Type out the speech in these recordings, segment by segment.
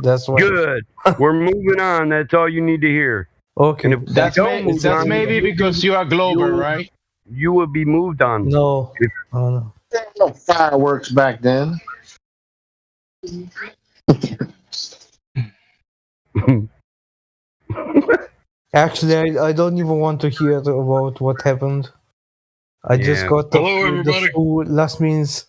That's why. Good. We're moving on. That's all you need to hear. Okay. And if That's, we don't move that's on, maybe because you are Glover, right? you will be moved on. No. Oh, no. There were no fireworks back then. Actually, I don't even want to hear about what happened. I just Yeah. got the, Hello, the everybody. flu. Last means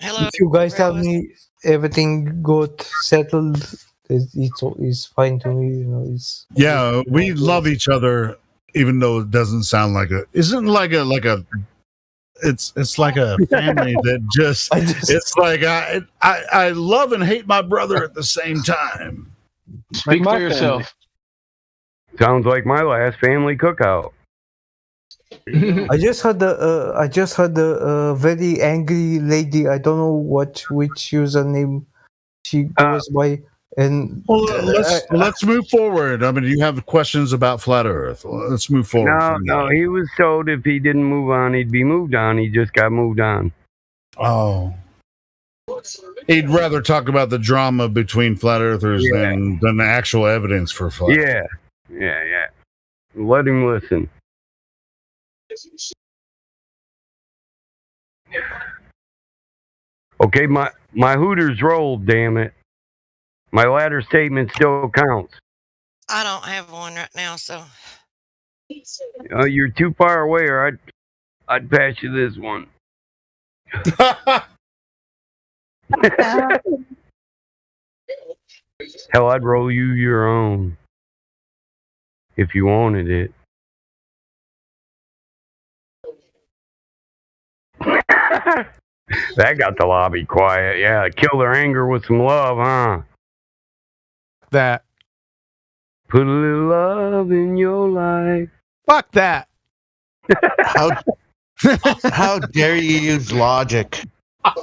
Hello. if you guys tell me everything got settled, it's fine to me. You know, it's Yeah, we love each other, even though it doesn't sound like a. Isn't like a. It's like a family that just. It's like I love and hate my brother at the same time. Speak my for yourself. Sounds like my last family cookout. I just had a very angry lady. I don't know which username she goes by. And Well, let's move forward. I mean, you have questions about flat Earth. Let's move forward. No, he was told if he didn't move on, he'd be moved on. He just got moved on. Oh, he'd rather talk about the drama between flat earthers than the actual evidence for flat. Yeah. Let him listen. Okay, my Hooters rolled. Damn it. My latter statement still counts. I don't have one right now, so You're too far away, or I'd pass you this one. Hell, I'd roll you your own if you wanted it. That got the lobby quiet. Yeah, kill their anger with some love, huh? That. Put a little love in your life. Fuck that. How dare you use logic? Oh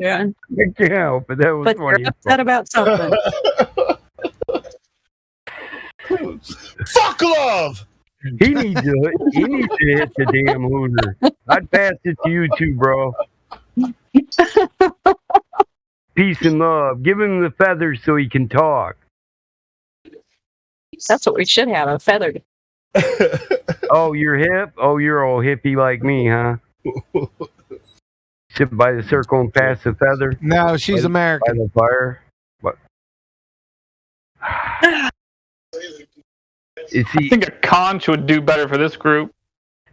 man! I can't help it. That was But funny. you're upset about something. Fuck love. He needs to hit the damn Hooter. I'd pass it to you too, bro. Peace and love. Give him the feathers so he can talk. That's what we should have, a feathered. Oh, you're hip? Oh, you're all hippie like me, huh? Sit by the circle and pass the feather? No, she's By American. the fire? What? You I see, think a conch would do better for this group.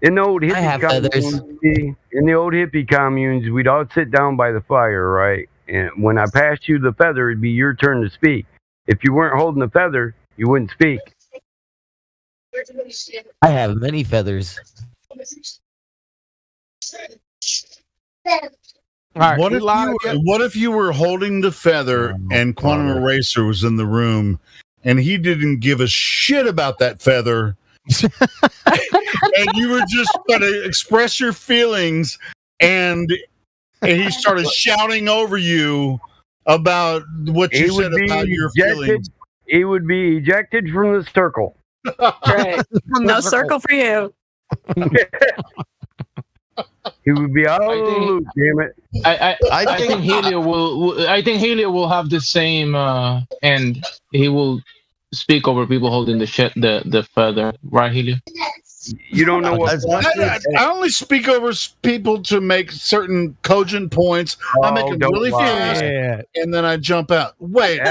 in the old I have hippie feathers. communes, we'd all sit down by the fire, right? And when I passed you the feather, it'd be your turn to speak. If you weren't holding the feather, you wouldn't speak. I have many feathers. All right, What if you were holding the feather and Quantum Eraser was in the room and he didn't give a shit about that feather and you were just going to express your feelings and he started shouting over you about what you said about your feelings? He would be ejected from the circle. Right. No circle for you. He would be out of the loop, damn it. I think Helio will. I think Helio will have the same end. He will speak over people holding the feather, right, Helio? You don't know what. I only speak over people to make certain cogent points. I make them really fast, and then I jump out. Wait,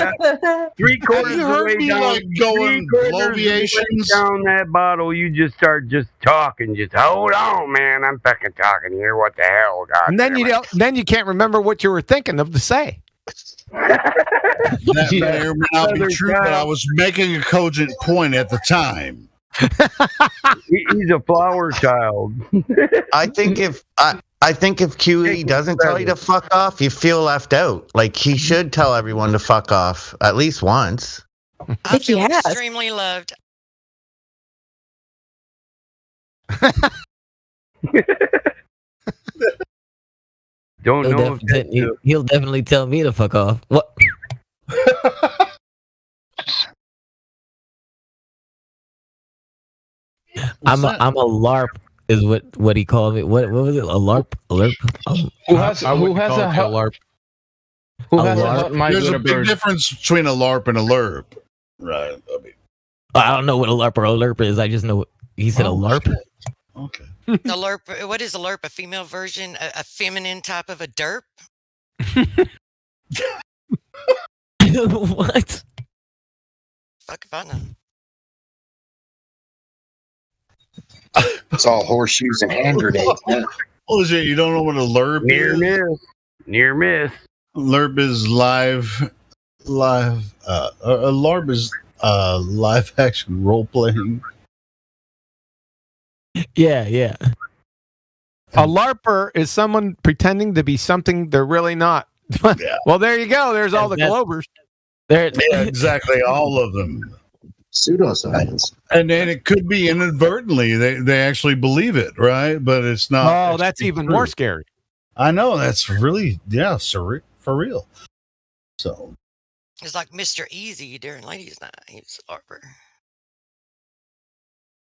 Three quarters have you of the heard way me down, like going bloviations? down that bottle, you just start talking. Just hold on, man. I'm fucking talking here. What the hell, God? And then then you can't remember what you were thinking of to say. That may or may not be true, but I was making a cogent point at the time. He's a flower child. I think if QE doesn't tell you to fuck off, you feel left out. Like he should tell everyone to fuck off at least once. I feel extremely loved. Don't know. He'll definitely tell me to fuck off. What? I'm a LARP. is what he called it. What was it? A LARP? A LARP? Who has I wouldn't a call it a hot, LARP. who A has a LARP? hot mic There's with a a big bird? difference between a LARP and a LERP. Right. I mean, I don't know what a LARP or a LARP is. I just know he said a LARP. okay. The LERP. What is a LERP? A female version? A feminine type of a derp? What? Fuck if I know. It's all horseshoes and hand grenades. Man. Oh shit! You don't know what a LERP Near is? miss. Near miss. LERP is live. A LARP is live action role playing. Yeah, yeah. A LARPer is someone pretending to be something they're really not. Yeah. Well, there you go. There's all the That's- Globers. There, Yeah, exactly, all of them. Pseudoscience. And it could be inadvertently they actually believe it, right? But it's not. Oh, that's actually even true. more scary. I know that's really for real. So It's like Mr. Easy during Ladies' Night. He was a LARPer.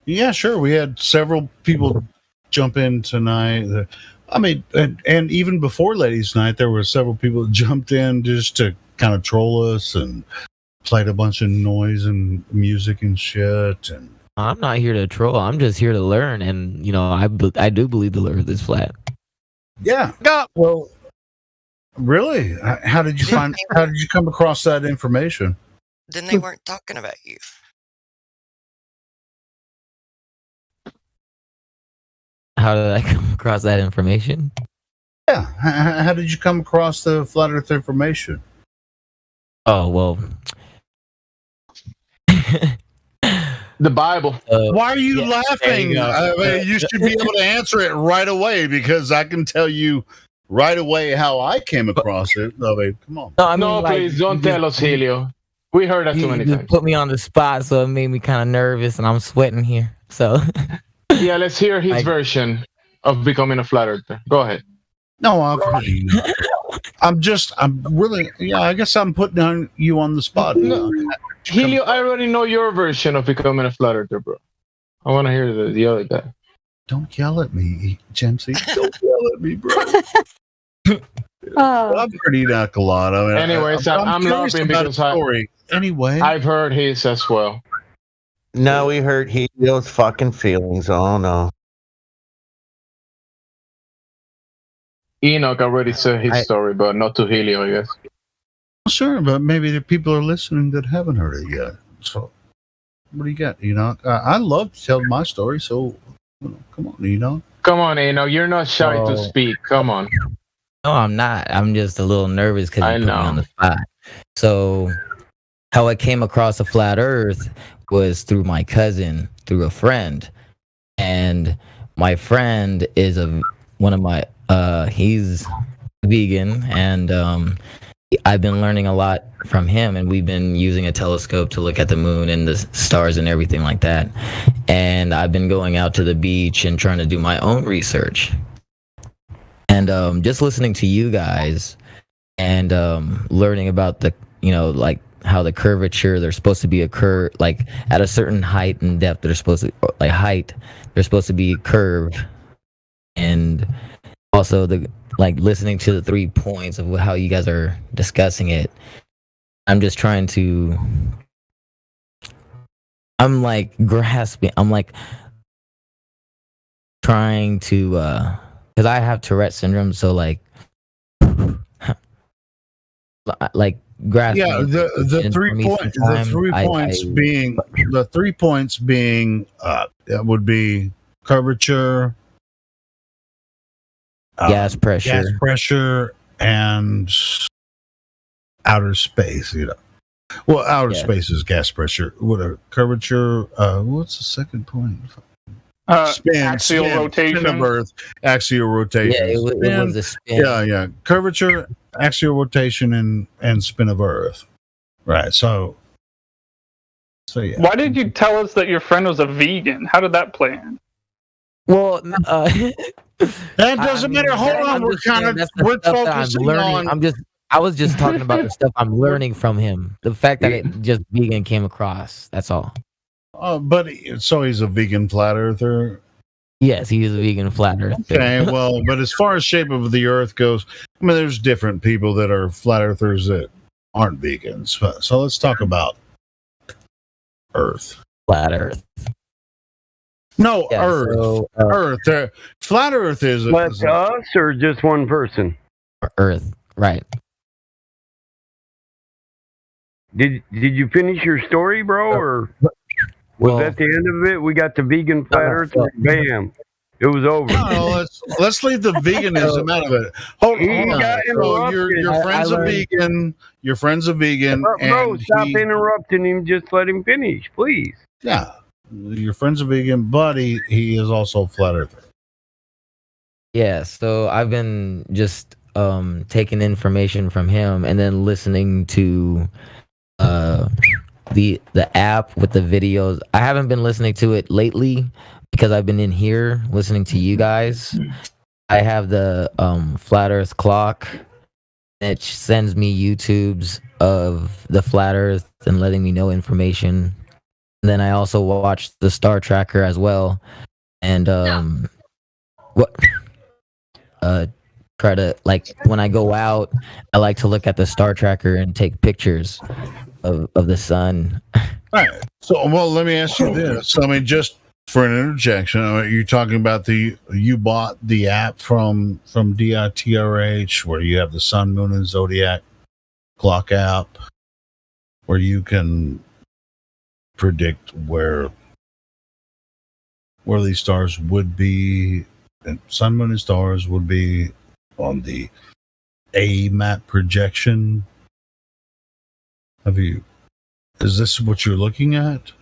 yeah, sure. We had several people jump in tonight. I mean, and even before Ladies' Night, there were several people that jumped in just to kind of troll us and played a bunch of noise and music and shit. And I'm not here to troll. I'm just here to learn, and I do believe the Earth is flat. yeah, Go. well, really, how did you come across that information? Then they weren't talking about you. How did I come across that information? Yeah, how did you come across the flat Earth information? Oh well. The Bible. Why are you Yeah, laughing? there you go. I mean, you should be able to answer it right away because I can tell you right away how I came across it. I mean, come on. No, I mean, No, like, please don't you tell us, Helio. We heard that You too many just times. put me on the spot, so it made me kind of nervous, and I'm sweating here. So Yeah, let's hear his Like- version of becoming a flat earther. Go ahead. No, I'm really, yeah, I guess I'm putting you on the spot. No. Helio, I already know your version of becoming a flat earther, bro. I want to hear the other guy. Don't yell at me, Jamesy. Don't yell at me, bro. Oh, I'm pretty knuckle lot. I mean, Anyways, I'm curious laughing about because a story. Anyway, I've heard his as well. No, we hurt Helio's fucking feelings. Oh no. Enoch already said his story, but not to Helio, I guess. sure, but maybe the people are listening that haven't heard it yet. So, what do you got? I love to tell my story. So, come on, Come on, Enoch. You're not shy to Oh. speak. Come on. no, I'm not. I'm just a little nervous because I you put me know. on the spot. So, how I came across a flat Earth was through my cousin, through a friend, and my friend is one of my. He's vegan, and I've been learning a lot from him, and we've been using a telescope to look at the moon and the stars and everything like that. And I've been going out to the beach and trying to do my own research. And just listening to you guys and learning about the, like how the curvature, there's supposed to be a curve, like at a certain height and depth, there's supposed to be a curve. And also listening to the 3 points of how you guys are discussing it. I'm just trying to, I'm grasping, trying to, because I have Tourette syndrome, so grasping. Yeah, the 3 points. The 3 points being that would be curvature, gas pressure, and outer space. Well, outer space is gas pressure. What a curvature. What's the second point? Axial rotation. Spin of Earth, axial rotation. Yeah, it was a spin. Yeah. Curvature, axial rotation, and spin of Earth. Right. So yeah. Why did you tell us that your friend was a vegan? How did that play in? Well, that doesn't matter. Hold on, we're focusing on. I was just talking about the stuff I'm learning from him. The fact that it just vegan came across. That's all. But so he's a vegan flat earther. Yes, he is a vegan flat earther. Okay, well, but as far as shape of the Earth goes, I mean, there's different people that are flat earthers that aren't vegans. So let's talk about Earth. Flat Earth. No, Yeah, Earth. so, Earth. Flat Earth is. But to us or just one person? Earth, right? Did you finish your story, bro, or was that the end of it? We got the vegan flat earther. Bam, it was over. No, let's leave the veganism out of it. Hold on. got So your interrupted. friend's a vegan. Your friend's a vegan. Bro, and stop he- interrupting him. Just let him finish, please. Yeah, your friend's a vegan, but he is also a flat earther. Yeah, so I've been just taking information from him and then listening to the app with the videos. I haven't been listening to it lately because I've been in here listening to you guys. I have the Flat Earth clock. It sends me YouTubes of the Flat Earth and letting me know information. And then I also watched the Star Tracker as well. And try to, like, when I go out, I like to look at the Star Tracker and take pictures of the sun. All right. So, well, let me ask you this. I mean, just for an interjection, you're talking about you bought the app from DITRH where you have the Sun, Moon, and Zodiac clock app where you can predict where these stars would be, and Sun, Moon, and stars would be on the A map projection. Is this what you're looking at?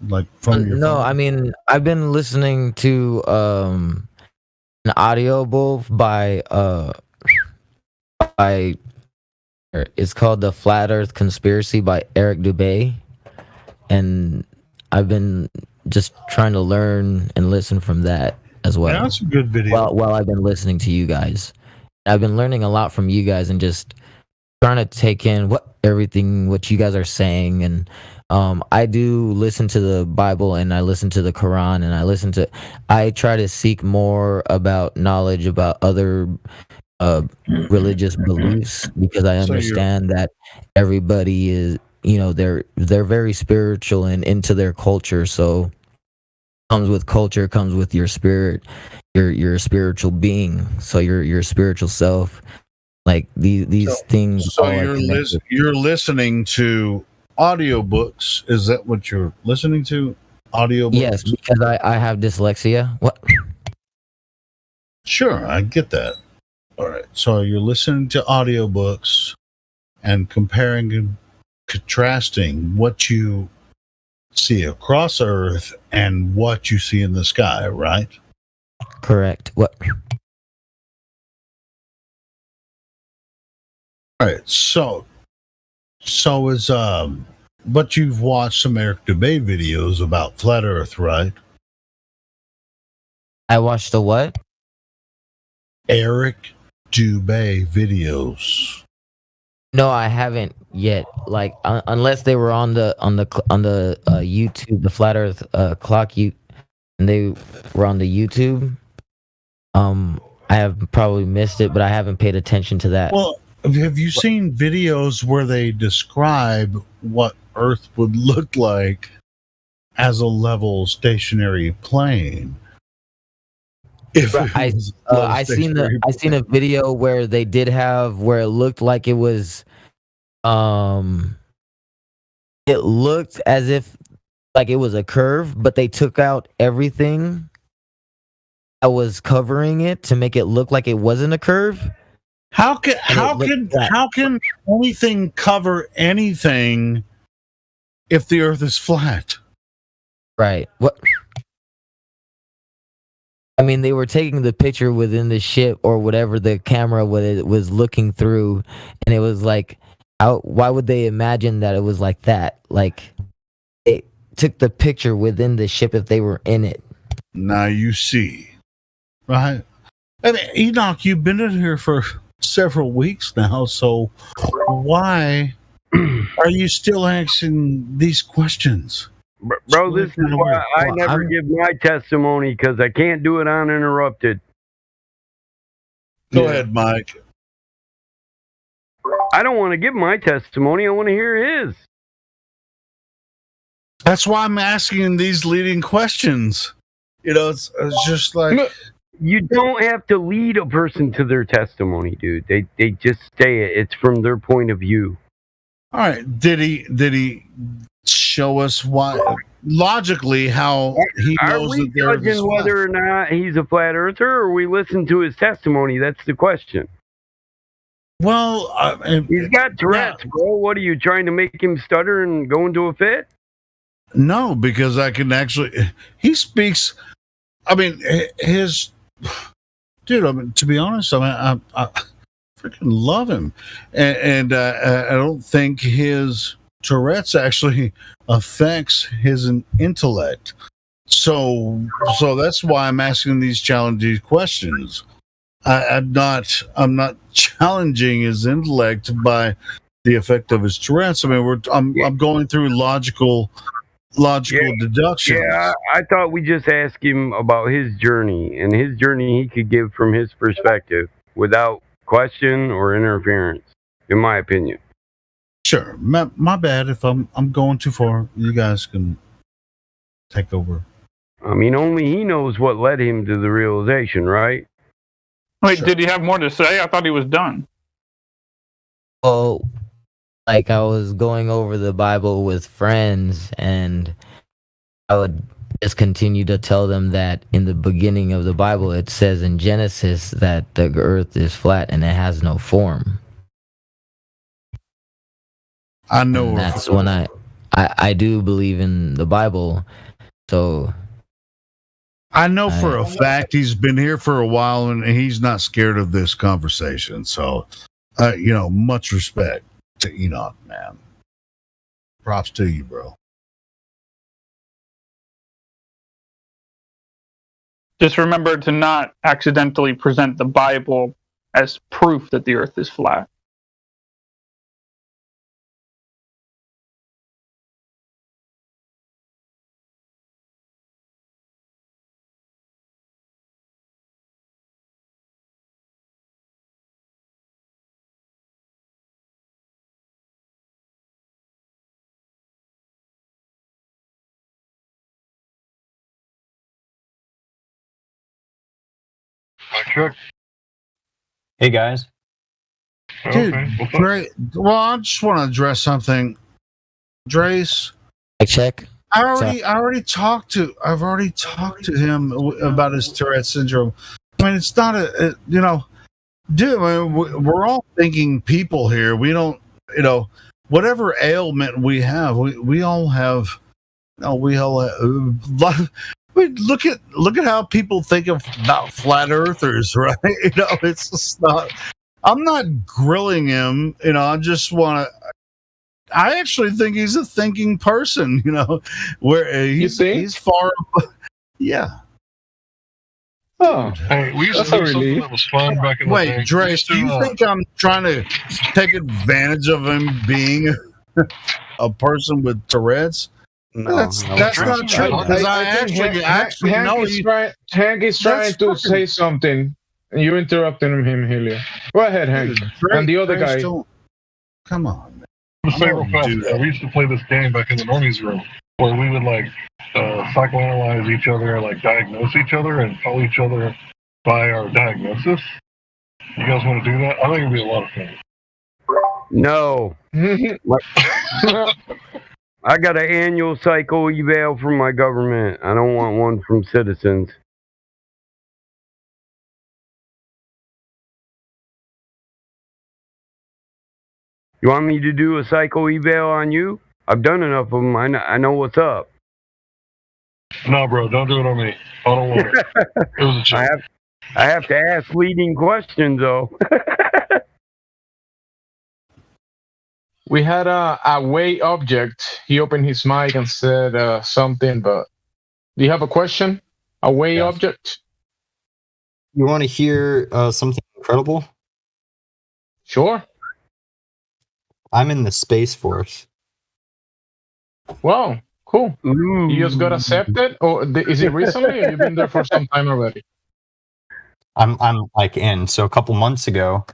Like from your No, phone? I mean, I've been listening to an audiobook by it's called The Flat Earth Conspiracy by Eric Dubay, and I've been just trying to learn and listen from that as well. Yeah, that's a good video. While I've been listening to you guys, I've been learning a lot from you guys and just trying to take in what you guys are saying. And I do listen to the Bible and I listen to the Quran and I try to seek more about knowledge about other religious beliefs, because I understand that everybody is, they're very spiritual and into their culture. So comes with culture, comes with your spirit, your spiritual being, so your spiritual self. Like these things. So you're listening to audiobooks. Is that what you're listening to? Audiobooks? Yes, because I have dyslexia. What? Sure, I get that. All right. So you're listening to audiobooks and comparing and contrasting what you see across Earth and what you see in the sky, right? Correct. What? All right. So is but you've watched some Eric Dubay videos about flat Earth, right? I watched the what? Eric Dubay videos. No, I haven't yet. Like unless they were on the YouTube, the Flat Earth clock, and they were on the YouTube. I have probably missed it, but I haven't paid attention to that. Well, have you seen videos where they describe what Earth would look like as a level stationary plane? I seen a video where they did have where it looked like it was it looked as if like it was a curve, but they took out everything that was covering it to make it look like it wasn't a curve. How can anything cover anything if the Earth is flat? Right. What? I mean, they were taking the picture within the ship or whatever the camera was looking through, and it was like, why would they imagine that it was like that? Like, it took the picture within the ship if they were in it. Now you see, right? I mean, Enoch, you've been in here for several weeks now, so why are you still asking these questions? Bro, this is why I never give my testimony because I can't do it uninterrupted. Go ahead, Mike. I don't want to give my testimony. I want to hear his. That's why I'm asking these leading questions. It's just like you don't have to lead a person to their testimony, dude. They just say it. It's from their point of view. All right. Did he show us why logically how he Are knows we that there is judging whether or not he's a flat earther, or we listen to his testimony? That's the question. Well, he's got Tourette's, bro. What are you trying to make him stutter and go into a fit? No, because I can actually. He speaks. I mean, his dude. I mean, to be honest, I freaking love him, and I don't think his Tourette's actually affects his intellect. So that's why I'm asking these challenging questions. I'm not challenging his intellect by the effect of his Tourette's. I mean, I'm going through logical deductions. Yeah, I thought we just asked him about his journey, and his journey he could give from his perspective without question or interference, in my opinion. Sure, my bad if I'm going too far. You guys can take over. I mean, only he knows what led him to the realization, right? Wait, did he have more to say? I thought he was done. Oh, like I was going over the Bible with friends, and I would just continue to tell them that in the beginning of the Bible, it says in Genesis that the earth is flat and it has no form. I know. And that's when I do believe in the Bible. So I know for a fact he's been here for a while and he's not scared of this conversation. So, much respect to Enoch, man. Props to you, bro. Just remember to not accidentally present the Bible as proof that the earth is flat. Hey guys. Dude, Dre, well, I just want to address something. Drace, check. I've already talked to him about his Tourette syndrome. I mean, it's not dude, I mean, we're all thinking people here. We don't, whatever ailment we have, we all have. We look at how people think about flat earthers, right? It's just not. I'm not grilling him. I just want to. I actually think he's a thinking person. Where he's far. Yeah. Oh, hey, we used to do something that was fun back in the day. Wait, Drace, do you think I'm trying to take advantage of him being a person with Tourette's? No, that's not true. Hank is trying to say something, and you interrupted him, Helio. Go ahead, Hank. And the other guy. Come on. We used to play this game back in the normies room where we would psychoanalyze each other, diagnose each other, and call each other by our diagnosis. You guys want to do that? I think it'd be a lot of fun. No. I got an annual psycho eval from my government. I don't want one from citizens. You want me to do a psycho eval on you? I've done enough of them. I know what's up. No, bro, don't do it on me. I don't want it. It was a joke. I have to ask leading questions, though. We had a way object. He opened his mic and said something, but do you have a question? A way object? You want to hear something incredible? Sure. I'm in the Space Force. Wow. Cool. Ooh. You just got accepted, or is it recently? Or you've been there for some time already? I'm like in. So a couple months ago,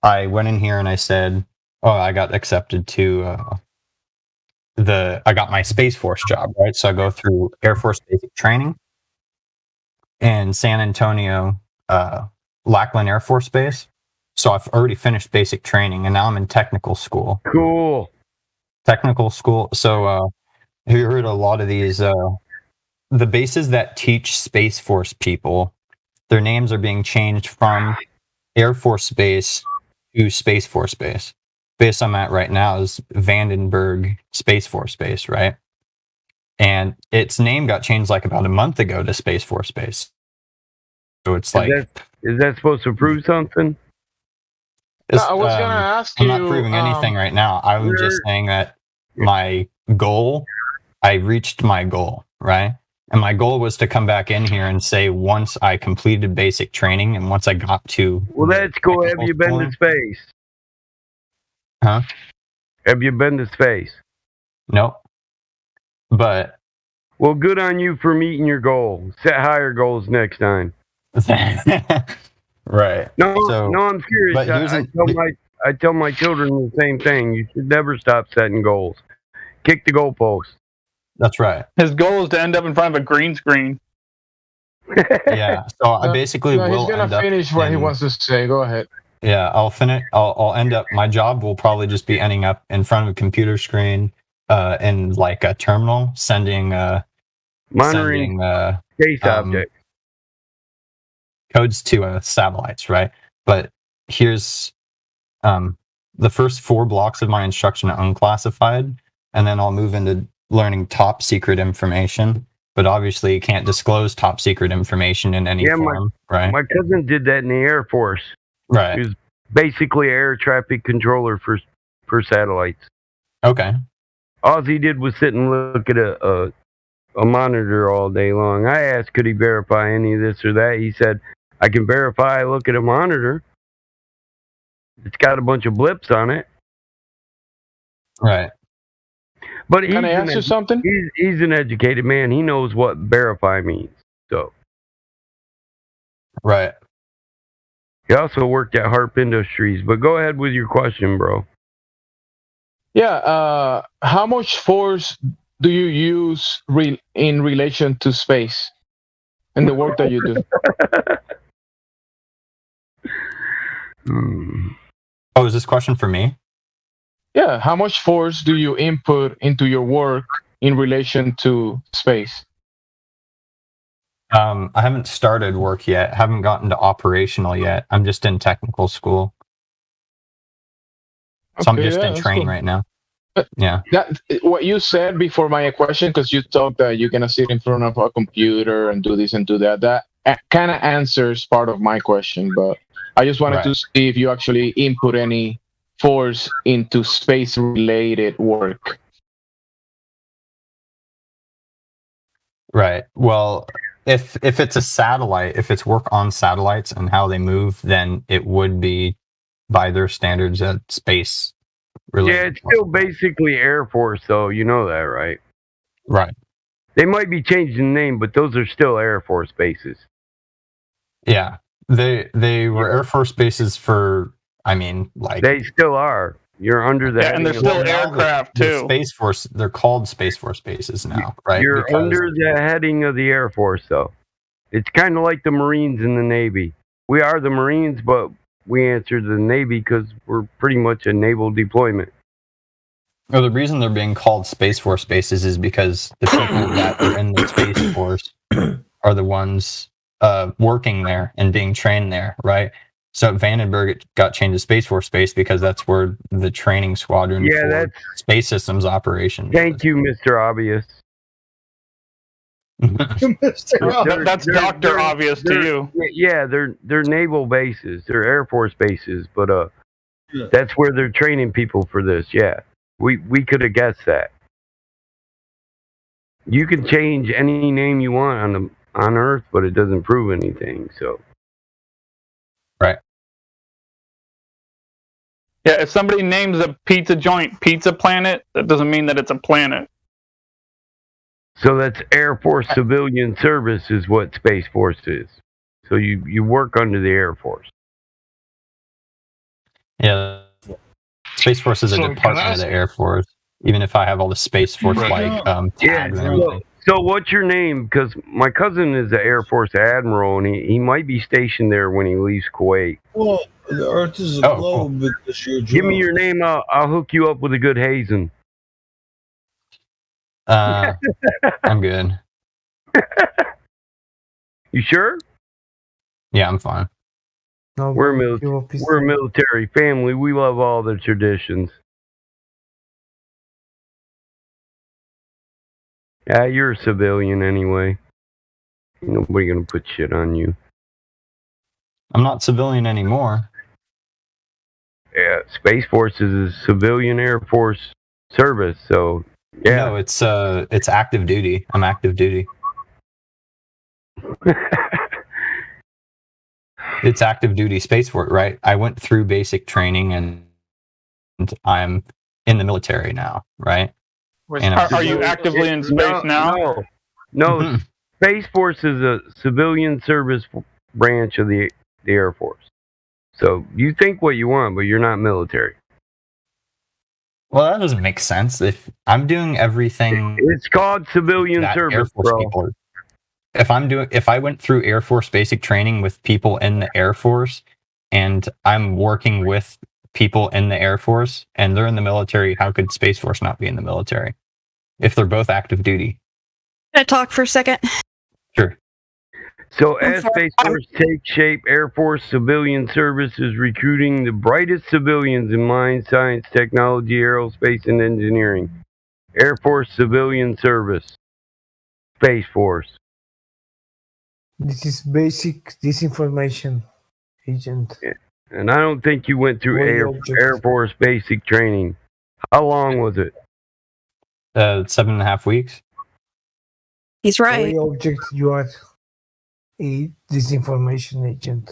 I went in here and I said, "Oh, I got accepted to I got my Space Force job, right? So I go through Air Force basic training in San Antonio, Lackland Air Force Base. So I've already finished basic training, and now I'm in technical school. Cool. Technical school. So have you heard a lot of these? The bases that teach Space Force people, their names are being changed from Air Force Base to Space Force Base. Base I'm at right now is Vandenberg Space Force Base, right? And its name got changed like about a month ago to Space Force Base. So it's like, is that supposed to prove something? No, I was gonna ask you. I'm not proving anything right now. I was just saying that my goal, I reached my goal, right? And my goal was to come back in here and say once I completed basic training and once I got to. Well, that's cool. Have you been to space? Huh? Have you been to space? Nope. But. Well, good on you for meeting your goal. Set higher goals next time. Right. No, I'm serious. But I tell my children the same thing. You should never stop setting goals. Kick the goalpost. That's right. His goal is to end up in front of a green screen. Yeah. So I basically will. He's gonna finish what he wants to say. Go ahead. Yeah, I'll finish. I'll end up. My job will probably just be ending up in front of a computer screen, in like a terminal, monitoring space objects. Codes to satellites, right? But here's the first 4 blocks of my instruction are unclassified, and then I'll move into learning top secret information. But obviously, you can't disclose top secret information in any form, right? My cousin did that in the Air Force. Right. He was basically air traffic controller for satellites. Okay. All he did was sit and look at a monitor all day long. I asked, could he verify any of this or that? He said, I can verify. I look at a monitor. It's got a bunch of blips on it. Right. But can I ask you something? He's an educated man. He knows what verify means. So. Right. He also worked at Harp Industries. But go ahead with your question, bro. Yeah. How much force do you use in relation to space and the work that you do? Oh, is this question for me? Yeah. How much force do you input into your work in relation to space? I haven't started work yet. Haven't gotten to operational yet. I'm just in technical school. So I'm just in training right now. Yeah. What you said before my question, because you thought that you're going to sit in front of a computer and do this and do that, that kind of answers part of my question. But I just wanted to see if you actually input any force into space-related work. Right. Well, if it's a satellite, if it's work on satellites and how they move, then it would be by their standards at space related. Yeah, it's still basically Air Force, though. You know that, right? Right. They might be changing the name, but those are still Air Force bases. Yeah. They were Air Force bases for, I mean, like... They still are. You're under the... Yeah, and they're still aircraft, too. Space Force, they're called Space Force bases now, right? You're under the heading of the Air Force, though. It's kind of like the Marines and the Navy. We are the Marines, but we answer to the Navy because we're pretty much a naval deployment. Well, the reason they're being called Space Force bases is because the people that are in the Space Force are the ones working there and being trained there, right? So at Vandenberg, it got changed to Space Force Base because that's where the training squadron for space systems operations. Thank you, Mr. Obvious. That's Dr. Obvious to you. Yeah, they're naval bases. They're Air Force bases, but that's where they're training people for this. Yeah, we could have guessed that. You can change any name you want on Earth, but it doesn't prove anything. So, right. Yeah, if somebody names a pizza joint Pizza Planet, that doesn't mean that it's a planet. So that's Air Force Civilian Service is what Space Force is. So you work under the Air Force. Yeah. Space Force is a So can I department of ask- the Air Force. Even if I have all the Space Force like tags and everything. So what's your name? Because my cousin is an Air Force admiral, and he might be stationed there when he leaves Kuwait. Well, the Earth is a globe because you're Give me your name. I'll hook you up with a good hazing. I'm good. You sure? Yeah, I'm fine. No, We're a military family. We love all the traditions. Yeah, you're a civilian anyway. Ain't nobody gonna put shit on you. I'm not civilian anymore. Yeah, Space Force is a civilian Air Force service, so yeah. No, it's active duty. I'm active duty. It's active duty Space Force, right? I went through basic training and I'm in the military now, right? And Are you actively in space now? No. Space Force is a civilian service branch of the Air Force. So you think what you want, but you're not military. Well, that doesn't make sense. If I'm doing everything, it's called civilian that Air service, Force bro. people are- if I went through Air Force basic training with people in the Air Force, and I'm working with people in the Air Force, and they're in the military, how could Space Force not be in the military if they're both active duty? Can I talk for a second? Sure. So as Space Force takes shape, Air Force Civilian Service is recruiting the brightest civilians in mine, science, technology, aerospace, and engineering. Air Force Civilian Service. Space Force. This is basic disinformation, Agent. Yeah. And I don't think you went through Air Force basic training. How long was it? 7.5 weeks. He's right. Object, you are a disinformation agent.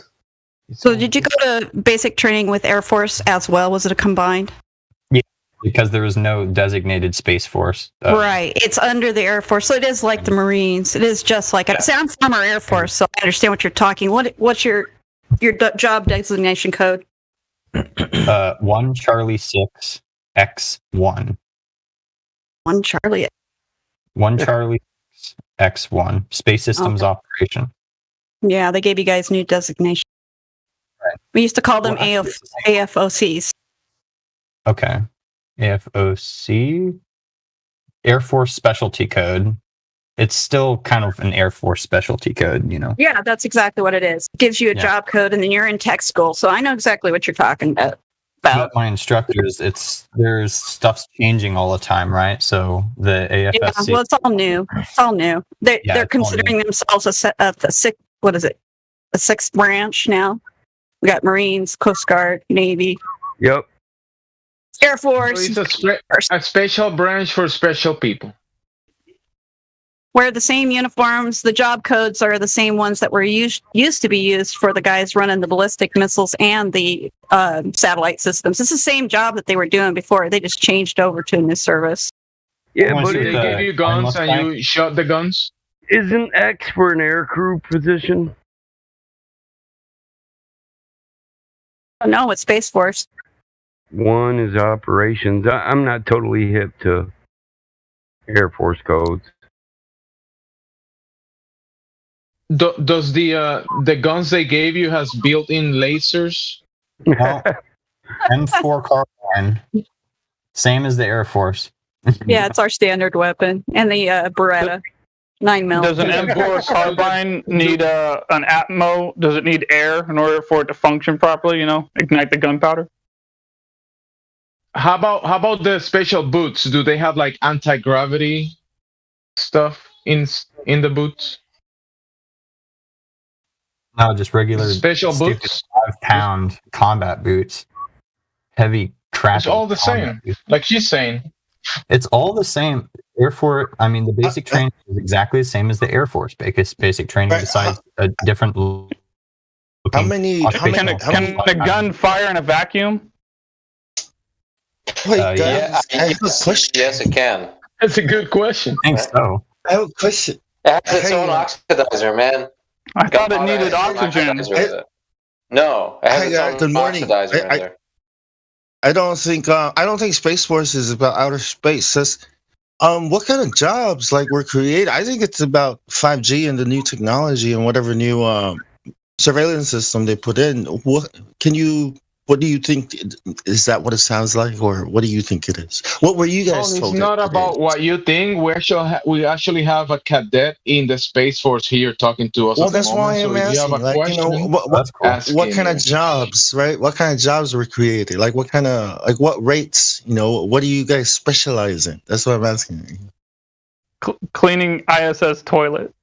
So did you go to basic training with Air Force as well? Was it a combined? Yeah, because there was no designated Space Force. Right. It's under the Air Force. So it is like the Marines. It is just like it. I'm former Air Force, so I understand what you're talking. What's your job designation code? 1 Charlie 6 X1. 1 Charlie. 1 Charlie 6 X1. Space Systems Operation. Yeah, they gave you guys new designation. Right. We used to call them AFOCs. Okay. AFOC. Air Force Specialty Code. It's still kind of an Air Force specialty code, you know. Yeah, that's exactly what it is. It gives you a Yeah. job code, and then you're in tech school. So I know exactly what you're talking about. But my instructors, there's stuff's changing all the time, right? So the Yeah, AFSC. well, it's all new. It's all new. They're Yeah, it's all considering themselves the sixth. What is it? A sixth branch now. We got Marines, Coast Guard, Navy, Yep. Air Force. So it's a special branch for special people. Wear the same uniforms. The job codes are the same ones that were used to be used for the guys running the ballistic missiles and the satellite systems. It's the same job that they were doing before. They just changed over to a new service. Yeah, But but they give you guns and you shot the guns. Isn't X for an aircrew position? No, it's Space Force. One is operations. I'm not totally hip to Air Force codes. Does the guns they gave you has built-in lasers? Well, M4 carbine, same as the Air Force. Yeah, it's our standard weapon, and the Beretta 9mm. Does an M4 carbine need an Atmo? Does it need air in order for it to function properly? You know, ignite the gunpowder. How about the special boots? Do they have like anti-gravity stuff in the boots? No, just regular Special stupid boots? 5-pound combat boots. Heavy crap. It's all the same. Like she's saying. It's all the same. Air Force. I mean, the basic training is exactly the same as the Air Force. Because basic training, besides a different. How many? Can a gun fire in a vacuum? Wait, yeah, I have a question. Yes, it can. That's a good question. I think so. I have a question. It has its own oxidizer, man. I thought it needed oxygen. No, it has Hey its guys, own good morning. oxidizer in there. I don't think Space Force is about outer space. What kind of jobs like were created? I think it's about 5G and the new technology and whatever new surveillance system they put in. What do you think? Is that what it sounds like, or what do you think it is? What were you guys It's told? not about what you think. We actually have a cadet in the Space Force here talking to us. Well, at the that's why moment. I'm So if you have asking. a Like, question, what kind of jobs, right? What kind of jobs were created? Like, what kind of, like, what rates? What do you guys specialize in? That's what I'm asking. Cleaning ISS toilet.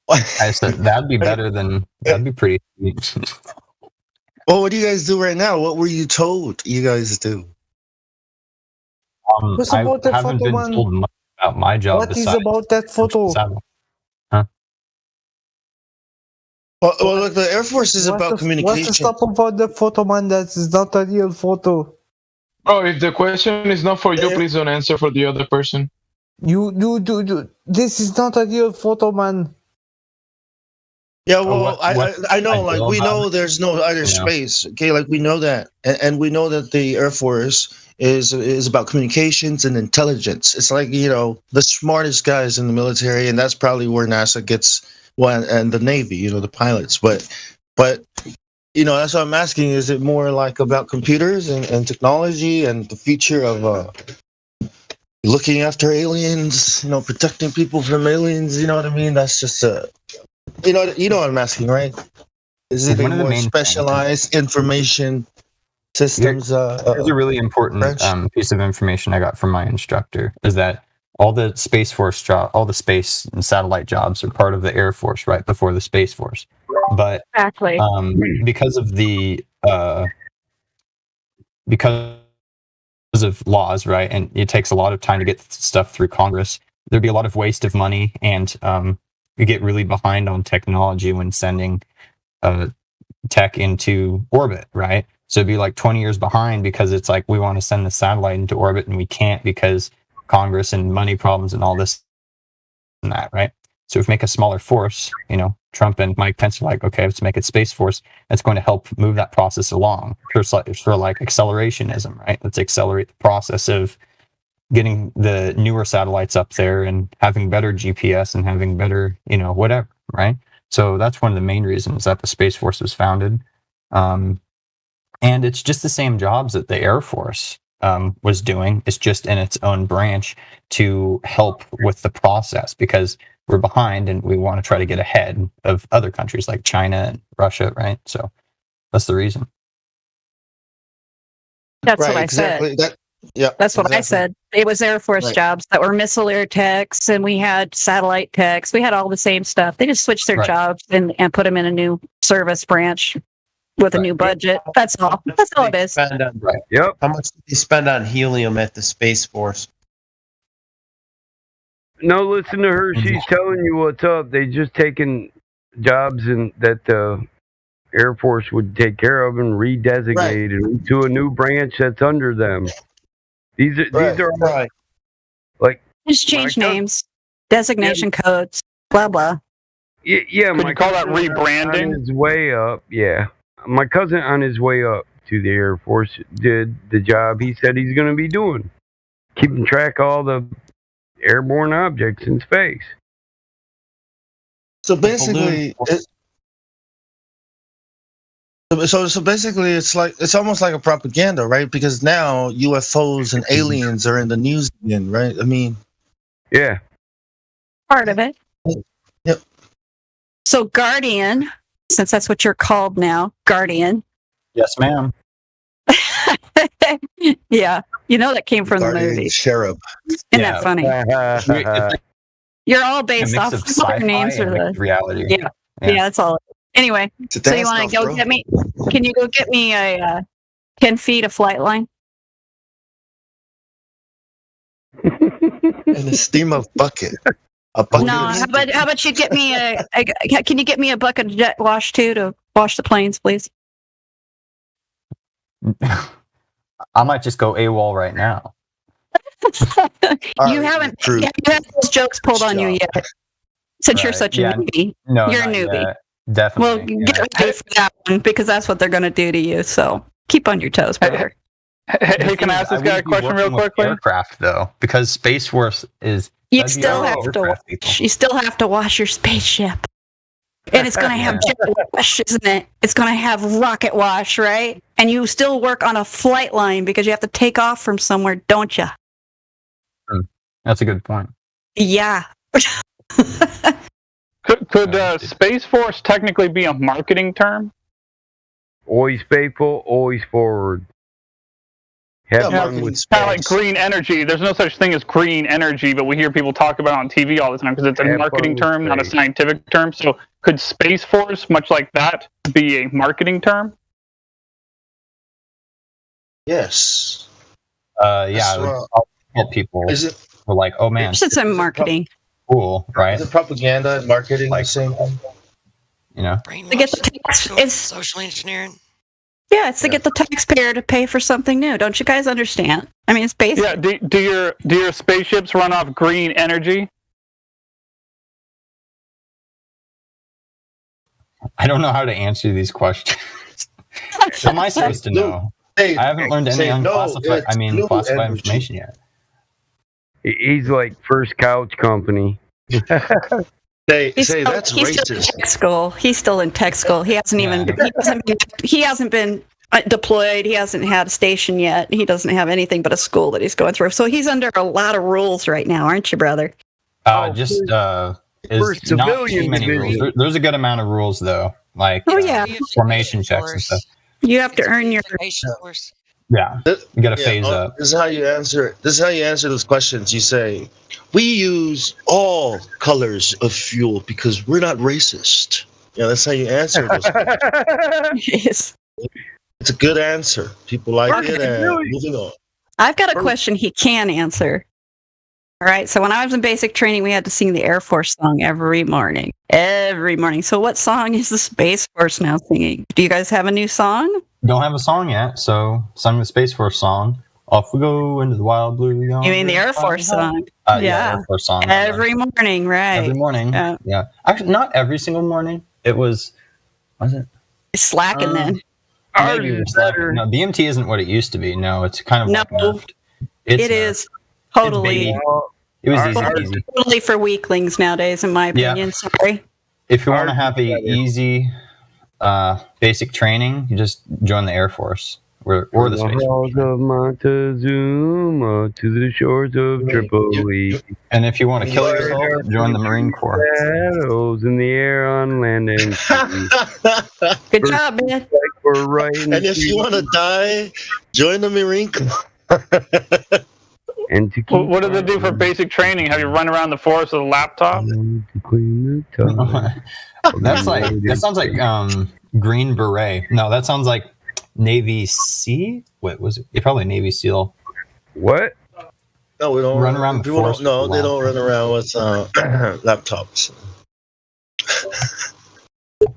I said that'd be better than that'd be pretty sweet. Well, what do you guys do right now? What were you told you guys do? What's I about that haven't photo, been man? told much about my job. What is besides about that photo? Well, look, the Air Force is about What's the communication. stuff about the photo, man? That is not a real photo. Oh, if the question is not for you, please don't answer for the other person. You do. This is not a real photo, man. Yeah, well, I know, like, we know there's no outer space, okay? Like, we know that. And we know that the Air Force is about communications and intelligence. It's like, the smartest guys in the military, and that's probably where NASA gets one, and the Navy, the pilots. But that's what I'm asking. Is it more like about computers and technology and the future of looking after aliens, protecting people from aliens, you know what I mean? That's just you know what I'm asking, right? Is it a more specialized information systems? Here's a really important piece of information I got from my instructor: is that all the Space Force all the space and satellite jobs are part of the Air Force, right before the Space Force. But exactly, because of the because of laws, right, and it takes a lot of time to get stuff through Congress, there'd be a lot of waste of money, and you get really behind on technology when sending tech into orbit, right? So it'd be like 20 years behind because it's like we want to send the satellite into orbit and we can't because Congress and money problems and all this and that, right? So if we make a smaller force, Trump and Mike Pence are like, okay, let's make it Space Force. That's going to help move that process along. It's for like accelerationism, right? Let's accelerate the process of getting the newer satellites up there and having better GPS and having better, whatever, right? So that's one of the main reasons that the Space Force was founded. And it's just the same jobs that the Air Force was doing. It's just in its own branch to help with the process because we're behind and we want to try to get ahead of other countries like China and Russia, right? So that's the reason. That's what I said. That's what I said. It was Air Force jobs that were missile air techs, and we had satellite techs. We had all the same stuff. They just switched their jobs and put them in a new service branch with a new budget. That's all. That's all it is. Yep. How much did they spend on helium at the Space Force? No, listen to her. She's telling you what's up. They just taken jobs that the Air Force would take care of and redesignated to a new branch that's under them. These are like just change names, designation codes, blah blah. Yeah, Could you call that rebranding? On his way up, yeah. My cousin on his way up to the Air Force did the job he said he's going to be doing, keeping track of all the airborne objects in space. So basically, so basically, it's almost like a propaganda, right? Because now UFOs and aliens are in the news again, right? I mean, yeah, part of it. Yep. So Guardian, since that's what you're called now, Guardian. Yes, ma'am. Yeah, that came from Guardian the movie. Cherub. Isn't that funny? You're all based off of your names or the reality. Yeah, that's all. Anyway, so you want to go get me? Can you go get me a 10 feet of flight line? And a steamer bucket. No, how about you get me can you get me a bucket of jet wash too to wash the planes, please? I might just go AWOL right now. You haven't had those jokes pulled on you yet, since you're Right, such yeah. a newbie. No, You're a not newbie. yet. Definitely. Well, get ready for that one because that's what they're going to do to you. So keep on your toes, brother. Hey, can I ask this guy a question real quickly? Aircraft, though, because Space Force is. You that'd be still all have to. aircraft people. You still have to wash your spaceship, and it's going to have jet wash, isn't it? It's going to have rocket wash, right? And you still work on a flight line because you have to take off from somewhere, don't you? That's a good point. Yeah. Could Space Force technically be a marketing term? Always faithful, always forward. Have fun with Kind of like green energy. There's no such thing as green energy, but we hear people talk about it on TV all the time because it's a Have marketing fun with term, not a space. scientific term. So could Space Force, much like that, be a marketing term? Yes. Yeah, That's it would what- help people. Is it? Were like, oh man, It's in marketing. cool, right? Is it propaganda and marketing the same thing? You know. To get the tax, it's Social engineering. yeah, it's to get the taxpayer to pay for something new. Don't you guys understand? I mean, it's basic. Yeah. Do your spaceships run off green energy? I don't know how to answer these questions. How am I supposed to know? Hey, I haven't learned any say, no, unclassified. it's blue Classified energy. information yet. He's like first couch company. Say, He's say still, that's he's still in racist. tech school. He's still in tech school. He hasn't even. He hasn't been deployed. He hasn't had a station yet. He doesn't have anything but a school that he's going through. So he's under a lot of rules right now, aren't you, brother? Just for is not too civilian many rules. division. There's a good amount of rules though, like Oh yeah, formation checks and stuff. you have to earn your. Yeah, you got to phase Yeah, up. This is how you answer. This is how you answer those questions. You say, "We use all colors of fuel because we're not racist." Yeah, that's how you answer those questions. Yes. It's a good answer. People like it. Okay, And really? moving on. I've got a question he can answer. All right. So when I was in basic training, we had to sing the Air Force song every morning. Every morning. So what song is the Space Force now singing? Do you guys have a new song? Don't have a song yet, so sung the Space Force song. Off we go into the wild blue. You mean the Air Force song? Yeah, Air Force song. Every morning, right? Every morning. Yeah. Actually, not every single morning. It was it? Slacking then. Maybe it was slacking. No, BMT isn't what it used to be. No, it's kind of No, nerfed. It's it nerfed. is totally. It's baby. It was easy. Totally for weaklings nowadays, in my Yeah. opinion. Sorry. If you want to have a easy basic training, you just join the Air Force or the Space Force. Halls of Montezuma to the shores of Tripoli. And if you want to kill yourself, join the Marine Corps. Shadows in the air on land and sea. Good job, man. We're right. And if you want to die, join the Marine Corps. And to Well, what do they do for basic training? Have you run around the forest with a laptop? That sounds like Green Beret. No, that sounds like Navy Sea. What was it? Probably Navy SEAL. What? No, we don't Run around the people forest don't, no, with a they don't run around with laptops.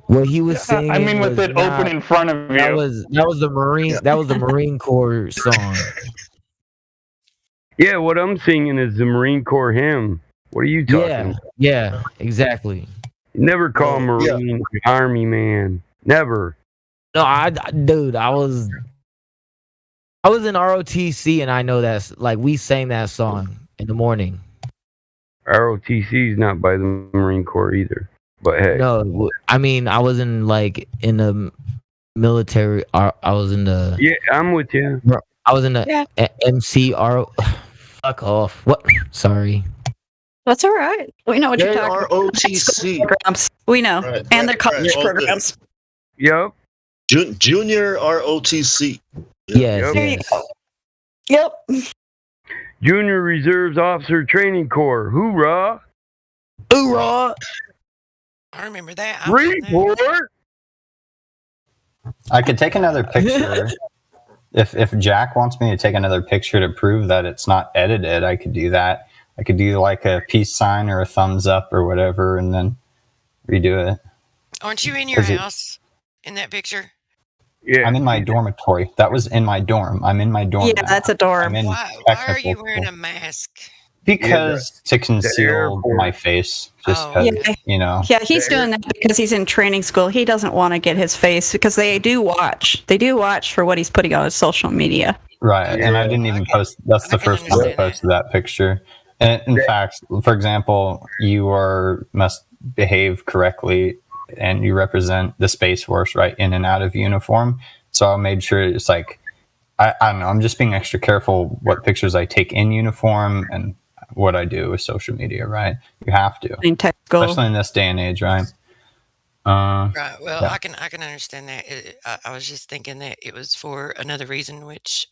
What he was saying. I mean, with was it not- open in front of you. That was the Marine. That was the Marine Corps song. Yeah, what I'm singing is the Marine Corps hymn. What are you talking? Yeah, exactly. Never call a Marine Army man. Never. No, dude, I was in ROTC and I know that's like we sang that song in the morning. ROTC is not by the Marine Corps either. But hey. No, I mean I was in the military. I was in the. Yeah, I'm with you. I was in the MCR. Fuck off. What? Sorry. That's all right. We know what you're talking about. ROTC. Programs. We know. Right, and their right, college all good. programs. Yep. Junior ROTC. Yes. There you go. Yep. Junior Reserves Officer Training Corps. Hoorah! Hoorah! I remember that. Report! I could take another picture. If Jack wants me to take another picture to prove that it's not edited, I could do that. I could do like a peace sign or a thumbs up or whatever and then redo it. Aren't you in your Is it- house in that picture? Yeah. I'm in my dormitory. That was in my dorm. I'm in my dorm. Yeah, now. that's a dorm. I'm in Why are you technical wearing school. a mask? Because to conceal airport. my face, just Oh. 'cause, Yeah. you know. Yeah, he's doing that because he's in training school. He doesn't want to get his face because they do watch. They do watch for what he's putting on his social media. Right, and I didn't even post. That's the first time I posted that picture. And in fact, for example, you must behave correctly, and you represent the Space Force, right, in and out of uniform. So I made sure it's like, I don't know. I'm just being extra careful what pictures I take in uniform and what I do with social media. Right, you have to, especially in this day and age, right? Right. Well, yeah. I can understand that. I was just thinking that it was for another reason. Which,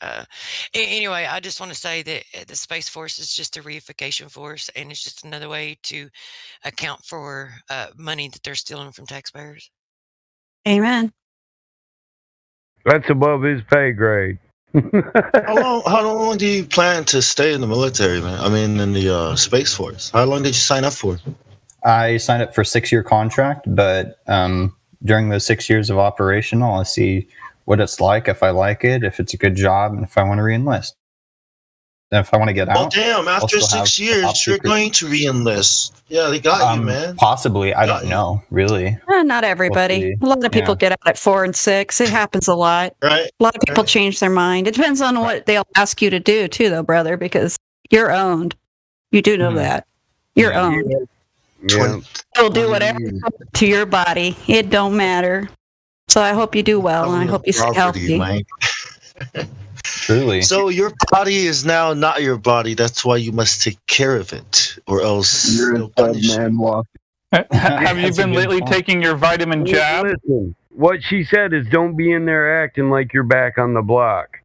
anyway, I just want to say that the Space Force is just a reification force, and it's just another way to account for money that they're stealing from taxpayers. Amen. That's above his pay grade. How long do you plan to stay in the military, man? I mean, in the Space Force. How long did you sign up for? I signed up for a 6-year contract, but during those 6 years of operational, I'll see what it's like, if I like it, if it's a good job, and if I want to re-enlist. And if I want to get out. Oh, damn. After 6 years, you're going to re-enlist. Yeah, they got you, man. Possibly. I don't know, really. Not everybody. We'll A lot of people get out at 4 and 6. It happens a lot. Right. A lot of people change their mind. It depends on what they'll ask you to do, too, though, brother, because you're owned. You do know that. You're owned. Yeah. You'll do whatever to your body. It don't matter. So I hope you do well, and I hope you stay healthy. Truly. So your body is now not your body. That's why you must take care of it, or else they'll punish you. Have you been lately taking your vitamin jab? Listen, what she said is don't be in there acting like you're back on the block.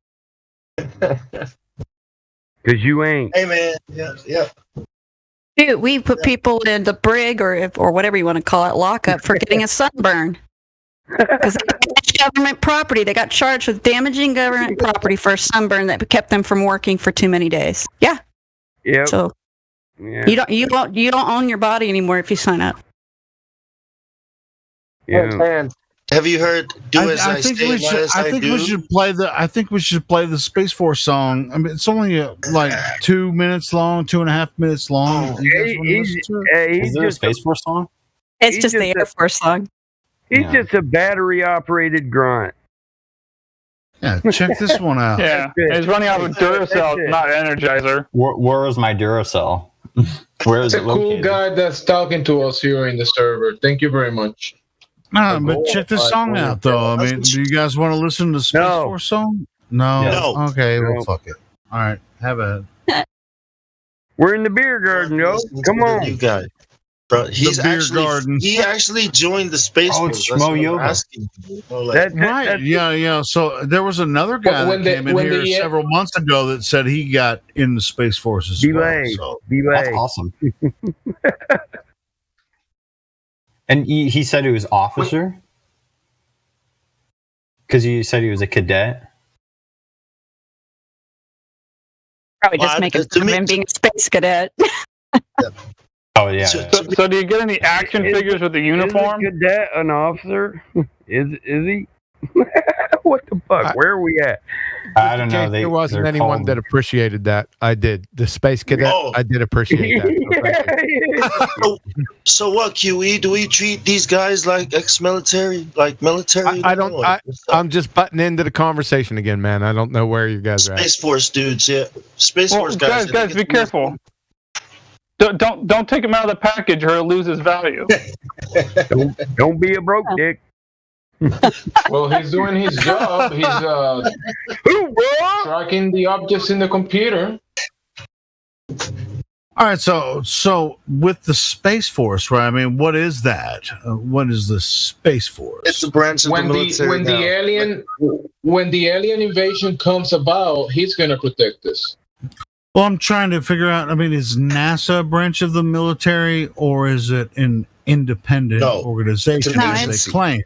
Because you ain't. Hey, man. Yeah. Dude, we put people in the brig or whatever you want to call it, lockup for getting a sunburn. Because government property. They got charged with damaging government property for a sunburn that kept them from working for too many days. Yeah. Yep. So you don't own your body anymore if you sign up. Yeah. Have you heard "Do As I Say, Not As I Do"? I think we should play the Space Force song. I mean, it's only like 2 minutes long, 2.5 minutes long. You guys wanna listen to it? Is there a Space Force song? It's just the Air Force song. He's just a battery-operated grunt. Yeah, check this one out. Yeah, he's running out of Duracell, not Energizer. Where is my Duracell? Where is It's it a cool located? guy that's talking to us here in the server. Thank you very much. No, but check this song out, though. I mean, do you guys want to listen to the Space Force song? No. No. Okay, well, fuck it. All right, have a. We're in the beer garden, yo. Come on. You guy. Bro, beer garden. He actually joined the Space Oh, Force. it's That's Schmo what I'm Yoga. asking. Right. Yeah. So there was another guy When that came in here several months ago that said he got in the Space Force as well. So. That's awesome. And he said he was officer? Because you said he was a cadet? Probably just making fun of him being a space cadet. Oh, yeah. So do you get any action figures with the uniform? Is a cadet an officer? Is he? What the fuck? Where are we at? I don't know. There wasn't anyone that appreciated that. I did. The space cadet, I did appreciate that. So what, QE? Do we treat these guys like ex-military, like military? I don't. I'm just butting into the conversation again, man. I don't know where you guys are at. Space Force dudes, yeah. Space Force guys. Guys, be careful. Don't take him out of the package or he'll lose his value. Don't be a broke dick. Well, he's doing his job. He's tracking the objects in the computer. All right, so with the Space Force, right? I mean, what is that? What is the Space Force? It's a branch of the military. When the alien invasion comes about, he's gonna protect us. Well, I'm trying to figure out. I mean, is NASA a branch of the military, or is it an independent organization as they claim?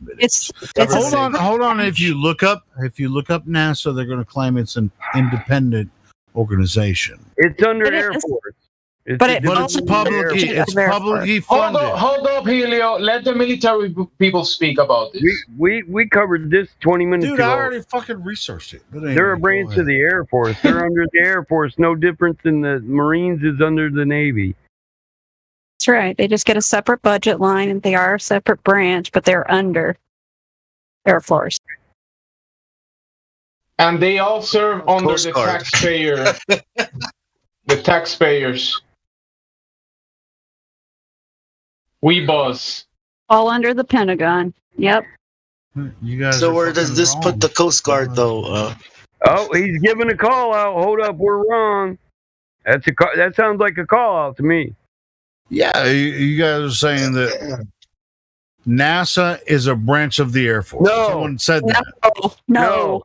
Hold on. If you look up NASA, they're going to claim it's an independent organization. It's under Air Force. But it's publicly funded. Hold up, Helio. Let the military people speak about this. We covered this 20 minutes Dude, ago. I already fucking researched it. But They're a branch of the Air Force. They're under the Air Force. No different than the Marines is under the Navy. That's right. They just get a separate budget line, and they are a separate branch, but they're under Air Force. And they all serve under Coast the Guard. taxpayer. The taxpayers. We boss. All under the Pentagon. Yep. You guys. So where does this put the Coast Guard, though? Oh, he's giving a call out. Hold up, we're wrong. That sounds like a call out to me. Yeah, you guys are saying that NASA is a branch of the Air Force. No. Someone said that.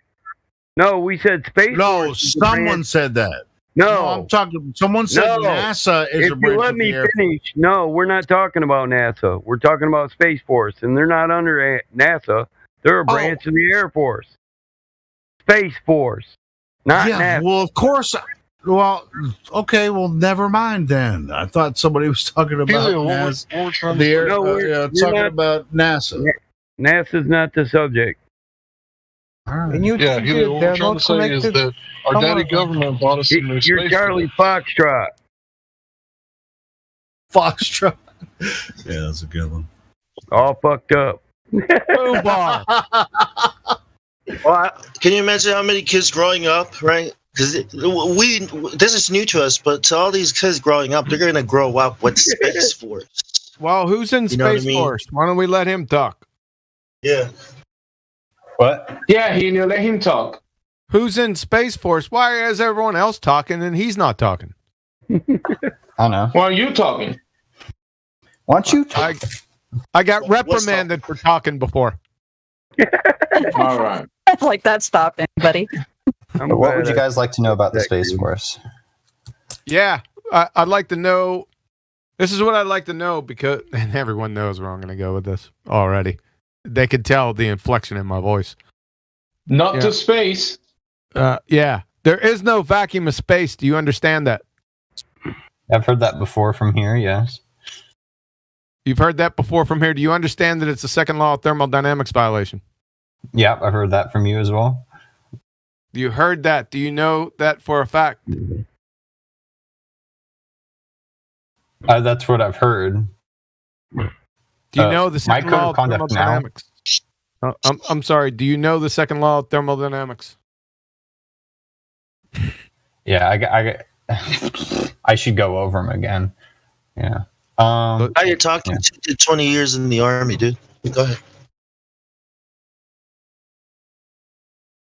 No, we said Space No, Force is a someone branch. said that. No, I'm talking. Someone said No. NASA is If a you branch let of me the Air Force. finish, no, we're not talking about NASA. We're talking about Space Force, and they're not under NASA. They're a branch of the Air Force. Space Force, not NASA. Well, of course. Well, okay. Well, never mind then. I thought somebody was talking about Helio, what NASA. we're trying The to Air, No, we're talking not- about NASA. NASA's not the subject. And you Yeah, think Helio, that what they're we're trying not to say is connected? that our Come daddy on. government bought us some new You're space. Charlie Foxtrot. Foxtrot. Yeah, that's a good one. All fucked up. Bar. Well, can you imagine how many kids growing up, right? Because this is new to us, but to all these kids growing up, they're going to grow up with Space Force. Well, who's in You know what I Space mean? Force? Why don't we let him talk? Yeah. What? Yeah, Helio, let him talk. Who's in Space Force? Why is everyone else talking and he's not talking? I don't know. Why are you talking? Why don't you talk? I got reprimanded for talking before. All right. Like that stopped anybody. What would you guys like to know about the Space Force? Yeah, I'd like to know. This is what I'd like to know because, and everyone knows where I'm going to go with this already. They could tell the inflection in my voice. Not to space. Yeah, there is no vacuum of space. Do you understand that? I've heard that before from here, yes. You've heard that before from here. Do you understand that it's a second law of thermodynamics violation? Yep, I've heard that from you as well. You heard that. Do you know that for a fact? That's what I've heard. Do you know the my second code law of of conduct now. thermodynamics? I'm sorry. Do you know the second law of thermodynamics? Yeah, I should go over them again. Yeah. Now you're talking to 20 years in the Army, dude. Go ahead.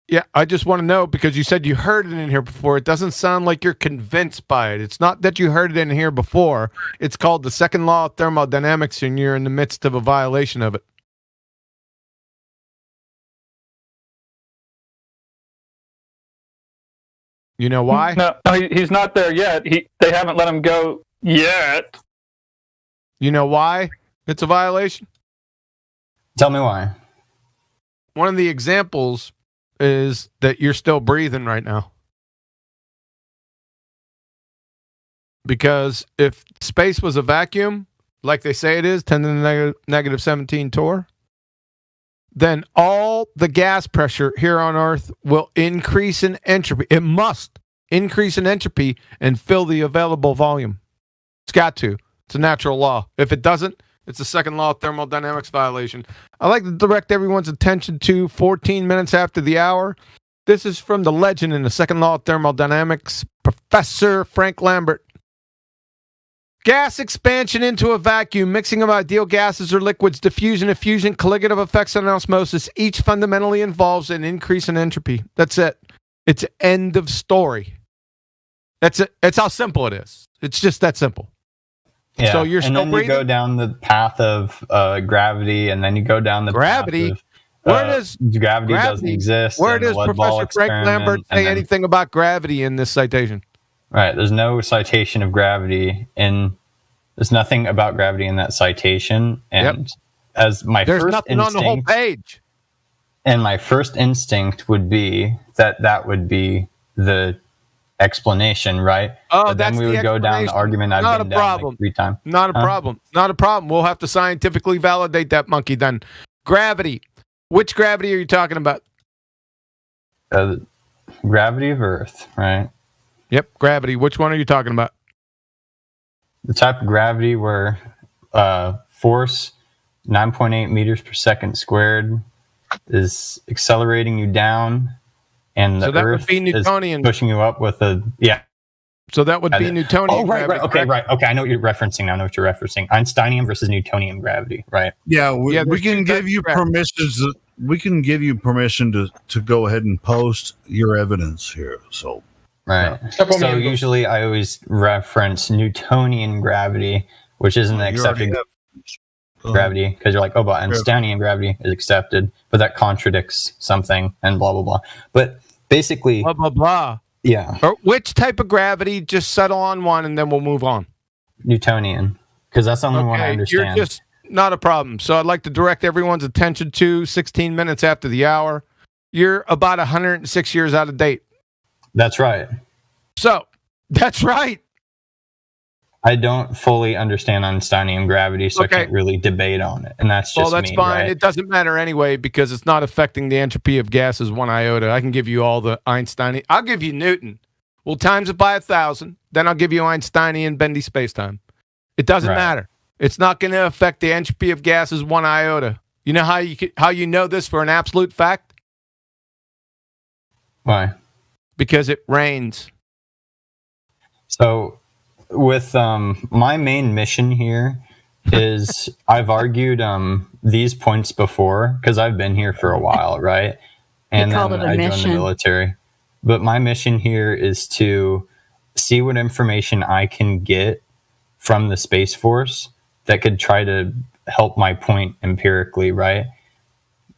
Yeah, I just want to know because you said you heard it in here before. It doesn't sound like you're convinced by it. It's not that you heard it in here before. It's called the second law of thermodynamics, and you're in the midst of a violation of it. You know why? No, he's not there yet. They haven't let him go yet. You know why it's a violation? Tell me why. One of the examples is that you're still breathing right now. Because if space was a vacuum, like they say it is, 10 to the negative 17 torr, then all the gas pressure here on Earth will increase in entropy. It must increase in entropy and fill the available volume. It's got to. It's a natural law. If it doesn't, it's a second law of thermodynamics violation. I like to direct everyone's attention to 14 minutes after the hour. This is from the legend in the second law of thermodynamics, Professor Frank Lambert. Gas expansion into a vacuum, mixing of ideal gases or liquids, diffusion, effusion, colligative effects, and osmosis, each fundamentally involves an increase in entropy. That's it. It's end of story. That's it. It's how simple it is. It's just that simple. Yeah. So you're and still then breathing? you go down the path of gravity, and then you go down the Gravity? path of, Where does gravity doesn't exist? Where and the does lead ball Professor Frank experiment, Lambert and say then- anything about gravity in this citation? Right. There's no citation of gravity there's nothing about gravity in that citation. And as my There's first nothing on the whole page. And my first instinct would be that would be the explanation, right? Oh, but then that's we the would go down the explanation. argument I've Not been a down problem. like 3 times. Not a problem. Not a problem. We'll have to scientifically validate that monkey then. Gravity. Which gravity are you talking about? Gravity of Earth, right? Yep, gravity. Which one are you talking about? The type of gravity where force 9.8 meters per second squared is accelerating you down, and the So that would Earth be is Newtonian. pushing you up with a So that would be Newtonian. Oh, right, gravity, right. Okay, correct? right. Okay, I know what you're referencing now. I know what you're referencing. Einsteinian versus Newtonian gravity, right? Yeah, we there's can two give types you of gravity. permissions. We can give you permission to go ahead and post your evidence here. So, Right. So usually I always reference Newtonian gravity, which isn't You accepted already have- gravity, because you're like, oh, but Einsteinian gravity is accepted, but that contradicts something and blah, blah, blah. But basically, Blah, blah, blah. yeah, Or which type of gravity? Just settle on one and then we'll move on. Newtonian, because that's the only one I understand. You're just not a problem. So I'd like to direct everyone's attention to 16 minutes after the hour. You're about 106 years out of date. That's right. So that's right. I don't fully understand Einsteinian gravity, so Okay. I can't really debate on it. And that's just Well, that's me, fine. right? It doesn't matter anyway because it's not affecting the entropy of gases one iota. I can give you all the Einstein. I'll give you Newton. We'll times it by 1,000. Then I'll give you Einsteinian bendy spacetime. It doesn't Right. matter. It's not going to affect the entropy of gases one iota. You know how you know this for an absolute fact? Why? Because it rains. So, with my main mission here is I've argued these points before because I've been here for a while, right? And called then it a I joined mission. the military. But my mission here is to see what information I can get from the Space Force that could try to help my point empirically, right?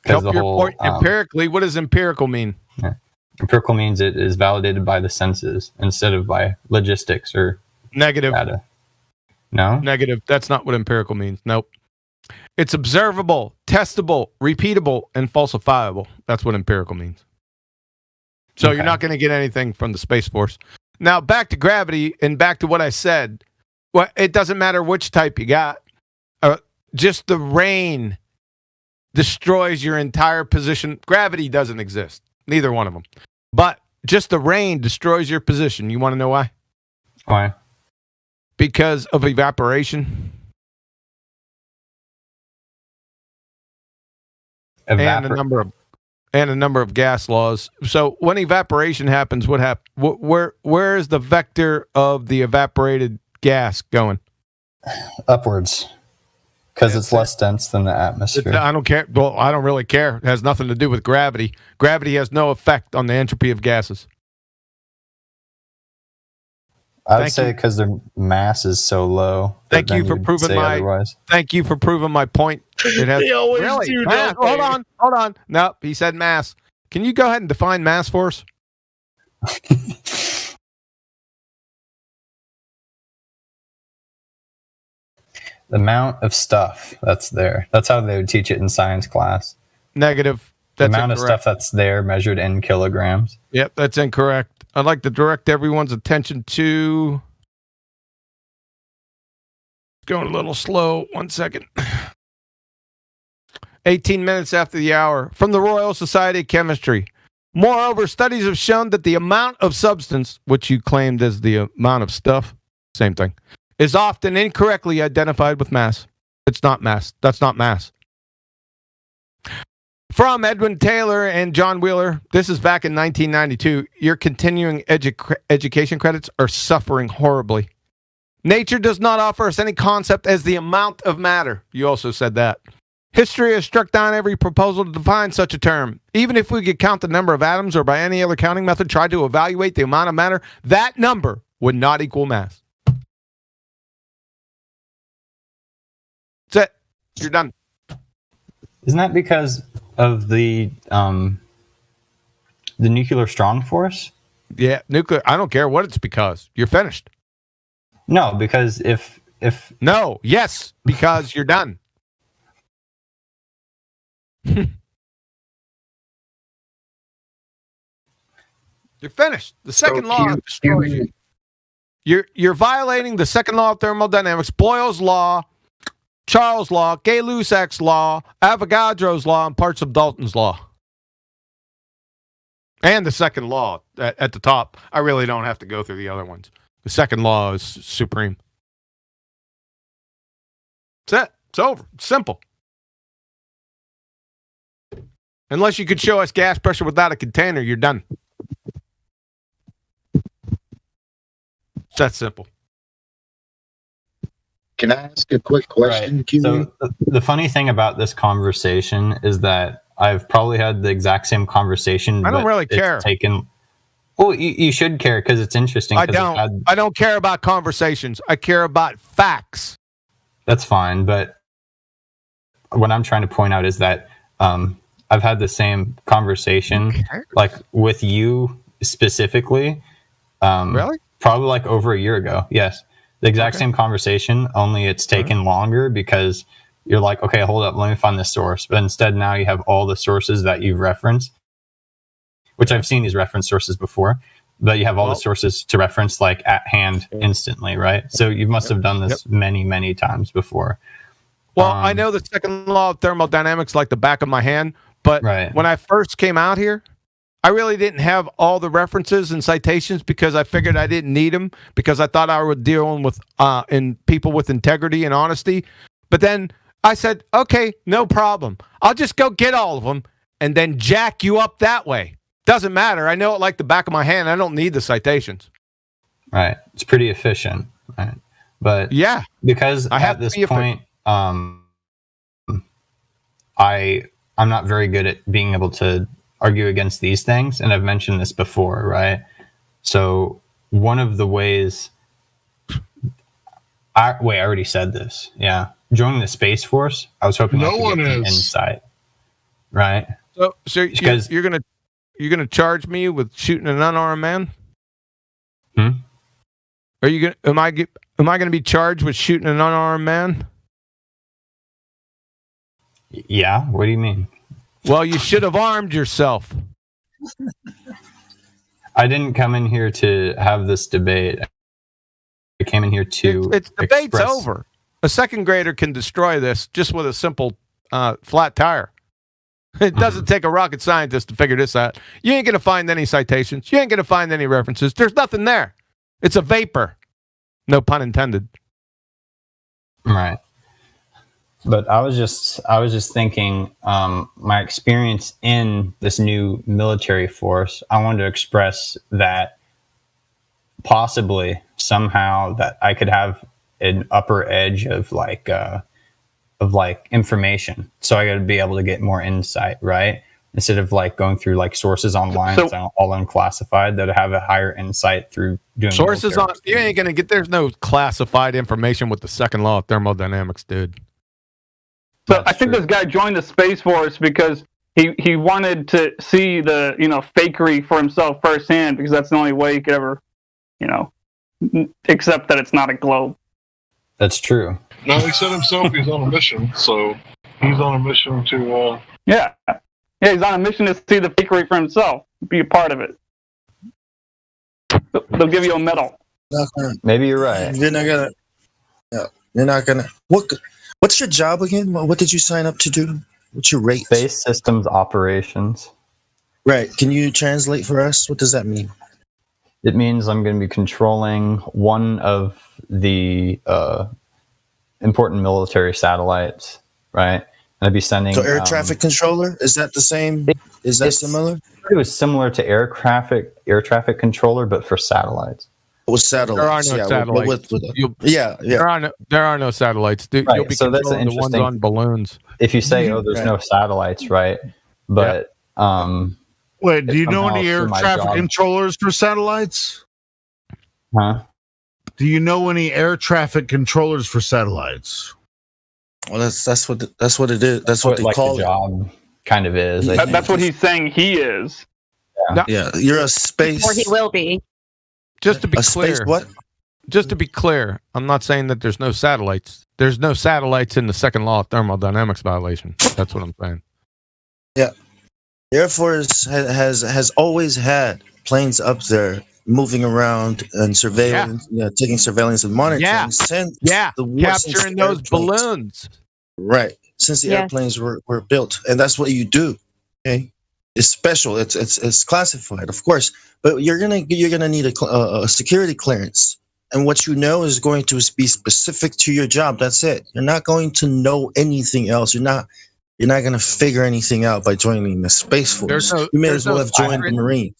Help your point empirically. What does empirical mean? Empirical means it is validated by the senses instead of by logistics or Negative. data. No? Negative. That's not what empirical means. Nope. It's observable, testable, repeatable, and falsifiable. That's what empirical means. So you're not going to get anything from the Space Force. Now, back to gravity and back to what I said. Well, it doesn't matter which type you got. Just the rain destroys your entire position. Gravity doesn't exist. Neither one of them. But just the rain destroys your position. You want to know why? Why? Because of evaporation. And a number of gas laws. So when evaporation happens, what happens? Where is the vector of the evaporated gas going? Upwards. Because it's less dense than the atmosphere. I don't care. Well, I don't really care. It has nothing to do with gravity. Gravity has no effect on the entropy of gases. I would say because their mass is so low. Thank you for proving my point. It has They always really do, mass. don't they? Hold on. Nope, he said mass. Can you go ahead and define mass for us? The amount of stuff that's there. That's how they would teach it in science class. Negative. The That's amount of incorrect. stuff that's there measured in kilograms. Yep, that's incorrect. I'd like to direct everyone's attention to. Going a little slow. 1 second. 18 minutes after the hour. From the Royal Society of Chemistry. Moreover, studies have shown that the amount of substance, which you claimed as the amount of stuff, same thing, is often incorrectly identified with mass. It's not mass. That's not mass. From Edwin Taylor and John Wheeler, this is back in 1992. Your continuing education credits are suffering horribly. Nature does not offer us any concept as the amount of matter. You also said that. History has struck down every proposal to define such a term. Even if we could count the number of atoms or by any other counting method try to evaluate the amount of matter, that number would not equal mass. That's it. You're done. Isn't that because of the nuclear strong force? Yeah, nuclear. I don't care what it's because. You're finished. No, because if No, yes, because you're done. You're finished. The second law destroys you. You're violating the second law of thermodynamics, Boyle's law, Charles' law, Gay-Lussac's law, Avogadro's law, and parts of Dalton's law. And the second law at the top. I really don't have to go through the other ones. The second law is supreme. That's it. It's over. It's simple. Unless you could show us gas pressure without a container, you're done. It's that simple. Can I ask a quick question, Right. So the funny thing about this conversation is that I've probably had the exact same conversation. I don't but really it's care. Well, you should care because it's interesting. I 'cause I've don't. had- I don't care about conversations. I care about facts. That's fine, but what I'm trying to point out is that I've had the same conversation, like with you specifically. Really? Probably like over a year ago. Yes, the exact same conversation. Only it's taken longer because you're like, okay, hold up, let me find this source. But instead, now you have all the sources that you've referenced, which I've seen these reference sources before. But you have all the sources to reference like at hand instantly, right? So you must have done this many, many times before. Well, I know the second law of thermodynamics like the back of my hand, but when I first came out here, I really didn't have all the references and citations because I figured I didn't need them because I thought I was dealing with people with integrity and honesty. But then I said, okay, no problem. I'll just go get all of them and then jack you up that way. Doesn't matter. I know it like the back of my hand. I don't need the citations. Right. It's pretty efficient. Right. But yeah, because I have at this to be point, I'm not very good at being able to argue against these things. And I've mentioned this before, right? So one of the ways I already said this. Yeah. Joining the Space Force, I was hoping I could get some insight. Right. So Because- you're gonna charge me with shooting an unarmed man? Are you gonna? Am I gonna be charged with shooting an unarmed man? Yeah. What do you mean? Well, you should have armed yourself. I didn't come in here to have this debate. I came in here to. It's debate's over. A second grader can destroy this just with a simple flat tire. It doesn't take a rocket scientist to figure this out. You ain't gonna find any citations. You ain't gonna find any references. There's nothing there. It's a vapor. No pun intended. Right. But I was just thinking, my experience in this new military force, I wanted to express that possibly somehow that I could have an upper edge of like information. So I got to be able to get more insight, right? Instead of like going through like sources online that's all unclassified, that have a higher insight through doing Sources military. on you ain't gonna get. There's no classified information with the second law of thermodynamics, dude. So I think this guy joined the Space Force because he wanted to see the fakery for himself firsthand, because that's the only way he could ever accept that it's not a globe. That's true. No, he said himself he's on a mission, so he's on a mission to. Yeah, he's on a mission to see the fakery for himself, be a part of it. They'll give you a medal. Maybe you're right. You're not gonna. No, you're not gonna. What's your job again? What did you sign up to do? What's your rate? Space Systems Operations. Right. Can you translate for us? What does that mean? It means I'm going to be controlling one of the important military satellites, right? And I'd be sending. So air traffic controller, is that the same? Is that similar? It was similar to air traffic controller, but for satellites. With satellites. There are no satellites. There are no satellites. Dude, Right, You'll be so that's controlling the ones interesting. on balloons. If you say, "Oh, there's no satellites," right? But Wait, do you know somehow any air through my traffic job- controllers for satellites? Huh? Do you know any air traffic controllers for satellites? Well, that's what it is. That's what they like call the it. job kind of is. I think. That's what he's saying he is. Yeah, you're a space. Or he will be. Just to be A clear, space what? Just to be clear, I'm not saying that there's no satellites. There's no satellites in the second law of thermodynamics violation. That's what I'm saying. Yeah. The Air Force has always had planes up there moving around and surveilling, taking surveillance and monitoring since the war, since capturing the those airplanes- balloons. Right. Since the airplanes were built. And that's what you do. Okay. It's special. It's classified, of course. But you're gonna need a security clearance. And what you know is going to be specific to your job. That's it. You're not going to know anything else. You're not gonna figure anything out by joining the Space Force. You may as well have joined the Marines.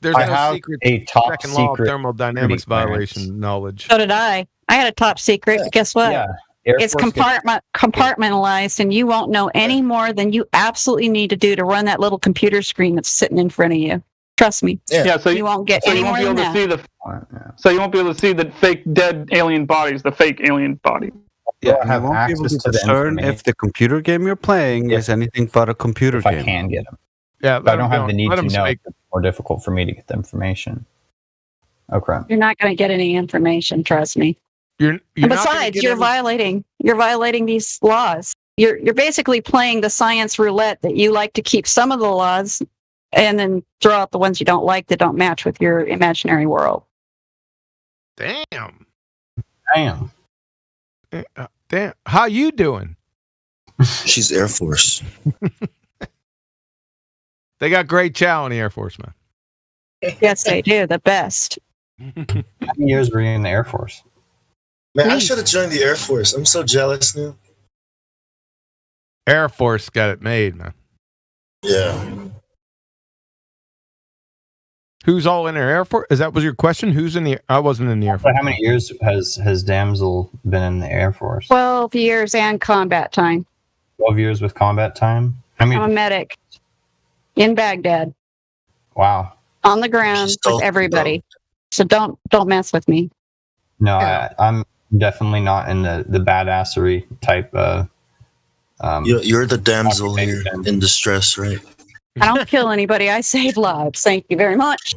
There's I no have secret a top second law of secret thermodynamics security violation knowledge. So did I. I had a top secret. But guess what? Yeah. Air It's Force gets- compartmentalized, and you won't know any more than you absolutely need to do to run that little computer screen that's sitting in front of you. Trust me. Yeah, so you won't get so any you won't more be than able to that. see the. So you won't be able to see the fake dead alien bodies, the fake alien body. Yeah, I have you won't be able access to to the discern information. if the computer game you're playing is anything but a computer If game. I can get them. Yeah, If I don't have the need to know, it's more difficult for me to get the information. Okay. You're not going to get any information. Trust me. You're And not gonna besides, get you're any- violating these laws. You're basically playing the science roulette that you like to keep some of the laws and then throw out the ones you don't like that don't match with your imaginary world. Damn. Damn. Damn. How you doing? She's Air Force. They got great chow in the Air Force, man. Yes, they do. The best. How many years were you in the Air Force? Man, I should have joined the Air Force. I'm so jealous now. Air Force got it made, man. Yeah. Who's all in the Air Force? Is that was your question? Who's in the? I wasn't in the Air Force. But how many years has Damsel been in the Air Force? 12 years and combat time. 12 years with combat time? How many? I'm a medic in Baghdad Wow. on the ground with everybody. So don't mess with me. No, I'm definitely not in the badassery type. You're the damsel here in distress, right? I don't kill anybody. I save lives. Thank you very much.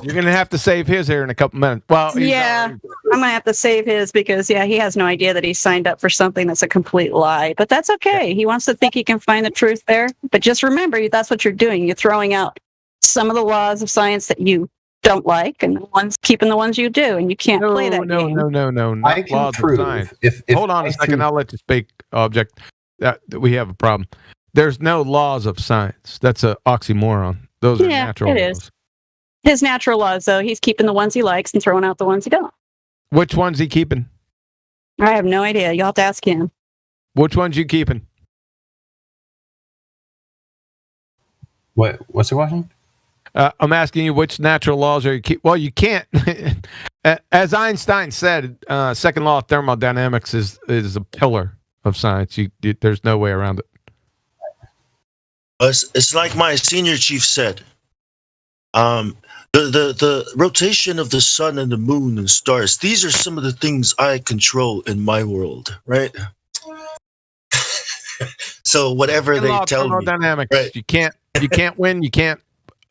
You're gonna have to save his here in a couple minutes. Well, he's Yeah, I'm gonna have to save his because he has no idea that he signed up for something that's a complete lie. But that's okay. He wants to think he can find the truth there. But just remember, that's what you're doing. You're throwing out some of the laws of science that you don't like, and the ones keeping the ones you do, and you can't play that game. No. Not I can laws of prove science. if Hold on I a second. prove- I'll let you speak. Object. That we have a problem. There's no laws of science. That's an oxymoron. Those are natural it laws. is. His natural laws, though, he's keeping the ones he likes and throwing out the ones he don't. Which one's he keeping? I have no idea. You'll have to ask him. Which one's you keeping? What's the question? I'm asking you which natural laws are you keep. Well, you can't. As Einstein said, second law of thermodynamics is a pillar of science. There's no way around it. It's like my senior chief said. The rotation of the sun and the moon and stars. These are some of the things I control in my world, right? So whatever Second they law of tell me, thermodynamics. right? You can't win. You can't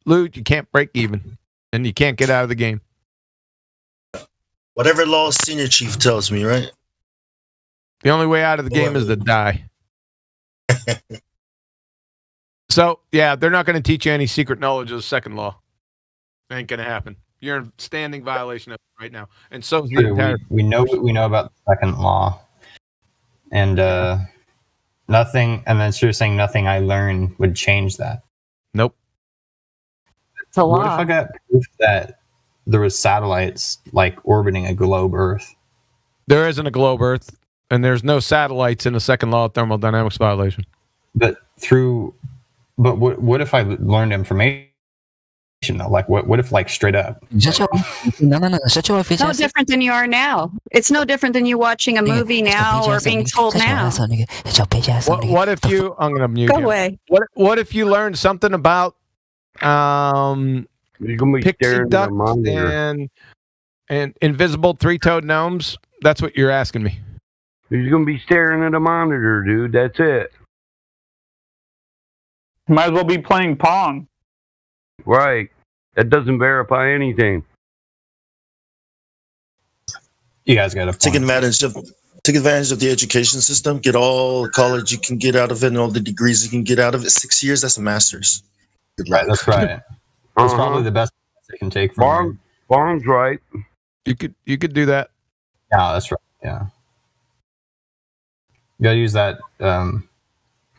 lose. You can't break even, and you can't get out of the game. Whatever law senior chief tells me, right? The only way out of the game is to die. So, yeah, they're not going to teach you any secret knowledge of the second law. Ain't going to happen. You're in standing violation of it right now. And so is the True, entire. we know what we know about the second law, and nothing. And then so you're saying nothing I learned would change that. Nope. It's a What if law. I got proof that there was satellites like orbiting a globe Earth? There isn't a globe Earth, and there's no satellites in the second law of thermodynamics violation. But what if I learned information though? Like what if like straight up? It's no different than you are now. It's no different than you watching a movie now or being told now. What if you? I'm going to mute Go you. away. What if you learned something about You're gonna be pixie staring at a ducks monitor. and invisible three-toed gnomes? That's what you're asking me. You're gonna be staring at a monitor, dude. That's it. Might as well be playing Pong. Right. That doesn't verify anything. You guys got to taking advantage of Take advantage of the education system. Get all the college you can get out of it and all the degrees you can get out of it. 6 years, that's a master's. Good luck. Right, that's right. That's probably the best they can take from Barnes, right? You could do that. Yeah, that's right. Yeah. You gotta use that TA,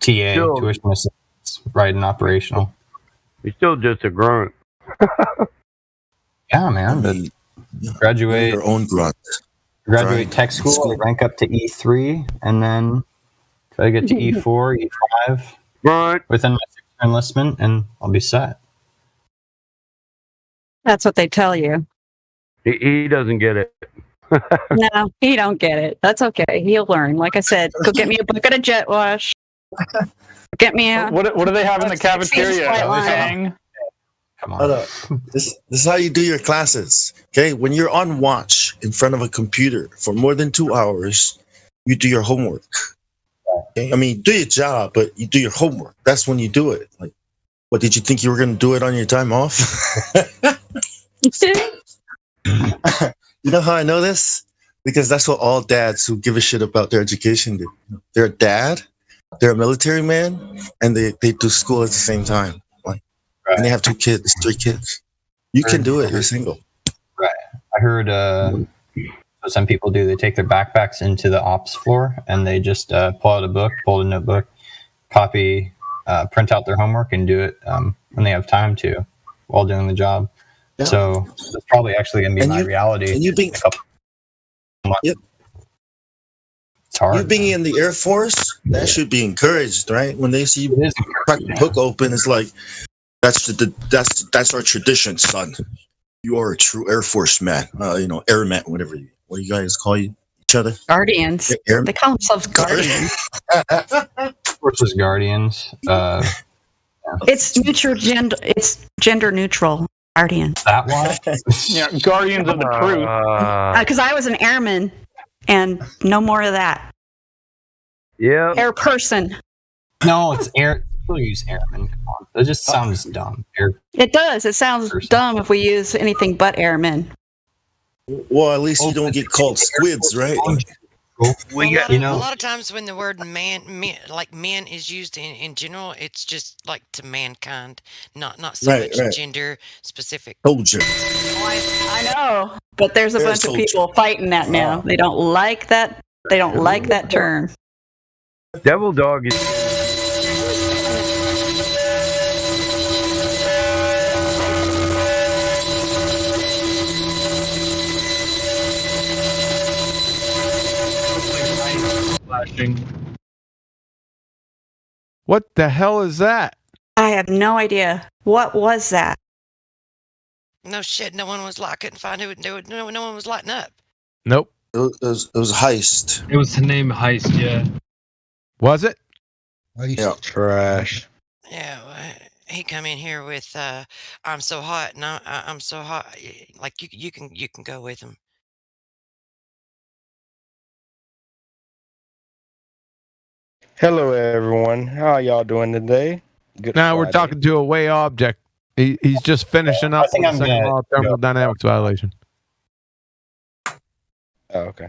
tuition assistance, right, and operational. He's still just a grunt. Yeah, man. But graduate your own grunt. Graduate tech school, rank up to E3, and then try to get to E4, E5. Right. Within my 6-year enlistment, and I'll be set. That's what they tell you. He doesn't get it. No, he don't get it. That's okay. He'll learn. Like I said, go get me a bucket of jet wash. Get me a. What do they have in the cafeteria? Hang. Come on. This is how you do your classes. Okay, when you're on watch in front of a computer for more than 2 hours, you do your homework. Okay? I mean, do your job, but you do your homework. That's when you do it. Like, what did you think you were going to do it on your time off? You know how I know this? Because that's what all dads who give a shit about their education do. They're a dad, they're a military man, and they do school at the same time. Like, and they have 2 kids, 3 kids. You can do it. You're single. Right. I heard some people do. They take their backpacks into the ops floor and they just pull out a book, pull a notebook, copy, print out their homework, and do it when they have time to while doing the job. Yeah. So that's probably actually going to be my reality. And you being, yep. It's hard. You being in the Air Force, that should be encouraged, right? When they see you crack the book open, it's like that's our tradition, son. You are a true Air Force man. Airman, whatever you guys call each other. Guardians. They call themselves guardians. Forces guardians. It's neutral gender. It's gender neutral. Guardian. That why? Yeah, guardians of the truth. Because I was an airman, and no more of that. Yeah. Air person. No, it's air. People use airman. Come on, that just sounds dumb. It does. It sounds dumb if we use anything but airmen. Well, at least you don't get called squids, right? A lot of times when the word man is used in general, it's just like to mankind, not so much gender specific. Soldier. I know, but there's a bunch of people fighting that now. They don't like that. They don't like that term. Devil dog is. What the hell is that? I have no idea. What was that? No shit. No one was like, couldn't find who. No one was lighting up. Nope. It was Heist. It was the name Heist. Yeah. Was it? Yeah. Trash. Yeah. He come in here with I'm so hot and I'm so hot. Like you can go with him. Hello, everyone. How y'all doing today? Now we're talking to a way object. He's just finishing up with the second law of thermodynamics violation. Oh, okay.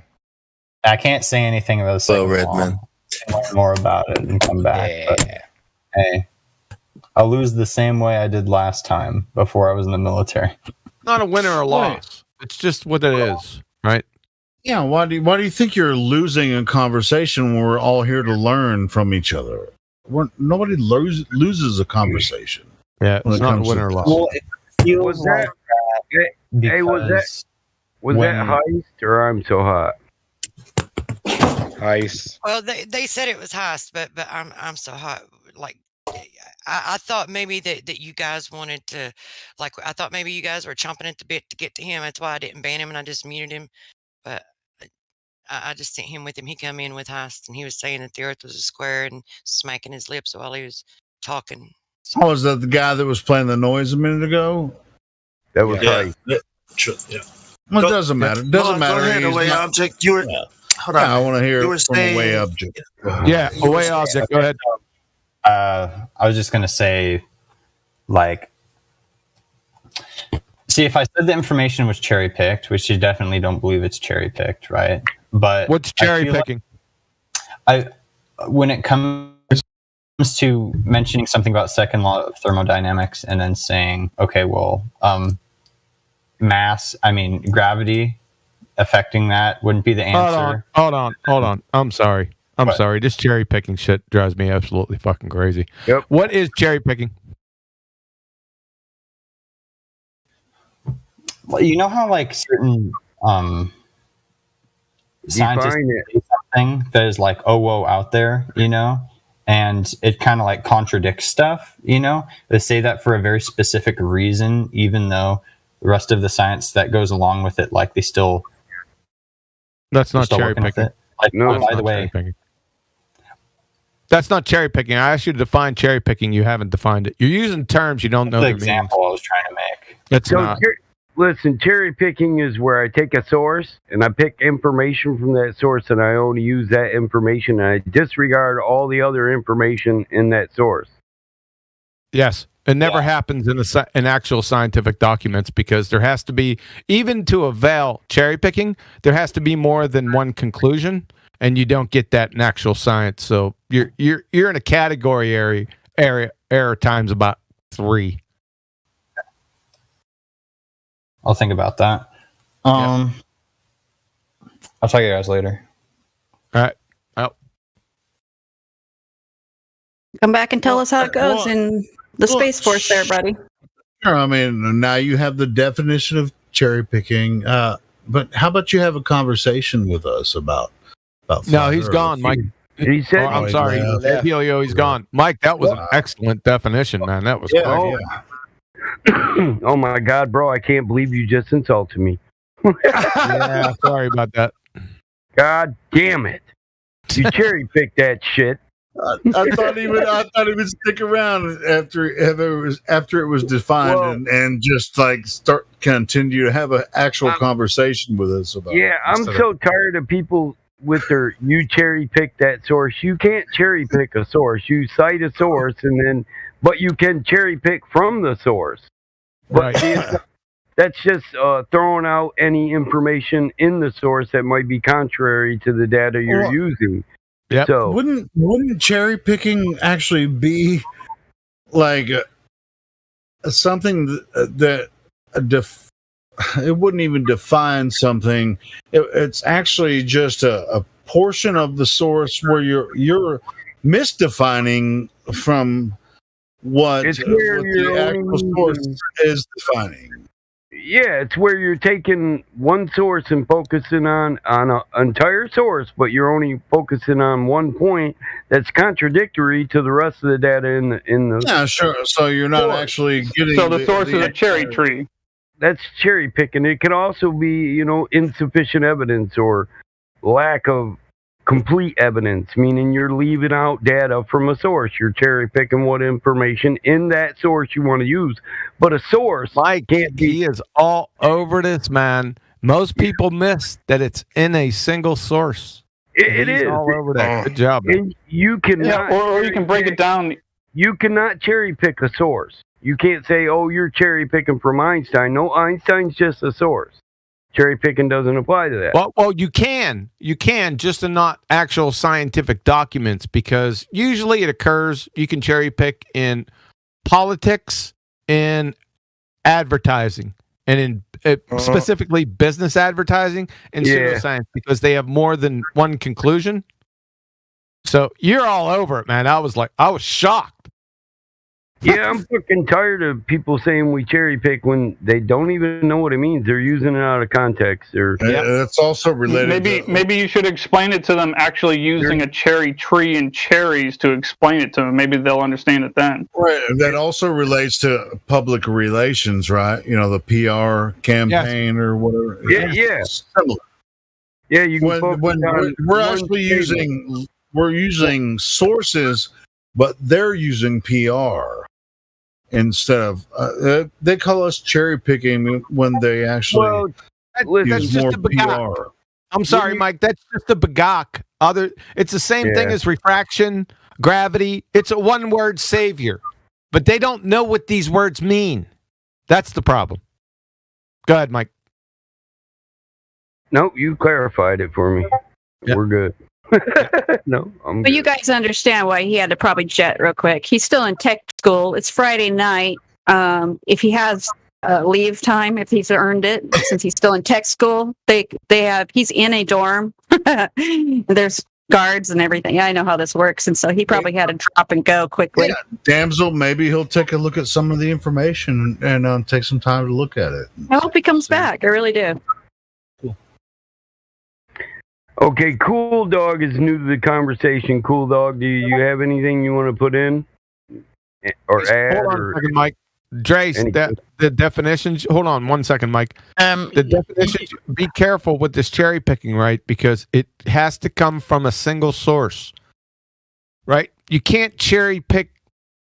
I can't say anything about the second law. Learn more about it and come back. Yeah. But, hey, I'll lose the same way I did last time before I was in the military. Not a win or a loss. It's just what it is, right? Yeah, why do you think you're losing a conversation when we're all here to learn from each other? Nobody loses a conversation. Yeah, it's not a win or loss. Well, it feels like that was that Heist or I'm so hot? Heist. Well, they said it was Heist, but I'm so hot. Like I thought maybe that you guys wanted to, like I thought maybe you guys were chomping at the bit to get to him. That's why I didn't ban him and I just muted him. But I just sent him with him. He come in with Heist, and he was saying that the Earth was a square and smacking his lips while he was talking. So, oh, is that the guy that was playing the noise a minute ago? That was Heist. Yeah. Well, it doesn't matter. It doesn't matter. Go ahead, away object. You were. Hold on. I want to hear you were from saying, away object. Yeah, away object. Go ahead. I was just gonna say, like, see, if I said the information was cherry picked, which you definitely don't believe it's cherry picked, right? But what's cherry picking? When it comes to mentioning something about second law of thermodynamics and then saying, okay, well, gravity affecting that wouldn't be the answer. Hold on. I'm sorry. This cherry picking shit drives me absolutely fucking crazy. Yep. What is cherry picking? Well, you know how like certain scientists say something that is like, oh, whoa, out there, you know, and it kind of like contradicts stuff, you know. They say that for a very specific reason, even though the rest of the science that goes along with it, like they still. That's not cherry picking. Like, no, by the way, that's not cherry picking. I asked you to define cherry picking. You haven't defined it. You're using terms you don't know. The example I was trying to make. It's not. Listen, cherry picking is where I take a source and I pick information from that source and I only use that information and I disregard all the other information in that source. Yes. It never happens in actual scientific documents because there has to be, even to avail cherry picking, there has to be more than one conclusion, and you don't get that in actual science. So you're in a category error times about 3. I'll think about that. I'll talk to you guys later. All right. Oh. Come back and tell us how it goes in the Space Force there, buddy. Sure. I mean, now you have the definition of cherry picking, but how about you have a conversation with us about No, he's gone, Mike. He said, I'm sorry. Helio, he's gone. Mike, that was an excellent definition, man. That was great. Oh my God, bro! I can't believe you just insulted me. Yeah, sorry about that. God damn it! You cherry picked that shit. I thought he would stick around after it was defined and just like continue to have an actual conversation with us about. Yeah, I'm so tired of people with their you cherry pick that source. You can't cherry pick a source. You cite a source but you can cherry pick from the source. But that's just throwing out any information in the source that might be contrary to the data you're using. Yeah. So wouldn't cherry picking actually be like something that it wouldn't even define something? It's actually just a portion of the source where you're misdefining from what the actual source is defining. Yeah, it's where you're taking one source and focusing on an entire source, but you're only focusing on one point that's contradictory to the rest of the data in the. Yeah, sure. So you're not actually getting. So the source is a cherry tree. That's cherry picking. It could also be, insufficient evidence or lack of complete evidence, meaning you're leaving out data from a source. You're cherry picking what information in that source you want to use. But a source can't be. He is all over this, man. Most people miss that it's in a single source. It is all over that. Good job, man. And you cannot, or you can break it down. You cannot cherry pick a source. You can't say, "Oh, you're cherry picking from Einstein." No, Einstein's just a source. Cherry picking doesn't apply to that. Well, you can, just in not actual scientific documents, because usually it occurs. You can cherry pick in politics, in advertising, and in specifically business advertising and pseudoscience, because they have more than one conclusion. So you're all over it, man. I was shocked. Yeah, I'm fucking tired of people saying we cherry pick when they don't even know what it means. They're using it out of context. That's also related. Maybe you should explain it to them. Actually, using a cherry tree and cherries to explain it to them. Maybe they'll understand it then. Right. That also relates to public relations, right? The PR campaign or whatever. Yeah. Similar. Yeah, you can. When we're actually using sources, but they're using PR instead of they call us cherry picking when they actually use more PR. I'm sorry, Mike. That's just a bagak. It's the same thing as refraction, gravity. It's a one-word savior, but they don't know what these words mean. That's the problem. Go ahead, Mike. Nope, you clarified it for me. Yep. We're good. No, I'm But good. you guys understand why he had to probably jet real quick. He's still in tech school. It's Friday night. If he has leave time, if he's earned it, since he's still in tech school, he's in a dorm. There's guards and everything. Yeah, I know how this works, and so he probably had to drop and go quickly. Yeah, Damsel, maybe he'll take a look at some of the information and take some time to look at it. I hope he comes back. I really do. Okay, Cool Dog is new to the conversation. Cool Dog, do you have anything you want to put in or add? Hold on or a second, Mike. Drace, the definitions. Hold on 1 second, Mike. The definitions. Be careful with this cherry picking, right? Because it has to come from a single source, right? You can't cherry pick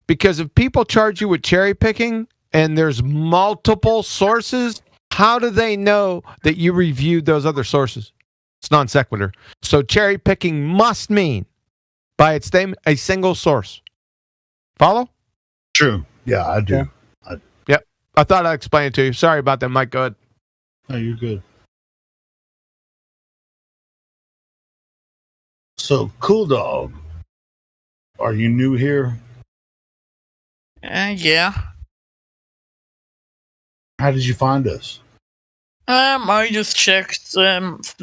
because if people charge you with cherry picking and there's multiple sources, how do they know that you reviewed those other sources? It's non sequitur. So cherry picking must mean, by its name, a single source. Follow? True. Yeah, I do. Yep. I thought I'd explain it to you. Sorry about that, Mike. Go ahead. No, you're good. So, Cool Dog, are you new here? Yeah. How did you find us? I just checked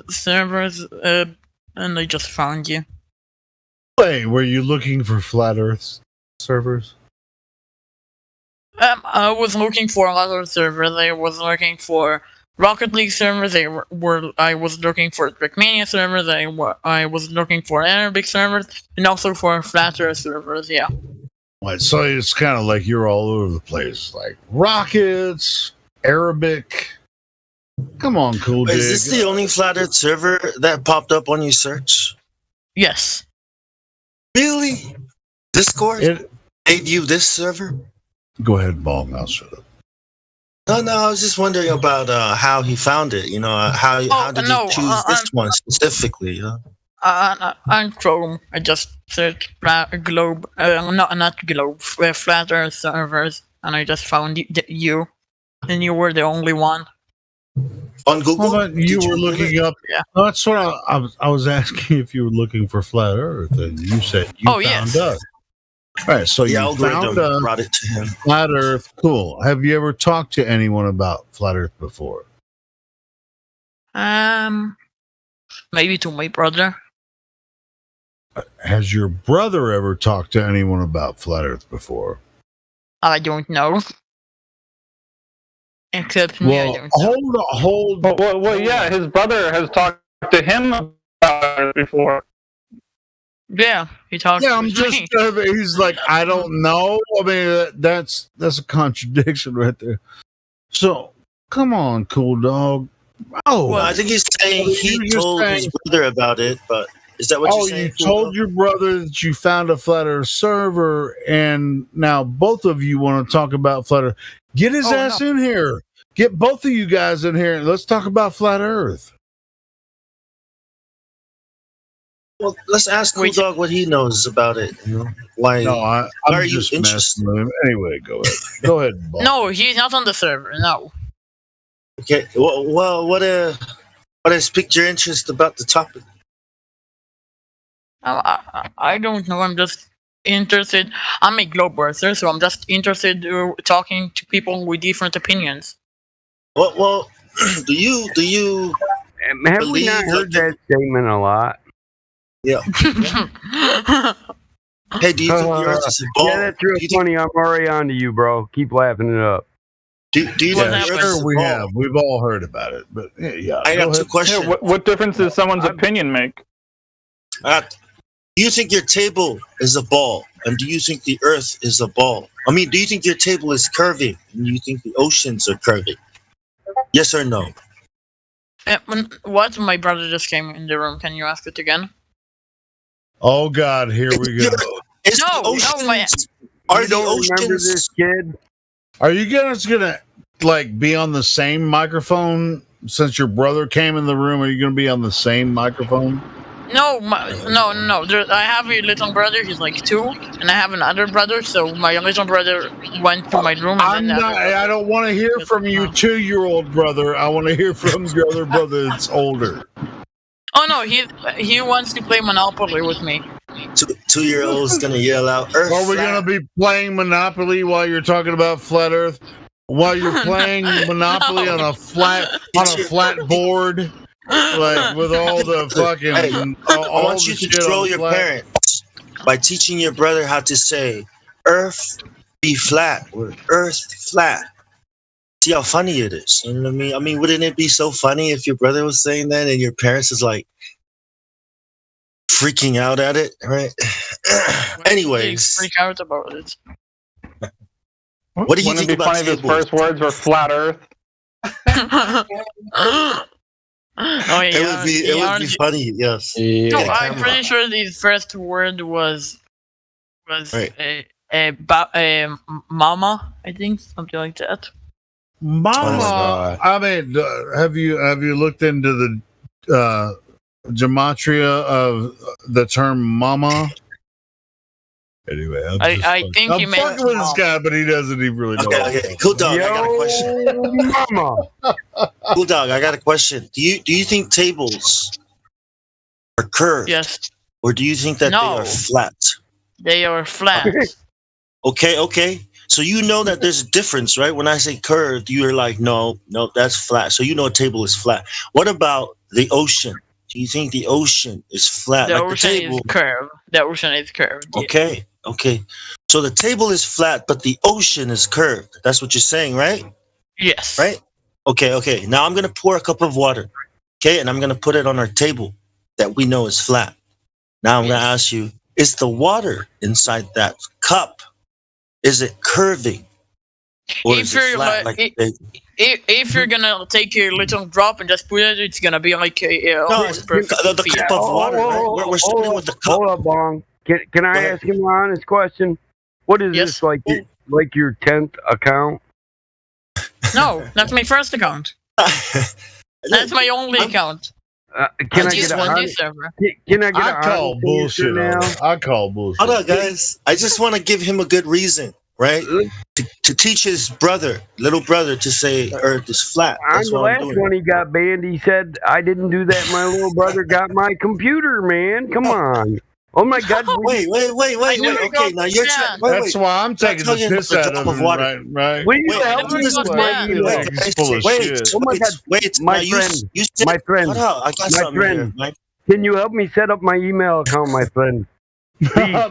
servers, and I just found you. Hey, were you looking for Flat Earth servers? I was looking for a lot of servers. I was looking for Rocket League servers. I was looking for Trackmania servers. I was looking for Arabic servers, and also for Flat Earth servers. Yeah. Right, so it's kind of like you're all over the place, like rockets, Arabic. Come on, Cool Dig. Is this the only Flat Earth server that popped up on your search? Yes. Really? Discord made you this server? Go ahead, Bong. I'll shut up. No, I was just wondering about how he found it. You know, how did he choose this one specifically? You know? On Chrome, I just searched Flat Earth servers, and I just found you, and you were the only one. On Google? How about you were looking up? Yeah. No, that's what I was asking if you were looking for Flat Earth, and you said you found us. All right, so the you algorithm found brought it to him. Flat Earth. Cool. Have you ever talked to anyone about Flat Earth before? Maybe to my brother. Has your brother ever talked to anyone about Flat Earth before? I don't know. Except me, I don't know. Hold on. Well, yeah, his brother has talked to him about it before. Yeah, he talked. Yeah, I'm just. He's like, I don't know. I mean, that's a contradiction right there. So, come on, Cool Dog. Oh, Well, I think he's saying he told his brother about it, but is that what you're saying? you told your brother that you found a Flat Earth server, and now both of you want to talk about Flat Earth. Get his ass in here. Get both of you guys in here, and let's talk about Flat Earth. Well, let's ask Cool Dog what he knows about it. You know, why? No, why I'm are you just interested? messing with him. Anyway, go ahead. Go ahead, Bob. No, he's not on the server. No. Okay. Well, what has piqued your interest about the topic? I don't know. I'm just interested. I'm a globe worker, so I'm just interested in talking to people with different opinions. Well, do you? Have we not heard that statement a lot? Yeah. Hey, do you think the Earth is a ball? Yeah, that's real funny. I'm already on to you, bro. Keep laughing it up. Do you think the Earth is Sure, a we ball? have. We've all heard about it, but yeah. I go got two ahead. questions. Yeah, what difference does someone's opinion make? Do you think your table is a ball? And do you think the Earth is a ball? I mean, do you think your table is curving? And do you think the oceans are curving? Yes or no? What? My brother just came in the room. Can you ask it again? Oh God, here we go. Are the oceans? This kid? Are you guys gonna like be on the same microphone since your brother came in the room? Are you gonna be on the same microphone? No, no. I have a little brother. He's like 2, and I have another brother. So my little brother went to my room. And I don't want to hear from you 2-year-old brother. I want to hear from your other brother that's older. Oh no, he wants to play Monopoly with me. 2-year-old's gonna yell out, "Earth Are we flat." gonna be playing Monopoly while you're talking about flat Earth? While you're playing Monopoly on a flat board, like with all the fucking. Hey, I all want the you to shit on troll the your flat. parents by teaching your brother how to say "Earth be flat" or "Earth flat." See how funny it is. You know what I mean? I mean, wouldn't it be so funny if your brother was saying that and your parents is like freaking out at it, right? Anyways, freak out about it. What do you Wouldn't think it be about funny if his tables? first words were flat Earth? Oh yeah, It would be funny. Yes. No, I'm pretty sure his first word was mama. I think something like that. Mama, I mean, have you looked into the gematria of the term mama? Anyway, I think he I'm meant fucking with this guy, but he doesn't even really know. Okay. Cool dog. I got a question. Mama. Cool dog. I got a question. Do you think tables are curved? Yes. Or do you think that they No. are flat? They are flat. Okay. So you know that there's a difference, right? When I say curved, you're like, no, that's flat. So you know a table is flat. What about the ocean? Do you think the ocean is flat? The like ocean the table? is curved. The ocean is curved. yes. Okay. So the table is flat, but the ocean is curved. That's what you're saying, right? Yes. Right? Okay. Now I'm going to pour a cup of water, okay? And I'm going to put it on our table that we know is flat. Now I'm going to ask you, is the water inside that cup, is it curving? Or is it flat? If you're gonna take a little drop and just put it, it's gonna be like a No, almost perfect. the cup of water, right? We're starting with the cup. Hold up, Bong. Can I ask him an honest question? What is this like? Your 10th account? No, that's my first account. That's my only account. Can I just get a one honest? server. Can I get? I call bullshit now. I call bullshit. Hold on, guys. I just want to give him a good reason, right? To teach his little brother, to say Earth is flat. On That's the what I'm last doing. one he got banned, he said, I didn't do that. My little brother got my computer, man. Come on. Oh my God. Wait. Okay, now you're trying. That's why I'm taking the piss out of him, right? Will you Wait, help I'm me just with wait, my email? He's full of shit. Oh my God. Wait, My now you friend. said, My friend. Hold on, I got My something friend. here, Mike. Can you help me set up my email account, my friend?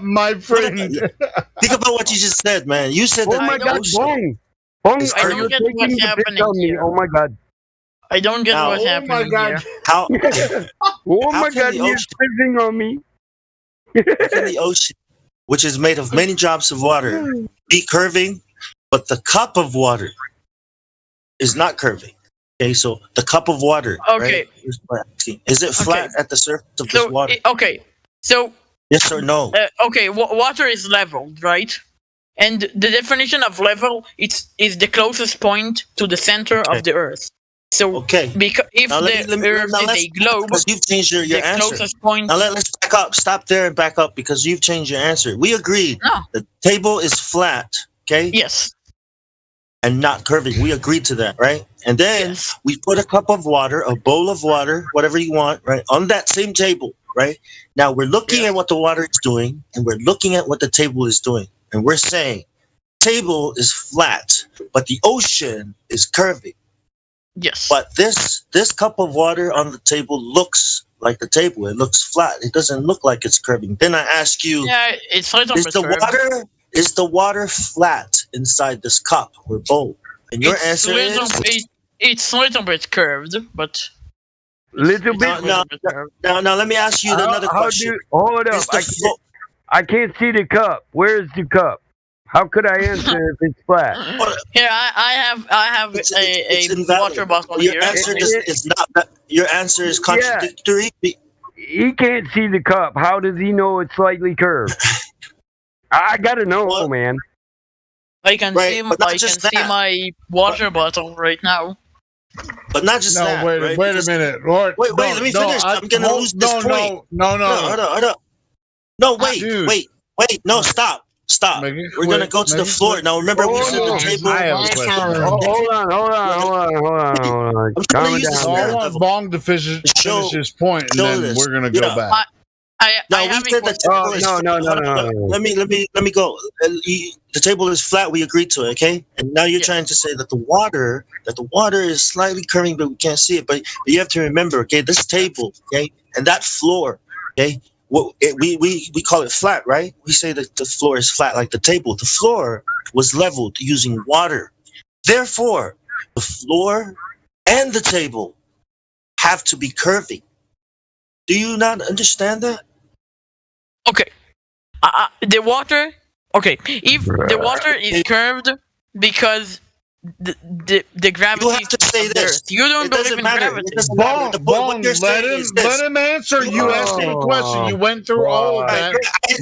My friend. Think about what you just said, man. You said Oh that my the God, ocean Bong, is are don't you get taking what's the piss happening on me? here. Oh my God. I don't get Now, what's oh happening here. How Oh How my can God, the he's pissing on me. can the ocean, which is made of many drops of water, be curving, but the cup of water is not curving? Okay, so the cup of water, Okay. right? Here's what I'm asking. Is it flat at the surface of this So water? So Yes or no? water is leveled, right? And the definition of level is the closest point to the center of the Earth. So because if Now, the Earth is a globe, because you've changed your the answer. closest point. Now let's back up. Stop there and back up because you've changed your answer. We agreed. The table is flat. Okay. Yes. And not curving. We agreed to that, right? And then we put a cup of water, a bowl of water, whatever you want, right, on that same table, right? Now we're looking at what the water is doing, and we're looking at what the table is doing, and we're saying, table is flat, but the ocean is curving. Yes. But this cup of water on the table looks like the table. It looks flat. It doesn't look like it's curving. Then I ask you, Yeah, it's a little is bit the curved. water is the water flat inside this cup or bowl? And your It's answer little is bit- it's a little bit curved, but Little bit. now, let me ask you another question. Hold up. Is the I can't see the cup. Where is the cup? How could I answer if it's flat? Here I have a water bottle Your here. answer is not. Your answer is contradictory. He can't see the cup. How does he know it's slightly curved? I gotta know, man. I can Right, see but not I can just see that. my water bottle right now. But not just that. Wait right? a Because- minute, Lord. Wait, let me finish. I'm gonna lose this point. No. Hold on. No, wait. No, stop. We're gonna go to the floor now. Remember, we said the table. I have a question. Hold on. I'm trying to use this I spirit want level. Bong to finish his point, and show then this. we're gonna go back. No, we said the table is no. Let me go. The table is flat. We agreed to it, okay? And now you're trying to say that the water is slightly curving, but we can't see it. But you have to remember, okay, this table, okay, and that floor, okay. We call it flat, right? We say that the floor is flat like the table. The floor was leveled using water. Therefore, the floor and the table have to be curving. Do you not understand that? Okay. The water. Okay. If the water is curved because the gravity. You have to say of the this. Earth. You don't It believe doesn't in matter. gravity. It doesn't matter. Bong, let him answer. You asked him a question. You went through all of that.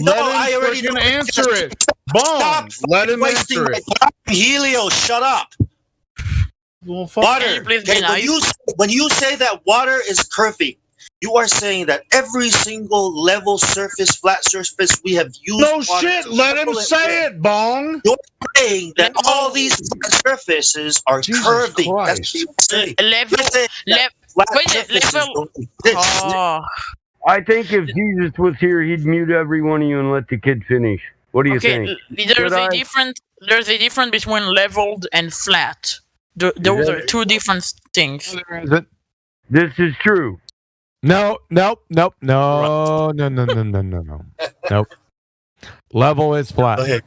I already freaking know. answer it. Bong, let him wasting answer my it. time. Helio, shut up. Well, Water. Can you please be Okay, nice? when you say that water is curving, you are saying that every single level surface, flat surface we have used. No water shit. to Let him level say it, Bong. You're saying that all these flat surfaces are curving. Christ. That's what you say. Level. You're saying that flat surfaces Level. don't exist. Oh. I think if Jesus was here, he'd mute every one of you and let the kid finish. What do you Okay. think? There's a difference. There's a difference between leveled and flat. Those are two different things. This is true. No. Nope. Level is flat.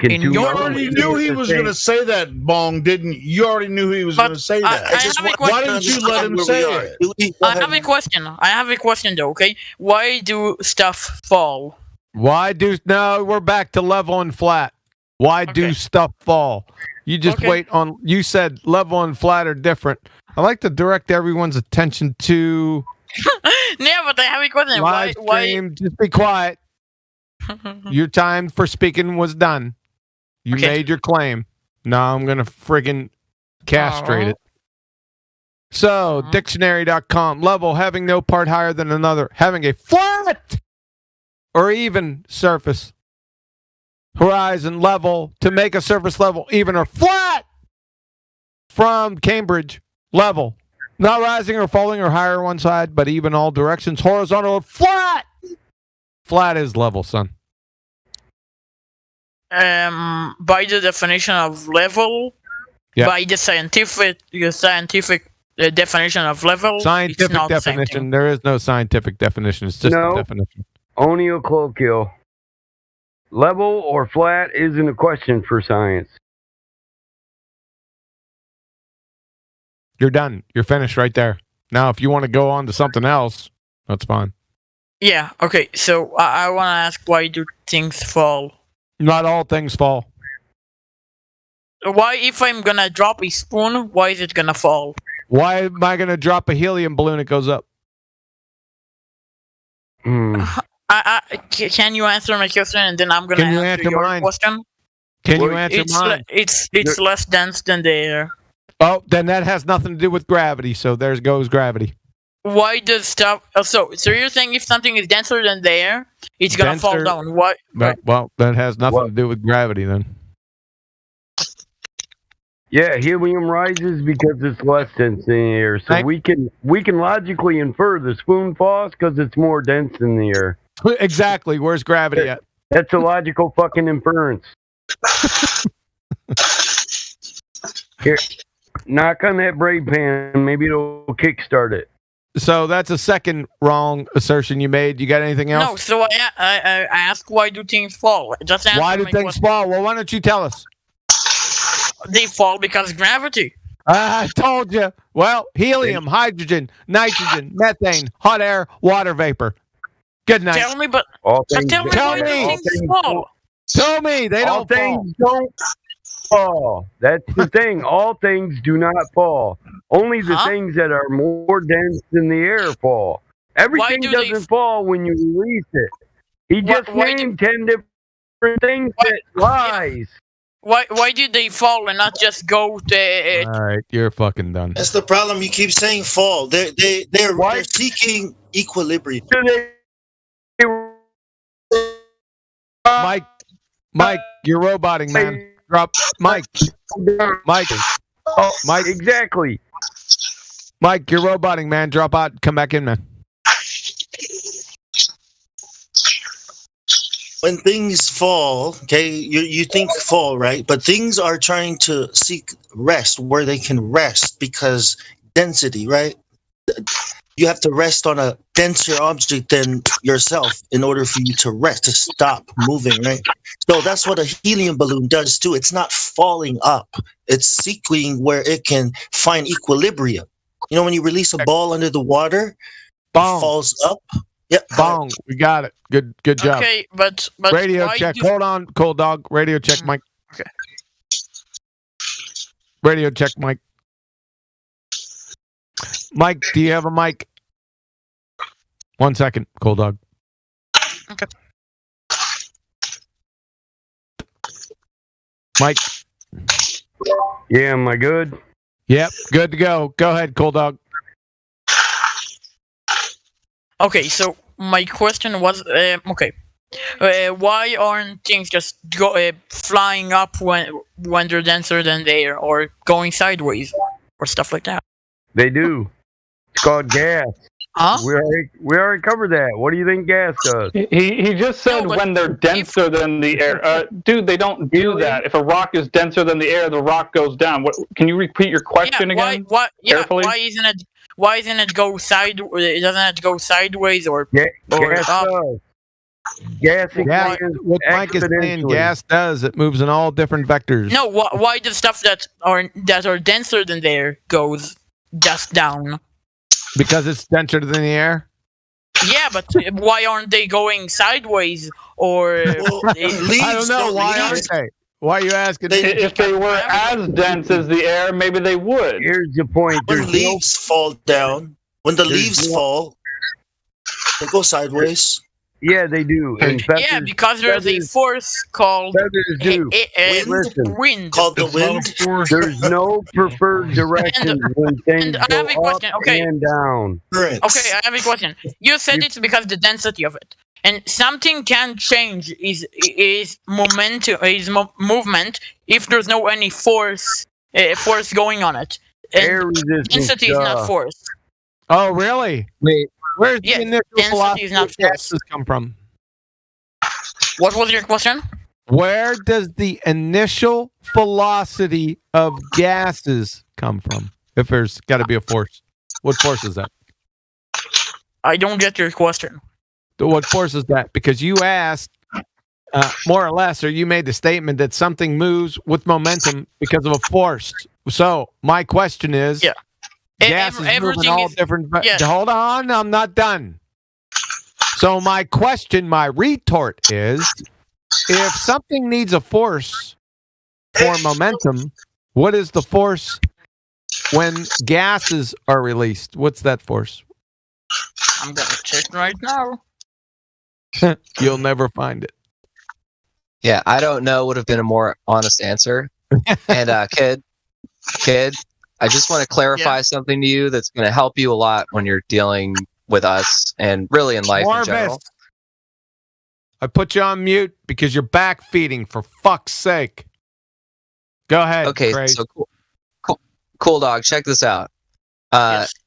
You already knew he was going to say that, Bong, didn't you? You already knew he was going to say that. Why didn't you let him say it? I have a question. Though. Okay, why do stuff fall? No, we're back to level and flat. Why do stuff fall? You just wait on. You said level and flat are different. I like to direct everyone's attention to Yeah, but I have a question. live stream. Just be quiet. Your time for speaking was done. You made your claim. Now I'm gonna friggin' castrate it. So, dictionary.com. Level, having no part higher than another. Having a flat or even surface. Horizon, level, to make a surface level, even or flat. From Cambridge, level. Not rising or falling or higher one side, but even all directions. Horizontal or flat. Flat is level, son. By the definition of level, by the scientific definition of level, Scientific it's not the same definition. thing. There is no scientific definition. It's just a definition. Only a colloquial. Level or flat isn't a question for science. You're done. You're finished right there. Now, if you want to go on to something else, that's fine. Yeah. Okay. So I want to ask, why do things fall? Not all things fall. Why, if I'm gonna drop a spoon, why is it gonna fall? Why am I going to drop a helium balloon? It goes up. Can you answer my question, and then I'm gonna Can you answer answer your mine? question? Can you answer mine? It's less dense than the air. Oh, then that has nothing to do with gravity. So there goes gravity. Why does stuff? So you're saying if something is denser than the air, it's gonna fall Denser- down? Why? Well, that has nothing to do with gravity then. Yeah, helium rises because it's less dense in the air. So we can logically infer the spoon falls because it's more dense in the air. Exactly. Where's gravity at? That's a logical fucking inference. Here, knock on that braid pan. Maybe it'll kickstart it. So that's a second wrong assertion you made. You got anything else? No. So I ask, why do things fall? Just answer Why do my things question. fall? Well, why don't you tell us? They fall because of gravity. I told you. Well, helium, hydrogen, nitrogen, methane, hot air, water vapor. Good night. Tell me, but all tell me why do things fall. Tell me they all don't things fall. don't fall. That's the thing. All things do not fall. Only the things that are more dense than the air fall. Everything doesn't fall when you release it. He just named 10 different things that rise. why did they fall and not just go to? All right, you're fucking done. That's the problem. You keep saying fall. They're seeking equilibrium. Mike, you're roboting, man. Drop, Mike. Mike. Oh, Mike, exactly. Mike, you're roboting, man. Drop out. Come back in, man. When things fall, okay, you think fall, right? But things are trying to seek rest where they can rest because density, right? You have to rest on a denser object than yourself in order for you to rest, to stop moving, right? So that's what a helium balloon does too. It's not falling up. It's seeking where it can find equilibrium. You know, when you release a ball under the water, it falls up. Yep. Bong. We got it. Good job. Okay, but radio why check. do- Hold on, Cold Dog. Radio check, Mike. Okay. Radio check, Mike. Mike, do you have a mic? 1 second, Cold Dog. Okay. Mike. Yeah, am I good? Yep, good to go. Go ahead, Cold Dog. Okay, so my question was, why aren't things just flying up when they're denser than the air, or going sideways, or stuff like that? They do. It's called gas. Huh? We already covered that. What do you think gas does? He just said when they're denser than the air. Dude, they don't do that. If a rock is denser than the air, the rock goes down. What? Can you repeat your question again? Carefully? Why isn't it go side? It doesn't have to go sideways or gas up. does. Gas What Mike is saying, gas does. It moves in all different vectors. No, why the stuff that are denser than the air goes just down? Because it's denser than the air? Yeah, but why aren't they going sideways or? I don't know. Why aren't they? Why are you asking? If they were as dense as the air, maybe they would. Here's the point. When leaves fall down, when the leaves fall, they go sideways. Yeah, they do. Yeah, because there's a force called wind. Called the wind. There's no preferred direction when things I have a go question. up Okay. and down. Okay, I have a question. You said it's because the density of it, and something can change is momentum, movement if there's no any force going on it. And Air resistance. density is not force. Oh, really? Wait, where's Yes, the initial density velocity is not of gases come from? What was your question? Where does the initial velocity of gases come from? If there's got to be a force. What force is that? I don't get your question. What force is that? Because you asked, more or less, or you made the statement that something moves with momentum because of a force. So my question is, gas is moving everything all is- different. yes. Hold on, I'm not done. So my question, my retort is, if something needs a force for momentum, what is the force when gases are released? What's that force? I'm gonna check right now. You'll never find it. Yeah, I don't know would have been a more honest answer. And kid, I just want to clarify something to you that's going to help you a lot when you're dealing with us and really in life in general. Morvis, I put you on mute because you're back feeding, for fuck's sake. Go ahead. Okay, Craig. so cool dog, check this out.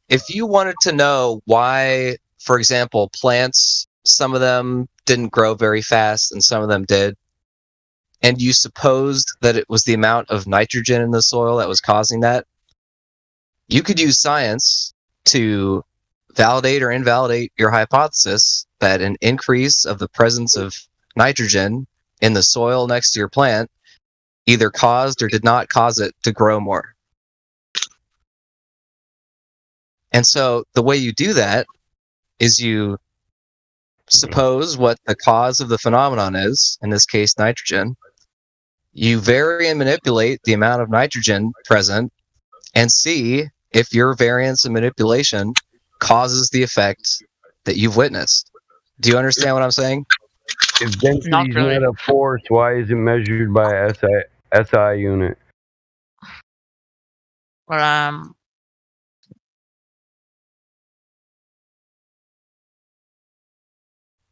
If you wanted to know why, for example, plants, some of them didn't grow very fast and some of them did, and you supposed that it was the amount of nitrogen in the soil that was causing that, you could use science to validate or invalidate your hypothesis that an increase of the presence of nitrogen in the soil next to your plant either caused or did not cause it to grow more. And so the way you do that is you suppose what the cause of the phenomenon is, in this case nitrogen. You vary and manipulate the amount of nitrogen present and see if your variance and manipulation causes the effect that you've witnessed. Do you understand what I'm saying? If density is not a force, why is it measured by SI SI unit.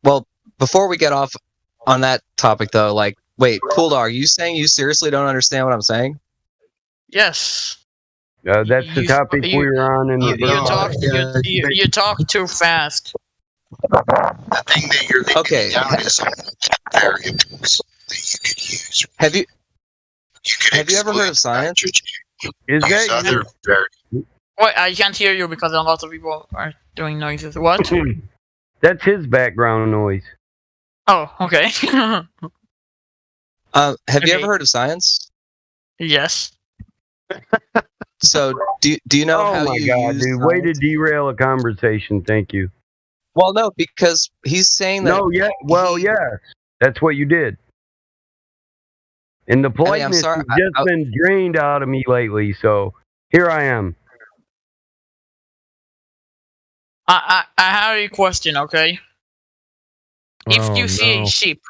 Well, before we get off on that topic, though, like, wait, Cool Dog, are you saying you seriously don't understand what I'm saying? Yes. That's the topic we were on in the You talk too fast. The thing that you're thinking Okay. down is all the variables that you could use. Have you ever heard of science? Is Use other variables. Wait, I can't hear you because a lot of people are doing noises. What? That's his background noise. Oh, okay. Have you Okay. ever heard of science? Yes. So, do you know Oh how my you god, use dude! Way to science? derail a conversation. Thank you. Well, no, because he's saying that. No, yeah. Well, yeah. That's what you did. And the politeness sorry, has just been drained out of me lately. So here I am. I have a question, okay? If you see a sheep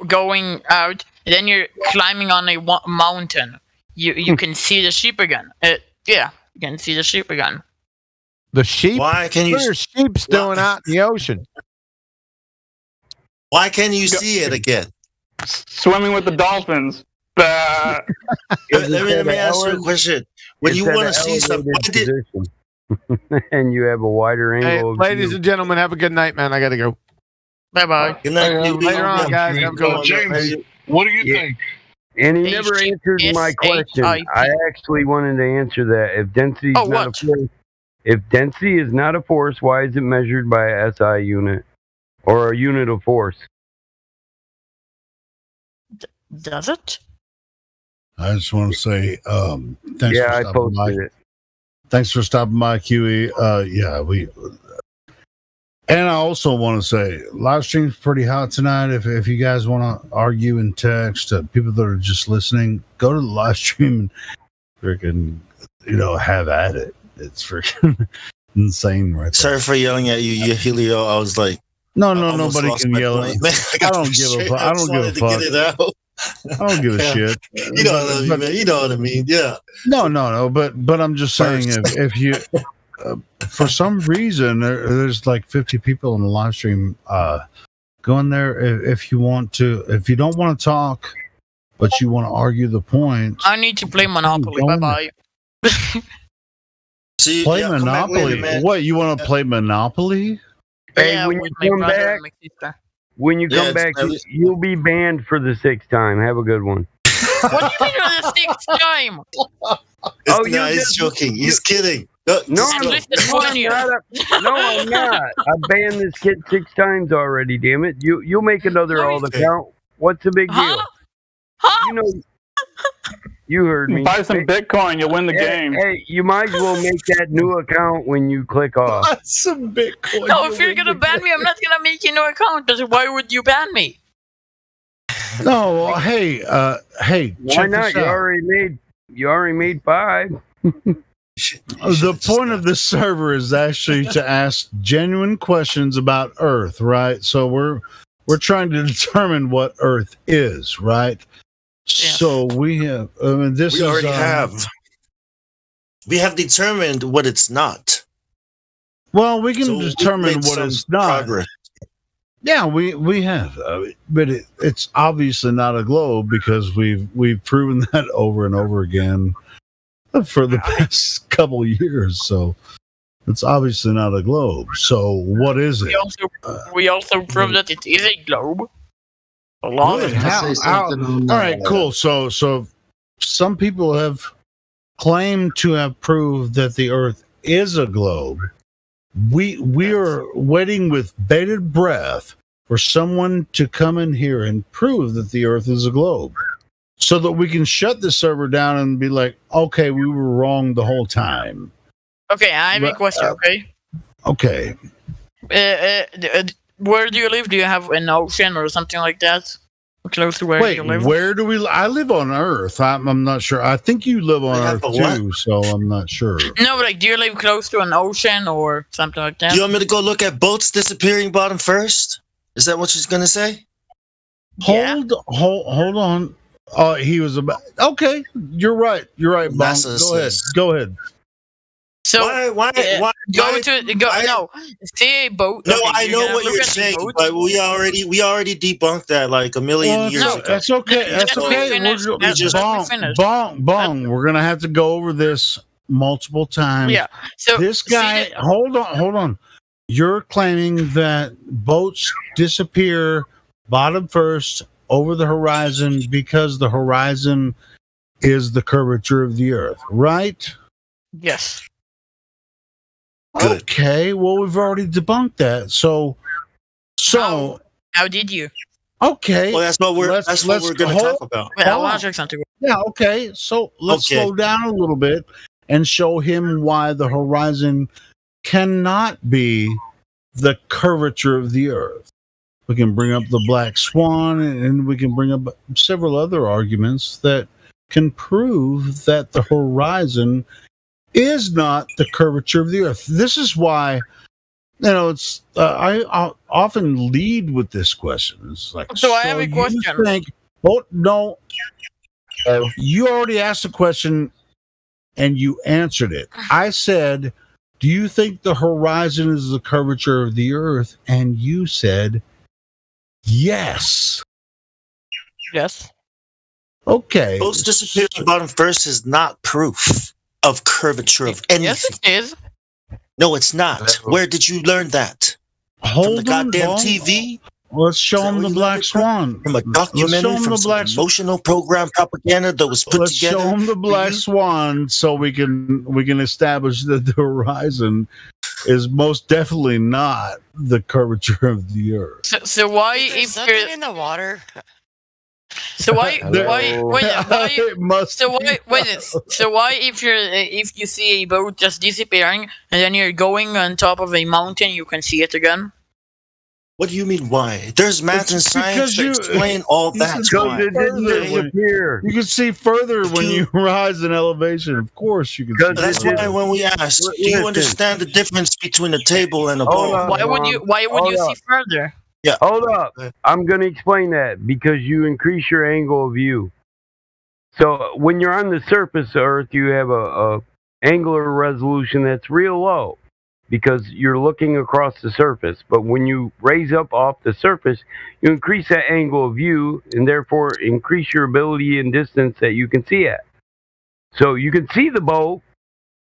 going out, and then you're climbing on a mountain, you can see the sheep again. Yeah, you can see the sheep again. The sheep? Why can you? What are sheep's doing out in the ocean? Why can you see it again? Swimming with the dolphins. Let me ask you a question. When you want to see something, why did? And you have a wider Hey, angle. of ladies view. and gentlemen, have a good night, man. I gotta go. Bye bye. Good night. Later on, guys. Have a good one. James, what do you think? And he never answered my question. I actually wanted to answer that. If density is not a force, if density is not a force, why is it measured by a SI unit or a unit of force? Does it? I just want to say, thanks Yeah, for I stopping by. posted it. Thanks for stopping by, QE. And I also want to say, live stream's pretty hot tonight. If you guys want to argue and text, people that are just listening, go to the live stream and freaking, have at it. It's freaking insane right there. Sorry for yelling at you, Helio. I was like, No, I almost nobody lost can my yell. point, man. I don't give a fuck. I don't give a fuck. Get it out. I don't give a shit. You know what I mean, man. You know what I mean. Yeah. No. But I'm just saying, if you, for some reason, there's like 50 people in the live stream. Go in there if you want to. If you don't want to talk, but you want to argue the point. I need to play Monopoly. Bye bye. Play Monopoly. What, you want to play Monopoly? Hey, Yeah, when with you my come brother back, and my sister. when you Yeah, come back, it's- you'll be banned for the 6th time. Have a good one. What do you mean on the 6th time? No, he's joking. He's kidding. No, At least it's no, 1 I'm year. not. No, I'm not. I banned this kid 6 times already. Damn it! You'll make another alt account. What's the big deal? You know, you heard me. Buy some Bitcoin, you'll win the game. Hey, you might as well make that new account when you click off. Some Bitcoin. No, if you're gonna ban me, I'm not gonna make you no account. Because why would you ban me? No, well, hey, Why check not? this You out. already made 5. The point of this server is actually to ask genuine questions about Earth, right? So we're trying to determine what Earth is, right? So we have. I mean, this We is already have. We have determined what it's not. Well, we can So we've determine made what some it's not. progress. Yeah, we have, but it's obviously not a globe because we've proven that over and over again for the past couple of years. So it's obviously not a globe. So what is it? We also prove that it is a globe. A lot of Good. All right, cool. So some people have claimed to have proved that the Earth is a globe. We are waiting with bated breath for someone to come in here and prove that the Earth is a globe, so that we can shut the server down and be like, okay, we were wrong the whole time. Okay, I have a question. Okay. Okay. Where do you live? Do you have an ocean or something like that? Close to where Wait, you live? where do we? I live on Earth. I'm not sure. I think you live on Earth a what? too, so I'm not sure. No, but like, do you live close to an ocean or something like that? Do you want me to go look at boats disappearing bottom first? Is that what she's gonna say? Hold on. Oh, he was about. Okay, you're right. You're right, Bong. NASA Go ahead. says- Go ahead. So why no, see a boat. No, okay, I know gonna what look you're at the saying, boat. but we already debunked that like a million Well, years ago. that's okay. That's Let me okay. finish. We're Let me bong, finish. bong. We're gonna have to go over this multiple times. Yeah. So this see guy. the- Hold on. You're claiming that boats disappear bottom first over the horizon because the horizon is the curvature of the Earth, right? Yes. Okay. Well, we've already debunked that. So. How did you? Okay. Well, that's what we're going to talk about. Wait, I Hold want on. to check something. Yeah, okay. So let's Okay. slow down a little bit and show him why the horizon cannot be the curvature of the Earth. We can bring up the black swan and we can bring up several other arguments that can prove that the horizon is not the curvature of the Earth. This is why, it's I often lead with this question. It's like, So I have a you question. think, oh, no, you already asked a question and you answered it. I said, do you think the horizon is the curvature of the Earth? And you said, yes. Yes. Okay. Boats disappearing bottom first is not proof of curvature of anything. Yes, it is. No, it's not. Where did you learn that? From the goddamn Bong. TV? Let's show him the black swan. From a Let's show documentary, him from the some black swan. emotional program propaganda that was put Let's together. show him the black swan so we can establish that the horizon is most definitely not the curvature of the Earth. So why Is there if something you're in the water? so why It must so be. why if you see a boat just disappearing and then you're going on top of a mountain you can see it again? What do you mean, why? There's math and It's science because to you- explain all you that. can Why? go further You can see further when you rise in elevation. Of course, you can see. That's further. why when we asked, do you understand the difference between a table and a Hold boat? on, Why would you Hold see up. further? Yeah. Hold up. I'm going to explain that because you increase your angle of view. So when you're on the surface of Earth, you have a angular resolution that's real low because you're looking across the surface. But when you raise up off the surface, you increase that angle of view and therefore increase your ability and distance that you can see at. So you can see the boat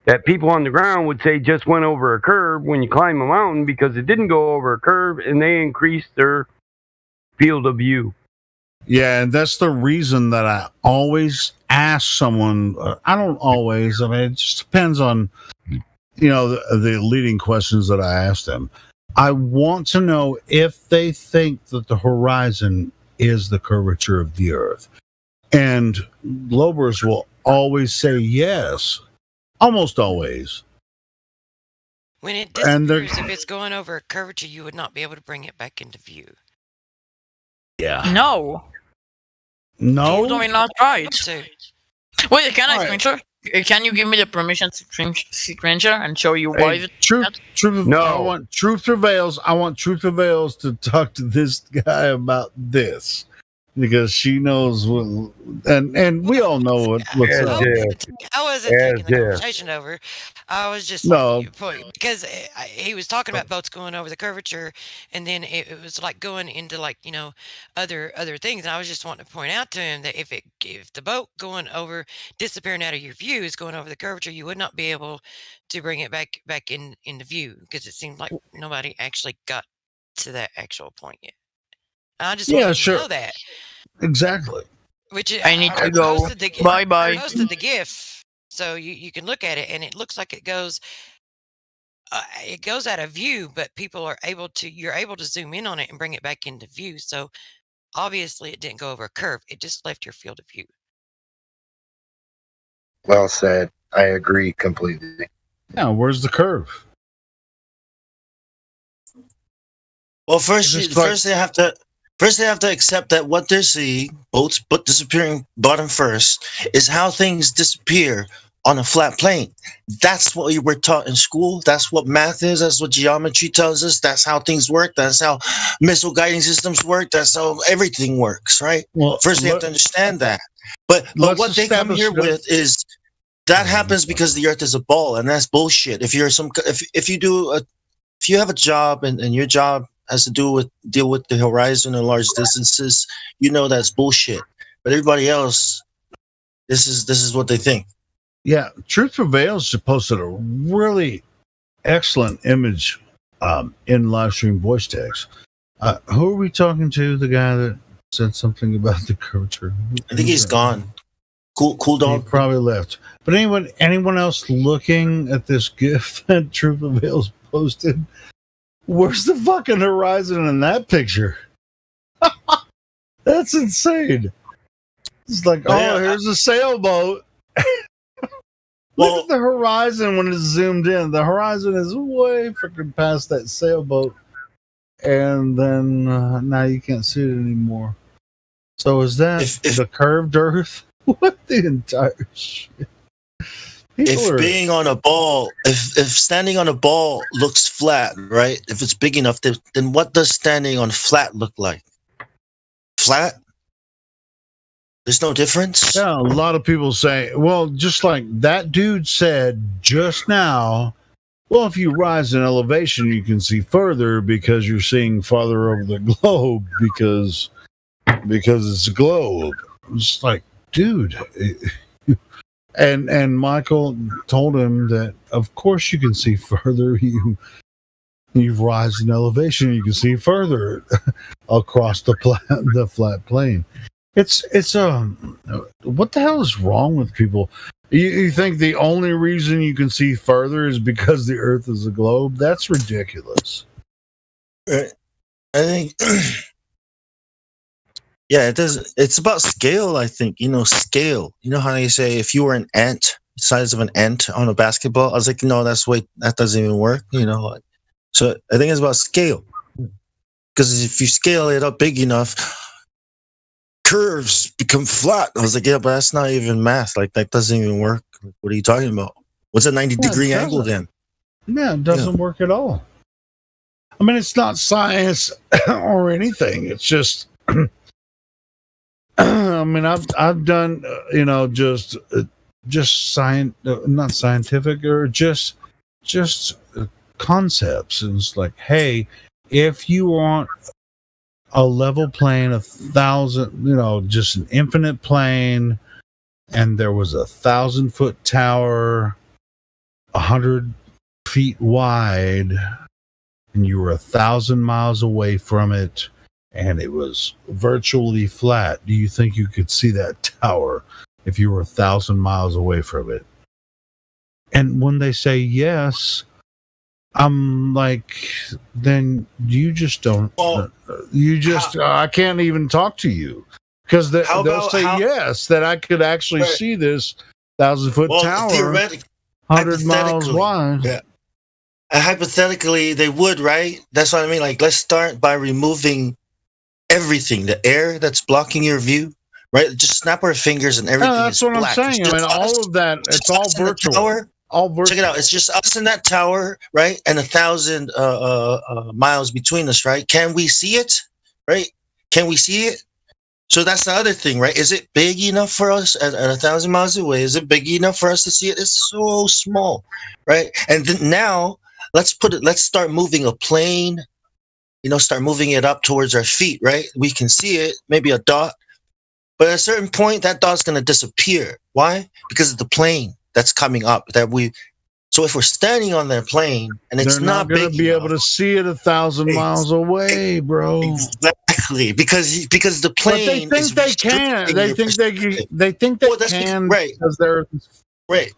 that people on the ground would say just went over a curve when you climb a mountain because it didn't go over a curve and they increased their field of view. Yeah, and that's the reason that I always ask someone. I don't always. I mean, it just depends on, the leading questions that I ask them. I want to know if they think that the horizon is the curvature of the Earth. And Lobers will always say yes, almost always. When it And they're- disappears, if it's going over a curvature, you would not be able to bring it back into view. Yeah. No. No. Totally not right. So, Wait, can I All right. screenshot? Can you give me the permission to screenshot and show you why? Hey, truth. No. I want truth prevails. I want truth prevails to talk to this guy about this because she knows what, and we all know what's Yeah, up. yeah. I wasn't Yeah, taking the yeah. conversation over. I was just No. because he was talking about boats going over the curvature, and then it was like going into other things. And I was just wanting to point out to him that if the boat going over disappearing out of your view is going over the curvature, you would not be able to bring it back into view because it seemed like nobody actually got to that actual point yet. I just Yeah, wanted sure. to know that. Exactly. Which I need to go. Bye-bye. I posted the GIF, so you can look at it, and it looks like it goes out of view, but you're able to zoom in on it and bring it back into view. So obviously, it didn't go over a curve; it just left your field of view. Well said. I agree completely. Yeah, where's the curve? Well, first Just like- they have to accept that what they're seeing, boats but disappearing bottom first, is how things disappear on a flat plane. That's what we were taught in school. That's what math is. That's what geometry tells us. That's how things work. That's how missile guiding systems work. That's how everything works, right? Well, First, they have to understand that. But Let's what they come establish here that- with is that happens because the Earth is a ball, and that's bullshit. If you're if you have a job and your job has to deal with the horizon and large distances, you know that's bullshit. But everybody else, this is what they think. Yeah, Truth Prevails posted a really excellent image in live stream voice text. Who are we talking to? The guy that said something about the curvature? I think he's gone. Cool dog. He probably left. But anyone else looking at this GIF that Truth Prevails posted? Where's the fucking horizon in that picture? That's insane. It's like, here's a sailboat. Look at the horizon when it's zoomed in. The horizon is way freaking past that sailboat. And then now you can't see it anymore. So is that the curved Earth? What the entire shit? Being on a ball, if standing on a ball looks flat, right? If it's big enough, then what does standing on flat look like? Flat? There's no difference? Yeah, a lot of people say, well, just like that dude said just now, well, if you rise in elevation, you can see further because you're seeing farther over the globe because it's a globe. It's like, dude. And Michael told him that, of course, you can see further. You've risen in elevation, you can see further across the flat plane. It's what the hell is wrong with people? You think the only reason you can see further is because the Earth is a globe? That's ridiculous. I think. Yeah, it does. It's about scale, I think. Scale. You know how they say if you were an ant, the size of an ant on a basketball? I was like, no, that doesn't even work. So I think it's about scale. Because if you scale it up big enough, curves become flat. I was like, yeah, but that's not even math. Like, that doesn't even work. What are you talking about? What's a 90-degree angle then? Yeah, it doesn't work at all. I mean, it's not science or anything. It's just... I mean, I've done, just science, not scientific, or just concepts. And it's like, hey, if you want a level plane, 1,000, just an infinite plane, and there was 1,000-foot tower, 100 feet wide, and you were 1,000 miles away from it, and it was virtually flat, do you think you could see that tower if you were 1,000 miles away from it? And when they say yes, I'm like, then you just don't. I can't even talk to you because they'll say yes, that I could actually see this 1,000-foot tower, 100 miles wide. Yeah. Hypothetically, they would, right? That's what I mean. Like, let's start by removing everything, the air that's blocking your view, right? Just snap our fingers and everything. That's is what black. I'm saying. I mean, all of that, it's all virtual. All virtual. Check it out. It's just us in that tower, right? And 1,000 miles between us, right? Can we see it? Right? Can we see it? So that's the other thing, right? Is it big enough for us at 1,000 miles away? Is it big enough for us to see it? It's so small, right? And then now let's start moving a plane. Start moving it up towards our feet, right? We can see it, maybe a dot. But at a certain point, that dot's going to disappear. Why? Because of the plane that's coming up. So if we're standing on that plane and it's not going big to be enough, able to see it 1,000 miles away, bro. Exactly, because the plane. But they think they can. They think they can, right? Because they're right.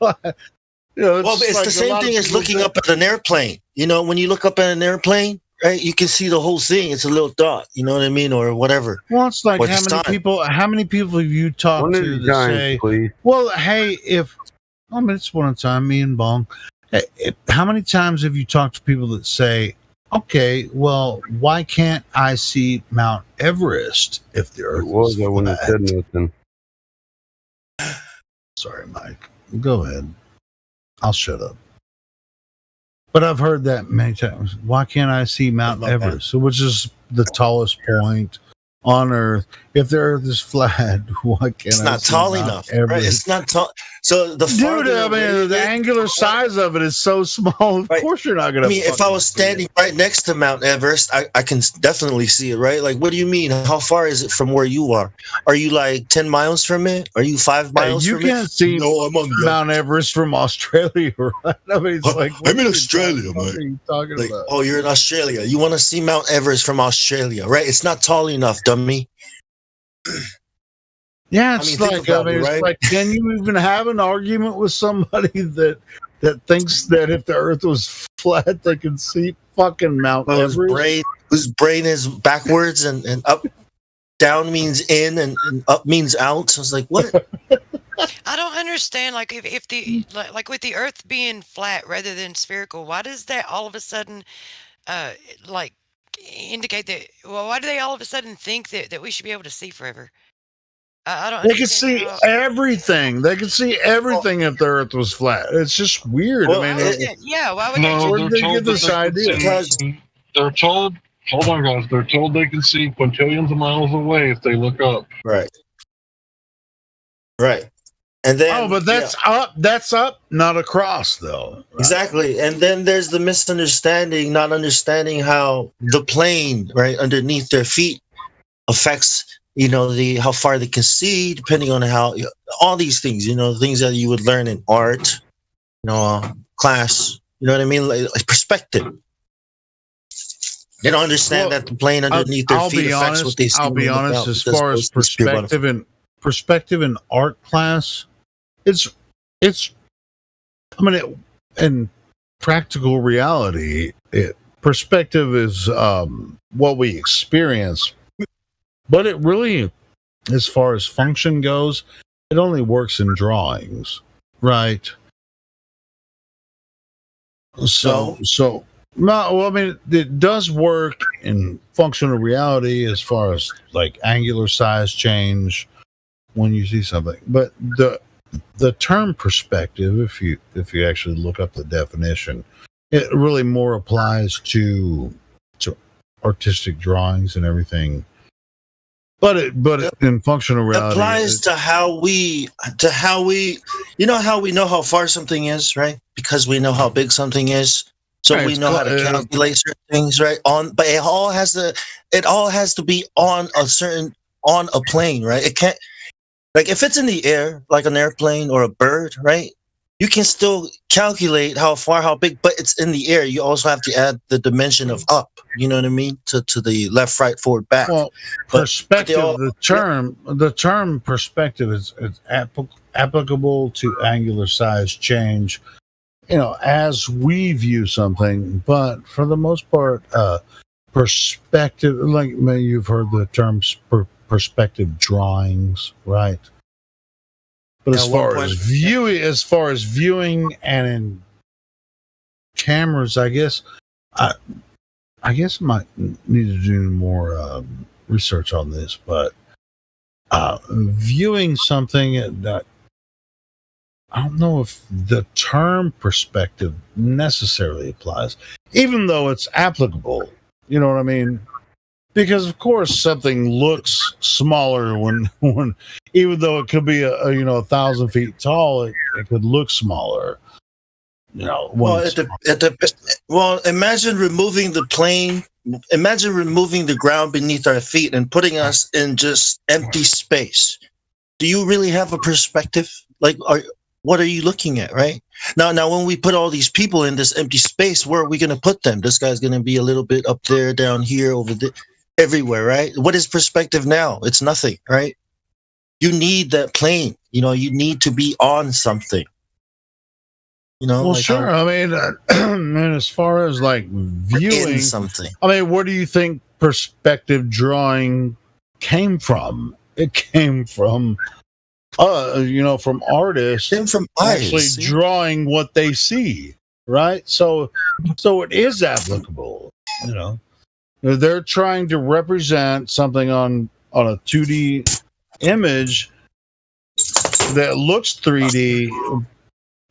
It's the same thing as looking up at an airplane. When you look up at an airplane, right, you can see the whole thing. It's a little dot. You know what I mean, or whatever. Well, it's like how many people have you talked to that say, please. "Well, hey, it's one at a time, me and Bong." How many times have you talked to people that say, "Okay, well, why can't I see Mount Everest if the Earth was flat?" When I said nothing. Sorry, Mike. Go ahead. I'll shut up. But I've heard that many times. Why can't I see Mount Everest, which is the tallest point on Earth? if the Earth is flat, why can't It's I not see tall Mount enough, Everest? right? It's not tall. So the Dude, farther I away mean, it the is, angular size of it is so small. Of course, you're not gonna. I mean, if I was standing right next to Mount Everest, I can definitely see it, right? Like, what do you mean? How far is it from where you are? Are you like 10 miles from it? Are you 5 miles you from it? can't see No, I'm on the Mount Everest from Australia, right? I mean, it's like I'm in Australia, what are you talking Like, about? oh, you're in Australia. You want to see Mount Everest from Australia, right? It's not tall enough, dummy. Yeah, I it's mean, think like about it, it's right? like, can you even have an argument with somebody that thinks that if the Earth was flat, they can see fucking Mount Whose Everest? brain is backwards and up, down means in and up means out. So it's like, what? I don't understand. Like, if the like with the Earth being flat rather than spherical, why does that all of a sudden, like, indicate that? Well, why do they all of a sudden think that we should be able to see forever? I don't They can understand see how. everything. They can see everything if the Earth was flat. It's just weird. Well, I mean, Yeah, why would No, where did they get this idea? They're told. Hold on, guys. They're told they can see quintillions of miles away if they look up. Right. Right. And then Oh, but that's up. That's up, not across, though. exactly. And then there's the misunderstanding, not understanding how the plane right underneath their feet affects, the how far they can see, depending on how all these things, things that you would learn in art, class. You know what I mean? Like perspective. They don't understand that the plane underneath their feet affects what they see. I'll be when they look honest. out. As That's far as supposed to be beautiful. perspective in art class, it's. I mean, in practical reality, perspective is what we experience, but it really, as far as function goes, it only works in drawings, right? So. No, well, I mean, it does work in functional reality as far as like angular size change when you see something. But the term perspective, if you actually look up the definition, it really more applies to artistic drawings and everything. But in functional reality, applies to how we how we know how far something is, right? Because we know how big something is. So right, we know how to calculate certain things, right? But it all has to be on a plane, right? It can't, like, if it's in the air, like an airplane or a bird, right? You can still calculate how far, how big, but it's in the air. You also have to add the dimension of up. You know what I mean? To the left, right, forward, back. Well, perspective. The term perspective is applicable to angular size change. As we view something, but for the most part, perspective, like maybe you've heard the term perspective drawings, right? But as far as viewing and in cameras, I guess I might need to do more research on this, but viewing something that I don't know if the term perspective necessarily applies, even though it's applicable. You know what I mean? Because of course something looks smaller when even though it could be 1,000 feet tall, it could look smaller. Well, imagine removing the plane. Imagine removing the ground beneath our feet and putting us in just empty space. Do you really have a perspective? Like, what are you looking at, right? Now, when we put all these people in this empty space, where are we going to put them? This guy's going to be a little bit up there, down here, over there, everywhere, right? What is perspective now? It's nothing, right? You need that plane. You need to be on something. Well, like sure. I mean, and as far as like viewing something, I mean, where do you think perspective drawing came from? It came from from artists actually drawing what they see, right? So it is applicable. They're trying to represent something on a 2D image that looks 3D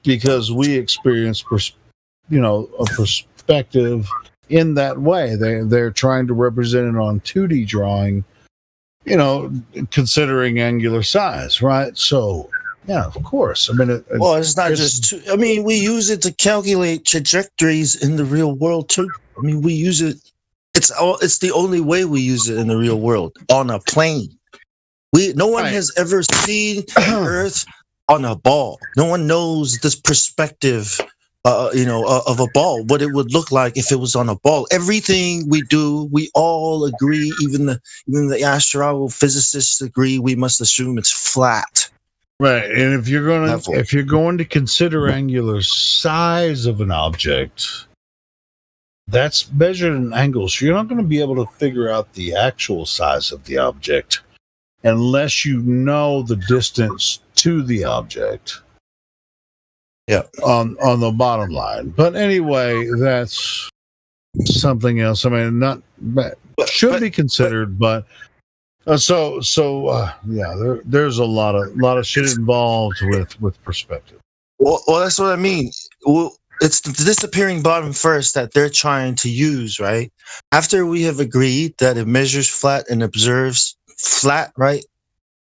because we experience a perspective in that way. They're trying to represent it on 2D drawing considering angular size, right? So, yeah, of course. I mean, well, it's not just. I mean, we use it to calculate trajectories in the real world too. I mean, we use it. It's the only way we use it in the real world on a plane. No one has ever seen Earth on a ball. No one knows this perspective, of a ball, what it would look like if it was on a ball. Everything we do, we all agree. Even the astrophysicists agree. We must assume it's flat. Right, and if you're going to consider angular size of an object, that's measured in angles. So you're not going to be able to figure out the actual size of the object unless you know the distance to the object. Yeah. On the bottom line. But anyway, that's something else. I mean, should be considered, but there's a lot of shit involved with perspective. Well, that's what I mean. Well, it's the disappearing bottom first that they're trying to use, right? After we have agreed that it measures flat and observes flat, right?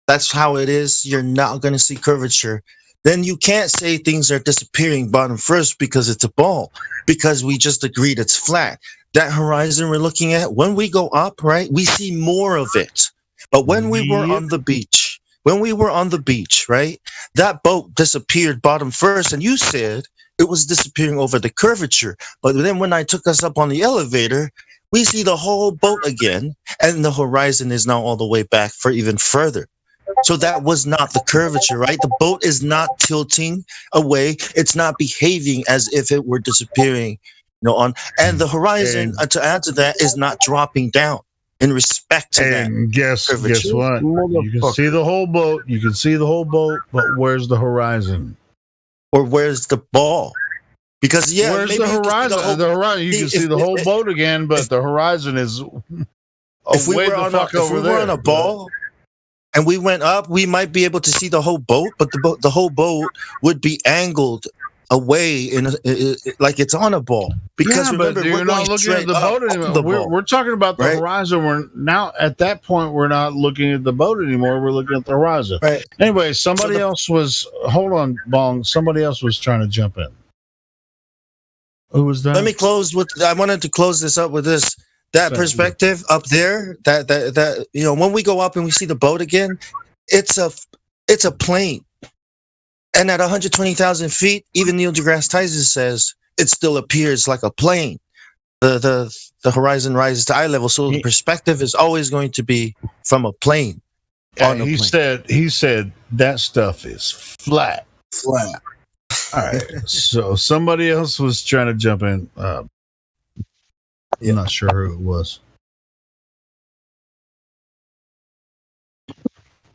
That's how it is. You're not going to see curvature. Then you can't say things are disappearing bottom first because it's a ball, because we just agreed it's flat. That horizon we're looking at, when we go up, right, we see more of it. But when we were on the beach, right, that boat disappeared bottom first, and you said it was disappearing over the curvature. But then when I took us up on the elevator, we see the whole boat again, and the horizon is now all the way back for even further. So that was not the curvature, right? The boat is not tilting away. It's not behaving as if it were disappearing, and the horizon, to add to that, is not dropping down in respect to that. And guess what? You can see the whole boat. You can see the whole boat, but where's the horizon? Or where's the ball? Because where's the horizon? The horizon. You can see the whole boat again, but the horizon is if we were on a ball and we went up, we might be able to see the whole boat, but the whole boat would be angled away like it's on a ball. Because remember, you're not looking at the boat anymore. We're talking about the horizon. We're now at that point. We're not looking at the boat anymore. We're looking at the horizon. Right. Anyway, somebody else was. Hold on, Bong. Somebody else was trying to jump in. Who was that? Let me close with. I wanted to close this up with this. That perspective up there. That when we go up and we see the boat again, it's a plane. And at 120,000 feet, even Neil deGrasse Tyson says it still appears like a plane. The horizon rises to eye level, so the perspective is always going to be from a plane. He said that stuff is flat. Flat. All right. So somebody else was trying to jump in. I'm not sure who it was.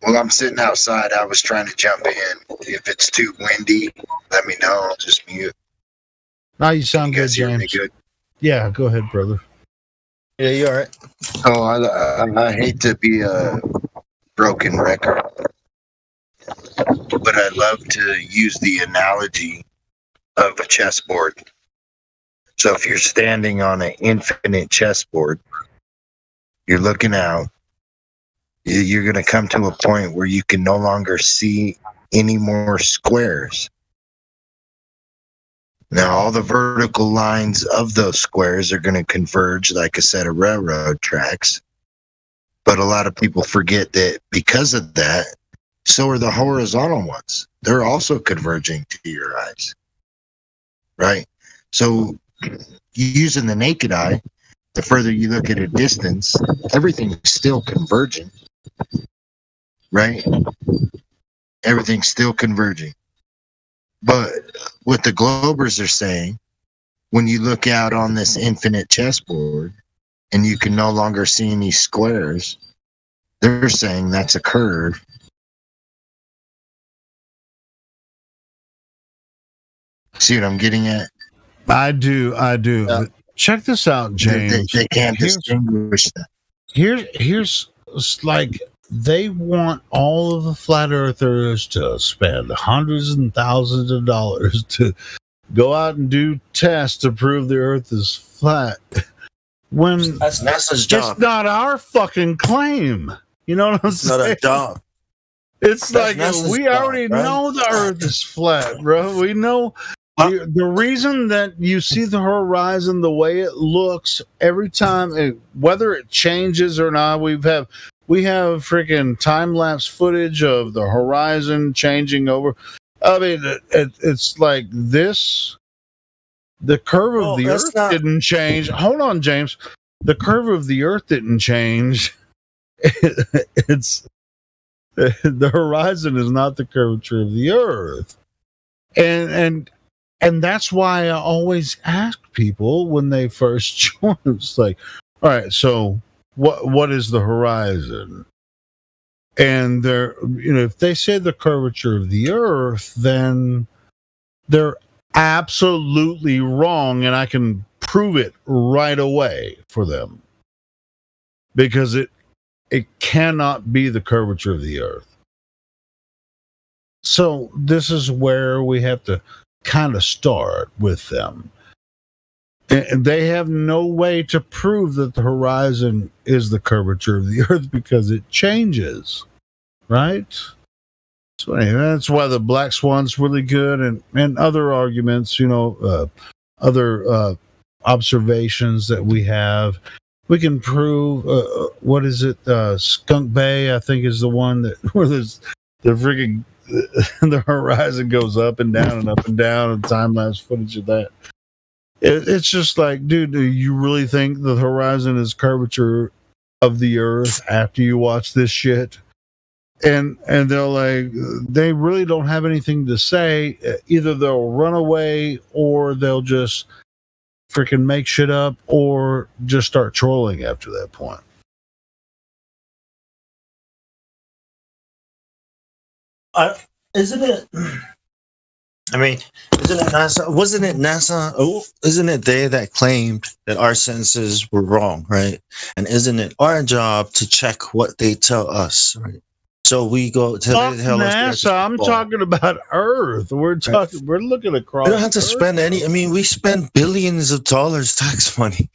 Well, I'm sitting outside. I was trying to jump in. If it's too windy, let me know. I'll just mute. Now you sound good, James. Good? Yeah, go ahead, brother. Yeah, you all right? Oh, I hate to be a broken record, but I love to use the analogy of a chessboard. So if you're standing on an infinite chessboard, you're looking out, you're going to come to a point where you can no longer see any more squares. Now, all the vertical lines of those squares are going to converge like a set of railroad tracks. But a lot of people forget that because of that, so are the horizontal ones. They're also converging to your eyes. Right? So using the naked eye, the further you look at a distance, everything's still converging. Right? Everything's still converging. But what the Globers are saying, when you look out on this infinite chessboard and you can no longer see any squares, they're saying that's a curve. See what I'm getting at? I do. But check this out, James. They can't distinguish that. Here's like they want all of the flat earthers to spend hundreds and thousands of dollars to go out and do tests to prove the earth is flat. When that's NASA's job. It's not our fucking claim. You know what I'm It's not saying? a job. It's That's like NASA's we job, already right? know the Earth is flat, bro. We know the reason that you see the horizon the way it looks every time, whether it changes or not. We have freaking time lapse footage of the horizon changing over. I mean, it's like this. The curve of the Earth didn't change. Hold on, James. The curve of the Earth didn't change. It's the horizon is not the curvature of the Earth, and that's why I always ask people when they first join. It's like, all right, so what is the horizon? And they're, if they say the curvature of the Earth, then they're absolutely wrong, and I can prove it right away for them, because it cannot be the curvature of the Earth. So this is where we have to kind of start with them. And they have no way to prove that the horizon is the curvature of the Earth because it changes, right? So anyway, that's why the black swan's really good, and other arguments, other observations that we have. We can prove, what is it? Skunk Bay, I think, is the one where there's the freaking the horizon goes up and down and up and down, and time lapse footage of that. It's just like, dude, do you really think the horizon is curvature of the Earth after you watch this shit? And they're like, they really don't have anything to say. Either they'll run away, or they'll just freaking make shit up, or just start trolling after that point. Isn't it? I mean, isn't it NASA? Wasn't it NASA? Oh, isn't it they that claimed that our senses were wrong, right? And isn't it our job to check what they tell us, right? So we go to Fuck tell us. NASA. I'm talking about Earth. We're talking. We're looking across. We don't have to Earth. spend any. I mean, we spend billions of dollars tax money,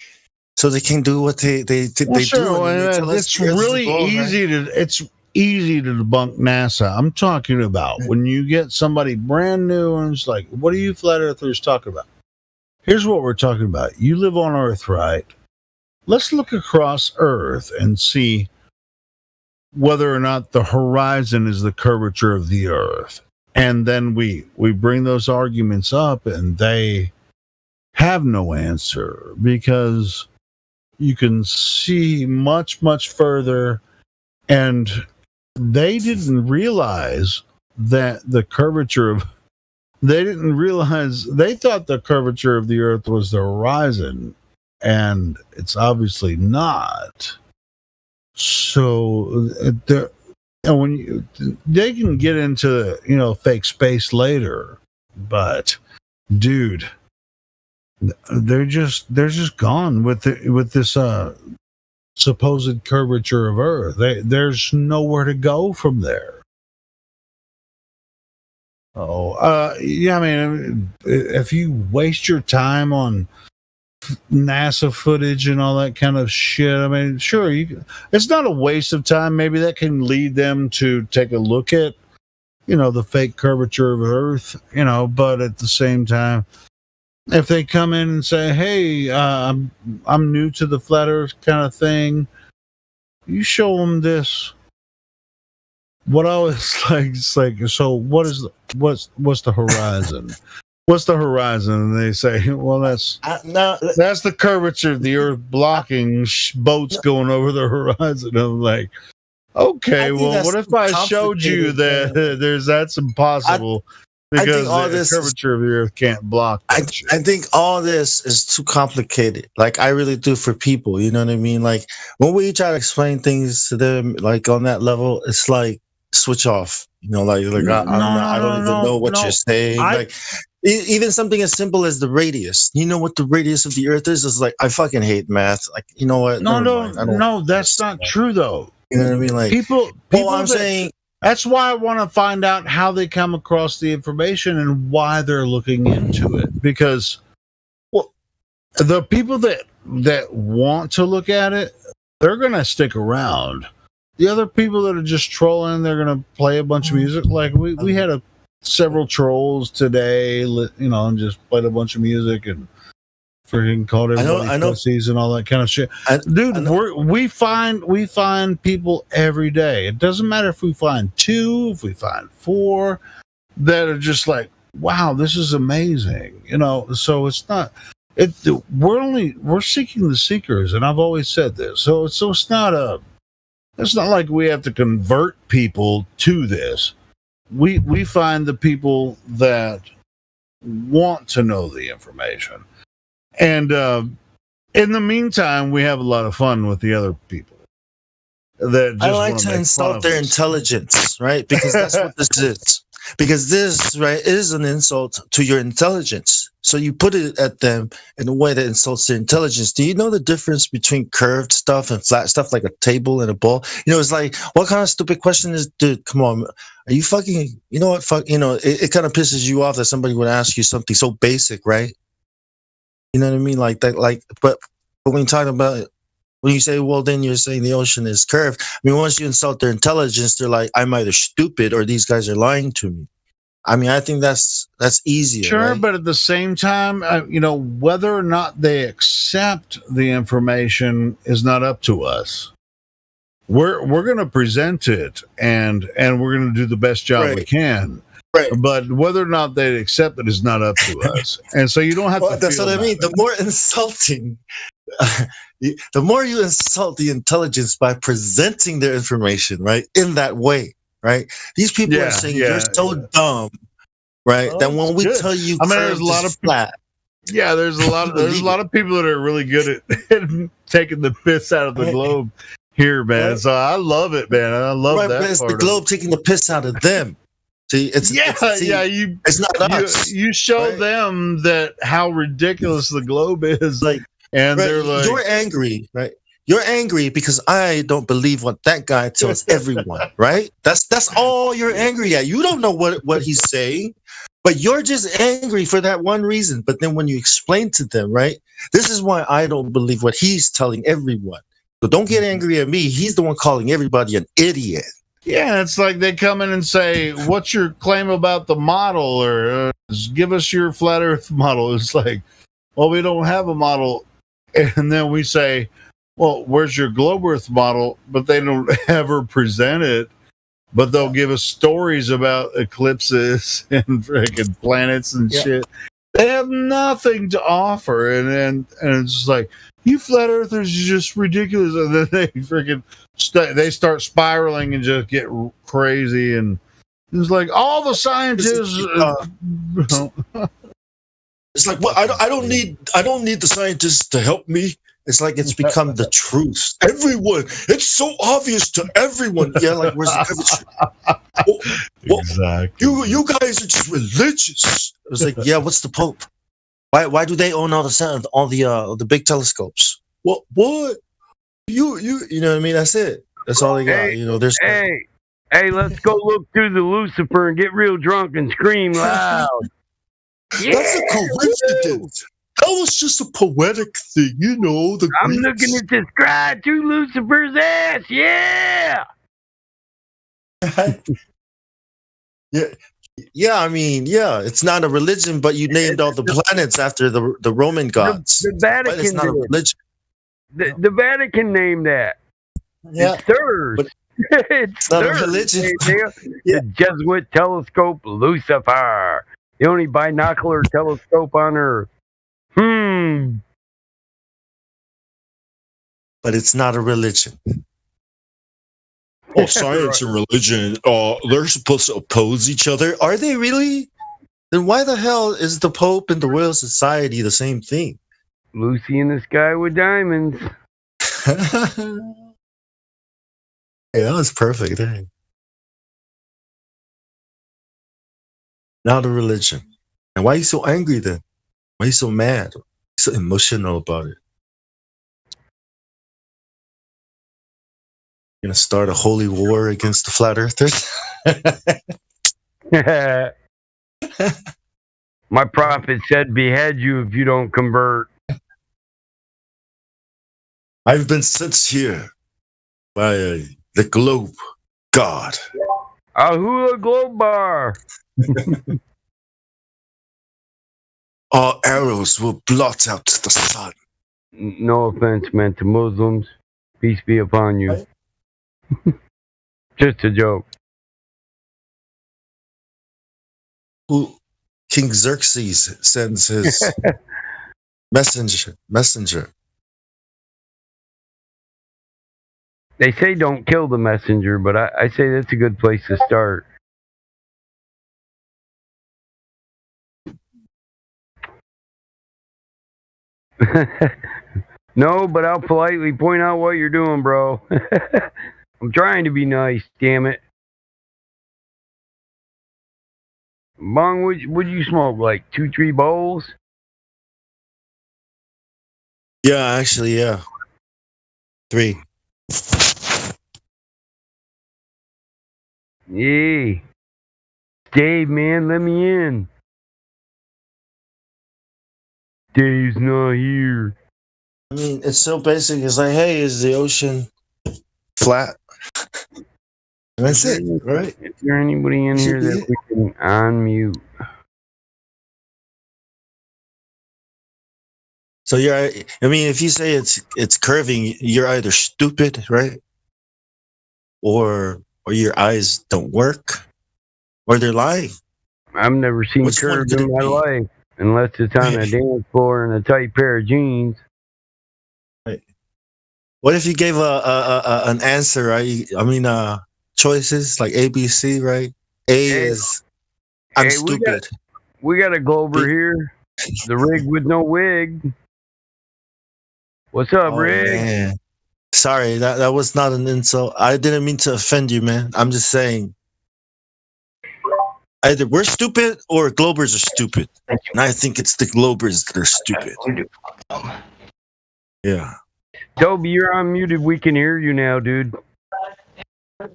so they can do what they Well, do. sure, and they tell us it's the Earth is really wrong, right? easy to. It's easy to debunk NASA. I'm talking about when you get somebody brand new and it's like, what are you flat earthers talking about? Here's what we're talking about. You live on Earth, right? Let's look across Earth and see whether or not the horizon is the curvature of the Earth. And then we bring those arguments up, and they have no answer, because you can see much, much further, and they didn't realize that the curvature of they thought the curvature of the Earth was the horizon, and it's obviously not. So when they can get into fake space later, but dude, they're just gone with this supposed curvature of Earth. There's nowhere to go from there. Yeah, I mean, if you waste your time on NASA footage and all that kind of shit, I mean, sure, it's not a waste of time. Maybe that can lead them to take a look at, the fake curvature of Earth, but at the same time, if they come in and say, hey, I'm new to the flat Earth kind of thing, you show them this. What I was like, it's like, so what's the horizon? What's the horizon? And they say, well, that's the curvature of the Earth blocking boats going over the horizon. I'm like, okay, well, what if I showed you that that's impossible? Because the curvature of the Earth can't block that shit. I think all this is too complicated. Like, I really do for people. You know what I mean? Like, when we try to explain things to them, like on that level, it's like switch off. I don't even know what you're saying. Even something as simple as the radius. You know what the radius of the Earth is? It's like, I fucking hate math. Like, you know what? No, that's not true though. You know what I mean? Like, people I'm saying. That's why I want to find out how they come across the information and why they're looking into it. Because, the people that want to look at it, they're going to stick around. the other people that are just trolling, they're gonna play a bunch of music. Like we had several trolls today, and just played a bunch of music and freaking called everybody pussies and all that kind of shit. Dude, we find people every day. It doesn't matter if we find 2, if we find 4 that are just like, wow, this is amazing. So it's not. We're seeking the seekers, and I've always said this. So it's not like we have to convert people to this. We find the people that want to know the information. And in the meantime, we have a lot of fun with the other people. That I like to insult their intelligence, right? Because that's what this is. Because this, right, is an insult to your intelligence. So you put it at them in a way that insults their intelligence. Do you know the difference between curved stuff and flat stuff, like a table and a ball? It's like, what kind of stupid question is, dude, come on. Are you fucking, you know what, it kind of pisses you off that somebody would ask you something so basic, right? You know what I mean? Like that, but when you talk about it, when you say, well, then you're saying the ocean is curved. I mean, once you insult their intelligence, they're like, I'm either stupid or these guys are lying to me. I mean, I think that's easier. Sure, right? But at the same time, whether or not they accept the information is not up to us. We're going to present it, and we're going to do the best job we can. Right. But whether or not they accept it is not up to us. And so you don't have to. That's what I mean. The more insulting, the more you insult the intelligence by presenting their information, right, in that way, right? These people are saying you're so dumb, right? That when we tell you, there's a lot of flat. Yeah, there's a lot of people that are really good at taking the piss out of the globe here, man. Right. So I love it, man. I love that. But it's the globe taking the piss out of them. See, it's not us. You show them that how ridiculous the globe is, and they're like, "You're angry, right? You're angry because I don't believe what that guy tells everyone, right? That's all you're angry at. You don't know what he's saying, but you're just angry for that one reason. But then when you explain to them, right, this is why I don't believe what he's telling everyone. So don't get angry at me. He's the one calling everybody an idiot." Yeah, it's like they come in and say, what's your claim about the model? Or give us your flat earth model. It's like, well, we don't have a model. And then we say, well, where's your globe earth model? But they don't ever present it. But they'll give us stories about eclipses and freaking planets and shit. They have nothing to offer. And it's just like, you flat earthers are just ridiculous. And then they freaking they start spiraling and just get crazy. And it's like all the scientists. It's like, well, I don't need the scientists to help me. It's like it's become the truth. Everyone, it's so obvious to everyone. Yeah, like where's the curvature? Exactly. You guys are just religious. It was like, yeah, what's the Pope? Why do they own all the big telescopes? What? You know what I mean? That's it. That's all they got. There's hey, let's go look through the Lucifer and get real drunk and scream loud. That's a coincidence. That was just a poetic thing, I'm looking to subscribe to Lucifer's ass. Yeah. Yeah, I mean, it's not a religion, but you named all the planets after the Roman gods. The Vatican. But it's not a religion. The Vatican named that. Yeah, it's theirs. It's not a religion. The Jesuit telescope Lucifer, the only binocular telescope on Earth. But it's not a religion. Oh, science and religion, they're supposed to oppose each other. Are they really? Then why the hell is the Pope and the Royal Society the same thing? Lucy in the Sky with Diamonds. Hey, that was perfect. Hey. Not a religion. And why are you so angry then? Why are you so mad? So emotional about it? You're gonna start a holy war against the flat earthers? My prophet said, behead you if you don't convert. I've been sent here by the globe god. Ahula Globe Bar. All arrows will blot out the sun. No offense meant to Muslims. Peace be upon you. Just a joke. Who King Xerxes sends his messenger. They say don't kill the messenger, but I say that's a good place to start. No, but I'll politely point out what you're doing, bro. I'm trying to be nice, damn it. Bong, would you smoke? Like 2-3 bowls? Yeah, actually, yeah. 3. Yeah. Dave, man, let me in. Dave's not here. I mean, it's so basic. It's like, hey, is the ocean flat? And that's it, right? Is there anybody in here that we can unmute? So I mean, if you say it's curving, you're either stupid, right? Or your eyes don't work, or they're lying. I've never seen Which one curves could in it my be? life, unless it's on a dance floor in a tight pair of jeans. Right. What if you gave an answer, right? I mean, choices like A, B, C, right? A is I'm Hey, stupid. We got a Glober here. The rig with no wig. What's up, Oh, Rig? man. Sorry, that was not an insult. I didn't mean to offend you, man. I'm just saying. Either we're stupid or Globers are stupid. And I think it's the Globers that are stupid. Yeah. Toby, you're unmuted. We can hear you now, dude.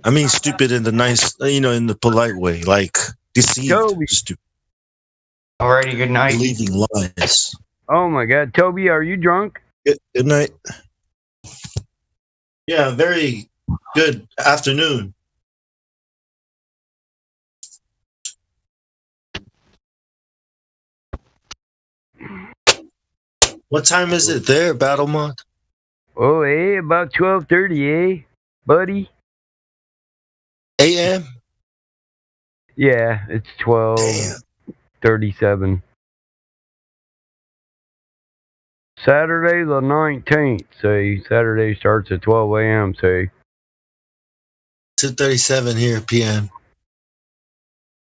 I mean stupid in the nice, in the polite way. Like deceived. Toby. Stupid. Alrighty, good night. Believing lies. Oh my God, Toby, are you drunk? Good night. Yeah, very good afternoon. What time is it there, Battlemont? Oh, hey, about 12:30, eh, buddy? AM? Yeah, it's 12:37. Saturday the 19th, say. Saturday starts at 12 a.m., say. 2:37 here, PM.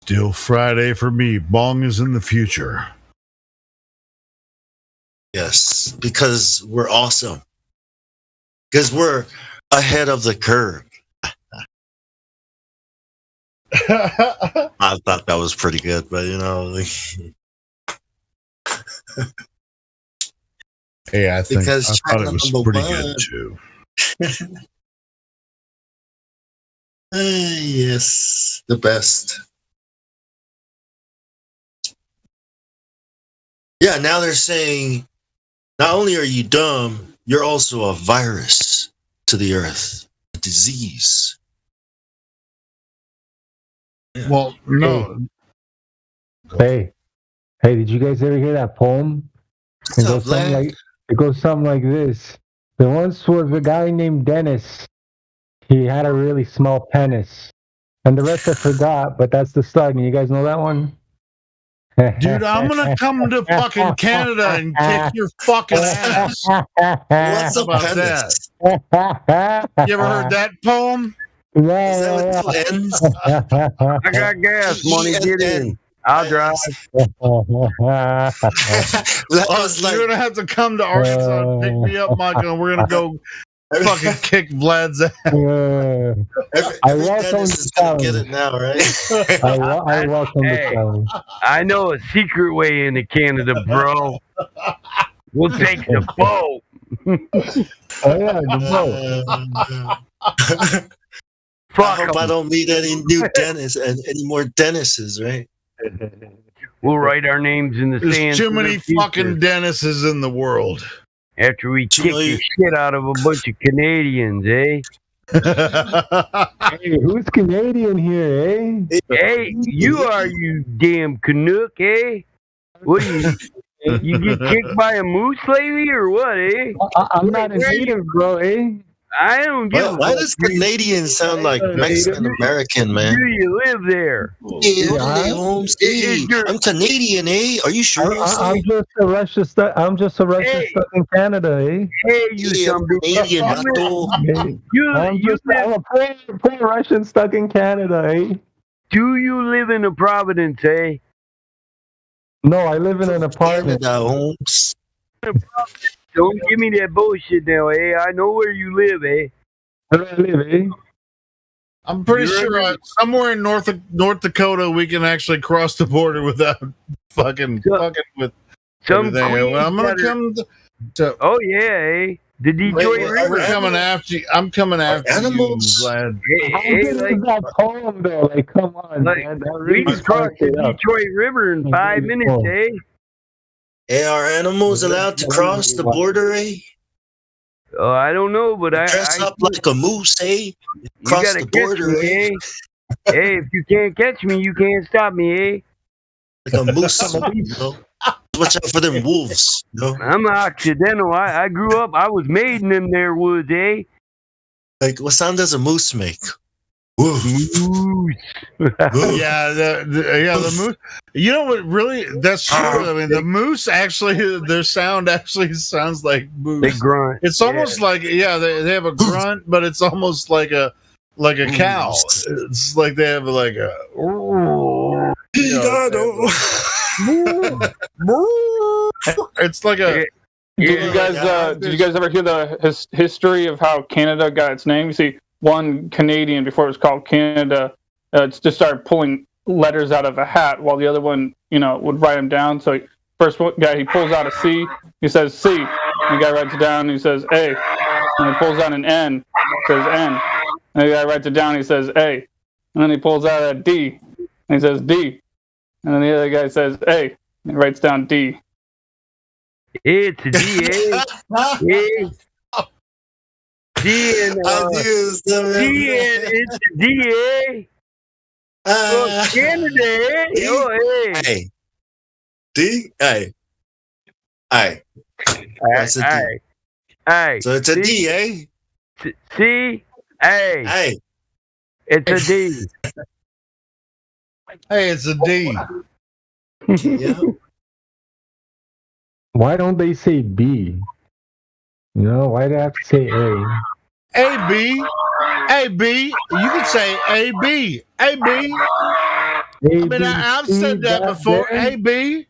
Still Friday for me. Bong is in the future. Yes, because we're awesome. Because we're ahead of the curve. I thought that was pretty good, but Hey, I thought China it was number pretty one. good too. Yes, the best. Yeah, now they're saying not only are you dumb, you're also a virus to the earth, a disease. Well, no. Hey, did you guys ever hear that poem? It goes something like this. There once was a guy named Dennis. He had a really small penis. And the rest I forgot, but that's the start. And you guys know that one? Dude, I'm gonna come to fucking Canada and kick your fucking ass. What's How a about penis? that? You ever heard that poem? Yeah. I got gas money. Get in. I'll drive. You're gonna have to come to Arkansas and pick me up, Michael. We're gonna go fucking kick Vlad's ass. I welcome the challenge. Get it now, right? I welcome the challenge. I know a secret way into Canada, bro. We'll take the boat. Oh yeah, the boat. I hope I don't meet any new Dennis and any more Dennises, right? We'll write our names in the sand. There's too for many the future. fucking Dennises in the world. After we kick the shit out of a bunch of Canadians, eh? Hey, who's Canadian here, eh? Hey, you are, you damn Canuck, eh? What do you get kicked by a moose lately or what, eh? I'm not a native, bro, eh? I don't give a Why fuck. does Canadian sound like Mexican American, man? Do you live there? Yeah, Holmes. Hey, I'm Canadian, eh? Are you sure? I'm just a Russian stuck. I'm just a Russian stuck in Canada, eh? Hey, you some Canadian, I'm a poor Russian stuck in Canada, eh? Do you live in a Providence, eh? No, I live in an apartment. Canada, Holmes. Don't give me that bullshit now, eh? I know where you live, eh? Where do I live, eh? I'm pretty sure somewhere in North Dakota we can actually cross the border without fucking with some everything. queen I'm gonna better- come to. Oh yeah, eh? The Detroit River. I'm coming after you. I'm coming after animals. you, lad. How good is that poem, though? Like, come on, man. That We really can cross sparked the it up. Detroit River in 5 minutes, eh? Hey, are animals allowed to cross the border, eh? Oh, I don't know, but Dress up like a moose, eh? You Cross gotta the catch border, me, eh? Hey, if you can't catch me, you can't stop me, eh? Like a moose, you know? Watch out for them wolves, you know? I'm Occidental. I grew up. I was made in them there woods, eh? Like, what sound does a moose make? Woof. Yeah, the moose. You know what? Really, that's true. I mean, the moose actually, their sound actually sounds like moose. They grunt. It's almost like they have a grunt, but it's almost like a cow. It's like they have like a. It's like a. Did you guys ever hear the history of how Canada got its name? You see, one Canadian before it was called Canada, just started pulling letters out of a hat, while the other one, would write them down. So first guy, he pulls out a C, he says C, and the guy writes it down, and he says A, and he pulls out an N, says N, and the guy writes it down, and he says A, and then he pulls out a D, and he says D, and then the other guy says A, and he writes down D. It's a D, eh? It's a D, eh? Oh, Canada, eh? Oh, hey. Hey. D? Hey. Hey. That's a D. Hey. So it's a D, eh? C? Hey. Hey. It's a D. Hey, it's a D. Yeah. Why don't they say B? Why do they have to say A? A B. A B. You can say A B. A B. I mean, I've said that before. A B.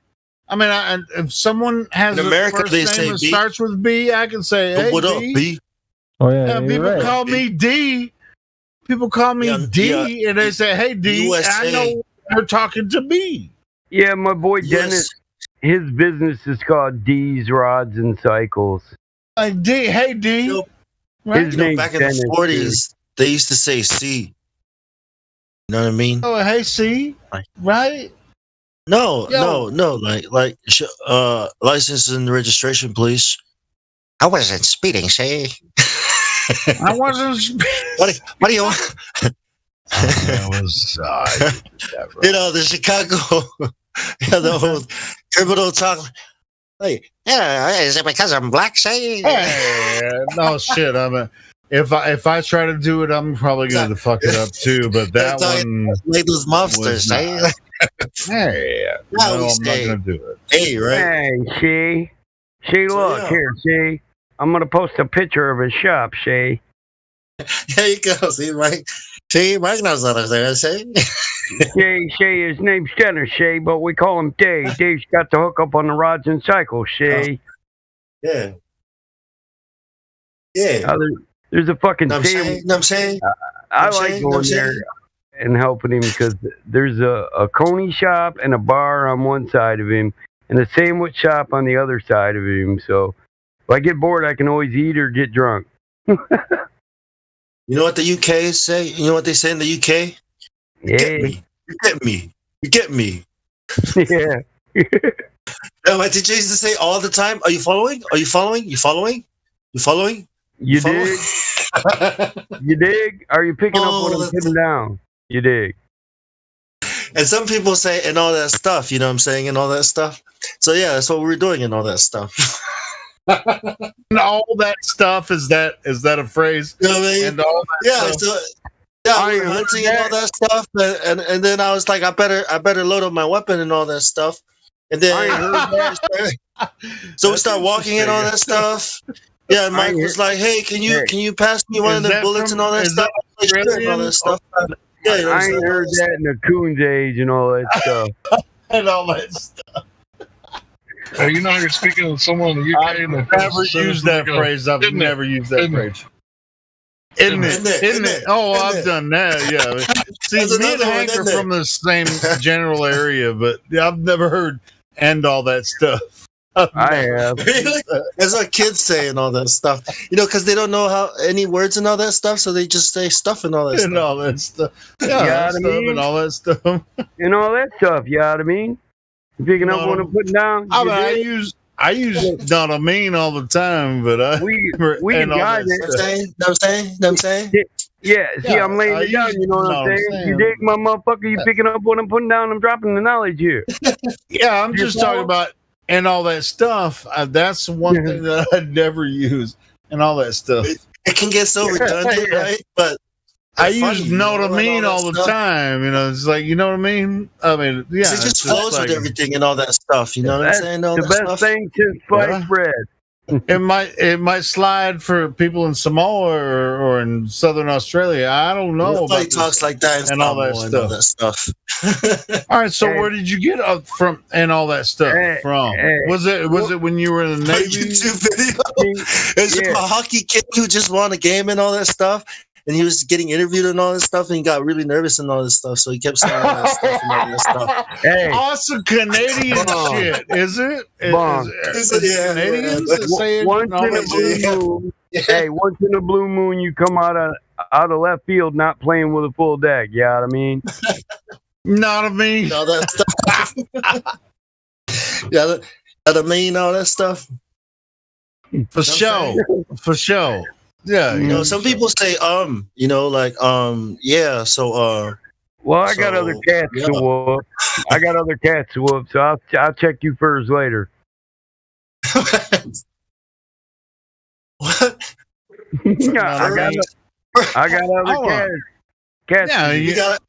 I mean, if someone has In a America, first they name say that B. starts with B, I can say A. What up, B? Oh yeah, People right. call me D. People call me D, and they say, "Hey D." USA. I know they're talking to me. Yeah, my boy Dennis, his business is called D's Rods and Cycles. Like D, hey D. His name's Back in Dennis, the 40s, they used to say C. You know what I mean? Oh, hey C, right? No. Like, license and registration, please. I wasn't speeding, say. I wasn't. What do you want? That was, the Chicago, the whole criminal talk. Like, yeah, is it because I'm black, say? Hey, no shit. If I try to do it, I'm probably going to fuck it up too. But that one, like those mobsters, say. Hey, no, I'm not going to do it. Hey, right? Hey, Shay, look here, Shay. I'm gonna post a picture of his shop, Shay. There you go. See, Mike. See, Mike knows what I'm saying. Shay, his name's Dennis, Shay, but we call him Dave. Dave's got the hook up on the rods and cycles, Shay. Yeah. Yeah. There's a fucking I'm saying. I like going there and helping him because there's a coney shop and a bar on one side of him and a sandwich shop on the other side of him. So if I get bored, I can always eat or get drunk. You know what the UK say? You know what they say in the UK? Yeah. You get me. You get me. Yeah. No, my teacher used to say all the time, are you following? Are you following? You following? You following? You following? did? You dig? Are you picking up what I'm that's- putting down? You dig? And some people say and all that stuff, you know what I'm saying, and all that stuff. So yeah, that's what we're doing and all that stuff. And all that stuff, is that a phrase? You know what I mean? And all that Yeah, stuff. so yeah, we were hunting and all that stuff, and then I was like, I better load up my weapon and all that stuff, and then so we start walking and all that stuff. Yeah, and Mike was like, "Hey, can you pass me one of the bullets and all that stuff?" And all that stuff. Yeah, you know what I'm I ain't saying? heard that in the Coon's age and all that stuff. And all that stuff. Hey, you know you're speaking to someone in the UK. I've never used that phrase. I've never used that phrase. Isn't it? Oh, I've done that. Yeah. See, That's me and another one, Hank are isn't it? from the same general area, but I've never heard "and all that stuff." I have. Really? That's what kids say and all that stuff. You know, because they don't know how any words and all that stuff, so they just say stuff and all that And stuff. all that stuff. You Yeah, know that what I stuff mean? and all that stuff. And all that stuff, you know what I mean? You picking up what I'm putting down? I You mean, I dig? use "not a mean" all the time, but we and all got that it. stuff. Know what I'm saying? Yeah, see, Yeah, I'm laying I it down, usually you know what know I'm what I'm saying? saying. You dig, my motherfucker? You picking up what I'm putting down? I'm dropping the knowledge here. Yeah, I'm You just follow? talking about "and all that stuff." That's one thing that I'd never use, and all that stuff. It can get so redundant, right? But I it's funny, use you "know what know, I and mean" all all that the stuff. time. You know, it's like, you know what I mean. I mean, yeah, 'Cause it just it's flows like, with everything and all that stuff. You know what I'm That's saying? All the that best stuff. thing since sliced bread. It might slide for people in Samoa or in Southern Australia. I don't know Nobody about talks this like that and all that and all that stuff. stuff. All right, so Hey. where did you get up from and all that stuff from? hey. Was it when you were in the A Navy? YouTube video. It's Yeah. a hockey kid who just won a game and all that stuff. And he was getting interviewed and all this stuff, and he got really nervous and all this stuff. So he kept saying all that stuff and all that stuff. Hey, Awesome Canadian shit, is it? Bong. Is it Yeah, Canadians yeah. that say it? Once and all in a that blue shit? moon, hey, once in a blue moon, you come out of left field not playing with a full deck. You know what I mean? Not a me. All that stuff. Yeah, that I mean, all that stuff. For sure. For sure. Yeah. You know, some people say you know, like yeah. So Well, I got other cats yeah. to whoop. I got other cats to whoop, so I'll check you first later. What? Yeah, I got other Hold on. cats. Yeah, You got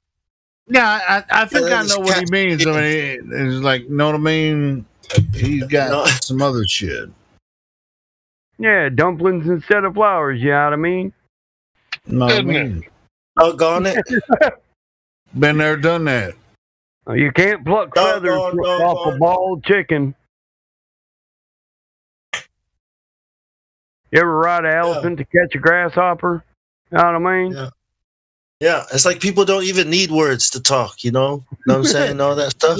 Yeah, I think Yeah, I know what he means. I mean, it's like, know what I mean? He's got some other shit. Yeah, dumplings instead of flowers. You know what I mean? Know what I mean? doggone it. Been there, done that. You can't pluck feathers off a bald chicken. You ever ride an elephant to catch a grasshopper? You know what I mean? Yeah. Yeah, it's like people don't even need words to talk, you know? Know what I'm saying? All that stuff.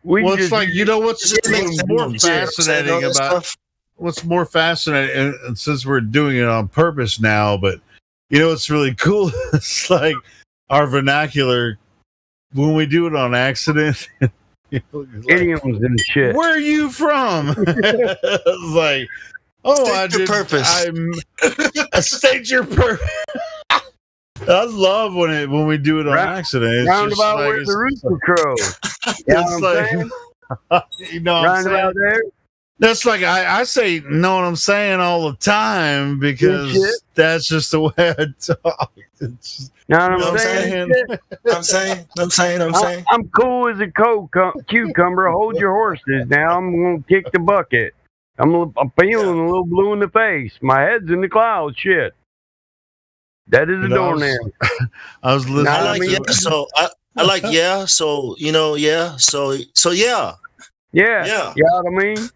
Well, it's like, you know what's It just makes more sense, you know what I'm saying? fascinating All that about stuff. what's more fascinating, and since we're doing it on purpose now, but you know what's really cool? It's like our vernacular when we do it on accident. You know, like, idioms and shit. where are you from? It's like, oh, State your purpose. I state your purpose. I love when we do it on accident. It's just Roundabout like, where it's the rooster crows. You know it's what I'm saying? like, you know what I'm saying? Roundabout there. That's like I say, know what I'm saying all the time because Good shit. that's just the way I talk. It's just, Know what You know I'm what saying? I'm saying? I'm cool as a cucumber. Hold your horses. Now I'm gonna kick the bucket. I'm feeling a little blue in the face. My head's in the clouds. Shit. That is a You know, doornail. I was listening. I like to yeah, so I like yeah, so you know, yeah, so yeah. Yeah. Yeah. You know what I mean?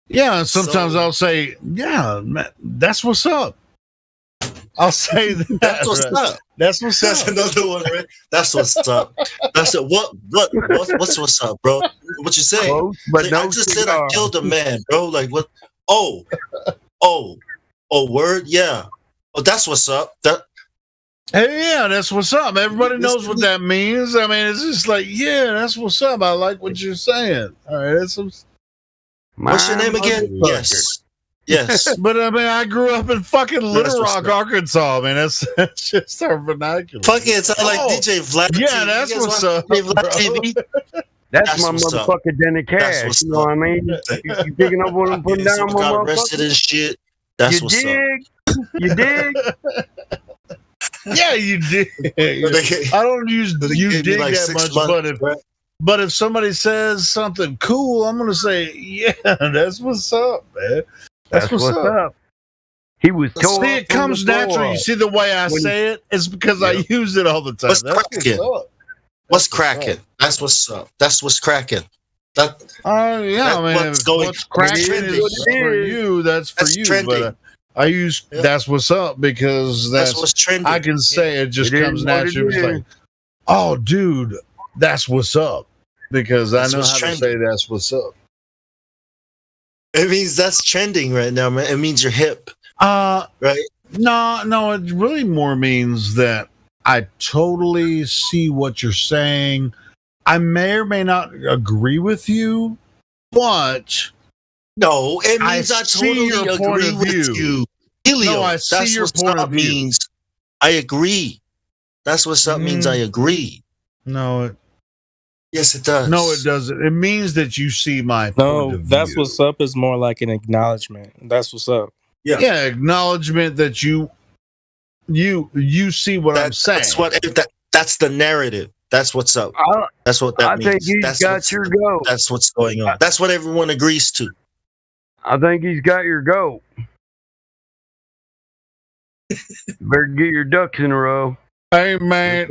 Yeah, and sometimes So- I'll say, "Yeah, man, that's what's up." I'll say that. That's what's right? up. That's what's That's up. another one, right? That's what's up. That's it. What's what's up, bro? What you say? Close, but Like, no I just said cigar. I killed a man, bro. Like what? Oh, word, yeah. Oh, that's what's up. That Hey, yeah, that's what's up. Everybody knows what that means. I mean, it's just like, yeah, that's what's up. I like what you're saying. All right, that's what's your name again? motherfucker. Yes. Yes. But I mean, I grew up in fucking Little Rock, Arkansas, man. That's just our vernacular. Fuck it, it's like DJ Vlad. Yeah, that's what's up. Vlad TV? That's my what's up. motherfucker Denny Cash. You know what I mean? You picking up what I'm putting down, my got arrested motherfucker? and shit. That's You what's dig? You dig? Yeah, you dig. I don't use you gave me dig like that 6 much, months, but if somebody says something cool, I'm gonna say, yeah, that's what's up, man. That's what's up. He was told. See, it comes naturally. You see the way I say it? It's because I use it all the time. What's That's cracking? what's up. What's cracking? That's what's up. That's what's cracking. That, yeah, man. What's going? What's cracking is for you. That's for you. Trending. But I use that's what's up because That's what's trending. I can say it just It comes is what it naturally. It's is. like, oh, dude, that's what's up because That's I know what's how trending. to say that's what's up. It means that's trending right now, man. It means you're hip, Right? No, it really more means that I totally see what you're saying. I may or may not agree with you, but no, it means I see totally your point agree of with view. you. Helio, No, I see that's your what's point up of view. means I agree. That's what's up means I agree. No, Yes, it does. no, it doesn't. It means that you see my point No, of that's view. what's up is more like an acknowledgement. That's what's up. Yeah, acknowledgement that you see what I'm saying. That's the narrative. That's what's up. That's what that I means. think he's That's got what's- your goat. That's what's going on. That's what everyone agrees to. I think he's got your goat. Better get your ducks in a row. Hey man,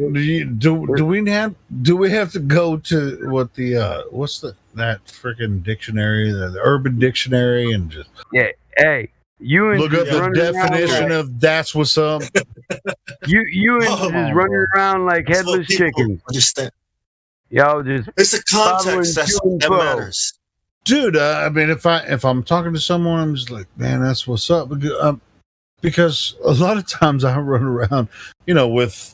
do we have to go to what the what's that freaking dictionary, the Urban Dictionary, and just Hey, you and look up the definition of that's what's up? You and just running around like headless chickens. Understand? Y'all just It's the context that matters. Dude, I mean, if I'm talking to someone, I'm just like, man, that's what's up. Because a lot of times I run around, with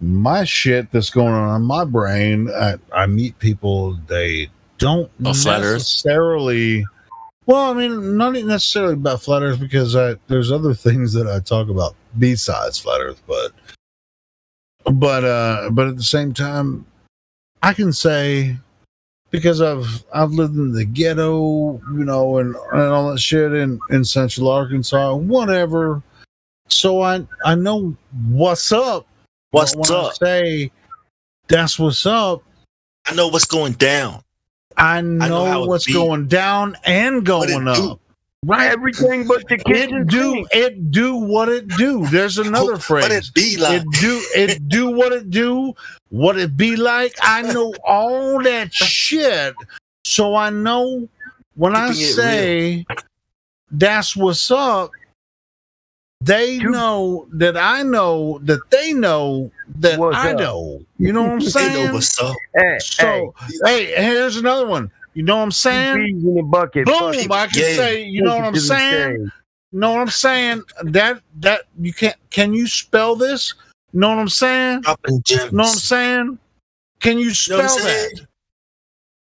my shit that's going on in my brain. I meet people, they don't Flat Earth? necessarily. Well, I mean, not even necessarily about flat Earth because there's other things that I talk about besides flat Earth, but at the same time, I can say, because I've lived in the ghetto, and all that shit in Central Arkansas, whatever. So I know what's up. What's But when up? I say that's what's up, I know what's going down. I know how know it what's be. going down and going up. Right, everything but the kitchen sink. It do what it do. There's another phrase. What it be like? It do what it do. What it be like. I know all that shit. So I know when I Keeping it say that's what's up, they know that I know that they know that What's I up? know. You know what I'm They saying? know what's up. So, hey, here's another one. You know what I'm saying? Peas in a bucket. Boom! Fuck it. I can Yeah. say, you know what I'm to the saying? shade. Know what I'm saying? That you can't. Can you spell this? Know what I'm saying? Dropping gems. Know what I'm saying? Can you You know spell what I'm saying? that?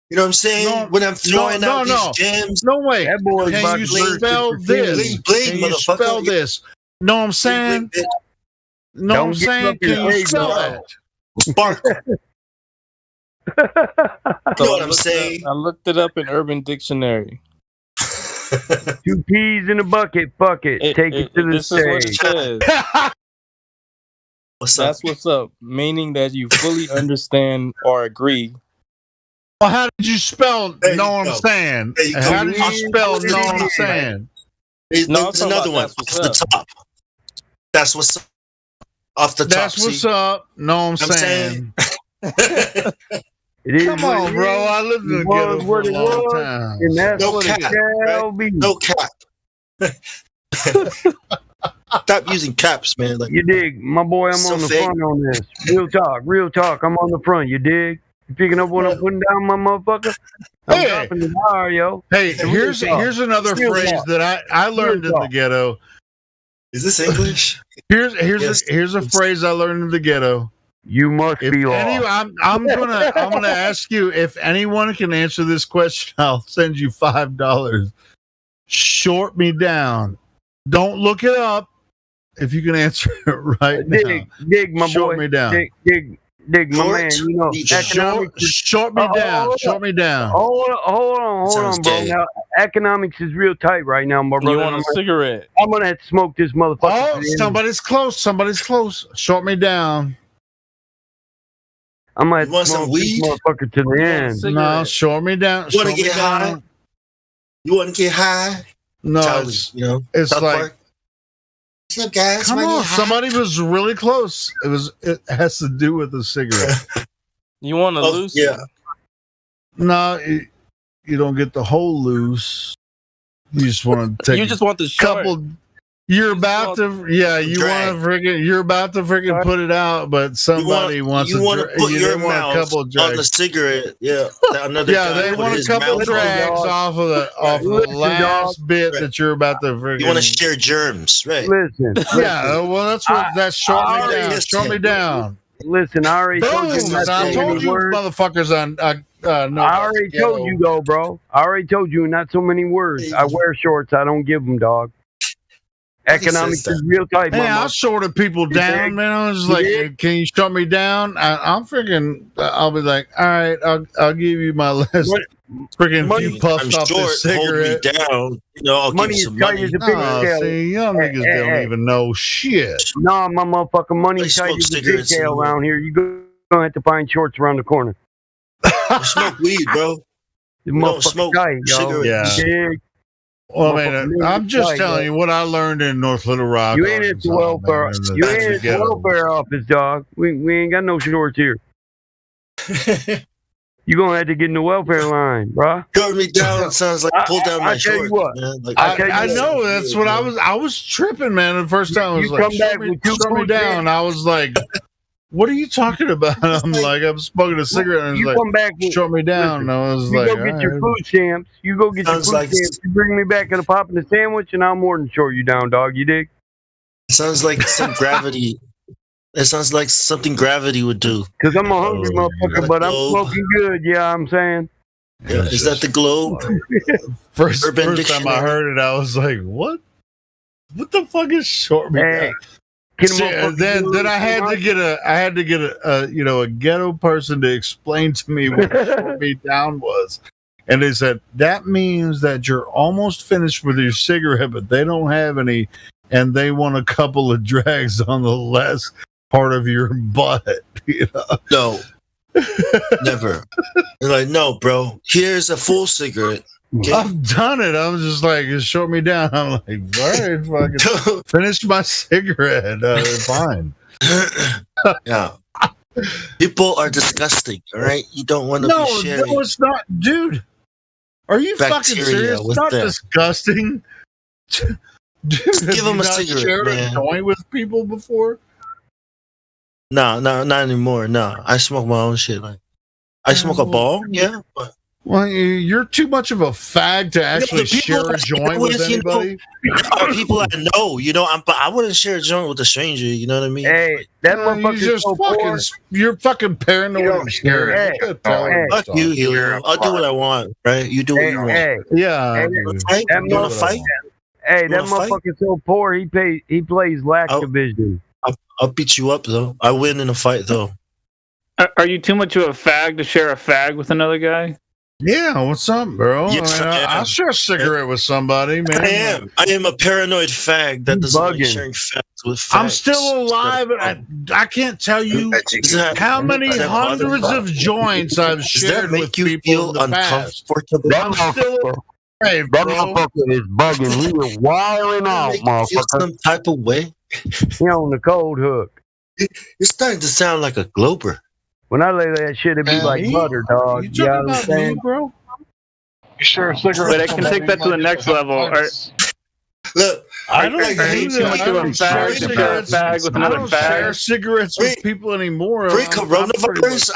You know what I'm saying? No, when I'm throwing no, out no. these gems, No way. That boy's Can about you to burst spell into this? bling, bling, Can you motherfucker. spell this? Know what I'm saying? bling, Know what I'm Don't get saying? up in Can you age, spell bro. that? spark. You know what I'm saying? I looked it up in Urban Dictionary. 2 peas in a bucket. Fuck it. Take it to the This is what it stage. says. What's up? That's what's up, meaning that you fully understand or agree. Well, how did you spell? There you Know what go. I'm saying? There you go. How did you spell? Know what I'm Right. saying? There's No, I'm talking another about one that's what's off the top. That's what's up. Off the top. That's what's see? up. Know what I'm I'm saying? It is Come what on, it bro. is. I lived in the It was ghetto for what a it long was, time. and that's No what cap, it shall be. No cap. Stop using caps, man. Like, You dig? My boy, I'm So on the fake. front on this. Real talk. I'm on the front. You dig? You picking up what I'm putting down, my motherfucker? I'm Hey. dropping the bar, yo. Hey, Real here's talk. another Real phrase talk. that I learned in the talk. ghetto. is this English? Here's Yes. here's a phrase I learned in the ghetto. You must If be any, lost. I'm gonna ask you if anyone can answer this question. I'll send you $5. Short me down. Don't look it up. If you can answer it right now. Dig, my Short boy. me down. Dig, my man. You know, economics. Short me down. Short me down. Hold on, bro. gay. Now, economics is real tight right now, my brother. You want a cigarette? I'm gonna have to smoke this motherfucker. Oh, somebody's close. Somebody's close. Short me down. I'm gonna have You to want some smoke this weed? motherfucker to the end. No, short me down. You want to Short me get high? down. You want to get high? No, Charlie, it's you know, it's South like. Park. What's up, guys? Come Wanna on, get high? somebody was really close. It has to do with the cigarette. You want to Oh, loose? yeah. No, you don't get the whole loose. You just want to take You just want the short. couple. You're about to, yeah. You want to freaking. You're about to freaking put it out, but somebody wants You to. want to put they your want a mouth couple on the drags. cigarette. Yeah. Another Yeah, guy they put want a his couple mouth drags on it. off of the Listen, last dog. bit that you're about to freaking. You want to share germs, right? Listen. Yeah, well, that's short me already down. missed Short me him. down. Listen, I already told you. Boom! not to I say told any you, words. motherfuckers. No, I already told you though, bro. I already told you not so many words. I wear shorts. I don't give them, dog. Economics is real tight, Hey, I mama. shorted people down, man. I was like, hey, "Can you short me down?" I'm freaking. I'll be like, "All right, I'll give you my last freaking few puffs I'm off short. this Hold me cigarette." down. You know, I'll Money give you is some tight money. as a big Oh, tail. see, young Hey, niggas hey, don't hey. even know shit. No, my motherfucking money They tight smoke as a big cigarettes tail anymore. around here. You gonna have to find shorts around the corner. I smoke weed, bro. The We don't motherfucking smoke tight, yo. cigarettes. Yeah. You dig? Well, Motherfucking man, I'm just tight, telling yo. you what I learned in North Little Rock. You ain't at the Arkansas, welfare. man, in You ain't the at the ghetto. welfare office, dog. We ain't got no shorts here. You gonna have to get in the welfare line, bruh. Short me down sounds like pull down my I tell you shorts, what. man. Like, I know that's what I was tripping, man. The first time I was You like, come back short me, with two short me food down. stamps. I was like, what are you talking about? I'm like, I'm smoking a cigarette, and You it's come like, back with, short me down. And I was you like, go get your all right. food stamps. You go get your Sounds food like- stamps. You bring me back a pop and a sandwich, and I'll more than short you down, dog. You dig? sounds like some gravity. It sounds like something gravity would do. Because I'm a hungry motherfucker, but I'm globe. smoking good. Yeah, I'm saying. Yeah, is that the globe? First Urban time I Dictionary. heard it, I was like, what? What the fuck is short me Hey, down? can a See, motherfucker then do then it I had so to get a ghetto person to explain to me what short me down was. And they said that means that you're almost finished with your cigarette, but they don't have any, and they want a couple of drags on the last part of your butt. You know? No. Never. They're like, no, bro. Here's a full cigarette. Okay? I've done it. I'm just like, just short me down. I'm like, all right, fucking finish my cigarette. Fine. Yeah. People are disgusting, all right? You don't want to No, be sharing. no, it's not, dude. Are you fucking Bacteria serious? It's with not them. disgusting. Dude, Just have give you them a not cigarette, shared man. a joint with people before? No, not anymore. No, I smoke my own shit. Like, I smoke a ball, yeah. But Well, you're too much of a fag to actually the people share a I joint know with with, you know, anybody. are people I know, you know. But I wouldn't share a joint with a stranger. You know what I mean? Hey, that You motherfucker's just so fucking, poor. you're fucking paranoid and scared. Hey, You gotta tell hey, him Fuck to you, talk. Helio. I'll do what I want, right? You do what Hey, you want. hey, Yeah, Hey, dude. Fight? that You want to motherfucker- fight? hey, You that wanna fight? motherfucker's so poor. He plays Activision. I'll beat you up though. I win in a fight though. Are you too much of a fag to share a fag with another guy? Yeah, what's up, bro? Yes, I am. I'll share a cigarette with somebody, man. I am a paranoid fag that doesn't like bugging. sharing facts with fags. I'm still alive, and I can't tell you how many hundreds of joints I've Does shared that with make you people feel in the past. uncomfortable? That I'm still motherfucker, alive, that bro. motherfucker is bugging. He is wiring out, Make you feel motherfucker. some type of way. He on the cold hook. You're starting to sound like a glober. When I lay that shit, it be like Me? butter, dog. You You know talking what I'm about me, saying? bro? You share a cigarette. But I can take that to the next level. Look, I don't Hey, do hey, that. I you don't a share fag to share a cigarettes. fag with I another don't fag? share cigarettes with people anymore. I'm pretty Pre-coronavirus,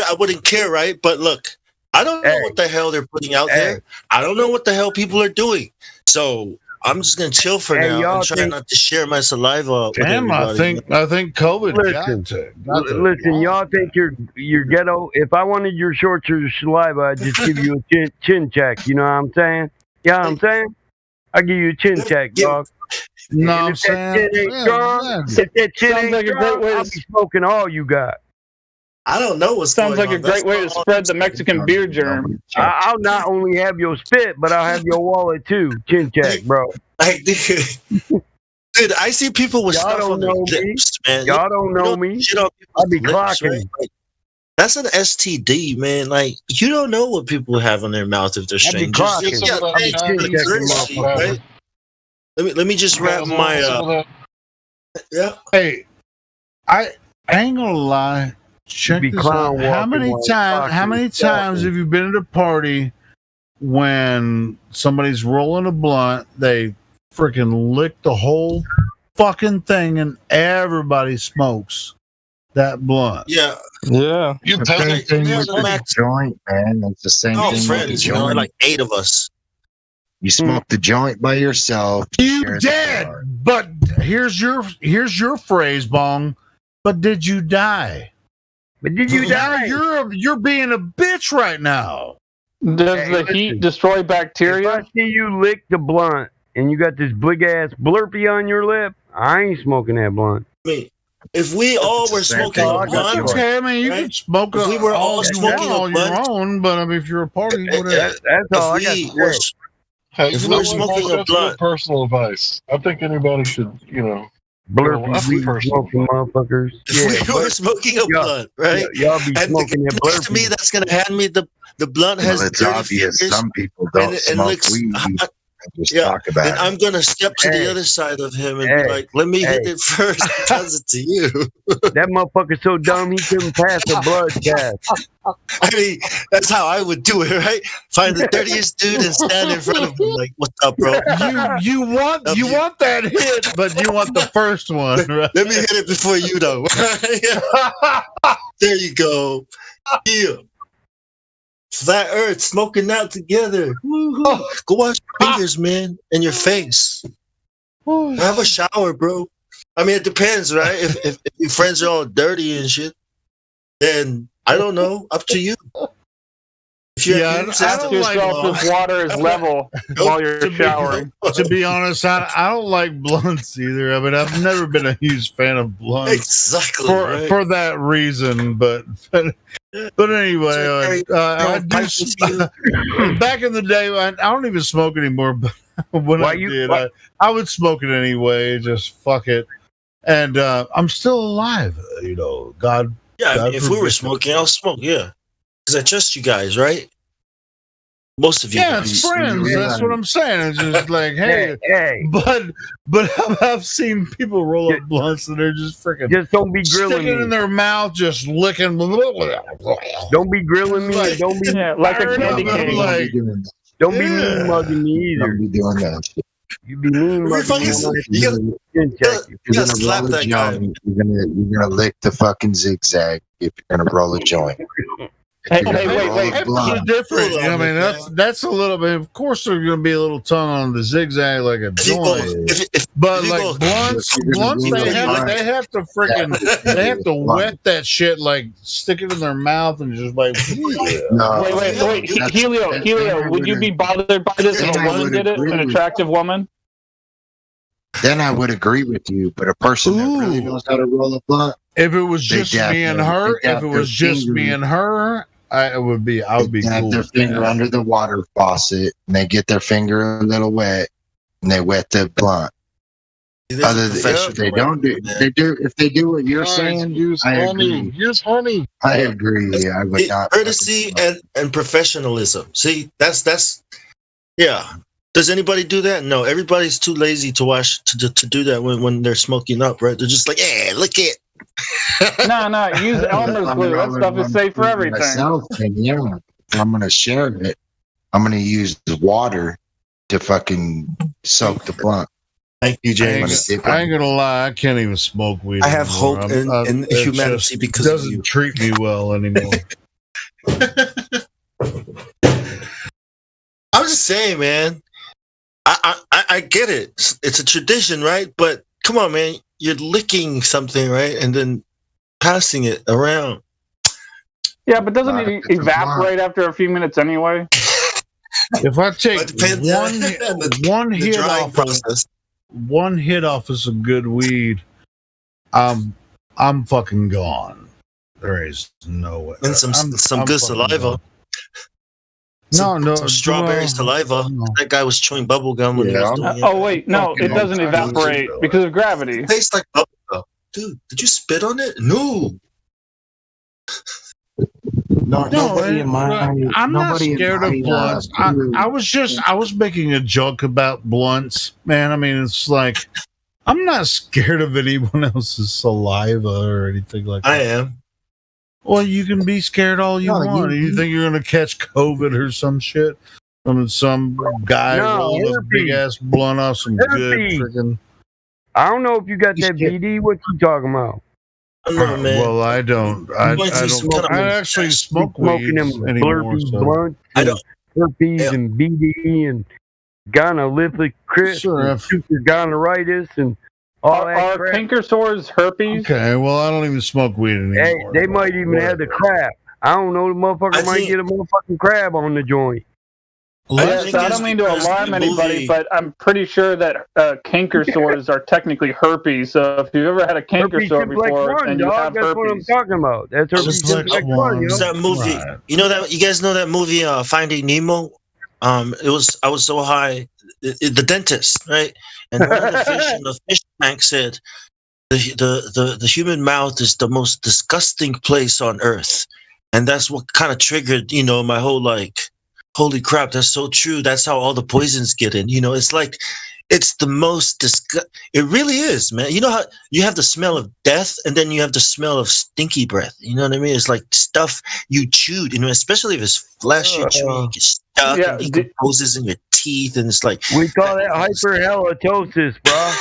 I wouldn't care, right? But look, I don't know what the hell they're putting out there. I don't know what the hell people are doing. So I'm just gonna chill for Hey, now y'all and try think- not to share my saliva. Damn, with I everybody. think COVID Listen, got to listen, y'all think you're ghetto? If I wanted your shorts or your saliva, I'd just give you a chin check. You know what I'm saying? Yeah, I'm saying. I'll give you a chin check, dog. No, And I'm if that saying. shit ain't Yeah, strong, yeah. if that shit Sounds ain't like a great strong, way I'll to- be smoking all you got. I don't know what's Sounds going like a on. great way to spread the Mexican beer germ. I'll not only have your spit, but I'll have your wallet too. Chin check, bro. Like, dude, I see people with Y'all stuff don't on their know me. lips, man. Y'all don't know You me. shit on I be people's lips, clocking. right? Like, that's an STD, man. Like, you don't know what people have on their mouth if they're I be strangers. clocking. Yeah, I thanks for the Chin checking courtesy, motherfucker. right? Let me just wrap my yeah. Hey, I ain't gonna lie. Check be this clown out. How walking many while times? How clocking many and times clocking. have you been at a party when somebody's rolling a blunt? They freaking lick the whole fucking thing, and everybody smokes that blunt. Yeah. Yeah. You The same Okay, thing yeah, with no, the Max. joint, man. It's the same Oh, thing with the friends, you know, joint. like 8 of us. You smoke the joint by yourself. You share the dead, jar. but here's your phrase, Bong. But did you die? But did you Now die? you're being a bitch right now. Does Hey, the listen. heat destroy If bacteria? I see you lick the blunt and you got this big ass blurpee on your lip, I ain't smoking that blunt. I mean, if we all It's the were same smoking thing a with the blunt, joint. Okay, I mean you Right? can smoke If we were all all you smoking want a on your blunt- own, but I mean if you're a party, whatever. That's all I got if to we were say. Hey, If you we're know what, smoking Mike? a That's blunt- good personal advice. I think anybody should, Blurpee that's weed personal. smoking motherfuckers. if Yeah, we were smoking a blunt, right? y'all be And the smoking guy that next to me blurpee. that's gonna hand me the blunt has Well, it's dirty obvious fingers some people and, don't and smoke looks weed. hot. Just Yeah, talk about then it. I'm gonna step to Hey. the other side of him and Hey. be like, "Let me hit Hey. it first because it's to you." That motherfucker's so dumb he couldn't pass a blood test. I mean, that's how I would do it, right? Find the dirtiest dude and stand in front of him like, "What's up, bro?" You want that hit, but you want the first one, right? Let me hit it before you, though. There you go. Yeah. Flat Earth smoking out together. Woo-hoo. Go wash your fingers, man, and your face. Have a shower, bro. I mean, it depends, right? If your friends are all dirty and shit, then I don't know. Up to you. If you Yeah, have I Ask don't yourself if water is level while you're showering. To be honest, I don't like blunts either. I mean, I've never been a huge fan of blunts Exactly. for right? for that reason. But anyway, I do. Back in the day, I don't even smoke anymore. But when Why I you- did, why- I would smoke it anyway. Just fuck it. And I'm still alive. God. Yeah, I God mean, if we were forbid. smoking, I'll smoke. Yeah, because I trust you guys, right? Most of you. Yeah, guys. it's friends. That's what I'm saying. It's just like, hey, Hey, but I've seen people roll up blunts and they're just freaking just don't be grilling sticking it in me. their mouth, just licking. Don't be grilling me. Like- Don't be Yeah, like a fired up. candy I'm cane. like, don't be Yeah. mean mugging me either. Don't be doing that shit. You be mean Every mugging fucking- me. I'm you gotta- gonna chin check you. You You're gotta gonna slap roll a that guy. joint. You're gonna lick the fucking zigzag if you're gonna roll a joint. Hey, You're hey, gonna wait, roll wait. a blunt. different. Hold You know, on, what I mean, man. that's a little bit. Of course, there's going to be a little tongue on the zigzag like a If you go, joint. if But if you like go- blunts, If you're gonna blunts, roll they a have blunt, to freaking they have to wet that shit, like stick it in their mouth and just like. No, Wait. that's- Helio, would you be bothered by this if a Then I woman would did it? agree An with attractive woman? Then I would agree with you. But a person that really knows how to roll a blunt, If it was They just got me and their- her, they got if it their was just finger- me and her, I would be they have cool. their with finger that. under the water faucet and they get their finger a little wet and they wet the blunt. There's Other a than if professional they right don't do, there, if they do what you're Guys, saying, use I honey. agree. Use honey. I agree. I would not. courtesy and professionalism. See, that's yeah. Does anybody do that? No, everybody's too lazy to wash to do that when they're smoking up, right? They're just like, yeah, look it. No, use Elmer's glue. That stuff is safe for everything. Myself, and yeah, if I'm gonna share it, I'm gonna use the water to fucking soak the blunt. Thank you, I James. ain't gonna lie, I can't even smoke weed. I have anymore. hope in it humanity just because of doesn't you. treat me well anymore. I'm just saying, man. I get it. It's a tradition, right? But come on, man. You're licking something, right, and then passing it around. Yeah, but doesn't it evaporate after a few minutes anyway? if I take Depends one the hit drying off process. one hit off of some good weed, I'm fucking gone. There is no way. And some I'm good fucking saliva. gone. No, Some strawberry saliva. That guy was chewing bubble gum when he was doing it. Oh wait, no, it doesn't evaporate because of gravity. It tastes like bubble gum. Dude, did you spit on it? No. I'm not scared of blunts. I was making a joke about blunts, man. I mean, it's like I'm not scared of anyone else's saliva or anything like that. I am. Well, you can be scared all you want. You think you're gonna catch COVID or some shit from some guy rolling a big ass blunt off some good freaking. I don't know if you got that BD. What you talking about? Well, I don't. I actually smoke weed anymore. Blunts, herpes and BD and gonorrhea, super gonorrheitis and all that. Are canker sores herpes? Okay, well, I don't even smoke weed anymore. Hey, they might even have the crab. I don't know. The motherfucker might get a motherfucking crab on the joint. Yes, I don't mean to alarm anybody, but I'm pretty sure that canker sores are technically herpes. So if you've ever had a canker sore before and you have that's herpes, what I'm talking about. That's herpes simplex 1. It's that movie. You know that? You guys know that movie, Finding Nemo? I was so high. The dentist, right? And one of the fish in the fish tank said, the human mouth is the most disgusting place on earth, and that's what kind of triggered, my whole holy crap, that's so true. That's how all the poisons get in. It's like, it's the most it really is, man. You know how you have the smell of death and then you have the smell of stinky breath. You know what I mean? It's like stuff you chewed, especially if it's flesh you're chewing, it gets stuck and decomposes in your teeth, and it's like. We call that hyperhalitosis, bro.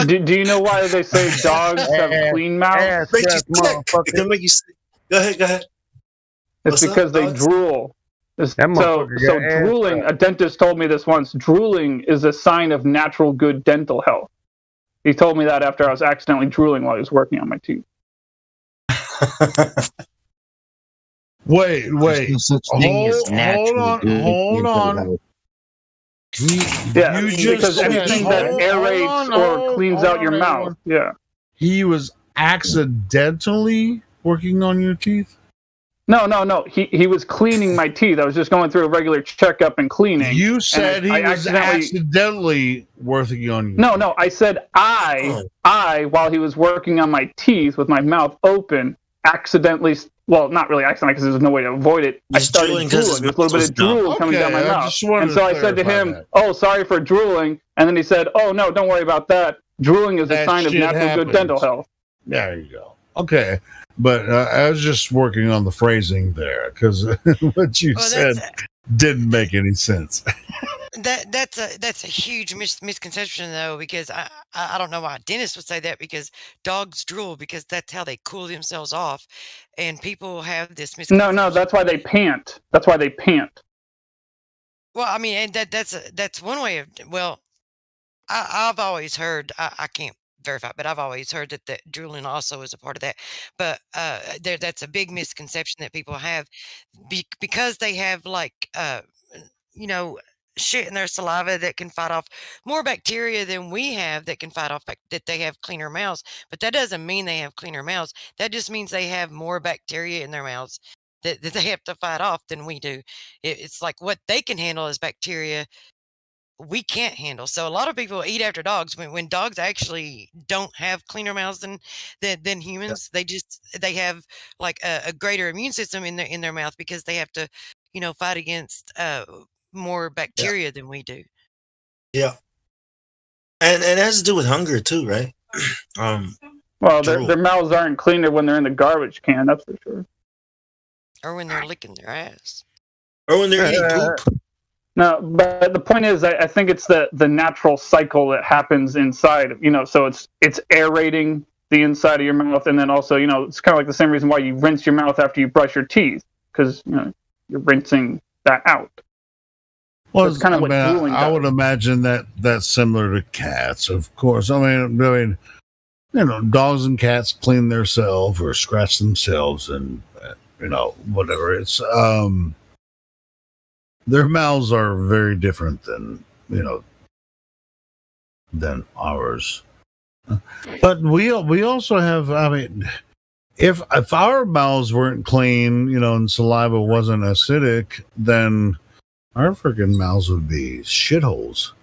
do you know why they say dogs have clean mouths? Go ahead. It's because they drool. So drooling, a dentist told me this once, drooling is a sign of natural good dental health. He told me that after I was accidentally drooling while he was working on my teeth. Wait. Hold on. Yeah, because anything that aerates or cleans out your mouth. Yeah. He was accidentally working on your teeth? No. He was cleaning my teeth. I was just going through a regular checkup and cleaning. You said he was accidentally working on you. No. I said I, while he was working on my teeth with my mouth open, accidentally. Well, not really accidentally because there's no way to avoid it. I started drooling. There's a little bit of drool coming down my mouth. And so I said to him, "Oh, sorry for drooling." And then he said, "Oh, no, don't worry about that. Drooling is a sign of natural good dental health." There you go. Okay. But I was just working on the phrasing there because what you said didn't make any sense. That's a huge misconception though, because I don't know why dentists would say that, because dogs drool because that's how they cool themselves off, and people have this misconception. No, that's why they pant. That's why they pant. Well, I mean, and that's one way of. Well, I've always heard. I can't verify, but I've always heard that drooling also is a part of that. But that's a big misconception that people have, because they have shit in their saliva that can fight off more bacteria than we have that can fight off that they have cleaner mouths. But that doesn't mean they have cleaner mouths. That just means they have more bacteria in their mouths that they have to fight off than we do. It's like what they can handle is bacteria we can't handle. So a lot of people eat after dogs when dogs actually don't have cleaner mouths than humans. They have like a greater immune system in their mouth because they have to, fight against more bacteria than we do. Yeah. And it has to do with hunger too, right? Well, their mouths aren't cleaner when they're in the garbage can, that's for sure. Or when they're licking their ass. Or when they're eating poop. No, but the point is, I think it's the natural cycle that happens inside. So it's aerating the inside of your mouth, and then also, it's kind of like the same reason why you rinse your mouth after you brush your teeth, because you're rinsing that out. Well, it's kind of what drooling does. I would imagine that's similar to cats, of course. I mean, dogs and cats clean themselves or scratch themselves, and whatever. It's their mouths are very different than than ours. But we also have. I mean, if our mouths weren't clean, and saliva wasn't acidic, then our freaking mouths would be shitholes.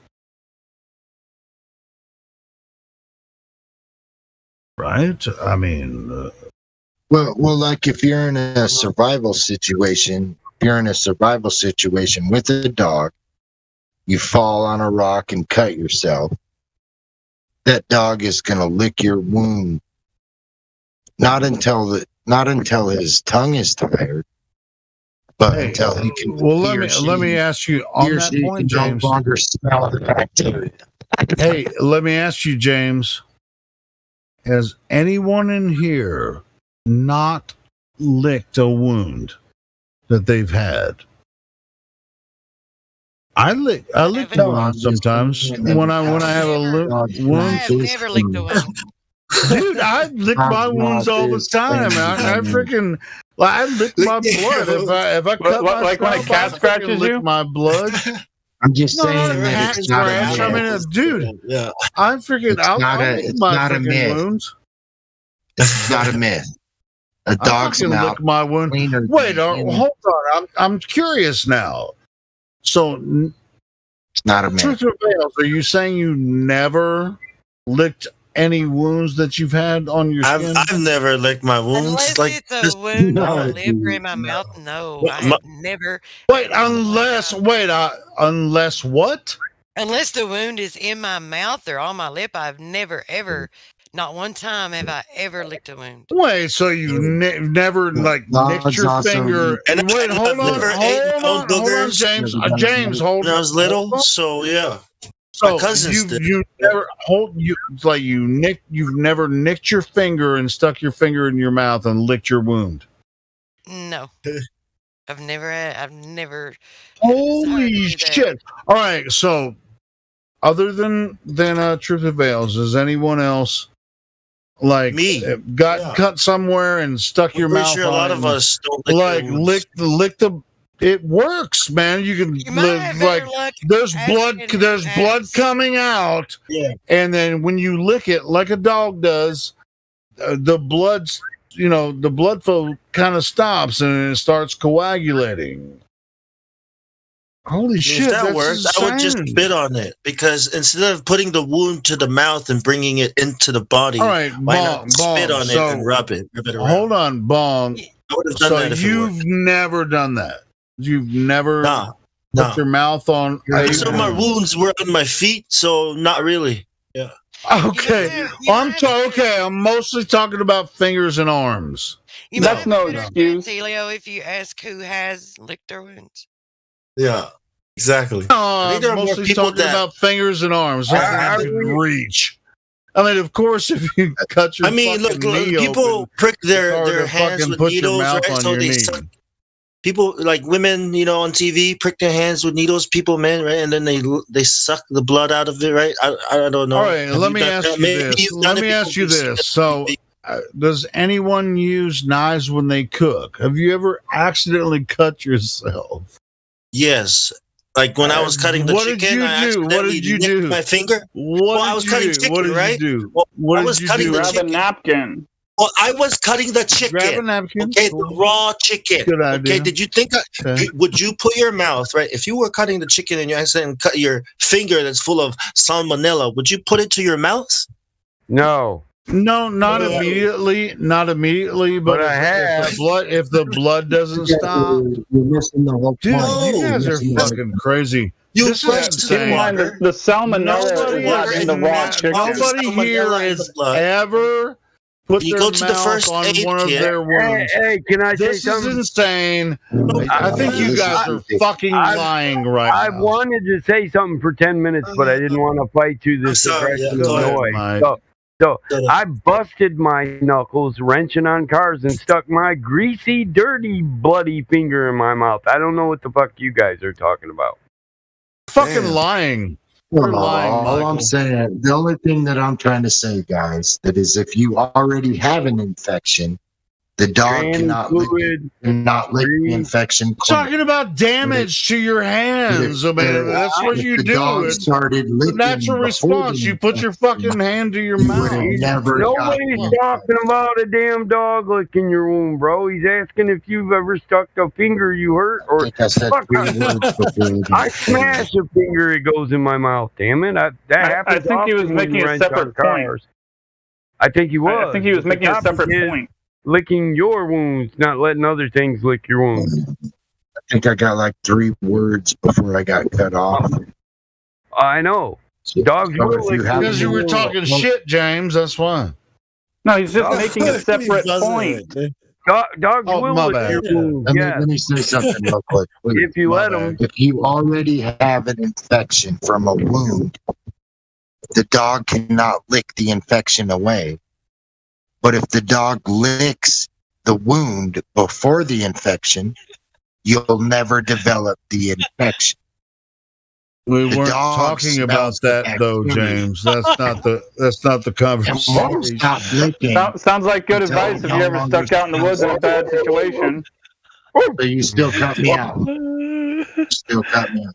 Right? I mean, well, like if you're in a survival situation, with a dog, you fall on a rock and cut yourself. That dog is going to lick your wound. Not until his tongue is tired, but until he can. Well, let me ask you on that point, James. No longer smell the bacteria. Hey, let me ask you, James. Has anyone in here not licked a wound that they've had? I lick the wound sometimes when I have a wound. I have never licked a wound. Dude, I lick my wounds all the time. I freaking I lick my blood if I cut myself. Like when a cat scratches you, my blood. I'm just saying that it's not a myth. I mean, dude, I'm freaking out. It's not a myth. Wounds. It's not a myth. A dog's mouth. Lick my wound. Wait, hold on. I'm curious now. So it's not a myth. Truth or Veils, are you saying you never licked any wounds that you've had on your skin? I've never licked my wounds. Unless like it's a wound on my lip or in my mouth, no. I have never. Wait, unless what? Unless the wound is in my mouth or on my lip, I've never, ever, not one time have I ever licked a wound. Wait, so you never nicked your finger? And wait, hold on, James. James, hold on. When I was little, so yeah. So you've never nicked your finger and stuck your finger in your mouth and licked your wound. No, I've never. Holy shit! All right, so other than Truth or Veils, does anyone else cut somewhere and stuck your mouth? Sure, a lot of us don't lick the. It works, man. You can live there's blood coming out, and then when you lick it like a dog does, the blood flow kind of stops and it starts coagulating. Holy shit! If that works, I would just spit on it, because instead of putting the wound to the mouth and bringing it into the body, all right, why not spit on it and rub it around? Hold on, Bong. I would have done that if you've never done that. You've never put your mouth on. Some of my wounds were on my feet, so not really. Yeah. Okay. I'm mostly talking about fingers and arms. That's no excuse. Leo, if you ask who has licked their wounds. Yeah. Exactly. I'm mostly talking about fingers and arms. I can reach. I mean, of course, if you cut your look, knee people open, prick their hands with needles, right? So they suck. People like women, on TV, prick their hands with needles. People, men, right, and then they suck the blood out of it, right? I don't know. All right, let me ask you this. So, does anyone use knives when they cook? Have you ever accidentally cut yourself? Yes. Like when I was cutting the chicken, What did you do? My finger. I was cutting chicken, right? What I was cutting the chicken. Grab a napkin. Well, I was cutting the chicken. Grab a napkin. Okay, the raw chicken. Good idea. Okay, did you think? Would you put your mouth right? If you were cutting the chicken and you accidentally cut your finger that's full of salmonella, would you put it to your mouth? No. No, not immediately. Not immediately, but I have. If the blood doesn't stop, you're missing the whole dude, point. you guys are fucking crazy. This is insane. The salmonella is not in the raw chicken. Nobody here has ever put their mouth on one of their wounds. Hey, can I say something? This is insane. I think you guys are fucking lying right I now. wanted to say something for 10 minutes, but I didn't want to fight through this aggressive noise. So I busted my knuckles wrenching on cars and stuck my greasy, dirty, bloody finger in my mouth. I don't know what the fuck you guys are talking about. Fucking lying. You're lying, all I'm saying, the only thing that I'm trying to say, guys, that is if you already have an infection, The dog cannot lick the infection. Talking about damage to your hands. I mean, that's what you do. It's the natural response. You put your fucking hand to your mouth. Nobody's talking about a damn dog licking your wound, bro. He's asking if you've ever stuck a finger you hurt or I said fuck, 3 words before. I smash a finger, it goes in my mouth. Damn it! That happens. I think he was often when making you a rent separate cars. point. I think he was. I think he was The making a topic separate is point. Licking your wounds, not letting other things lick your wounds. I think I got like 3 words before I got cut off. I know. Dogs will lick Because you were talking shit, James. That's why. No, he's just making a separate point. Dogs Oh, will my lick bad. your wounds. Let me say something real quick. please. If you let them. If you already have an infection from a wound, the dog cannot lick the infection away. But if the dog licks the wound before the infection, you'll never develop the infection. We The weren't dog talking about smells the that though, bacteria. James. That's not the conversation. Stop licking. Sounds like good advice if you ever stuck out in the woods in a bad situation. But you still cut me out. Still cut me out.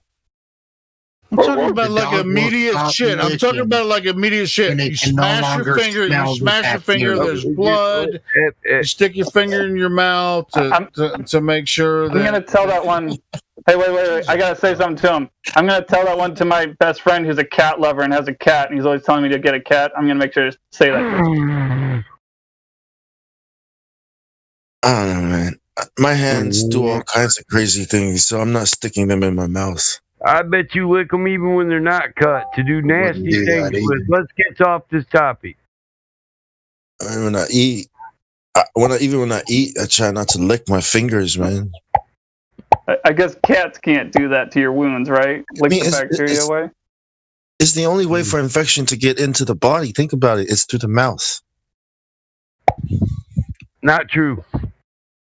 I'm talking about The like dog will immediate stop shit. I'm talking licking about like immediate shit. when it You can no smash your longer finger. smell You the smash your finger. bacteria. There's blood. You stick your finger in your mouth to make sure I'm gonna that. tell that one. Hey, wait! I gotta say something to him. I'm gonna tell that one to my best friend who's a cat lover and has a cat, and he's always telling me to get a cat. I'm gonna make sure to say that. I don't know, man. My hands do all kinds of crazy things, so I'm not sticking them in my mouth. I bet you lick them even when they're not cut to do nasty do that things with. either. Let's get off this topic. When I eat, when I eat, I try not to lick my fingers, man. I guess cats can't do that to your wounds, right? Lick the bacteria away. It's the only way for infection to get into the body. Think about it. It's through the mouth. Not true.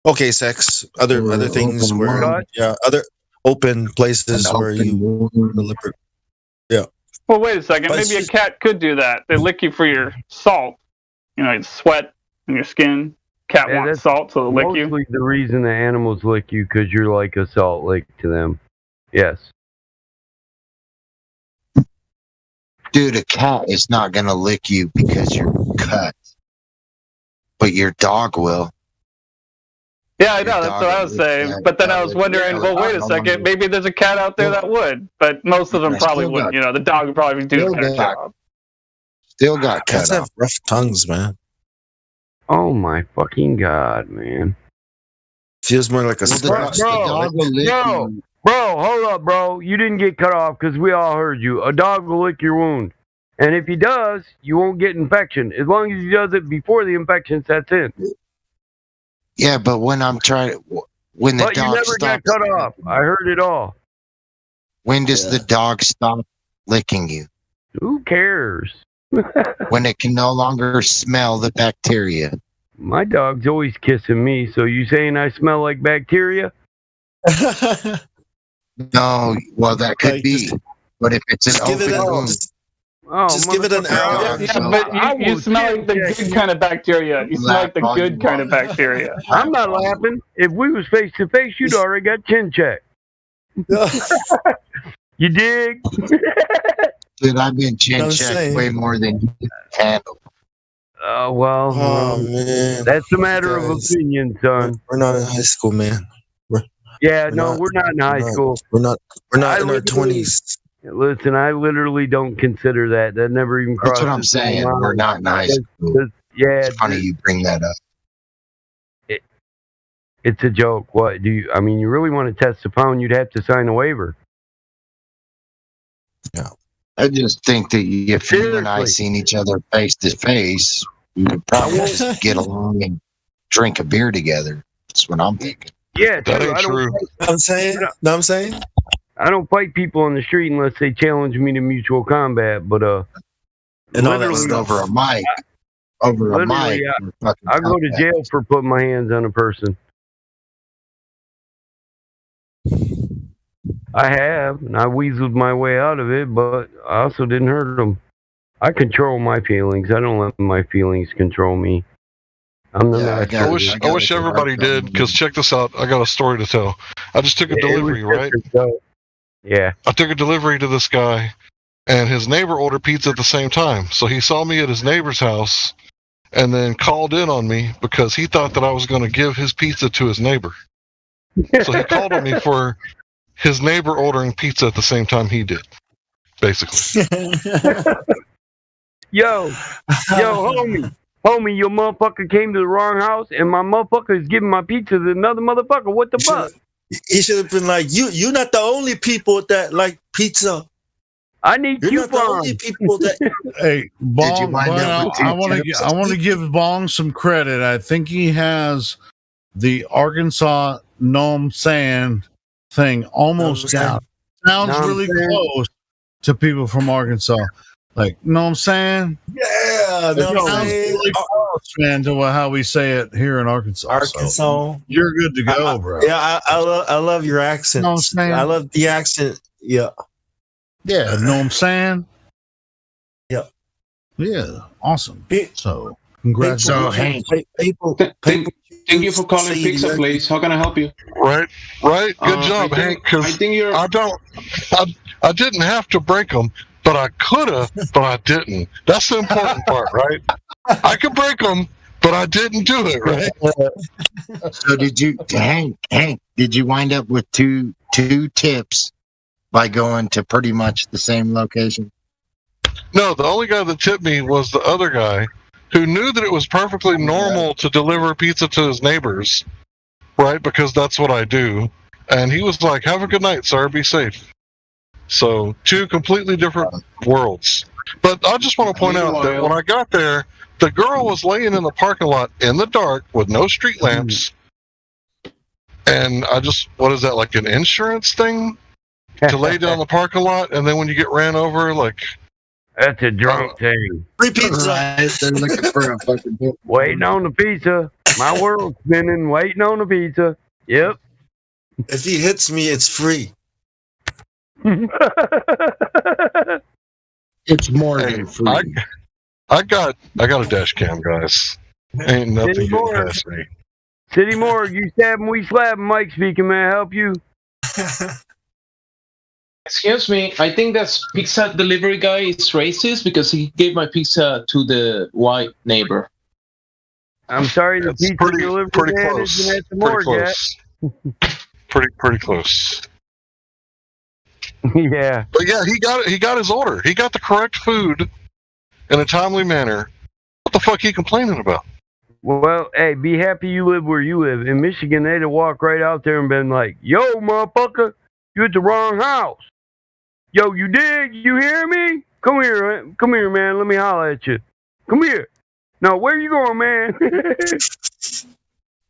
Okay, sex. Other things where other open places where you deliberate. Yeah. Well, wait a second. But it's Maybe a just- cat could do that. They lick you for your salt. You know, it's sweat in your skin. Cat Yeah, wants that's salt, so they'll lick you. Mostly the reason the animals lick you because you're like a salt lick to them. Yes. Dude, a cat is not going to lick you because you're cut. But your dog will. Yeah, I know. That's what I was saying. But then I was wondering, well, wait a second. Maybe there's a cat out there that would, but most of them I probably still wouldn't. got- You know, the dog would probably do a still better got- job. Still got Cats cut have off. rough tongues, man. Oh my fucking god, man. Feels more like a Well, the slap. dog- the dog will lick Bro, you. bro, hold up, bro. You didn't get cut off because we all heard you. A dog will lick your wound. And if he does, you won't get infection. As long as he does it before the infection sets in. Yeah, but when I'm trying to, when the But you dog never got stops, cut off. I heard it all. when does the dog stop licking you? Who cares? When it can no longer smell the bacteria. My dog's always kissing me, so you saying I smell like bacteria? No, well, that could be. But if it's an give it open a- wound, Oh, Just give it an motherfucker, hour. I'll- Yeah, but I you will smell like the chin check good you. kind of bacteria. You smell like the Laugh all good you kind of want. bacteria. I'm not laughing. If we was face to face, you'd already got chin checked. You dig? dude, I've been chin I'm checked saying. way more than you can handle. Well, Oh man, that's a matter of Guys. opinion, son. we're not in high school, man. Yeah, no, we're not in high school. We're not I in our literally- 20s. Listen, I literally don't consider that. That never even That's crossed. what I'm saying. my mind. We're not in high school. Yeah, It's funny you bring that up. it's a joke. What do you? I mean, you really want to test the pound? You'd have to sign a waiver. I just think that if you and I Seriously. seen each other face to face, we would probably just get along and drink a beer together. That's what I'm thinking. Yeah, That true. ain't I don't true. fight- I'm saying, no, I'm saying. I don't fight people on the street unless they challenge me to mutual combat. But And all that literally, stuff. Over a mic. Over a Literally, mic. we're fucking I'll go to combat. jail for putting my hands on a person. I have, and I weaseled my way out of it, but I also didn't hurt them. I control my feelings. I don't let my feelings control me. I'm the Yeah, master. got I it. wish I got I wish it. everybody did, because check this out. I got a story to tell. I just took a delivery, right? Yeah. I took a delivery to this guy, and his neighbor ordered pizza at the same time. So he saw me at his neighbor's house and then called in on me because he thought that I was going to give his pizza to his neighbor. So he called on me for his neighbor ordering pizza at the same time he did, basically. Yo, homie, your motherfucker came to the wrong house, and my motherfucker is giving my pizza to another motherfucker. What the fuck? He should have been like, you're not the only people that like pizza. I need You're not the only people that. Hey, Bong, wind up with I two want tips? to give Bong some credit. I think he has the Arkansas Nome Sand thing almost down. Sounds Know what I'm really saying? close to people from Arkansas. Like, know what I'm saying? Yeah, It sounds really close, man, to how we say it here in Arkansas. Arkansas. So you're good to go, bro. Yeah, I love your accent. Know what I'm saying? I love the accent. Yeah. Yeah, know what I'm saying? Yeah. Yeah, awesome. So, So, congratulations. Hank, People, Thank you for calling Pizza Place. How can I help you? Right? Good job, I think- Hank. Because I think you're. I didn't have to break them, but I could have, but I didn't. That's the important part, right? I could break them, but I didn't do it, right? so did you, Hank? Did you wind up with two tips by going to pretty much the same location? No, the only guy that tipped me was the other guy who knew that it was perfectly normal to deliver pizza to his neighbors, right? Because that's what I do. And he was like, "Have a good night, sir. Be safe." So, two completely different worlds. But I just want to point out that when I got there, the girl was laying in the parking lot in the dark with no street lamps. And what is that, like an insurance thing? To lay down the parking lot, and then when you get ran over, like... That's a drunk thing. Free pizza. Right, they're looking for a fucking book. Waiting on the pizza. My world's spinning, waiting on the pizza. Yep. If he hits me, it's free. It's more than free. I got a dash cam, guys. Ain't nothing City getting Morgue. past me. City Morgue, you stabbing, we slapping. Mike speaking, may I help you? Excuse me. I think that pizza delivery guy is racist because he gave my pizza to the white neighbor. I'm sorry, the pizza delivery pretty man close. isn't at the Pretty morgue yet. close. Pretty close. Yeah. But yeah, he got it. He got his order. He got the correct food in a timely manner. What the fuck he complaining about? Well, hey, be happy you live where you live. In Michigan, they'd have walked right out there and been like, "Yo, motherfucker, you at the wrong house. Yo, you dig? You hear me? Come here, man. Let me holler at you. Come here. No, where you going, man?"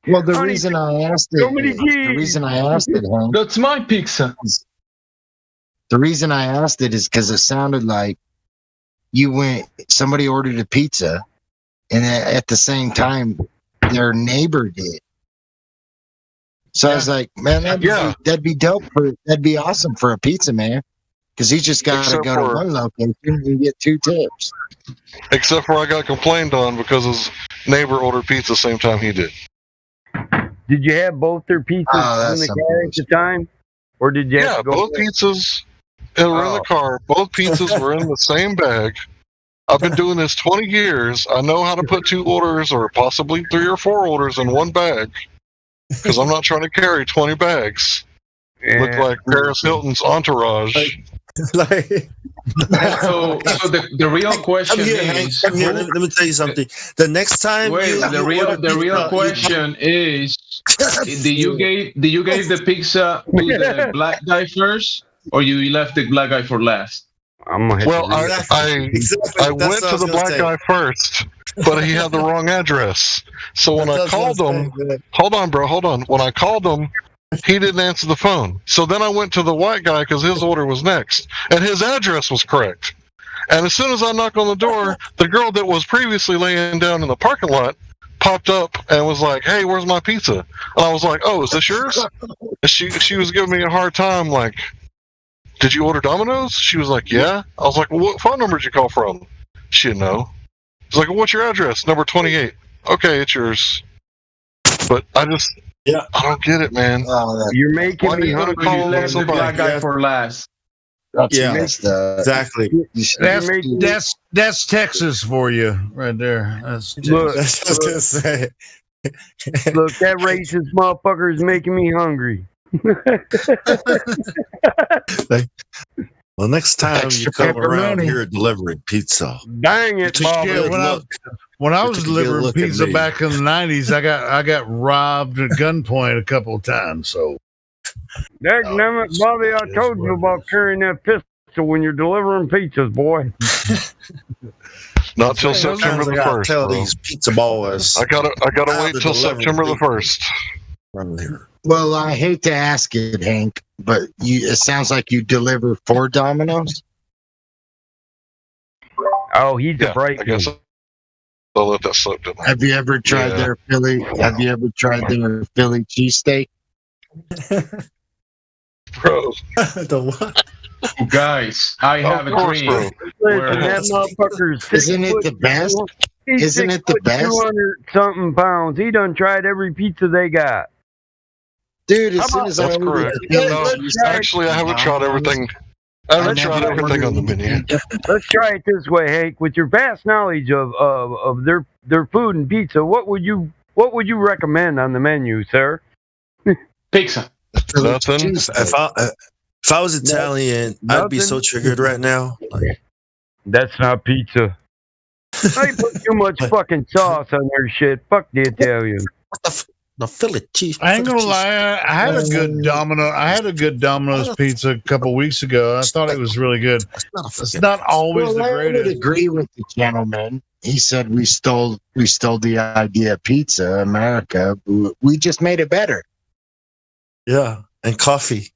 Well, the Honey, reason I asked it, so many Hank, That's my pizza. the reason I asked it is because it sounded like somebody ordered a pizza, and at the same time, their neighbor did. So I was like, man, that'd be dope. That'd be awesome for a pizza man, because he just got to Except go to for- one location and get 2 tips. Except for I got complained on because his neighbor ordered pizza the same time he did. Did you have both their pizzas Oh, in that's the car at the time? Or did you have Yeah, to go both back? pizzas were in the car. Both pizzas were in the same bag. I've been doing this 20 years. I know how to put 2 orders or possibly 3 or 4 orders in one bag because I'm not trying to carry 20 bags. Look like Paris Hilton's entourage. So the real question I'm here, Hank. is. I'm here. Let me tell you something. The next time, Wait, the real question is: Did you give the pizza to the black guy first, or you left the black guy for last? Well, I went to the black guy first, but he had the wrong address. So when I called him, hold on. When I called him, he didn't answer the phone. So then I went to the white guy because his order was next, and his address was correct. And as soon as I knocked on the door, the girl that was previously laying down in the parking lot popped up and was like, "Hey, where's my pizza?" And I was like, "Oh, is this yours?" And she was giving me a hard time, like, "Did you order Domino's?" She was like, "Yeah." I was like, "Well, what phone number did you call from?" She didn't know. She's like, "Well, what's your address?" "Number 28. Okay, it's yours. But I don't get it, man. You're making Why me do you gotta hungry. call man. on somebody? Black guy for last. Exactly. That's Texas for you right there. That's Look, That's what I was gonna say. Look, that racist motherfucker is making me hungry. Well, next time you Extra come around pepperoni. here delivering pizza. Dang it, Take a Bob. good when look. I was Take a good delivering look at pizza me. back in the 90s, I got robbed at gunpoint a couple of times. So Dagnammit, Bobby, I told you about carrying that pistol when you're delivering pizzas, boy. Not till Sometimes September I the gotta 1st, tell bro. these pizza boys. I gotta how wait to till deliver September the pizza 1st. around here. Well, I hate to ask it, Hank, but it sounds like you deliver 4 Domino's. Oh, he's a bright I guess I'll let that slip. Didn't I? Have you ever tried Yeah. their Philly? Have you ever tried their Philly cheesesteak? Bro. The what? Guys, I have a course, dream. bro. Listen, that motherfucker's Isn't it the best? Isn't it the best? 200-something pounds. He done tried every pizza they got. Dude, How as soon about- as I That's ordered correct. the Philly No, cheesesteak, actually, I haven't tried everything. I haven't tried everything on the menu. Let's try it this way, Hank. With your vast knowledge of their food and pizza, what would you recommend on the menu, sir? Pizza. Nothing. If I was Italian, I'd be so triggered right now. Like, That's not pizza. They put too much fucking sauce on their shit. Fuck the Italian. the Philly cheese. I ain't gonna lie, I had a good Domino's pizza a couple weeks ago. I thought it was really good. It's not always the I would greatest. agree with the gentleman. He said we stole the idea of pizza, America. We just made it better. Yeah, and coffee.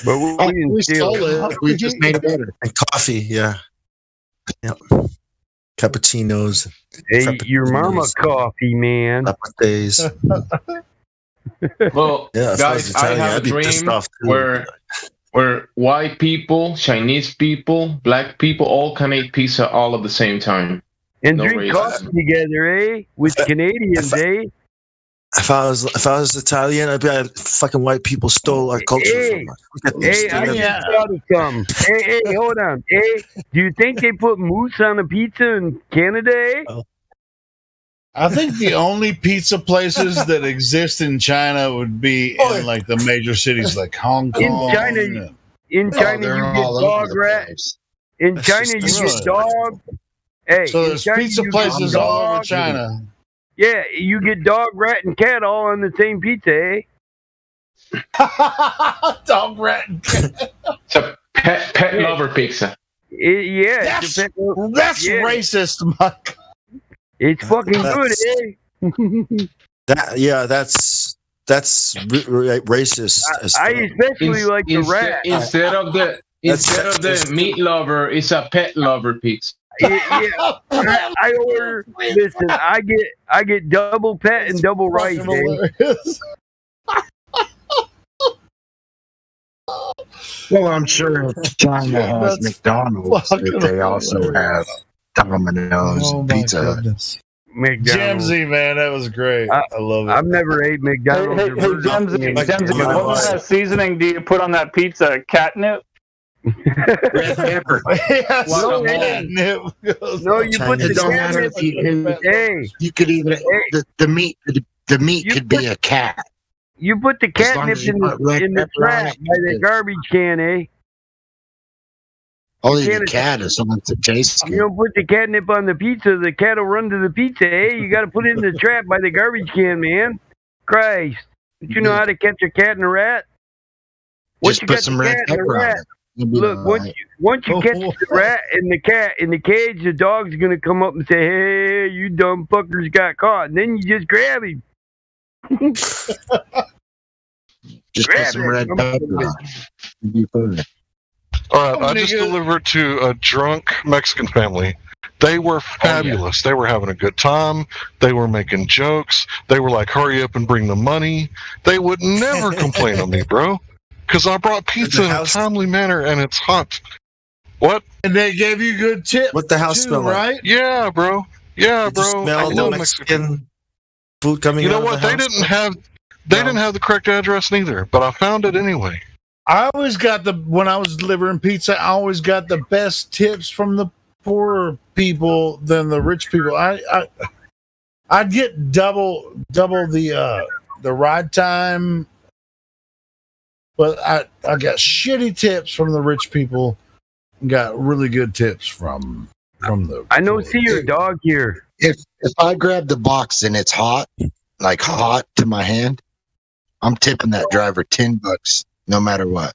But we stole it. We just made it better. And coffee, yeah. Yep. Cappuccinos. Hey, your mama coffee, man. Days. Well, Yeah, if I was guys, I Italian, have a I'd be pissed dream off too. where white people, Chinese people, black people all can eat pizza all at the same time. And No drink racism. coffee together, eh? With Canadians, eh? If I was Italian, I'd be like, fucking white people stole our culture Hey, from us. Look at them hey, stealing I it. just thought of something. Hey, hold on. Hey, do you think they put moose on a pizza in Canada, eh? I think the only pizza places that exist in China would be in like the major cities like Hong Kong. In China, you get dog rat. In China, you get dog. Hey, So in there's China, pizza you get places all over dog. China. Yeah, you get dog, rat, and cat all on the same pizza, eh? Dog, rat, and cat. It's a pet lover pizza. Yeah, That's it's a that's yeah. racist, Mike. It's fucking good, eh? That's racist. as I fuck. especially like the rat. Instead of the meat lover, it's a pet lover pizza. Yeah, I order. Listen, I get double pet and double rice. Eh? Well, I'm sure China has That's McDonald's, fucking but they also have Domino's Oh and my Pizza Hut. goodness. McDonald's. Jamesy, man, that was great. I love it. I've never ate McDonald's. Hey, or hey, Burger Jamesy, King. Jamesy, what kind of seasoning do you put on that pizza? Catnip? Red pepper. Yes, No, catnip. No, you put the It don't matter catnip. if you can. Hey, You could even the meat. The meat You could be a cat. you put the As long catnip as you in put red the pepper on trap it, by the garbage can, eh? Only the can't- cat is the one that tastes You good. don't put the catnip on the pizza, the cat will run to the pizza, eh? You got to put it in the trap by the garbage can, man. Christ. Don't you know how to catch a cat and a rat? Once Just you put got some the red cat and the pepper on rat, it. You'll be look, all right. once you catch the rat and the cat in the cage, the dog's going to come up and say, hey, you dumb fuckers got caught. And then you just grab him. Just put Grab some it. red pepper on it. You'll be fine. All right, I just delivered to a drunk Mexican family. They were fabulous. They were having a good time. They were making jokes. They were like, hurry up and bring the money. They would never complain on me, bro, because I brought pizza in a timely manner and it's hot. What? And they gave you good tip. What the house too, smell like? right? Yeah, bro. Yeah, Did you bro. smell I the love Mexican food coming You know out of what? the They house? didn't have the correct address neither, but I found it anyway. I always got when I was delivering pizza, I always got the best tips from the poorer people than the rich people. I'd get double the ride time, but I got shitty tips from the rich people and got really good tips from the. I know. See your dog here. If I grab the box and it's hot, like hot to my hand, I'm tipping that driver $10 no matter what.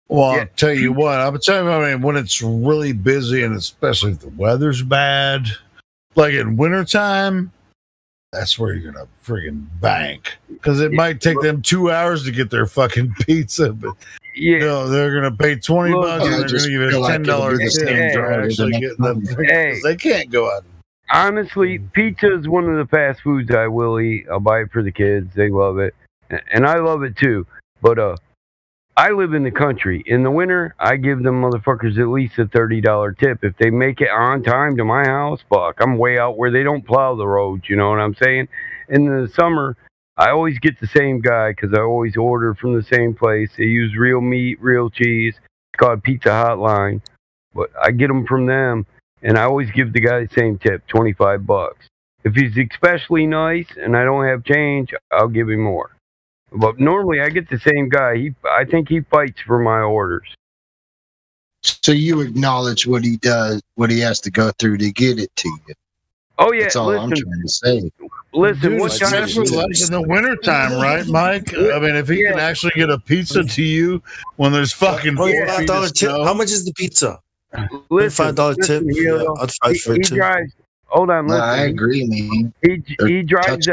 Well, I'll tell you what. I mean, when it's really busy and especially if the weather's bad, like in wintertime, that's where you're gonna friggin' bank, because it might take them 2 hours to get their fucking pizza, but they're gonna pay $20 and they're gonna give you a $10 tip for actually getting them. Hey, they can't go out. Honestly, pizza is one of the fast foods I will eat. I'll buy it for the kids. They love it, and I love it too. But I live in the country. In the winter, I give them motherfuckers at least a $30 tip. If they make it on time to my house, fuck, I'm way out where they don't plow the roads, you know what I'm saying? In the summer, I always get the same guy because I always order from the same place. They use real meat, real cheese. It's called Pizza Hotline. But I get them from them, and I always give the guy the same tip, $25. If he's especially nice and I don't have change, I'll give him more. But normally I get the same guy. I think he fights for my orders. So you acknowledge what he does, what he has to go through to get it to you. Oh yeah, that's all I'm trying to say. Listen, Dude, especially like in the wintertime, right, Mike? I mean, if he can actually get a pizza to you when there's fucking $25 tip. How much is the pizza? Listen, $5 tip. Yeah, I'd fight for it too. Hold on, listen. I agree, man. He drives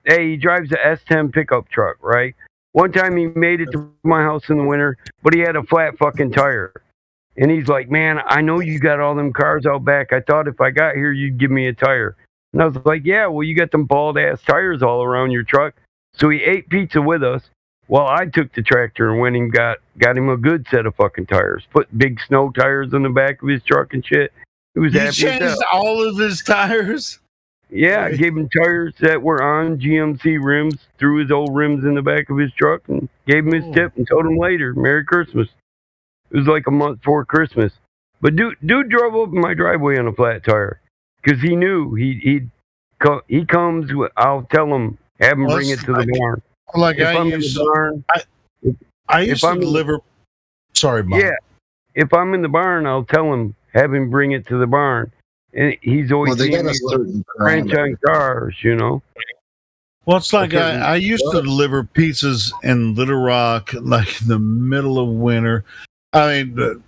he drives a S10 pickup truck, right? One time he made it to my house in the winter, but he had a flat fucking tire. And he's like, man, I know you got all them cars out back. I thought if I got here, you'd give me a tire. And I was like, yeah, well, you got them bald-ass tires all around your truck. So he ate pizza with us while I took the tractor and went and got him a good set of fucking tires. Put big snow tires on the back of his truck and shit. He was You happy as changed hell. all of his tires? Yeah, I gave him tires that were on GMC rims, threw his old rims in the back of his truck, and gave him his tip and told him later, Merry Christmas. It was like a month before Christmas. But dude drove up in my driveway on a flat tire because he knew he comes. I'll tell him, have him bring it to the barn. Like If I I'm in used, the barn, I used if to I'm- deliver. Sorry, Mike. yeah, if I'm in the barn, I'll tell him, have him bring it to the barn. And he's always Well, they seeing got a me certain franchise cars, you know. Well, it's like Okay. I used to deliver pizzas in Little Rock, like in the middle of winter. I mean,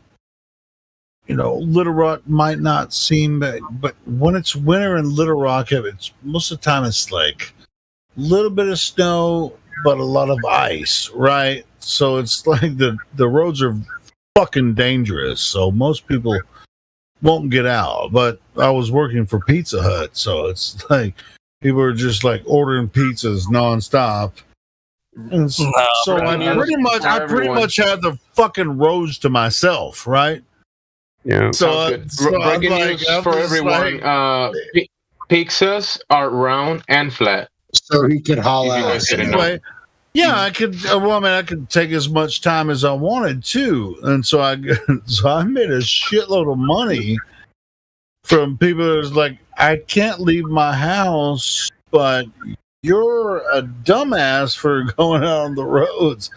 Little Rock might not seem bad, but when it's winter in Little Rock, it's most of the time it's like a little bit of snow, but a lot of ice, right? So it's like the roads are fucking dangerous. So most people won't get out. But I was working for Pizza Hut, so it's like people are just like ordering pizzas nonstop. And so I pretty much had the fucking roads to myself, right? Yeah. So, Breaking news for everyone: pizzas are round and flat. So he could haul If you out. guys didn't know. Anyway, yeah, I could. Well, I mean, I could take as much time as I wanted to, and so I made a shitload of money from people that was like, I can't leave my house, but you're a dumbass for going out on the roads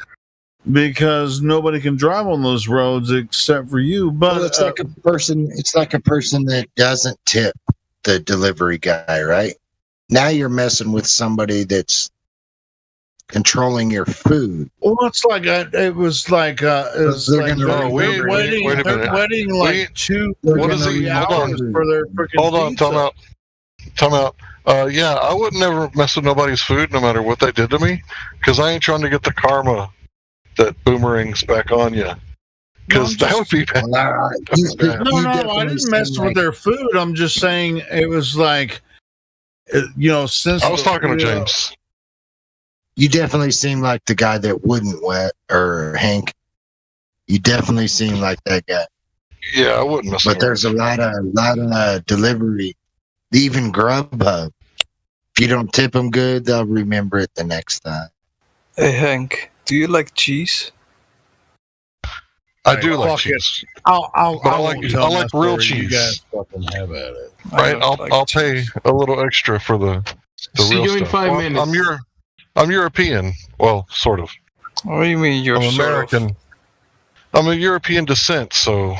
because nobody can drive on those roads except for you. But Well, it's like a person. It's like a person that doesn't tip the delivery guy, right? Now you're messing with somebody that's controlling your food. well, it's like it was like they're waiting like 2 What is he? hours for their freaking Hold on, pizza. time out. Yeah, I would never mess with nobody's food, no matter what they did to me, because I ain't trying to get the karma that boomerangs back on you. Because that would be bad. No, I didn't mess with their food. I'm just saying it was like, since I was talking to James. You definitely seem like the guy that wouldn't wet, or Hank. You definitely seem like that guy. Yeah, I wouldn't mess But with there's a lot of delivery Even Grubhub. If you don't tip them good, they'll remember it the next time. Hey Hank, do you like cheese? I do like cheese. I like real cheese. You guys fucking have at it. Right? I'll pay a little extra for the See real you in stuff. 5 Well, minutes. I'm European. Well, sort of. What do you mean you're I'm American. I'm a European descent, so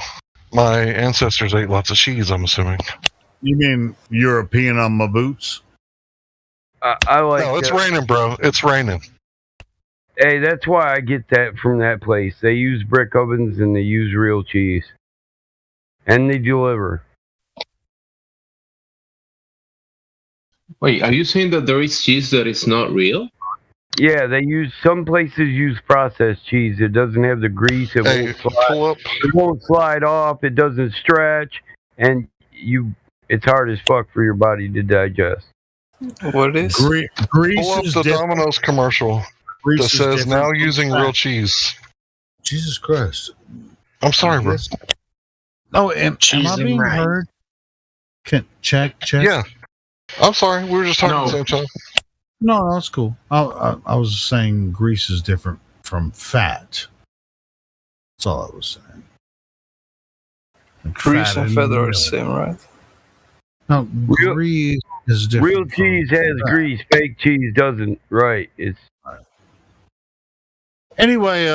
my ancestors ate lots of cheese, I'm assuming. You mean European on my boots? I like. No, it's raining, bro. It's raining. Hey, that's why I get that from that place. They use brick ovens and they use real cheese, and they deliver. Wait, are you saying that there is cheese that is not real? Yeah, some places use processed cheese. It doesn't have the grease. It won't slide off. It doesn't stretch, and it's hard as fuck for your body to digest. What is? Grease Pull up is the different. Domino's commercial Grease that is says different now from using fat. real cheese. Jesus Christ. I'm sorry, bro. Oh, am I being heard? Check. Yeah. I'm sorry. We were just talking at the same time. No, that's cool. I was saying grease is different from fat. That's all I was saying. Like Grease and fat feather are oil. the same, right? No, grease is different. Real cheese has grease. Fake cheese doesn't. Right. It's. Anyway,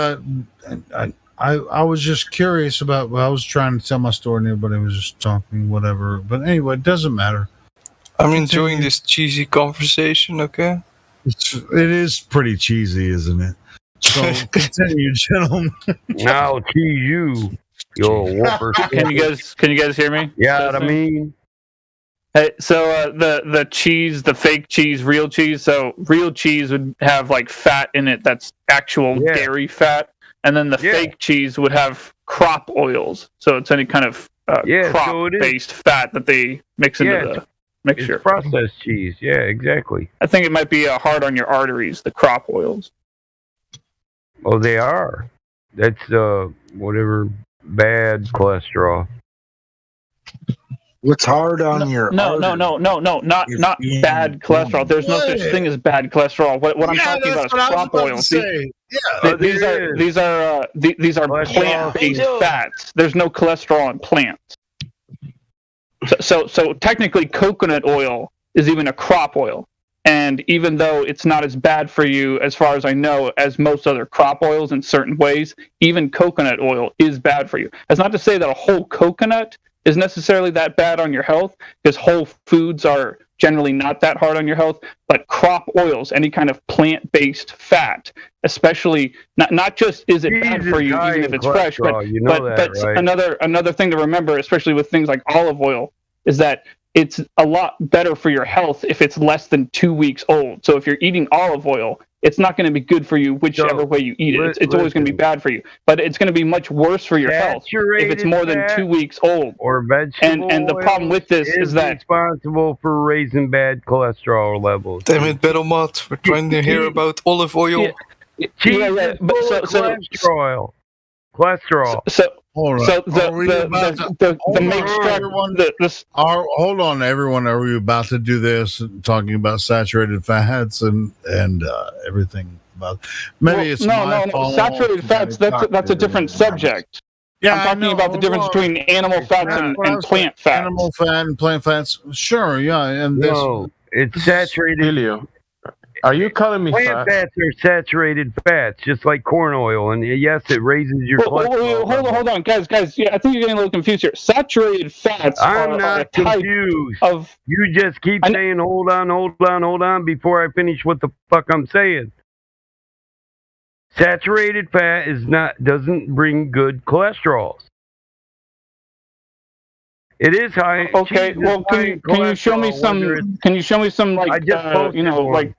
I was just curious about. Well, I was trying to tell my story, and everybody was just talking, whatever. But anyway, it doesn't matter. I'm enjoying this cheesy conversation, okay? It is pretty cheesy, isn't it? So continue, gentlemen. Now cheese you whooper. Can you guys hear me? Yeah, what I mean. Hey, so the cheese, the fake cheese, real cheese. So real cheese would have like fat in it that's actual dairy fat, and then the fake cheese would have crop oils. So it's any kind of crop-based fat that they mix into the mixture. It's processed cheese. Yeah, exactly. I think it might be hard on your arteries, the crop oils. Oh, they are. That's whatever bad cholesterol. What's hard on your not bad cholesterol. There's no such thing as bad cholesterol. What I'm talking about is crop oils. These are plant-based fats. There's no cholesterol in plants. So technically, coconut oil is even a crop oil. And even though it's not as bad for you, as far as I know, as most other crop oils in certain ways, even coconut oil is bad for you. That's not to say that a whole coconut is necessarily that bad on your health, because whole foods are generally not that hard on your health, but crop oils, any kind of plant-based fat, especially not just is it bad for you even if it's fresh, but another thing to remember, especially with things like olive oil, is that it's a lot better for your health if it's less than 2 weeks old. So if you're eating olive oil, it's not going to be good for you whichever way you eat it. It's always going to be bad for you. But it's going to be much worse for your health if it's more than 2 weeks old. Or vegetable and the problem with this is that responsible for raising bad cholesterol levels. Damn it, Battlemot. We're trying to hear about olive oil. Cholesterol. Hold on, everyone. Are we about to do this? Talking about saturated fats and everything about? Maybe it's no. Saturated fats. That's a different subject. Yeah, I'm talking about the difference between animal fats and plant fats. Animal fat and plant fats. Sure, yeah, and this. No, it's saturated. Helio, are you calling me plant fats are saturated fats, just like corn oil, and yes, it raises your cholesterol. Hold on, guys. Yeah, I think you're getting a little confused here. Saturated fats. I'm not confused. You just keep saying, "Hold on," before I finish what the fuck I'm saying. Saturated fat doesn't bring good cholesterol. It is high. Okay, well, can you show me some? Can you show me some like like?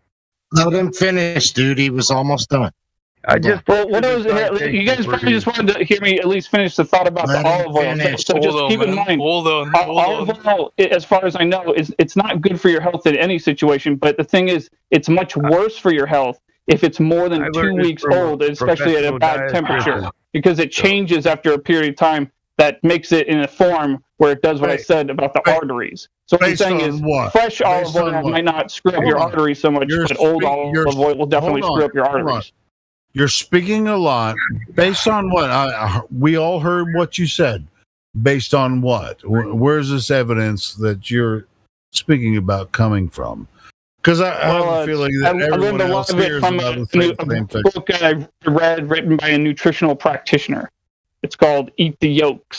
Let him finish, dude. He was almost done. What is it? You guys probably just wanted to hear me at least finish the thought about the olive oil. So just keep in mind, olive oil, as far as I know, it's not good for your health in any situation. But the thing is, it's much worse for your health if it's more than 2 weeks old, especially at a bad temperature, because it changes after a period of time that makes it in a form where it does what I said about the arteries. So what I'm saying is fresh olive oil might not screw up your arteries so much, but old olive oil will definitely screw up your arteries. You're speaking a lot based on what? We all heard what you said. Based on what? Where's this evidence that you're speaking about coming from? Because I have a feeling that everyone else hears about the same thing. Book that I read written by a nutritional practitioner. It's called Eat the Yolks.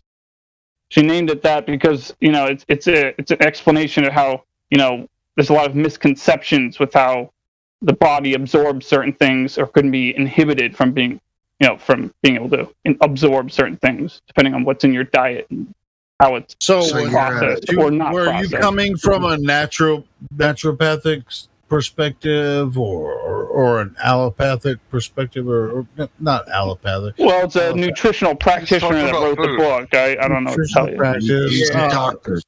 She named it that because, you know, it's an explanation of how, you know, there's a lot of misconceptions with how the body absorbs certain things or can be inhibited from being, you know, from being able to absorb certain things depending on what's in your diet and how it's processed or not processed. Were you coming from a naturopathic perspective or an allopathic perspective or not allopathic? Well, it's a nutritional practitioner that wrote the book. I don't know what to tell you. He's a doctor.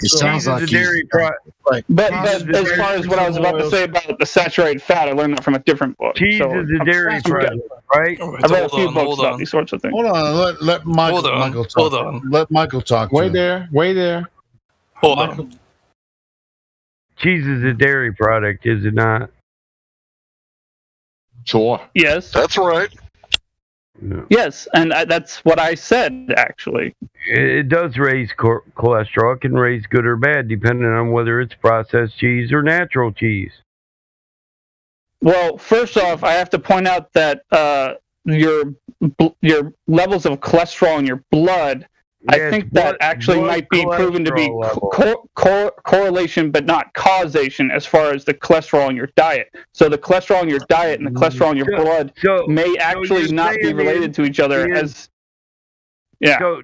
It sounds like he's a doctor. But as far as what I was about to say about the saturated fat, I learned that from a different book. Cheese is a dairy product, right? I've read a few books about these sorts of things. Hold on, let Michael talk. Hold on. Let Michael talk. Wait there. Hold on. Cheese is a dairy product, is it not? Sure. Yes. That's right. No. Yes, and that's what I said, actually. It does raise cholesterol. It can raise good or bad, depending on whether it's processed cheese or natural cheese. Well, first off, I have to point out that your levels of cholesterol in your blood, I think that actually might be proven to be correlation, but not causation, as far as the cholesterol in your diet. So the cholesterol in your diet and the cholesterol in your blood may actually not be related to each other. As far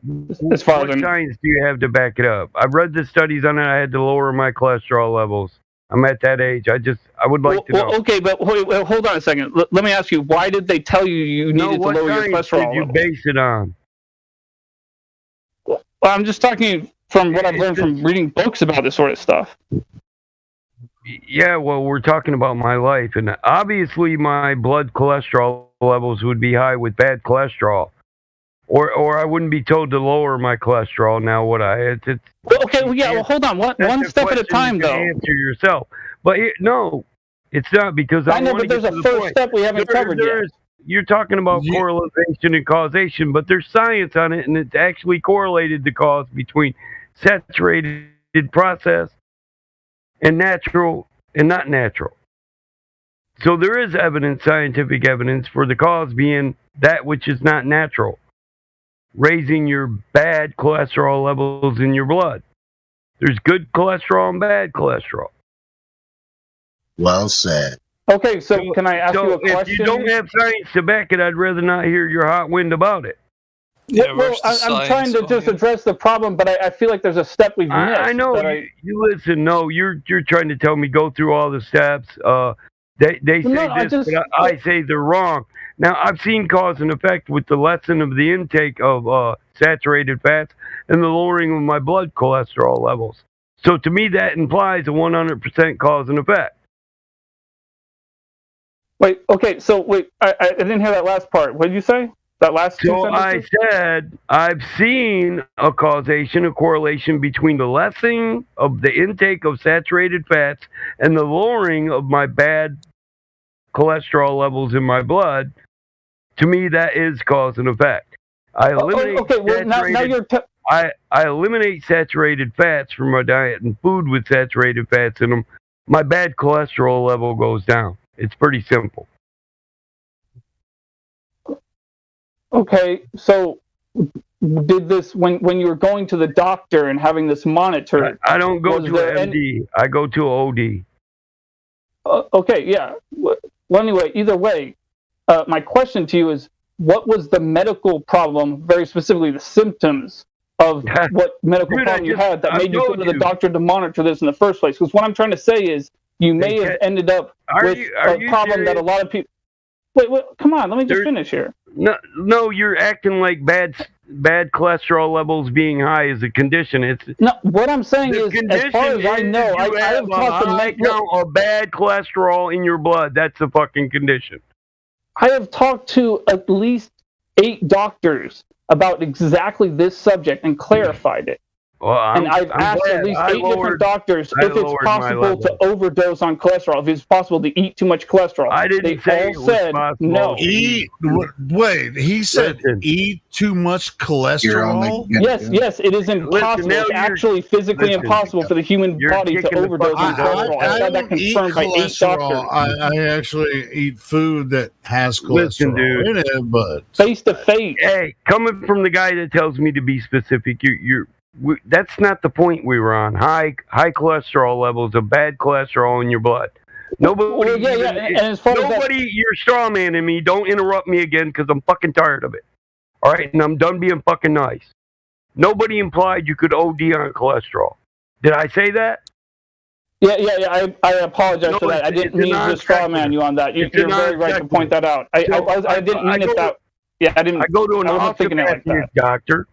as what science do you have to back it up? I've read the studies on it. I had to lower my cholesterol levels. I'm at that age. I would like to know. Okay, but hold on a second. Let me ask you, why did they tell you needed to lower your cholesterol level? What did you base it on? Well, I'm just talking from what I've learned from reading books about this sort of stuff. Yeah, well, we're talking about my life, and obviously my blood cholesterol levels would be high with bad cholesterol, or I wouldn't be told to lower my cholesterol. Now, would I? Well, hold on. One step at a time, though. Answer yourself, but no, it's not, because I know, but there's a first step we haven't covered yet. You're talking about correlation and causation, but there's science on it, and it's actually correlated the cause between saturated, processed, and natural and not natural. So there is evidence, scientific evidence, for the cause being that which is not natural, raising your bad cholesterol levels in your blood. There's good cholesterol and bad cholesterol. Well said. Okay, so can I ask you a question? If you don't have science to back it, I'd rather not hear your hot wind about it. Yeah, well, I'm trying to just address the problem, but I feel like there's a step we've missed. I know. You listen. No, you're trying to tell me go through all the steps. They say this, but I say they're wrong. Now, I've seen cause and effect with the lesson of the intake of saturated fats and the lowering of my blood cholesterol levels. So to me, that implies a 100% cause and effect. Wait, okay, so I didn't hear that last part. What did you say? That last two sentences? I said I've seen a causation, a correlation between the lessening of the intake of saturated fats and the lowering of my bad cholesterol levels in my blood. To me, that is cause and effect. I eliminate I eliminate saturated fats from my diet and food with saturated fats in them. My bad cholesterol level goes down. It's pretty simple. Okay, so did this when you were going to the doctor and having this monitored? I don't go to an MD. I go to an OD. Okay, yeah. Well, anyway, either way, my question to you is, what was the medical problem, very specifically the symptoms of what medical problem you had that made you go to the doctor to monitor this in the first place? Because what I'm trying to say is, you may have ended up with a problem that a lot of people... Wait, come on, let me just finish here. No, you're acting like bad cholesterol levels being high is a condition. What I'm saying is, as far as I know, I have talked to high count of bad cholesterol in your blood. That's a fucking condition. I have talked to at least 8 doctors about exactly this subject and clarified it. Well, I've asked at least 8 different doctors if it's possible to overdose on cholesterol, if it's possible to eat too much cholesterol. I didn't they say all it was said possible. no. Wait, he said eat too much cholesterol? Yes, it is impossible. It's actually physically impossible for the human body to overdose on cholesterol. I've had that confirmed by 8 doctors. I actually eat food that has cholesterol in it, but face to face. Hey, coming from the guy that tells me to be specific, that's not the point we were on. High cholesterol levels of bad cholesterol in your blood. Nobody, And as far as you're straw man in me. Don't interrupt me again because I'm fucking tired of it. All right, and I'm done being fucking nice. Nobody implied you could OD on cholesterol. Did I say that? Yeah. I apologize for that. I didn't mean to straw man you on that. You're very right to point that out. I didn't mean it that. Yeah, I didn't. I go to an osteopathic doctor.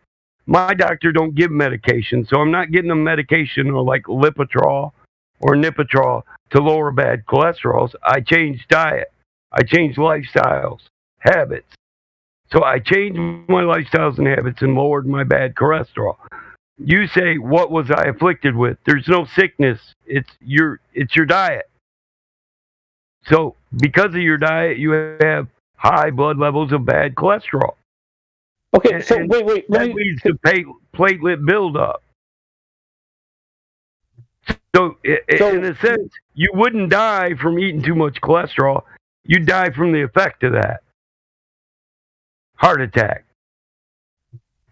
My doctor don't give medication, so I'm not getting a medication or like Lipitor or Nipitrol to lower bad cholesterols. I changed diet. I changed lifestyles, habits. So I changed my lifestyles and habits and lowered my bad cholesterol. You say, what was I afflicted with? There's no sickness. It's your diet. So because of your diet, you have high blood levels of bad cholesterol. Okay, so wait. That leads to platelet buildup. So, in a sense, you wouldn't die from eating too much cholesterol. You'd die from the effect of that. Heart attack.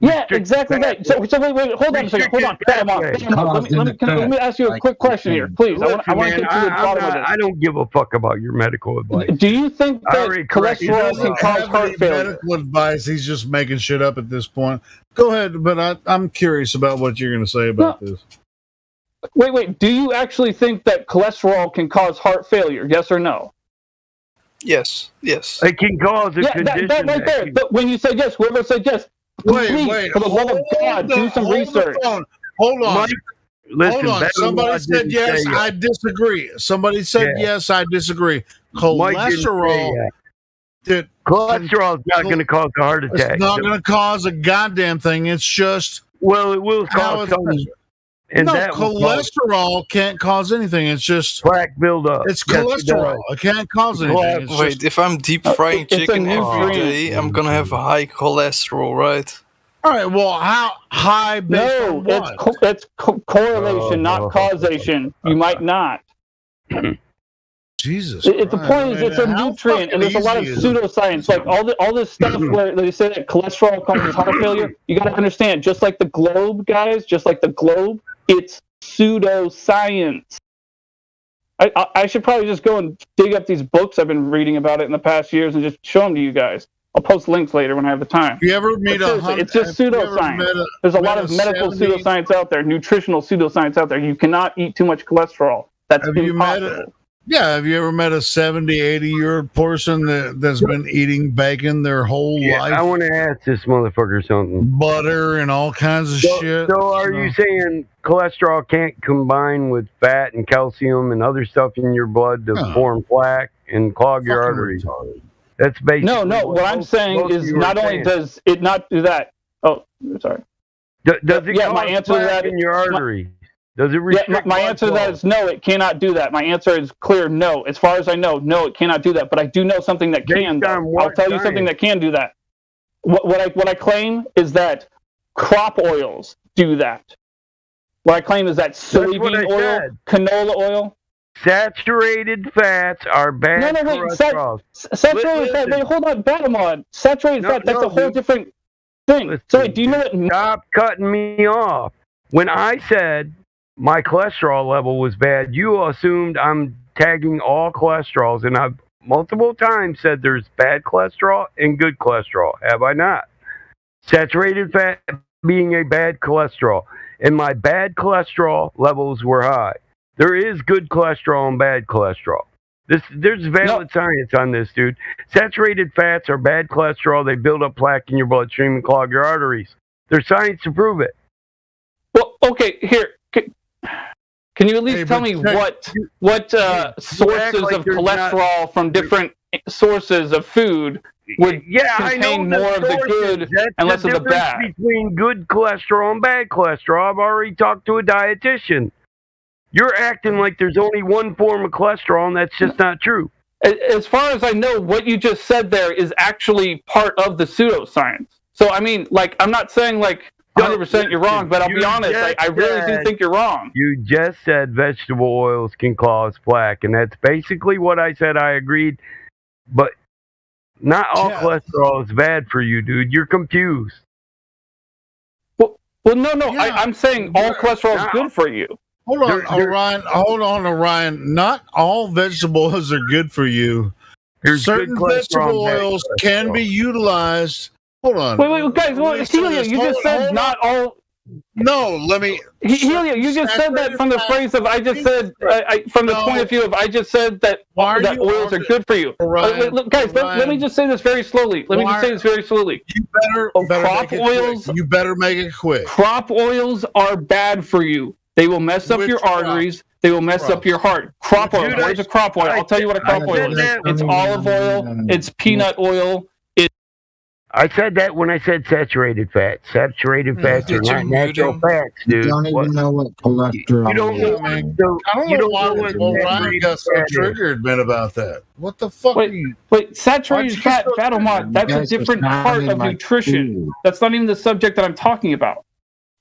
Yeah, exactly right. So wait, hold on a second. Hold on. Let me ask you a quick question here, please. I want to get to the bottom of this. I don't give a fuck about your medical advice. Do you think that cholesterol can cause heart failure? Medical advice. He's just making shit up at this point. Go ahead, but I'm curious about what you're going to say about this. Wait. Do you actually think that cholesterol can cause heart failure? Yes or no? Yes. It can cause a condition. That right there. But when you say yes, whoever said yes, Wait, for the love of God, do some research. Hold on. Listen, hold on. Somebody said yes, I disagree. Somebody said yes, I disagree. Cholesterol. Cholesterol is not going to cause a heart attack. It's not going to cause a goddamn thing. It's just. Well, it will cause something. And no, cholesterol can't cause anything. It's just plaque buildup. It's cholesterol. It can't cause anything. Wait, if I'm deep frying chicken every day, I'm gonna have a high cholesterol, right? All right. Well, how high? No, it's correlation, not causation. You might not. Jesus. The point is, it's a nutrient, and there's a lot of pseudoscience. Like all this stuff where they say that cholesterol causes heart failure. You got to understand, just like the globe, guys, it's pseudoscience. I should probably just go and dig up these books I've been reading about it in the past years and just show them to you guys. I'll post links later when I have the time. You ever meet it's just pseudoscience. There's a lot of medical pseudoscience out there, nutritional pseudoscience out there. You cannot eat too much cholesterol. That's impossible. Have you ever met a 70, 80-year-old person that's been eating bacon their whole life? I want to ask this motherfucker something. Butter and all kinds of shit. So are you saying cholesterol can't combine with fat and calcium and other stuff in your blood to form plaque and clog your arteries? That's basically No. What I'm saying is not only does it not do that. Oh, sorry. Does it cause my answer to that in your artery? Does it restrict my answer to that is no, it cannot do that. My answer is clear, no. As far as I know, no, it cannot do that. But I do know something that can. I'll tell you something that can do that. What I claim is that crop oils do that. What I claim is that soybean oil, canola oil. Saturated fats are bad. No, wait. Saturated fat. Wait, hold on, Batamon. Saturated fat. That's a whole different thing. So, do you know what? Stop cutting me off. When I said my cholesterol level was bad, you assumed I'm tagging all cholesterols, and I've multiple times said there's bad cholesterol and good cholesterol. Have I not? Saturated fat being a bad cholesterol, and my bad cholesterol levels were high. There is good cholesterol and bad cholesterol. There's valid science on this, dude. Saturated fats are bad cholesterol. They build up plaque in your bloodstream and clog your arteries. There's science to prove it. Well, okay, here. Can you at least tell me what sources of cholesterol from different sources of food would I know contain more of the good and less of the bad. Between good cholesterol and bad cholesterol. I've already talked to a dietitian. You're acting like there's only one form of cholesterol, and that's just not true. As far as I know, what you just said there is actually part of the pseudoscience. So, I mean, like, I'm not saying, like, 100% you're wrong, but I'll be honest, I really do think you're wrong. You just said vegetable oils can cause plaque, and that's basically what I said. I agreed, but not all cholesterol is bad for you, dude. You're confused. Well, no, I'm saying all cholesterol is good for you. Hold on, Orion. Not all vegetable oils are good for you. Certain vegetable oils can be utilized. Hold on. Wait, guys. Well, Helio, you just said not all. No, let me. Helio, you just said that from the phrase of I just said from the point of view of I just said that oils are good for you. Look, guys, let me just say this very slowly. You better make it quick. Crop oils are bad for you. They will mess up your arteries. They will mess up your heart. Crop oil. What is a crop oil? I'll tell you what a crop oil is. It's olive oil. It's peanut oil. I said that when I said saturated fat. Saturated fats are not natural fats, dude. You don't even know what cholesterol You don't know, I don't know why Orion got so triggered, man, about that. What the fuck? Wait, saturated fat, Omar, that's a different part of nutrition. That's not even the subject that I'm talking about.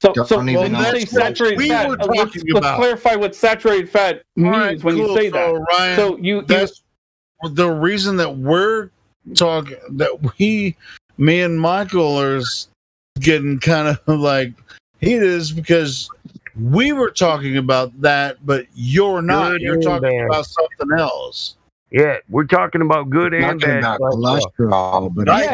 So when you say saturated fat, let's clarify what saturated fat means when you say that. Ryan, so that's the reason that we're talking, me and Michael are getting kind of like heated is because we were talking about that, but you're not. You're talking about something else. Yeah, we're talking about good and bad cholesterol. But I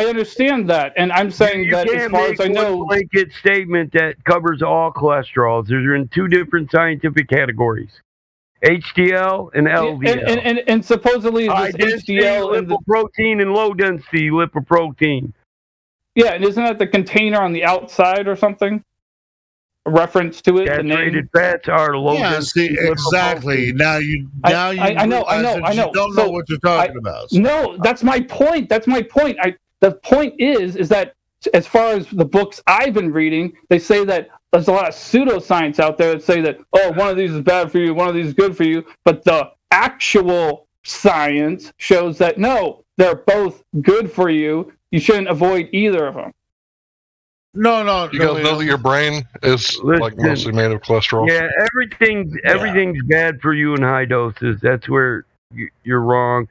understand that, and I'm saying that as far as I know, a blanket statement that covers all cholesterols. They're in two different scientific categories: HDL and LDL. And supposedly this HDL and lipoprotein and low density lipoprotein. Yeah, and isn't that the container on the outside or something? A reference to it. Saturated fats are low density. Exactly. Now you I know. You don't know what you're talking about. No, that's my point. The point is that as far as the books I've been reading, they say that there's a lot of pseudoscience out there that say that, oh, one of these is bad for you, one of these is good for you, but the actual science shows that no, they're both good for you. You shouldn't avoid either of them. No. You guys know that your brain is like mostly made of cholesterol. Yeah, everything's bad for you in high doses. That's where you're wrong.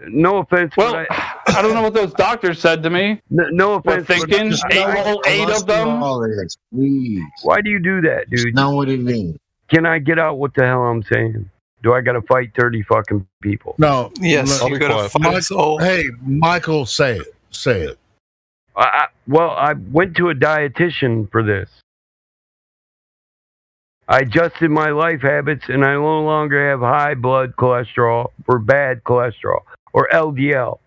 No offense. Well, I don't know what those doctors said to me. No offense. We're thinking 8 of them. Why do you do that, dude? Know what it means. Can I get out what the hell I'm saying? Do I got to fight 30 fucking people? No. Yes, you got to fight. Hey, Michael, say it. Say it. I went to a dietitian for this. I adjusted my life habits, and I no longer have high blood cholesterol or bad cholesterol or LDL.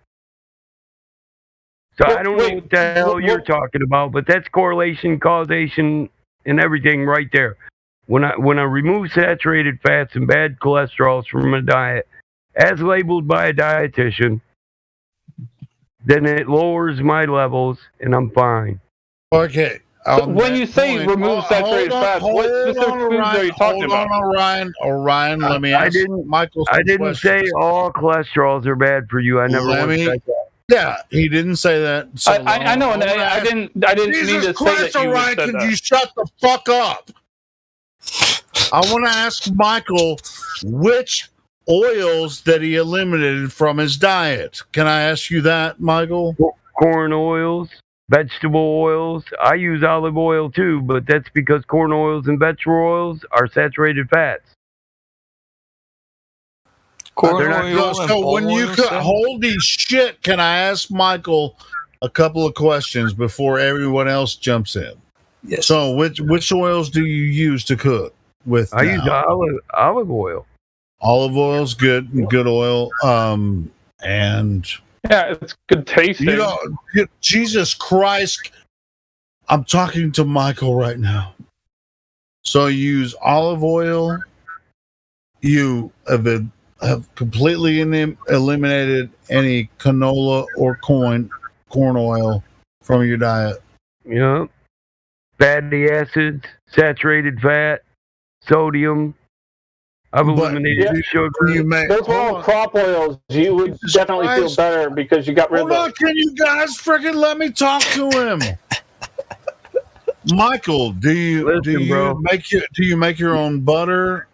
So I don't know what the hell you're talking about, but that's correlation, causation, and everything right there. When I remove saturated fats and bad cholesterols from my diet, as labeled by a dietitian, then it lowers my levels, and I'm fine. Okay. When you say remove saturated fats, what specific foods are you talking about? Orion, let me ask Michael some I didn't say all cholesterols are bad for you. I never once said that. Yeah, he didn't say that. So I know, and I didn't mean to say that you Orion, said could that. you shut the fuck up? I want to ask Michael which oils that he eliminated from his diet. Can I ask you that, Michael? Corn oils, vegetable oils. I use olive oil too, but that's because corn oils and vegetable oils are saturated fats. So when you holy shit, can I ask Michael a couple of questions before everyone else jumps in? Yes. So which oils do you use to cook with? I use olive oil. Olive oil's good oil. And yeah, it's good tasting. Jesus Christ, I'm talking to Michael right now. So you use olive oil. You have have completely eliminated any canola or corn oil from your diet. Yep. Fatty acids, saturated fat, sodium. I've eliminated sugar. Those were all crop oils. You would definitely feel better because you got rid of Hold on, those. can you guys freaking let me talk to him? Michael, do you make your own butter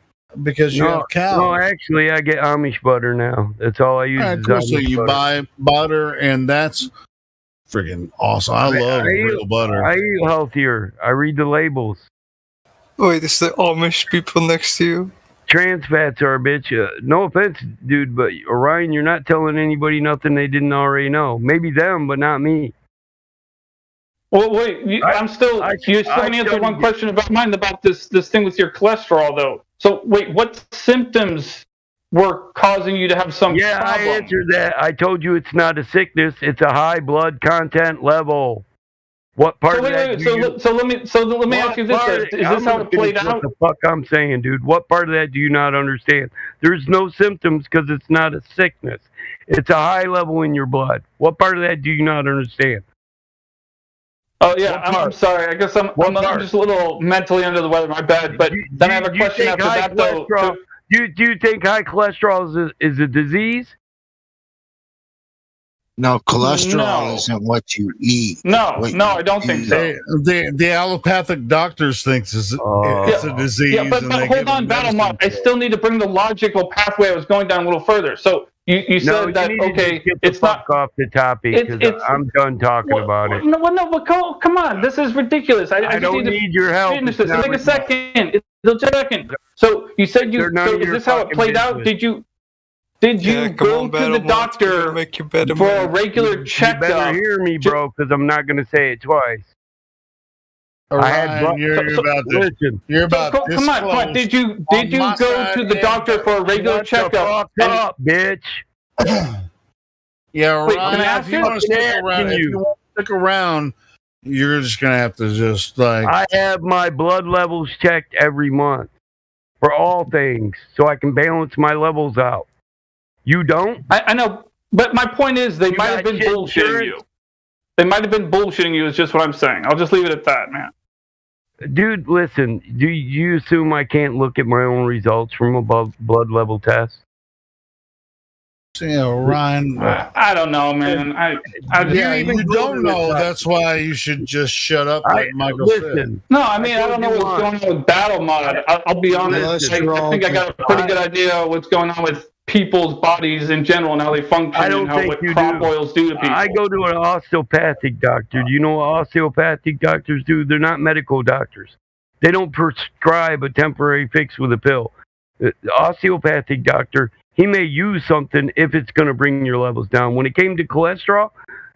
because you have cows? No, actually, I get Amish butter now. That's all I use. All right, is cool. Amish So you butter. buy butter, and that's freaking awesome. I love real butter. I eat healthier. I read the labels. Wait, is the Amish people next to you? Trans fats are a bitch. No offense, dude, but Orion, you're not telling anybody nothing they didn't already know. Maybe them, but not me. Well, wait. You still haven't answered one question about mine about this thing with your cholesterol, though. So, wait, what symptoms were causing you to have some problem? I answered that. I told you it's not a sickness. It's a high blood content level. What part of that? So let me ask you this: Is this how it played out? What the fuck I'm saying, dude? What part of that do you not understand? There's no symptoms because it's not a sickness. It's a high level in your blood. What part of that do you not understand? Oh yeah, I'm sorry. I guess I'm just a little mentally under the weather. My bad. But then I have a question after that, though. Do you think high cholesterol is a disease? No, cholesterol isn't what you eat. No, I don't think so. The allopathic doctors think it's a disease. Yeah, but hold on, Battlemont. I still need to bring the logical pathway I was going down a little further. So you said that it's not off the topic because I'm done talking about it. No, but come on, this is ridiculous. I don't need your help. Finish this. Take a second. It'll take a second. So you said so is this how it played out? Did you go to the doctor for a regular checkup? You better hear me, bro, because I'm not going to say it twice. You're about come on. Did you go to the doctor for a regular checkup? Bitch. Yeah, wait, can I ask if you want to stick around, you're just gonna have to just like. I have my blood levels checked every month for all things, so I can balance my levels out. You don't? I know, but my point is they might have been bullshitting you. They might have been bullshitting you is just what I'm saying. I'll just leave it at that, man. Dude, listen, do you assume I can't look at my own results from a blood level test? Yeah, Ryan. I don't know, man. You don't know. That's why you should just shut up, like Michael said. No, I mean, I don't know what's going on with Battle Mod. I'll be honest. I think I got a pretty good idea of what's going on with people's bodies in general and how they function and what crop oils do to people. I go to an osteopathic doctor. Do you know what osteopathic doctors do? They're not medical doctors. They don't prescribe a temporary fix with a pill. The osteopathic doctor, he may use something if it's going to bring your levels down. When it came to cholesterol,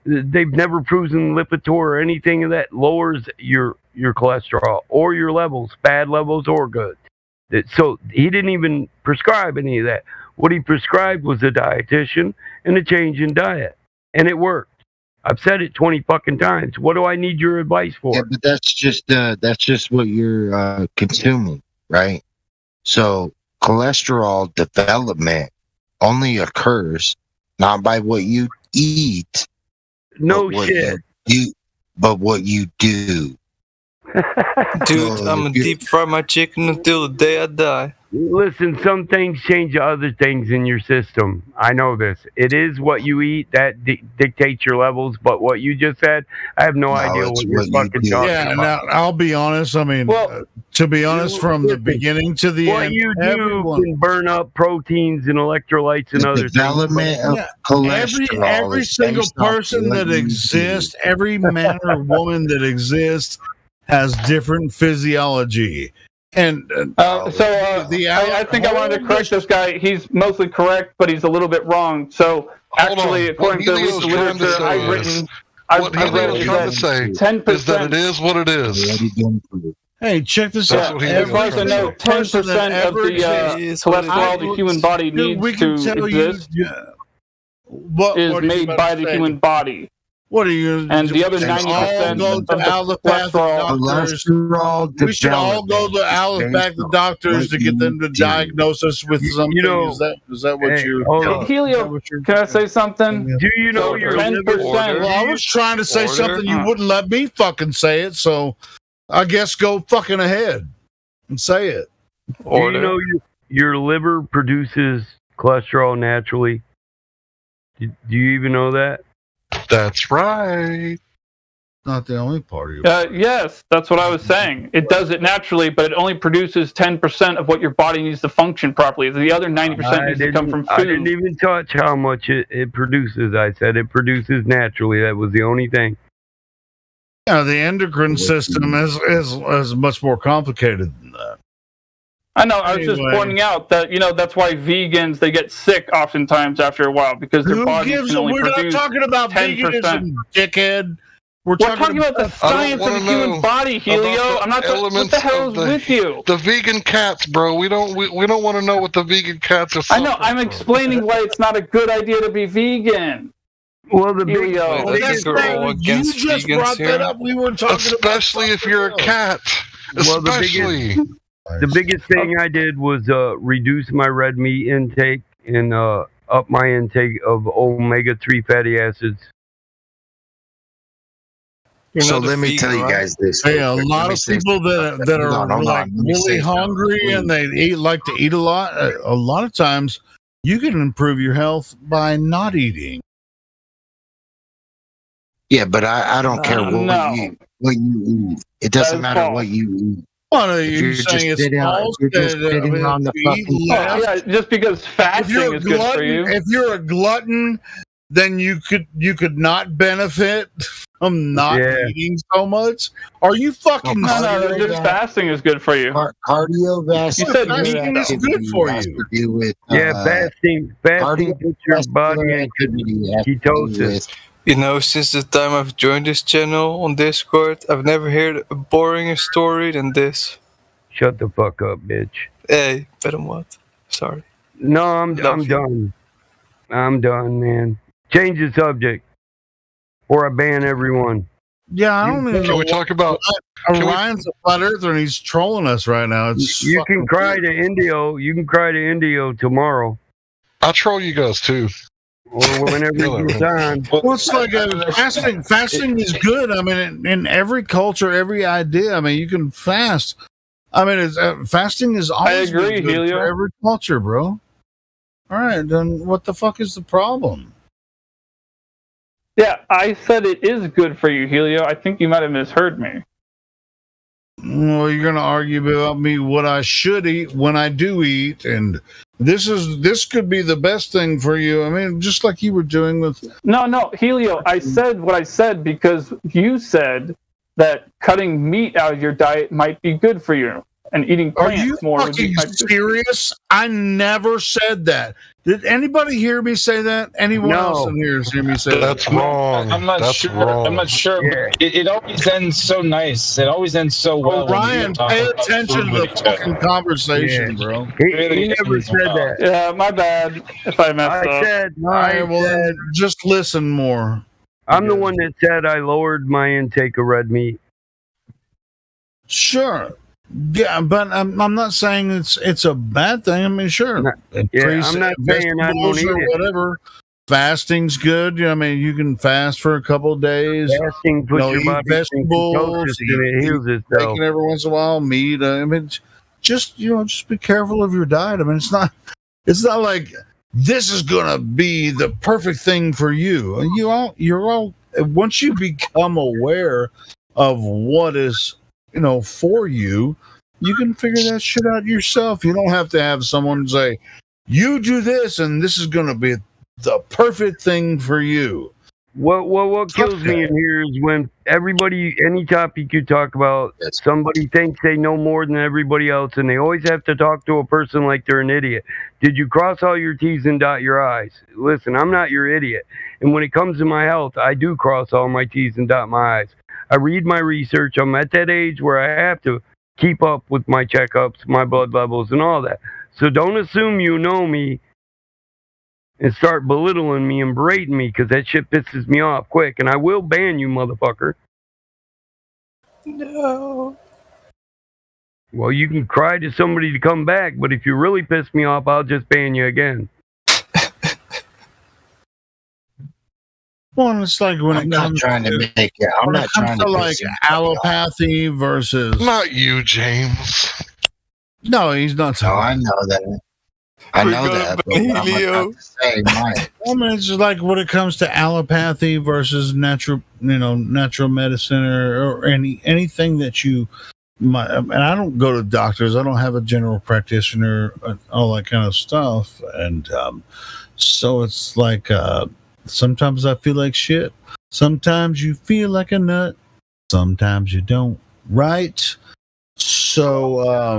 they've never proven Lipitor or anything of that lowers your cholesterol or your levels, bad levels or good. So he didn't even prescribe any of that. What he prescribed was a dietitian and a change in diet, and it worked. I've said it 20 fucking times. What do I need your advice for? Yeah, but that's just what you're consuming, right? So cholesterol development only occurs not by what you eat, no shit, but what you do. Dude, I'm gonna deep fry my chicken until the day I die. Listen, some things change other things in your system. I know this. It is what you eat that dictates your levels, but what you just said, I have no idea what you're fucking talking about. Now, I'll be honest. I mean, to be honest, from the beginning to the end, what you do can burn up proteins and electrolytes and other development things. of cholesterol. Every single person that exists, every man or woman that exists, has different physiology. And I think I wanted to correct this guy. He's mostly correct, but he's a little bit wrong. So actually, according to the literature I've written, what Helio's trying to say is that it is what it is. Hey, check this out. As far as I know, 10% of the cholesterol the human body needs to exist is made by the human body. What are you? And the other we should 90% all go to allopathic doctors. We should all go to allopathic doctors to get them to diagnose us with something. Is that what you're? Helio, can I say something? Do you know your 10%? Well, I was trying to say something. You wouldn't let me fucking say it, so I guess go fucking ahead and say it. Do you know your liver produces cholesterol naturally? Do you even know that? That's right. Not the only part of you. Yes, that's what I was saying. It does it naturally, but it only produces 10% of what your body needs to function properly. The other 90% needs to come from food. I didn't even touch how much it produces. I said it produces naturally. That was the only thing. Yeah, the endocrine system is much more complicated than that. I know. I was just pointing out that that's why vegans they get sick oftentimes after a while because their bodies can only produce 10%. We're not talking about veganism, dickhead. We're talking about the science of the human body, Helio. I'm not talking. What the hell is with you? The vegan cats, bro. We don't want to know what the vegan cats are. I know. I'm explaining why it's not a good idea to be vegan. Well, the Helio. You just brought that up. We were talking especially if you're a cat. Well, Especially. The biggest thing I did was reduce my red meat intake and up my intake of omega-3 fatty acids. So let me tell you guys this. Hey, a lot of people that are really hungry and they like to eat a lot of times you can improve your health by not eating. Yeah, but I don't care what you eat. It doesn't matter what you eat. Well, you're saying it's false. Just because fasting is good for you. If you're a glutton, then you could not benefit from not eating so much. Are you fucking? No, just fasting is good for you. Cardiovascular. You said fasting is good for you. Fasting puts your body in ketosis. Since the time I've joined this channel on Discord, I've never heard a boring story than this. Shut the fuck up, bitch. Hey, better what? Sorry. No, I'm done. I'm done, man. Change the subject, or I ban everyone. Yeah, I don't even know. Can we talk about? Ryan's a flat earther, and he's trolling us right now. You can cry to Indio. You can cry to Indio tomorrow. I'll troll you guys too. Or whenever you get time. Well, it's like fasting. Fasting is good. I mean, in every culture, every idea. I mean, you can fast. I mean, fasting is always good for every culture, bro. All right, then what the fuck is the problem? Yeah, I said it is good for you, Helio. I think you might have misheard me. Well, you're going to argue about me what I should eat when I do eat, and this could be the best thing for you. I mean, just like you were doing with. No, Helio. I said what I said because you said that cutting meat out of your diet might be good for you, and eating plants more. Are you fucking serious? I never said that. Did anybody hear me say that? Anyone else in here hear me say that? That's wrong. I'm not sure. Wrong. I'm not sure. Yeah. It always ends so nice. It always ends so well. Ryan, pay attention to the fucking conversation, bro. He never said that. Yeah, my bad if I messed up. Just listen more. I'm the one that said I lowered my intake of red meat. Sure. Yeah, but I'm not saying it's a bad thing. I mean, sure. I'm not saying I don't eat it. Whatever. Fasting's good. I mean, you can fast for a couple of days. Fasting puts your body vegetables, it heals itself. Bacon every once in a while, meat. I mean, just be careful of your diet. I mean, it's not like this is gonna be the perfect thing for you. You're all once you become aware of what is for you, you can figure that shit out yourself. You don't have to have someone say, you do this and this is going to be the perfect thing for you. What kills me in here is when everybody, any topic you talk about, somebody thinks they know more than everybody else, and they always have to talk to a person like they're an idiot. Did you cross all your T's and dot your I's? Listen, I'm not your idiot. And when it comes to my health, I do cross all my T's and dot my I's. I read my research. I'm at that age where I have to keep up with my checkups, my blood levels, and all that. So don't assume you know me and start belittling me and berating me because that shit pisses me off quick, and I will ban you, motherfucker. No. Well, you can cry to somebody to come back, but if you really piss me off, I'll just ban you again. Well, it's like when I'm not trying to make it. I'm not trying to like allopathy versus. Not you, James. No, he's not. No, I know that. I know that. But I'm about to say mine. I mean, it's just like when it comes to allopathy versus natural medicine or anything that you. And I don't go to doctors. I don't have a general practitioner, all that kind of stuff. And so it's like sometimes I feel like shit. Sometimes you feel like a nut. Sometimes you don't. Right? So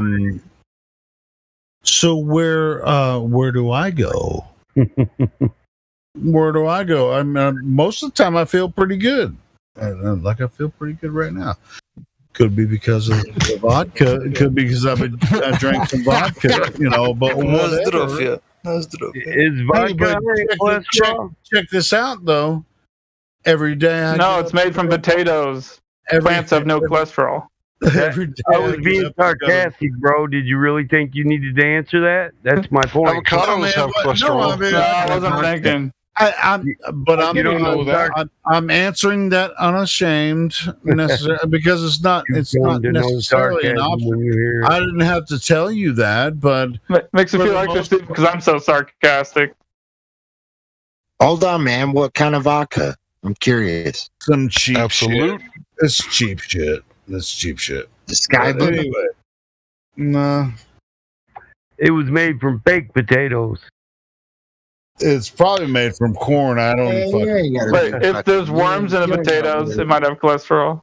where do I go? Where do I go? I mean, most of the time I feel pretty good. Like I feel pretty good right now. Could be because of the vodka. It could be because I drank some vodka, but whatever. Is vodka cholesterol? Check this out, though. Every day it's made from potatoes. Plants have no cholesterol. Every day I was being sarcastic, bro. Did you really think you needed to answer that? That's my point. Avocados have cholesterol. I wasn't thinking. You don't know that. I'm answering that unashamed because it's not necessarily an option. I didn't have to tell you that, but makes me feel like this because I'm so sarcastic. Hold on, man. What kind of vodka? I'm curious. Some cheap Absolute. shit. It's cheap shit. That's cheap shit. The Sky Blue. Anyway, no. It was made from baked potatoes. It's probably made from corn. I don't But if there's worms in the potatoes, it might have cholesterol.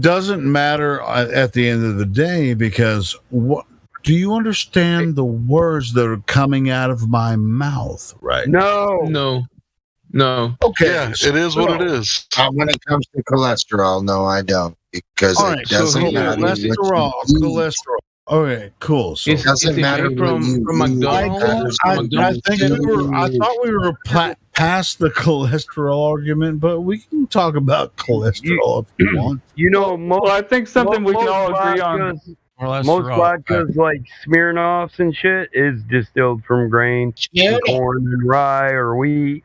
Doesn't matter at the end of the day because what do you understand the words that are coming out of my mouth right No. Okay. Yeah, it is what it is. When it comes to cholesterol, no, I don't. Because it doesn't matter. Cholesterol. Okay, cool. So it doesn't matter from McDonald's. I thought we were past the cholesterol argument, but we can talk about cholesterol if you want. I think something we can all agree on. Most vodkas like Smirnoffs and shit is distilled from grain, corn and rye or wheat.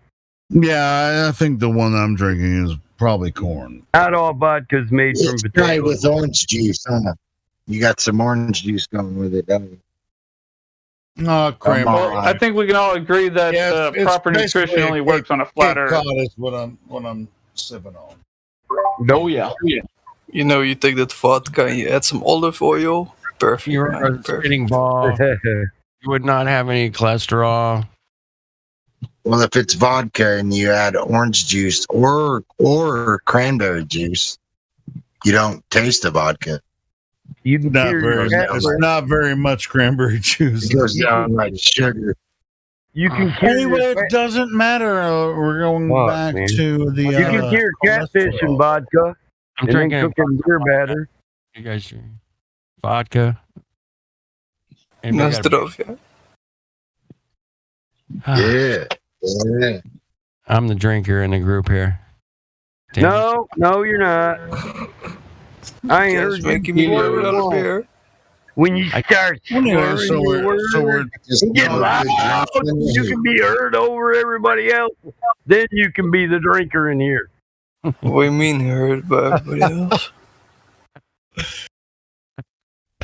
Yeah, I think the one I'm drinking is probably corn. Not all vodka's made from potatoes. Right, with orange juice, huh? You got some orange juice going with it, don't you? No, cream. Well, I think we can all agree that proper nutrition only works on a flat Earth. Is what I'm sipping on. Oh yeah. You take that vodka and you add some olive oil. Perfect. You're a spitting ball. You would not have any cholesterol. Well, if it's vodka and you add orange juice or cranberry juice, you don't taste the vodka. It's not very much cranberry juice. It goes down like sugar. You can anyway, it doesn't matter. We're going back to the. You can cure catfish and vodka. I'm drinking beer batter. You guys drink vodka. Nostrovia. Yeah. I'm the drinker in the group here. No, you're not. I ain't heard making me worried about beer. When you start swearing, get loud, you can be heard over everybody else. Then you can be the drinker in here. What do you mean heard by everybody else?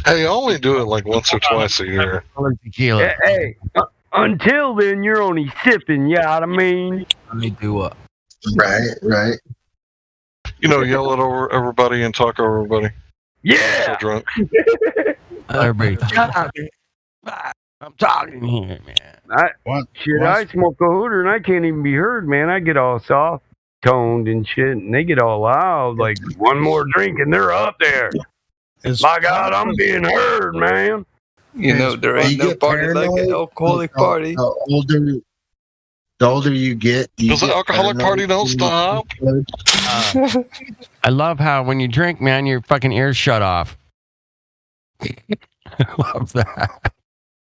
Hey, I only do it like once or twice a year. Tequila. Hey, until then, you're only sipping. You know what I mean? Let me do what? Right. Yell at over everybody and talk over everybody. Yeah. So drunk. Everybody, shut up. I'm talking here, man. I smoke a hooter and I can't even be heard, man. I get all soft toned and shit, and they get all loud. Like one more drink and they're up there. My God, I'm being heard, man. There ain't no party like an alcoholic party. The older you get, does the alcoholic party don't stop? I love how when you drink, man, your fucking ears shut off. I love that,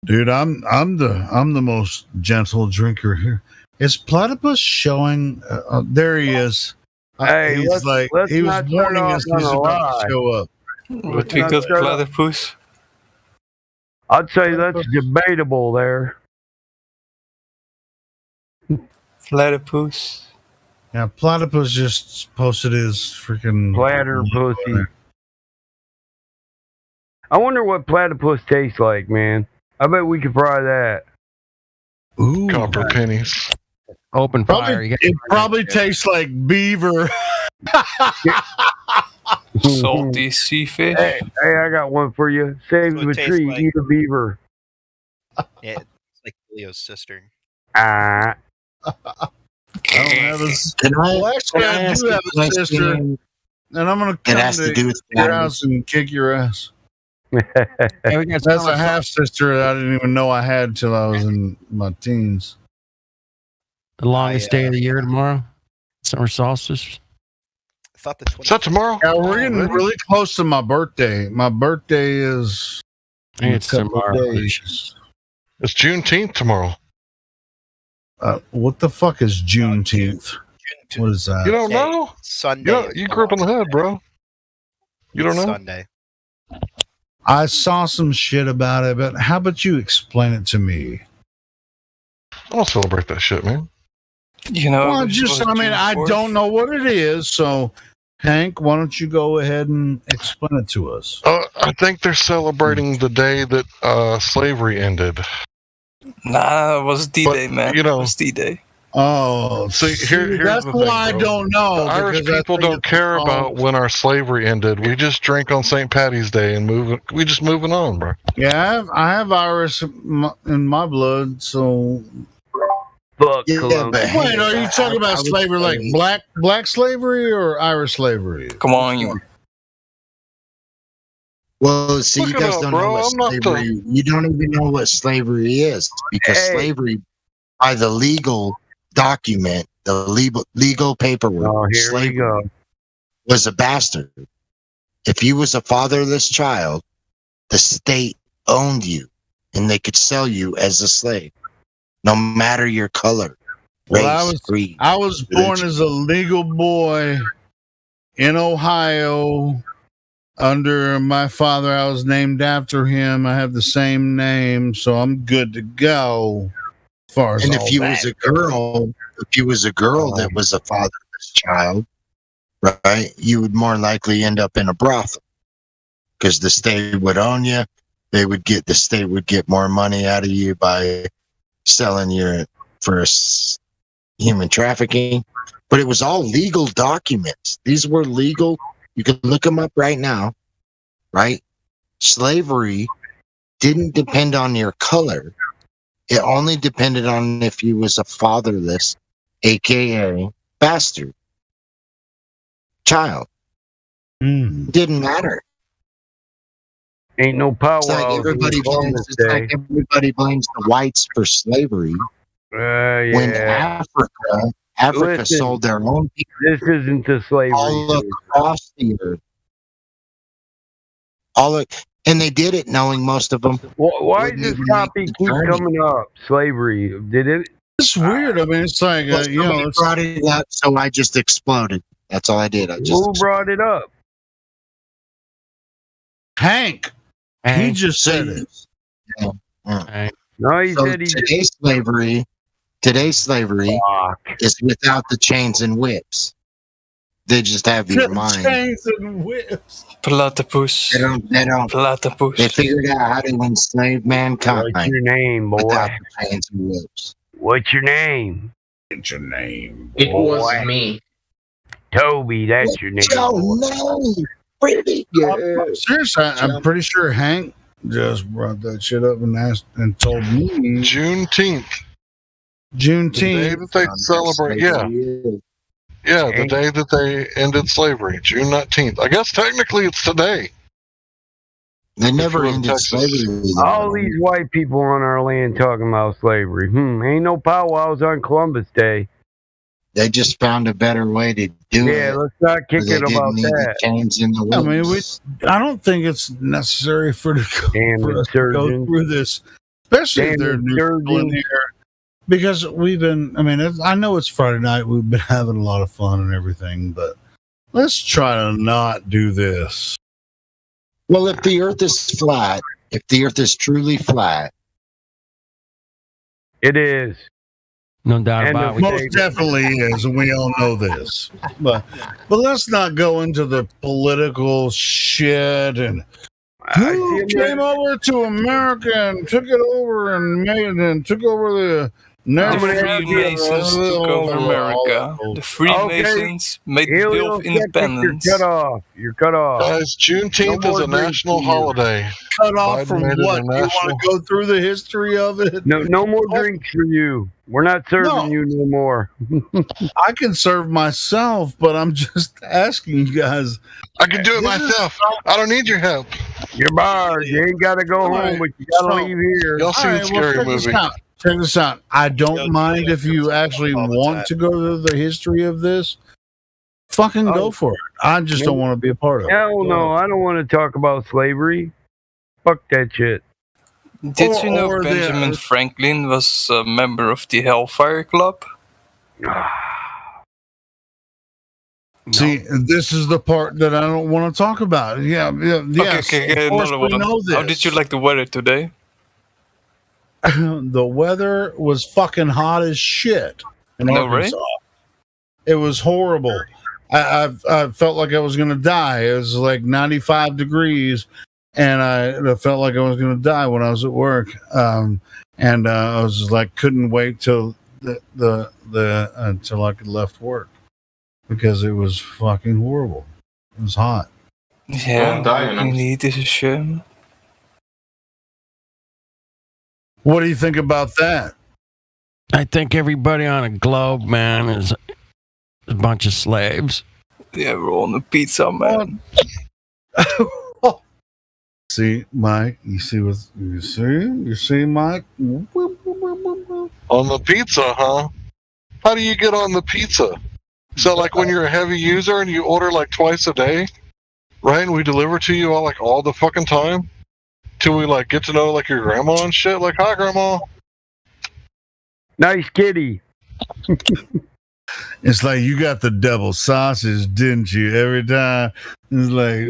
dude. I'm the most gentle drinker here. Is Platypus showing? There he is. Hey, he's let's he was not warning start us off he's on a about lie. to show up. What we got platypus? I'd say that's debatable there. Platypus. Yeah, Platypus just posted his freaking Platter pussy. I wonder what platypus tastes like, man. I bet we could fry that. Ooh, copper pennies. Open fire. You It probably tastes like beaver. Salty sea fish. Hey, I got one for you. Save That's the what it tastes tree, like. eat a beaver. Yeah, it's like Leo's sister. Ah. I don't have a Can I, well, actually, can I I ask do a have a question? sister, and I'm going to It come has to do with your flattery. house and kick your ass. Hey, we got That's some- a half sister that I didn't even know I had till I was in my teens. the longest day of the year tomorrow. Summer solstice. I thought the Is that tomorrow? Yeah, we're getting really close to my birthday. My birthday is in a It's couple of tomorrow. days. It's Juneteenth tomorrow. What the fuck is Juneteenth? What is that? You don't know? Sunday. You grew up in the hood, bro. You don't know? Sunday. I saw some shit about it, but how about you explain it to me? I don't celebrate that shit, man. You know, Well, it was I June 4th. don't know what it is. So, Hank, why don't you go ahead and explain it to us? I think they're celebrating the day that slavery ended. Nah, it was D-Day, man. You know, it was D-Day. Oh, here's that's the why thing, I bro. don't know. The Irish because I people think don't it's care all- about when our slavery ended. We just drink on St. Patty's Day and we just moving on, bro. Yeah, I have Irish in my blood, so. Fuck, Yeah, Columbus. but Wait, are you talking I about would slavery like say- black slavery or Irish slavery? Come on, you. Well, see, Look you it guys up, don't bro. know what I'm not the- slavery. You don't even know what slavery is because Hey. slavery, by the legal document, the legal paperwork, Oh, here we slavery go. was a bastard. If you was a fatherless child, the state owned you, and they could sell you as a slave, no matter your color, race, Well, creed. I was born religion. as a legal boy in Ohio under my father. I was named after him. I have the same name, so I'm good to go. As far as And all if you that was a girl, that was a fatherless child, right, you would more likely end up in a brothel because the state would own you. The state would get more money out of you by selling you for human trafficking. But it was all legal documents. These were legal. You can look them up right now, right? Slavery didn't depend on your color. It only depended on if you was a fatherless, aka bastard child. Didn't matter. Ain't no power. It's like everybody blames the whites for slavery when Yeah. Africa Listen, sold their own people This isn't the slavery. all across the earth. And they did it knowing most of them. Why wouldn't does even this make topic the keep journey. coming up? Slavery. Did it? It's weird. I mean, it's like Well, somebody brought it up, so I just exploded. That's all I did. I just Who brought it up? Hank. He just said it. No, he So said he today's slavery is without the chains and whips. They just have your mind. Chains and whips. Platypus. They don't. Platypus. They figured out how to enslave mankind What's your name, boy? without the chains and whips. What's your name? What's your name? It was Boy. me. Toby, that's your name. no. Pretty good. Seriously, I'm pretty sure Hank just brought that shit up and asked and told me Juneteenth. The day Juneteenth. that they celebrate, yeah. Yeah, the day that they ended slavery, June 19th. I guess technically it's today. They never live in ended Texas. slavery. All these white people on our land talking about slavery. Ain't no powwows on Columbus Day. They just found a better way to do it. Yeah, let's not kick They it didn't about need the that. chains and the I mean, whips. I don't think it's necessary for us to go insurgents. through this, especially if Damn there are new people in insurgents. here. because we've been. I mean, I know it's Friday night. We've been having a lot of fun and everything, but let's try to not do this. Well, if the Earth is flat, if the Earth is truly flat, it is. No doubt about it. Most definitely is, and we all know this. But let's not go into the political shit and who came over to America and took it over and took over the The Freemasons took over America. The Freemasons made the Bill of Independence. You're cut off. You're cut off. Guys, Juneteenth is a national holiday. Cut off Biden from made it what? a You want to go through the history of it? No more drinks for you. We're not serving you no more. I can serve myself, but I'm just asking you guys. I can do it myself. I don't need your help. You're barred. You ain't got to go home, but you got to leave here. Y'all see the scary movie. Check this out. I don't mind if you actually want to go to the history of this. Fucking go for it. I just don't want to be a part of it. Hell no. I don't want to talk about slavery. Fuck that shit. Did you know Benjamin Franklin was a member of the Hellfire Club? See, this is the part that I don't want to talk about. Yeah. Okay, another one. How did you like the weather today? The weather was fucking hot as shit in Arkansas. Rain? It was horrible. I felt like I was going to die. It was like 95 degrees, and I felt like I was going to die when I was at work. And I was just like, couldn't wait till until I could left work because it was fucking horrible. It was hot. Yeah, you need this shit. What do you think about that? I think everybody on a globe, man, is a bunch of slaves. Yeah, we're on the pizza, man. See, Mike, you see, Mike? On the pizza, huh? How do you get on the pizza? So, like, when you're a heavy user and you order like twice a day, right? And we deliver to you all the fucking time, till we like get to know like your grandma and shit. Like, hi, grandma. Nice kitty. It's like you got the double sausage, didn't you? Every time it's like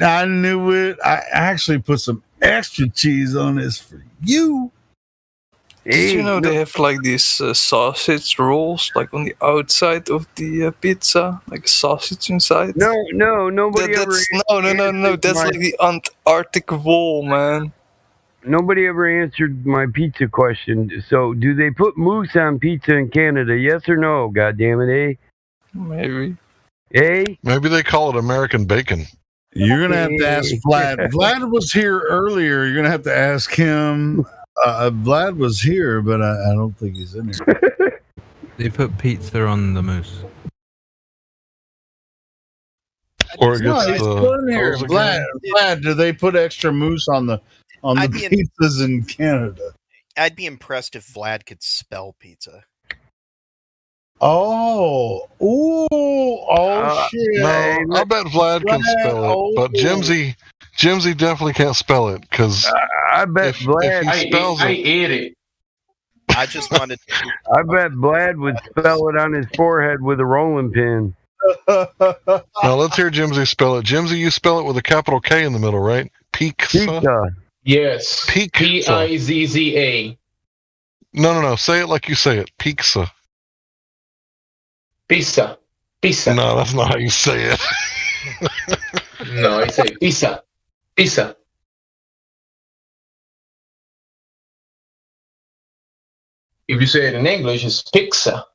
I knew it. I actually put some extra cheese on this for you. Did you know they have like these sausage rolls, like on the outside of the pizza, like sausage inside? No, nobody ever. No. That's like the Antarctic wall, man. Nobody ever answered my pizza question. So, do they put moose on pizza in Canada? Yes or no? God damn it, eh? Maybe. Eh? Maybe they call it American bacon. You're gonna have to ask Vlad. Vlad was here earlier. You're gonna have to ask him. Vlad was here, but I don't think he's in here. They put pizza on the moose. Or it gets he's still in here. Vlad, do they put extra moose on the pizzas in Canada? I'd be impressed if Vlad could spell pizza. Shit! No, I bet Vlad can spell it, but Jimsy definitely can't spell it because I bet Vlad. If he spells I ate it. I just wanted. I bet Vlad would spell it on his forehead with a rolling pin. Now let's hear Jimsy spell it. Jimsy, you spell it with a capital K in the middle, right? Pizza. Yes. Pizza. Pizza. No. Say it like you say it. Pizza. Pizza. No, that's not how you say it. No, I say pizza. If you say it in English, it's pizza.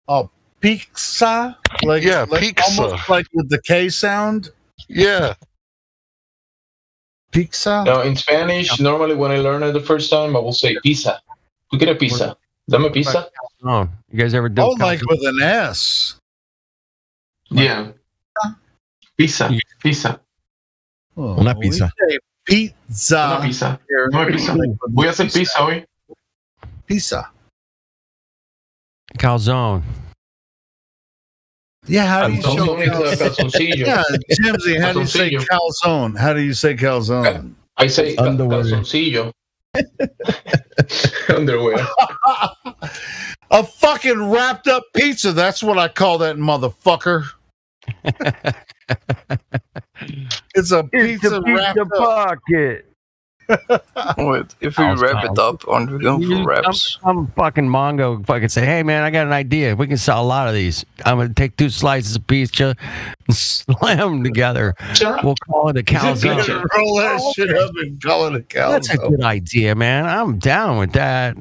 Oh, pizza? Pizza. Almost like with the K sound? Yeah. Pizza? No, in Spanish, normally when I learn it the first time, I will say pizza. ¿Tú quieres pizza? Dame pizza. Oh, you guys ever do? Oh, like with an S. Yeah. Pizza. Oh, Una pizza. Pizza. Una pizza. Voy a hacer pizza hoy. Pizza. Calzone. Yeah, how do you show calzoncillo? Yeah, Jimsy, how do you say calzone? How do you say calzone? I say calzoncillo. Underwear. A fucking wrapped up pizza. That's what I call that motherfucker. It's a pizza wrapped up. Pocket. Wait, if we wrap it up, aren't we going for wraps? Some fucking Mongo fucking say, hey man, I got an idea. We can sell a lot of these. I'm gonna take 2 slices of pizza and slam them together. We'll call it a calzone. Roll that shit up and call it a calzone. That's a good idea, man. I'm down with that.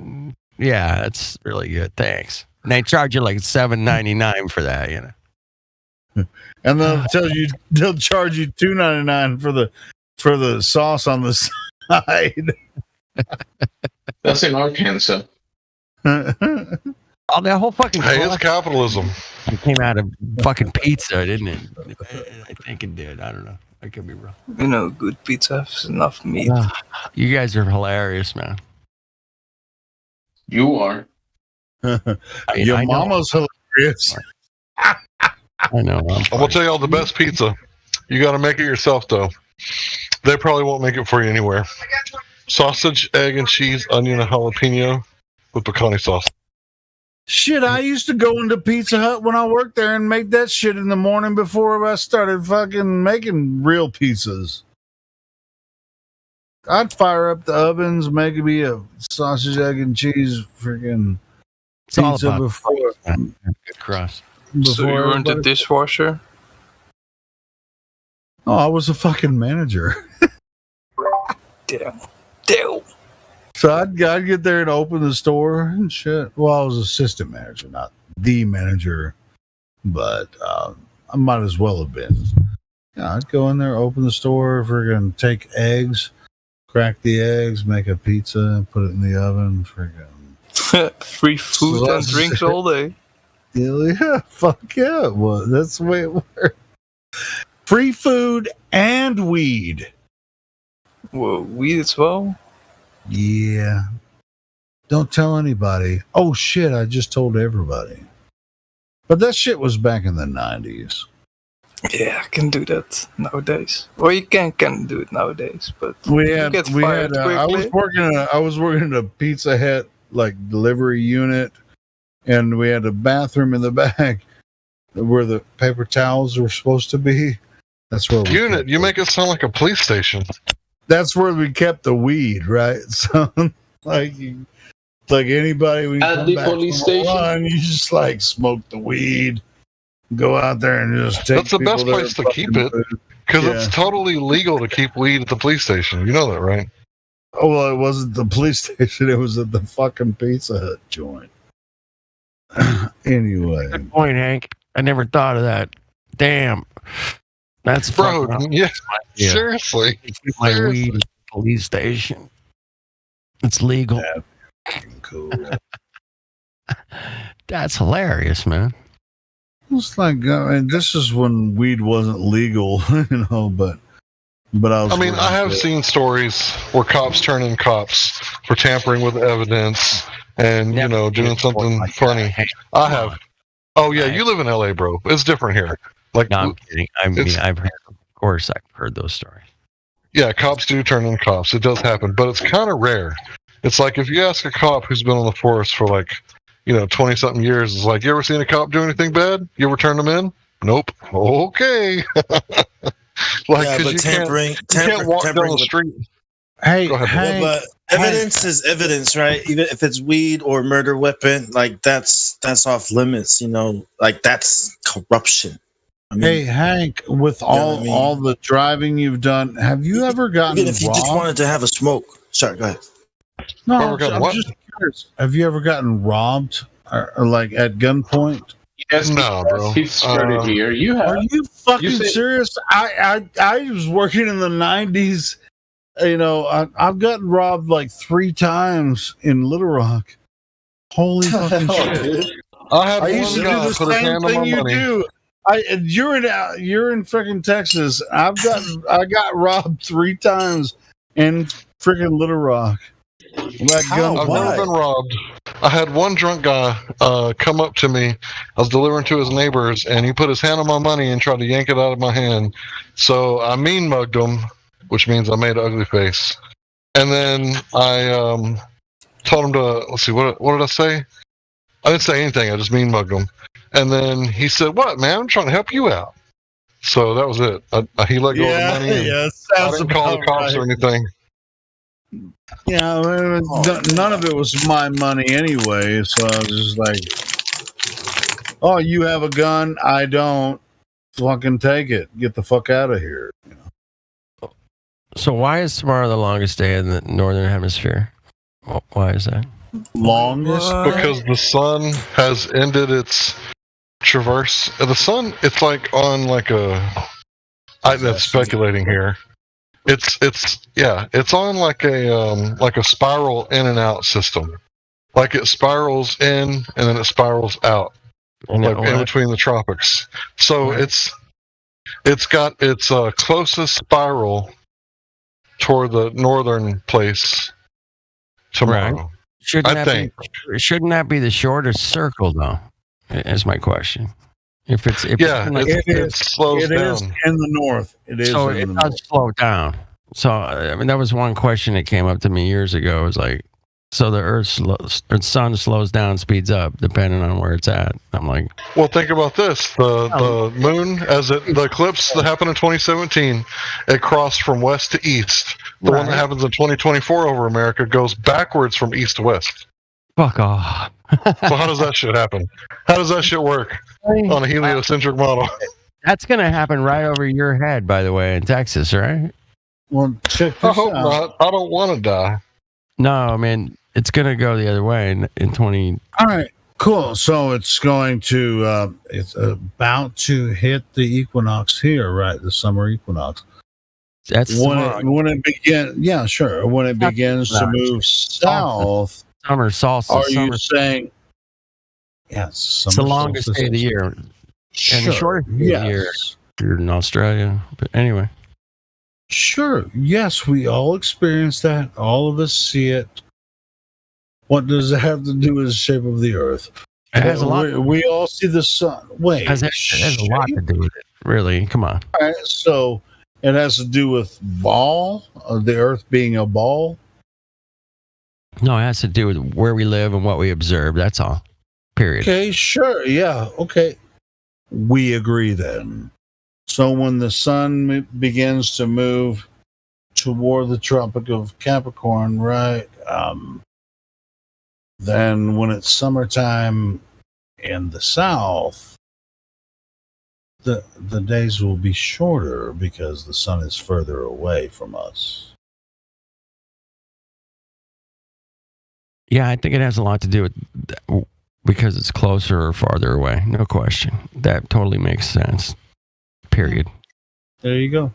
Yeah, that's really good. Thanks. And they charge you like $7.99 for that, you know. And they'll charge you $2.99 for the sauce on the side. That's in Arkansas. Oh, that whole fucking it's capitalism. It came out of fucking pizza, didn't it? I think it did. I don't know. I could be wrong. You know, good pizza has enough meat. You guys are hilarious, man. You are. Your mama's hilarious. I know. I'm gonna tell you all the best pizza. You got to make it yourself, though. They probably won't make it for you anywhere. Sausage, egg, and cheese, onion, and jalapeno with pecani sauce. Shit, I used to go into Pizza Hut when I worked there and make that shit in the morning before I started fucking making real pizzas. I'd fire up the ovens, make me a sausage, egg, and cheese freaking pizza before. Good crust. So you weren't a dishwasher? Oh, I was a fucking manager. Damn. So I'd get there and open the store and shit. Well, I was assistant manager, not the manager, but I might as well have been. Yeah, I'd go in there, open the store, friggin' take eggs, crack the eggs, make a pizza, put it in the oven, friggin' free food and drinks all day. Yeah, fuck yeah. Well, that's the way it works. Free food and weed. Whoa, weed as well? Yeah. Don't tell anybody. Oh shit, I just told everybody. But that shit was back in the 90s. Yeah, I can do that nowadays. Well, you can do it nowadays, but I was working in a Pizza Hut like delivery unit, and we had a bathroom in the back where the paper towels were supposed to be. That's where unit. You make it sound like a police station. That's where we kept the weed, right? So, like anybody when you at come the back police from station, run, you just like smoke the weed, go out there and just take. That's the best place to keep it because it's totally legal to keep weed at the police station. You know that, right? Oh well, it wasn't the police station; it was at the fucking Pizza Hut joint. Anyway, good point, Hank. I never thought of that. Damn. That's bro. Yeah, seriously. My weed at the police station. It's legal. Yeah, cool. That's hilarious, man. It's like this is when weed wasn't legal, you know. But I mean, I have seen stories where cops turn in cops for tampering with evidence and doing something funny. I have. Oh yeah, you live in LA, bro. It's different here. Like, no, I'm kidding. I've heard, of course, I've heard those stories. Yeah, cops do turn in cops. It does happen, but it's kind of rare. It's like if you ask a cop who's been on the force for 20-something years, it's like, you ever seen a cop do anything bad? You ever turned them in? Nope. Okay. But tampering, you can't walk down the street. Hey, but evidence is evidence, right? Even if it's weed or murder weapon, like that's off limits, like that's corruption. Hey Hank, with all the driving you've done, have you ever gotten even if you just wanted to have a smoke? Sorry, go ahead. No, I'm just curious. Have you ever gotten robbed or like at gunpoint? Yes, no, bro. He started here. You have? Are you fucking serious? I was working in the 90s. I've gotten robbed like 3 times in Little Rock. Holy fucking shit! I used to do the same thing you do. You're in freaking Texas. I got robbed 3 times in freaking Little Rock. I've never been robbed. I had one drunk guy come up to me. I was delivering to his neighbors, and he put his hand on my money and tried to yank it out of my hand. So I mean mugged him, which means I made an ugly face. And then I told him to, let's see, what did I say? I didn't say anything. I just mean mugged him. And then he said, "What, man? I'm trying to help you out." So that was it. He let go of the money. And I didn't call the cops or anything. Yeah, none of it was my money anyway. So I was just like, "Oh, you have a gun? I don't. Fucking take it. Get the fuck out of here." You know? So why is tomorrow the longest day in the northern hemisphere? Why is that? Longest? Because the sun has ended its traverse. The sun, it's like on like I'm speculating here. It's on like a spiral in and out system. Like it spirals in and then it spirals out. Like in between the tropics. So it's got its closest spiral toward the northern place tomorrow. Right. Shouldn't that be the shortest circle though? Is my question. If it It slows down. is in the north. It is. So in it the does north. slow down. So I mean, that was one question that came up to me years ago. It was like, so the sun slows down, speeds up, depending on where it's at. I'm like, well, think about this: the moon, the eclipse that happened in 2017, it crossed from west to east. The one that happens in 2024 over America goes backwards from east to west. Fuck off. So how does that shit happen? How does that shit work on a heliocentric model? That's gonna happen right over your head, by the way, in Texas, right? Well, check this I hope out. not. I don't want to die. No, I mean it's gonna go the other way in 20. All right, cool. So it's going to. It's about to hit the equinox here, right? The summer equinox. That's when it begins. Yeah, sure. When it begins to move south. Summer solstice. Are you saying? Yes, it's the longest day of the year, and the shortest day of the year. You're in Australia, but anyway. Sure. Yes, we all experience that. All of us see it. What does it have to do with the shape of the Earth? It has a lot. We all see the sun. Wait, it has a lot to do with it. Really, come on. All right, so it has to do with the Earth being a ball. No, it has to do with where we live and what we observe. That's all. Period. Okay, sure. Yeah. Okay. We agree then. So when the sun begins to move toward the Tropic of Capricorn, right? Then when it's summertime in the south, the days will be shorter because the sun is further away from us. Yeah, I think it has a lot to do with because it's closer or farther away. No question. That totally makes sense. Period. There you go.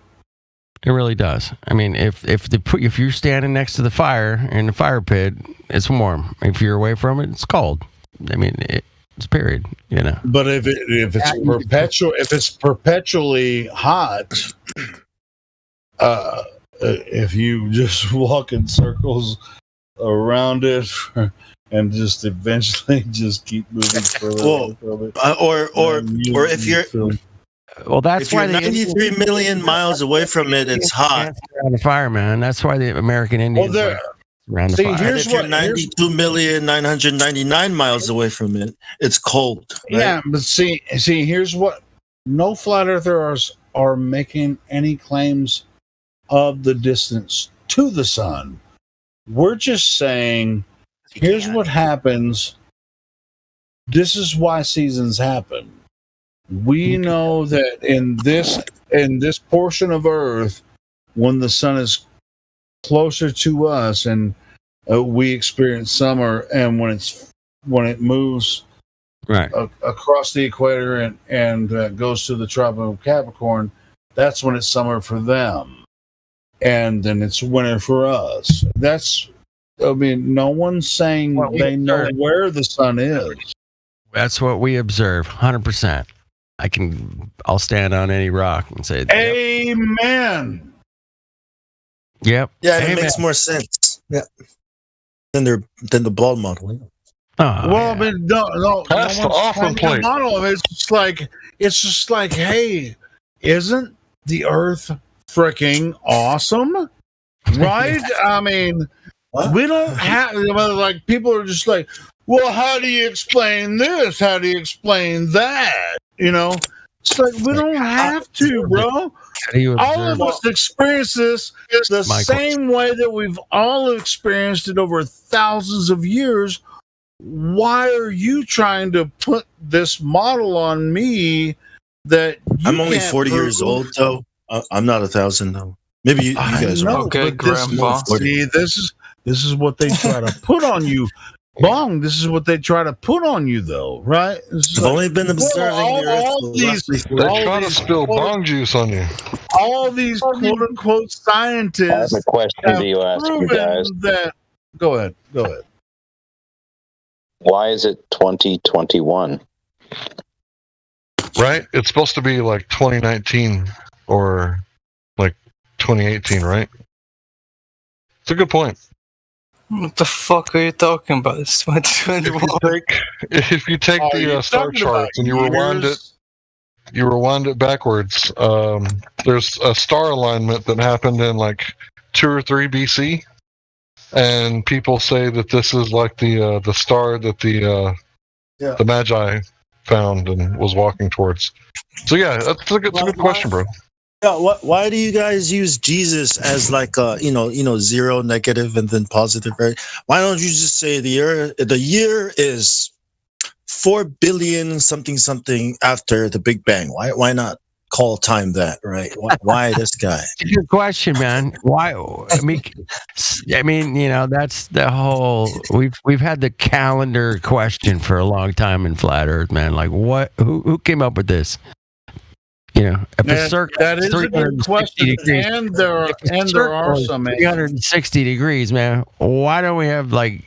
It really does. I mean, if you're standing next to the fire in the fire pit, it's warm. If you're away from it, it's cold. I mean, it's period. You know. But if it's perpetually hot, if you just walk in circles around it and just eventually just keep moving further from it, or if you're. Well, that's why 93 million miles away from it, it's hot. Around the fire, man. That's why the American Indians around the fire. If you're 92,999 miles away from it, it's cold. Right? Yeah, but see, here's what: no flat earthers are making any claims of the distance to the sun. We're just saying, here's what happens. This is why seasons happen. We know that in this portion of Earth, when the sun is closer to us and we experience summer, and when it moves right across the equator and goes to the Tropic of Capricorn, that's when it's summer for them, and then it's winter for us. No one's saying they know where the sun is. That's what we observe, 100%. I'll stand on any rock and say, amen. Yep. Yeah, it makes more sense. Yeah. Than the ball model. Yeah. Well, I mean, no. That's the awesome point. It's just like, hey, isn't the Earth freaking awesome? Right? I mean, We don't have, like, people are just like, well, how do you explain this? How do you explain that? You know, it's like, we don't have to, bro. All of us experience this the same way that we've all experienced it over thousands of years. Why are you trying to put this model on me that I'm only 40 years old, though? I'm not 1,000, though. Maybe you guys are. Okay, Grandpa. See, this is what they try to put on you. Bong, this is what they try to put on you, though, right? I've only been observing They try to spill bong juice on you. All these quote-unquote scientists. I have a question to you, ask you guys. Go ahead. Why is it 2021? Right? It's supposed to be like 2019 or like 2018, right? It's a good point. What the fuck are you talking about? It's 2021. If you take the star charts and you rewind it backwards, there's a star alignment that happened in like 2 or 3 BC, and people say that this is like the star that the Magi found and was walking towards. So yeah, it's a good question, bro. Yeah, why do you guys use Jesus as like zero, negative, and then positive? Right? Why don't you just say the year is 4 billion something after the Big Bang? Why not call time that? Right? Why this guy? It's a good question, man. Why? I mean, that's the whole. We've had the calendar question for a long time in flat Earth, man. Like, what? Who came up with this? If a circle that is a good question, degrees, and there are some 360 degrees, man. Why don't we have why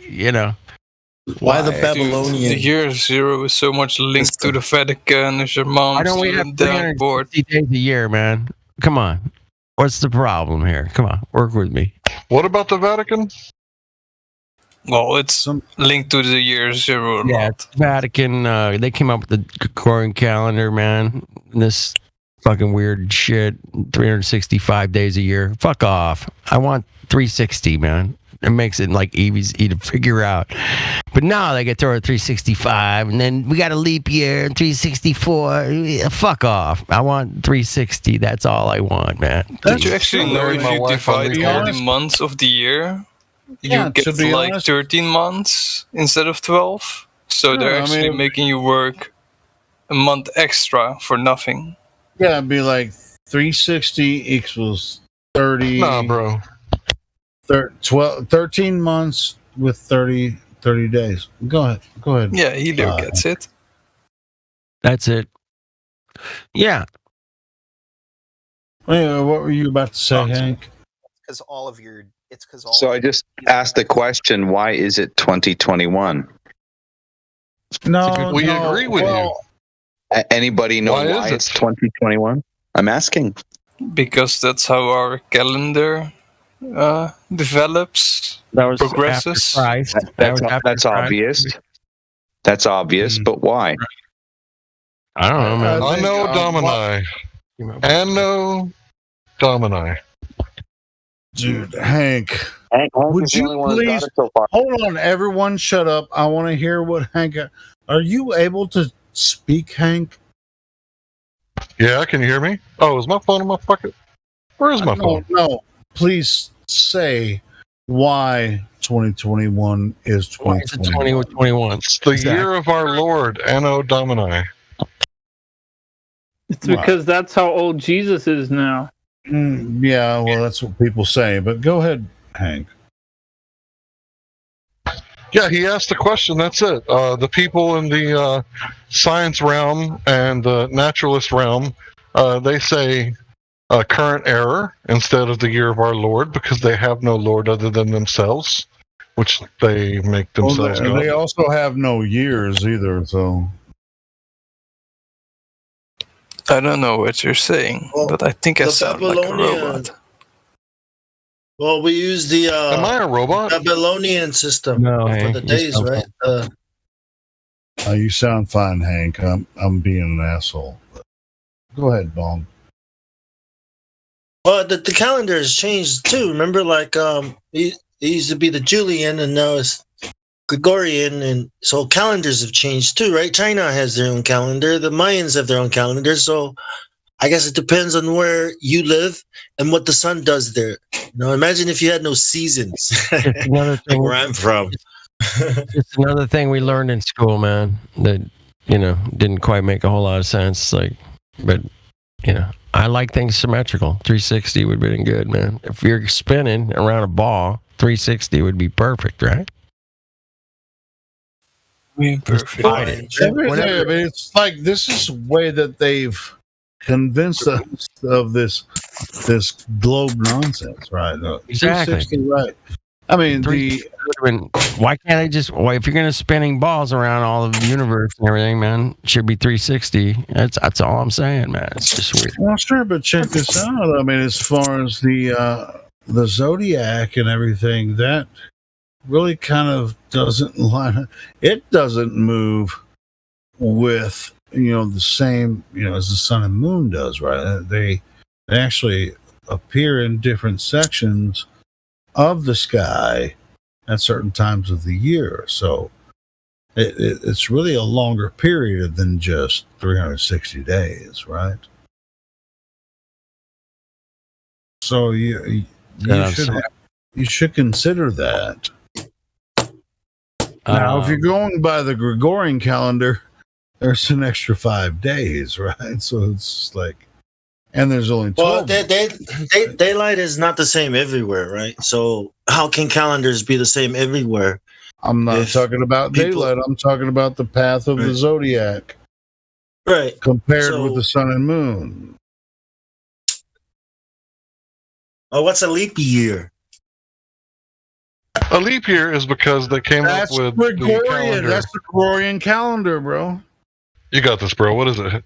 the Babylonian? The year 0 is so much linked to the Vatican. Is your mom? Why don't we have 360 days a year, man? Come on, what's the problem here? Come on, work with me. What about the Vatican? Well, it's linked to the year 0. Yeah, it's Vatican. They came up with the Gregorian calendar, man. This fucking weird shit. 365 days a year. Fuck off. I want 360, man. It makes it like easy to figure out. But now they get thrown at 365, and then we got a leap year, 364. Fuck off. I want 360. That's all I want, man. Did you actually know if you divide all the months of the year, you get like 13 months instead of 12? So they're actually making you work a month extra for nothing. Yeah, it'd be like 360 equals 30. Nah, bro. 13 months with 30 days. Go ahead. Yeah, Helio gets it. That's it. Yeah. Anyway, what were you about to say, Hank? Because all of your. So I just asked the question: why is it 2021? No, we agree with you. Anybody know why it's 2021? I'm asking. Because that's how our calendar develops, progresses. That's obvious. That's obvious, but why? I don't know, man. Anno Domini. Dude, Hank, would you please hold on? Everyone, shut up. I want to hear what Hank. Are you able to speak, Hank? Yeah, can you hear me? Oh, is my phone in my pocket? Where is my phone? No, please say why 2021 is 2021. It's the year of our Lord, Anno Domini. It's because that's how old Jesus is now. Yeah, well, that's what people say. But go ahead, Hank. Yeah, he asked the question. That's it. The people in the science realm and the naturalist realm, they say current era instead of the year of our Lord because they have no Lord other than themselves, which they make themselves. Well, they also have no years either. So I don't know what you're saying, but I think I sound like a robot. Well, we use the Am I a robot? Babylonian system for the days, right? You sound fine, Hank. I'm being an asshole. Go ahead, Bong. Well, the calendar has changed too. Remember, like It used to be the Julian, and now it's Gregorian, and so calendars have changed too, right? China has their own calendar. The Mayans have their own calendar. So I guess it depends on where you live and what the sun does there. Imagine if you had no seasons. Another thing, where I'm from. It's another thing we learned in school, man, that, didn't quite make a whole lot of sense. But I like things symmetrical. 360 would have been good, man. If you're spinning around a ball, 360 would be perfect, right? Perfect. It's like this is the way that they've convinced us of this globe nonsense, right? Exactly. Right. I mean, why can't I just? If you're gonna spinning balls around all of the universe and everything, man, it should be 360. That's all I'm saying, man. It's just weird. Well, sure, but check this out. I mean, as far as the zodiac and everything, that really kind of doesn't line up. It doesn't move with the same as the sun and moon does, right? They actually appear in different sections of the sky at certain times of the year. So it's really a longer period than just 360 days, right? So you should consider that. Now, if you're going by the Gregorian calendar, there's an extra 5 days, right? So it's like, and there's only 12. Well, daylight is not the same everywhere, right? So how can calendars be the same everywhere? I'm not talking about daylight. I'm talking about the path of the zodiac, right? Compared with the sun and moon. Oh, what's a leap year? A leap year is because they came up with Gregorian. The calendar. That's the Gregorian calendar, bro. You got this, bro. What is it?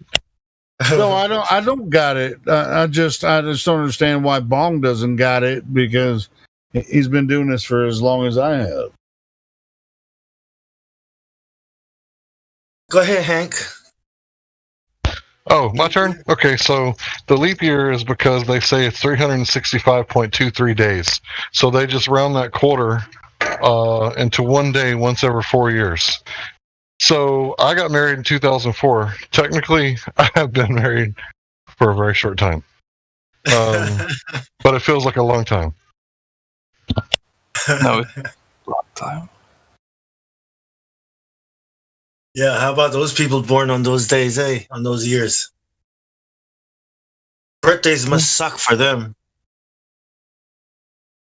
No, I don't got it. I just don't understand why Bong doesn't got it, because he's been doing this for as long as I have. Go ahead, Hank. Oh, my turn? Okay, so the leap year is because they say it's 365.23 days. So they just round that quarter into 1 day once every 4 years. So I got married in 2004. Technically, I have been married for a very short time. But it feels like a long time. No, it's a long time. Yeah, how about those people born on those days, on those years? Birthdays must suck for them.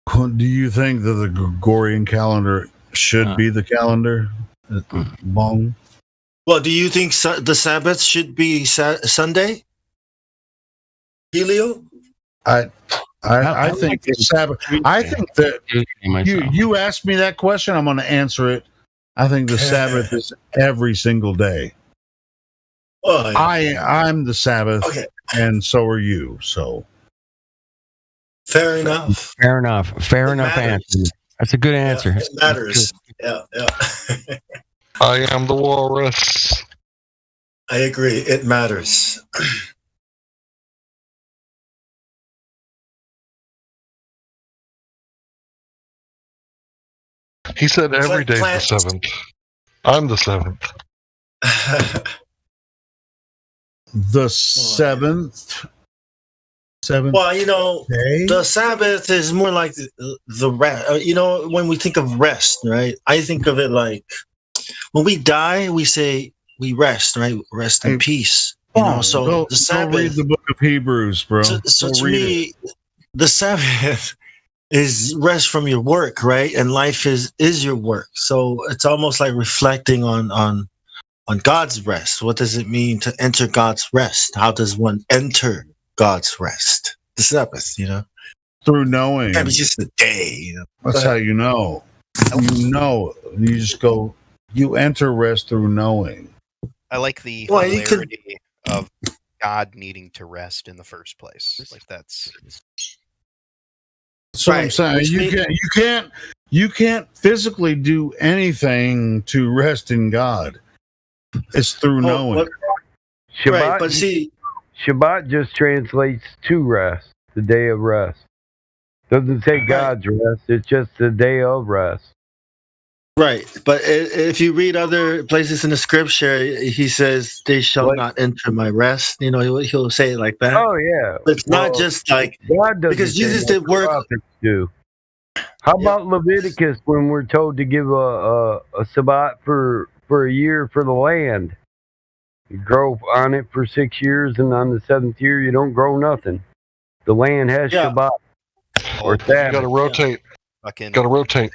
Do you think that the Gregorian calendar should be the calendar? Bong? Well, do you think the Sabbath should be Sunday? Helio? I think the Sabbath. I think that you asked me that question. I'm going to answer it. I think the Sabbath is every single day. Oh, yeah. I'm the Sabbath, and so are you. So fair enough. Fair enough answer. That's a good answer. Yeah, it matters. Yeah. I am the walrus. I agree. It matters. He said every day's the 7th. I'm the 7th. The 7th. Well, the Sabbath is more like the rest. When we think of rest, right? I think of it like when we die, we say we rest, right? Rest in peace. The Sabbath. Go read the book of Hebrews, bro. So to me, the Sabbath is rest from your work, right? And life is your work. So it's almost like reflecting on God's rest. What does it mean to enter God's rest? How does one enter God's rest? The Sabbath, through knowing. It's just a day, That's how you know. You just go. You enter rest through knowing. I like the hilarity of God needing to rest in the first place. Like that's. So I'm saying you can't physically do anything to rest in God. It's through knowing. Shabbat, right, but see, Shabbat just translates to rest, the day of rest. Doesn't say God's rest. It's just the day of rest. Right, but if you read other places in the scripture, he says, "They shall not enter my rest." You know, he'll say it like that. Oh yeah, but it's not just like God doesn't because Jesus did work. Do. How about Leviticus when we're told to give a Sabbath for a year for the land? You grow on it for 6 years, and on the 7th year you don't grow nothing. The land has Shabbat. Or Sabbath. You got to rotate. Got to rotate.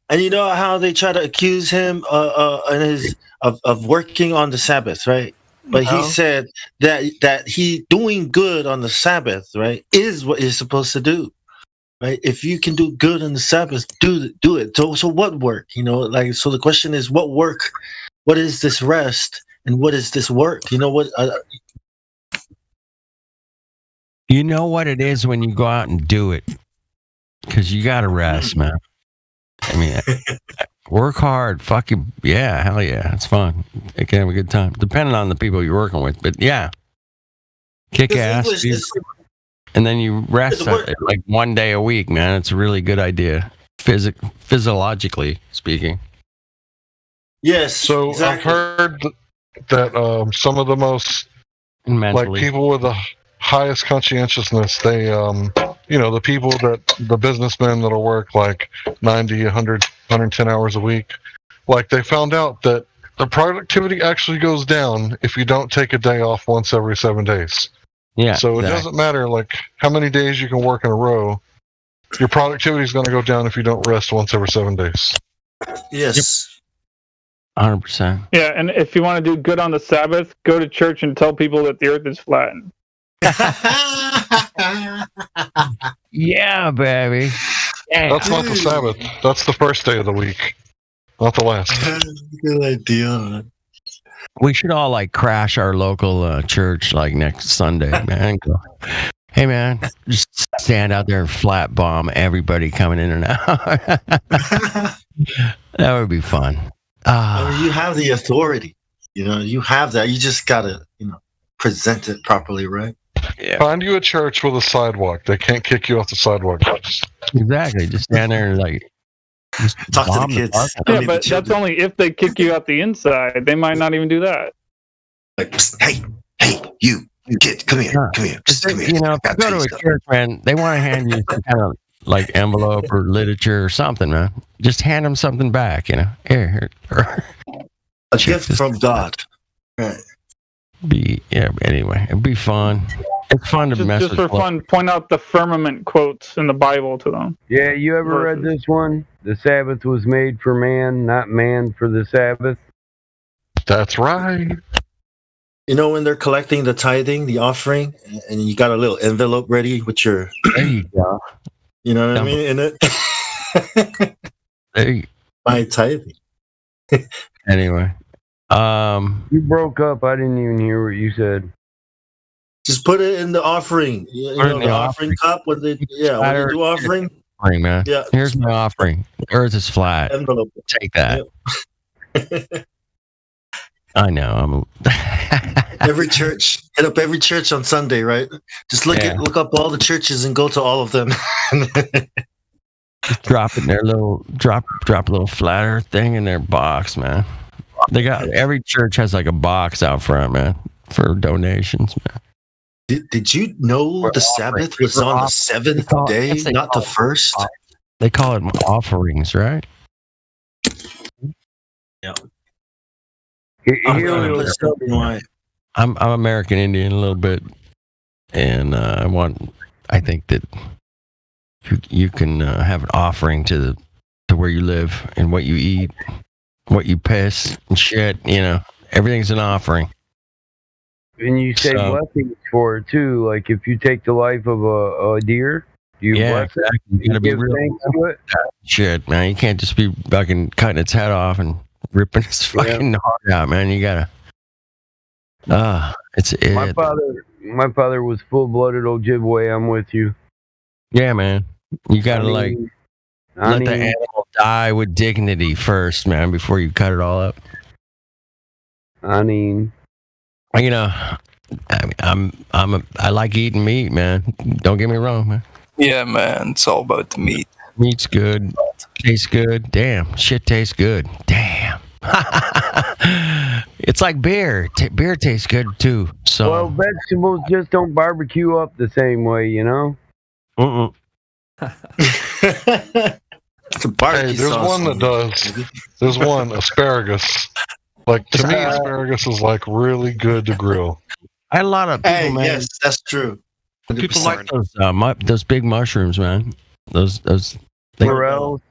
And you know how they try to accuse him of working on the Sabbath, right? But he said that he doing good on the Sabbath, right, is what you're supposed to do, right? If you can do good on the Sabbath, do it. So what work? You know, like, so the question is, what work? What is this rest? And what is this work? You know what? You know what it is when you go out and do it, because you got to rest, man. I mean, work hard. Fuck you. Yeah, hell yeah. It's fun. You can have a good time. Depending on the people you're working with. But yeah. Kick ass. And then you rest like 1 day a week, man. It's a really good idea. Physiologically speaking. Yes. So exactly. I've heard that some of the most like people with the highest conscientiousness, they the people the businessmen that'll work like 90, 100, 110 hours a week, like they found out that the productivity actually goes down if you don't take a day off once every 7 days. Yeah. So it doesn't matter like how many days you can work in a row, your productivity is going to go down if you don't rest once every 7 days. Yes. 100%. Yeah, and if you want to do good on the Sabbath, go to church and tell people that the earth is flat. Yeah, baby. Damn. That's not the Sabbath. That's the first day of the week, not the last. Good idea. We should all like crash our local church like next Sunday, man. Go, hey, man, just stand out there and flat bomb everybody coming in and out. That would be fun. I mean, you have the authority. You know, you have that. You just gotta, present it properly, right? Yeah. Find you a church with a sidewalk. They can't kick you off the sidewalk. Exactly. Just stand there and like talk to the kids. Yeah, but that's only if they kick you out the inside. They might not even do that. Like, hey, you kid, come here, come here. You know, if you go to a church, man, they want to hand you some kind of like envelope or literature or something, man. Just hand them something back, Here. A gift from God. Right. Anyway, it'd be fun. It's fun to mess just with. For fun, point out the firmament quotes in the Bible to them. Yeah, you ever read this one? The Sabbath was made for man, not man for the Sabbath. That's right. You know, when they're collecting the tithing, the offering, and you got a little envelope ready with your. There you go. You know what I mean? In it. There you go. My tithing. Anyway. You broke up. I didn't even hear what you said. Just put it in the offering. The offering cup when they do offering. Man. Yeah. Here's my offering. The earth is flat. Envelope. Take that. Yep. I know. Every church. Hit up every church on Sunday, right? Just look up all the churches and go to all of them. Just drop it in their drop a little flat earth thing in their box, man. They got every church has like a box out front, man, for donations, man. Did you know the Sabbath was on the seventh day, not the first? They call it offerings, right? Yeah. I'm American Indian a little bit, and I think that you can have an offering to where you live and what you eat. What you piss and shit, everything's an offering. And you say blessings for it too. Like if you take the life of a deer, do you bless exactly. it? You gotta be real to it. Shit, man. You can't just be fucking cutting its head off and ripping its fucking heart out, man. You gotta. My father was full-blooded Ojibwe. I'm with you. Yeah, man. You gotta let the animal die with dignity first, man, before you cut it all up. I mean, I like eating meat, man. Don't get me wrong, man. Yeah, man, it's all about the meat. Meat's good. Tastes good. Damn, shit tastes good. Damn. It's like beer. Beer tastes good too. So well, vegetables just don't barbecue up the same way, you know. It's a barbecue Hey, there's sauce. one that does. There's one, asparagus. Like, to me, asparagus is like really good to grill. I had a lot of people, Hey, man. yes, that's true. People like those big mushrooms, man. Those Morels.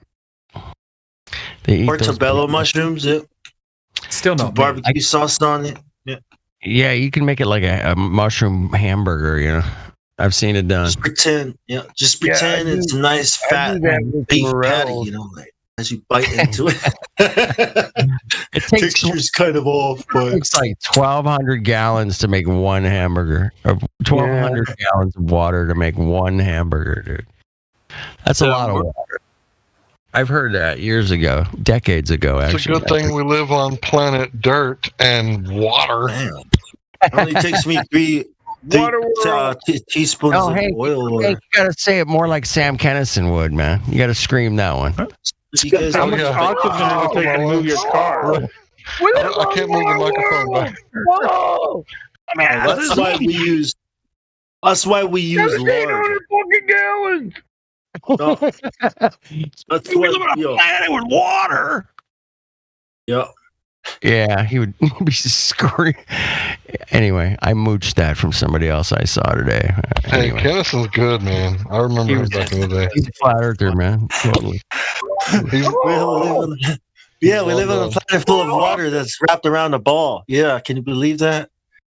They eat Portobello mushrooms. Yeah. Still no barbecue sauce on it. Yeah. Yeah, you can make it like a mushroom hamburger. You know, I've seen it done. Just pretend. Yeah. Just pretend it's a nice fat beef patty. You know, like as you bite into it. It takes texture's kind of off, but it's like 1,200 gallons to make one hamburger, or 1,200 gallons of water to make one hamburger, dude. That's a lot of water. I've heard that years ago, decades ago. It's Actually, a good thing we live on planet dirt and water. it only takes me three teaspoons Oh, of hey, oil. hey, you gotta say it more like Sam Kennison would, man. You gotta scream that one. How much oxygen does it take to move your car? I can't move the microphone back. Whoa! That's why we use. That's why we use lard. fucking gallons. No. That's We live on a planet with water. Yeah. Yeah, he would be screaming. Anyway, I mooched that from somebody else I saw today. Hey, Kennison's good, man. I remember him back in the day. He's a flat earther, man. Totally. We live on a planet full of water that's wrapped around a ball. Yeah, can you believe that?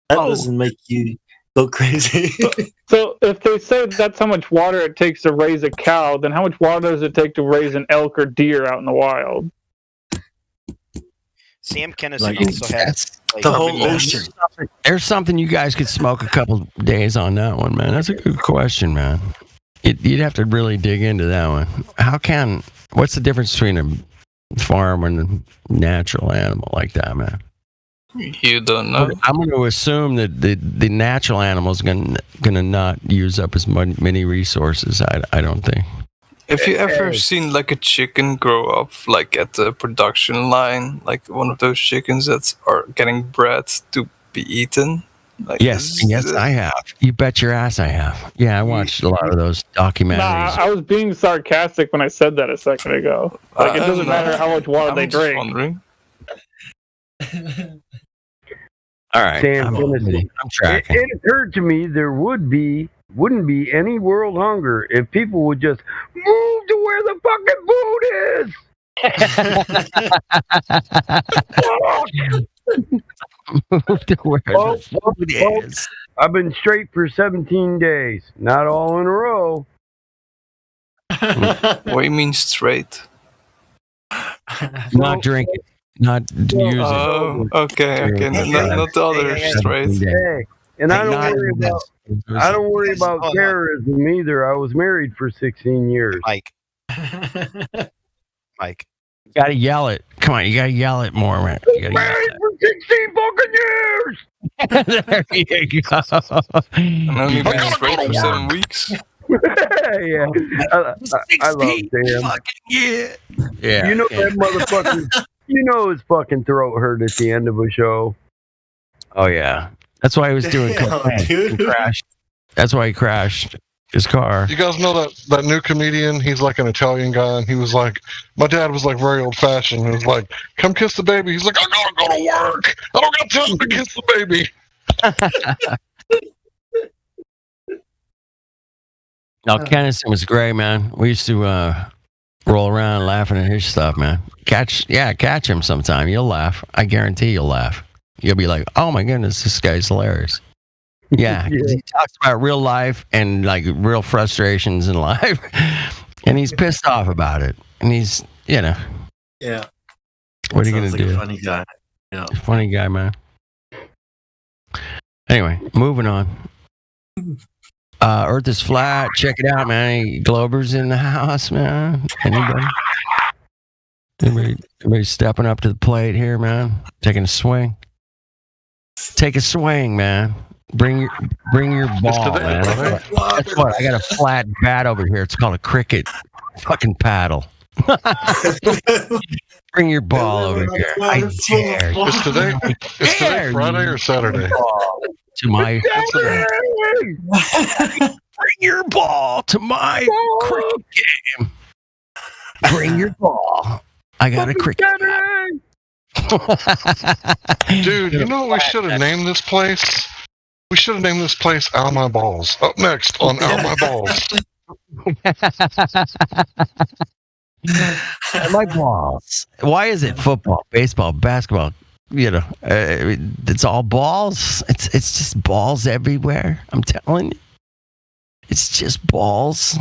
That doesn't make you go crazy. So if they say that's how much water it takes to raise a cow, then how much water does it take to raise an elk or deer out in the wild? Sam Kennison also has the whole ocean. There's something you guys could smoke a couple days on that one, man. That's a good question, man. You'd have to really dig into that one. What's the difference between a farm and a natural animal like that, man? You don't know. I'm going to assume that the natural animal is going to not use up as many resources. I don't think. Have you ever seen like a chicken grow up like at the production line, like one of those chickens that are getting bred to be eaten? Like Yes, I have. You bet your ass I have. Yeah, I watched a lot of those documentaries. Nah, I was being sarcastic when I said that a second ago. Like it doesn't matter how much water they drink. Wondering. All right, Sam Kennison. I'm tracking. It occurred to me there wouldn't be any world hunger if people would just move to where the fucking food is. I've been straight for 17 days. Not all in a row. What do you mean straight? Not drinking. Not using. Oh, okay. Not the other straight. Hey, and I don't worry about terrorism either. I was married for 16 years. Mike. You gotta yell it. Come on, you gotta yell it more, man. You gotta Married for 16 fucking years. There you go. I'm only been straight for 7 weeks. Yeah, I love Sam. Yeah. You know that motherfucker. You know his fucking throat hurt at the end of a show. Oh yeah, that's why he was doing cocaine. He crashed. That's why he crashed his car. You guys know that new comedian? He's like an Italian guy, and he was like, my dad was like very old fashioned. He was like, come kiss the baby. He's like, I gotta go to work. I don't got time to kiss the baby. No, Kennison was great, man. We used to roll around laughing at his stuff, man. Catch him sometime. You'll laugh. I guarantee you'll laugh. You'll be like, oh my goodness, this guy's hilarious. Yeah, 'cause he talks about real life and like real frustrations in life, and he's pissed off about it. And he's, Yeah. What are you gonna Sounds like do? a funny guy. Yeah. Funny guy, man. Anyway, moving on. Earth is flat. Check it out, man. Any Globers in the house, man? Anybody stepping up to the plate here, man? Taking a swing. Take a swing, man. Bring your ball, man. Guess what? I got a flat bat over here. It's called a cricket fucking paddle. Bring your ball over here. I dare you. Is today Friday or Saturday? To my bring your ball to my cricket game. Bring your ball. I got a cricket. Dude, you know what we should have named this place? We should have named this place Out My Balls. Up next on Out My Balls. My balls. Why is it football, baseball, basketball? You know, it's all balls. It's just balls everywhere. I'm telling you, it's just balls.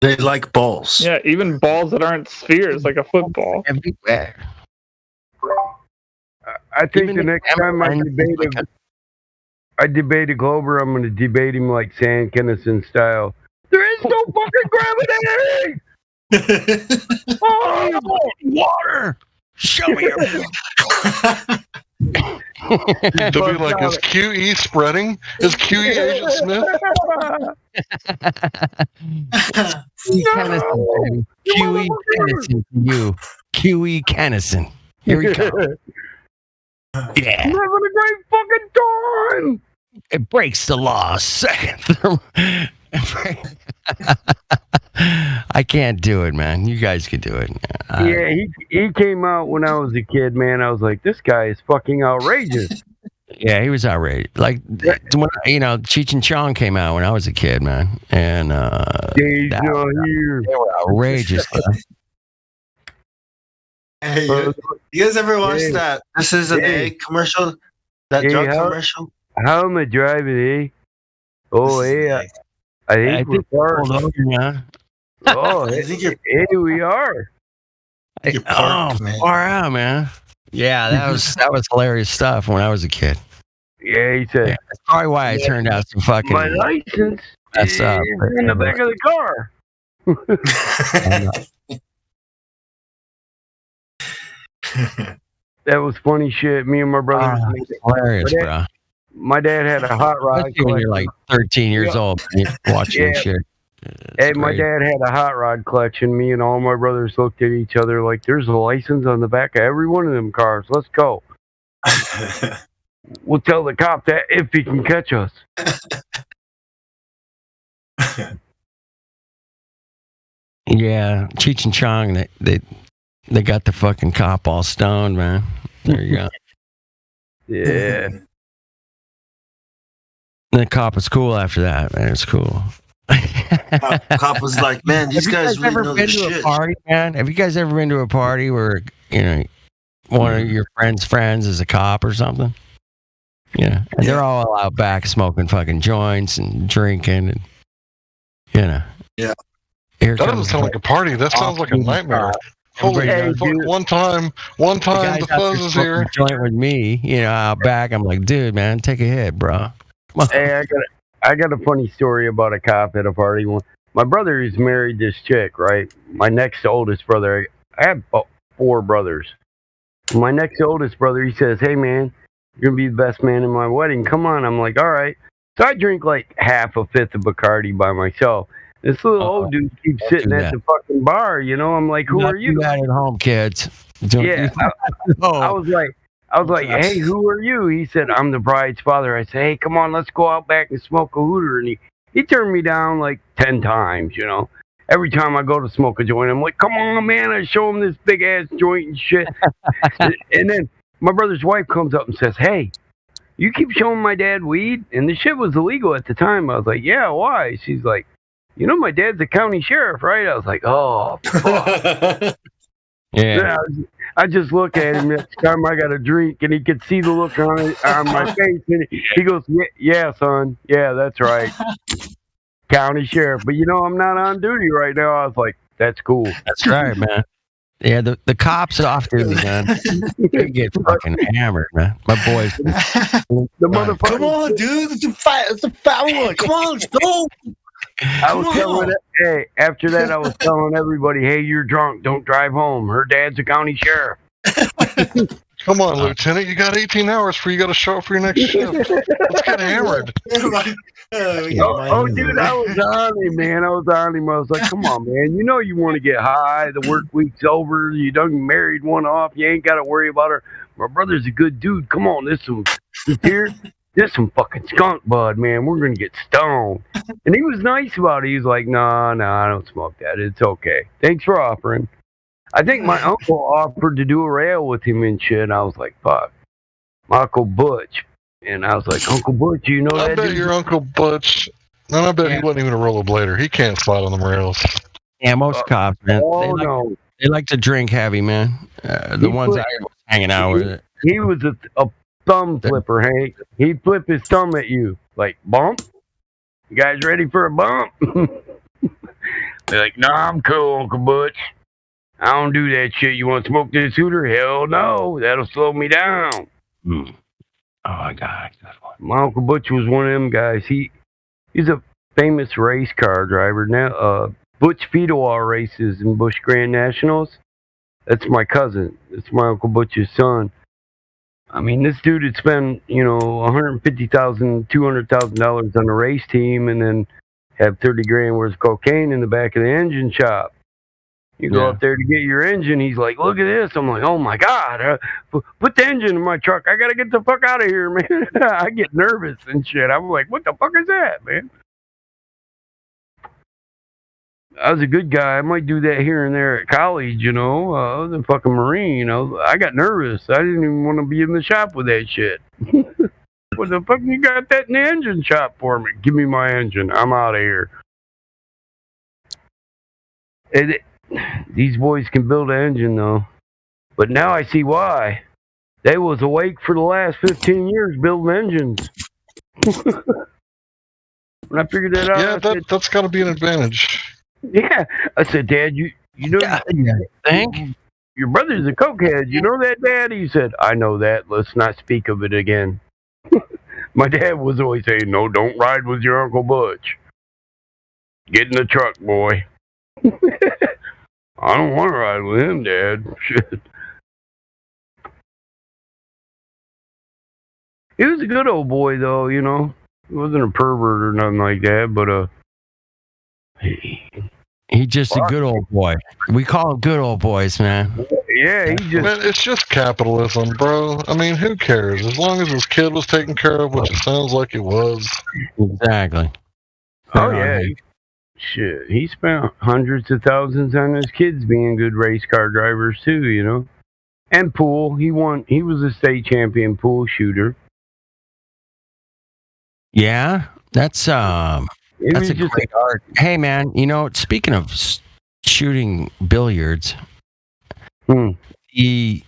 They like balls. Yeah, even balls that aren't spheres, like a football. Everywhere. I think the next time I debate a Glober, I'm going to debate him like Sam Kinison style. There is no fucking gravity! Oh, water! Show me your... They'll be like, is QE spreading? Is QE Agent Smith? Kennison, QE Kennison to you. QE Kennison. Here we go. Yeah. I'm having a great fucking time! It breaks the law. Second. I can't do it, man. You guys can do it. Yeah, he came out when I was a kid, man. I was like, this guy is fucking outrageous. Yeah, he was outrageous. Like, when, you know, Cheech and Chong came out when I was a kid, man. And they were outrageous, man. Hey, you guys ever watch that? This is an egg commercial? That drug commercial? How am I driving, eh? Oh, yeah. I think we're far. Oh, hey, we are. Far out, man. Yeah, that was hilarious stuff when I was a kid. Yeah, he said. Yeah, that's probably why I turned out some fucking. My license is in the back of the car. That was funny shit. Me and my brother. Hilarious, bro. My dad had a hot rod. Especially when you're like 13 years old, and you're watching shit. Hey, my dad had a hot rod collection. Me and all my brothers looked at each other like, there's a license on the back of every one of them cars. Let's go. We'll tell the cop that if he can catch us. Yeah, Cheech and Chong, they got the fucking cop all stoned, man. There you go. Yeah. And the cop was cool after that, man. It was cool. Cop was like, man, these guys really know their shit. A party, man? Have you guys ever been to a party where, you know, one of your friends is a cop or something? Yeah. And they're all out back smoking fucking joints and drinking and, you know. Yeah. That doesn't sound like a party. That sounds like a nightmare. Holy fuck, one time the fuzz is here. Joint with me, you know, out back. I'm like, dude, man, take a hit, bro. Hey, I got a funny story about a cop at a party. My brother is married this chick, right? My next oldest brother. I have 4 brothers. My next oldest brother, he says, hey, man, you're going to be the best man in my wedding. Come on. I'm like, all right. So I drink like half a fifth of Bacardi by myself. This little old dude keeps sitting at the fucking bar, you know? I'm like, who are you? Do that at home, kids. I was like, hey, who are you? He said, I'm the bride's father. I said, hey, come on, let's go out back and smoke a hooter. And he turned me down like 10 times, you know. Every time I go to smoke a joint, I'm like, come on, man. I show him this big-ass joint and shit. And then my brother's wife comes up and says, hey, you keep showing my dad weed? And the shit was illegal at the time. I was like, yeah, why? She's like, you know, my dad's a county sheriff, right? I was like, oh, fuck. Yeah. I just look at him next time I got a drink, and he could see the look on my face, and he goes, yeah, son. Yeah, that's right. County sheriff. But, you know, I'm not on duty right now. I was like, that's cool. That's right, man. Yeah, the cops are off duty, man. They get fucking hammered, man. My boys. The motherfucker. Come on, dude. It's a fat one. Come on, let's go. After that, I was telling everybody, hey, you're drunk. Don't drive home. Her dad's a county sheriff. Come on, Lieutenant. You got 18 hours before you got to show up for your next shift. Let's get hammered. Oh, dude, I was on him, man. I was like, come on, man. You know you want to get high. The work week's over. You done married one off. You ain't got to worry about her. My brother's a good dude. Come on, this some fucking skunk bud, man. We're going to get stoned. And he was nice about it. He was like, no, I don't smoke that. It's okay. Thanks for offering. I think my uncle offered to do a rail with him and shit. And I was like, fuck. My Uncle Butch. And I was like, Uncle Butch, you know that I bet dude? your Uncle Butch. And I bet he wasn't even a rollerblader. He can't slide on them rails. Yeah, most cops, man. They like to drink heavy, man. The ones I was hanging out with. He was a thumb flipper, Hank. He'd flip his thumb at you. Like, bump? You guys ready for a bump? They're like, nah, I'm cool, Uncle Butch. I don't do that shit. You want to smoke this hooter? Hell no. That'll slow me down. Oh, my God. My Uncle Butch was one of them guys. He's a famous race car driver. Now, Butch Feedawall races in Busch Grand Nationals. That's my cousin. It's my Uncle Butch's son. I mean, this dude had spent, $150,000, $200,000 on a race team and then have 30 grand worth of cocaine in the back of the engine shop. You go up there to get your engine. He's like, look at this. I'm like, oh, my God. Put the engine in my truck. I got to get the fuck out of here, man. I get nervous and shit. I'm like, what the fuck is that, man? I was a good guy. I might do that here and there at college, I was a fucking Marine, I got nervous. I didn't even want to be in the shop with that shit. What the fuck you got that in the engine shop for me? Give me my engine. I'm out of here. These boys can build an engine, though. But now I see why. They was awake for the last 15 years building engines. When I figured that out, that's got to be an advantage. Yeah, I said, Dad, you know, your brother's a cokehead. You know that, Dad? He said, I know that. Let's not speak of it again. My dad was always saying, no, don't ride with your Uncle Butch. Get in the truck, boy. I don't want to ride with him, Dad. Shit. He was a good old boy, though, He wasn't a pervert or nothing like that, but, He's just a good old boy. We call them good old boys, man. Yeah, Man, it's just capitalism, bro. I mean, who cares? As long as his kid was taken care of, which it sounds like it was. Exactly. Oh, yeah. Shit, he spent hundreds of thousands on his kids being good race car drivers, too, And pool. He was a state champion pool shooter. Yeah, that's a great art. Hey, man, speaking of shooting billiards, the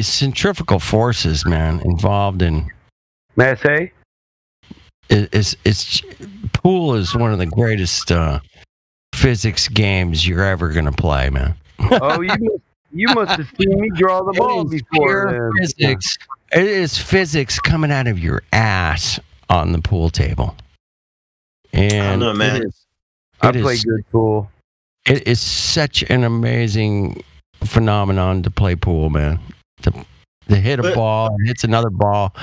centrifugal forces, man, involved in Mass A is pool is one of the greatest physics games you're ever gonna play, man. Oh, you must have seen me draw the ball before. Physics. It is physics coming out of your ass on the pool table. And I don't know, man. I play good pool. It is such an amazing phenomenon to play pool, man. To hit a ball, and hits another ball.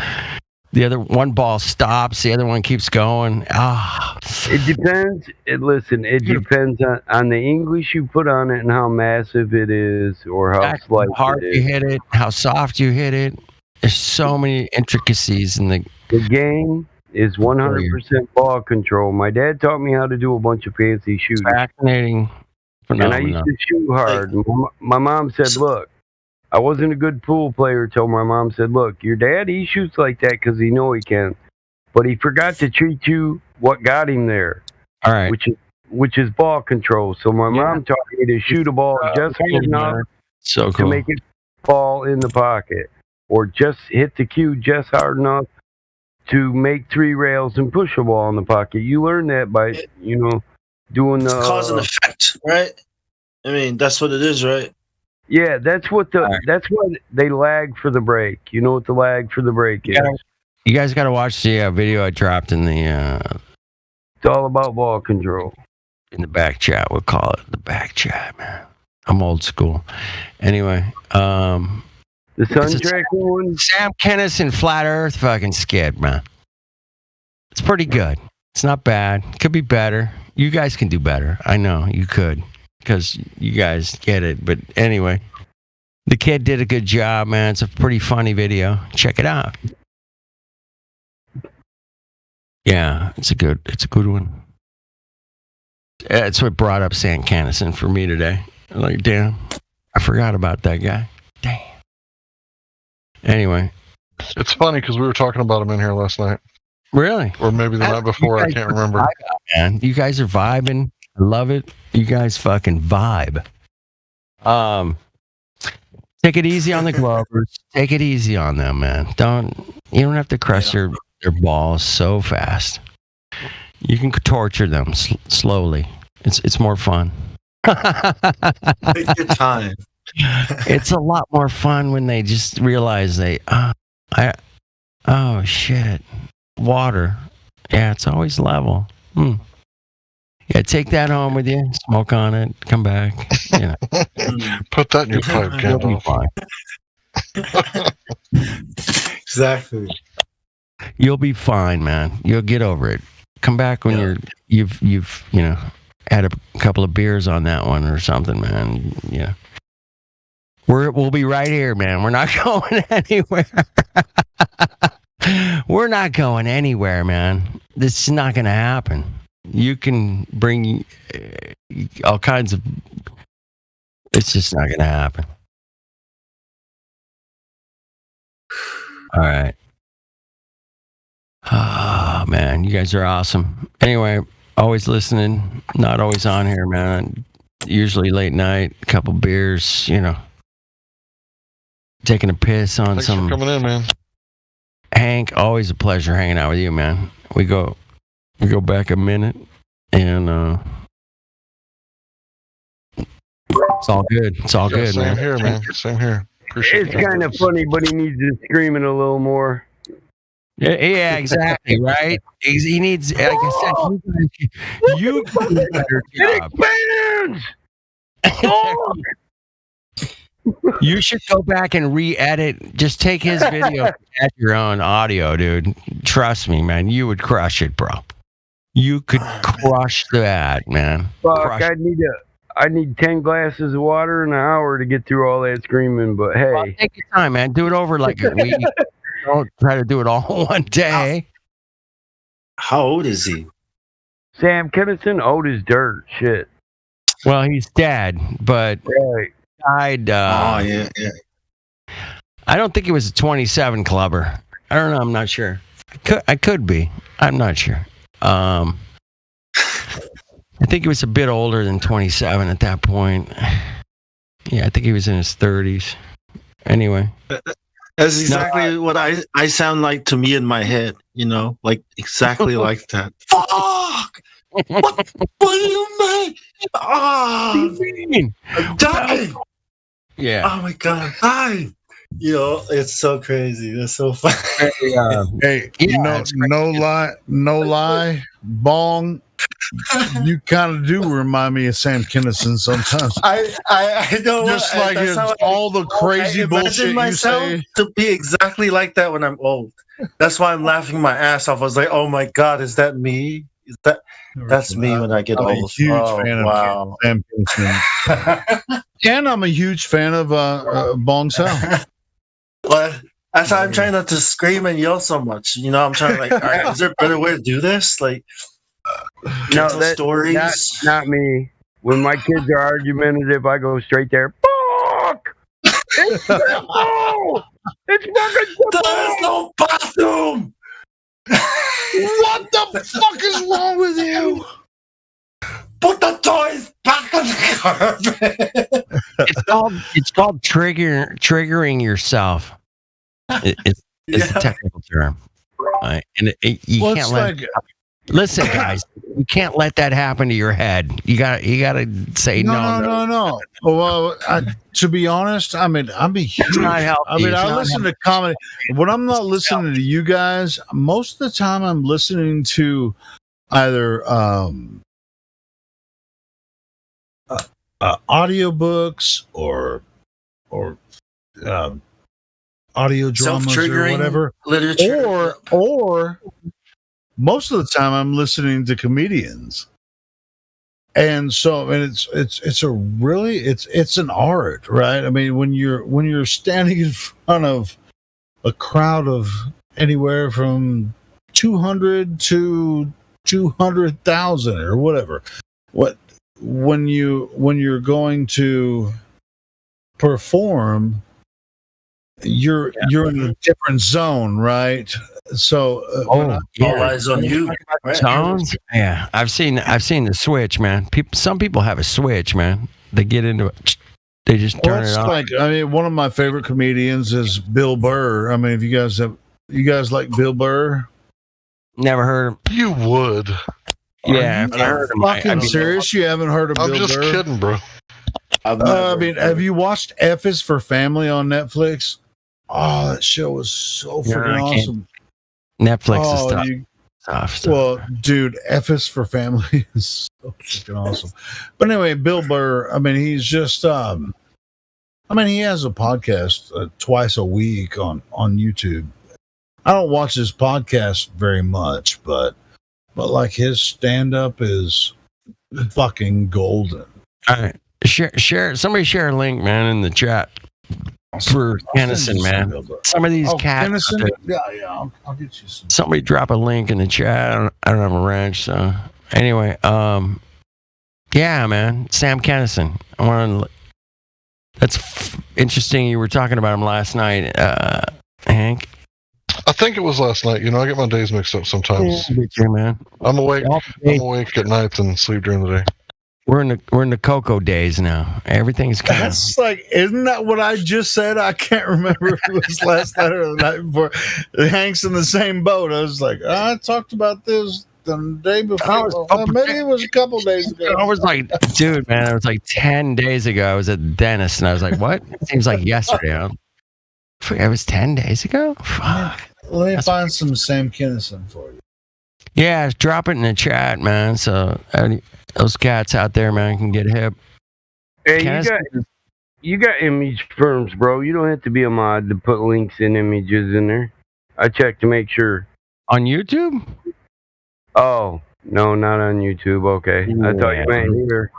The other one ball stops, the other one keeps going. It depends. It depends on the English you put on it and how massive it is, or how hard you hit it, how soft you hit it. There's so many intricacies in the game. Is 100% ball control. My dad taught me how to do a bunch of fancy shooting. Fascinating phenomenon. And I used to shoot hard. My mom said, look, I wasn't a good pool player until my mom said, look, your dad, he shoots like that because he know he can. But he forgot to treat you what got him there. All right. Which is ball control. So my mom taught me to shoot a ball just hard enough to make it fall in the pocket. Or just hit the cue just hard enough to make 3 rails and push a ball in the pocket. You learn that by, doing the cause and effect, right? I mean, that's what it is, right? Yeah, that's what that's why they lag for the break. You know what the lag for the break is? You guys got to watch the video I dropped in the. It's all about ball control. In the back chat, we'll call it the back chat, man. I'm old school. Anyway, the Suntrack one, Sam Kinison Flat Earth fucking skid, man. It's pretty good. It's not bad. Could be better. You guys can do better. I know you could, because you guys get it. But anyway, the kid did a good job, man. It's a pretty funny video. Check it out. Yeah, it's a good one. That's what brought up Sam Kinison for me today. Like, damn, I forgot about that guy. Damn. Anyway, it's funny because we were talking about him in here last night. Really? Or maybe the night before. I can't remember. Man, you guys are vibing. I love it. You guys fucking vibe. Take it easy on the Glovers. Take it easy on them, man. You don't have to crush their balls so fast. You can torture them slowly. It's more fun. Take your time. It's a lot more fun when they just realize oh shit, water. Yeah, it's always level. Yeah, take that home with you. Smoke on it. Come back. You know. Put that in your pipe, You'll be fine. Exactly. You'll be fine, man. You'll get over it. Come back when you've had a couple of beers on that one or something, man. Yeah. We'll be right here, man. We're not going anywhere. We're not going anywhere, man. This is not going to happen. You can bring all kinds of... It's just not going to happen. All right. Oh, man. You guys are awesome. Anyway, always listening. Not always on here, man. Usually late night, a couple beers, taking a piss on Thanks some... for coming in, man. Hank, always a pleasure hanging out with you, man. We go back a minute, and it's all good. It's all good, Same man. here, man. Same here. Appreciate it's kind of funny, but he needs to scream it a little more. Yeah, exactly, right? He needs, like I said, you can do a better job. You should go back and re-edit. Just take his video and add your own audio, dude. Trust me, man. You would crush it, bro. You could crush that, man. Fuck, I need 10 glasses of water in an hour to get through all that screaming, but hey. Well, take your time, man. Do it over like a week. Don't try to do it all one day. How old is he? Sam Kinison, old as dirt. Shit. Well, he's dead, but died. Yeah. I don't think he was a 27 clubber. I don't know. I'm not sure. I could be. I'm not sure. I think he was a bit older than 27 at that point. Yeah, I think he was in his 30s. Anyway. That's exactly what I sound like to me in my head, like exactly like that. Fuck! What do you mean? I'm dying! Yeah. Oh my God, I'm dying! It's so crazy. That's so funny. Hey, no lie, Bong. You kind of do remind me of Sam Kinison sometimes. I know. Just like all the crazy bullshit you say. To be exactly like that when I'm old. That's why I'm laughing my ass off. I was like, oh my God, is that me? That's me when I get old. I'm a huge fan of Sam Kinison. And I'm a huge fan of Bong Sal. Well, that's why I'm trying not to scream and yell so much. I'm trying to all right, is there a better way to do this? Like, no, stories. Not me. When my kids are argumentative, I go straight there. Fuck! It's fucking There's no bathroom. What the fuck is wrong with you? Put the toys back on the carpet. It's called triggering yourself. It's a technical term, and you can't let. Listen, guys, you can't let that happen to your head. You got to say no. Well, to be honest, I'm a huge. I listen to comedy. When I'm not listening to you guys, most of the time I'm listening to either audiobooks or audio dramas or whatever literature, or most of the time I'm listening to comedians. And so, it's a really, it's an art, right? I mean, when you're standing in front of a crowd of anywhere from 200 to 200,000 or whatever, when you're going to perform, you're in a different zone, right? So all eyes on you. Zones? Yeah, I've seen the switch, man. Some people have a switch, man. They get into it. They just turn it off. One of my favorite comedians is Bill Burr. I mean, if you guys like Bill Burr? Never heard him. You would. Yeah, I heard him. Fucking serious? You haven't heard of Bill Burr? I'm just kidding, bro. Have you watched F is for Family on Netflix? Oh, that show was so freaking awesome. Netflix is tough. Well, dude, F is for Family is so freaking awesome. But anyway, Bill Burr, I mean, he's just, he has a podcast twice a week on YouTube. I don't watch his podcast very much, but like his stand-up is fucking golden. All right. Somebody share a link, man, in the chat for Kennison, man. Some of these cats. Yeah, I'll get you some. Somebody drop a link in the chat. I don't have a wrench, so anyway, yeah, man, Sam Kennison. That's interesting. You were talking about him last night, Hank. I think it was last night. I get my days mixed up sometimes. Yeah, man. I'm awake at night and sleep during the day. We're in the Coco days now. Everything's kind That's like, isn't that what I just said? I can't remember if it was last night or the night before. Hank's in the same boat. I was like, I talked about this the day before. Maybe it was a couple days ago. I was like, dude, man, it was like 10 days ago. I was at the dentist, and I was like, what? It seems like yesterday. It was 10 days ago? Fuck. Let me find some Sam Kennison for you. Yeah, drop it in the chat, man. So those cats out there, man, can get hip. Hey, you got image firms, bro. You don't have to be a mod to put links and images in there. I checked to make sure. On YouTube? Oh, no, not on YouTube. Okay. I thought you meant here.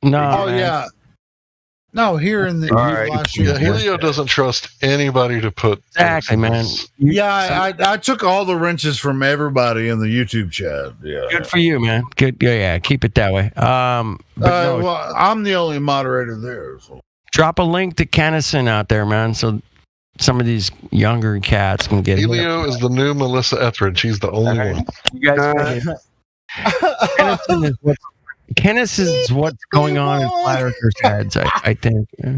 No. Oh, yeah. No, here in the Helio doesn't trust anybody to put exactly, man. Yeah, I took all the wrenches from everybody in the YouTube chat. Yeah, good for you, man. Good, yeah. Keep it that way. Well, I'm the only moderator there. So. Drop a link to Kennison out there, man, so some of these younger cats can get. Helio is the new Melissa Etheridge. She's the only one. You guys. Kennison is what's going on in flat earthers' heads, I think. Yeah.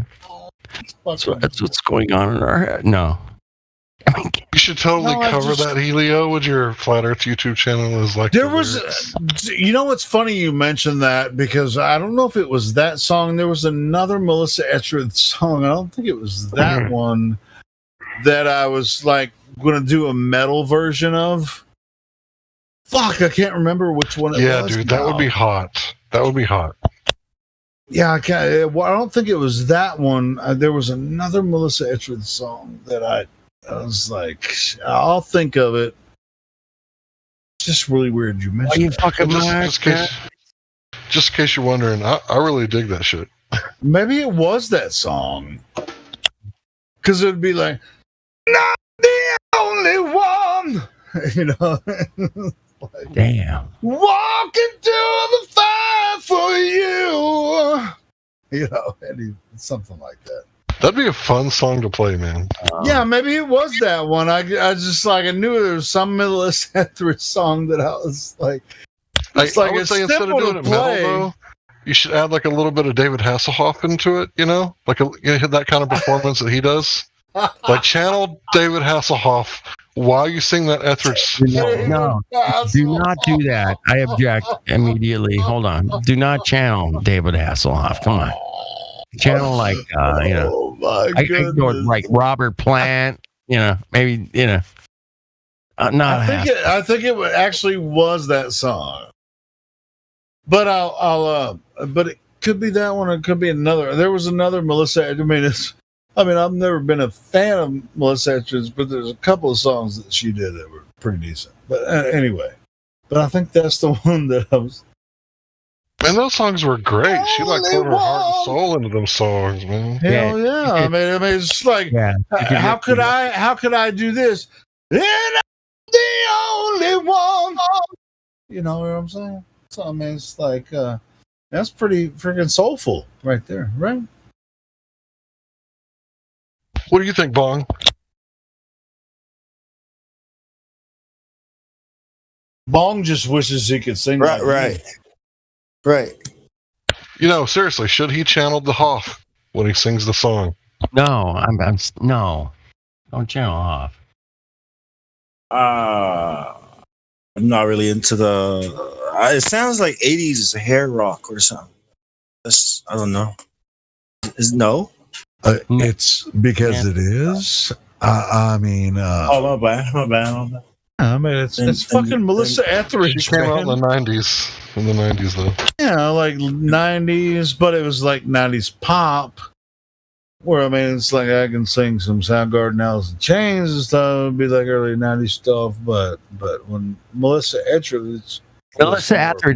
That's what's going on in our head. No. You should totally cover that, Helio, with your Flat Earth YouTube channel. Is like there was, what's funny you mentioned that, because I don't know if it was that song. There was another Melissa Etheridge song. I don't think it was that one that I was like going to do a metal version of. Fuck, I can't remember which one it was. Yeah, dude, that would be hot. That would be hot. Yeah, I don't think it was that one. There was another Melissa Etheridge song that I was like, I'll think of it. It's just really weird you mentioned you fucking just in case you're wondering, I really dig that shit. Maybe it was that song. Because it would be like, not the only one. Like, damn. Walking to the fire for you. Something like that. That'd be a fun song to play, man. Yeah, maybe it was that one. I just like, I knew there was some Melissa Etheridge song that I was like, I would say instead of doing it metal, though, you should add like a little bit of David Hasselhoff into it, like that kind of performance that he does. Like channel David Hasselhoff while you sing that Etheridge. No, do not do that. I object immediately. Hold on. Do not channel David Hasselhoff. Come on. Channel like I go like Robert Plant. Maybe not. I think it actually was that song. But could be that one, or it could be another. There was another Melissa. I've never been a fan of Melissa Etheridge, but there's a couple of songs that she did that were pretty decent. But anyway, but I think that's the one that I was. Man, those songs were great. She poured her heart and soul into them songs, man. Hell yeah! I mean, it's like, how could I do this? And I'm the only one. You know what I'm saying? So I mean, it's like that's pretty freaking soulful right there, right? What do you think, Bong? Bong just wishes he could sing. Right. You know, seriously, should he channel the Hoff when he sings the song? No, no. Don't channel Hoff. I'm not really into the. It sounds like 80s hair rock or something. I don't know. No. It's because it is. I mean. My bad. I mean, it's fucking Melissa Etheridge. She came out in the 90s. In the 90s, though. Yeah, like 90s, but it was like 90s pop. Where, I mean, it's like I can sing some Soundgarden, Alice in Chains and stuff. It'd be like early 90s stuff, but when Melissa Etheridge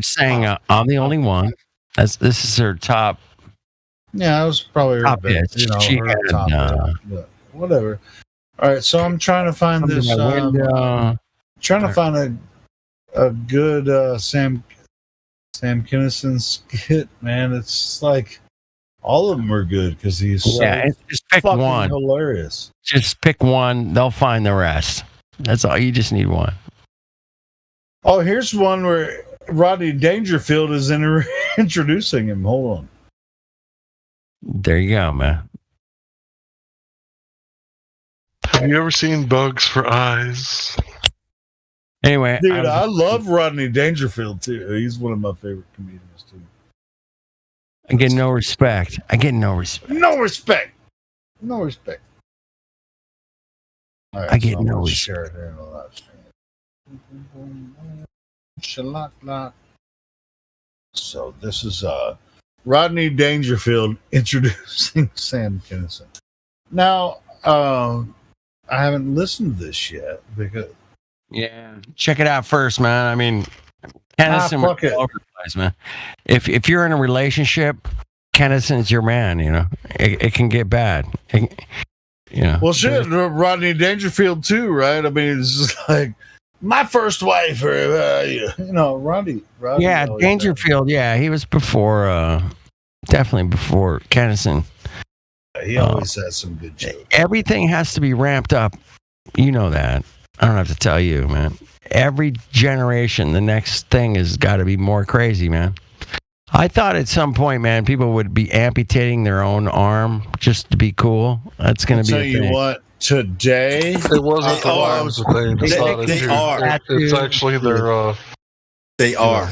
sang I'm the Only One. This is her top. Yeah, it was probably her top best, her top hit, but whatever. All right, so I'm trying to find this. Trying to find a good Sam Kinison skit, man. It's like all of them are good because he's just pick fucking one. Hilarious. Just pick one. They'll find the rest. That's all. You just need one. Oh, here's one where Rodney Dangerfield is introducing him. Hold on. There you go, man. Have you ever seen Bugs for Eyes? Anyway, dude, I love Rodney Dangerfield too. He's one of my favorite comedians too. I get no respect. No respect. All right, I get no respect. Share it here in the live stream. So this is Rodney Dangerfield introducing Sam Kinison. Now, I haven't listened to this yet because. Yeah, check it out first, man. I mean, Kinison all over the place, man. If you're in a relationship, Kinnison's your man. You know, it can get bad. Well, shit, Rodney Dangerfield too, right? I mean, it's just like my first wife, or Rodney. Yeah, Dangerfield. Yeah, he was before, definitely before Kinison. He always has some good jokes. Everything has to be ramped up. You know that. I don't have to tell you, man. Every generation, the next thing has got to be more crazy, man. I thought at some point, man, people would be amputating their own arm just to be they tell you what, today it wasn't the arms that they decided they are. It's actually their. They are.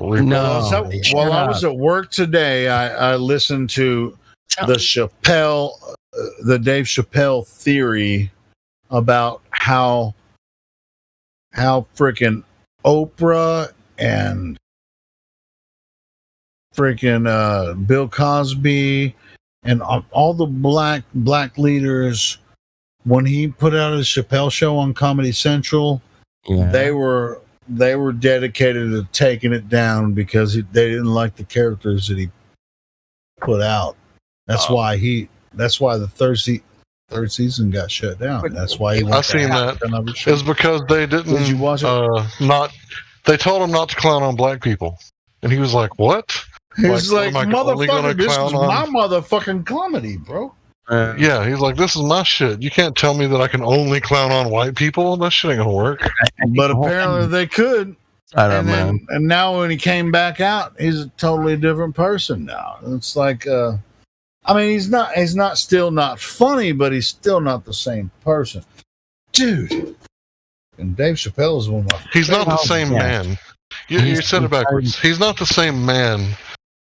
No. While I was at work today, I listened to the Dave Chappelle theory about how freaking Oprah and freaking Bill Cosby and all the black leaders, when he put out his Chappelle show on Comedy Central, they were dedicated to taking it down because they didn't like the characters that he put out. That's why the third season got shut down. That's why I seen that. It's because they didn't. Did you watch it? They told him not to clown on black people, and he was like, "What?" He's like motherfucker, this is my motherfucking comedy, bro. Yeah, he's like, this is my shit. You can't tell me that I can only clown on white people. That shit ain't gonna work. But apparently they could. And now when he came back out, he's a totally different person now. It's like, I mean, he's not still not funny, but he's still not the same person, dude. And Dave Chappelle is one of my. He's not the same man. You said it backwards. He's not the same man,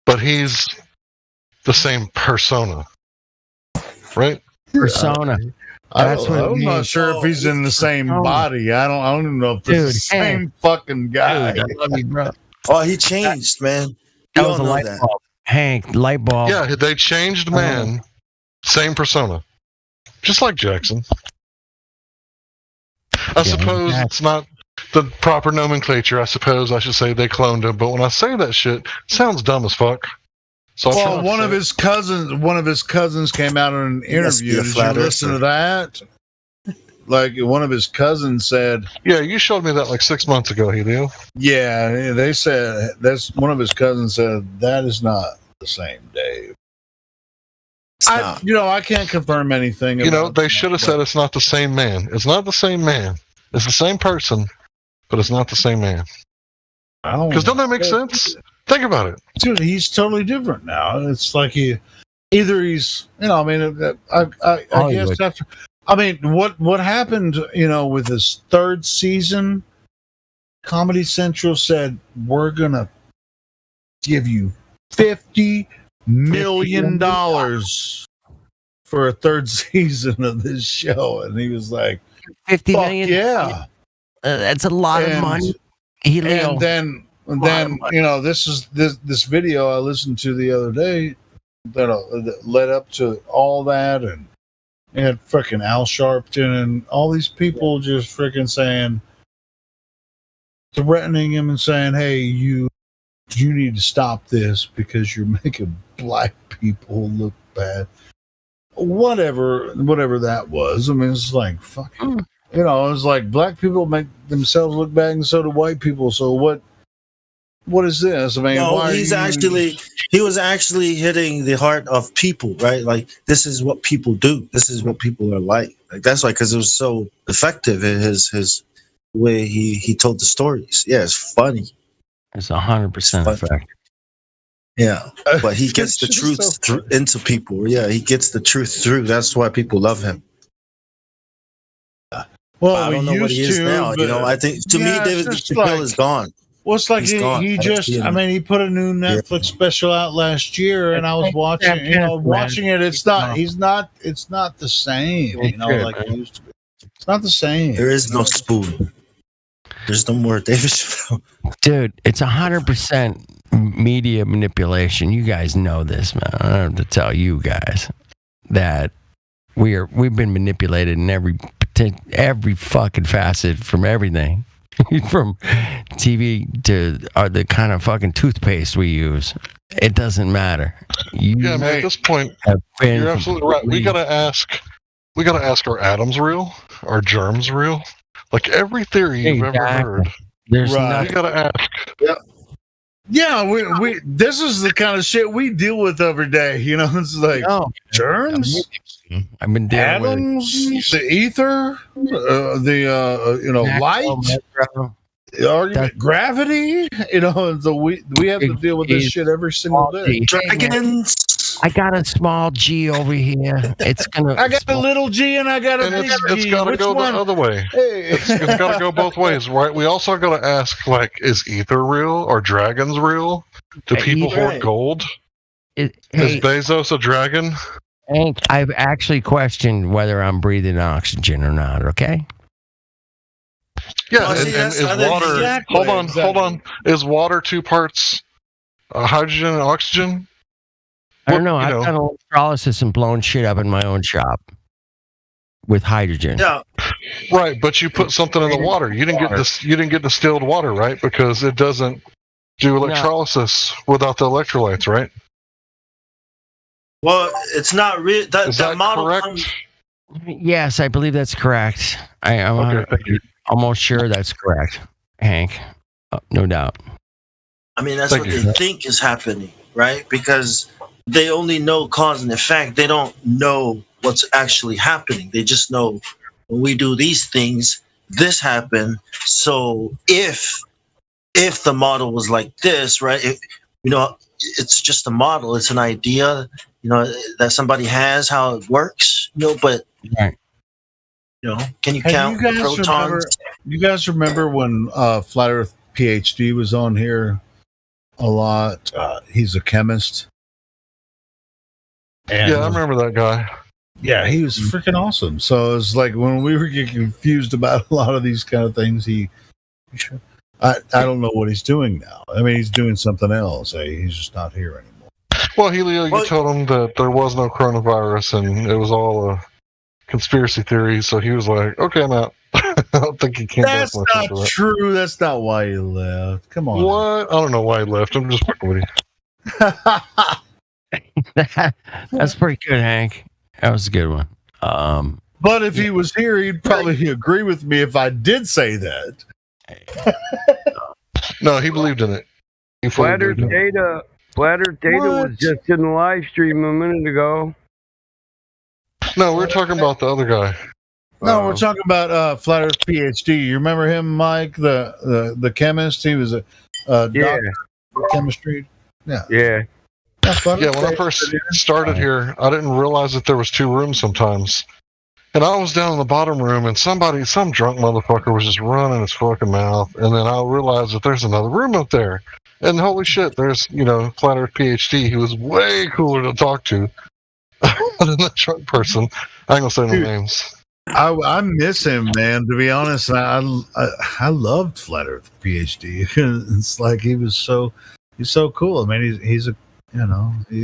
but he's the same persona, right? Persona. I'm not sure if he's in the same body. I don't even know if it's the same fucking guy. Dude, I love you, bro. Oh, he changed, man. That was a light bulb. Hank, light bulb. Yeah, they changed man, same persona, just like Jackson. I suppose it's not the proper nomenclature. I suppose I should say they cloned him, but when I say that shit, it sounds dumb as fuck. So one of his cousins came out in an interview. Did you listen to that? Like one of his cousins said, "Yeah, you showed me that like 6 months ago, Helio." Yeah, they said that's one of his cousins said that is not the same Dave. I can't confirm anything. They should have said it's not the same man. It's not the same man. It's the same person, but it's not the same man. Because don't that make sense? Think about it, dude. He's totally different now. It's like I guess after. I mean, what happened? With his third season, Comedy Central said we're gonna give you $50 million for a third season of this show, and he was like, $50 million. Yeah, that's a lot of money. And then this video I listened to the other day that led up to all that, and it had freaking Al Sharpton and all these people just freaking threatening him and saying, "Hey, you need to stop this because you're making black people look bad." Whatever that was. I mean, it's like fucking. It's like black people make themselves look bad, and so do white people. So what is this? I mean, he was actually hitting the heart of people, right? Like, this is what people do. This is what people are like. Like, that's why, because it was so effective in his way he told the stories. Yeah, it's funny. It's 100% effective. Yeah, but he gets the truth into people. Yeah, he gets the truth through. That's why people love him. Well, I don't know what he is now. I think to me, David Chappelle is gone. Well, it's like he put a new Netflix special out last year, and I was watching it. It's not the same, like it used to be. It's not the same. There is no spoon. There's no more David Chappelle. Dude, it's 100% media manipulation. You guys know this, man. I don't have to tell you guys that we've been manipulated in every fucking facet from everything. From TV to the kind of fucking toothpaste we use. It doesn't matter. At this point, you're absolutely right. We gotta ask are atoms real? Are germs real? Like every theory you've ever heard. There's we gotta ask. Yeah. Yeah, we this is the kind of shit we deal with every day. It's like germs. I've been dealing atoms, with the ether, light, the argument, gravity. So we have to deal with this shit every single day. Dragons. I got a small G over here. It's gonna. I got a little G and I got a big G. It's gotta go the other way. Hey. It's gotta go both ways, right? We also gotta ask, like, is ether real? Are dragons real? Do people hoard gold? Is Bezos a dragon? I've actually questioned whether I'm breathing oxygen or not. Okay. Yeah, and is water? Exactly, hold on. Is water 2 parts hydrogen and oxygen? I don't know. I've done electrolysis and blown shit up in my own shop with hydrogen. Yeah. Right, but you put something in the water. You didn't get this. You didn't get distilled water, right? Because it doesn't do electrolysis without the electrolytes, right? Well, it's not real. Is that model correct? Yes, I believe that's correct. I'm almost sure that's correct, Hank. No doubt. I mean, that's what they think is happening, right? Because they only know cause and effect. They don't know what's actually happening. They just know when we do these things, this happened. So if the model was like this, right? It's just a model. It's an idea, that somebody has how it works, but right. Can you count protons? You guys remember when Flat Earth PhD was on here a lot? He's a chemist. And I remember that guy. Yeah, he was freaking awesome. So it's like when we were getting confused about a lot of these kind of things, I don't know what he's doing now. I mean, he's doing something else. He's just not here anymore. Well, Helio, you told him that there was no coronavirus and it was all a conspiracy theory, so he was like, "Okay, I'm out." I don't think he came back. That's not true. That's not why he left. Come on. What? I don't know why he left. I'm just fucking with you. That's pretty good, Hank. That was a good one. But if he was here, he'd probably agree with me if I did say that. No, he believed in it. Flat Earth Data was just in the live stream a minute ago. No, we're talking about the other guy. No, we're talking about Flat Earth PhD. You remember him, Mike, the chemist? He was a doctor of chemistry. Yeah. Yeah, when I first started here, I didn't realize that there was 2 rooms sometimes. And I was down in the bottom room, and some drunk motherfucker was just running his fucking mouth. And then I realized that there's another room up there. And holy shit, there's, Flat Earth PhD, who was way cooler to talk to than that drunk person. I ain't gonna say no names. I miss him, man. To be honest, I loved Flat Earth PhD. It's like he's so cool. I mean, he's a he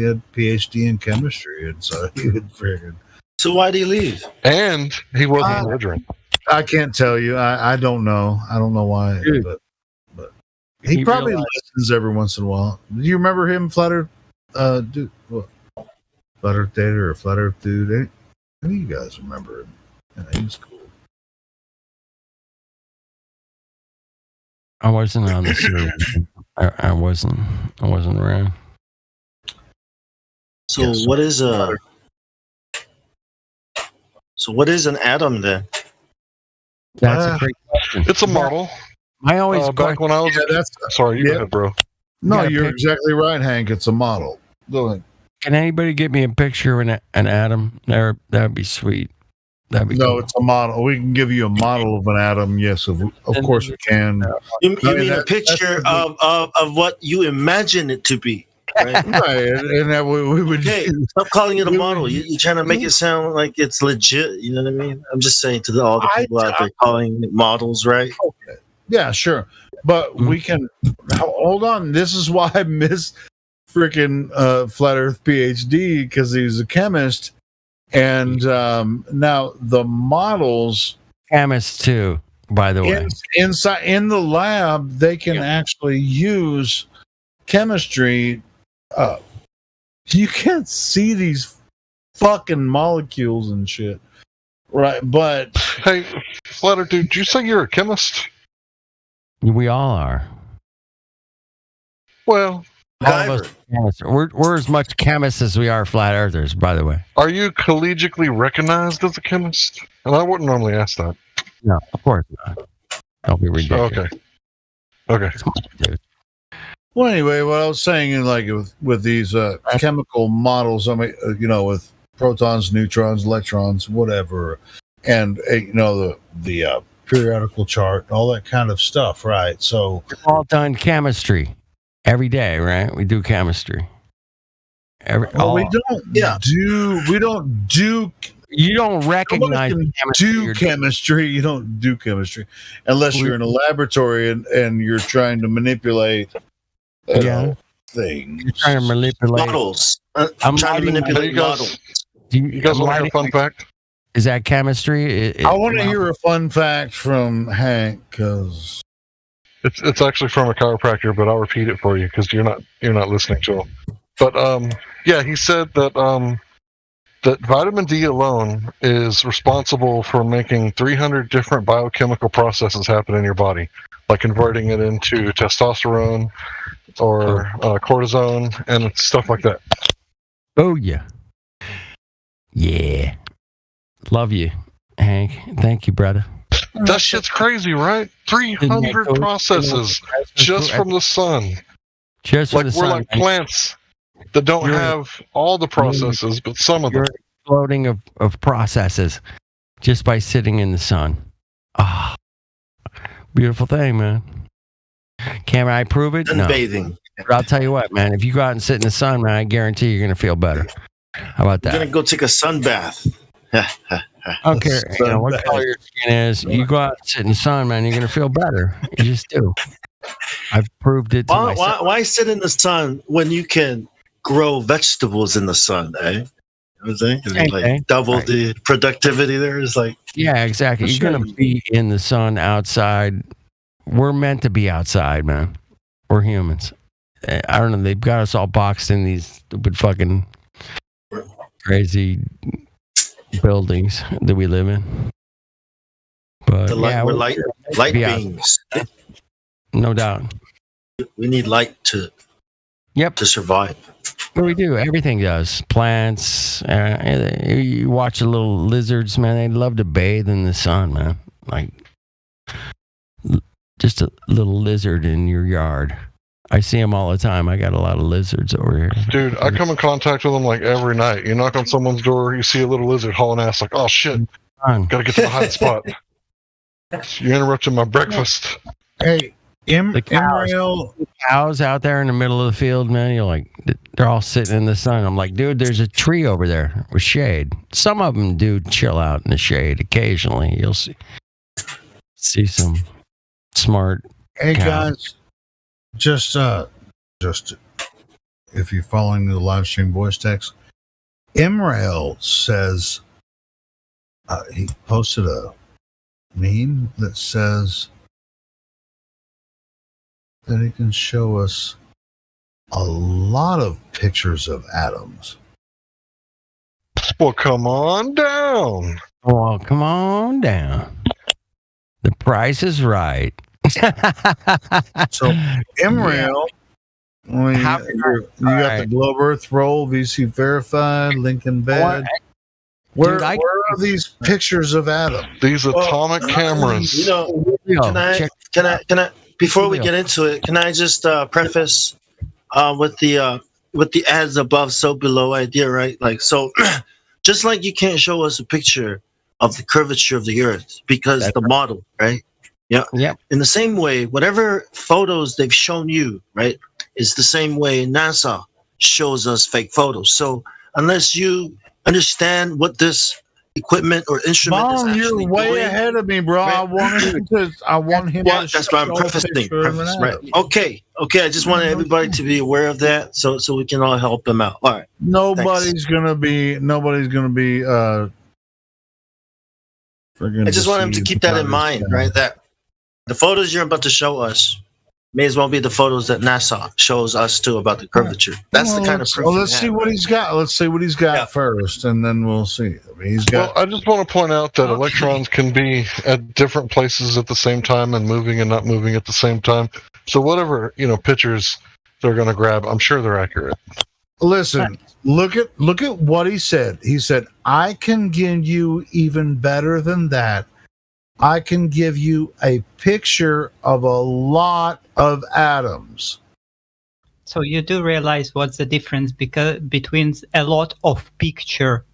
had PhD in chemistry, and so he would friggin'. So why did he leave? And he wasn't belligerent. I can't tell you. I don't know. I don't know why, but he probably listens every once in a while. Do you remember him, Flat Earth dude? What? Flat Earth Data or Flat Earth Dude? Any of you guys remember him? Yeah, he was cool. I wasn't on the series. I wasn't around. So what is an atom then? That's a great question. It's a model. I always back when I was. Sorry, you go ahead, bro. No, you're exactly right, Hank. It's a model. Go ahead. Can anybody get me a picture of an atom? That'd be sweet. That'd be cool. It's a model. We can give you a model of an atom. Yes, of course we can. You mean a picture of what you imagine it to be, right? Right, and that we would. Okay, stop calling it a model. You're trying to make it sound like it's legit. You know what I mean? I'm just saying to all the people out there calling it models, right? Okay. Yeah, sure, but we can. Hold on. This is why I miss freaking Flat Earth PhD, because he's a chemist. And now the models, chemists too, by the way, inside in the lab, they can actually use chemistry. You can't see these fucking molecules and shit, right? But hey, Flat Earth dude, did you say you're a chemist? We all are. Well. All of us chemists. We're as much chemists as we are flat earthers, by the way. Are you collegiately recognized as a chemist? And I wouldn't normally ask that. No, of course not. Don't be ridiculous. Okay. Dude. Well, anyway, what I was saying, like with these chemical models, I mean, with protons, neutrons, electrons, whatever, and the periodical chart, all that kind of stuff, right? So we've all done chemistry. Every day, right? We do chemistry. We don't do. You don't recognize chemistry. You don't do chemistry unless you're in a laboratory and you're trying to manipulate things. You're trying to manipulate models. I'm trying to manipulate models. You guys want to hear a fun fact? Is that chemistry? I want to hear a fun fact from Hank, because. It's actually from a chiropractor, but I'll repeat it for you because you're not listening, Joel. But he said that that vitamin D alone is responsible for making 300 different biochemical processes happen in your body, like converting it into testosterone or cortisone and stuff like that. Oh yeah, yeah. Love you, Hank. Thank you, brother. That shit's crazy, right? 300 processes just from the sun. Just like we're like plants that don't have all the processes, but some of them. Exploding of processes just by sitting in the sun. Ah, beautiful thing, man. Can I prove it? No. Sunbathing. But I'll tell you what, man. If you go out and sit in the sun, man, I guarantee you're gonna feel better. How about that? You're gonna go take a sun bath. I don't care what color your skin is. You go out and sit in the sun, man, you're going to feel better. You just do. I've proved it to myself. Why sit in the sun when you can grow vegetables in the sun, eh? You know what I'm saying? Same Like thing. double the productivity there is like. Yeah, exactly. You're going to be in the sun outside. We're meant to be outside, man. We're humans. I don't know. They've got us all boxed in these stupid fucking crazy buildings that we live in. But we're light beings. No doubt. We need light to survive. What we do, everything does. Plants. You watch the little lizards, man. They love to bathe in the sun, man. Like just a little lizard in your yard. I see them all the time. I got a lot of lizards over here. Dude, I come in contact with them like every night. You knock on someone's door, you see a little lizard hauling ass, like, oh shit, gotta get to the hot spot. You interrupted my breakfast. Hey, the cows out there in the middle of the field, man. You're like, they're all sitting in the sun. I'm like, dude, there's a tree over there with shade. Some of them do chill out in the shade occasionally. You'll see some smart. Hey cows. guys, just if you're following the live stream voice text, Imrael says he posted a meme that says that he can show us a lot of pictures of atoms. Well, come on down. Well, come on down. The price is right. So, Imrael, you got the Globe Earth roll, VC verified, link embed. Where are these pictures of atoms? These atomic cameras. Can I? Before we get into it, can I just preface with the as above, so below idea, right? Like, so, just like you can't show us a picture of the curvature of the Earth because the model, right? Yeah. In the same way, whatever photos they've shown you, right, is the same way NASA shows us fake photos. So unless you understand what this equipment or instrument is actually you're way doing, ahead of me, bro. right? I want him to. That's why I'm prefacing. Right? Okay. I just wanted everybody to be aware of that, so we can all help them out. All right. Nobody's gonna be. I just want them to keep that in mind, right? That the photos you're about to show us may as well be the photos that NASA shows us too about the curvature. That's the kind of proof. Let's see what he's got. Let's see what he's got first, and then we'll see. I mean, Well, I just want to point out that electrons can be at different places at the same time and moving and not moving at the same time. So whatever pictures they're going to grab, I'm sure they're accurate. Listen, look at what he said. He said, "I can give you even better than that. I can give you a picture of a lot of atoms." So you do realize what's the difference between a lot of picture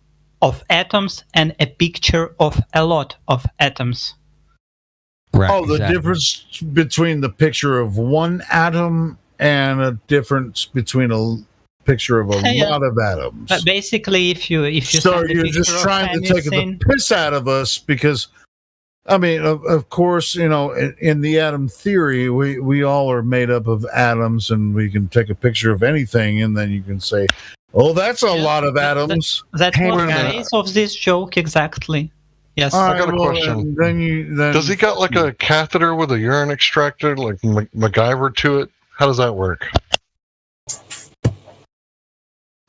of atoms and a picture of a lot of atoms. Right, the difference between the picture of one atom and a difference between a picture of a lot of atoms. But basically, if you so you're just trying to take the piss out of us because, I mean, of course, in the atom theory, we all are made up of atoms, and we can take a picture of anything, and then you can say, "Oh, that's a lot of atoms." That's what the base of this joke exactly. Yes. I got a question. Then does he got like a catheter with a urine extractor, like MacGyver to it? How does that work?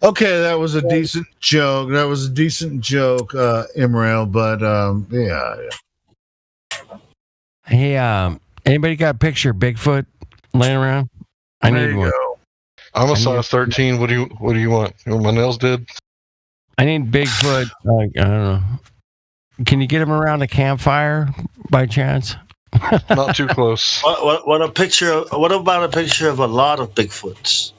Okay, that was a decent joke. Imrael, but yeah. Hey, anybody got a picture of Bigfoot laying around? I need one. I'm a size 13. What do you want? You want my nails did? I need Bigfoot. I don't know. Can you get him around a campfire by chance? Not too close. What a picture? What about a picture of a lot of Bigfoots?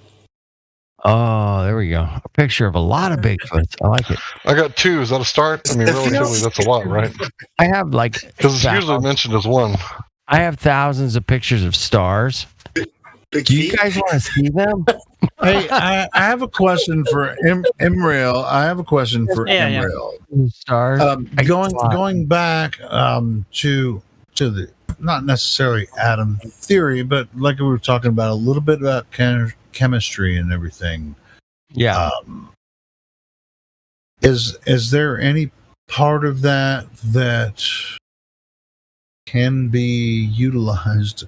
Oh, there we go. A picture of a lot of Bigfoots. I like it. I got two. Is that a start? I mean, relatively, that's a lot, right? I have because it's usually mentioned as one. I have thousands of pictures of stars. Do you guys want to see them? Hey, I have a question for Imrael. Imrael. Stars. Going back to the not necessarily atom theory, but like we were talking about a little bit about chemistry and everything. Yeah. Is there any part of that can be utilized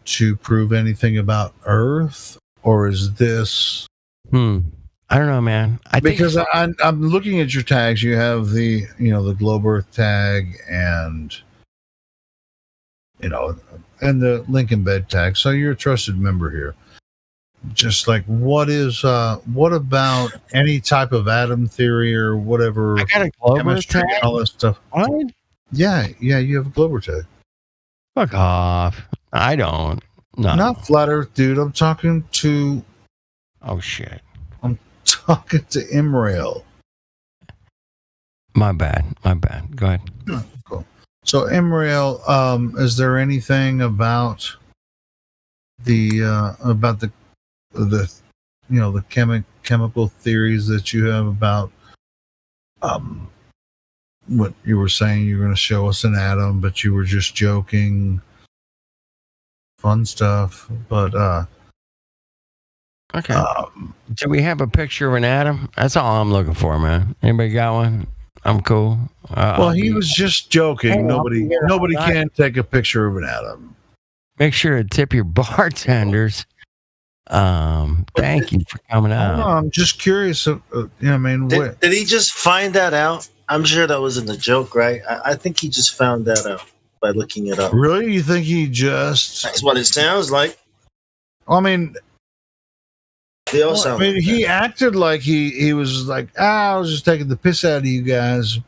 to prove anything about Earth, or is this? I don't know, man. Because I'm looking at your tags. You have the the Globe Earth tag and and the Lincoln Bed tag. So you're a trusted member here. Just like what about any type of atom theory or whatever? I got a Globe Earth tag. And all that stuff. What? Yeah, you have a Globe Earth tag. Fuck off. I don't. No. Not flat Earth, dude. I'm talking to. Oh shit. I'm talking to Imrail. My bad. Go ahead. Cool. So Imrail, is there anything about the chemical theories that you have about what you were saying? You were going to show us an atom, but you were just joking. Fun stuff, but okay. Do we have a picture of an atom? That's all I'm looking for, man. Anybody got one? I'm cool. Well, he was just joking. Nobody can take a picture of an atom. Make sure to tip your bartenders. Thank you for coming out. I'm just curious. Did he just find that out? I'm sure that wasn't a joke, right? I think he just found that out by looking it up. Really? You think he just? That's what it sounds like. I mean, they all sound. He acted like he was like, I was just taking the piss out of you guys,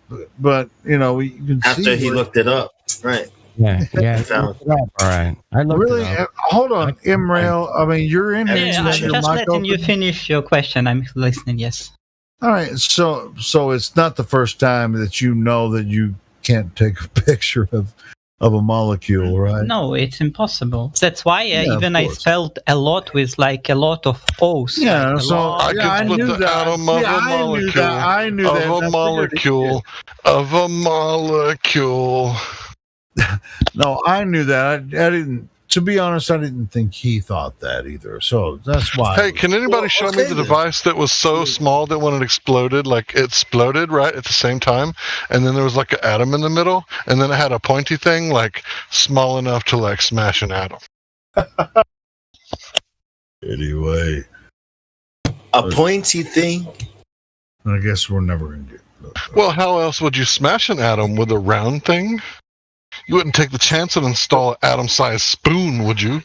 but you can after see he looked it up, right? Yeah. All right. I looked really. it up. Hold on, Imrail. I mean, you're in here. I'm just letting you finish your question. I'm listening. Yes. All right. So it's not the first time that you know that you can't take a picture of a molecule, right? No, it's impossible. That's why I spelled a lot with like a lot of O's. Yeah, I knew the atom of a molecule. I knew that. Of a molecule. Of a molecule. No, I knew that. I didn't. To be honest, I didn't think he thought that either. So that's why. Hey, can anybody show me the device that was so small that when it exploded, like it exploded right at the same time, and then there was like an atom in the middle, and then it had a pointy thing like small enough to like smash an atom. Anyway, a pointy thing. I guess we're never gonna get. Well, how else would you smash an atom with a round thing? You wouldn't take the chance and install an atom-sized spoon, would you?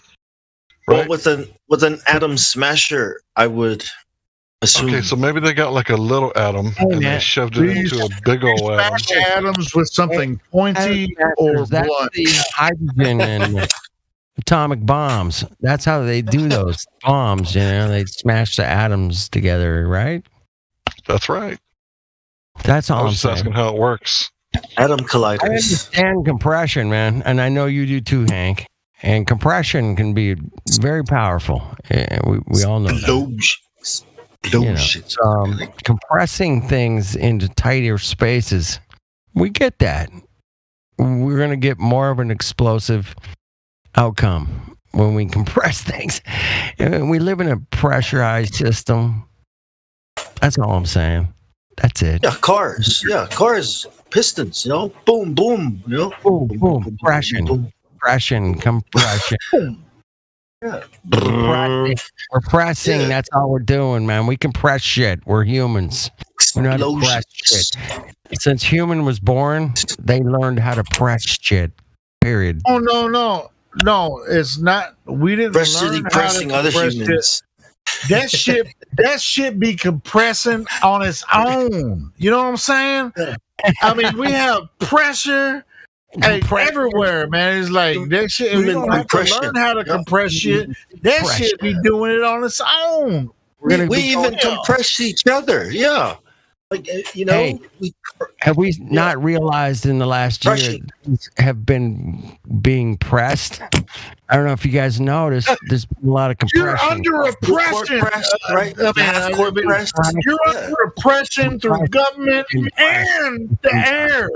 Right? Well, with an atom smasher, I would assume. Okay, so maybe they got like a little atom and they shoved it into a big old atom. Smash atoms with something pointy or blunt. Hydrogen and atomic bombs. That's how they do those bombs. They smash the atoms together, right? That's right. That's all I was I'm just saying. asking how it works. Atom colliders. I understand compression, man, and I know you do too, Hank. And compression can be very powerful. We all know that. Compressing things into tighter spaces, we get that. We're going to get more of an explosive outcome when we compress things. We live in a pressurized system. That's all I'm saying. That's it. Yeah, cars. Pistons, boom, boom, boom, boom, compression. Yeah. We're pressing. That's all we're doing, man. We compress shit. We're humans. We know how to press shit. Since human was born, they learned how to press shit. Period. Oh no! It's not. We didn't learn pressing how to other compress humans. Shit. That shit be compressing on its own. You know what I'm saying? I mean, we have pressure everywhere, man. It's like that shit. We don't have to learn how to compress shit. That shit be doing it on its own. We even compress each other. Yeah. Like, hey, have we not realized in the last year have been being pressed? I don't know if you guys noticed. There's been a lot of compression. You're under oppression, right? You're under oppression through government and the air.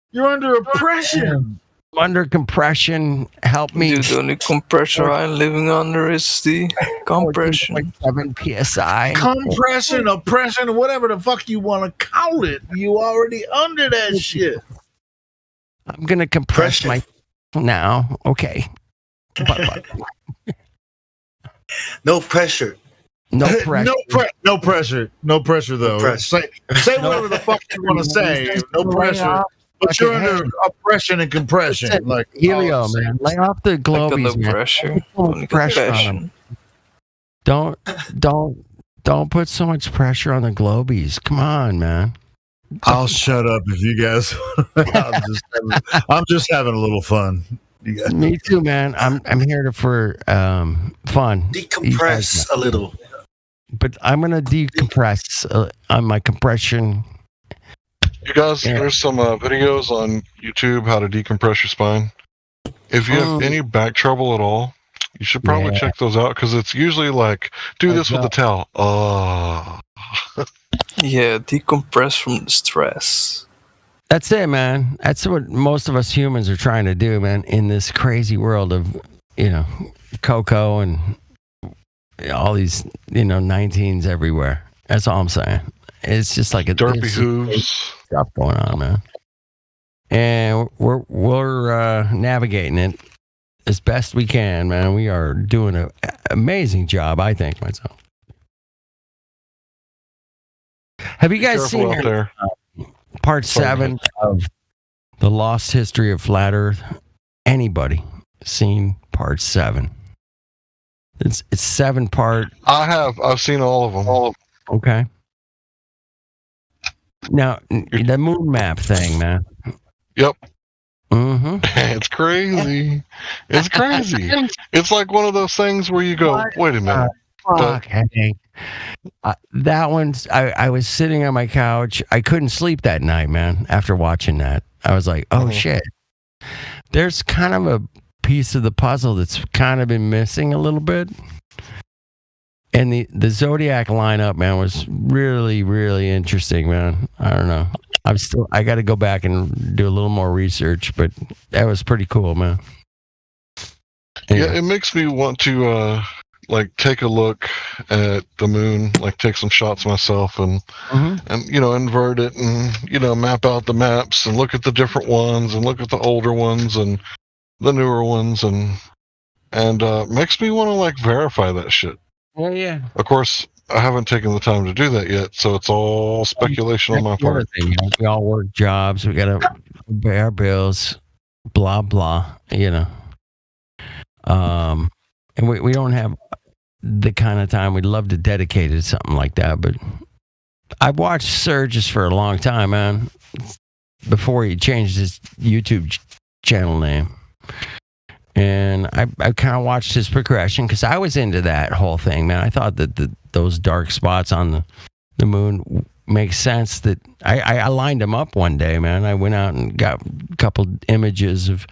You're under oppression. under compression. Help me. Dude, the only compressor I'm living under is the compression. 7 psi. Compression, oppression, whatever the fuck you want to call it. You already under that shit. I'm gonna compress my now. Okay. No pressure. No pressure. No pressure. No pressure though. Say whatever the fuck you want to say. No pressure. But you're under oppression and compression. Listen, like Helio, man. Lay off the globies, man. Pressure. Pressure on them. Don't put so much pressure on the globies. Come on, man. I'll shut up if you guys. I'm just having a little fun. Me too, man. I'm here for fun. Decompress a little. But I'm gonna decompress on my compression. You guys, there's some videos on YouTube how to decompress your spine. If you have any back trouble at all, you should probably check those out because it's usually like, do this with the towel. Oh. Yeah, decompress from the stress. That's it, man. That's what most of us humans are trying to do, man, in this crazy world of, cocoa and all these, 19s everywhere. That's all I'm saying. It's just like a derpy hooves stuff going on, man. And we're navigating it as best we can, man. We are doing an amazing job, I think, myself. Have you guys seen part 7 of The Lost History of Flat Earth? Anybody seen part 7? It's 7-part. I have. I've seen all of them. Okay. Now, the moon map thing, man. Yep. Mm-hmm. It's crazy. It's crazy. It's like one of those things where you go, wait a minute. Fuck, Hank. That one's. I was sitting on my couch. I couldn't sleep that night, man. After watching that, I was like, "Oh shit!" There's kind of a piece of the puzzle that's kind of been missing a little bit. And the Zodiac lineup, man, was really, really interesting, man. I don't know. I got to go back and do a little more research, but that was pretty cool, man. Yeah, it makes me want to take a look at the moon, like take some shots myself and invert it and map out the maps and look at the different ones and look at the older ones and the newer ones and makes me want to verify that shit. Oh yeah. Of course, I haven't taken the time to do that yet, so it's all speculation on my part. We all work jobs. We got to pay our bills. Blah blah. And we don't have the kind of time we'd love to dedicate it to something like that. But I've watched Surges for a long time, man. Before he changed his YouTube channel name. And I kind of watched his progression because I was into that whole thing, man. I thought that those dark spots on the moon makes sense. That I lined them up one day, man. I went out and got a couple images of.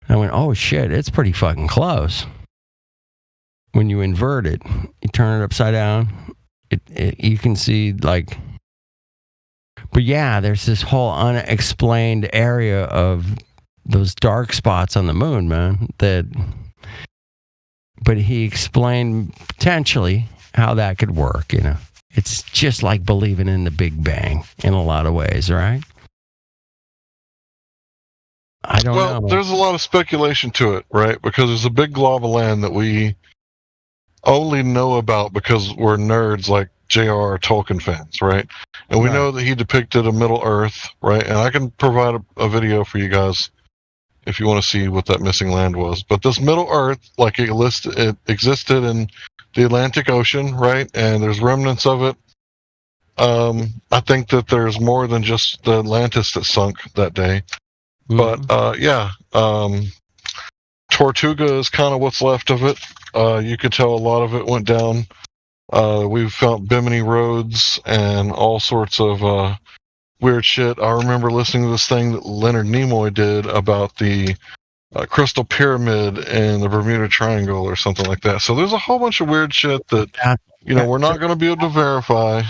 I went, oh shit, it's pretty fucking close. When you invert it, you turn it upside down. You can see but yeah, there's this whole unexplained area of those dark spots on the moon, man, but he explained potentially how that could work, It's just like believing in the Big Bang in a lot of ways, right? I don't know. Well, there's a lot of speculation to it, right? Because there's a big glob of land that we only know about because we're nerds like J.R.R. Tolkien fans, right? And we know that he depicted a Middle Earth, right? And I can provide a video for you guys if you want to see what that missing land was. But this Middle Earth, it existed in the Atlantic Ocean, right? And there's remnants of it. I think that there's more than just the Atlantis that sunk that day. Mm-hmm. But, Tortuga is kind of what's left of it. You could tell a lot of it went down. We've found Bimini roads and all sorts of weird shit. I remember listening to this thing that Leonard Nimoy did about the Crystal Pyramid and the Bermuda Triangle or something like that. So there's a whole bunch of weird shit that, we're not going to be able to verify.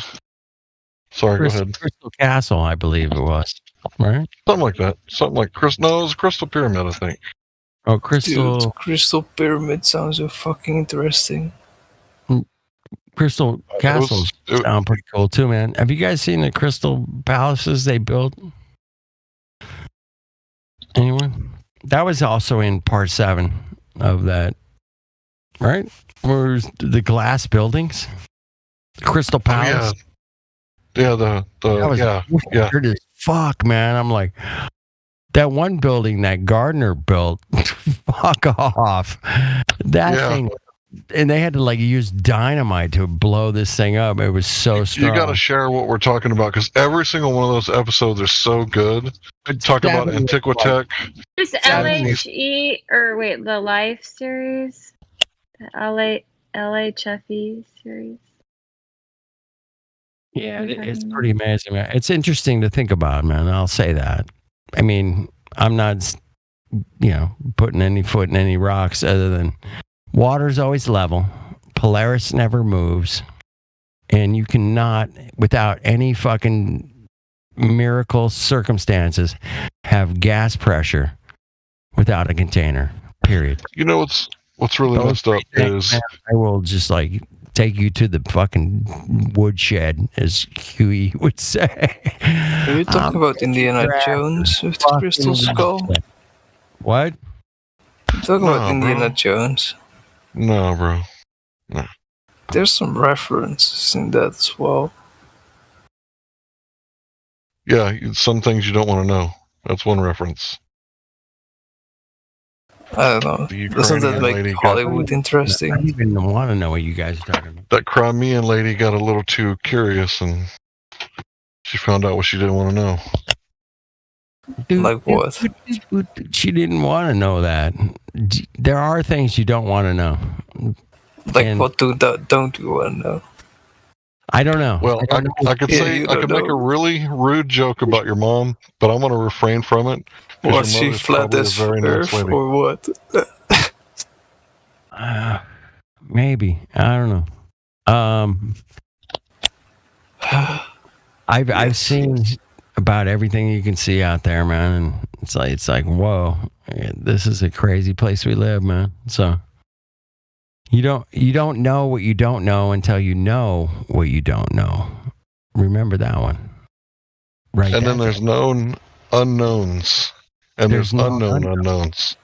Sorry, go ahead. Crystal Castle, I believe it was. right? Something like that. Something like no, it was a crystal pyramid, I think. Oh, crystal. Dude, crystal pyramid sounds so fucking interesting. Crystal castles sound pretty cool too, man. Have you guys seen the crystal palaces they built? Anyone? That was also in part 7 of that, right? Where the glass buildings, the Crystal Palace. Yeah, that was weird as fuck, man. I'm like, that one building that Gardner built, fuck off. That thing, and they had to like use dynamite to blow this thing up. It was so strong. You got to share what we're talking about because every single one of those episodes are so good. Talk about Antiquitech. There's LHE, or wait, the Life series, the LHFE series. Yeah, it's pretty amazing, man. It's interesting to think about, man. I'll say that. I mean, I'm not, putting any foot in any rocks other than water's always level. Polaris never moves. And you cannot, without any fucking miracle circumstances, have gas pressure without a container, period. You know what's really messed up is... I will just like take you to the fucking woodshed, as Huey would say. Are you talking about Indiana Jones with the crystal skull? What? You talking about Indiana Jones? No, bro. No. There's some references in that as well. Yeah, some things you don't want to know. That's one reference. I don't know. Doesn't that make Hollywood interesting? I don't even want to know what you guys are talking about. That Crimean lady got a little too curious and she found out what she didn't want to know. Like what? She didn't want to know that. There are things you don't want to know. Like what don't you want to know? I don't know. Well, I could say I could make a really rude joke about your mom, but I'm going to refrain from it. Was she flat as Earth or what? Maybe. I don't know. I've seen about everything you can see out there, man, and it's like whoa, this is a crazy place we live, man. So you don't know what you don't know until you know what you don't know. Remember that one, right? And then there's known unknowns, and there's unknown unknowns.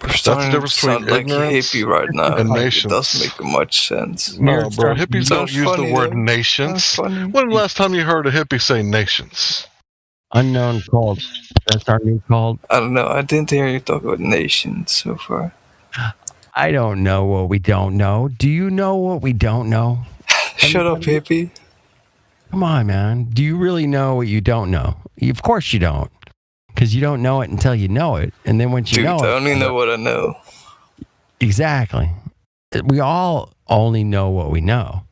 That's the difference between ignorance hippie right now. and nations. It doesn't make much sense. No, bro, hippies don't use the word nations. When was the last time you heard a hippie say nations? Unknown cult. That's our new cult. I don't know. I didn't hear you talk about nations so far. I don't know what we don't know. Do you know what we don't know? Shut up, hippie. Come on, man. Do you really know what you don't know? Of course you don't. Because you don't know it until you know it. And then once you know it... I only know what I know. Exactly. We all only know what we know.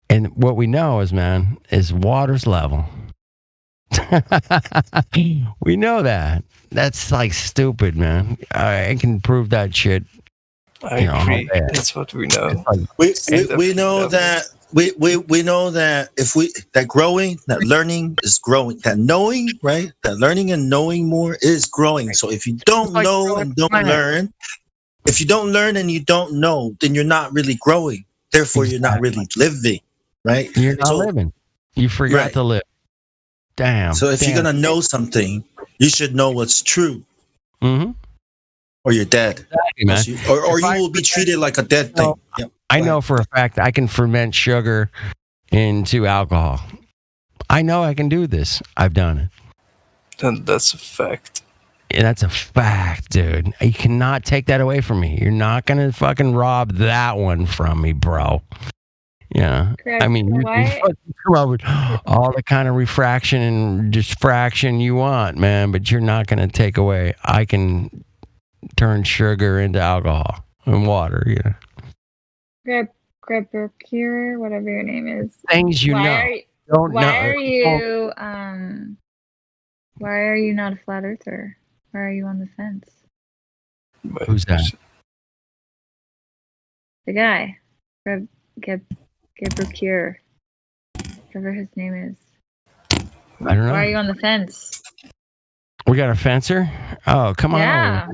And what we know is water's level. We know that. That's like stupid, man. I can prove that shit. I agree. That's what we know. We know that we know that that learning is growing. That knowing, right? That learning and knowing more is growing. So if you don't know and don't learn, if you don't learn and you don't know, then you're not really growing. Therefore, you're not really living, right? You're not living. You forgot to live. Damn. So if you're gonna know something, you should know what's true. Mm-hmm. Or you're dead. Exactly, man. Or you will be treated like a dead thing. Yep. I know for a fact I can ferment sugar into alcohol. I know I can do this. I've done it. Then that's a fact. Yeah, that's a fact, dude. You cannot take that away from me. You're not gonna fucking rob that one from me, bro. Yeah, I mean, you can come up with all the kind of refraction and diffraction you want, man, but you're not going to take away. I can turn sugar into alcohol and water, Greg Burkier, whatever your name is. Things you know. Why are you not a flat earther? Why are you on the fence? Who's that? The guy. Greg Burkier. Whatever his name is. I don't know. Why are you on the fence? We got a fencer? Oh, come on. Yeah.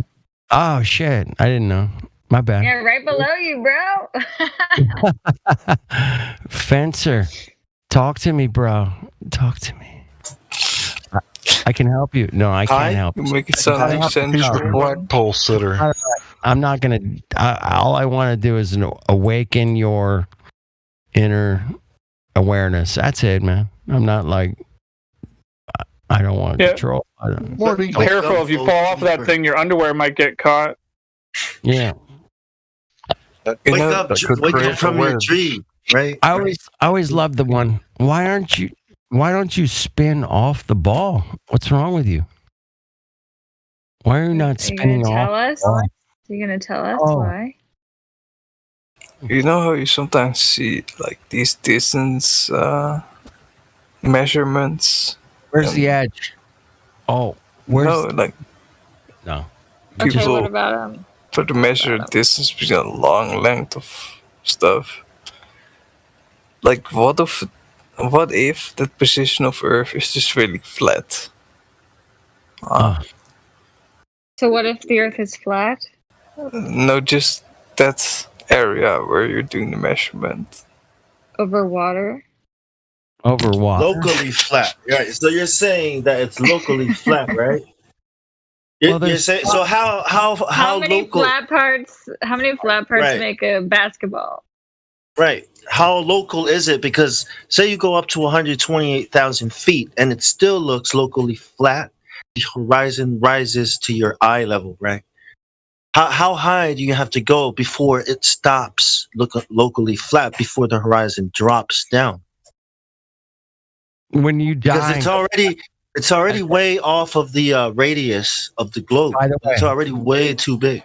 Oh, shit. I didn't know. My bad. Yeah, right below you, bro. Fencer. Talk to me, bro. Talk to me. I can help you. No, I can't help you. Make it sound like sensual. Flagpole sitter. I'm not going to. All I want to do is awaken your inner awareness. That's it, man. I'm not like. I don't want to control. Be careful if you fall off of that thing, your underwear might get caught. Yeah. Wake up from your dream, right? I always loved the one. Why don't you spin off the ball? What's wrong with you? Why are you not spinning off? Are you gonna tell us why? You know how you sometimes see like these distance measurements. Where's the edge? Oh, no. Okay, People what about try to measure distance between a long length of stuff. Like, what if that position of Earth is just really flat? So what if the Earth is flat? No, just that area where you're doing the measurement. Over water? Over water. Locally flat, right? So you're saying that it's locally flat, right? You're saying, so how many local? flat parts? How many flat parts Right. make a basketball? Right. How local is it? Because say you go up to 128,000 feet and it still looks locally flat. The horizon rises to your eye level, right? How high do you have to go before it stops locally flat, before the horizon drops down? When you die, because it's already way off of the radius of the globe. By the way, it's already way too big.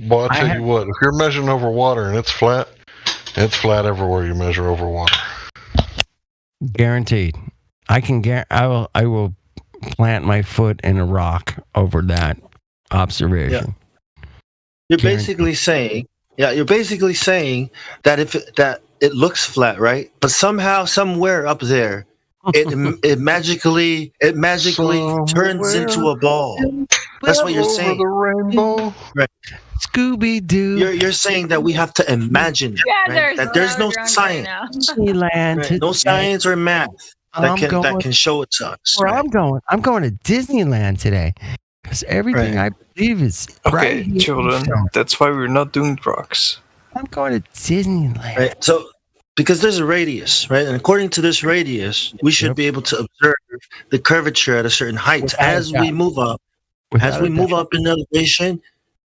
Well, I'll tell you what, if you're measuring over water and it's flat everywhere you measure over water. Guaranteed. I will plant my foot in a rock over that observation. You're basically saying that that it looks flat, right? But somehow, somewhere up there, it magically turns into a ball. That's what you're saying. The rainbow. Right. Scooby Doo. You're saying that we have to imagine right? That there's no science, Disneyland. no science or math that can show it to us. Where I'm going to Disneyland today because everything I believe is Okay, right children, that's why we're not doing drugs. I'm going to Disneyland. Right. So, because there's a radius, right? And according to this radius, we should be able to observe the curvature at a certain height. As we move up in elevation,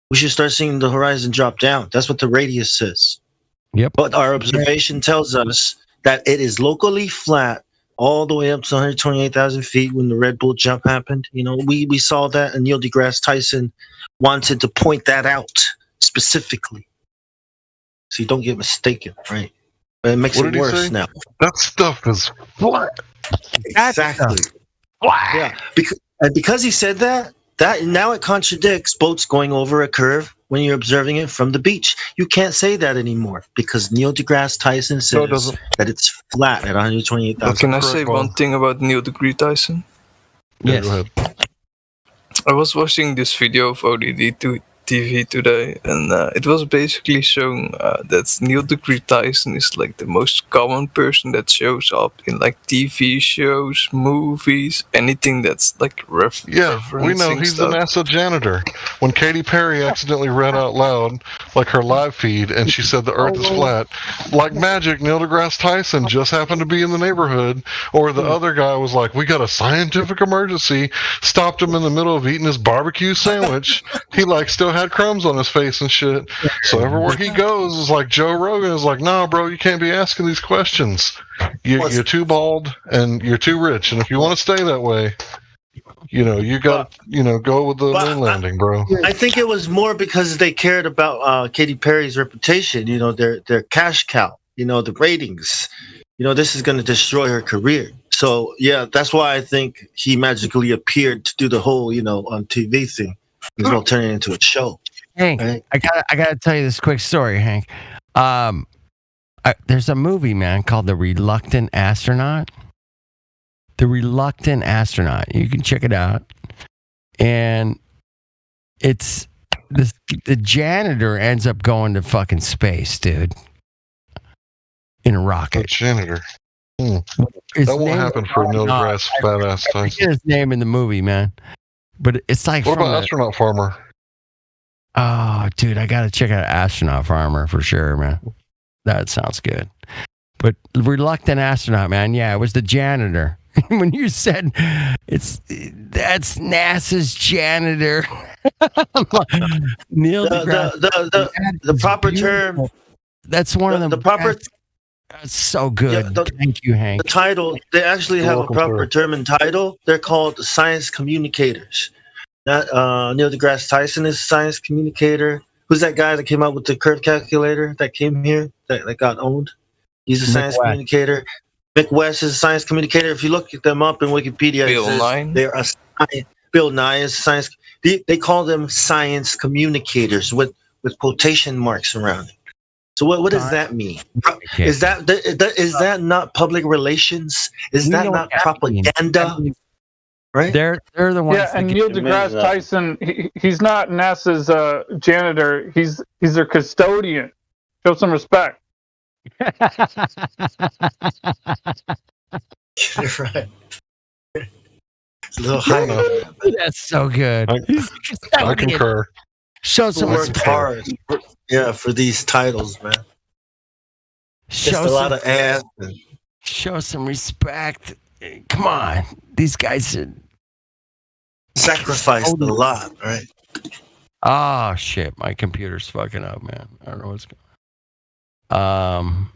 we should start seeing the horizon drop down. That's what the radius says. Yep. But our observation tells us that it is locally flat all the way up to 128,000 feet when the Red Bull jump happened. You know, we saw that, and Neil deGrasse Tyson wanted to point that out specifically. So you don't get mistaken, right? But it makes it worse now. That stuff is flat. Exactly. Yeah. Because he said that now it contradicts boats going over a curve when you're observing it from the beach. You can't say that anymore because Neil deGrasse Tyson says that it's flat at 128,000. Can I say one thing about Neil deGrasse Tyson? Yes. Go ahead. I was watching this video of ODD TV today, and it was basically showing that Neil deGrasse Tyson is like the most common person that shows up in like TV shows, movies, anything that's like Yeah, we know he's stuff. the NASA janitor. When Katy Perry accidentally read out loud like her live feed and she said the Earth is flat, like magic, Neil deGrasse Tyson just happened to be in the neighborhood, or the other guy was like, "We got a scientific emergency," stopped him in the middle of eating his barbecue sandwich. He like still had crumbs on his face and shit. So everywhere he goes is like Joe Rogan is like, "Nah, bro, you can't be asking these questions. You're too bald and you're too rich, and if you want to stay that way, you got go with the moon landing, bro." I think it was more because they cared about Katy Perry's reputation. Their cash cow. The ratings. This is going to destroy her career. So yeah, that's why I think he magically appeared to do the whole on TV thing. He's going to turn it into a show. Hank, right? I gotta tell you this quick story, Hank. There's a movie, man, called The Reluctant Astronaut. The Reluctant Astronaut. You can check it out. And it's the janitor ends up going to fucking space, dude. In a rocket. The janitor. That won't happen for Neil deGrasse badass I Tyson. forget his name in the movie, man. But it's like What about Astronaut Farmer? Oh, dude, I gotta check out Astronaut Farmer for sure, man. That sounds good. But Reluctant Astronaut, man, yeah, it was the janitor. When you said that's NASA's janitor, Neil deGrasse. The proper term. That's one of them. The proper. That's so good. Thank you, Hank. The title. They actually have a proper term and title. They're called science communicators. That Neil deGrasse Tyson is a science communicator. Who's that guy that came out with the curve calculator that came here that got owned? He's a science communicator. Mick West is a science communicator. If you look them up in Wikipedia, Bill Nye. They're a Bill Nye is a science. They call them science communicators with quotation marks around it. So what does that mean? Is that not public relations? Is that not propaganda? Right? They're the ones. Yeah, and Neil deGrasse Tyson, he's not NASA's janitor. He's their custodian. Show some respect. You're right. It's a little high. That's so good. I concur. Show some worked hard. Yeah, for these titles, man. Just a lot of ass. Show some respect. Come on, these guys are sacrificed a lot, right? Oh shit, my computer's fucking up, man. I don't know what's going on.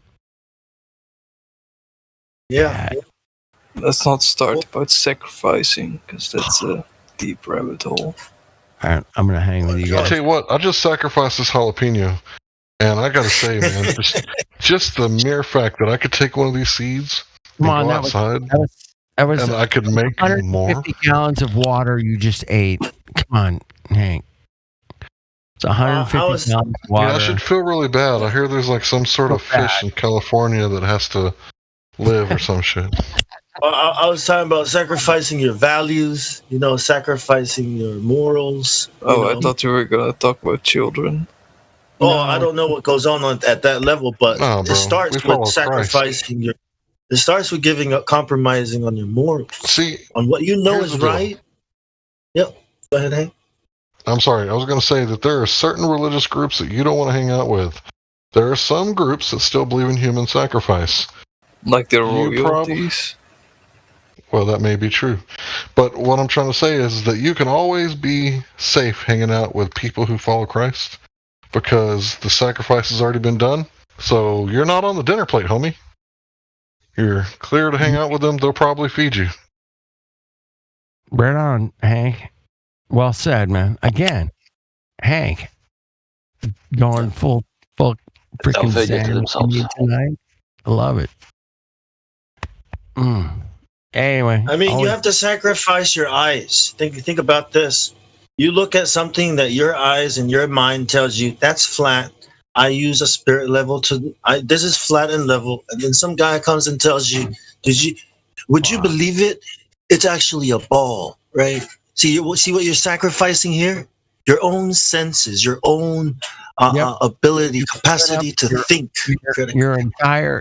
Yeah. Let's not start about sacrificing, because that's a deep rabbit hole. All right, I'm gonna hang with you guys. I'll tell you what, I just sacrificed this jalapeno, and I gotta say, man, just the mere fact that I could take one of these seeds and go outside, and I could make 150 more. gallons of water you just ate. Come on, Hank. It's 150 gallons of water. Yeah, I should feel really bad. I hear there's like some sort of fish in California that has to live or some shit. I was talking about sacrificing your values, sacrificing your morals. I thought you were going to talk about children. Oh, I don't know what goes on at that level, but it starts with sacrificing your. It starts with giving up, compromising on your morals. See, on what you know is right. Yep. Go ahead, Hank. I'm sorry. I was going to say that there are certain religious groups that you don't want to hang out with. There are some groups that still believe in human sacrifice. Like the royalties? Well, that may be true. But what I'm trying to say is that you can always be safe hanging out with people who follow Christ because the sacrifice has already been done. So you're not on the dinner plate, homie. You're clear to hang out with them. They'll probably feed you. Right on, Hank. Well said, man. Again, Hank, going full freaking Zen tonight. I love it. Anyway, I mean, you have to sacrifice your eyes. Think about this. You look at something that your eyes and your mind tells you that's flat. I use a spirit level this is flat and level, and then some guy comes and tells you, would you believe it? It's actually a ball, right? See what you're sacrificing here? Your own senses, your own ability, capacity to think.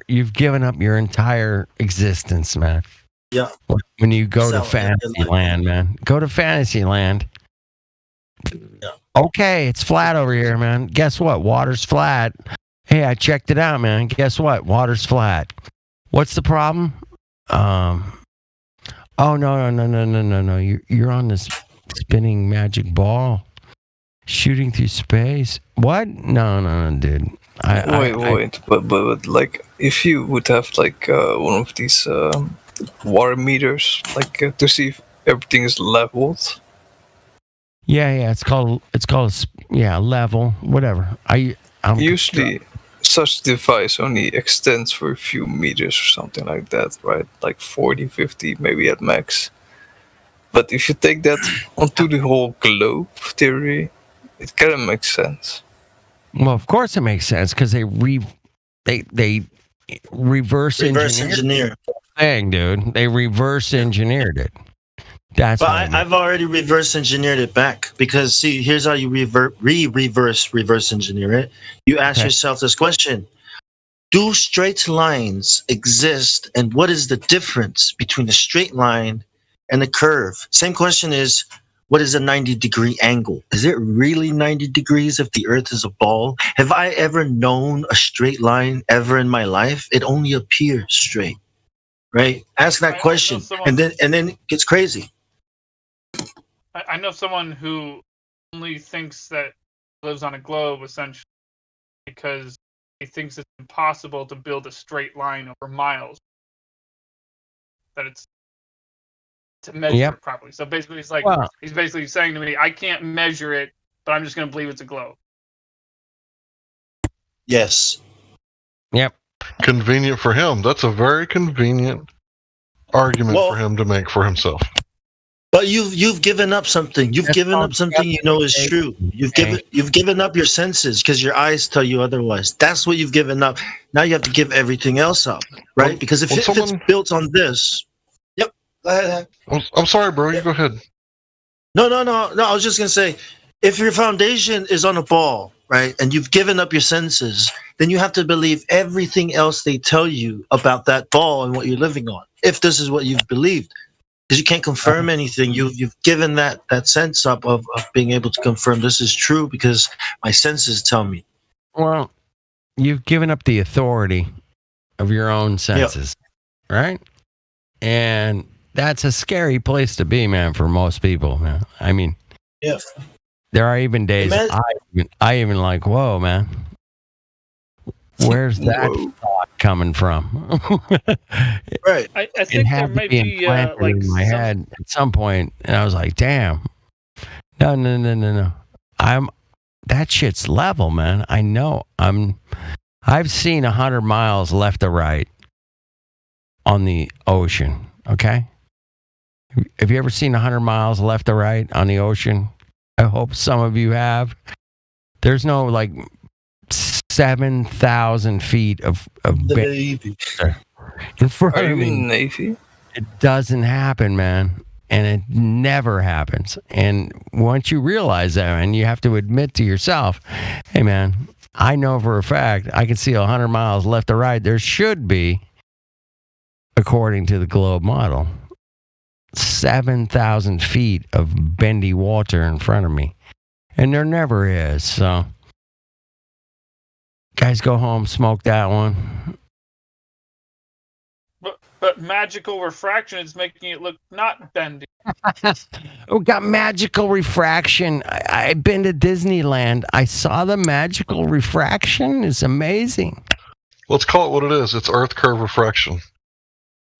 You've given up your entire existence, man. Yeah. When you go to Fantasyland, man. Go to Fantasyland. Yeah. Okay, it's flat over here, man. Guess what? Water's flat. Hey, I checked it out, man. Guess what? Water's flat. What's the problem? Oh, no. You're on this spinning magic ball shooting through space. What? No, dude. Wait. But like, if you would have like one of these water meters, like to see if everything is leveled. Yeah. It's called level, whatever. Usually such device only extends for a few meters or something like that, right? Like 40, 50, maybe at max. But if you take that onto the whole globe theory, it kind of makes sense. Well, of course it makes sense because they reverse engineer thing, dude. They reverse engineered it. That's. But I've already reverse engineered it back because see, here's how you reverse engineer it. You ask yourself this question: do straight lines exist, and what is the difference between a straight line and a curve? Same question is, what is a 90-degree angle? Is it really 90 degrees if the Earth is a ball? Have I ever known a straight line ever in my life? It only appears straight, right? Ask that question, and then it gets crazy. I know someone who only thinks that lives on a globe essentially because he thinks it's impossible to build a straight line over miles. That it's to measure it properly. So basically, he's like, he's basically saying to me, I can't measure it, but I'm just going to believe it's a globe. Yes. Yep. Convenient for him. That's a very convenient argument for him to make for himself. But you've given up something. You've given up something you know is true. You've given up your senses because your eyes tell you otherwise. That's what you've given up. Now you have to give everything else up, right? Because if it's built on this, go ahead. I'm sorry, bro. You go ahead. No. I was just gonna say, if your foundation is on a ball, right, and you've given up your senses, then you have to believe everything else they tell you about that ball and what you're living on. If this is what you've believed. Because you can't confirm anything. You've given that sense up of being able to confirm this is true because my senses tell me. Well, you've given up the authority of your own senses, right? And that's a scary place to be, man, for most people, man. I mean, there are even days I even like, whoa, man. Where's that thought coming from? Right. I think there might be like in my head at some point, and I was like, "Damn, no. That shit's level, man. I know. I've seen 100 miles left to right on the ocean. Okay, have you ever seen 100 miles left to right on the ocean? I hope some of you have. There's no like 7,000 feet of the Navy in front Are of you me. in the Navy? It doesn't happen, man, and it never happens. And once you realize that, and you have to admit to yourself, hey, man, I know for a fact I can see 100 miles left to right. There should be, according to the globe model, 7,000 feet of bendy water in front of me, and there never is. So. Guys, go home, smoke that one. But magical refraction is making it look not bendy. Oh, got magical refraction. I've been to Disneyland. I saw the magical refraction. It's amazing. Let's call it what it is. It's Earth curve refraction.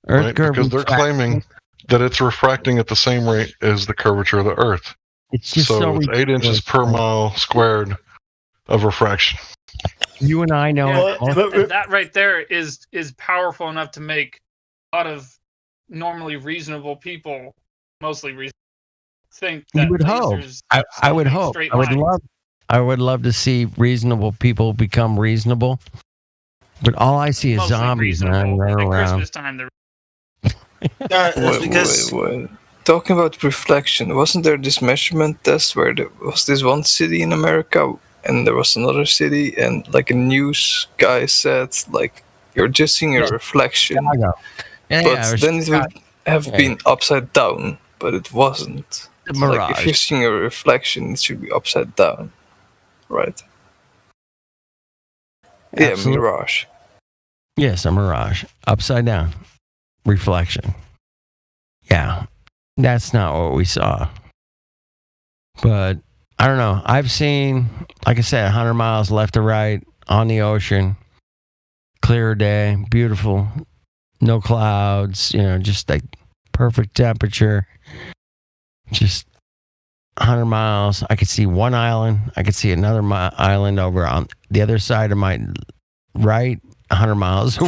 Because they're claiming that it's refracting at the same rate as the curvature of the Earth. It's just so it's 8 inches per mile squared of refraction. You and I know. And that right there is powerful enough to make a lot of normally reasonable people, mostly reasonable, think that you would hope. I would hope. I would love to see reasonable people become reasonable. But all I see is zombies running around. Wait. Talking about reflection, wasn't there this measurement test where there was this one city in America and there was another city, and like a news guy said, like, you're just seeing a reflection. But then it would have been upside down, but it wasn't. Like, if you're seeing a reflection, it should be upside down, right? Absolutely. Yeah, mirage. Yes, a mirage. Upside down. Reflection. Yeah. That's not what we saw. But I don't know. I've seen, like I said, 100 miles left to right on the ocean. Clear day, beautiful, no clouds, just like perfect temperature. Just 100 miles. I could see one island. I could see another island over on the other side of my right, 100 miles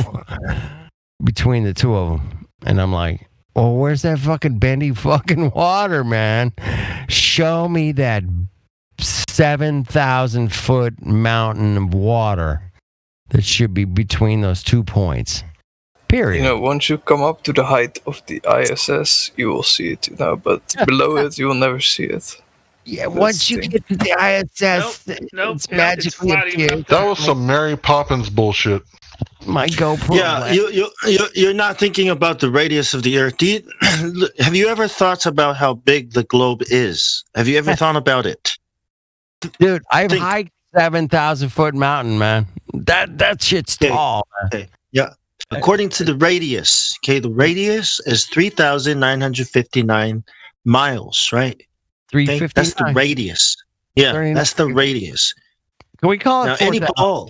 between the two of them. And I'm like, well, where's that fucking bendy fucking water, man? Show me that 7,000 foot mountain of water that should be between those 2 points. Period. You know, once you come up to the height of the ISS, you will see it. You know, but below it, you will never see it. Yeah, once you get to the ISS, it's magically appears. That was some Mary Poppins bullshit. My GoPro. Yeah, you're not thinking about the radius of the Earth. Have you ever thought about how big the globe is? Have you ever thought about it? Dude, I've hiked 7,000-foot mountain, man. That shit's tall. Man. Okay. Yeah. According to the radius, the radius is 3,959 miles, right? 359. That's the radius. Yeah, that's the radius. Can we call it now, any ball?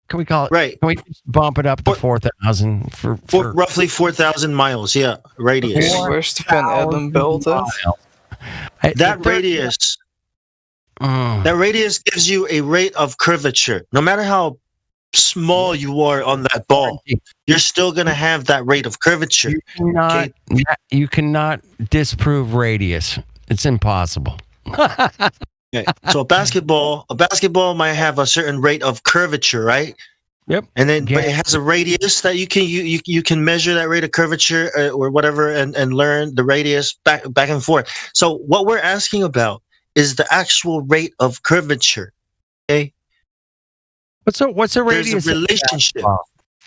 Can we call it? Right. Can we just bump it up to 4,000 for roughly 4,000 miles? Yeah, radius. Where's the Van Allen belt at? That radius. That radius gives you a rate of curvature. No matter how small you are on that ball, you're still going to have that rate of curvature. You cannot disprove radius. It's impossible. Okay. So a basketball might have a certain rate of curvature, right? Yep. And then but it has a radius that you can measure that rate of curvature or whatever and learn the radius back and forth. So what we're asking about is the actual rate of curvature. Okay. What's the radius? There's a relationship.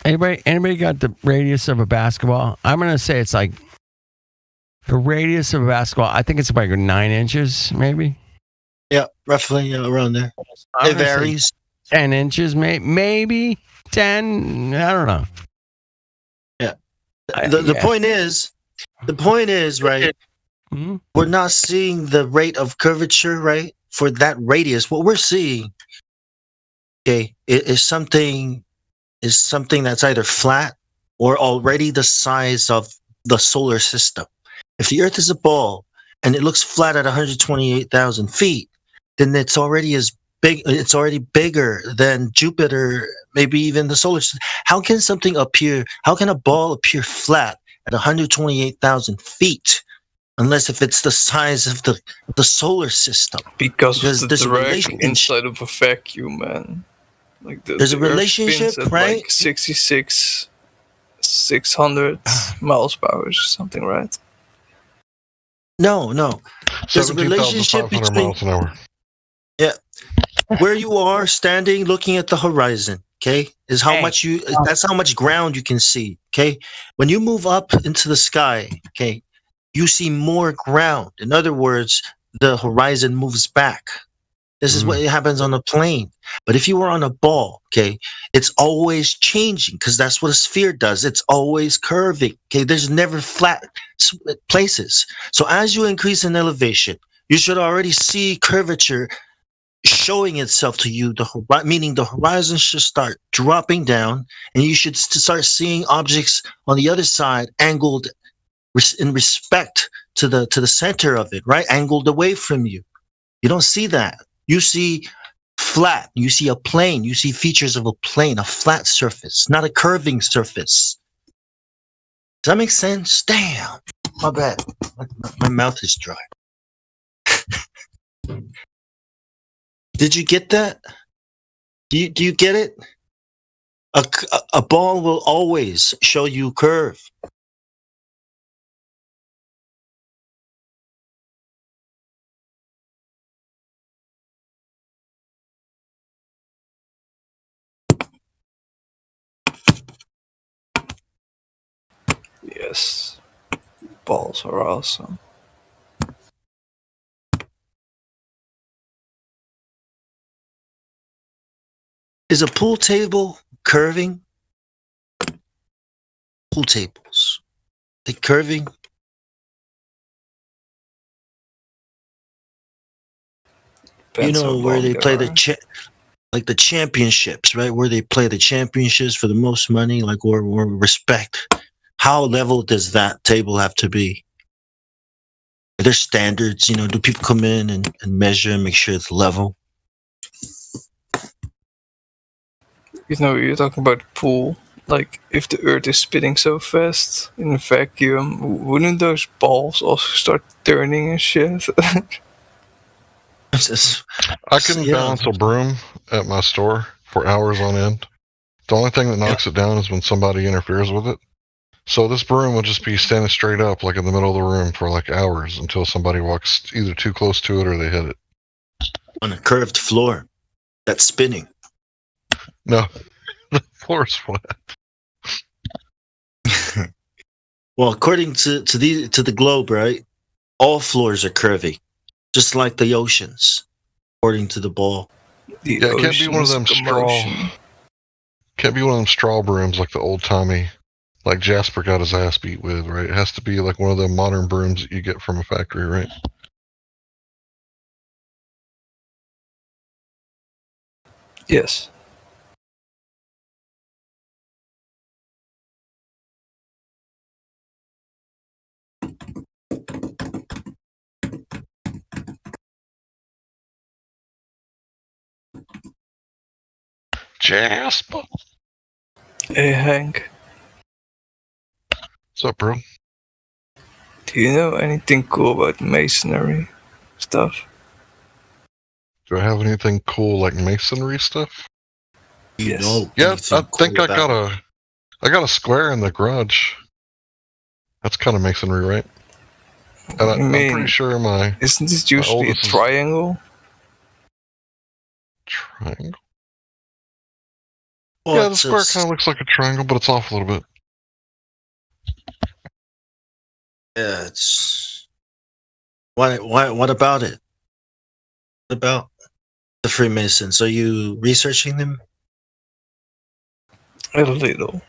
Anybody got the radius of a basketball? I'm gonna say it's like the radius of a basketball. I think it's about 9 inches, maybe. Yeah, roughly around there. It varies. 10 inches, maybe 10. I don't know. Yeah. The point is, right? Mm-hmm. We're not seeing the rate of curvature, right? For that radius, what we're seeing, is something that's either flat or already the size of the solar system. If the Earth is a ball and it looks flat at 128,000 feet, then it's already bigger than Jupiter, maybe even the solar system. How can a ball appear flat at 128,000 feet? Unless if it's the size of the solar system. Because of the drag inside of a vacuum, man. Like there's a relationship, right? Like 600 miles per hour or something, right? No. There's a relationship between miles an hour. Yeah. Where you are standing looking at the horizon, is how much that's how much ground you can see. When you move up into the sky, you see more ground. In other words, the horizon moves back. This is what happens on a plane. But if you were on a ball, it's always changing because that's what a sphere does. It's always curving. There's never flat places. So as you increase in elevation, you should already see curvature showing itself to you, meaning the horizon should start dropping down, and you should start seeing objects on the other side angled in respect to the center of it, right? Angled away from you. You don't see that. You see flat. You see a plane. You see features of a plane, a flat surface, not a curving surface. Does that make sense? Damn. My bad. My mouth is dry. Did you get that? Do you get it? A ball will always show you curve. Yes. Balls are awesome. Is a pool table curving? Pool tables. They curving? Depends you know where they play the championships, right? Where they play the championships for the most money, like or respect. How level does that table have to be? Are there standards? You know, do people come in and measure and make sure it's level? You know, you're talking about the pool. Like, if the Earth is spinning so fast in a vacuum, wouldn't those balls also start turning and shit? I can balance a broom at my store for hours on end. The only thing that knocks it down is when somebody interferes with it. So this broom will just be standing straight up, like in the middle of the room, for like hours until somebody walks either too close to it or they hit it. On a curved floor that's spinning. No, the floor's flat. Well, according to the globe, right? All floors are curvy, just like the oceans, according to the ball. Yeah, it can't be one of them straw. Can't be one of them straw brooms like the old Tommy, like Jasper got his ass beat with, right? It has to be like one of them modern brooms that you get from a factory, right? Yes. Jasper. Hey, Hank. What's up, bro? Do you know anything cool about masonry stuff? Do I have anything cool like masonry stuff? Yes. Yeah, I think I got a square in the garage. That's kind of masonry, right? And I'm pretty sure my isn't this usually a triangle? Triangle? Well, yeah, the square kind of looks like a triangle, but it's off a little bit. Yeah, it's. What about it? What about the Freemasons? Are you researching them? A little.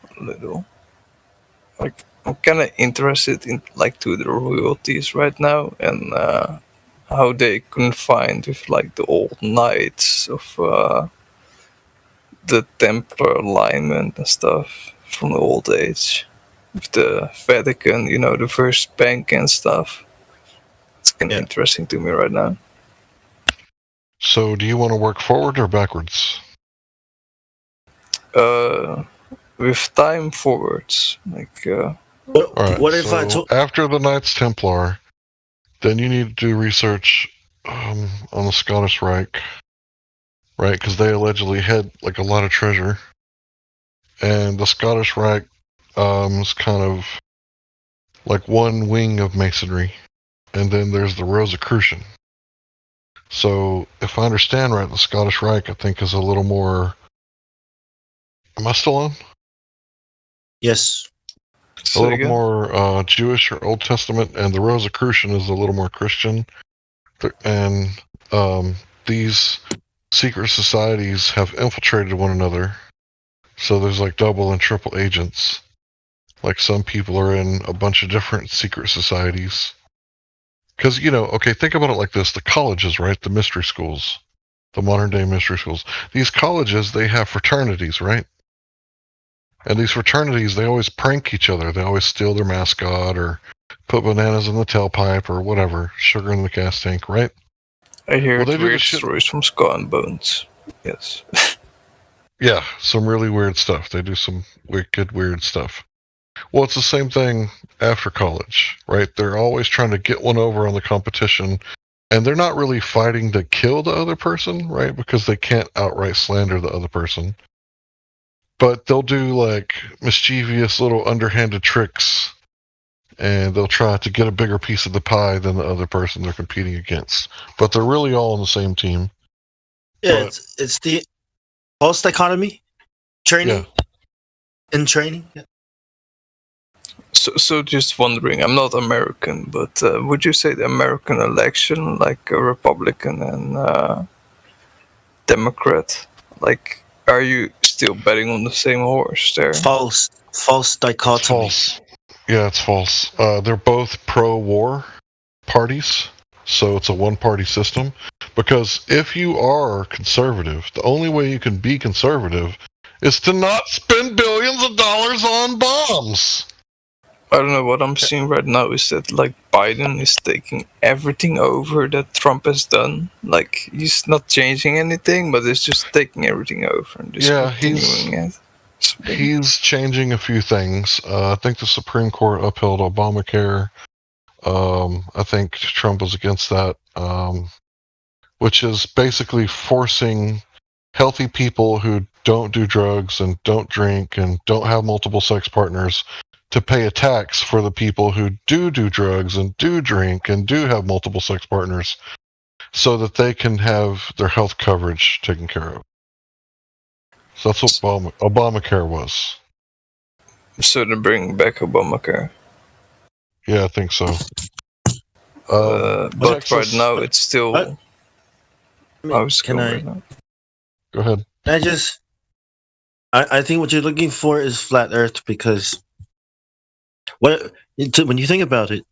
Like, I'm kind of interested in like to the royalties right now and how they confined with like the old knights of the Templar alignment and stuff from the old age. With the Vatican, you know, the first bank and stuff. It's kind of interesting to me right now. So, do you want to work forward or backwards? With time forwards, like. All right. What if after the Knights Templar, then you need to do research on the Scottish Rite, right? Because they allegedly had like a lot of treasure, and the Scottish Rite is kind of like one wing of masonry, and then there's the Rosicrucian. So, if I understand right, the Scottish Rite, I think, is a little more. Am I still on? Yes. A little more Jewish or Old Testament, and the Rosicrucian is a little more Christian. And these secret societies have infiltrated one another. So there's like double and triple agents. Like some people are in a bunch of different secret societies. Because, you know, okay, think about it like this. The colleges, right? The mystery schools. The modern day mystery schools. These colleges, they have fraternities, right? And these fraternities, they always prank each other. They always steal their mascot or put bananas in the tailpipe or whatever. Sugar in the gas tank, right? I hear weird stories from Skull and Bones. Yes. Yeah, some really weird stuff. They do some wicked, weird stuff. Well, it's the same thing after college, right? They're always trying to get one over on the competition. And they're not really fighting to kill the other person, right? Because they can't outright slander the other person. But they'll do like mischievous little underhanded tricks, and they'll try to get a bigger piece of the pie than the other person they're competing against. But they're really all on the same team. Yeah, it's the false dichotomy, training, in training. Yeah. So just wondering, I'm not American, but would you say the American election, like a Republican and Democrat, like, are you still betting on the same horse there? False dichotomy. It's false. Yeah, it's false. They're both pro-war parties, so it's a one-party system. Because if you are conservative, the only way you can be conservative is to not spend billions of dollars on bombs. I don't know, what I'm seeing right now is that like Biden is taking everything over that Trump has done. Like, he's not changing anything, but he's just taking everything over and just continuing it. He's changing a few things. I think the Supreme Court upheld Obamacare. I think Trump was against that, which is basically forcing healthy people who don't do drugs and don't drink and don't have multiple sex partners to pay a tax for the people who do drugs and do drink and do have multiple sex partners, so that they can have their health coverage taken care of. So that's what Obamacare was. So they're bringing back Obamacare. Yeah, I think so. But right now it's still. Go ahead. I think what you're looking for is flat Earth, because when you think about it,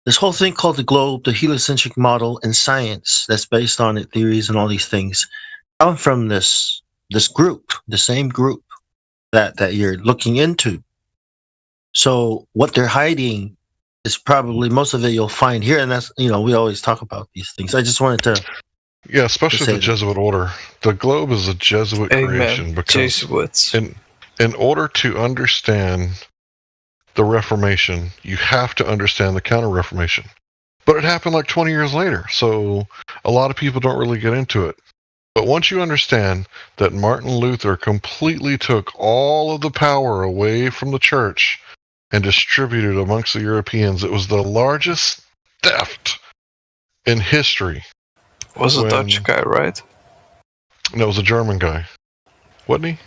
this whole thing called the globe, the heliocentric model, and science that's based on it, theories and all these things, come from this group, the same group that you're looking into. So what they're hiding is probably most of it you'll find here, and that's, we always talk about these things. I just wanted to. Yeah, especially the Jesuit order. The globe is a Jesuit creation because Jesuits. In order to understand the Reformation, you have to understand the Counter-Reformation. But it happened like 20 years later, so a lot of people don't really get into it. But once you understand that Martin Luther completely took all of the power away from the church and distributed amongst the Europeans, it was the largest theft in history. Was a Dutch guy, right? No, it was a German guy. Wasn't he?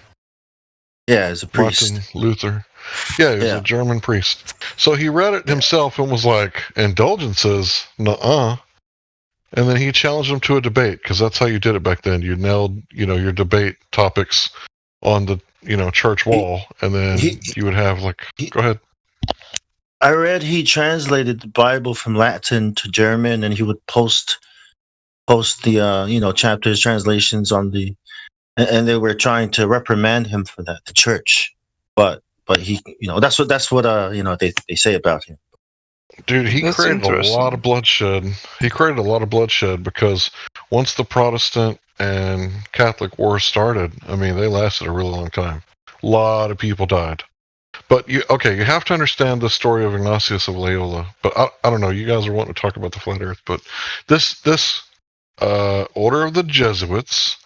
Yeah, as a priest. Martin Luther. Yeah, he was a German priest. So he read it himself and was like, indulgences? Nuh-uh. And then he challenged him to a debate, because that's how you did it back then. You nailed, your debate topics on the, church wall, and then you would have go ahead. I read he translated the Bible from Latin to German, and he would post the chapters, translations on the, and they were trying to reprimand him for that, the church, but he, that's what they say about him. Dude, he created a lot of bloodshed. He created a lot of bloodshed because once the Protestant and Catholic War started, they lasted a really long time. A lot of people died. But you have to understand the story of Ignatius of Loyola. But I don't know, you guys are wanting to talk about the flat Earth, but this order of the Jesuits,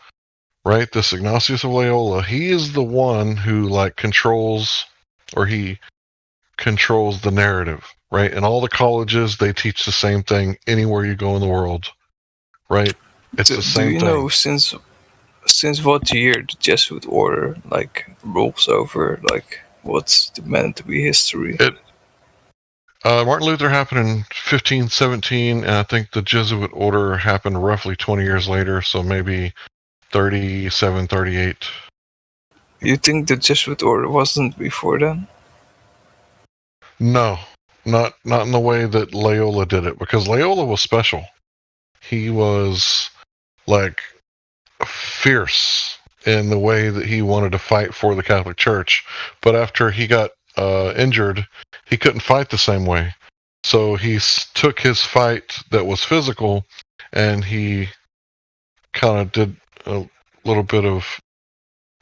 right? This Ignatius of Loyola, he is the one who controls the narrative, right? In all the colleges, they teach the same thing anywhere you go in the world, right? It's the same thing. Do you know since what year the Jesuit order rules over what's meant to be history? Martin Luther happened in 1517, and I think the Jesuit order happened roughly 20 years later, so maybe 37, 38. You think the Jesuit order wasn't before then? No, not in the way that Loyola did it, because Loyola was special. He was fierce in the way that he wanted to fight for the Catholic Church, but after he got injured, he couldn't fight the same way. So he took his fight that was physical, and he kind of did a little bit of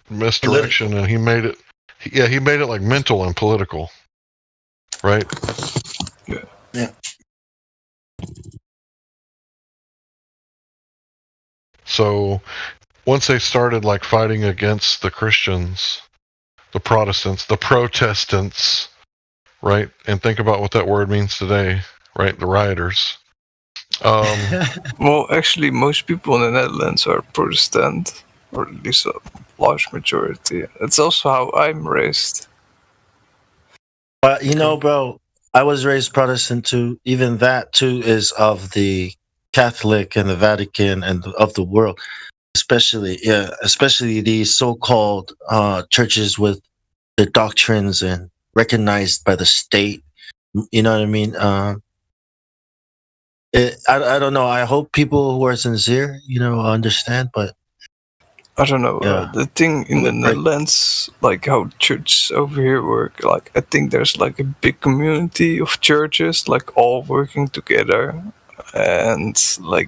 misdirection, and he made it mental and political, right? Yeah. So once they started fighting against the Christians, the Protestants, the Protestants, right? And think about what that word means today, right? The rioters. Well, actually, most people in the Netherlands are Protestant, or at least a large majority. It's also how I'm raised. But bro, I was raised Protestant too. Even that too is of the Catholic and the Vatican and of the world. Especially these so-called churches with their doctrines and recognized by the state. You know what I mean? I don't know. I hope people who are sincere, understand. But I don't know. The thing in the Netherlands, how churches over here work, I think there's a big community of churches, all working together, and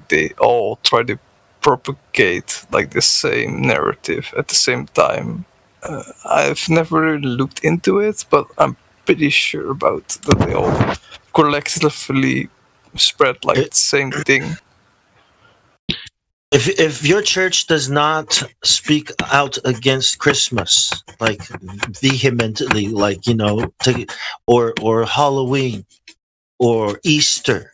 they all try to propagate the same narrative at the same time. I've never really looked into it, but I'm pretty sure about that they all collectively spread the same thing. if your church does not speak out against Christmas, like vehemently, like or Halloween or Easter,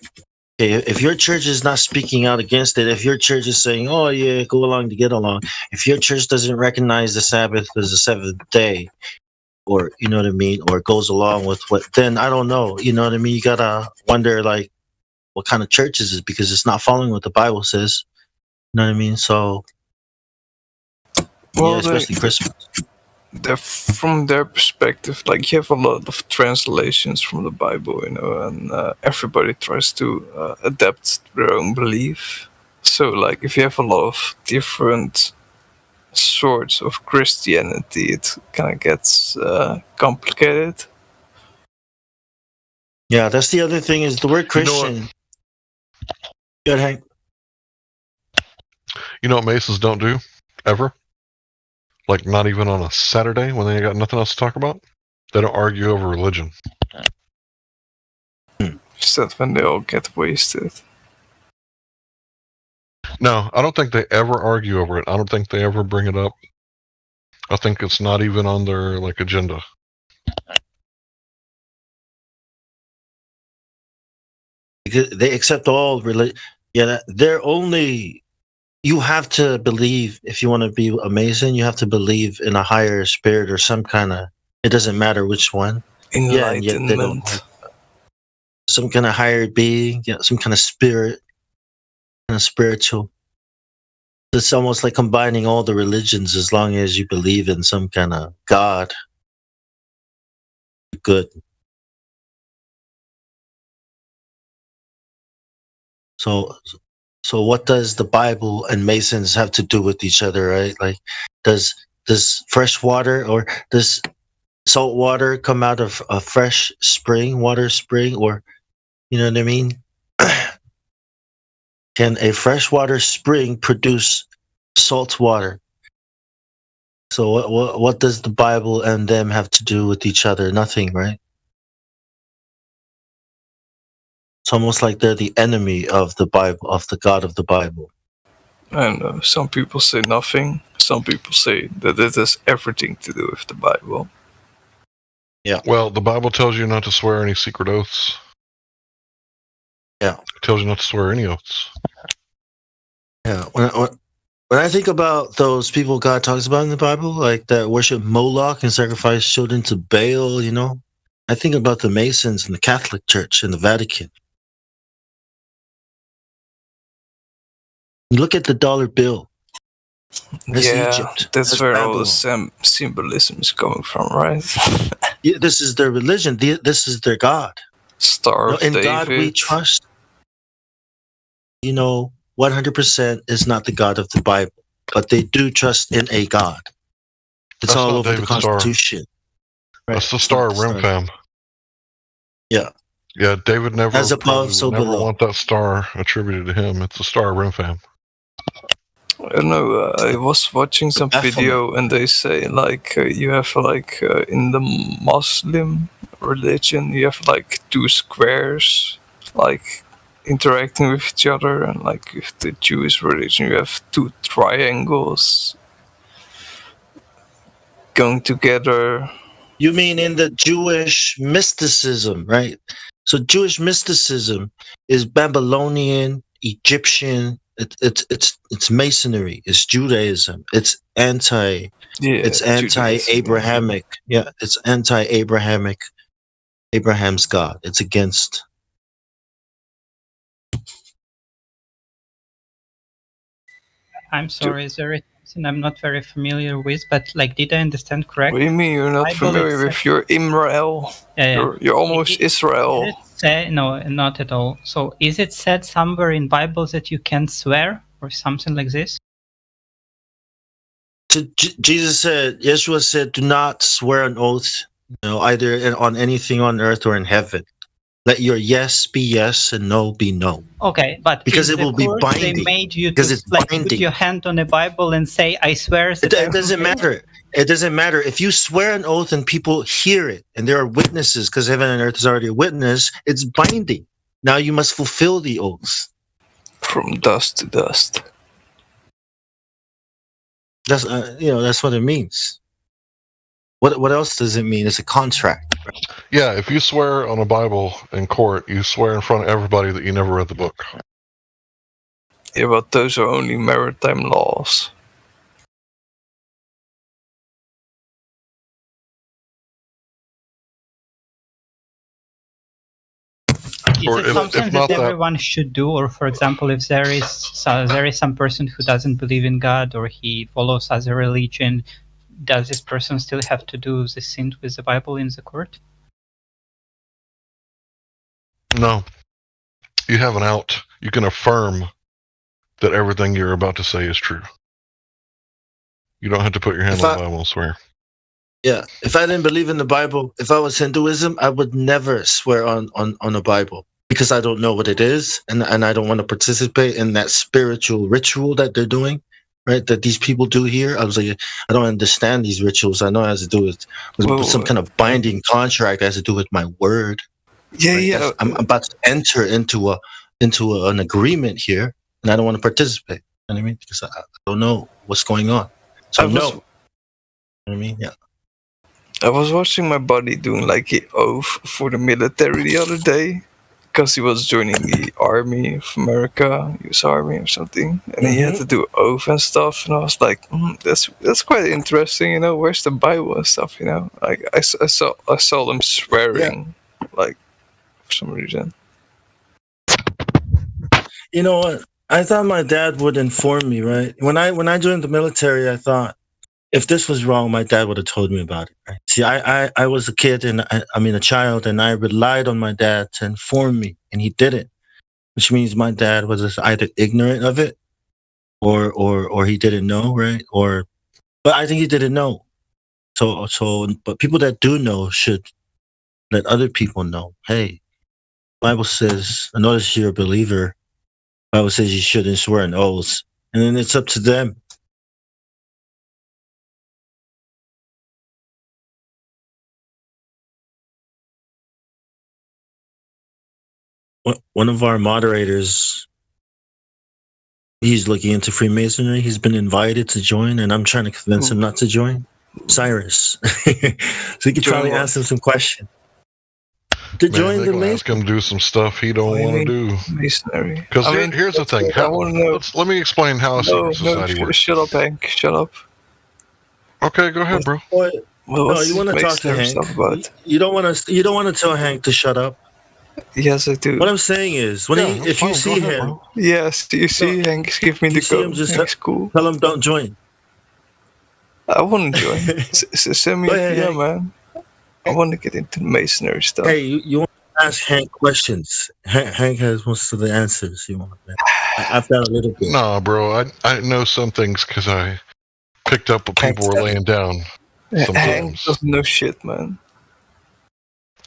okay, if your church is not speaking out against it, if your church is saying, "Oh yeah, go along to get along," if your church doesn't recognize the Sabbath as the seventh day, or you know what I mean, or goes along with what, then I don't know, you know what I mean. You gotta wonder like, what kind of church is it? Because it's not following what the Bible says. You know what I mean? So, well, yeah, especially Christmas. From their perspective, like you have a lot of translations from the Bible, and everybody tries to adapt their own belief. So, like, if you have a lot of different sorts of Christianity, it kind of gets complicated. Yeah, that's the other thing is the word Christian. Good, Hank. You know what Masons don't do ever? Like not even on a Saturday when they got nothing else to talk about? They don't argue over religion. Except when they all get wasted. No, I don't think they ever argue over it. I don't think they ever bring it up. I think it's not even on their agenda. Because they accept all religion. Yeah, they're only. You have to believe, if you want to be a Mason, you have to believe in a higher spirit or some kind of, it doesn't matter which one. Enlightenment. Yeah, some kind of higher being, some kind of spirit, kind of spiritual. It's almost like combining all the religions as long as you believe in some kind of God. Good. So what does the Bible and Masons have to do with each other, right? Like, does fresh water or does salt water come out of a fresh water spring, or you know what I mean? Can a freshwater spring produce salt water? So what does the Bible and them have to do with each other? Nothing, right? It's almost like they're the enemy of the Bible, of the God of the Bible. And some people say nothing. Some people say that it has everything to do with the Bible. Yeah. Well, the Bible tells you not to swear any secret oaths. Yeah. It tells you not to swear any oaths. Yeah. When I think about those people God talks about in the Bible, like that worship Moloch and sacrifice children to Baal, I think about the Masons and the Catholic Church and the Vatican. You look at the dollar bill. That's Egypt. That's where Babylon. All the symbolism is coming from, right? Yeah, this is their religion. This is their God. Star of in David. God we trust. 100% is not the God of the Bible, but they do trust in a God. It's all over David's the Constitution. Right? That's the Star of Remphan. Yeah. Yeah, David never, as above, so never below. Want that star attributed to him. It's the Star of Remphan. I know. I was watching some video, and they say you have in the Muslim religion, you have two squares interacting with each other, and with the Jewish religion, you have two triangles going together. You mean in the Jewish mysticism, right? So Jewish mysticism is Babylonian, Egyptian. It's Masonry. It's Judaism. It's anti-Abrahamic. Yeah, it's anti-Abrahamic. Abraham's God. It's against. I'm sorry, is there something I'm not very familiar with? But did I understand correctly? What do you mean you're not familiar with your Imrael? Yeah. You're almost Israel. No, not at all. So is it said somewhere in Bible that you can swear or something like this? Jesus said, Yeshua said, do not swear an oath, either on anything on earth or in heaven. Let your yes be yes and no be no. Okay, but because it will be binding. They made you to put your hand on the Bible and say, "I swear." It doesn't matter. It doesn't matter if you swear an oath and people hear it, and there are witnesses, because heaven and earth is already a witness. It's binding. Now you must fulfill the oath. From dust to dust. That's that's what it means. What else does it mean? It's a contract. Yeah, if you swear on a Bible in court, you swear in front of everybody that you never read the book. Yeah, but those are only maritime laws. Is it something that everyone should do, or for example, if there is some person who doesn't believe in God or he follows other religion, does this person still have to do the sin with the Bible in the court? No. You have an out. You can affirm that everything you're about to say is true. You don't have to put your hand on the Bible and swear. Yeah, if I didn't believe in the Bible, if I was Hinduism, I would never swear on a Bible because I don't know what it is, and I don't want to participate in that spiritual ritual that they're doing, right? That these people do here. I was like, I don't understand these rituals. I know it has to do with some kind of binding contract. It has to do with my word. Yeah, right? yeah. I'm about to enter into an agreement here, and I don't want to participate. You know what I mean? Because I don't know what's going on. So no. You know what I mean? Yeah. I was watching my buddy doing like an oath for the military the other day because he was joining the Army of America, US Army or something, and he had to do oath and stuff. And I was like, that's quite interesting, Where's the Bible and stuff, Like I saw them swearing, like for some reason. You know what? I thought my dad would inform me, right? When I joined the military, I thought, if this was wrong, my dad would have told me about it. Right? See, I was a kid and a child, and I relied on my dad to inform me, and he didn't. Which means my dad was either ignorant of it, or he didn't know, right? But I think he didn't know. But people that do know should let other people know. Hey, the Bible says, I notice you're a believer. The Bible says you shouldn't swear an oath, and then it's up to them. One of our moderators, he's looking into Freemasonry. He's been invited to join, and I'm trying to convince him not to join. Cyrus. So you could probably ask him some questions. To join the Masonry. Ask him to do some stuff he don't want to do. Masonry. Because here's the thing. Let me explain how a secret society works. Shut up, Hank. Shut up. Okay, go ahead, bro. No, you want to talk to Hank. You don't want to tell Hank to shut up. Yes, I do. What I'm saying is, if you see him, yes, you see Hank, give me the go. Just cool. Tell him don't join. I want to join. Send me a PM, man. I want to get into Masonry stuff. Hey, you want to ask Hank questions? Hank has most of the answers you want. I found a little bit. Nah, bro, I know some things because I picked up what people were laying down. Hank doesn't know shit, man.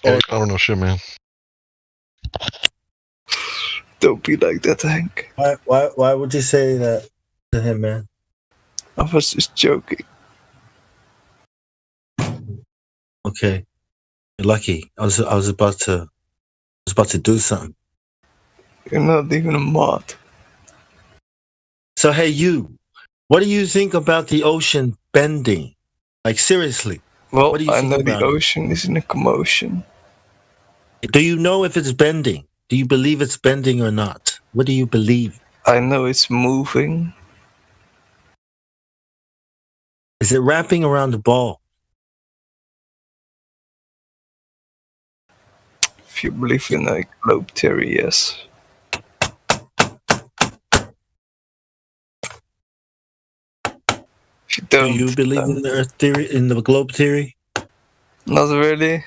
I don't know shit, man. Don't be like that, Hank. Why would you say that to him, man? I was just joking. Okay, you're lucky. I was about to do something. You're not even a mod. So hey, you, what do you think about the ocean bending? Like seriously? Well, what do you I think know about the ocean is in a commotion. Do you know if it's bending? Do you believe it's bending or not? What do you believe? I know it's moving. Is it wrapping around the ball? If you believe in a globe theory, yes. If you don't, do you believe in the Earth theory, in the globe theory? Not really.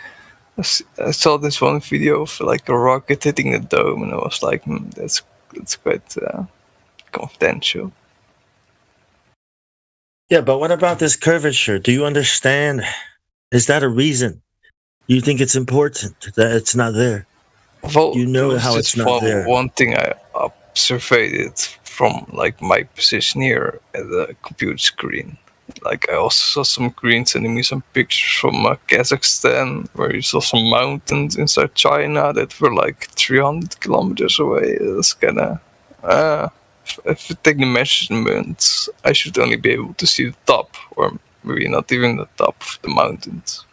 I saw this one video of like a rocket hitting the dome, and I was like, that's quite confidential. Yeah, but what about this curvature? Do you understand? Is that a reason? You think it's important that it's not there? Well, you know how it's not there. One thing I observed from like my position here at the computer screen. Like I also saw some green sending me some pictures from Kazakhstan, where you saw some mountains inside China that were like 300 kilometers away. It's kind of if I take the measurements, I should only be able to see the top, or maybe not even the top of the mountains.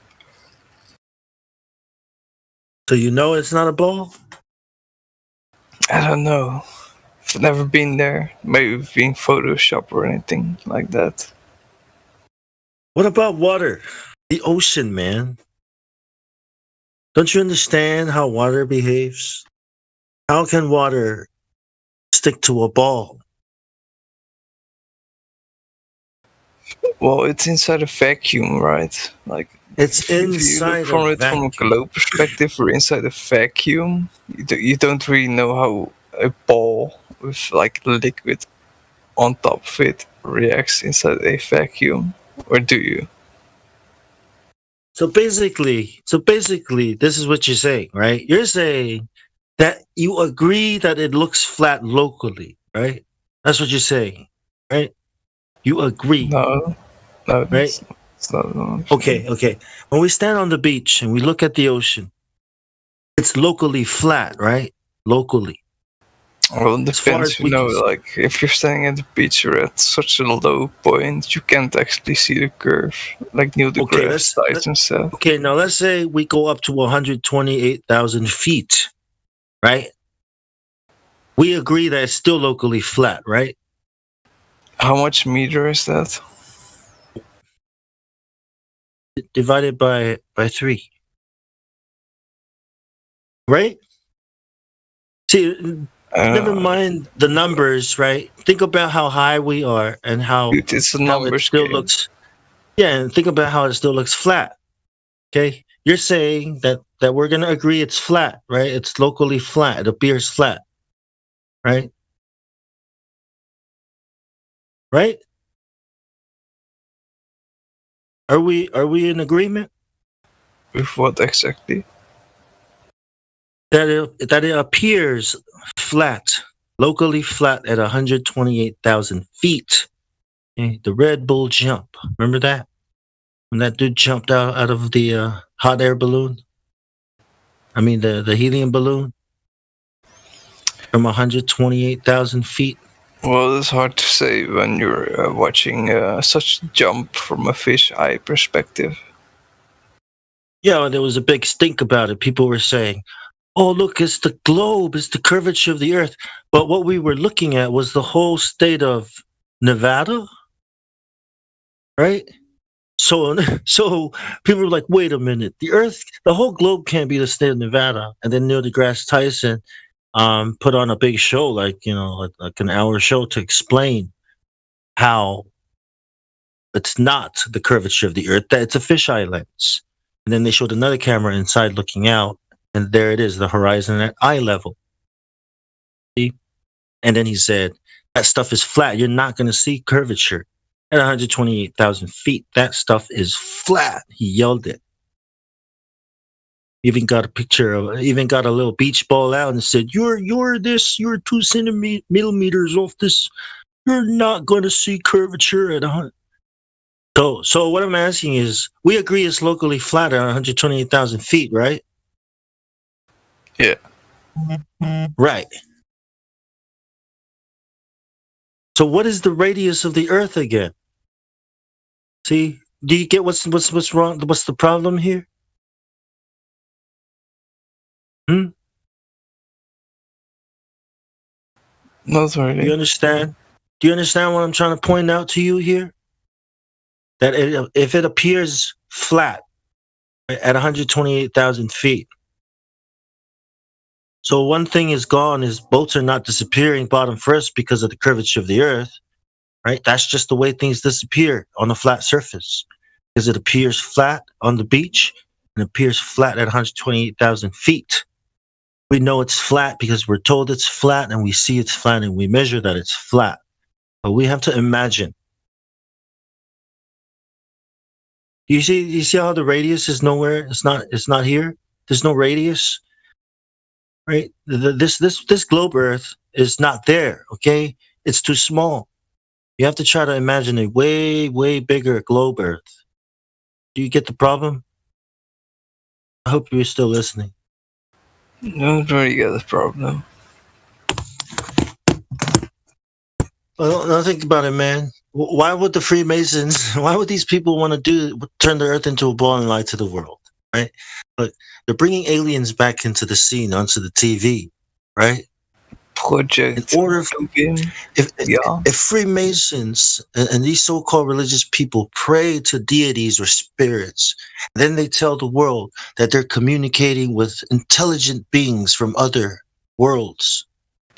So you know it's not a ball? I don't know. I've never been there. Maybe being Photoshop or anything like that. What about water? The ocean, man. Don't you understand how water behaves? How can water stick to a ball? Well, it's inside a vacuum, right? Like it's inside. If you look from a globe perspective, we're inside a vacuum. You don't really know how a ball with like liquid on top of it reacts inside a vacuum, or do you? So basically, this is what you're saying, right? You're saying that you agree that it looks flat locally, right? That's what you're saying, right? You agree. No, right? It's not. Okay. When we stand on the beach and we look at the ocean, it's locally flat, right? Locally. Well, it depends, like if you're standing at the beach, you're at such a low point, you can't actually see the curve, like Neil deGrasse Tyson said. Okay, now let's say we go up to 128,000 feet, right? We agree that it's still locally flat, right? How much meter is that? Divided by 3. Right? See, never mind the numbers, right? Think about how high we are and how it's a numbers still game. looks. Yeah, and think about how it still looks flat. Okay, you're saying that we're gonna agree it's flat, right? It's locally flat. It appears flat, right? Right? Are we in agreement? With what exactly? That it appears flat, locally flat at 128,000 feet. Okay? The Red Bull jump. Remember that? When that dude jumped out of the hot air balloon? I mean, the helium balloon from 128,000 feet. Well, it's hard to say when you're watching such a jump from a fish eye perspective. Yeah, there was a big stink about it. People were saying, oh, look, it's the globe, it's the curvature of the earth. But what we were looking at was the whole state of Nevada, right? So people were like, wait a minute, the whole globe can't be the state of Nevada. And then Neil deGrasse Tyson put on a big show, like an hour show to explain how it's not the curvature of the earth, that it's a fisheye lens. And then they showed another camera inside looking out, and there it is, the horizon at eye level. See? And then he said, that stuff is flat. You're not going to see curvature at 128,000 feet. That stuff is flat. He yelled it. Even got a picture of, even got a little beach ball out and said, you're 2 millimeters off this. You're not going to see curvature at 100. So what I'm asking is, we agree it's locally flat at 128,000 feet, right? Yeah. Right. So what is the radius of the Earth again? See, do you get what's wrong? What's the problem here? Not really. Do you understand? Do you understand what I'm trying to point out to you here? That if it appears flat at 128,000 feet, so one thing is gone is boats are not disappearing bottom first because of the curvature of the Earth, right? That's just the way things disappear on a flat surface, because it appears flat on the beach and appears flat at 128,000 feet. We know it's flat because we're told it's flat and we see it's flat and we measure that it's flat. But we have to imagine. You see how the radius is nowhere? It's not here. There's no radius. Right? This globe Earth is not there, okay? It's too small. You have to try to imagine a way, way bigger globe Earth. Do you get the problem? I hope you're still listening. No, I don't really get the problem. Well, now think about it, man. Why would the Freemasons? Why would these people want to turn the Earth into a ball and lie to the world? Right? But they're bringing aliens back into the scene, onto the TV, right? Project. In order, if Freemasons and these so-called religious people pray to deities or spirits, then they tell the world that they're communicating with intelligent beings from other worlds.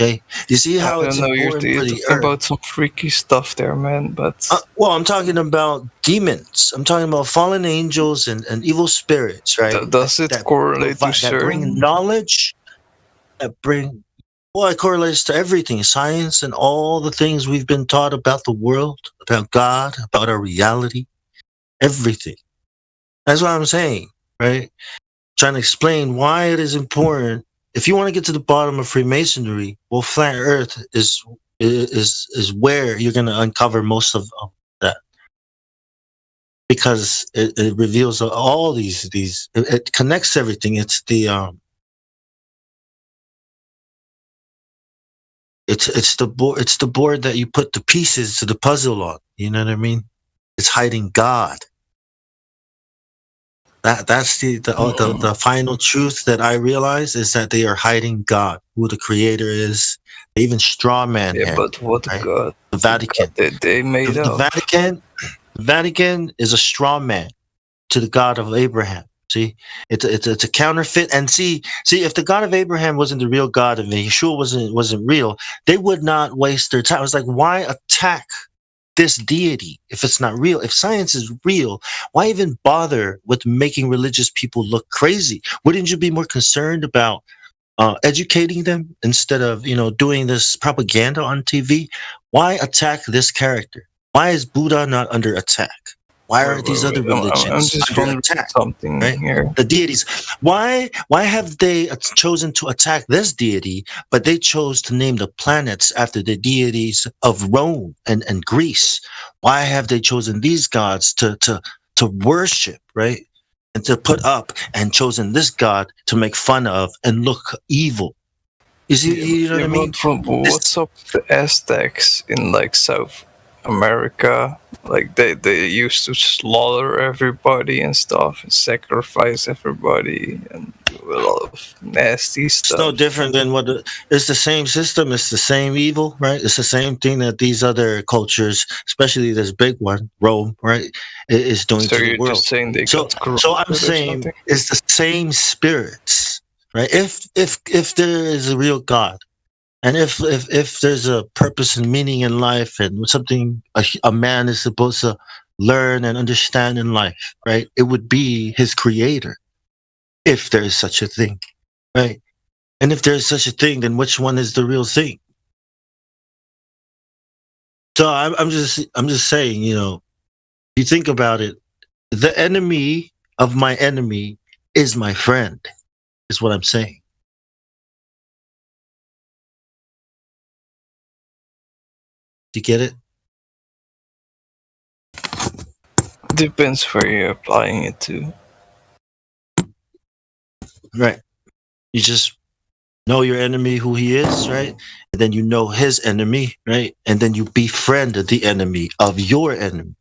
Okay, you see how it's important for the Earth. About some freaky stuff there, man. But well, I'm talking about demons. I'm talking about fallen angels and evil spirits, right? Does it correlate to that bring knowledge? Well, it correlates to everything, science and all the things we've been taught about the world, about God, about our reality, everything. That's what I'm saying, right? Trying to explain why it is important. If you want to get to the bottom of Freemasonry, well, flat Earth is where you're going to uncover most of that, because it reveals all these. It connects everything. It's the It's the board. It's the board that you put the pieces to the puzzle on. You know what I mean? It's hiding God. That's the final truth that I realize, is that they are hiding God, who the Creator is. They even straw man. Yeah, but what right? God? The Vatican. They made the up. The Vatican is a straw man to the God of Abraham. See, it's a counterfeit. And see, if the God of Abraham wasn't the real God and Yeshua wasn't real, they would not waste their time. It's like, why attack this deity if it's not real? If science is real, why even bother with making religious people look crazy? Wouldn't you be more concerned about educating them instead of doing this propaganda on TV? Why attack this character? Why is Buddha not under attack? Why are these other religions under attack? Something right? Here. The deities. Why have they chosen to attack this deity, but they chose to name the planets after the deities of Rome and Greece? Why have they chosen these gods to worship, right? And to put up, and chosen this god to make fun of and look evil? You see, you know what I mean? What's up with the Aztecs in like South America? Like they used to slaughter everybody and stuff, and sacrifice everybody, and do a lot of nasty stuff. It's no different than it's the same system. It's the same evil, right? It's the same thing that these other cultures, especially this big one, Rome, right, is doing to the world. Just saying they so I'm saying it's the same spirits, right? If there is a real God, and if there's a purpose and meaning in life, and something a man is supposed to learn and understand in life, right, it would be his Creator, if there is such a thing, right? And if there is such a thing, then which one is the real thing? So I'm just saying, if you think about it, the enemy of my enemy is my friend, is what I'm saying. Do you get it? Depends where you're applying it to. Right. You just know your enemy, who he is, right? And then you know his enemy, right? And then you befriend the enemy of your enemy.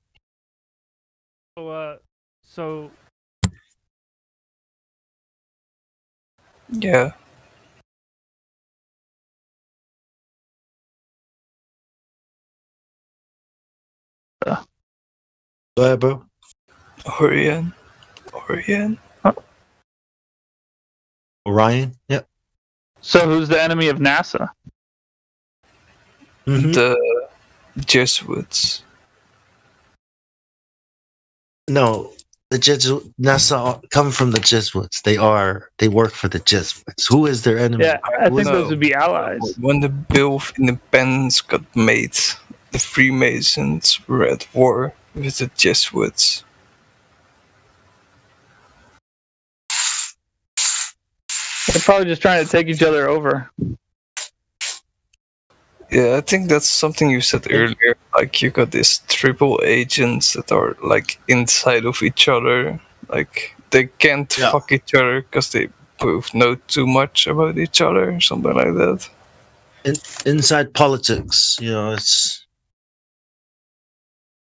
So yeah. Go ahead, bro. Orion. Orion? Yep. So who's the enemy of NASA? Mm-hmm. The Jesuits. No, the NASA come from the Jesuits. They work for the Jesuits. Who is their enemy? Yeah, I think those would be allies. When the Bill of Independence got made, the Freemasons were at war with the Jesuits. They're probably just trying to take each other over. Yeah, I think that's something you said earlier. Like, you got these triple agents that are like inside of each other. Like, they can't fuck each other because they both know too much about each other, something like that. Inside politics, it's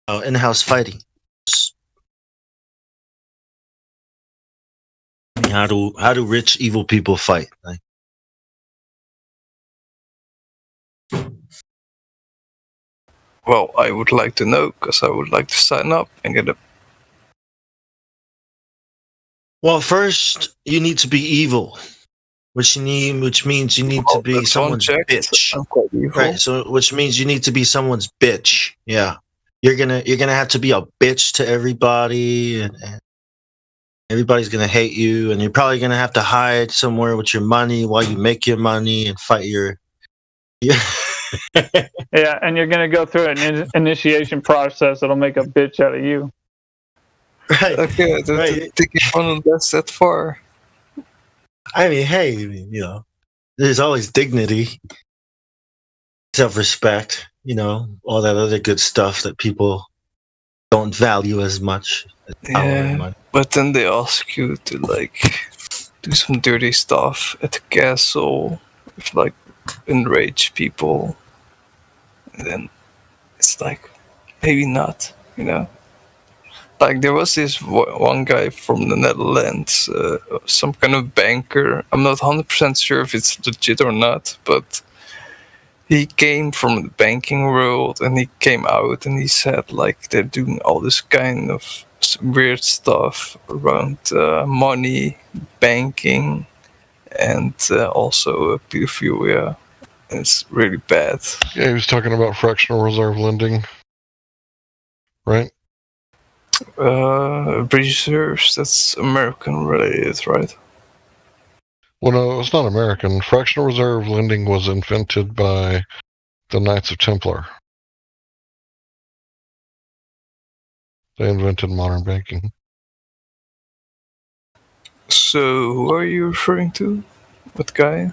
in-house fighting. How do rich evil people fight? Like, well, I would like to know because I would like to sign up and get a. Well, first you need to be evil, which means you need to be someone's bitch, right? So, which means you need to be someone's bitch. Yeah, you're gonna have to be a bitch to everybody, and everybody's gonna hate you, and you're probably gonna have to hide somewhere with your money while you make your money and fight your. Yeah, and you're gonna go through an initiation process that'll make a bitch out of you. Right. Okay, I don't think it went that far. I mean, hey, you know, there's always dignity, self-respect, you know, all that other good stuff that people don't value as much. Yeah, but then they ask you to like do some dirty stuff at the castle, with, like enrage people, and then it's like maybe not, you know. Like there was this one guy from the Netherlands, some kind of banker. I'm not 100% sure if it's legit or not, but he came from the banking world and he came out and he said like they're doing all this kind of weird stuff around money, banking, and also pedophilia. And it's really bad. Yeah, he was talking about fractional reserve lending, right? Reserves, that's American related, right? Well, no, it's not American. Fractional reserve lending was invented by the Knights of Templar. They invented modern banking. So, who are you referring to? What guy?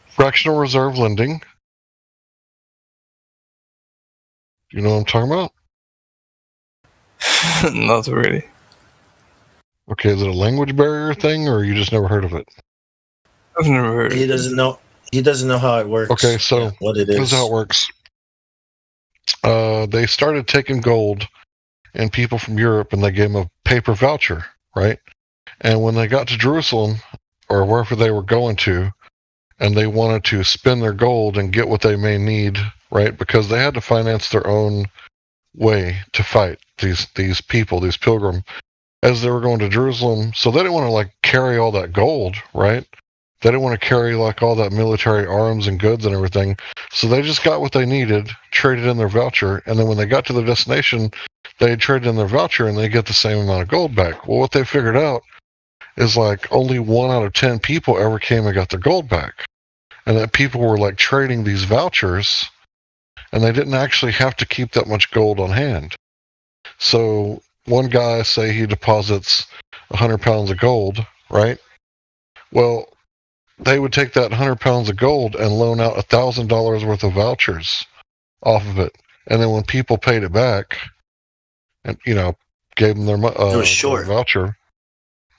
Fractional reserve lending. You know what I'm talking about? Not really. Okay, is it a language barrier thing, or you just never heard of it? I've never heard. He doesn't know. He doesn't know how it works. Okay, so what it is. This is how it works. They started taking gold and people from Europe, and they gave them a paper voucher, right? And when they got to Jerusalem or wherever they were going to, and they wanted to spend their gold and get what they may need, right? Because they had to finance their own way to fight these people, these pilgrims, as they were going to Jerusalem. So they didn't want to like carry all that gold, right? They didn't want to carry like all that military arms and goods and everything. So they just got what they needed, traded in their voucher, and then when they got to their destination, they traded in their voucher and they get the same amount of gold back. Well, what they figured out is like only 1 out of 10 people ever came and got their gold back. And that people were like trading these vouchers, and they didn't actually have to keep that much gold on hand. So one guy, say he deposits 100 pounds of gold, right? Well, they would take that 100 pounds of gold and loan out $1,000 worth of vouchers off of it. And then when people paid it back, and you know, gave them their voucher,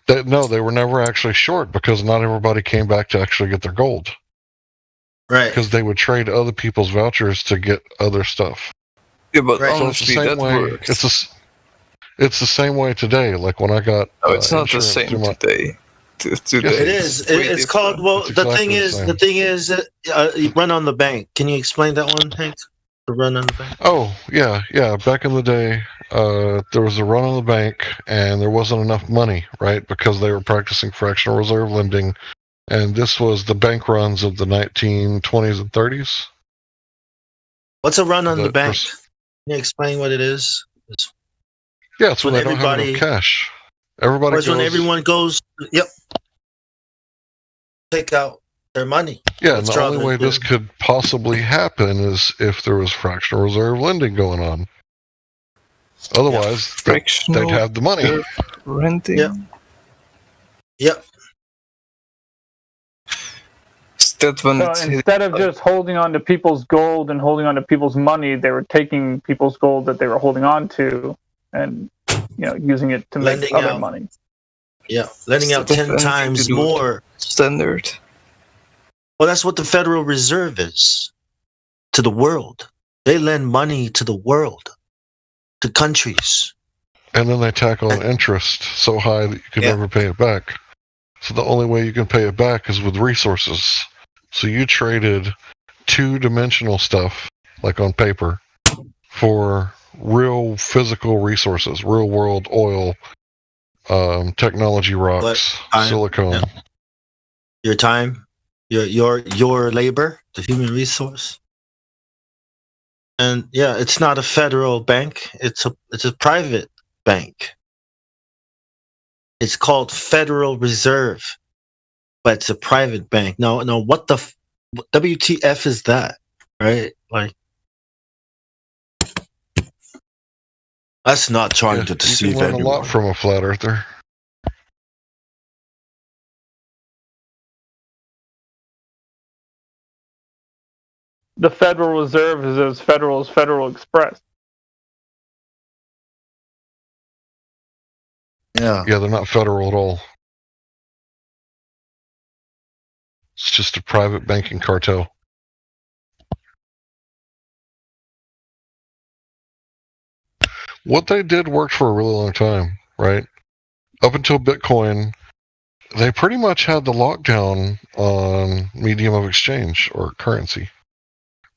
they were never actually short because not everybody came back to actually get their gold. Right. Because they would trade other people's vouchers to get other stuff. Yeah, but right. honestly, so it's the same way. It's the same way today. Like when I got. No, it's not the same today. Yes, it is. It's called. Well, the thing is, you run on the bank. Can you explain that one, Hank? The run on the bank. Oh yeah. Back in the day, there was a run on the bank, and there wasn't enough money, right? Because they were practicing fractional reserve lending. And this was the bank runs of the 1920s and 30s. What's a run on the bank? Can you explain what it is? Yeah, it's when they don't have enough cash. Everybody goes. When everyone goes, yep, take out their money. Yeah, and the only way this could possibly happen is if there was fractional reserve lending going on. Otherwise, they'd have the money. Renting. Yep. Instead of just holding on to people's gold and holding on to people's money, they were taking people's gold that they were holding on to and using it to make other money. Yeah, lending out 10 times more. Standard. Well, that's what the Federal Reserve is to the world. They lend money to the world. to countries. And then they tackle an interest so high that you can never pay it back. So the only way you can pay it back is with resources. So you traded two-dimensional stuff, like on paper, for real physical resources, real-world oil, technology rocks, silicone. Your time, your labor, the human resource. And yeah, it's not a federal bank. It's a private bank. It's called Federal Reserve, but it's a private bank. No, what the WTF is that? Right? Like, that's not trying to deceive you can learn anyone. a lot from a flat earther. The Federal Reserve is as federal as Federal Express. Yeah, they're not federal at all. It's just a private banking cartel. What they did worked for a really long time, right? Up until Bitcoin, they pretty much had the lockdown on medium of exchange or currency,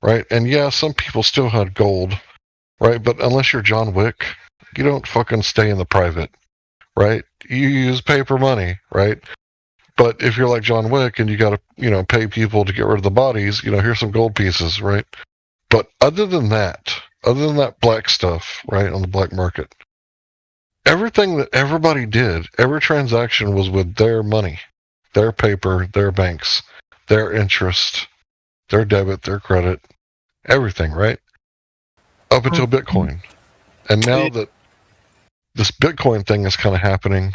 right? And yeah, some people still had gold, right? But unless you're John Wick, you don't fucking stay in the private, right? You use paper money, right? But if you're like John Wick and you got to, pay people to get rid of the bodies, here's some gold pieces, right? But other than that black stuff, right, on the black market, everything that everybody did, every transaction was with their money, their paper, their banks, their interest, their debit, their credit, everything, right? Up until Bitcoin. And now that this Bitcoin thing is kind of happening,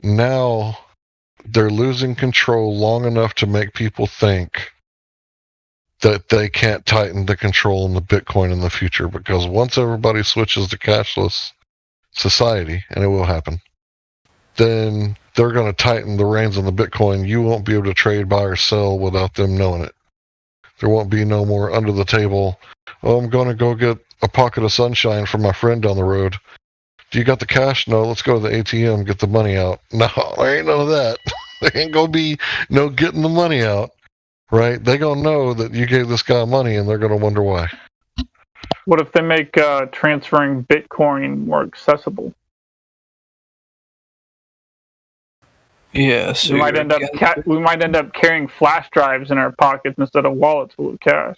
now they're losing control long enough to make people think that they can't tighten the control in the Bitcoin in the future, because once everybody switches to cashless society, and it will happen, then they're going to tighten the reins on the Bitcoin. You won't be able to trade, buy, or sell without them knowing it. There won't be no more under the table, I'm going to go get a pocket of sunshine from my friend down the road. Do you got the cash? No, let's go to the ATM, get the money out. No, there ain't none of that. There ain't going to be no getting the money out. Right? They're going to know that you gave this guy money, and they're going to wonder why. What if they make transferring Bitcoin more accessible? Yeah, so we might end up carrying flash drives in our pockets instead of wallets full of cash.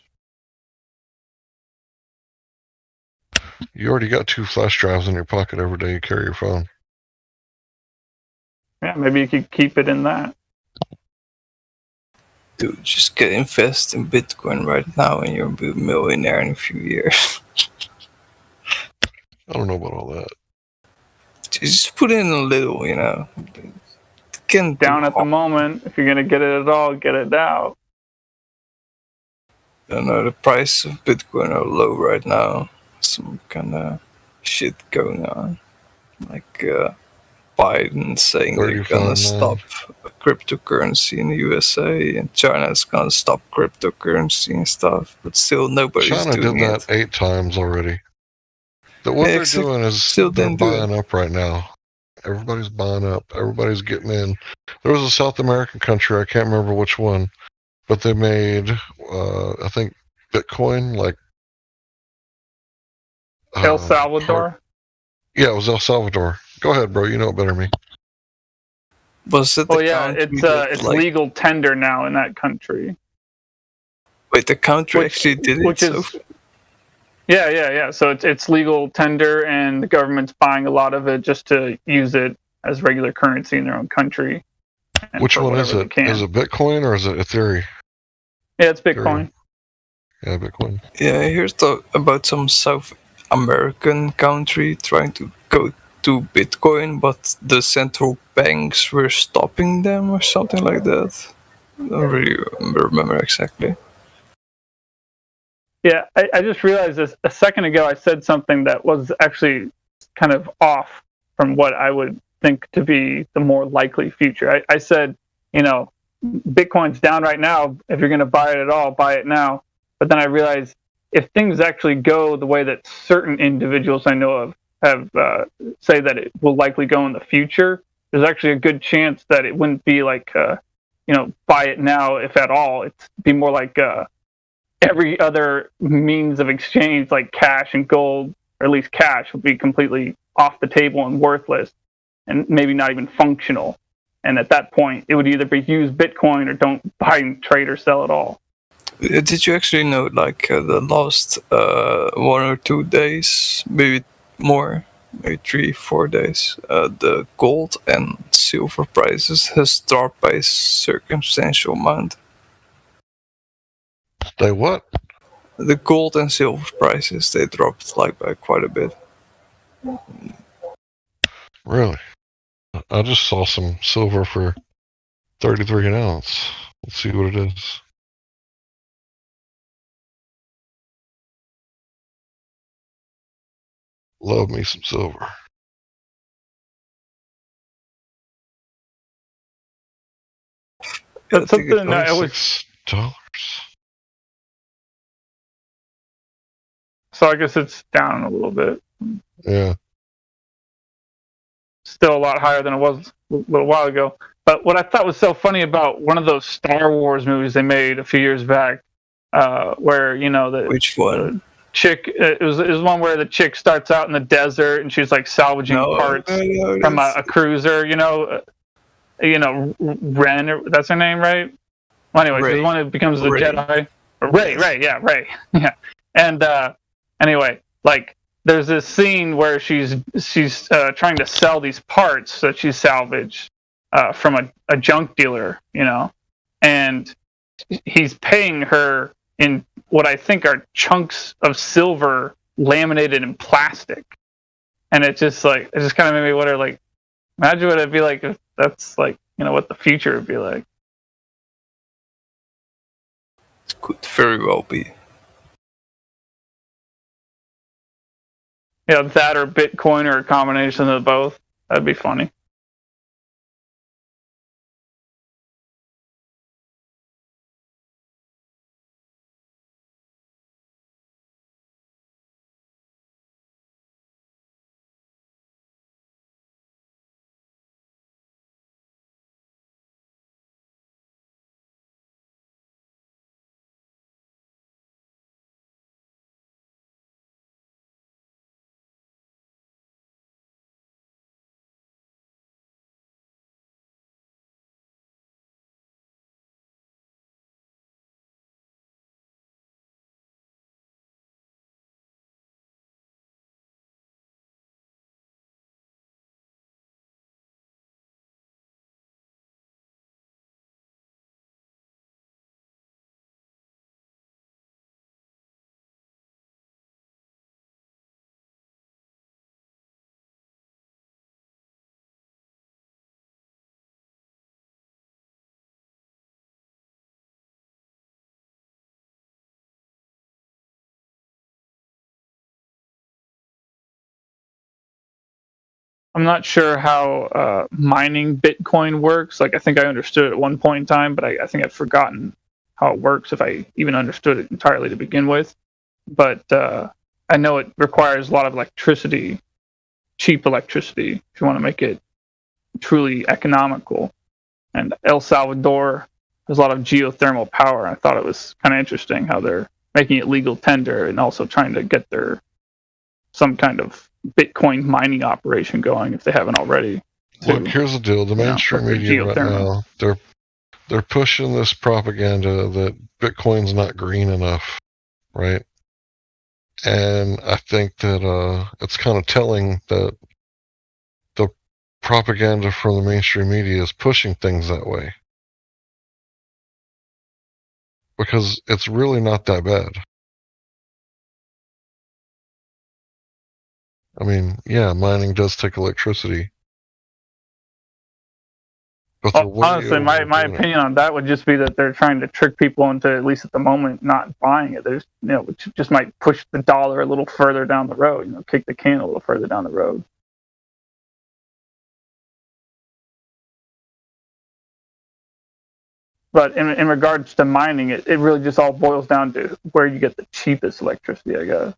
You already got 2 flash drives in your pocket every day you carry your phone. Yeah, maybe you could keep it in that. Dude, just invest in Bitcoin right now and you'll be a millionaire in a few years. I don't know about all that. Just put in a little, Down at the moment. If you're going to get it at all, get it out. I don't know, the price of Bitcoin are low right now. Some kind of shit going on. Like Biden saying they're gonna stop cryptocurrency in the USA, and China's gonna stop cryptocurrency and stuff, but still nobody's China doing it. China did that 8 times already. What they're doing is they're buying up right now. Everybody's buying up. Everybody's getting in. There was a South American country, I can't remember which one, but they made, I think, Bitcoin, like... El Salvador? Yeah, it was El Salvador. Go ahead, bro. You know it better than me. Was it? It's legal tender now in that country. Wait, the country actually did it? Yeah. So it's legal tender, and the government's buying a lot of it just to use it as regular currency in their own country. Which one is it? Is it Bitcoin or is it Ethereum? Yeah, it's Bitcoin. Yeah, Bitcoin. Yeah, I heard about some South American country trying to go to Bitcoin, but the central banks were stopping them or something like that. I don't really remember exactly. Yeah, I just realized this a second ago. I said something that was actually kind of off from what I would think to be the more likely future. I said, Bitcoin's down right now. If you're going to buy it at all, buy it now. But then I realized if things actually go the way that certain individuals I know of have say that it will likely go in the future, there's actually a good chance that it wouldn't be like buy it now if at all. It'd be more like every other means of exchange, like cash and gold, or at least cash, would be completely off the table and worthless, and maybe not even functional. And at that point, it would either be use Bitcoin or don't buy and trade or sell at all. Did you actually know, like, the last 1 or 2 days, maybe more, maybe 3-4 days, the gold and silver prices has dropped by a circumstantial amount? They what? The gold and silver prices, they dropped like by quite a bit. Really? I just saw some silver for 33 an ounce. Let's see what it is. Love me some silver. That's something I always. $6. So I guess it's down a little bit. Yeah. Still a lot higher than it was a little while ago. But what I thought was so funny about one of those Star Wars movies they made a few years back, where which one? Chick, it was one where the chick starts out in the desert and she's like salvaging parts from a cruiser. Ren, that's her name, right? Well, anyways, there's one that becomes the Jedi. Ray, yeah. And anyway, like, there's this scene where she's trying to sell these parts that she salvaged from a junk dealer, and he's paying her in what I think are chunks of silver laminated in plastic, and it just kind of made me wonder, like, imagine what it'd be like if that's like what the future would be like. It could very well be. Yeah, that or Bitcoin or a combination of both. That'd be funny. I'm not sure how mining Bitcoin works. Like, I think I understood it at one point in time, but I think I've forgotten how it works, if I even understood it entirely to begin with. But I know it requires a lot of electricity, cheap electricity, if you want to make it truly economical. And El Salvador has a lot of geothermal power. I thought it was kind of interesting how they're making it legal tender and also trying to get some kind of Bitcoin mining operation going if they haven't already. Look, here's the deal: the mainstream media right now, they're pushing this propaganda that Bitcoin's not green enough, right? And I think that it's kind of telling that the propaganda from the mainstream media is pushing things that way, because it's really not that bad. I mean, yeah, mining does take electricity. But honestly, my opinion on that would just be that they're trying to trick people into, at least at the moment, not buying it. There's, which just might push the dollar a little further down the road, kick the can a little further down the road. But in regards to mining, it really just all boils down to where you get the cheapest electricity, I guess.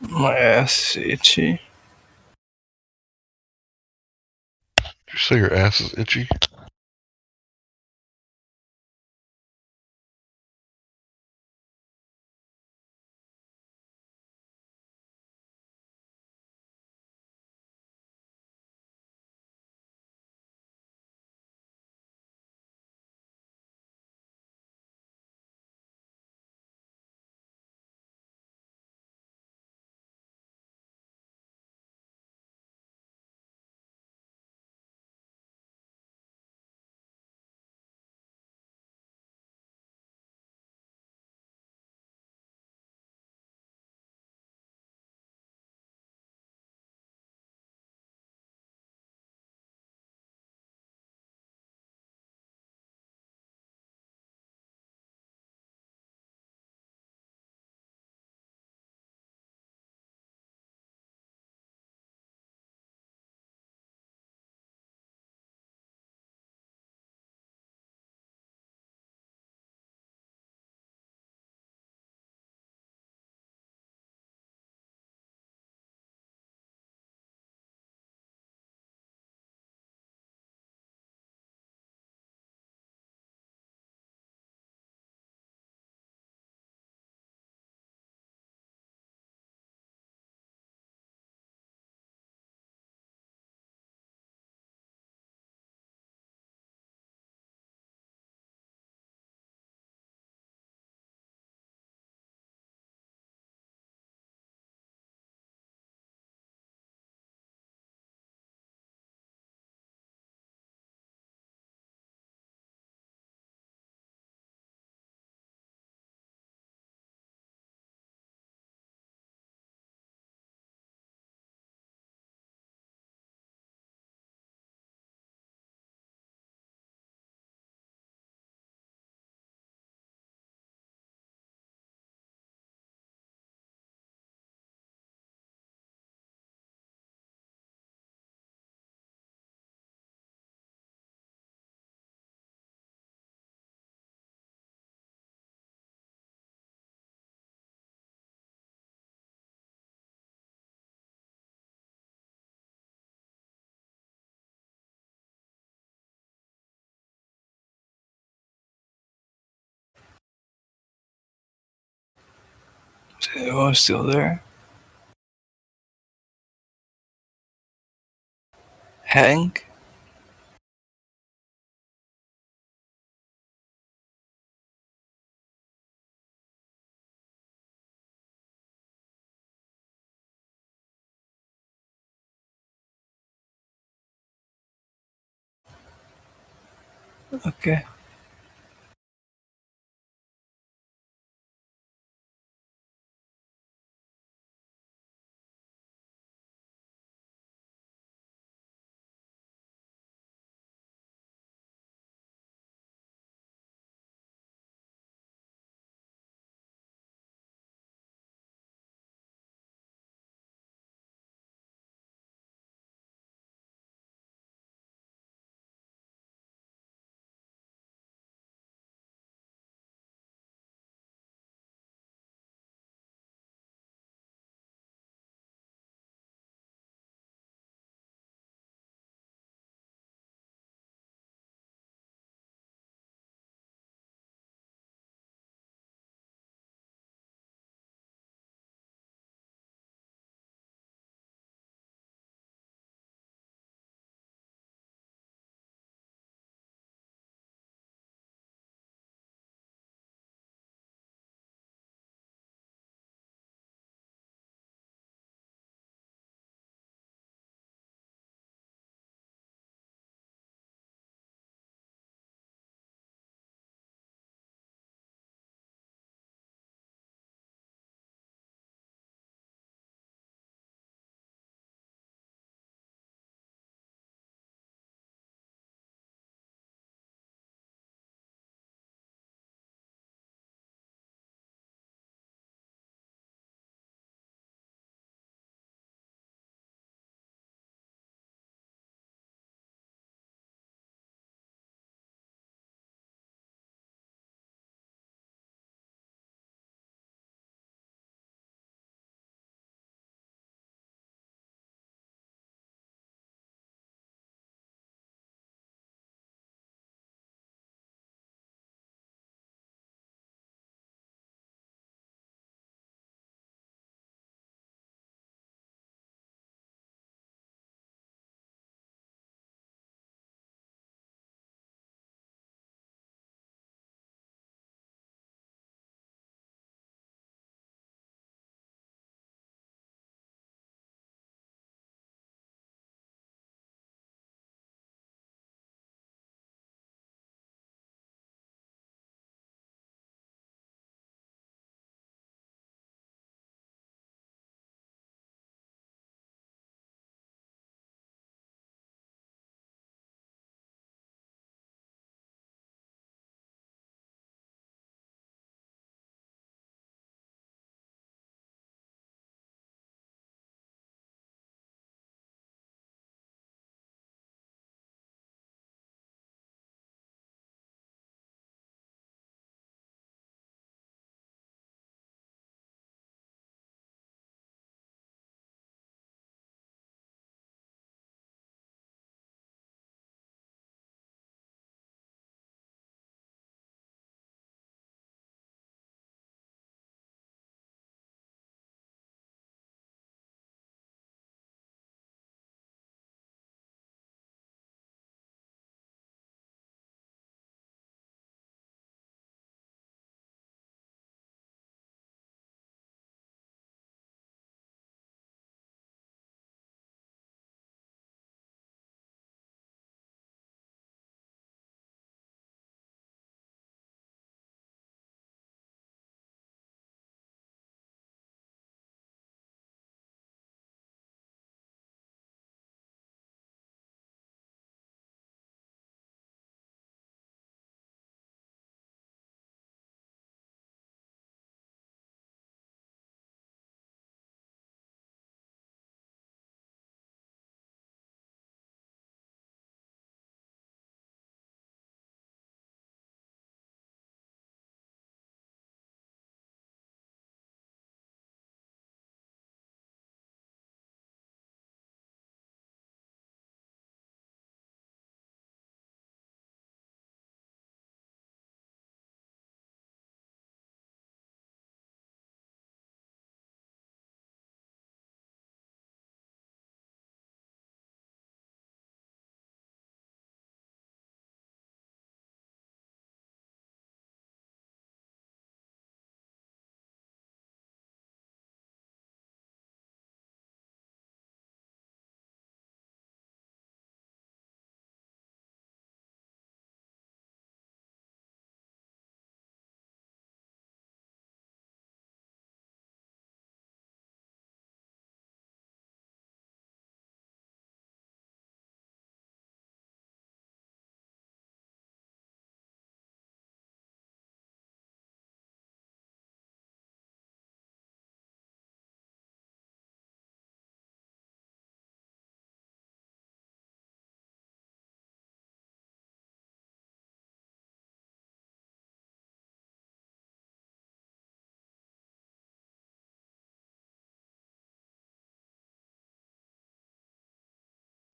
My ass is itchy. Did you say your ass is itchy? Is anyone still there? Hank? Okay.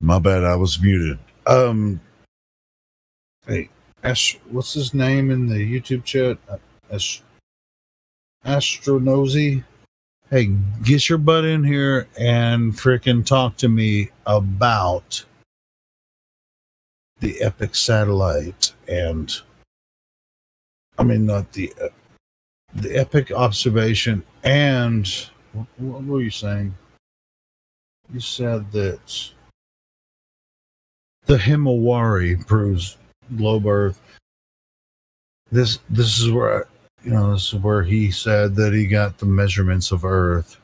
My bad, I was muted. Hey, what's his name in the YouTube chat? Astronosy. Hey, get your butt in here and freaking talk to me about the Epic satellite and, I mean, not the Epic observation and what were you saying? You said that the Himawari proves globe Earth. This is where this is where he said that he got the measurements of Earth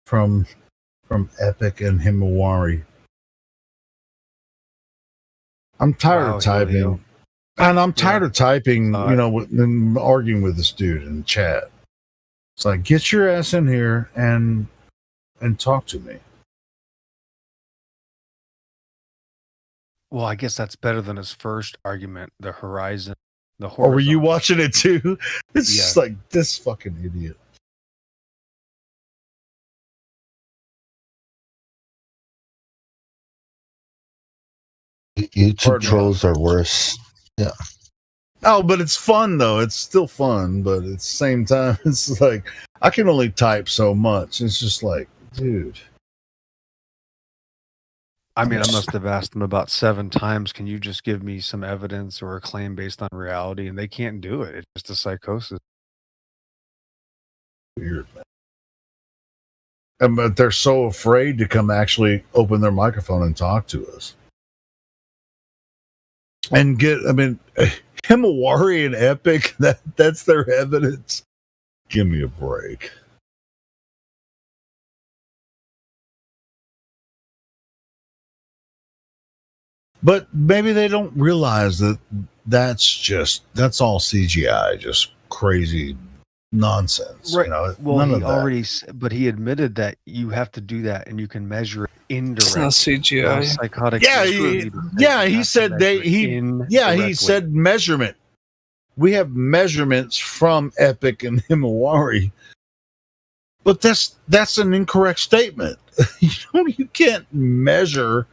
from Epic and Himawari. I'm tired of typing, Julio. And I'm tired of typing. And arguing with this dude in the chat. It's like, get your ass in here and talk to me. Well, I guess that's better than his first argument, the horizon, the horizon. Or were you watching it too? It's just like this fucking idiot. YouTube trolls are worse. Yeah. Oh, but it's fun though. It's still fun, but at the same time, it's like I can only type so much. It's just like, dude. I mean, I must have asked them about 7 times. Can you just give me some evidence or a claim based on reality? And they can't do it. It's just a psychosis. Weird, man. But they're so afraid to come actually open their microphone and talk to us. And Himawari and Epic, that's their evidence. Give me a break. But maybe they don't realize that that's all CGI, just crazy nonsense. Right. But he admitted that you have to do that and you can measure it indirectly. It's not CGI. Psychotic. He said measurement. We have measurements from Epic and Himawari. But that's an incorrect statement. You can't measure.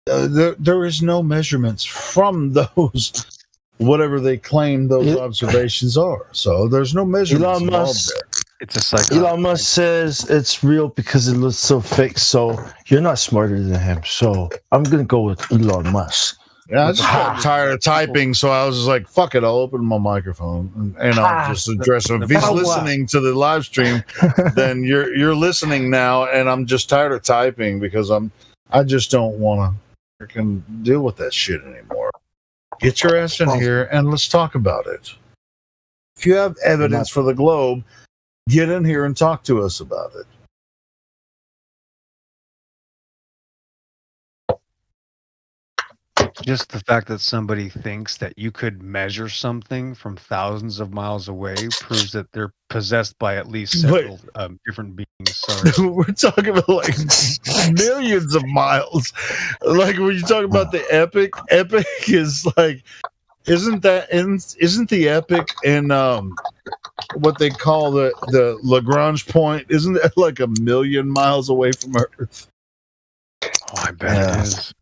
There is no measurements from those, whatever they claim those observations are. So there's no measurements involved there. It's a psychotic. Elon Musk says it's real because it looks so fake. So you're not smarter than him. So I'm going to go with Elon Musk. Yeah, I just got tired of typing, so I was just like, fuck it, I'll open my microphone and I'll just address him. If he's listening to the live stream, then you're listening now, and I'm just tired of typing because I just don't want to freaking deal with that shit anymore. Get your ass in here and let's talk about it. If you have evidence for the globe, get in here and talk to us about it. Just the fact that somebody thinks that you could measure something from thousands of miles away proves that they're possessed by at least several different beings. Sorry. We're talking about like millions of miles. Like when you talk about the Epic is like, isn't the Epic in what they call the Lagrange point? Isn't that like 1 million miles away from Earth? Oh, I bet it is.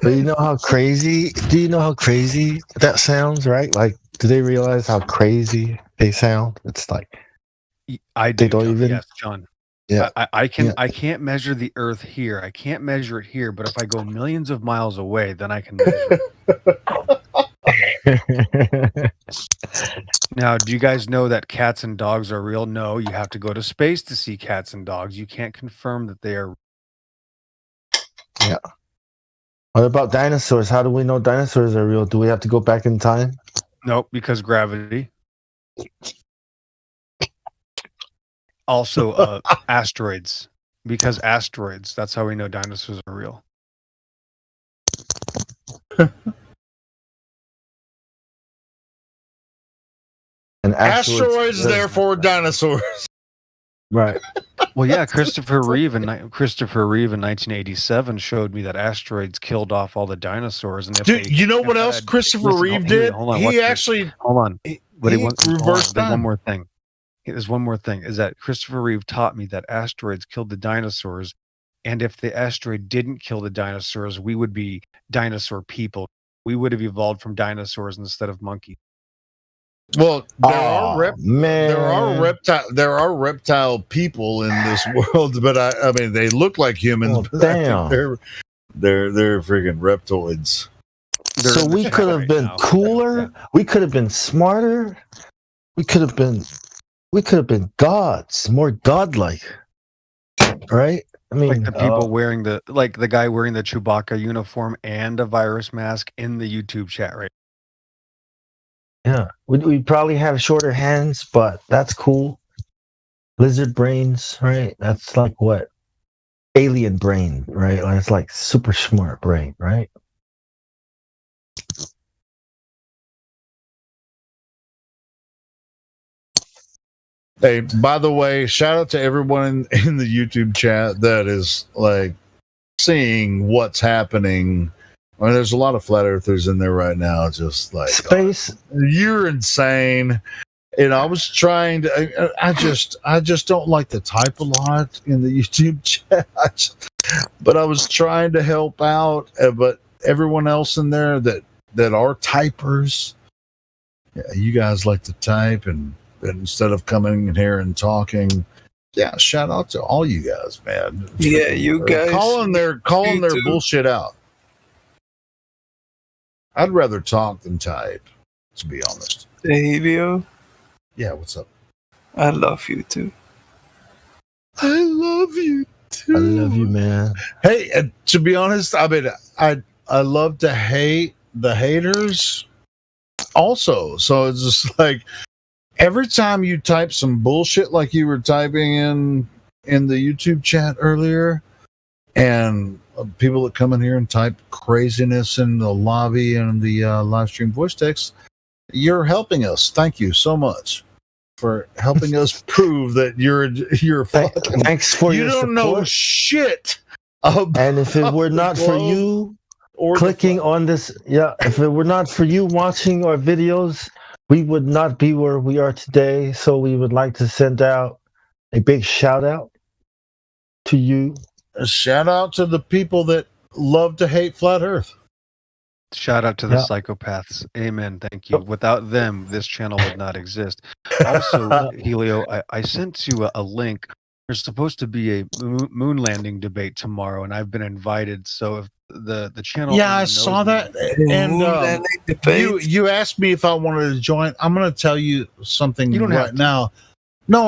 But you know how crazy? Do you know how crazy that sounds? Right? Like, do they realize how crazy they sound? It's like I do. They don't even. Yes, John. Yeah, I can't measure the Earth here. I can't measure it here. But if I go millions of miles away, then I can measure it. Now, do you guys know that cats and dogs are real? No, you have to go to space to see cats and dogs. You can't confirm that they are. Yeah. What about dinosaurs? How do we know dinosaurs are real? Do we have to go back in time? Nope, because gravity. Also, asteroids. Because asteroids. That's how we know dinosaurs are real. And asteroids therefore dinosaurs. Right. Well, yeah, Christopher Reeve in 1987 showed me that asteroids killed off all the dinosaurs. And dude, you know what else Christopher Reeve did? Hold on, he actually reversed time. One more thing. There's one more thing. Is that Christopher Reeve taught me that asteroids killed the dinosaurs, And if the asteroid didn't kill the dinosaurs, we would be dinosaur people. We would have evolved from dinosaurs instead of monkeys. Well, there are reptile people in this world, but I mean they look like humans. But I think they're freaking reptoids. So we could have been cooler. We could have been smarter. We could have been gods, more godlike. Right? I mean, like the people wearing the guy wearing the Chewbacca uniform and a virus mask in the YouTube chat right. Yeah, we'd probably have shorter hands, but that's cool. Lizard brains, right? That's like what? Alien brain, right? That's like super smart brain, right? Hey, by the way, shout out to everyone in the YouTube chat that is like seeing what's happening. I mean, there's a lot of flat earthers in there right now. Just like space, you're insane. And I was trying to. I just don't like to type a lot in the YouTube chat. But I was trying to help out. But everyone else in there that are typers, yeah, you guys like to type and instead of coming in here and talking. Yeah, shout out to all you guys, man. Yeah, you guys calling their bullshit out. I'd rather talk than type, to be honest. Hey, Leo. Yeah, what's up? I love you too. I love you too. I love you, man. Hey, to be honest, I mean, I love to hate the haters also. So it's just like every time you type some bullshit like you were typing in the YouTube chat earlier, and people that come in here and type craziness in the lobby and the live stream voice text, you're helping us. Thank you so much for helping us prove that you're fucking. Thanks for you your don't support. know shit. And if it were not for you clicking on this, if it were not for you watching our videos, we would not be where we are today. So we would like to send out a big shout out to you. A shout out to the people that love to hate flat Earth. Shout out to the psychopaths. Amen. Thank you. Without them, this channel would not exist. Also, Helio, I sent you a link. There's supposed to be a moon landing debate tomorrow, and I've been invited. So if the channel, I saw that, and you asked me if I wanted to join. I'm going to tell you something right now. No,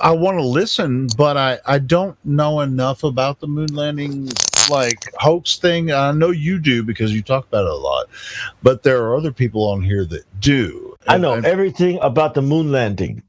I want to listen, but I don't know enough about the moon landing hoax thing. I know you do because you talk about it a lot, but there are other people on here that do. I know everything about the moon landing.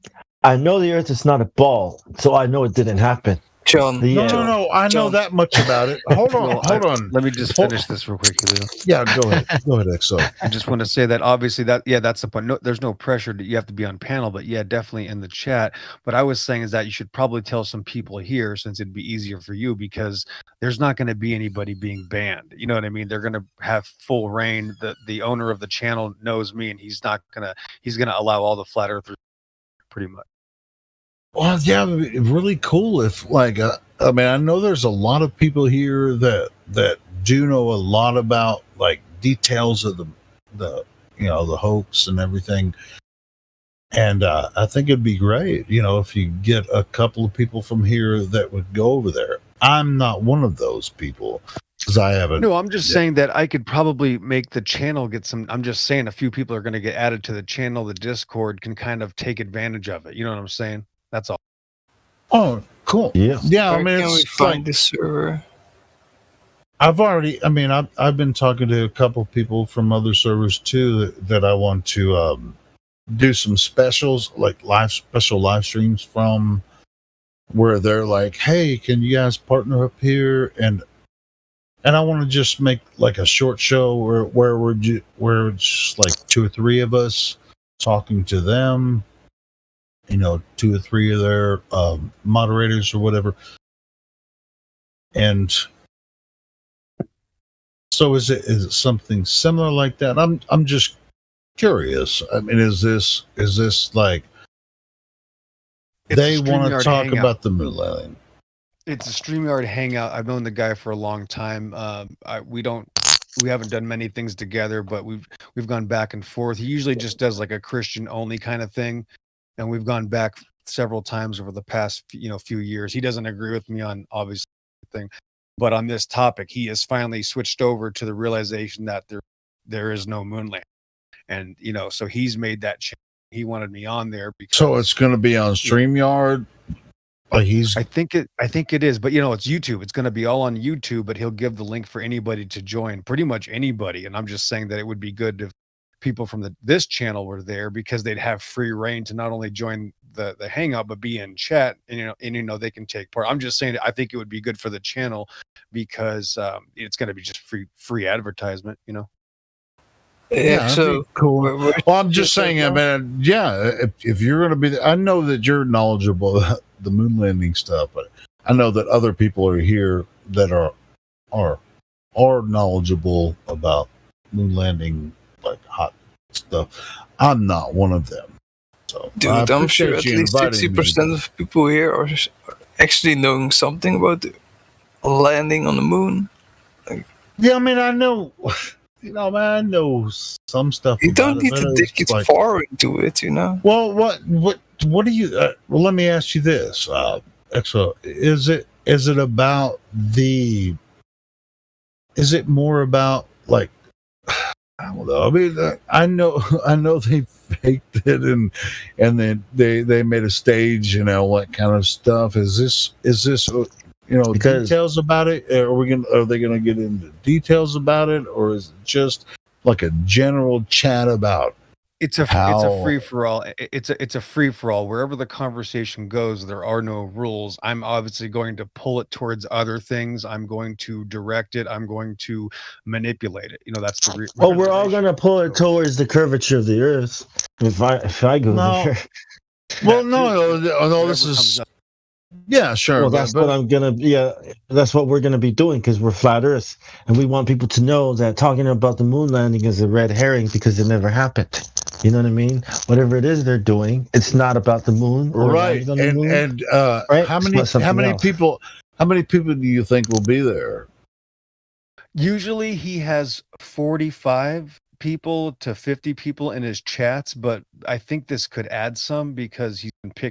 I know the Earth is not a ball, so I know it didn't happen. John, no, I know that much about it. Hold on. Let me just finish this real quick, Helio. Yeah, go ahead, XO. I just want to say that obviously that's the point. No, there's no pressure that you have to be on panel, but definitely in the chat. What I was saying is that you should probably tell some people here, since it'd be easier for you, because there's not going to be anybody being banned. You know what I mean? They're going to have full reign. The owner of the channel knows me, and he's gonna allow all the flat earthers pretty much. Well, yeah, really cool if I mean, I know there's a lot of people here that do know a lot about details of the hoax and everything. And I think it'd be great, if you get a couple of people from here that would go over there. I'm not one of those people because I haven't. No, I'm just saying that I could probably make the channel get some. I'm just saying a few people are going to get added to the channel. The Discord can kind of take advantage of it. You know what I'm saying? That's all. Oh, cool. Yeah. Yeah. Where can we find the server? I've been talking to a couple people from other servers too that I want to do some specials, special live streams from, where they're like, hey, can you guys partner up here? And I want to just make a short show where we're just 2 or 3 of us talking to them. 2 or 3 of their moderators or whatever. And so is it something similar like that? I'm just curious. I mean, is this they want to talk about the moon landing? It's a StreamYard hangout. I've known the guy for a long time. We haven't done many things together, but we've gone back and forth. He usually just does like a Christian only kind of thing, and we've gone back several times over the past few years. He doesn't agree with me on obviously thing, but on this topic, he has finally switched over to the realization that there is no moon landing, and so he's made that change. He wanted me on there because so it's going to be on StreamYard. I think it is, but it's YouTube. It's going to be all on YouTube, but he'll give the link for anybody to join, pretty much anybody. And I'm just saying that it would be good if people from this channel were there, because they'd have free reign to not only join the hangout but be in chat, and they can take part. I'm just saying that I think it would be good for the channel because it's going to be just free advertisement. Yeah, so cool. Well, I'm just saying, I mean, yeah, if you're going to be there, I know that you're knowledgeable about the moon landing stuff, but I know that other people are here that are knowledgeable about moon landing, like hot stuff. I'm not one of them. So, dude, I'm sure at least 60% of people here are actually knowing something about the landing on the moon. Yeah, I mean, I know. Man, I know some stuff. You don't need to dig it far into it, Well, what do you? Well, let me ask you this, Exo. Is it about the? Is it more about like? I don't know. I mean, I know they faked it and then they made a stage and all that kind of stuff. Is this? Details about it? Are they gonna get into details about it, or is it just like a general chat about? It's a free for all. It's a free for all. Wherever the conversation goes, there are no rules. I'm obviously going to pull it towards other things. I'm going to direct it. I'm going to manipulate it. That's the. Well, we're all going to pull it towards the curvature of the Earth. If I go there. Well, no. This is. Yeah, sure. Well, that's what that's what we're gonna be doing, because we're flat Earth, and we want people to know that talking about the moon landing is a red herring because it never happened. You know what I mean? Whatever it is they're doing, it's not about the moon, right? And right? How many people do you think will be there? Usually, he has 45 people to 50 people in his chats, but I think this could add some because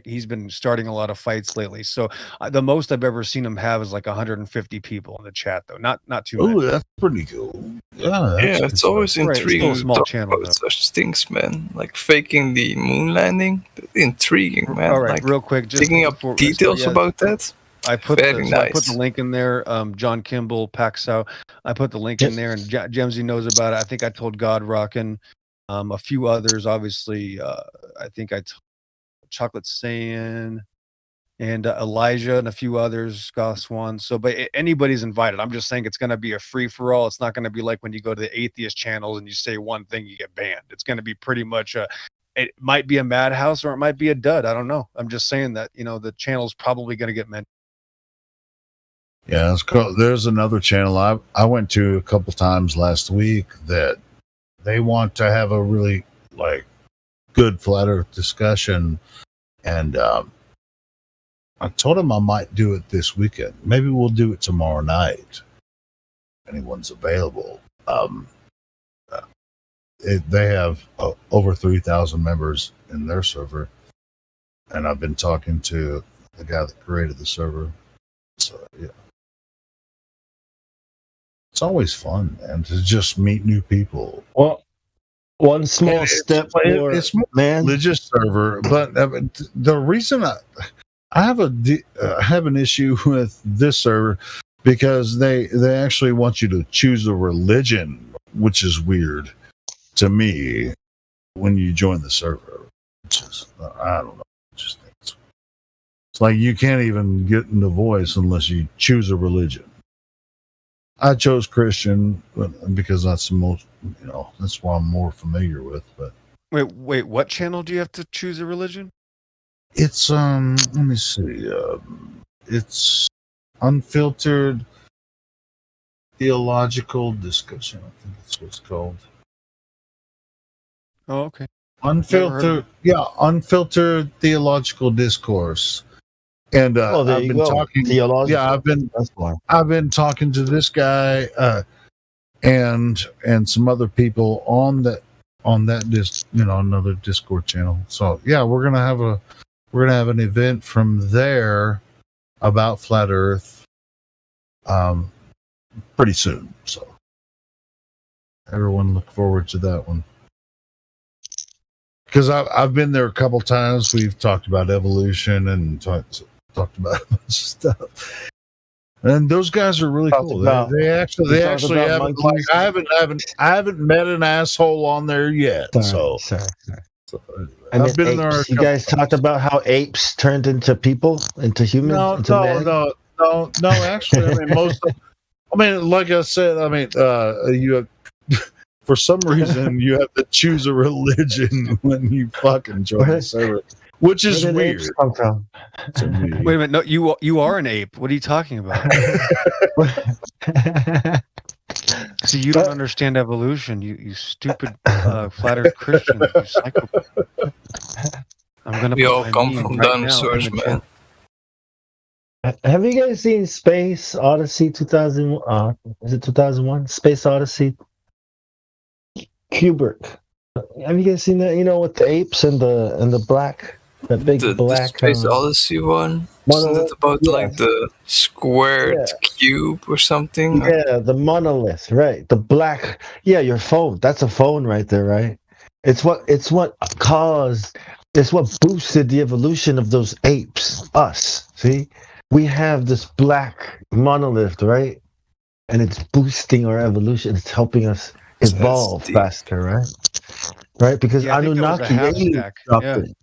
he's been starting a lot of fights lately. So the most I've ever seen him have is like 150 people in the chat, though. Not too many. Oh, that's pretty cool. Yeah, it's always intriguing. It's a small channel, about such things, man. Like faking the moon landing, intriguing, man. All right, like, real quick, just digging up details about that. I put the link in there. John Kimball, Paxow. I put the link in there, and Jemsy knows about it. I think I told God Rockin', a few others. Obviously, I think I told Chocolate Saiyan and Elijah and a few others, Goswan. So, but anybody's invited. I'm just saying it's going to be a free for all. It's not going to be like when you go to the atheist channels and you say one thing, you get banned. It's going to be pretty much it might be a madhouse or it might be a dud. I don't know. I'm just saying that the channel's probably going to get mentioned. Yeah, it's cool. There's another channel I went to a couple times last week that they want to have a really good flat Earth discussion, and I told them I might do it this weekend. Maybe we'll do it tomorrow night. If anyone's available. They have over 3,000 members in their server, and I've been talking to the guy that created the server. So yeah. It's always fun, man, to just meet new people. Well, one small step for it's more religious server, but the reason I have an issue with this server because they actually want you to choose a religion, which is weird to me when you join the server. Which is, I don't know. Just think it's like you can't even get in the voice unless you choose a religion. I chose Christian because that's the most, that's what I'm more familiar with. But wait, what channel do you have to choose a religion? It's let me see. It's Unfiltered Theological Discussion. I think that's what it's called. Oh, okay. Unfiltered Theological Discourse. And I've been talking. Yeah, I've been talking to this guy and some other people on that another Discord channel. So yeah, we're gonna have an event from there about flat Earth pretty soon. So everyone look forward to that one. Because I've been there a couple times. We've talked about evolution and talked about a bunch of stuff. And those guys are really cool. They actually haven't, like, I haven't met an asshole on there yet. And I've been there. You guys talked about how apes turned into people, into humans. No. Actually, I mean, like I said, you have, for some reason you have to choose a religion when you fucking join the server. Which is weird. Come from? Wait a minute. No, you are an ape. What are you talking about? See, you don't understand evolution. You stupid flat Earth Christian. You psychopath. I'm gonna. We all come from dinosaurs, man. Have you guys seen Space Odyssey 2000? Is it 2001? Space Odyssey. Kubrick. Have you guys seen that? You know, with the apes and the black. The big black the Space Odyssey one. Isn't it about like the squared cube or something? Yeah, the monolith, right? The black. Yeah, your phone. That's a phone right there, right? It's what boosted the evolution of those apes. Us, see, we have this black monolith, right? And it's boosting our evolution. It's helping us evolve faster, right? Right, because Anunnaki aliens dropped it.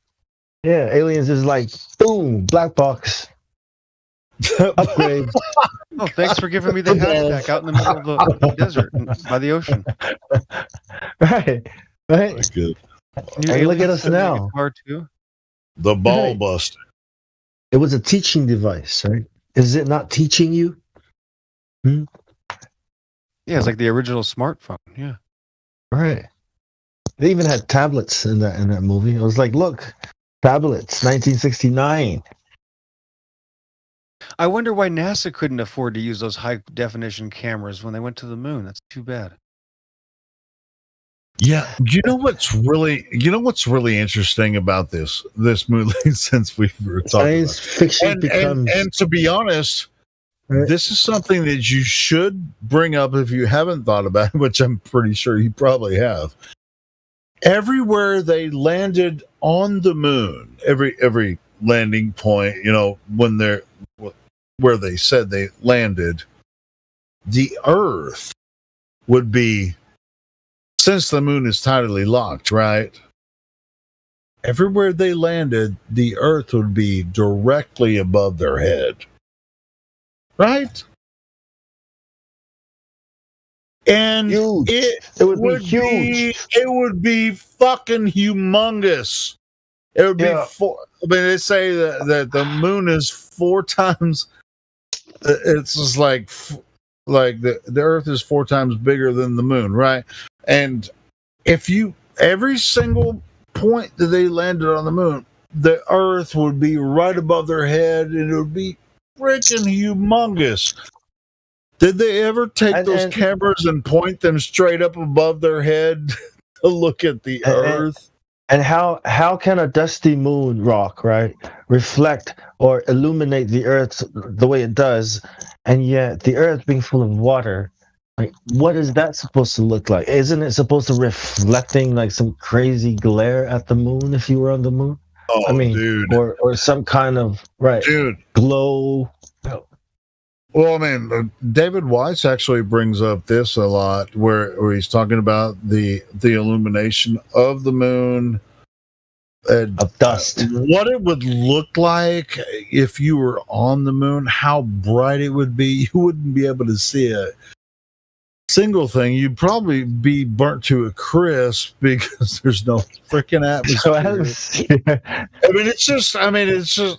Yeah, aliens is like, boom, black box. Upgrade. Oh, thanks for giving me the hashtag out in the middle of the desert by the ocean. Right. That's good. And look at us now. The ball buster. It was a teaching device, right? Is it not teaching you? Yeah, it's like the original smartphone. Yeah. Right. They even had tablets in that movie. It was like, look. Tablets, 1969. I wonder why NASA couldn't afford to use those high definition cameras when they went to the moon. That's too bad. Yeah, you know what's really interesting about this movie, since we were talking about fiction and to be honest, this is something that you should bring up if you haven't thought about it, which I'm pretty sure you probably have. Everywhere they landed on the moon, every landing point, where they said they landed, the Earth would be, since the moon is tidally locked, right? Everywhere they landed, the Earth would be directly above their head, right? And it would be huge. It would be fucking humongous. It would be they say that the moon is 4 times. It's just like the Earth is 4 times bigger than the moon, right? And every single point that they landed on the moon, the Earth would be right above their head, and it would be freaking humongous. Did they ever take those cameras and point them straight up above their head to look at the Earth? And how can a dusty moon rock, right, reflect or illuminate the Earth the way it does, and yet the Earth being full of water, like, what is that supposed to look like? Isn't it supposed to reflecting like some crazy glare at the moon if you were on the moon? Oh, dude. Or some kind of glow. Well, David Weiss actually brings up this a lot, where he's talking about the illumination of the moon, of dust, what it would look like if you were on the moon, how bright it would be. You wouldn't be able to see a single thing. You'd probably be burnt to a crisp because there's no freaking atmosphere. It's just,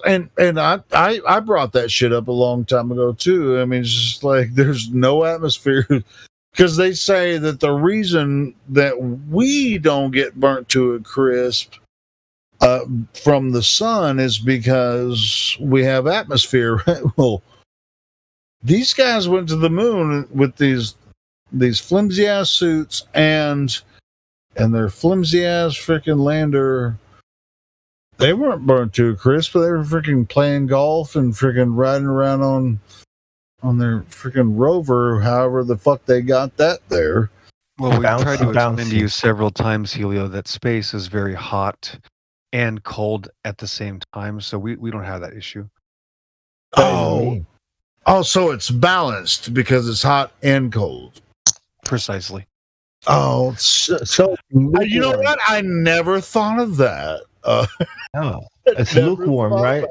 and I brought that shit up a long time ago too. It's just like there's no atmosphere, because they say that the reason that we don't get burnt to a crisp from the sun is because we have atmosphere. Well, these guys went to the moon with these flimsy ass suits and their flimsy ass freaking lander. They weren't burnt to a crisp, but they were freaking playing golf and freaking riding around on their freaking rover, however the fuck they got that there. Well, we've tried to explain to you several times, Helio, that space is very hot and cold at the same time, so we don't have that issue. Oh, so it's balanced because it's hot and cold. Precisely. Oh, so you know what? I never thought of that. No, it's lukewarm, right?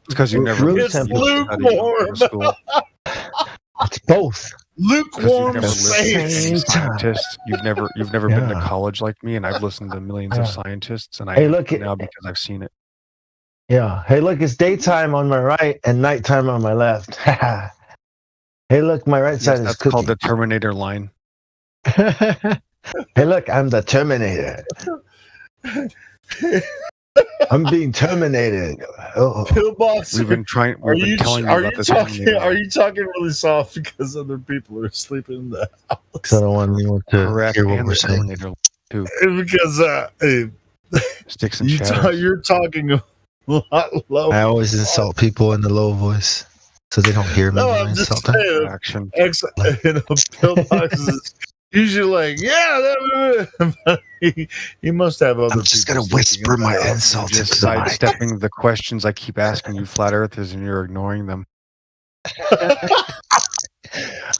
Because you never. It's lukewarm. It's both. Lukewarm space. Scientist. You've never been to college like me, and I've listened to millions of scientists, and I know now because I've seen it. Yeah. Hey, look, it's daytime on my right and nighttime on my left. Hey, look, my right side is that's cooking. Called the Terminator line. Hey, look, I'm the Terminator. I'm being terminated. Oh. Pillbox. We've been telling you about this. Are you talking really soft because other people are sleeping in the house? Because I don't want anyone to hear what we're saying. Too. Because Sticks and shadows. You're talking a lot lower. I always insult people in the low voice so they don't hear me. No, when I'm I just insult them. saying. Pillbox is usually like, he must have other. I'm just gonna whisper my insults into the mic. Sidestepping the questions I keep asking you, flat earthers, and you're ignoring them.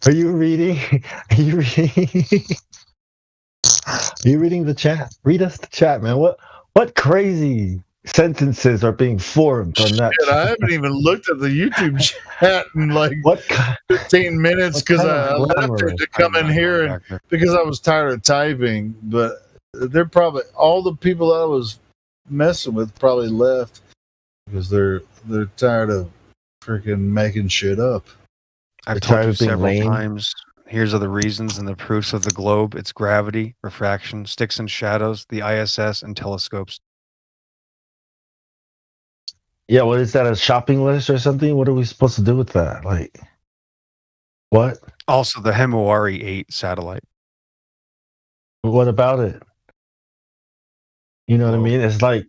Are you reading? Are you reading the chat? Read us the chat, man. What crazy sentences are being formed on that? Shit, I haven't even looked at the YouTube chat in like 15 minutes because I left it to come in here and because I was tired of typing. But they're probably all the people that I was messing with probably left because they're tired of freaking making shit up. I've told you several times. Here's the reasons and the proofs of the globe. It's gravity, refraction, sticks and shadows, the ISS, and telescopes. Yeah, what is that, a shopping list or something? What are we supposed to do with that? Like, what? Also, the Himawari 8 satellite. What about it? You know what I mean? It's like,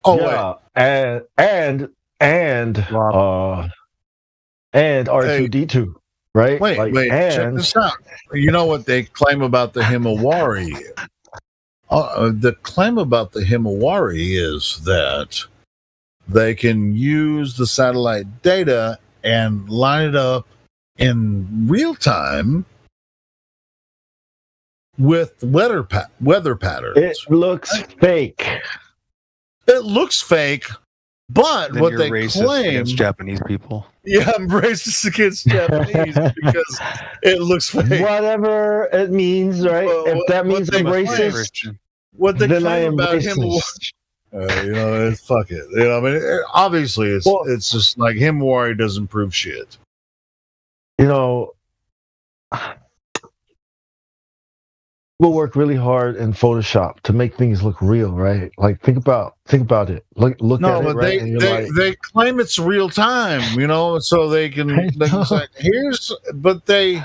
and R2D2, right? Wait, check this out. You know what they claim about the Himawari? The claim about the Himawari is that they can use the satellite data and line it up in real time with weather patterns. It looks fake. It looks fake, but then what you're they racist claim against Japanese people. Yeah, I'm racist against Japanese because it looks fake. Whatever it means, right? If that means I'm racist, what they then I claim am about racist. Fuck it. I mean, obviously, it's just like Himawari doesn't prove shit. We'll work really hard in Photoshop to make things look real, right? Like think about it. Look at it, right? They claim it's real time, so they can say but they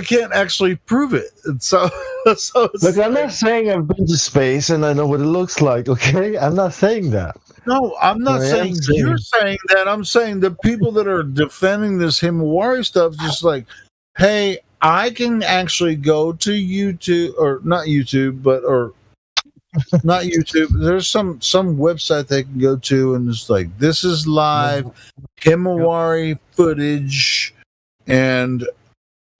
can't actually prove it. And so it's look, I'm not saying I've been to space and I know what it looks like, okay? I'm not saying that. No, I'm not saying you're saying that. I'm saying the people that are defending this Himawari stuff just like, hey, I can actually go to YouTube, or not YouTube, not YouTube. There's some website they can go to, and it's like, this is live Himawari footage, and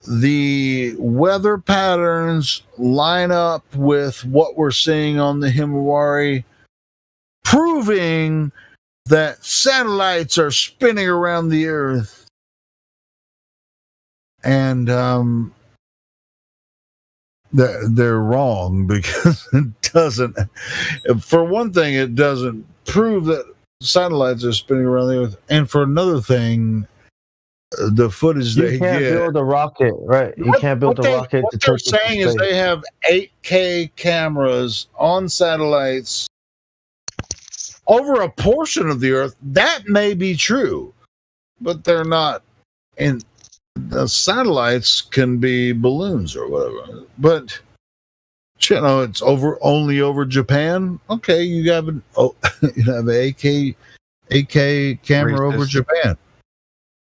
the weather patterns line up with what we're seeing on the Himawari, proving that satellites are spinning around the Earth. And they're wrong because it doesn't. For one thing, it doesn't prove that satellites are spinning around the Earth, and for another thing, the footage you can't build a rocket, right? You can't build a rocket. What they're saying is they have 8K cameras on satellites over a portion of the Earth, that may be true, but they're not. And the satellites can be balloons or whatever. But it's only over Japan. Okay, you have an AK camera over Japan.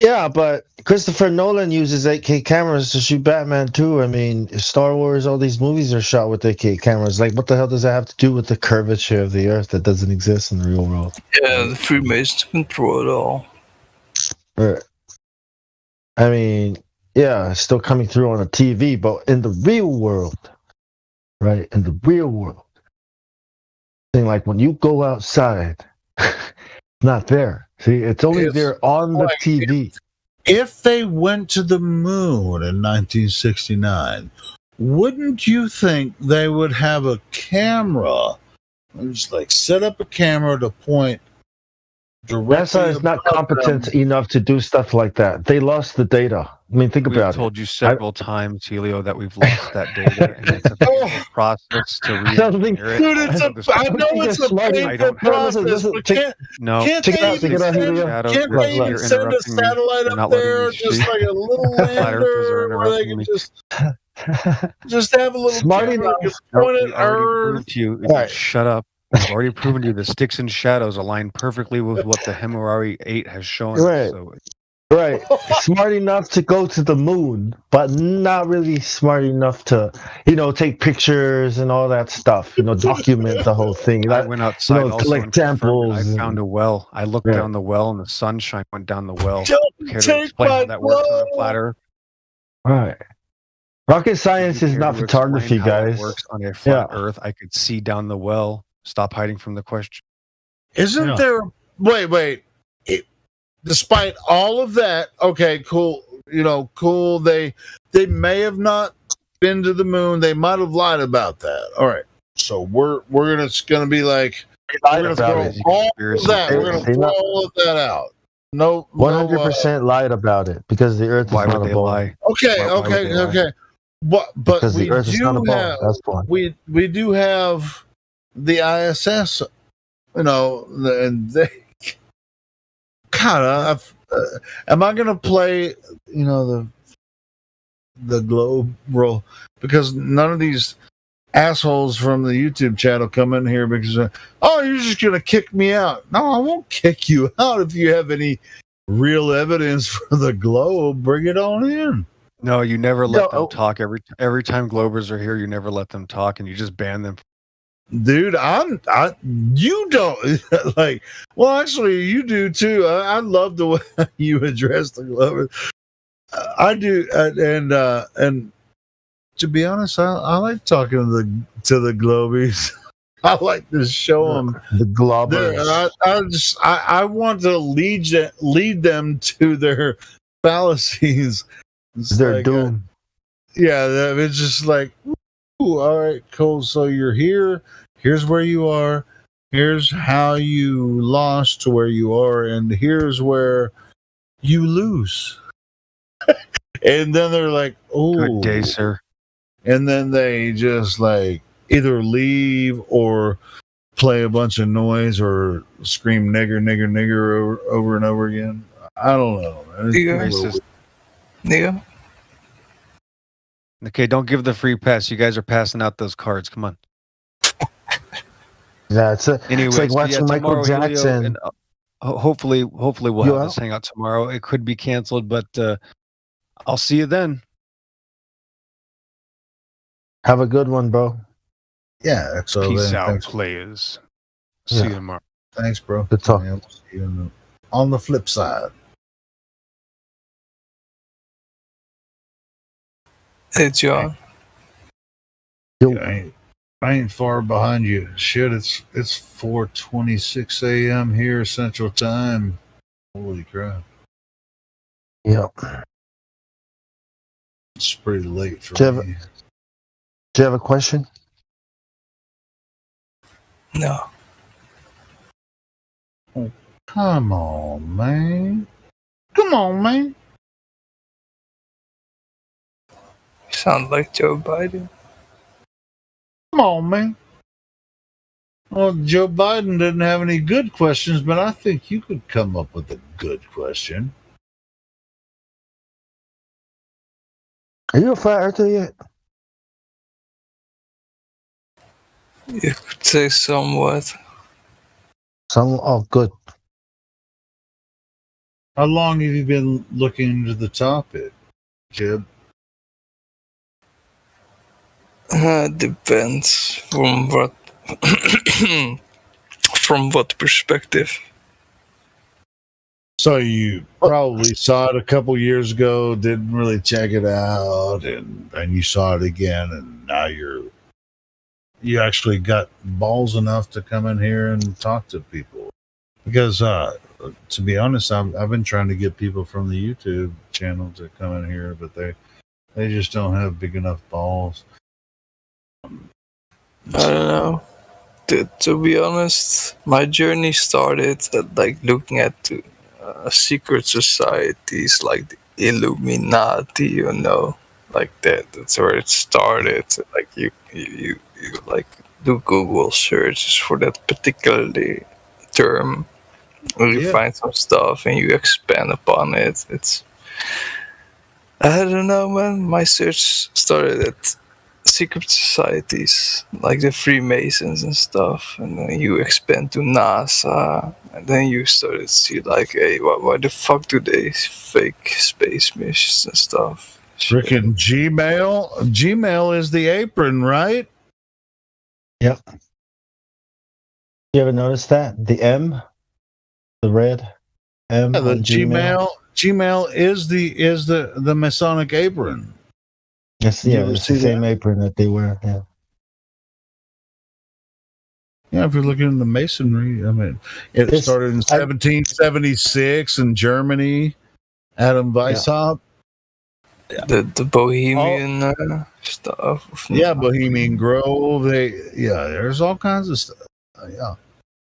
Yeah, but Christopher Nolan uses 8K cameras to shoot Batman too. I mean, Star Wars, all these movies are shot with 8K cameras. Like, what the hell does that have to do with the curvature of the Earth that doesn't exist in the real world? Yeah, the Freemasons control it all. Right. I mean, yeah, it's still coming through on a TV, but in the real world, right? In the real world, thing like when you go outside, not there. See, it's only there on the TV. If they went to the moon in 1969, wouldn't you think they would have a camera? Just like set up a camera to point directly. NASA is not competent enough to do stuff like that. They lost the data. I mean, think about it. We've told you several times, Helio, that we've lost that data, and it's a painful process to re-engineer it. Dude, I know it's a painful process, but can't they even send a satellite up there, just like a little lander, where they can just have a little camera, point at Earth. Shut up. I've already proven to you the sticks and shadows align perfectly with what the Himawari 8 has shown us. So. Right. Smart enough to go to the moon, but not really smart enough to, take pictures and all that stuff, document the whole thing. I went outside also collect samples. I found a well. I looked down the well and the sunshine went down the well. Don't take my that works on a flat Earth. Right. Rocket science is not photography, guys. It works on a flat Earth. I could see down the well. Stop hiding from the question. Isn't there... Wait. Despite all of that, okay, cool. Cool. They may have not been to the moon. They might have lied about that. All right. So we're gonna be like, we're gonna throw all of that. We're gonna throw all of that out. No, 100% lied about it because the Earth is not a ball. Lie? Okay. But because the Earth is not a ball. That's why. We do have the ISS. And they. God, am I gonna play? The globe role because none of these assholes from the YouTube channel come in here because you're just gonna kick me out. No, I won't kick you out if you have any real evidence for the globe. Bring it on in. No, you never let them talk. Every time Globers are here, you never let them talk, and you just ban them. Dude, you don't like. Well, actually, you do too. I love the way you address the Glovers. I do, and to be honest, I like talking to the Globies. I like to show them the Globers. I want to lead them to their fallacies. Their doom. It's just like. All right, cool. So you're here. Here's where you are. Here's how you lost to where you are, and here's where you lose. And then they're like, "Oh, good day, sir." And then they just like either leave or play a bunch of noise or scream "nigger, nigger, nigger" over and over again. I don't know. Nigger. Okay, don't give the free pass. You guys are passing out those cards. Come on. Yeah, it's like watching Michael Jackson. And, hopefully we'll have this hang out tomorrow. It could be canceled, but I'll see you then. Have a good one, bro. Yeah. So peace out, thanks. Players. See you tomorrow. Thanks, bro. Good talk. See you on the flip side. Hey, John. I ain't far behind you. Shit, it's 4:26 a.m. here Central Time. Holy crap! Yep. It's pretty late for me. Do you have a question? No. Oh, come on, man. Come on, man. You sound like Joe Biden. Come on, man. Well, Joe Biden didn't have any good questions, but I think you could come up with a good question. Are you a flat earther yet? You could say somewhat. Oh, good. How long have you been looking into the topic, Jib? Depends from what from what perspective. So you probably saw it a couple years ago, didn't really check it out, and you saw it again, and now you actually got balls enough to come in here and talk to people. Because to be honest, I've been trying to get people from the YouTube channel to come in here, but they just don't have big enough balls. I don't know. To be honest, my journey started at looking at secret societies like the Illuminati, like that. That's where it started. Like you do Google searches for that particularly term, and you find some stuff and you expand upon it. I don't know, man. My search started at secret societies like the Freemasons and stuff, and then you expand to NASA, and then you started to see hey, why the fuck do they fake space missions and stuff? Freaking Gmail is the apron, right? Yep. You ever noticed that? The M, the red M. Yeah, the Gmail is the Masonic apron. Yes, yeah, it's the same apron that they wear. Yeah. Yeah, if you're looking in the masonry, I mean, it started in 1776 in Germany. Adam Weishaupt. Yeah. The Bohemian stuff. Yeah, Bohemian Grove. There's all kinds of stuff. Yeah.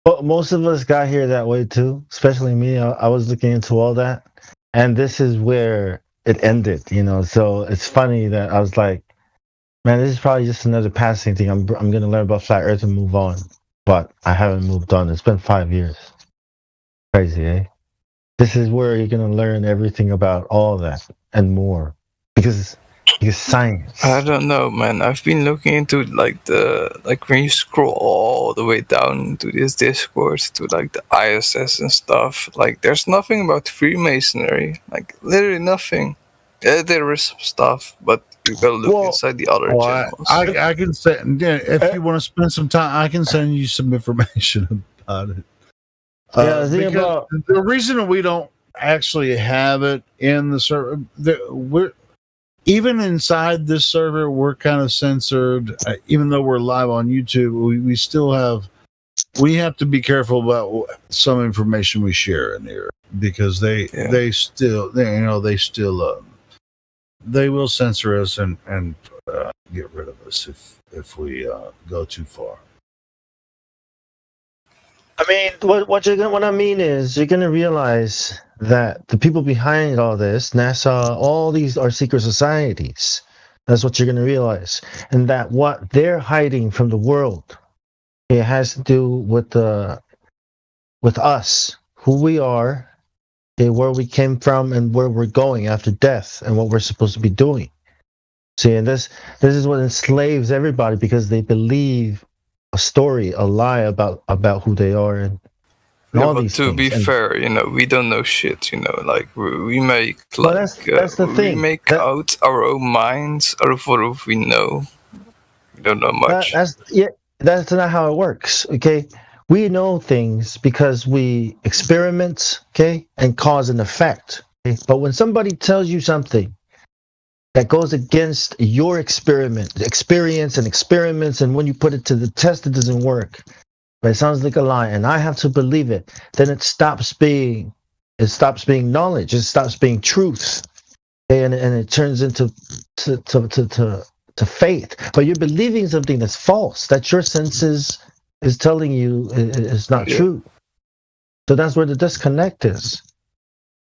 Well, most of us got here that way too, especially me. I was looking into all that, and this is where it ended, so it's funny that I was like, man, this is probably just another passing thing. I'm going to learn about flat earth and move on, but I haven't moved on. It's been 5 years. Crazy, eh? This is where you're going to learn everything about all that and more, because science. I don't know, man. I've been looking into when you scroll all the way down to this Discord to the ISS and stuff. There's nothing about Freemasonry. Literally nothing. Yeah, there is some stuff, but you gotta look inside the other channels. I can say, if you want to spend some time, I can send you some information about it. The reason we don't actually have it in the server, even inside this server, we're kind of censored. Even though we're live on YouTube, we have to be careful about some information we share in here, because they will censor us and get rid of us if we go too far. I mean, what I mean is, you're gonna realize that the people behind all this, NASA, all these are secret societies. That's what you're gonna realize, and that what they're hiding from the world, it has to do with us, who we are, where we came from, and where we're going after death, and what we're supposed to be doing. See, and this is what enslaves everybody, because they believe a story, a lie about who they are, and all these to things. be fair, we don't know shit. We make that's the thing. We make out our own minds out of what we know. We don't know much. That's not how it works. Okay, we know things because we experiment. Okay, and cause and effect. Okay? But when somebody tells you something that goes against your experience and experiments, and when you put it to the test, it doesn't work. But it sounds like a lie, and I have to believe it. Then it stops being knowledge. It stops being truth, okay? And it turns into faith. But you're believing something that's false, that your senses is telling you is not true. So that's where the disconnect is.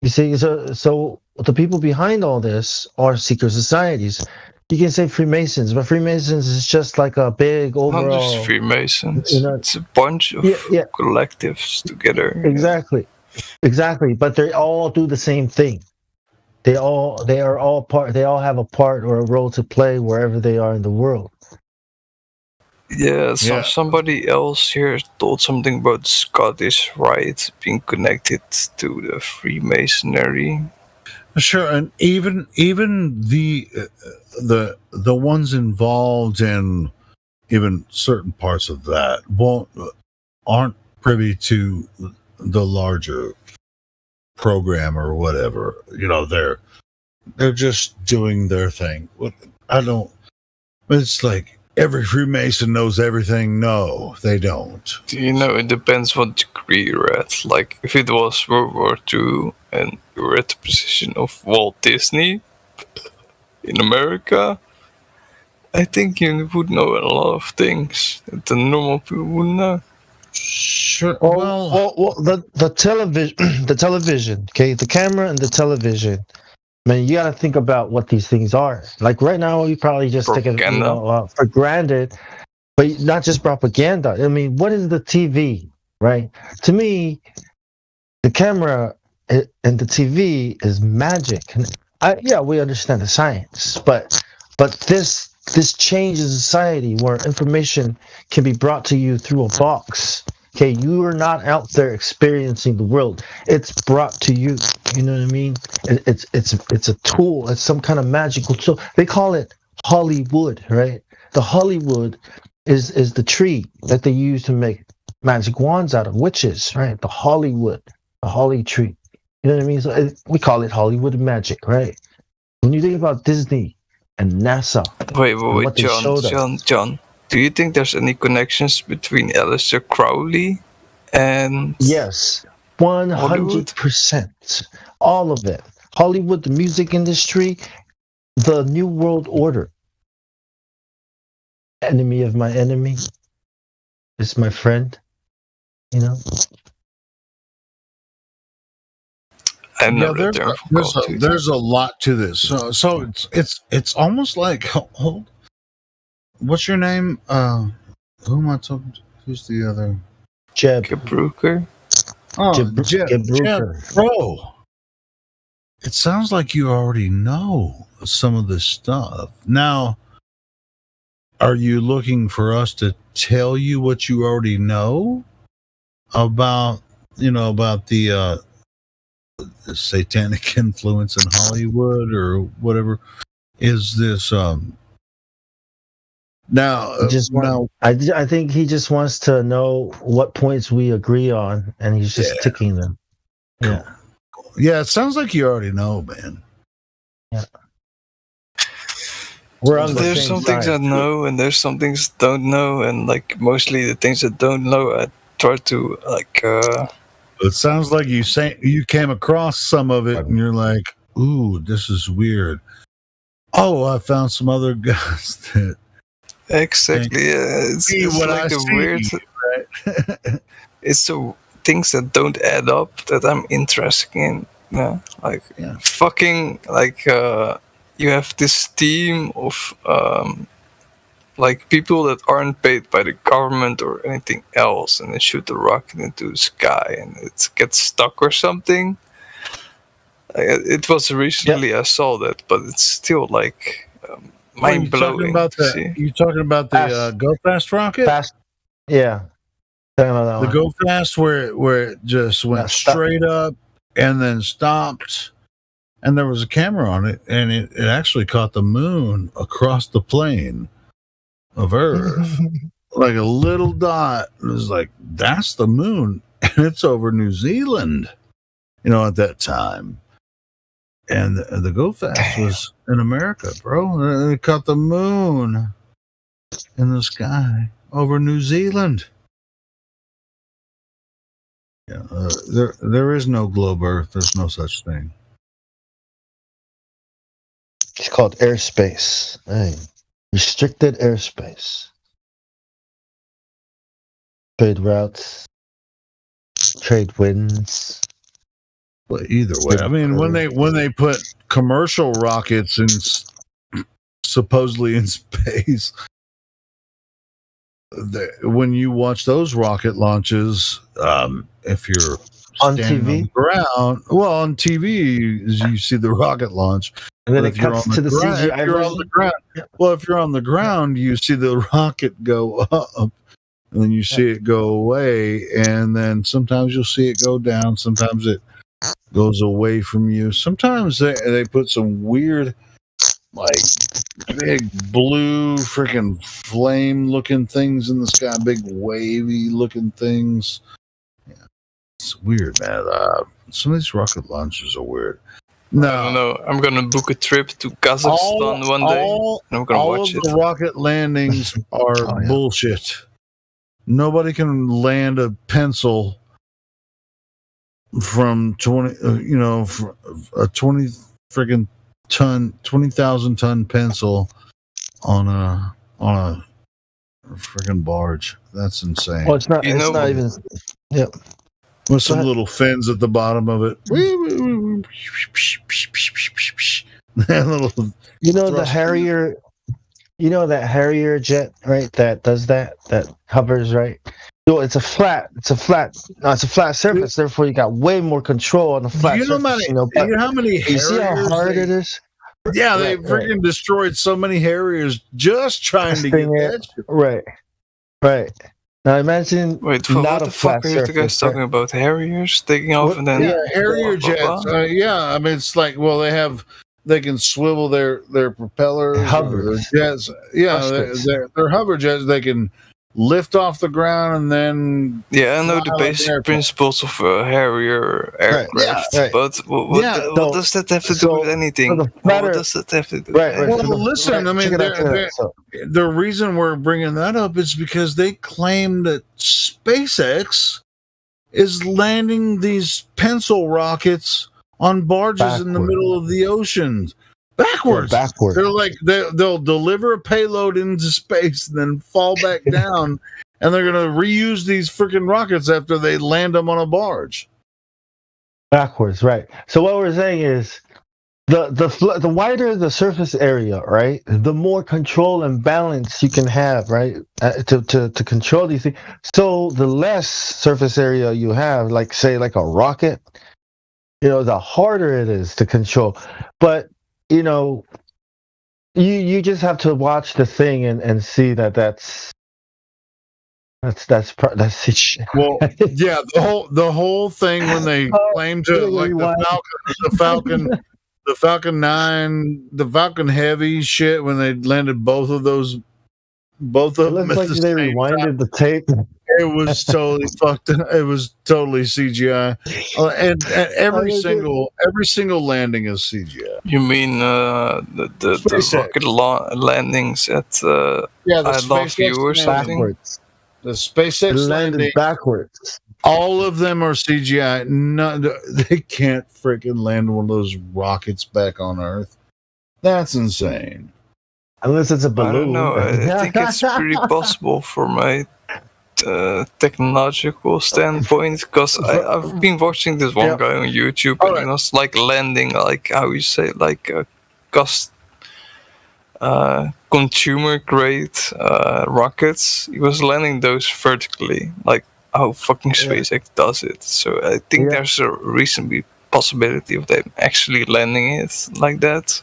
You see, so the people behind all this are secret societies. You can say Freemasons, but Freemasons is just like a big overall. Not just Freemasons. It's a bunch of collectives together. Exactly. But they all do the same thing. They all have a part or a role to play wherever they are in the world. Yeah, somebody else here told something about Scottish Rite being connected to the Freemasonry. Sure, and even the ones involved in even certain parts of that aren't privy to the larger program or whatever. They're just doing their thing. It's like every Freemason knows everything. No, they don't. It depends what degree you're at. Like, if it was World War II and you were at the position of Walt Disney in America, I think you would know a lot of things that the normal people wouldn't know. Sure. Well, the television, okay, the camera and the television. Man, you got to think about what these things are. Like right now, you probably just take it for granted, but not just propaganda. I mean, what is the TV, right? To me, the camera and the TV is magic. And we understand the science, but this changes society where information can be brought to you through a box. Okay, you are not out there experiencing the world. It's brought to you. You know what I mean? It's a tool. It's some kind of magical tool. They call it Hollywood, right? The Hollywood is the tree that they use to make magic wands out of, witches, right? The Hollywood, the holly tree. You know what I mean? So we call it Hollywood magic, right? When you think about Disney and NASA, wait, John. Do you think there's any connections between Aleister Crowley and... Yes, 100%. All of it. Hollywood, the music industry, the New World Order. Enemy of my enemy is my friend. There's a lot to this. So it's almost like... What's your name? Who am I talking to? Who's the other? Jeb Brooker. Oh, Jeb Brooker. Bro, it sounds like you already know some of this stuff. Now, are you looking for us to tell you what you already know about the satanic influence in Hollywood or whatever? Is this I think he just wants to know what points we agree on, and he's just ticking them. Yeah, it sounds like you already know, man. Yeah. There's some things I know, and there's some things I don't know, and like mostly the things I don't know, I try to It sounds like you came across some of it, and you're like, "Ooh, this is weird." Oh, I found some other guys that. Exactly. Yeah. It's like the weird. Right? It's the things that don't add up that I'm interested in. Fucking you have this team of people that aren't paid by the government or anything else, and they shoot a rocket into the sky and it gets stuck or something. It was recently I saw that, but it's still like. Mind blowing. You talking about the Go Fast rocket? Yeah. The Go Fast where it just went straight up and then stopped, and there was a camera on it, and it actually caught the moon across the plane of Earth, like a little dot. It was like, that's the moon, and it's over New Zealand, at that time. And the Go Fast was in America, bro. And it caught the moon in the sky over New Zealand. Yeah, there is no globe Earth. There's no such thing. It's called airspace. Hey, restricted airspace. Trade routes, trade winds. But either way, I mean, when they put commercial rockets in supposedly in space. When you watch those rocket launches, if you're on standing TV, on the ground, well, on TV you see the rocket launch, and then but it cuts to the CGI if you're on the ground, well, if you're on the ground, you see the rocket go up, and then you see it go away, and then sometimes you'll see it go down. Sometimes it goes away from you. Sometimes they put some weird, like, big blue freaking flame looking things in the sky, big wavy looking things. Yeah, it's weird, man. Some of these rocket launches are weird. No, I don't know. I'm gonna book a trip to Kazakhstan one day. And I'm gonna watch all of the rocket landings are bullshit. Nobody can land a pencil from 20, from a 20 friggin' ton, 20,000 ton pencil on a friggin' barge. That's insane. Well, it's not even. Yep. With some little fins at the bottom of it. The Harrier. You know that Harrier jet, right? That does that hovers, right? It's a flat surface. Therefore, you got way more control on the flat surface. You know how many you see how hard it is? Yeah, they freaking destroyed so many Harriers just trying to get that shit. Right. Now imagine what not the a fuck flat are you surface. guys talking about? Harriers taking off and then Harrier jets. I mean, it's like, well, they can swivel their propellers, their jets. Yeah, they're hover jets. They can lift off the ground and then. Yeah, I know the basic principles of a Harrier aircraft, but what does that have to do with anything? What does that have to do? Well, listen, I mean, the reason we're bringing that up is because they claim that SpaceX is landing these pencil rockets on barges in the middle of the oceans. Backwards. They're like they'll deliver a payload into space and then fall back down, and they're gonna reuse these freaking rockets after they land them on a barge. Backwards, right? So what we're saying is, the wider the surface area, right, the more control and balance you can have, right, to control these things. So the less surface area you have, like say like a rocket, the harder it is to control. But you just have to watch the thing and see that's well, yeah, the whole thing when they claim to like the Falcon 9, the Falcon Heavy shit, when they landed both of them. It looks like they rewinded the tape. It was totally fucked. It was totally CGI, and every single landing is CGI. You mean the rocket landings at I Love You or something? Backwards. The SpaceX landing backwards. All of them are CGI. They can't freaking land one of those rockets back on Earth. That's insane. Unless it's a balloon. I don't know. I think it's pretty possible for my technological standpoint, because I've been watching this one guy on YouTube, and he was like landing, like how you say, like consumer grade rockets. He was landing those vertically, like how fucking SpaceX does it. So I think there's a reasonable possibility of them actually landing it like that.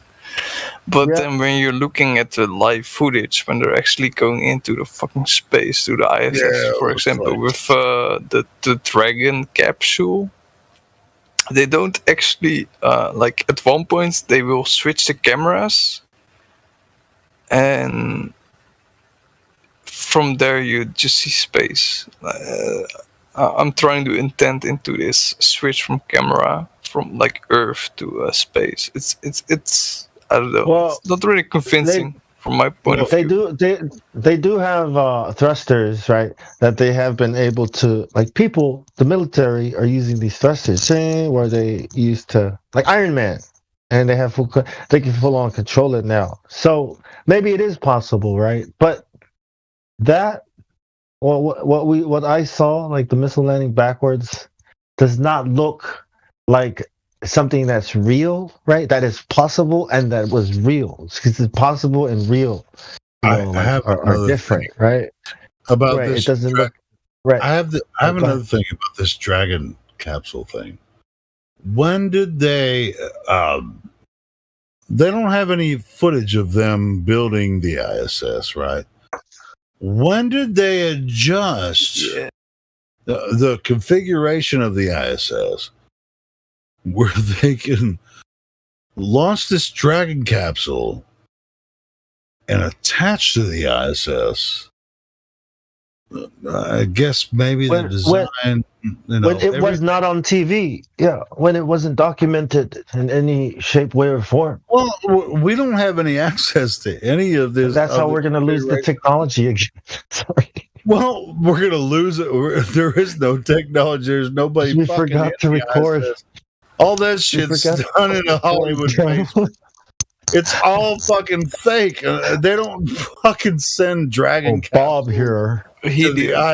But then when you're looking at the live footage, when they're actually going into the fucking space, to the ISS, for example, with the Dragon capsule, they don't actually, like at one point, they will switch the cameras, and from there you just see space. I'm trying to intend into this switch from camera from like Earth to space. It's I don't know. Well, it's not really convincing from my point of view. They do have thrusters, right? That they have been able to, like, people, the military are using these thrusters, where they used to, like Iron Man, and they can full on control it now. So maybe it is possible, right? But that, what I saw, like the missile landing backwards, does not look like something that's real, right? That is possible and that was real. Because it's possible and real, are different, right? About right. this, it doesn't look right. I have another thing about this Dragon capsule thing. When did they? They don't have any footage of them building the ISS, right? When did they adjust the configuration of the ISS where they can launch this Dragon capsule and attach to the ISS? I guess maybe the design. When it was not on TV, when it wasn't documented in any shape, way, or form. Well, we don't have any access to any of this. That's how we're going to lose the technology again. Sorry. Well, we're going to lose it. There is no technology. There's nobody. We forgot to record. All that shit's done in a Hollywood basement. It's all fucking fake. They don't fucking send Dragon. Bob here. He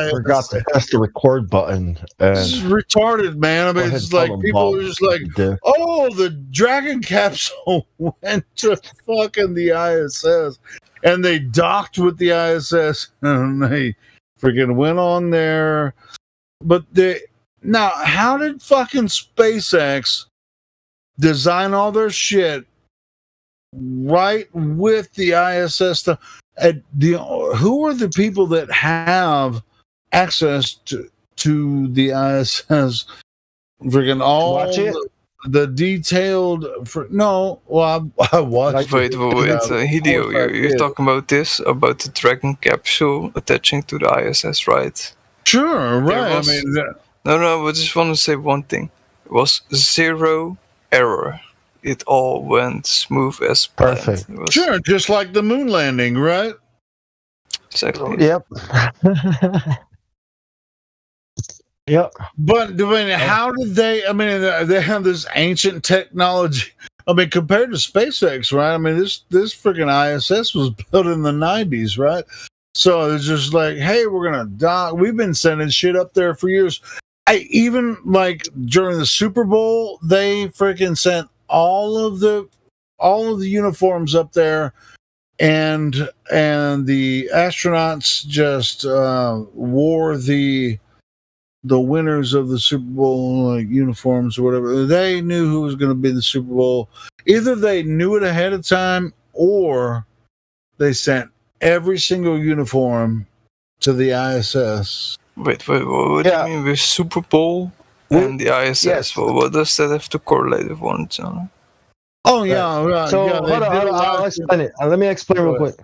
forgot to press the record button. This is retarded, man. I mean, it's like people are just like, oh, the Dragon capsule went to fucking the ISS, and they docked with the ISS, and they freaking went on there. But now, how did fucking SpaceX design all their shit right with the ISS stuff? Who are the people that have access to the ISS? Freaking all the detailed. I watched. Wait, Hideo, you're talking about about the Dragon capsule attaching to the ISS, right? Sure, right. I just want to say one thing. It was 0 error. It all went smooth as planned. Perfect. Sure, just like the moon landing, right? Exactly. Yep. Yep. But how did they? I mean, they have this ancient technology. I mean, compared to SpaceX, right? I mean, this freaking ISS was built in the 90s, right? So it's just like, hey, we're gonna dock. We've been sending shit up there for years. Even like during the Super Bowl, they freaking sent all of the uniforms up there, and the astronauts just wore the winners of the Super Bowl like uniforms or whatever. They knew who was going to be the Super Bowl. Either they knew it ahead of time, or they sent every single uniform to the ISS. Wait, what do you mean with Super Bowl and the ISS? Yes. What does that have to correlate with one another? Oh yeah, right. So hold on, I'll explain it. Let me explain real quick.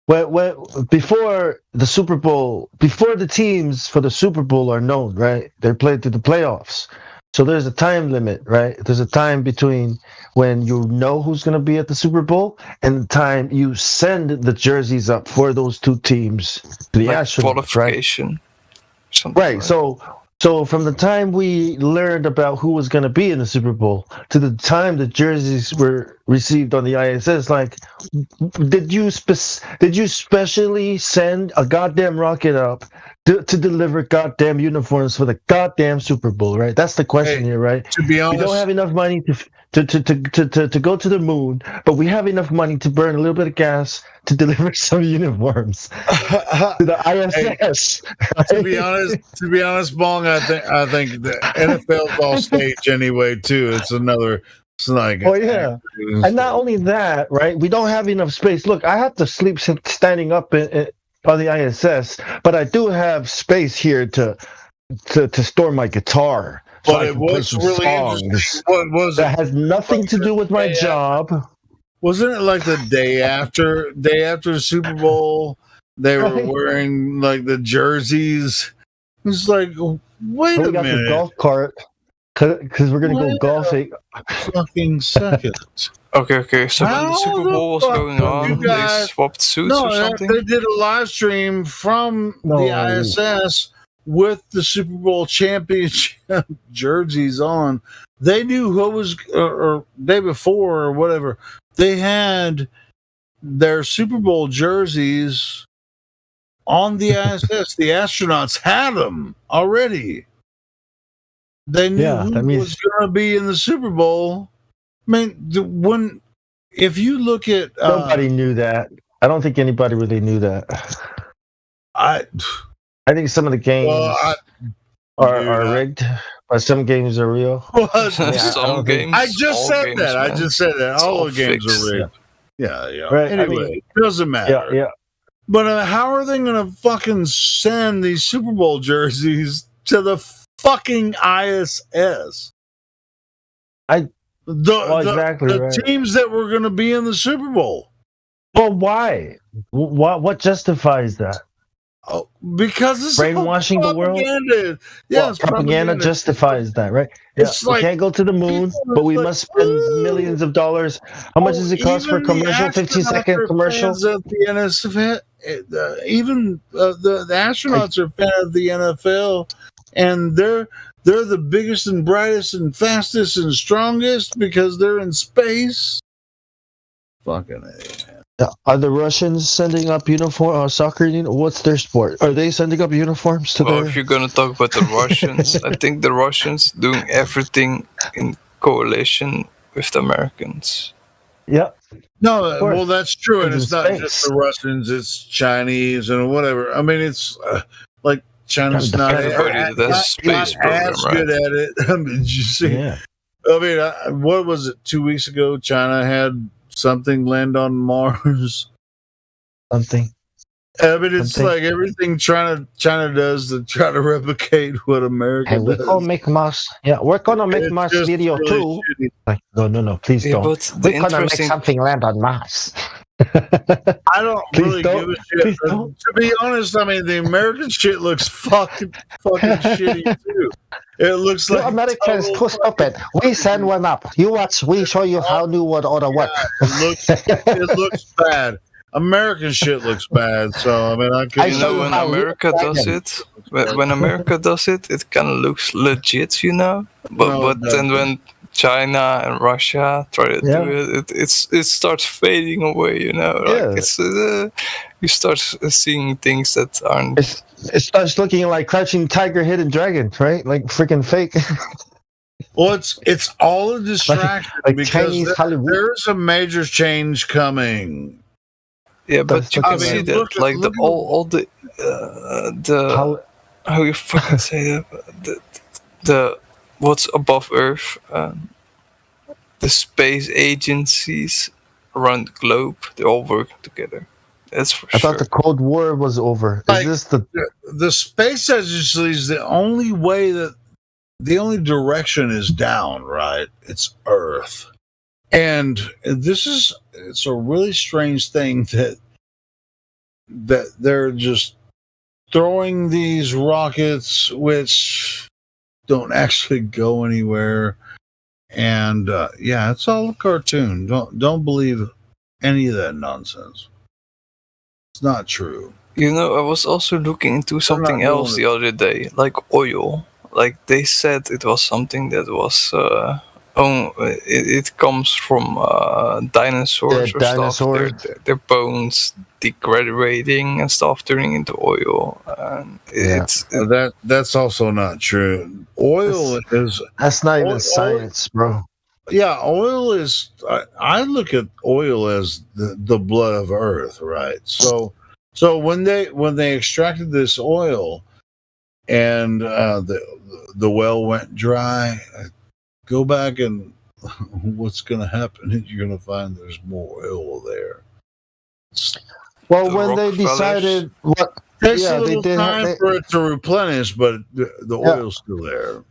When before the Super Bowl, before the teams for the Super Bowl are known, right? They're played through the playoffs. So there's a time limit, right? There's a time between when you know who's going to be at the Super Bowl and the time you send the jerseys up for those two teams to the astronauts, qualification. Right. So from the time we learned about who was going to be in the Super Bowl to the time the jerseys were received on the ISS, like, did you specially send a goddamn rocket up to deliver goddamn uniforms for the goddamn Super Bowl, right? That's the question here, right? To be honest, we don't have enough money to go to the moon, but we have enough money to burn a little bit of gas to deliver some uniforms to the ISS. Right? To be honest, Bong, I think the NFL's all stage anyway too. It's like. Oh yeah, and not only that, right? We don't have enough space. Look, I have to sleep standing up on the ISS, but I do have space here to store my guitar. But it was really interesting. What was that? Has nothing to do with my job. Wasn't it like the day after the Super Bowl? They were wearing like the jerseys. It's like, wait a minute. We got the golf cart because we're gonna go golfing. Fucking second. Okay. So when the Super Bowl was going on, they swapped suits or something. They did a live stream from the ISS with the Super Bowl championship jerseys on. They knew who was, or day before or whatever, they had their Super Bowl jerseys on the ISS. The astronauts had them already. They knew who was going to be in the Super Bowl. I mean, if you look at nobody knew that. I don't think anybody really knew that. I think some of the games are rigged, but some games are real. Some games. I just said that. All the games are rigged. Yeah. Right. Anyway, it doesn't matter. Yeah. But how are they going to fucking send these Super Bowl jerseys to the fucking ISS? The teams that were going to be in the Super Bowl. Well, why? What justifies that? Oh, because it's brainwashing the world. Yeah, propaganda justifies that, right? It's we can't go to the moon, but we must spend millions of dollars. How much does it cost for a commercial? 15-second commercial. Of the NFL, even the astronauts are fans of the NFL, and they're the biggest and brightest and fastest and strongest because they're in space. Fucking A. Are the Russians sending up soccer? What's their sport? Are they sending up uniforms to if you're going to talk about the Russians, I think the Russians doing everything in coalition with the Americans. Yeah. No, well, that's true. And it's not just the Russians, it's Chinese and whatever. I mean, it's like China's not as good at it. I mean, did you see? Yeah. I mean, what was it? 2 weeks ago, China had something land on Mars. Something. I mean, it's like everything China does to try to replicate what America does. We're gonna make Mars. Yeah, we're gonna make Mars video really too. Like, no, please don't. We're gonna make something land on Mars. I don't really give a shit. To be honest, I mean, the American shit looks fucking shitty too. It looks like Americans too stupid. We send one up. You watch. We show you how new what order what. It looks bad. American shit looks bad. So I mean, when America does it, when America does it, it kind of looks legit, But then when China and Russia try to do it, it starts fading away, Like you start seeing things that aren't. It starts looking like Crouching Tiger, Hidden Dragon, right? Like freaking fake. Well, it's all a distraction like because Chinese Hollywood. There's a major change coming. Yeah, but you can see that, like all the how you fucking say that the what's above Earth, the space agencies around the globe, they all work together. That's for sure. I thought the Cold War was over. Is this the space agencies? The only direction is down, right? It's Earth, and it's a really strange thing that they're just throwing these rockets which don't actually go anywhere, and it's all a cartoon. Don't believe any of that nonsense. It's not true. I was also looking into something else the other day, like oil. Like they said it was something that was it comes from dinosaurs or dinosaurs. Stuff. Their bones degrading and stuff, turning into oil. And that's also not true. Oil that's not even science, bro. Yeah, oil is. I look at oil as the blood of Earth, right? So when they extracted this oil, and the well went dry, go back and what's going to happen is you're going to find there's more oil there. Well, when they decided what takes a little time for it to replenish, but the oil's still there.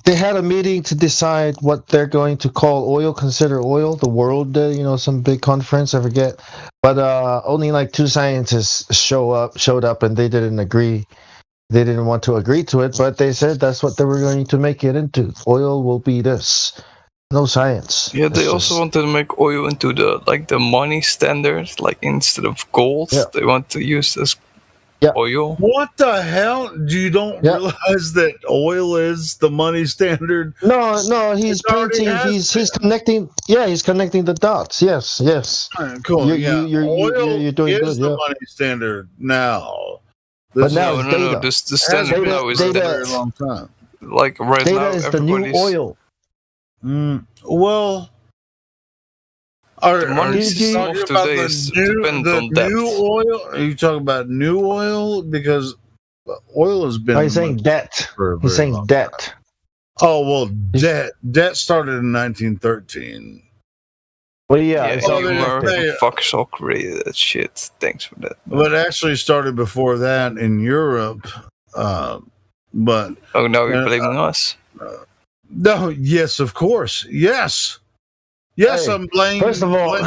They had a meeting to decide what they're going to consider oil. The world, some big conference, I forget. But only like 2 scientists showed up, and they didn't agree. They didn't want to agree to it, but they said that's what they were going to make it into. Oil will be this. No science. Yeah, they also wanted to make oil into the money standard. Like instead of gold, they want to use this oil. What the hell? You don't realize that oil is the money standard? No, he's painting. He's connecting. Yeah, he's connecting the dots. Yes. Right, cool. You're doing is good. The money standard now. No. The standard now is a very long time. like right Data now, is the new oil. Well, are money you system talking of about today the is dependent on depth. new oil? Are you talking about new oil? Because oil has been. He's saying debt. He's saying debt. Oh well, debt started in 1913. Well, yeah. Yeah, So you American fuckers all created that shit. Thanks for that. But it actually started before that in Europe. But oh, now you're blaming us. No, yes, of course, yes. Hey, I'm blaming. First of all,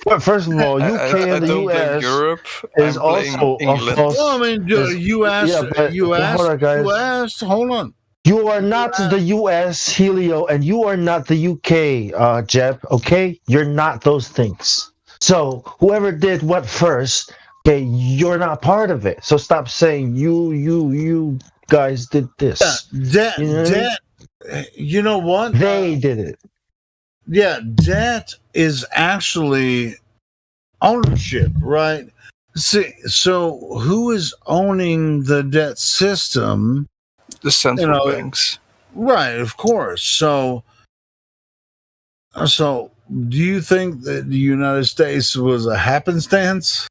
UK and the US Europe is also England. Well, I mean, US. Yeah, but hold on, guys. US. Hold on. You are not the US, Helio, and you are not the UK, Jeb. Okay, you're not those things. So whoever did what first, okay, you're not part of it. So stop saying you guys did this. Debt. You know what? They did it. Yeah, debt is actually ownership, right? See, so who is owning the debt system? The central banks. Right, of course. So do you think that the United States was a happenstance?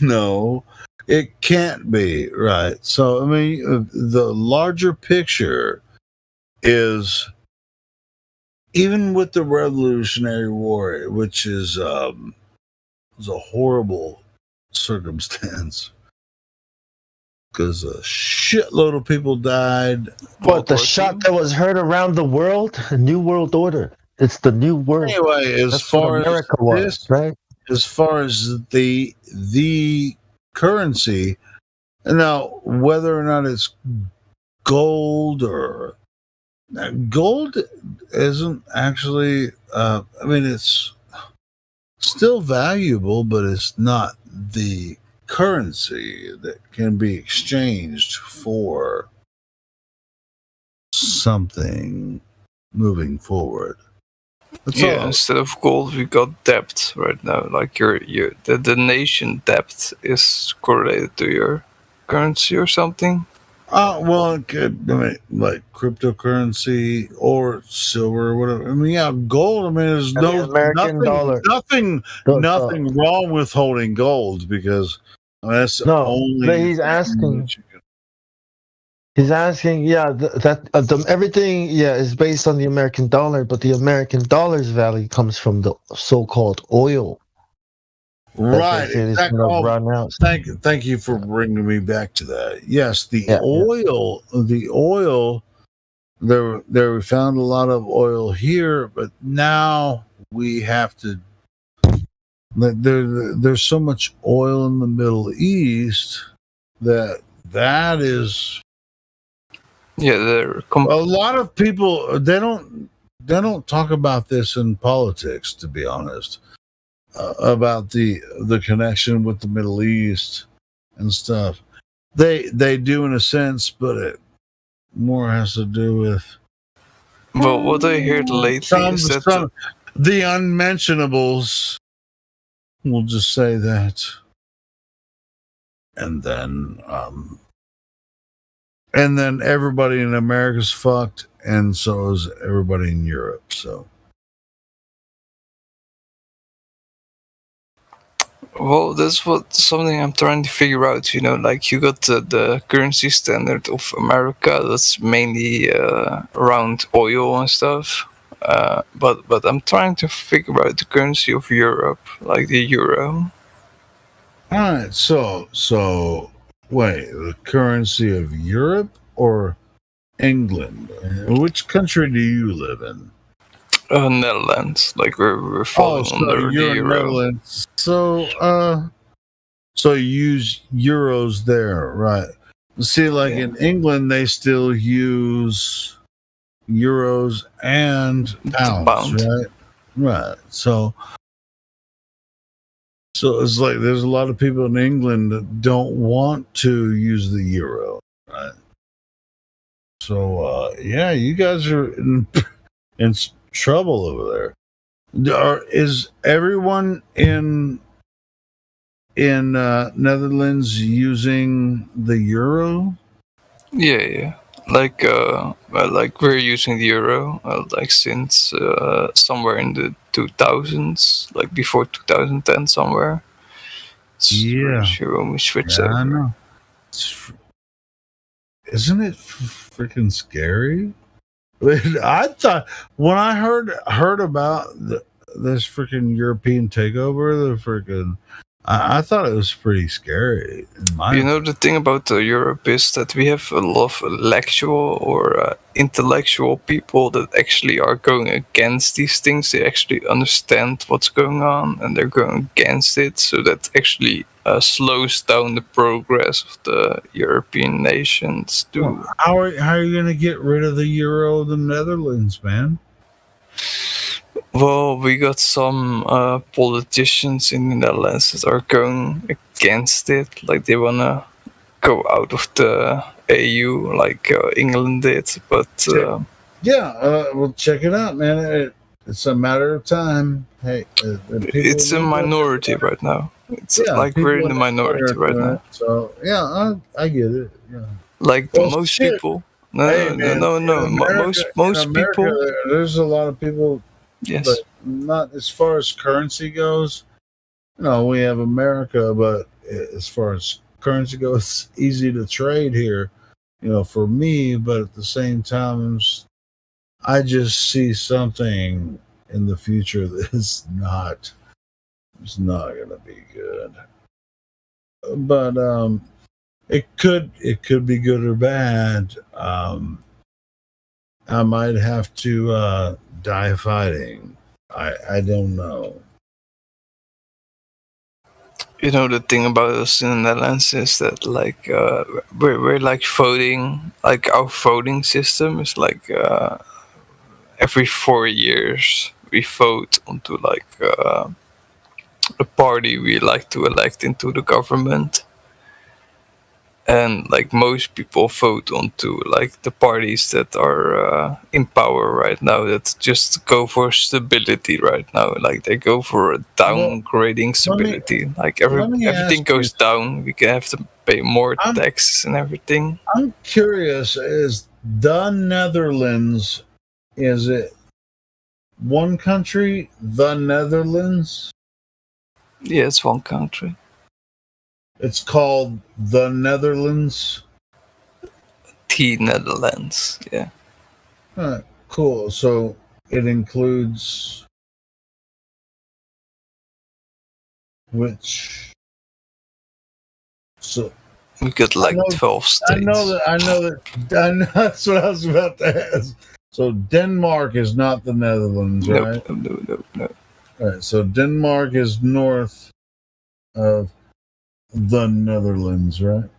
No, it can't be, right? So, I mean, the larger picture is, even with the Revolutionary War, which is was a horrible circumstance, because a shitload of people died. What, the shot that was heard around the world? A new world order. It's the new world. Anyway, as far as America was, right? As far as the currency, now whether or not it's gold or gold isn't actually. I mean, it's still valuable, but it's not the currency that can be exchanged for something moving forward. That's all. Instead of gold, we got debt right now. Like the nation debt is correlated to your currency or something. Well, it could, I mean, like cryptocurrency or silver or whatever. I mean, yeah, gold. I mean, there's American dollar. nothing wrong with holding gold, because I mean, that's only. But he's asking. He's asking, yeah, everything, is based on the American dollar, but the American dollar's value comes from the so-called oil. Right. Thank you for bringing me back to that. Yes, the oil. There we found a lot of oil here, but now we have to. There's so much oil in the Middle East that is. Yeah, a lot of people they don't talk about this in politics, to be honest, about the connection with the Middle East and stuff. They do in a sense, but it more has to do with. But what I heard lately is that the unmentionables. We'll just say that, and then. And then everybody in America's fucked, and so is everybody in Europe. So, well, that's something I'm trying to figure out. You know, like you got the currency standard of America. That's mainly around oil and stuff. But I'm trying to figure out the currency of Europe, like the euro. All right. So. Wait, the currency of Europe or England? Which country do you live in? Netherlands. Like we're falling under the euro. Netherlands. So you use euros there, right? See, like in England, they still use euros and pounds, right? Right. So it's like there's a lot of people in England that don't want to use the euro, right? So you guys are in trouble over there. Is everyone in Netherlands using the euro? Yeah. Like we're using the euro like since somewhere in the 2000s, like before 2010 somewhere. Yeah. Sure when we switched Yeah, over. I know. Isn't it freaking scary? I thought when I heard about this freaking European takeover, the freaking I thought it was pretty scary. You know, the thing about Europe is that we have a lot of intellectual people that actually are going against these things. They actually understand what's going on and they're going against it. So that actually slows down the progress of the European nations too. Well, how are you going to get rid of the euro of the Netherlands, man? Well, we got some politicians in the Netherlands that are going against it. Like they want to go out of the EU like England did. But well, check it out, man. It's a matter of time. Hey, it's a minority right now. It's like we're in the minority right now. So yeah, I get it. Yeah. Like most people. No. Most people. There's a lot of people. Yes. But not as far as currency goes. No, we have America, but as far as currency goes, it's easy to trade here, for me. But at the same time, I just see something in the future that's not going to be good. But it could be good or bad. I might have to die fighting. I don't know. You know, the thing about us in the Netherlands is that like we're like voting, like our voting system is like every 4 years we vote onto like a party we like to elect into the government. And like most people vote onto like the parties that are in power right now, that just go for stability right now. Like they go for downgrading stability. Like everything goes down. We can have to pay more taxes and everything. I'm curious, is the Netherlands, is it one country, the Netherlands? Yeah, it's one country. It's called the Netherlands. The Netherlands, yeah. Cool. So it includes which? So we got like 12 states. I know that. That's what I was about to ask. So Denmark is not the Netherlands, right? No. All right. So Denmark is north of the Netherlands, right?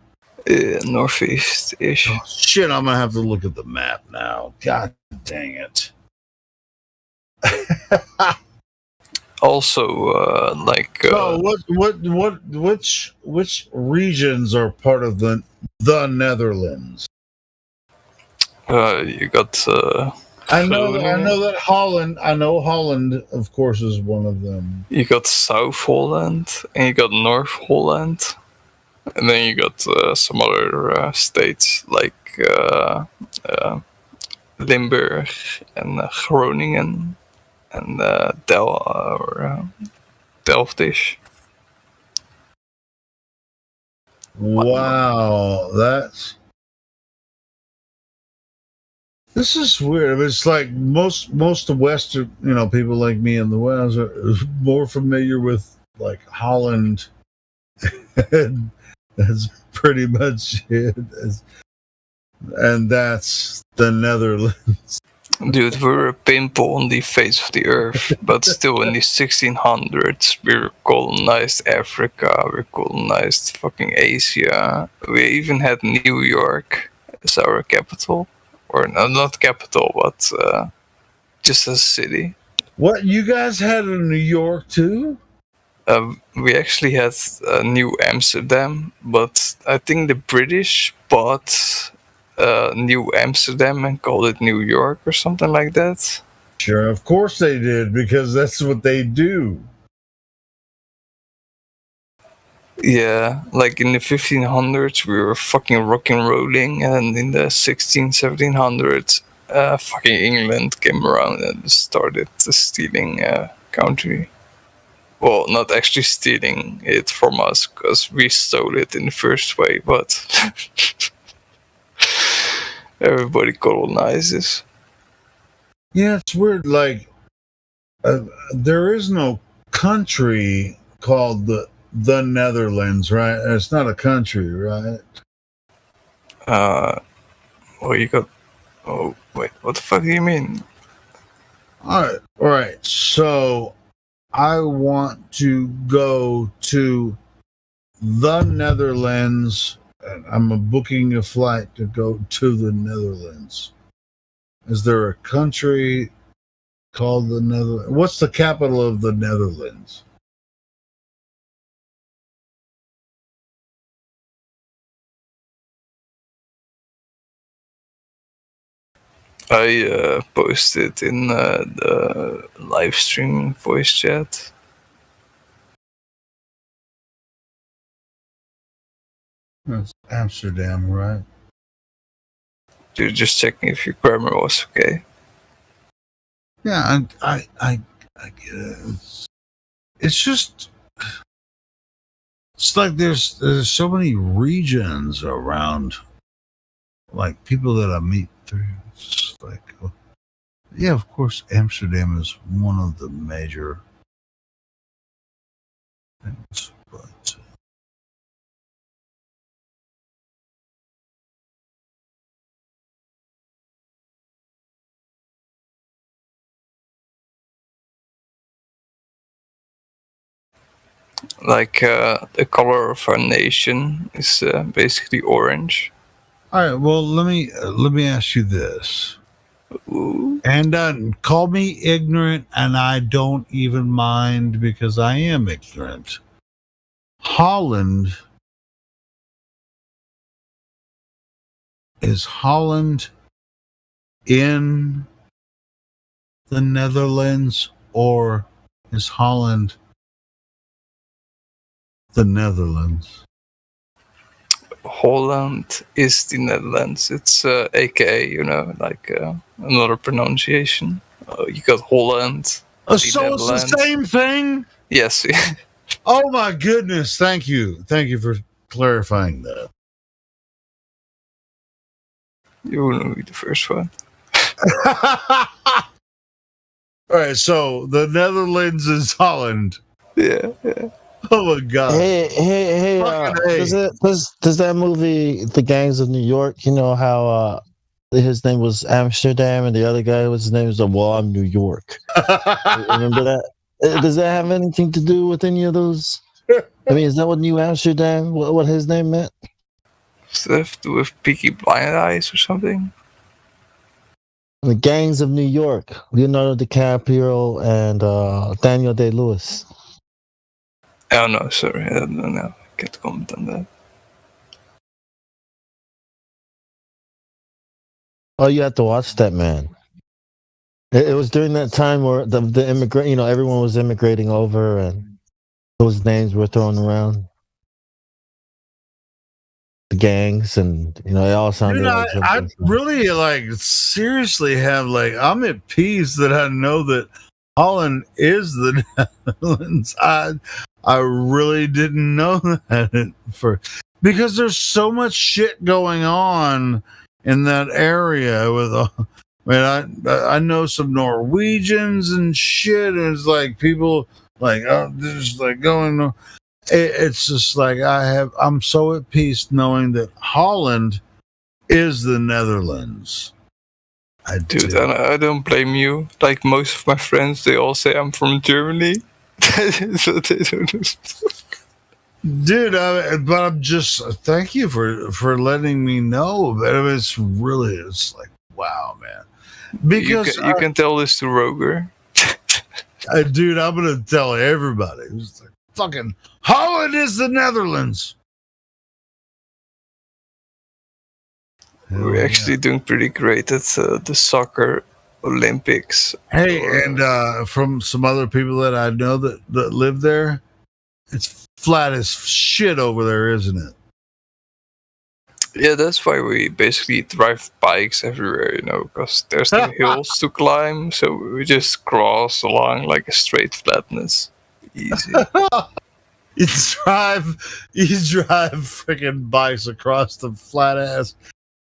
Northeast-ish. Oh, shit, I'm gonna have to look at the map now. God dang it. Also, which regions are part of the Netherlands? You got. I know that Holland. I know Holland, of course, is one of them. You got South Holland and you got North Holland, and then you got some other states like Limburg and Groningen and Delftish. Wow, this is weird. It's like most of Western, people like me in the West are more familiar with like Holland. That's pretty much it. And that's the Netherlands. Dude, we're a pimple on the face of the earth, but still in the 1600s, we colonized Africa, we colonized fucking Asia. We even had New York as our capital. Or no, not capital, but just a city. What, you guys had in New York too? We actually had New Amsterdam, but I think the British bought New Amsterdam and called it New York or something like that. Sure, of course they did, because that's what they do. Yeah, like in the 1500s, we were fucking rock and rolling, and in the 1700s, fucking England came around and started stealing country. Well, not actually stealing it from us, because we stole it in the first way, but everybody colonizes. Yeah, it's weird. Like, there is no country called the Netherlands, right? It's not a country, right? Well, you got. Oh, wait, what the fuck do you mean? All right. So, I want to go to the Netherlands. And I'm booking a flight to go to the Netherlands. Is there a country called the Netherlands? What's the capital of the Netherlands? I posted in the live stream voice chat. That's Amsterdam, right? You're just checking if your grammar was okay. Yeah, I get it. It's just, it's like there's so many regions around, like people that I meet through. It's like, yeah, of course, Amsterdam is one of the major things, but. Like the color of our nation is basically orange. All right. Well, let me ask you this. Ooh. And call me ignorant, and I don't even mind because I am ignorant. Holland is Holland in the Netherlands, or is Holland the Netherlands? Holland is the Netherlands. It's AKA, like another pronunciation. You got Holland. So it's the same thing? Yes. Oh my goodness. Thank you for clarifying that. You wouldn't be the first one. All right, so the Netherlands is Holland. Yeah. Oh my god. Hey, does that movie The Gangs of New York, you know how his name was Amsterdam and the other guy his name was I'm New York. Remember that? Does that have anything to do with any of those? I mean, is that what New Amsterdam, what his name meant? Does that have to do with Peaky Blinders or something? The Gangs of New York, Leonardo DiCaprio and Daniel Day-Lewis. Oh no, sorry, I don't know. I can't comment on that. Oh, you have to watch that, man. It was during that time where the immigrant, everyone was immigrating over, and those names were thrown around. The gangs, and it all sounded like I really seriously have I'm at peace that I know that Holland is the Netherlands. I really didn't know that because there's so much shit going on in that area with I know some Norwegians and shit, and it's like people just going. It's just like I'm so at peace knowing that Holland is the Netherlands. I don't blame you. Like most of my friends, they all say I'm from Germany. So they don't. Dude, but I'm just thank you for letting me know. But it's like wow, man. Because you can tell this to Roger. Dude, I'm gonna tell everybody. It's like fucking Holland is the Netherlands. We're actually doing pretty great at the soccer Olympics. Hey, and from some other people that I know that live there, it's flat as shit over there, isn't it? Yeah, that's why we basically drive bikes everywhere, because there's no hills to climb, so we just cross along like a straight flatness. Easy. You drive freaking bikes across the flat ass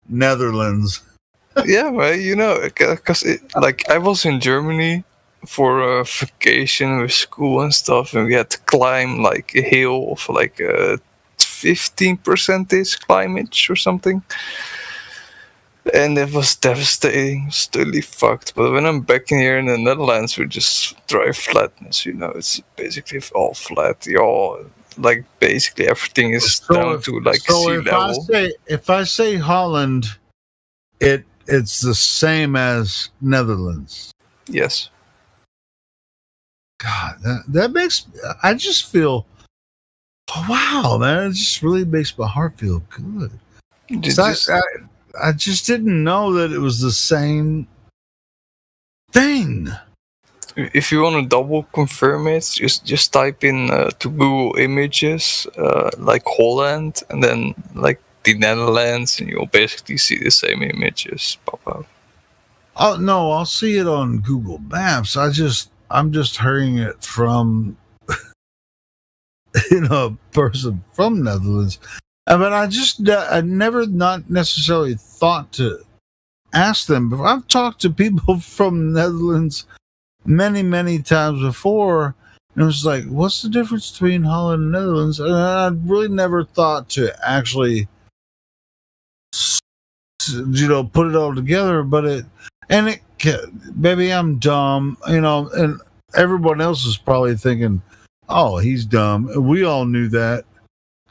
Netherlands. Yeah, well, because I was in Germany for a vacation with school and stuff, and we had to climb like a hill of like a 15% climbage or something, and it was devastating. It's totally fucked. But when I'm back in here in the Netherlands, we just drive flatness. It's basically all flat. Basically everything is down to sea level. If I say Holland, it's the same as Netherlands. Yes. God, that makes. I just feel. Oh, wow, man! It just really makes my heart feel good. I just didn't know that it was the same thing. If you want to double confirm it, just type in to Google Images like Holland and then like the Netherlands, and you'll basically see the same images pop up. Oh no, I'll see it on Google Maps. I'm just hearing it from a person from Netherlands. But I never not necessarily thought to ask them. But I've talked to people from Netherlands many, many times before, and it was like, what's the difference between Holland and Netherlands? And I really never thought to actually, put it all together. But maybe I'm dumb, and everyone else is probably thinking, oh, he's dumb. We all knew that.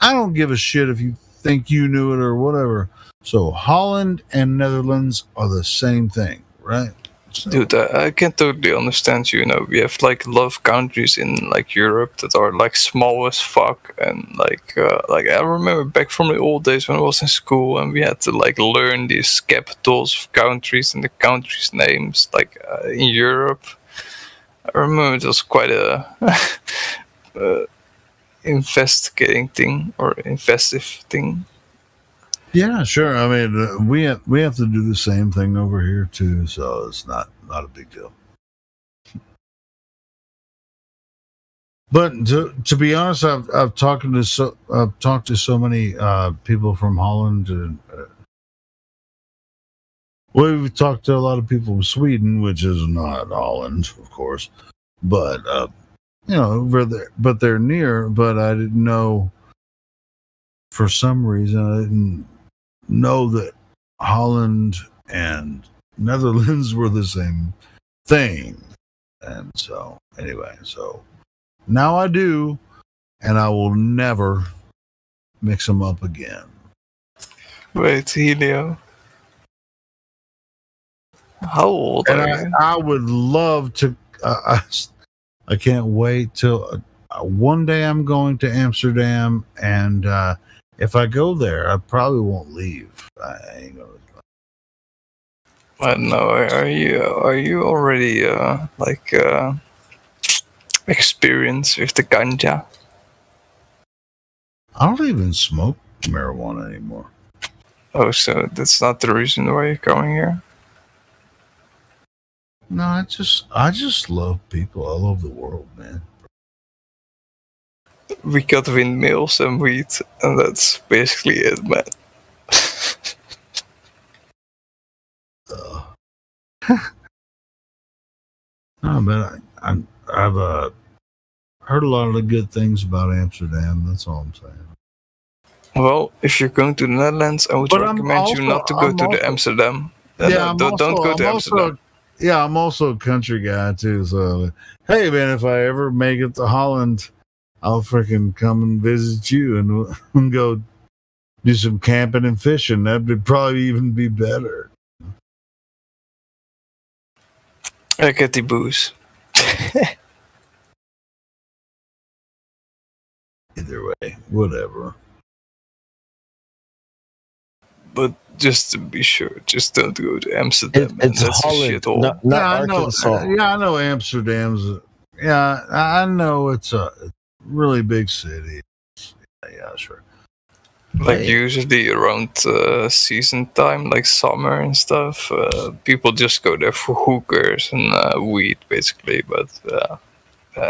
I don't give a shit if you think you knew it or whatever. So Holland and Netherlands are the same thing, right? So. Dude, I can totally understand you. We have like a lot of countries in like Europe that are like small as fuck, and like I remember back from the old days when I was in school, and we had to like learn these capitals of countries and the countries' names like in Europe. I remember it was quite a investigating thing or investive thing. Yeah, sure. I mean, we have to do the same thing over here too, so it's not a big deal. But to be honest, I've talked to so many people from Holland, and we've talked to a lot of people from Sweden, which is not Holland, of course, but over there, but they're near. But I didn't know, for some reason, I didn't know that Holland and Netherlands were the same thing. And so, anyway, now I do, and I will never mix them up again. Wait, Helio. How old are you? I would love to. I can't wait till one day I'm going to Amsterdam, and if I go there, I probably won't leave. I ain't gonna. I don't know. Are you already experienced with the ganja? I don't even smoke marijuana anymore. Oh, so that's not the reason why you're coming here? No, I just love people. I love the world, man. We got windmills and weed, and that's basically it, man. No, but I've heard a lot of the good things about Amsterdam. That's all I'm saying. Well, if you're going to the Netherlands, I would recommend you not to go to Amsterdam. Don't go to Amsterdam. I'm also a country guy too. So, hey, man, if I ever make it to Holland, I'll freaking come and visit you, and we'll go do some camping and fishing. That would probably even be better. I get the booze. Either way, whatever. But just to be sure, just don't go to Amsterdam. It's Holland, not Arkansas. I know Amsterdam's. I know it's a really big city. Yeah, sure. Like usually around season time, like summer and stuff, people just go there for hookers and weed, basically. But you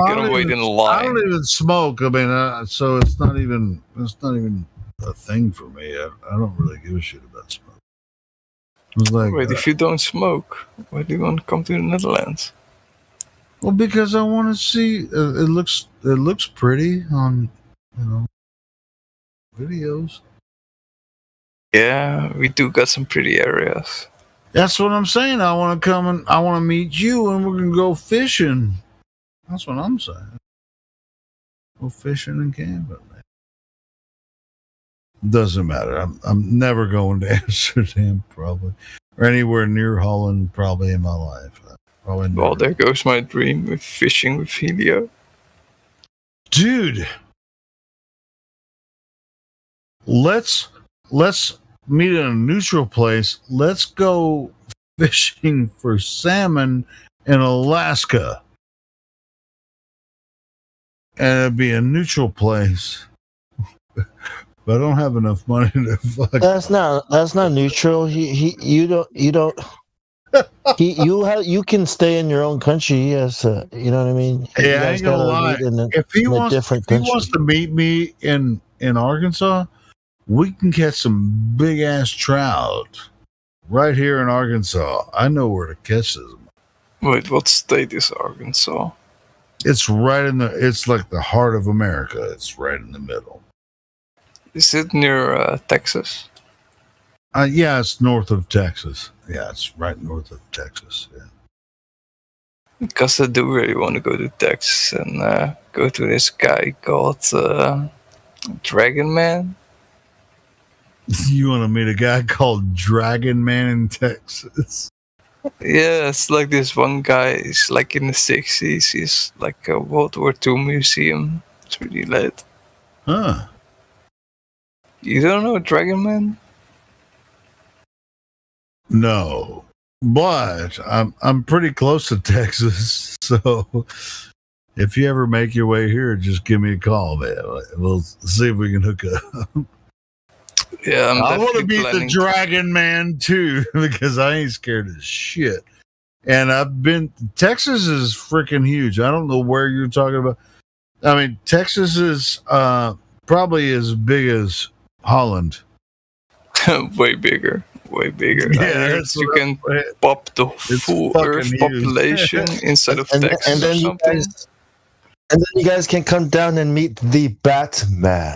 gotta wait in I line. don't even smoke. I mean, so it's not even a thing for me. I don't really give a shit about smoke. It's like, Wait, if you don't smoke, why do you want to come to the Netherlands? well, because I want to see. It looks pretty on, videos. Yeah, we do got some pretty areas. That's what I'm saying. I want to come and I want to meet you, and we're gonna go fishing. That's what I'm saying. Go fishing and camping. Doesn't matter. I'm never going to Amsterdam, probably, or anywhere near Holland, probably in my life. Probably. Well, there goes my dream with fishing with Helio. Dude, let's meet in a neutral place. Let's go fishing for salmon in Alaska, and it'd be a neutral place. But I don't have enough money to fuck. That's not neutral. You can stay in your own country. Yes, you know what I mean. Yeah, I ain't gonna lie. If he wants to meet me in Arkansas, we can catch some big ass trout right here in Arkansas. I know where to catch them. Wait, what state is Arkansas? It's it's like the heart of America. It's right in the middle. Is it near Texas? Yeah, it's north of Texas. Yeah, it's right north of Texas. Yeah. Because I do really want to go to Texas and go to this guy called Dragon Man. You want to meet a guy called Dragon Man in Texas? Yeah, it's like this one guy. He's like in the 60s. He's like a World War II museum. It's really late. Huh. You don't know Dragon Man? No, but I'm pretty close to Texas, so if you ever make your way here, just give me a call, man. We'll see if we can hook up. Yeah, I want to meet the Dragon Man too, because I ain't scared of shit. And Texas is freaking huge. I don't know where you're talking about. I mean, Texas is probably as big as Holland. Way bigger. Yeah, you can pop the full Earth population inside of Texas and then or something. And then you guys can come down and meet the Batman.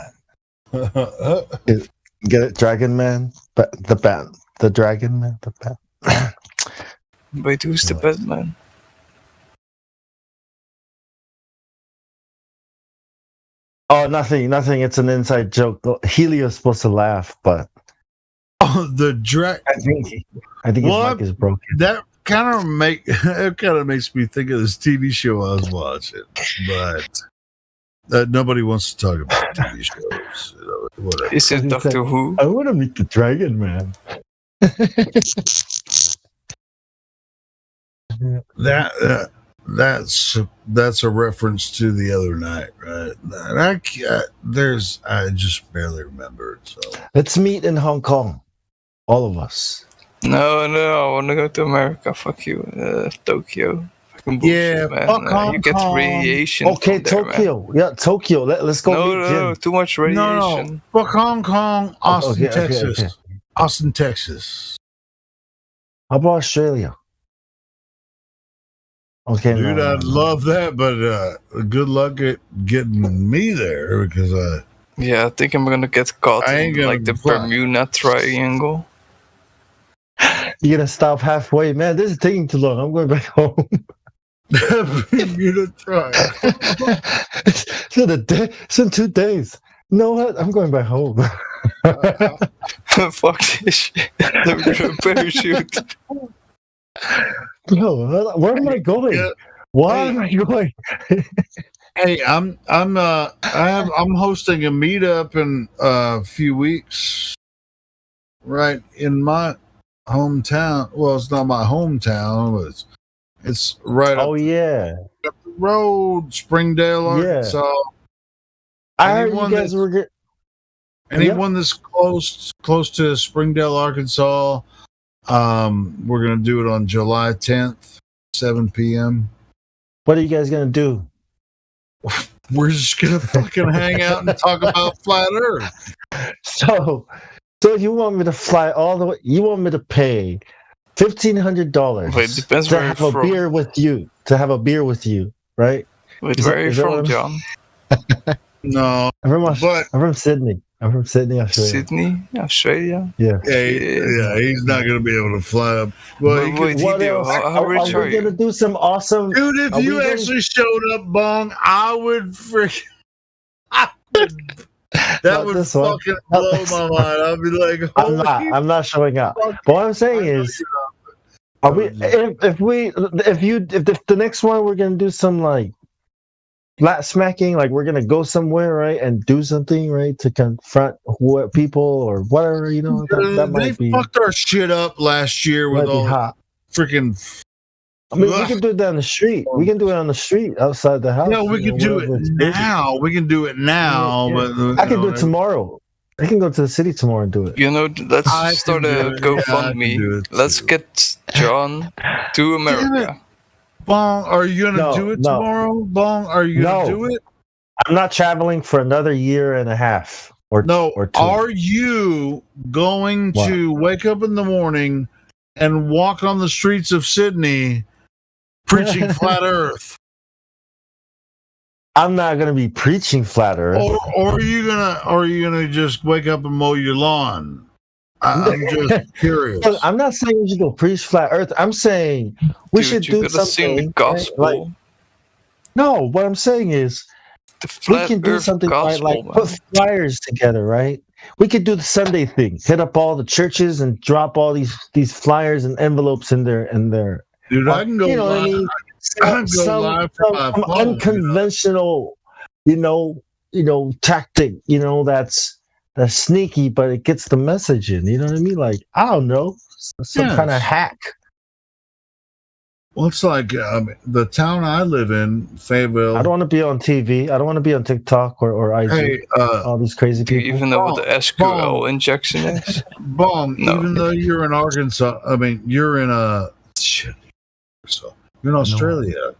Get it, Dragon Man? But the Dragon Man, the Bat. Wait, who's the Batman? Oh, nothing. It's an inside joke. Helio's supposed to laugh, but the Dragon. I think his mic is broken. That kind of makes me think of this TV show I was watching, but nobody wants to talk about TV shows. Whatever. Is it Doctor Who? I want to meet the Dragon Man. That's a reference to the other night, right? I just barely remember it. So let's meet in Hong Kong, all of us. No, I want to go to America. Fuck you, Tokyo. Bullshit, yeah, man. Fuck Hong you get Kong. radiation. Okay, there, Tokyo. Man. Yeah, Tokyo. Let's go. No, too much radiation. No. Fuck Hong Kong, Austin, Texas. Okay. Austin, Texas. How about Australia? Okay, dude, I'd love that, but good luck at getting me there because yeah, I think I'm gonna get caught in like the Bermuda Triangle. You're gonna stop halfway, man. This is taking too long. I'm going back home. Bermuda Triangle. It's in 2 days. You know what? I'm going back home. Fuck this shit. The parachute. Bro, where am I going? Yeah. Why am I going? Hey, I'm hosting a meetup in a few weeks, right in my hometown. Well, it's not my hometown, but it's right. Oh up the road, Springdale, Arkansas. I heard you guys were good. Anyone that's close to Springdale, Arkansas, we're gonna do it on July 10th, 7 p.m. What are you guys gonna do? We're just gonna fucking hang out and talk about flat Earth. So you want me to fly all the way? You want me to pay $1,500 to have a beer with you? To have a beer with you, right? Wait, where are you from, John? No, I'm from Sydney. I'm from Sydney, Australia. Sydney, Australia. Yeah. Yeah. He's not gonna be able to fly up. Well, what else? Are we gonna do some awesome? Dude, if you actually showed up, Bong, I would freaking. That would fucking blow my mind. I'd be like, I'm not showing up. But what I'm saying is, are we? If the next one we're gonna do some like flat smacking, like we're gonna go somewhere, right, and do something, right, to confront people or whatever, that might be. They fucked our shit up last year with all freaking. I mean, we can do it down the street. We can do it on the street outside the house. No, we can do it now. We can do it now, but I can do it tomorrow. I can go to the city tomorrow and do it. Let's start a GoFundMe. Let's get John to America. Bong, are you gonna do it tomorrow? Bong, are you gonna do it? I'm not traveling for another year and a half or two. Are you going to wake up in the morning and walk on the streets of Sydney preaching flat Earth? I'm not gonna be preaching flat Earth. Or are you gonna just wake up and mow your lawn? I'm just curious. I'm not saying we should go preach flat Earth. I'm saying we should do something. Sing the gospel. Right? No, what I'm saying is we can do something like put flyers together, right? We could do the Sunday thing. Hit up all the churches and drop all these flyers and envelopes in there. Dude, I can go. You know what I mean? Some unconventional, tactic. That's sneaky, but it gets the message in. You know what I mean? Like, I don't know, some kind of hack. Well, it's like the town I live in, Fayetteville. I don't want to be on TV. I don't want to be on TikTok or IG. Hey, all these crazy people. Do you even know what the SQL injection is? Bong, even though you're in Arkansas, you're in you're in Australia. No.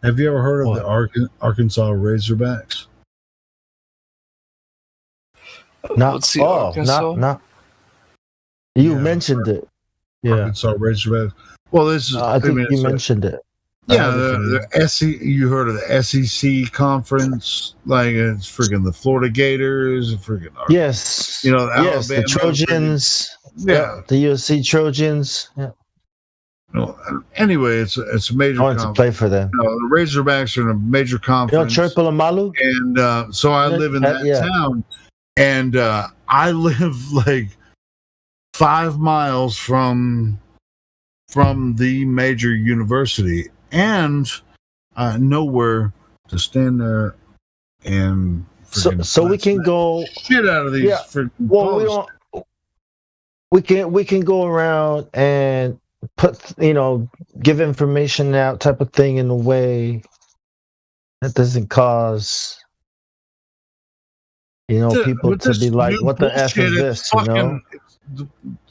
Have you ever heard of the Arkansas Razorbacks? Not. You mentioned it. Yeah. Arkansas Razorbacks. Well, this is. I think you mentioned it. Yeah, the SEC. You heard of the SEC conference? Like it's freaking the Florida Gators, freaking. Yes. Alabama, the Trojans. Yeah. The USC Trojans. Yeah. Anyway, it's a major. I wanted to play for them. The Razorbacks are in a major conference. Troy Polamalu? And so I live in that town, and I live like 5 miles from the major university, and nowhere to stand there and so we can go shit out of these. Yeah. Well, we can go around and put give information out type of thing in a way that doesn't cause people to be like, what the F is this?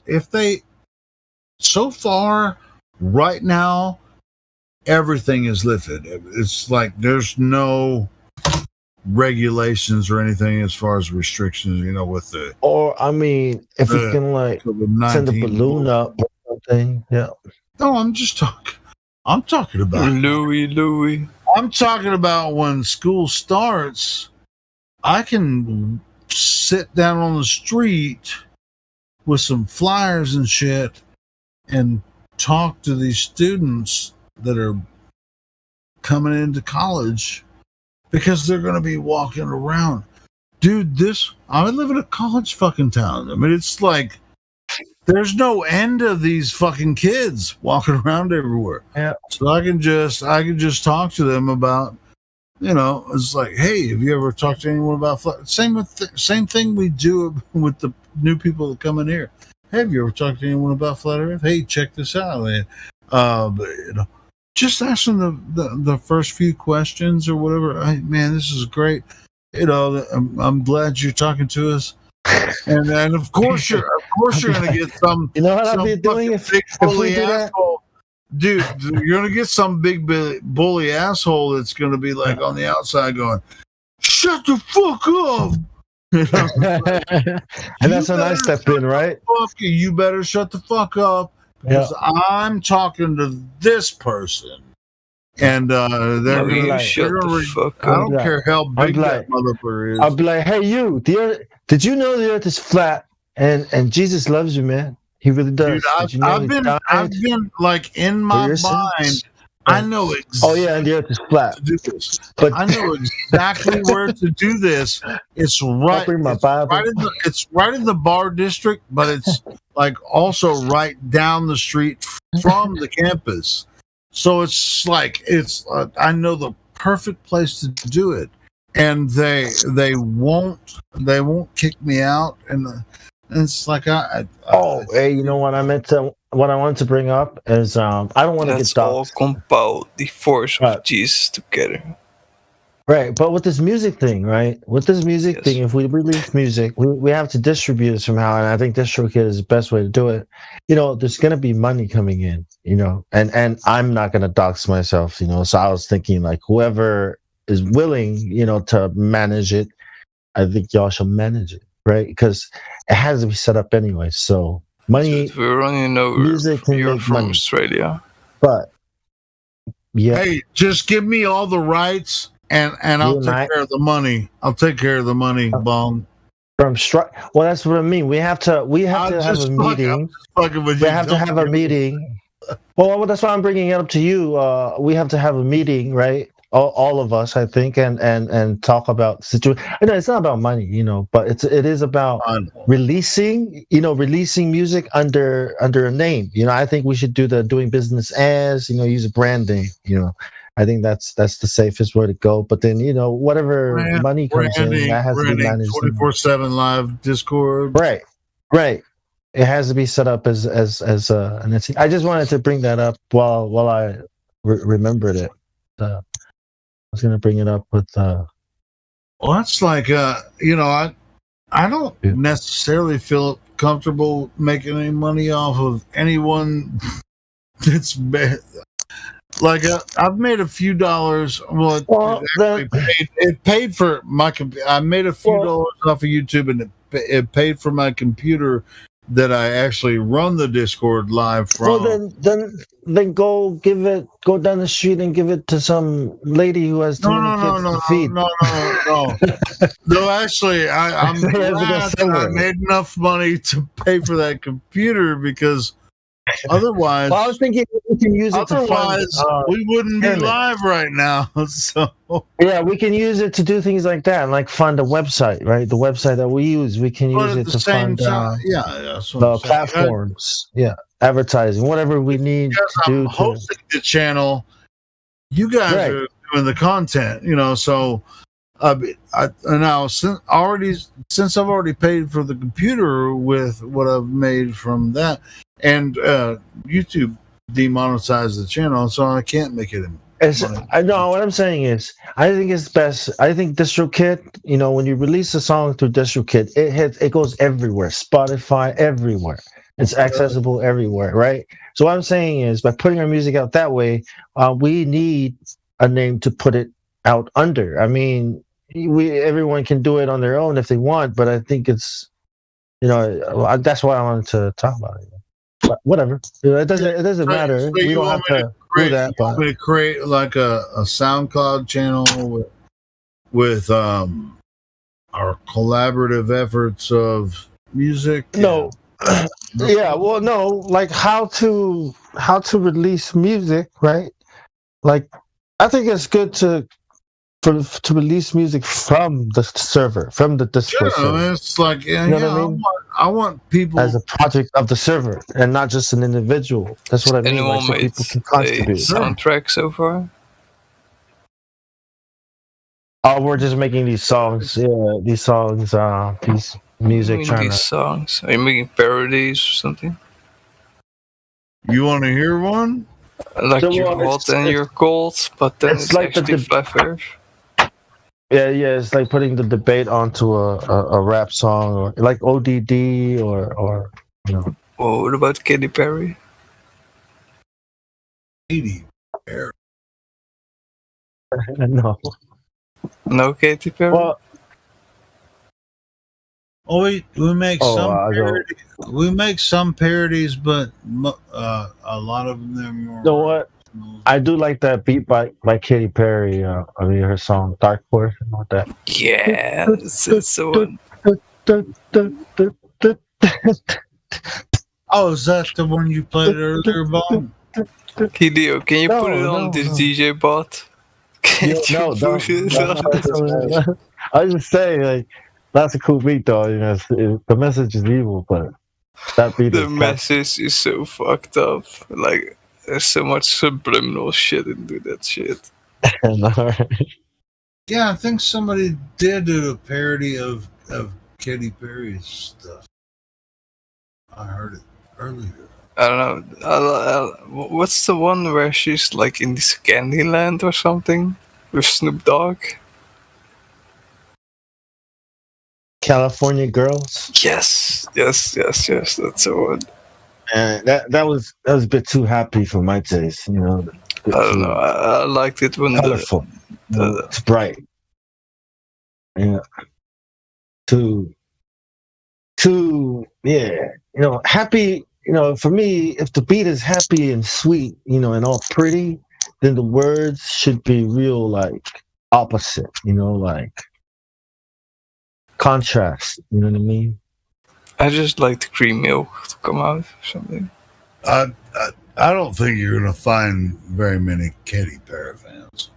If they so far right now everything is lifted. It's like there's no regulations or anything as far as restrictions, with the if you can like send a balloon up or something. Yeah. No, I'm talking about Louis. I'm talking about when school starts, I can sit down on the street with some flyers and shit and talk to these students that are coming into college because they're going to be walking around. Dude, I live in a college fucking town. It's like there's no end of these fucking kids walking around everywhere. Yeah. So I can just talk to them about, it's like, hey, have you ever talked to anyone about same thing we do with the new people that come in here. Hey, have you ever talked to anyone about flat Earth? Hey, check this out, man. Just ask them the first few questions or whatever. Man, this is great. I'm glad you're talking to us. And of course you're gonna get some. You know what I'd be doing if we do that? Dude, you're gonna get some big bully asshole that's gonna be like on the outside going, "Shut the fuck up." And that's when I step in, right? You better shut the fuck up because I'm talking to this person. And they're gonna like, I don't care how big that motherfucker is. I'll be like, "Hey, you! Did you know the Earth is flat? And Jesus loves you, man. He really does." Dude, I've been like in my mind. I know exactly. Oh yeah, and the Earth is flat. But I know exactly where to do this. It's right. It's right in the bar district, but it's like also right down the street from the campus. So it's like I know the perfect place to do it, and they won't kick me out, and it's like hey, you know what I wanted to bring up is I don't want to get all compile the force of Jesus together. Right, but with this music thing, right? With this music thing, if we release music, we have to distribute it somehow, and I think DistroKid is the best way to do it. There's going to be money coming in, and I'm not going to dox myself, so I was thinking like whoever is willing, to manage it, I think y'all should manage it, right? Because it has to be set up anyway, so money, we're running over music can you're make from money. Australia. But, yeah. Hey, just give me all the rights. And I'll take care of the money. I'll take care of the money, Bong. Well, that's what I mean. We have to have a meeting. We have to have a meeting. Well, that's why I'm bringing it up to you. We have to have a meeting, right? All of us, I think, and talk about situation. It's not about money, but it is about releasing music under a name. I think we should do the doing business as, use a brand name, I think that's the safest way to go. But then, whatever money comes in, that has to be managed. 24/7 live Discord. Right. It has to be set up as an. I just wanted to bring that up while I remembered it. I was going to bring it up with. Well, that's like I don't necessarily feel comfortable making any money off of anyone that's bad. Like I've made a few dollars. Well, it paid for my computer. I made a few dollars off of YouTube, and it paid for my computer that I actually run the Discord live from. Well, then go down the street and give it to some lady who has too many kids to feed. No. No, actually, I'm glad that I made enough money to pay for that computer because. Otherwise, I was thinking we can use it to fund, we wouldn't be live right now. So yeah, we can use it to do things like that, like fund a website, right? The website that we use, we can use it to fund the platforms, advertising, whatever we need to do. I'm hosting the channel. You guys are doing the content, So now since I've already paid for the computer with what I've made from that. And YouTube demonetized the channel, so I can't make it. I know what I'm saying is, I think it's best. I think DistroKid, when you release a song through DistroKid, it goes everywhere. Spotify, everywhere. It's accessible everywhere, right? So what I'm saying is, by putting our music out that way, we need a name to put it out under. I mean, everyone can do it on their own if they want, but I think it's, that's why I wanted to talk about it. But whatever, it doesn't matter. So we don't have to do that. But we create like a SoundCloud channel with our collaborative efforts of music. No, like how to release music, right? Like, I think it's good to release music from the server, from the Discord server. It's like, what I mean? I want people as a project of the server and not just an individual. That's what I mean. Anyone so made people can contribute. Soundtrack so far? Oh, we're just making these songs. Yeah, these songs. These music. Songs. Are you making parodies or something? You want to hear one? Like you're hot and you're cold, but then it's like actually Flat Earth. Yeah, it's like putting the debate onto a rap song or like ODD or you know. Oh, what about Katy Perry? Katy Perry. No. No Katy Perry. Well, we make we make some parodies, but a lot of them are. You know what? I do like that beat by Katy Perry. I mean, her song "Dark Horse" and all that. Yeah, that's the one. Oh, is that the one you played earlier, Bob? Hideo, can you put it on this DJ bot? Can you push it on? I was just saying, like, that's a cool beat, though. You know, the message is evil, but that beat. The message is so fucked up. Like, there's so much subliminal shit into that shit. Yeah, I think somebody did do a parody of Katy Perry's stuff. I heard it earlier. I don't know. What's the one where she's like in this Candyland or something with Snoop Dogg? California Girls. Yes. That's the one. And that was a bit too happy for my taste, you know. I don't know. I liked it when colorful. It's bright. Yeah. Too. Yeah. You know, happy. You know, for me, if the beat is happy and sweet, you know, and all pretty, then the words should be real, like opposite. You know, like contrast. You know what I mean? I just like the cream milk to come out or something. I don't think you're gonna find very many Katy Perry fans.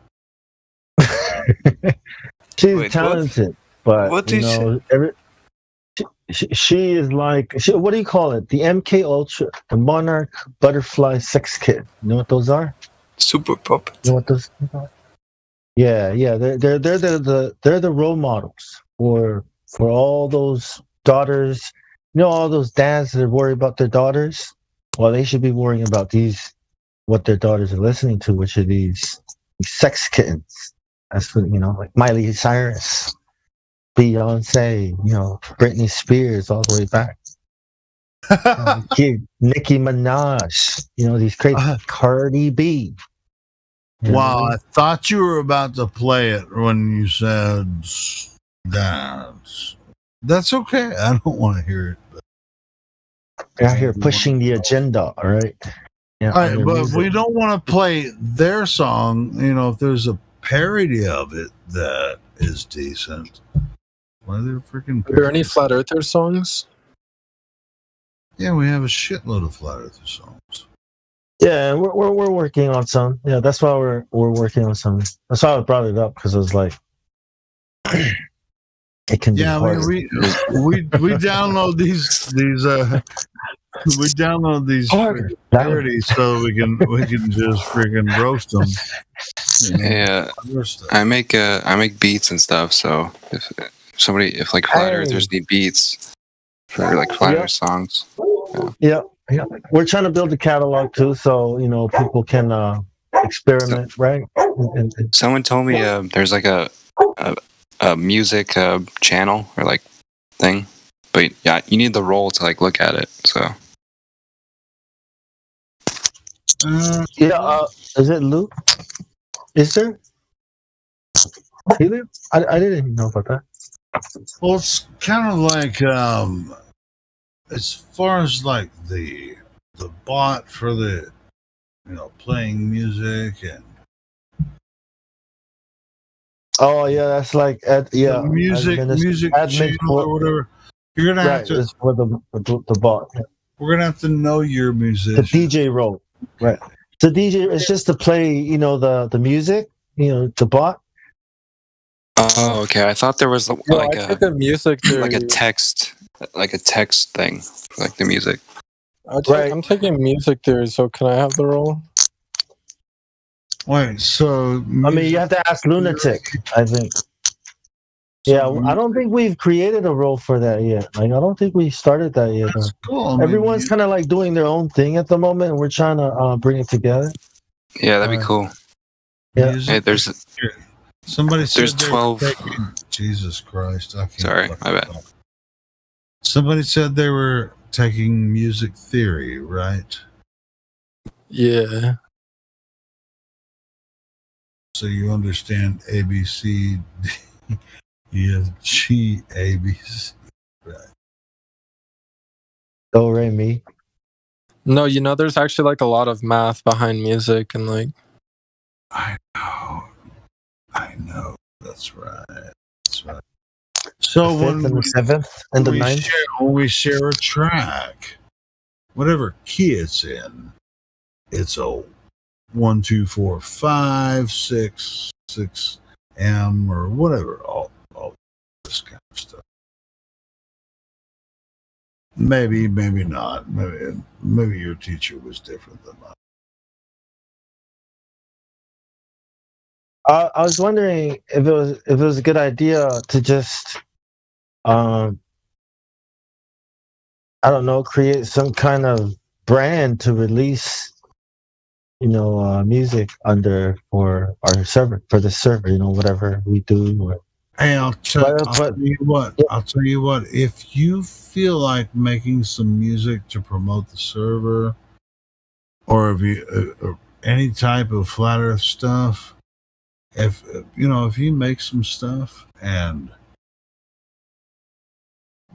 She's talented, but you know, she is like what do you call it? The MK Ultra, the Monarch Butterfly Sex Kit. You know what those are? Super puppet. You know what those are? Yeah. They're the role models for all those daughters. You know, all those dads that are worried about their daughters. Well, they should be worrying about what their daughters are listening to, which are these sex kittens. That's what, you know, like Miley Cyrus, Beyonce, you know, Britney Spears, all the way back. Nicki Minaj, you know, these crazy Cardi B. Wow, I thought you were about to play it when you said dance. That's okay. I don't want to hear it. They're out here pushing the agenda, all right? Yeah, all right, but we don't want to play their song. You know, if there's a parody of it that is decent. Why are there freaking? Are there any Flat Earther songs? Yeah, we have a shitload of Flat Earther songs. Yeah, we're working on some. Yeah, that's why we're working on some. That's why I brought it up, because I was like, it can be hard. we download these we download these parodies so we can just freaking roast them. Yeah, I make beats and stuff. So if like Flat Earthers need beats for like Flat Earth songs. Yeah, we're trying to build a catalog too, so you know people can experiment, right? Someone told me there's like a music channel or like thing, but yeah, you need the role to like look at it. So is it Luke? Is there? I didn't know about that. Well, it's kind of like as far as like the bot for the playing music and. Oh yeah, that's like music channel or whatever. You're gonna have to for the bot. We're gonna have to know your musician. The DJ role, right? The DJ is just to play, the music, the bot. Oh, okay. I thought there was like a music like a text thing for like the music. I'm taking music theory, so can I have the role? Wait, so I mean, you have to ask Lunatic, I think. Yeah, I don't think we've created a role for that yet. Like, I don't think we started that yet. That's cool. Everyone's kind of like doing their own thing at the moment, and we're trying to bring it together. Yeah, that'd be cool. Yeah, hey, there's Somebody said There's 12. Jesus Christ! I can't. Sorry, my bad. Somebody said they were taking music theory, right? Yeah. So you understand A, B, C, D, E, F, G, A, B, C. Right. Do, re, mi. No, you know, there's actually like a lot of math behind music and like. I know. That's right. So The fifth and the seventh and the ninth. When we share a track, whatever key it's in, it's a 1, 2, 4, 5, 6, 6 M or whatever. All this kind of stuff. Maybe not. Maybe your teacher was different than mine. I was wondering if it was a good idea to just, I don't know, create some kind of brand to release, music under for our server, for the server, whatever we do. Hey, I'll tell you what. If you feel like making some music to promote the server, or if you any type of flat Earth stuff. If you make some stuff and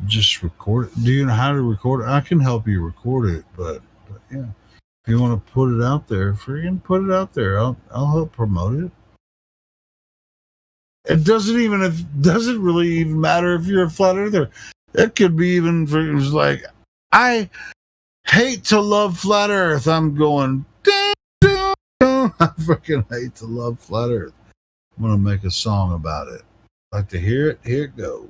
just record it. Do you know how to record it? I can help you record it, but yeah, if you want to put it out there, freaking put it out there. I'll help promote it. It doesn't really even matter if you're a flat earther. It could be even for it was like, I hate to love flat Earth. I'm going, I freaking hate to love flat Earth. I'm going to make a song about it. Like to hear it? Here it goes.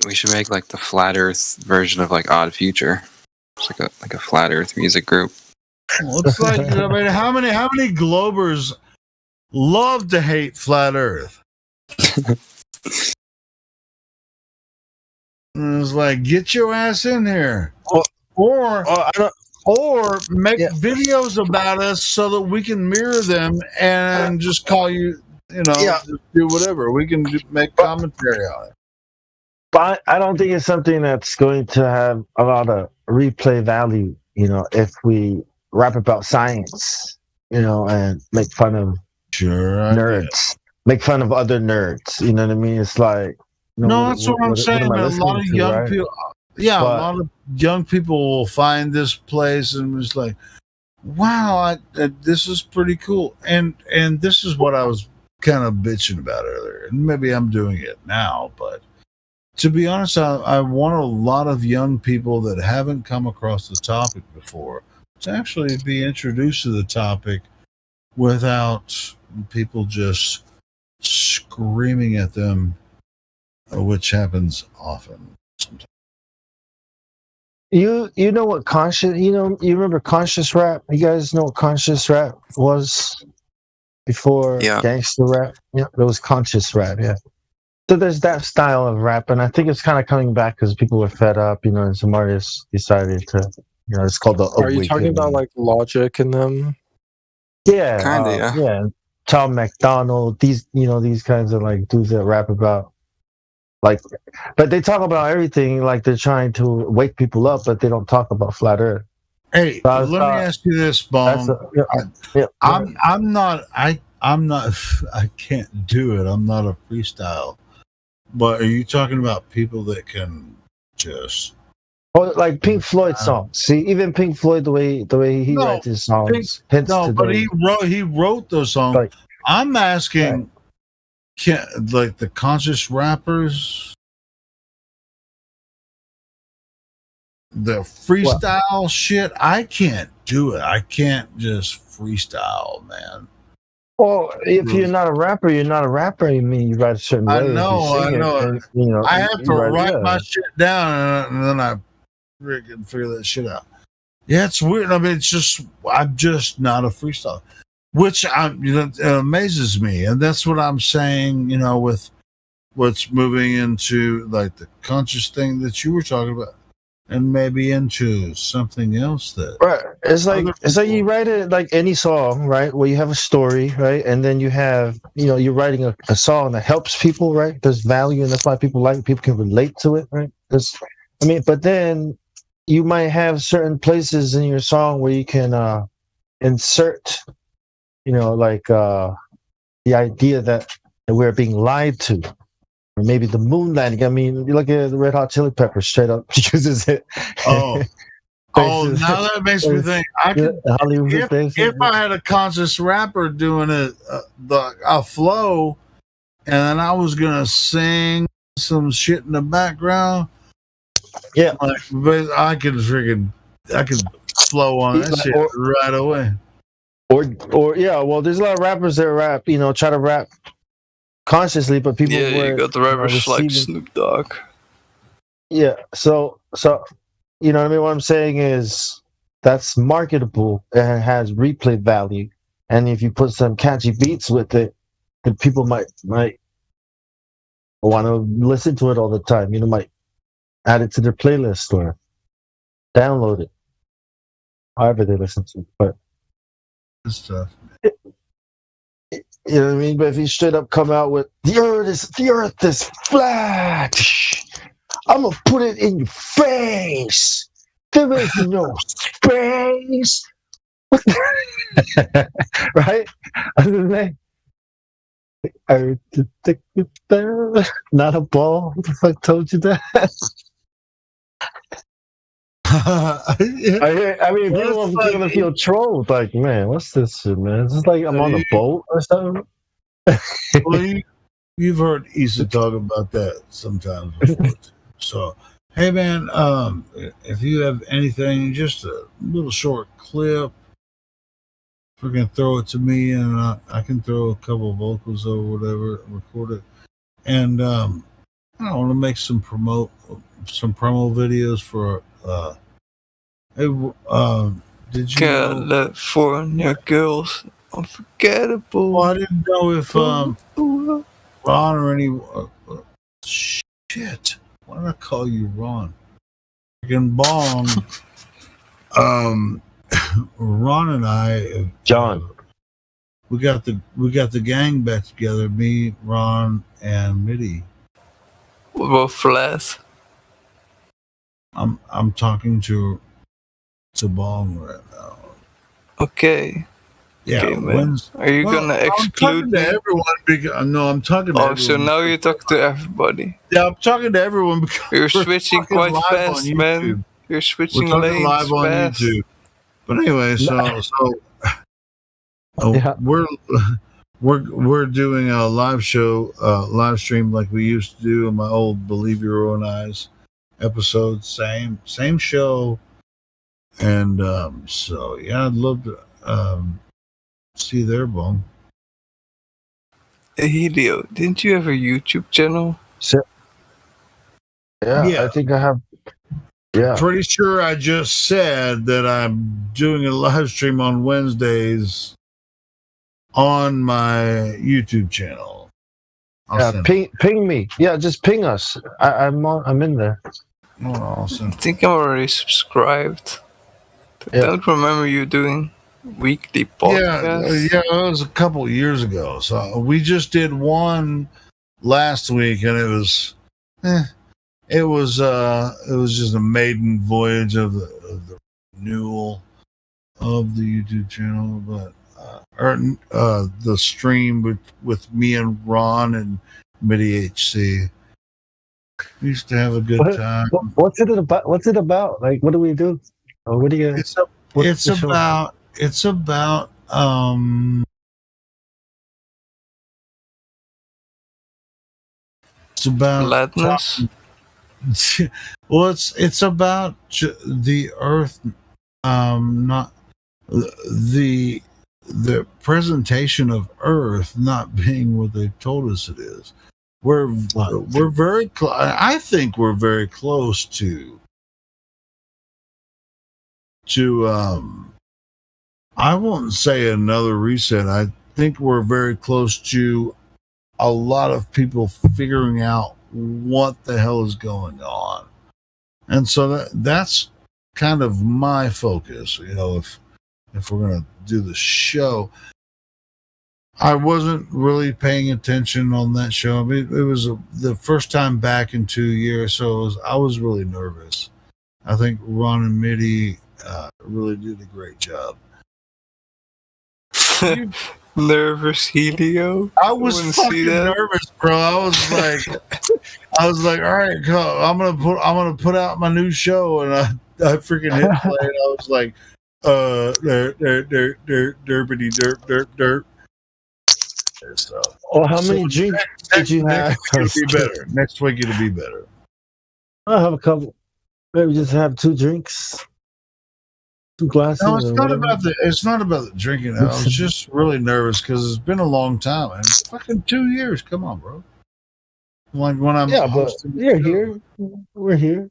We should make like the flat Earth version of like Odd Future. It's like a flat Earth music group. Well, it's like, how many Globers love to hate flat Earth? And it's like, get your ass in here, or make videos about us so that we can mirror them and just call you, do whatever. We can make commentary on it. But I don't think it's something that's going to have a lot of replay value, if we rap about science, and make fun of nerds, make fun of other nerds. You know what I mean? It's like, that's what I'm saying. A lot of young people, a lot of young people will find this place and it's like, wow, this is pretty cool. And this is what I was kind of bitching about earlier. And maybe I'm doing it now, but to be honest, I want a lot of young people that haven't come across the topic before to actually be introduced to the topic without people just screaming at them, which happens often sometimes. You know what conscious, you remember conscious rap? You guys know what conscious rap was before gangster rap? Yeah, it was conscious rap, yeah. So there's that style of rap, and I think it's kind of coming back because people were fed up, and some artists decided to, it's called the Are you talking about like Logic and them? Yeah. Kinda, yeah. Tom McDonald, these kinds of like dudes that rap about, like, but they talk about everything, like they're trying to wake people up, but they don't talk about flat Earth. Hey, let me ask you this, Bong. I'm not, I can't do it. I'm not a freestyle. But are you talking about people that can just? Oh, like Pink Floyd songs. See, even Pink Floyd, the way he writes his songs. He wrote those songs. Like, I'm asking, like the conscious rappers, the freestyle shit. I can't do it. I can't just freestyle, man. Well, if you're not a rapper, you're not a rapper. You mean you write a certain way. I know. I have to write my shit down, and then I freaking figure that shit out. Yeah, it's weird. I mean, I'm just not a freestyle, which it amazes me, and that's what I'm saying. With what's moving into like the conscious thing that you were talking about. and maybe into something else that right. It's like you write it like any song, right? Where you have a story, right? And then you have, you're writing a song that helps people, right? There's value, and that's why people can relate to it, right? But then you might have certain places in your song where you can insert, the idea that we're being lied to. Or maybe the moon landing. I mean, you look at the Red Hot Chili Peppers, straight up uses it. Oh, now that makes me think. If I had a conscious rapper doing a flow, and then I was gonna sing some shit in the background, yeah, I could flow on that shit right away. Or yeah, well, there's a lot of rappers that rap, try to rap consciously, but people you got the rappers like Snoop Dogg. Yeah, so you know what I mean. What I'm saying is that's marketable and has replay value, and if you put some catchy beats with it, then people might want to listen to it all the time. Might add it to their playlist or download it, however they listen to it. But good stuff. You know what I mean? But if you straight up come out with the earth is flat, I'm gonna put it in your face. There is no space. Right? Not a ball. What the fuck told you that? I mean, people are gonna feel trolled. Like, man, what's this shit, man? Is this like I'm on a boat or something? Well, you've heard Issa talk about that sometimes before. So, hey, man, if you have anything, just a little short clip, you can throw it to me, and I can throw a couple of vocals or whatever, record it, and I want to make some promo videos for. Hey, did you California girls unforgettable? Well, I didn't know if Ron or any shit. Why did I call you Ron? Freaking Bong. Ron and I, John. We got the gang back together. Me, Ron, and Mitty. What about Flash? I'm talking to Bong right now. Okay. Yeah. Okay, man. Are you gonna exclude I'm talking to everyone? No, I'm talking to everyone. so now you talk to everybody. Yeah, I'm talking to everyone because you're switching quite fast, man. You're switching lanes live on fast. YouTube. But anyway, we're doing a live show, live stream like we used to do in my old Believe Your Own Eyes episode. Same show. And I'd love to see their Bong. Hey, Helio, didn't you have a YouTube channel? Yeah, I think I have. Yeah. Pretty sure I just said that I'm doing a live stream on Wednesdays on my YouTube channel. Ping me. Yeah, just ping us. I'm in there. Oh, awesome. I think I'm already subscribed. I don't remember you doing weekly podcasts. Yeah, it was a couple of years ago. So we just did one last week, and it was just a maiden voyage of the renewal of the YouTube channel, but the stream with me and Ron and Mitty HC. We used to have a good time. What's it about? Like, what do we do? Or what do you? It's about gladness. Well, it's about the Earth, not the presentation of Earth not being what they told us it is. We're very close. I think we're very close to I won't say another reset. I think we're very close to a lot of people figuring out what the hell is going on. And so that's kind of my focus. You know, if we're going to do the show, I wasn't really paying attention on that show. I mean, it was the first time back in 2 years, so I was really nervous. I think Ron and Mitty really did a great job. Nervous Helio. I was fucking nervous, bro. I was like, all right, I'm gonna put out my new show, and I freaking hit play. And I was like, derpity derp derp. So, well, how many drinks did you have? Next week it'll be better. Next week it'll be better. I'll have a couple. Maybe just have 2 drinks. 2 glasses. No, it's not about the drinking. I was just really nervous because it's been a long time. And it's fucking 2 years. Come on, bro. Like when I'm but you're here. We're here.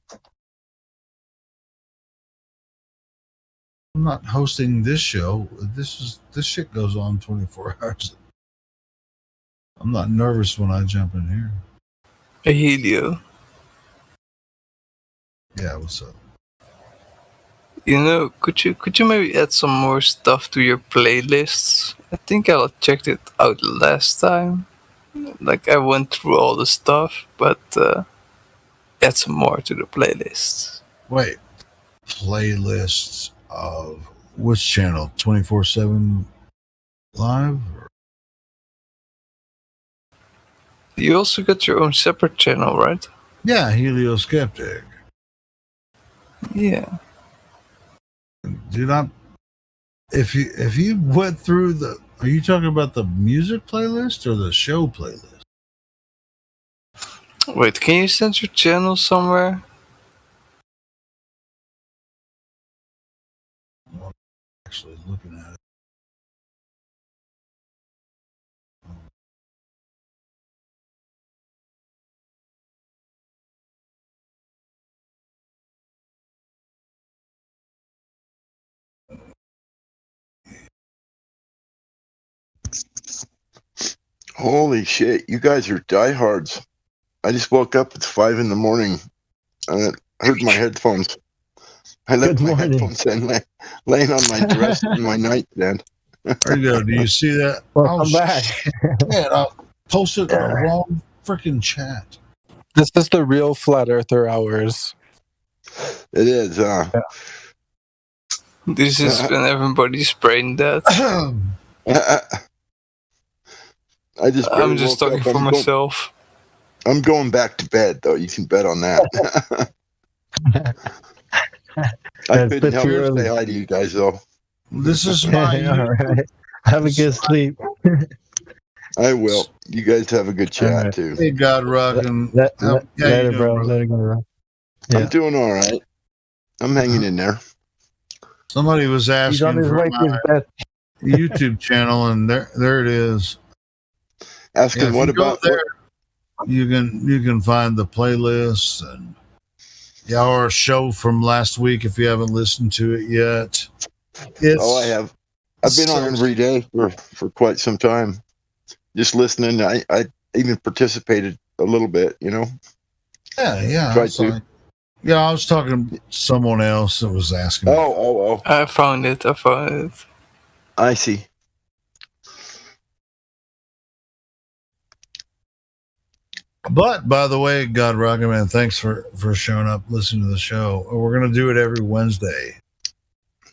I'm not hosting this show. This shit goes on 24 hours. I'm not nervous when I jump in here. Helio. Yeah, what's up? You know, could you maybe add some more stuff to your playlists? I think I checked it out last time. Like I went through all the stuff, but add some more to the playlists. Wait, playlists of which channel? 24/7 Live? You also got your own separate channel, right? Yeah, Helio Skeptic. Yeah. Do not. If you went through are you talking about the music playlist or the show playlist? Wait, can you send your channel somewhere? I'm actually looking at it. Holy shit, you guys are diehards. I just woke up, it's 5 a.m. and I heard my headphones. I left my headphones in, laying on my dress in my nightstand. There you go. Do you see that? Welcome back. Man, I posted the wrong freaking chat. This is the real Flat Earther hours. It is, This is when everybody's brain dead. I'm just talking for myself. I'm going back to bed, though. You can bet on that. I couldn't help but say hi to you guys, though. This is my. All right. Have a good sleep. I will. You guys have a good chat, too. Hey, God Rock. Later, bro. Later, God Rock. I'm doing all right. I'm hanging in there. Somebody was asking for my YouTube channel, and there it is. Asking what about there? You can find the playlist and our show from last week if you haven't listened to it yet. I have. I've been on every day for quite some time, just listening. I even participated a little bit, you know. Yeah. I was talking to someone else that was asking. Oh. I found it. I see. But by the way, God Rocket Man, thanks for showing up, listening to the show. We're gonna do it every Wednesday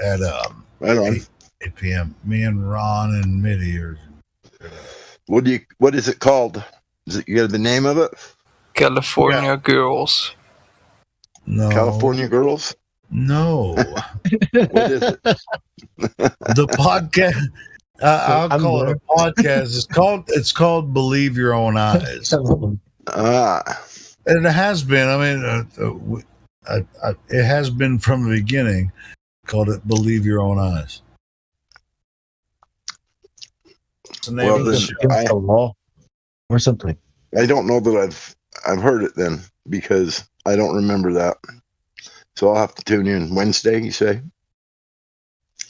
at 8 p.m. Me and Ron and Mitty are. What is it called? Is it, you got the name of it? California Girls. No. California Girls? No. What is it? The podcast. I'll call it a podcast. It's called Believe Your Own Eyes. And it has been. I mean, it has been from the beginning. Called it Believe Your Own Eyes. It's the name of the show. Or something. I don't know that I've heard it then because I don't remember that. So I'll have to tune in Wednesday. You say?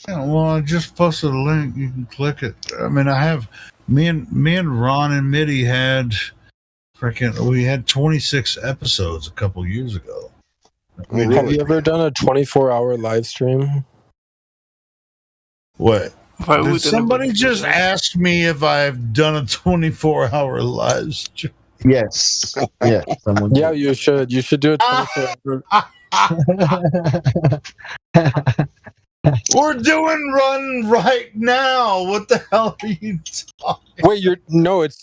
Yeah, well, I just posted a link. You can click it. I mean, I have me and Ron and Mitty had we had 26 episodes a couple years ago. Have you ever done a 24-hour live stream? What? Did somebody just ask me if I've done a 24-hour live stream? Yes. Yeah. Yeah, you should. You should do it 24 hours. We're doing run right now. What the hell are you talking? Wait,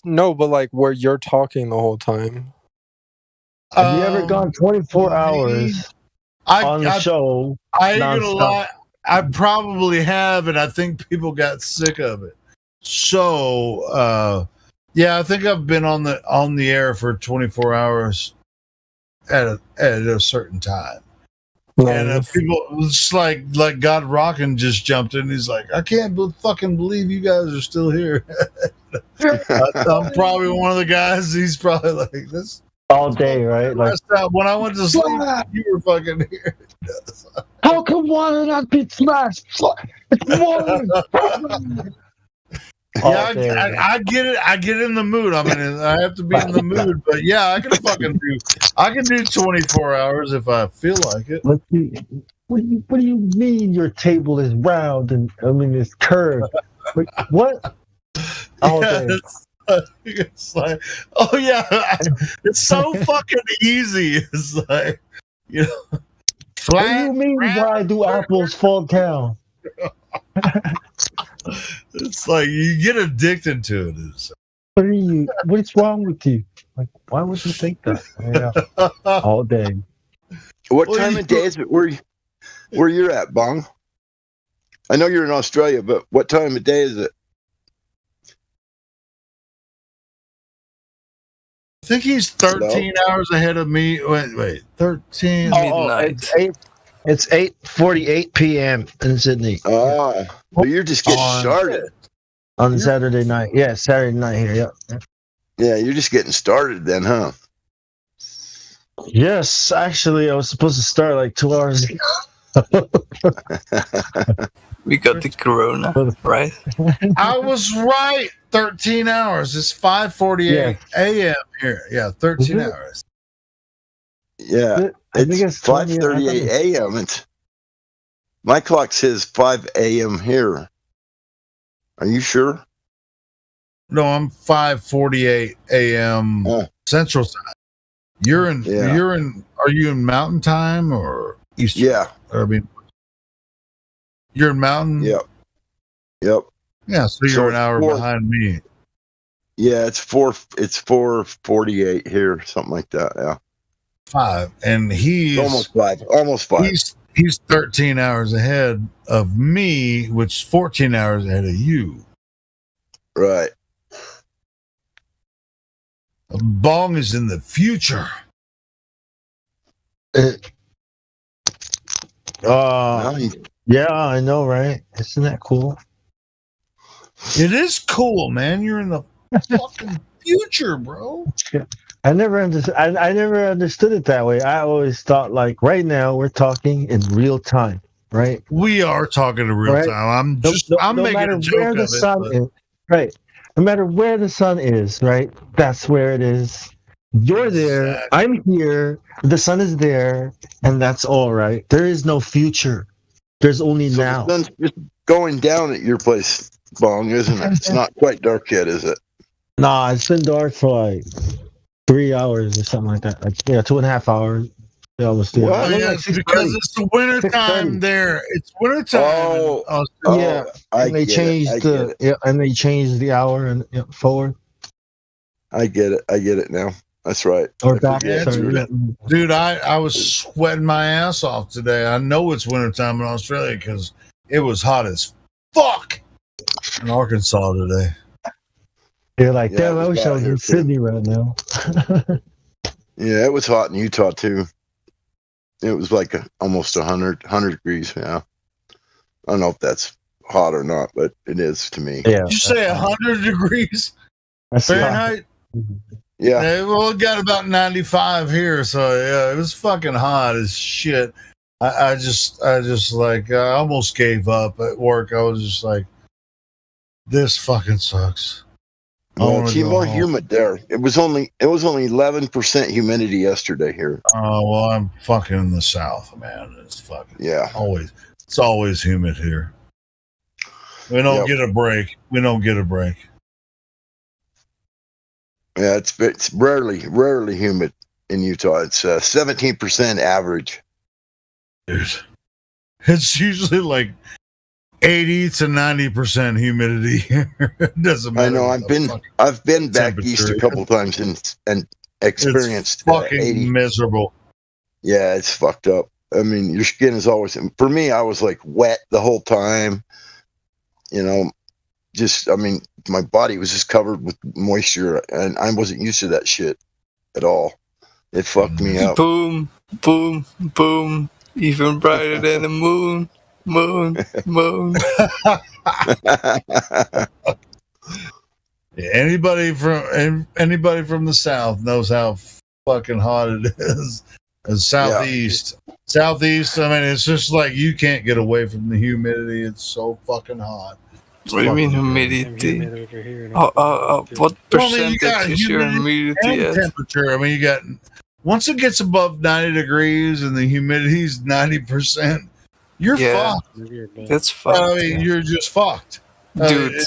but like where you're talking the whole time. Have you ever gone 24 hours on the show? I ain't gonna lie. I probably have, and I think people got sick of it. So, yeah, I think I've been on the air for 24 hours at a certain time. Nice. And people, it's like God Rockin' just jumped in. He's like, I can't fucking believe you guys are still here. I'm probably one of the guys. He's probably like this all day, right? Like when I went to sleep, you were fucking here. How come water not be smashed? It's water. Yeah, I get it. I get in the mood. I mean, I have to be in the mood, but yeah, I can do 24 hours if I feel like it. What do you mean your table is round and it's curved? What? It's like, oh yeah, it's so fucking easy. It's like, what do you mean? Why do apples fall down? It's like you get addicted to it. What's wrong with you? Like, why would you think that? Yeah. All day. What time of day is it where you're at, Bong? I know you're in Australia, but what time of day is it? I think he's 13 hours ahead of me. Wait, 13 midnight. It's 8:48 p.m. in Sydney. So you're just getting started on Saturday night. Yeah, Saturday night here. Yeah. Yeah, you're just getting started then, huh? Yes, actually, I was supposed to start like 2 hours ago. We got the corona, right? I was right. 13 hours. It's 5:48 a.m. here. Yeah, 13 hours. Yeah, it's 5:38 a.m. My clock says 5 a.m. here. Are you sure? No, I'm 5:48 a.m. Central Time. Are you in Mountain Time or Eastern? Yeah. I mean, you're in Mountain? Yep. Yeah, so you're an hour behind me. Yeah, it's 4:48 here, something like that. Yeah. 5, and he's almost 5. He's 13 hours ahead of me, which is 14 hours ahead of you. Right. Bong is in the future. Yeah, I know, right? Isn't that cool? It is cool, man. You're in the fucking future, bro. I never understood it that way. I always thought like right now we're talking in real time, right? We are talking in real time. I'm making a joke of it. Right. No matter where the sun is, right? That's where it is. You're there. I'm here. The sun is there, and that's all right. There is no future. There's only now. The sun's just going down at your place, Bong, isn't it? It's not quite dark yet, is it? Nah, it's been dark for like 3 hours or something like that. Like 2.5 hours. Yeah, almost. Well, it's because it's the winter time there. It's winter time. Yeah, and they changed the hour and forward. I get it now. That's right. Or back. Dude, I was sweating my ass off today. I know it's wintertime in Australia because it was hot as fuck in Arkansas today. You're like, damn, I wish I was in Sydney right now. Yeah, it was hot in Utah too. It was like almost 100 degrees. Yeah, I don't know if that's hot or not, but it is to me. Yeah. Did you say 100 degrees Fahrenheit? Yeah. Well, it got about 95 here, so yeah, it was fucking hot as shit. I just like I almost gave up at work. I was just like, this fucking sucks. Well, it's more humid there. It was only 11% humidity yesterday here. Oh well, I'm fucking in the south, man. It's fucking It's always humid here. We don't get a break. Yeah, it's rarely humid in Utah. It's 17% average. Dude, it's usually like 80 to 90% humidity here. It doesn't matter. I know. I've been back east a couple times and experienced it's fucking 80. miserable. Yeah, it's fucked up. I mean, your skin is always. For me, I was like wet the whole time. You know, my body was just covered with moisture, and I wasn't used to that shit at all. It fucked me up. Boom, boom, boom. Even brighter than the moon. Moon. Yeah, anybody from the south knows how fucking hot it is. And southeast. I mean, it's just like you can't get away from the humidity. It's so fucking hot. What do you mean humidity? What percentage is your humidity at? Temperature. I mean, you got once it gets above 90 degrees and the humidity's 90%. You're fucked. That's fucked. I mean, you're just fucked. Dude,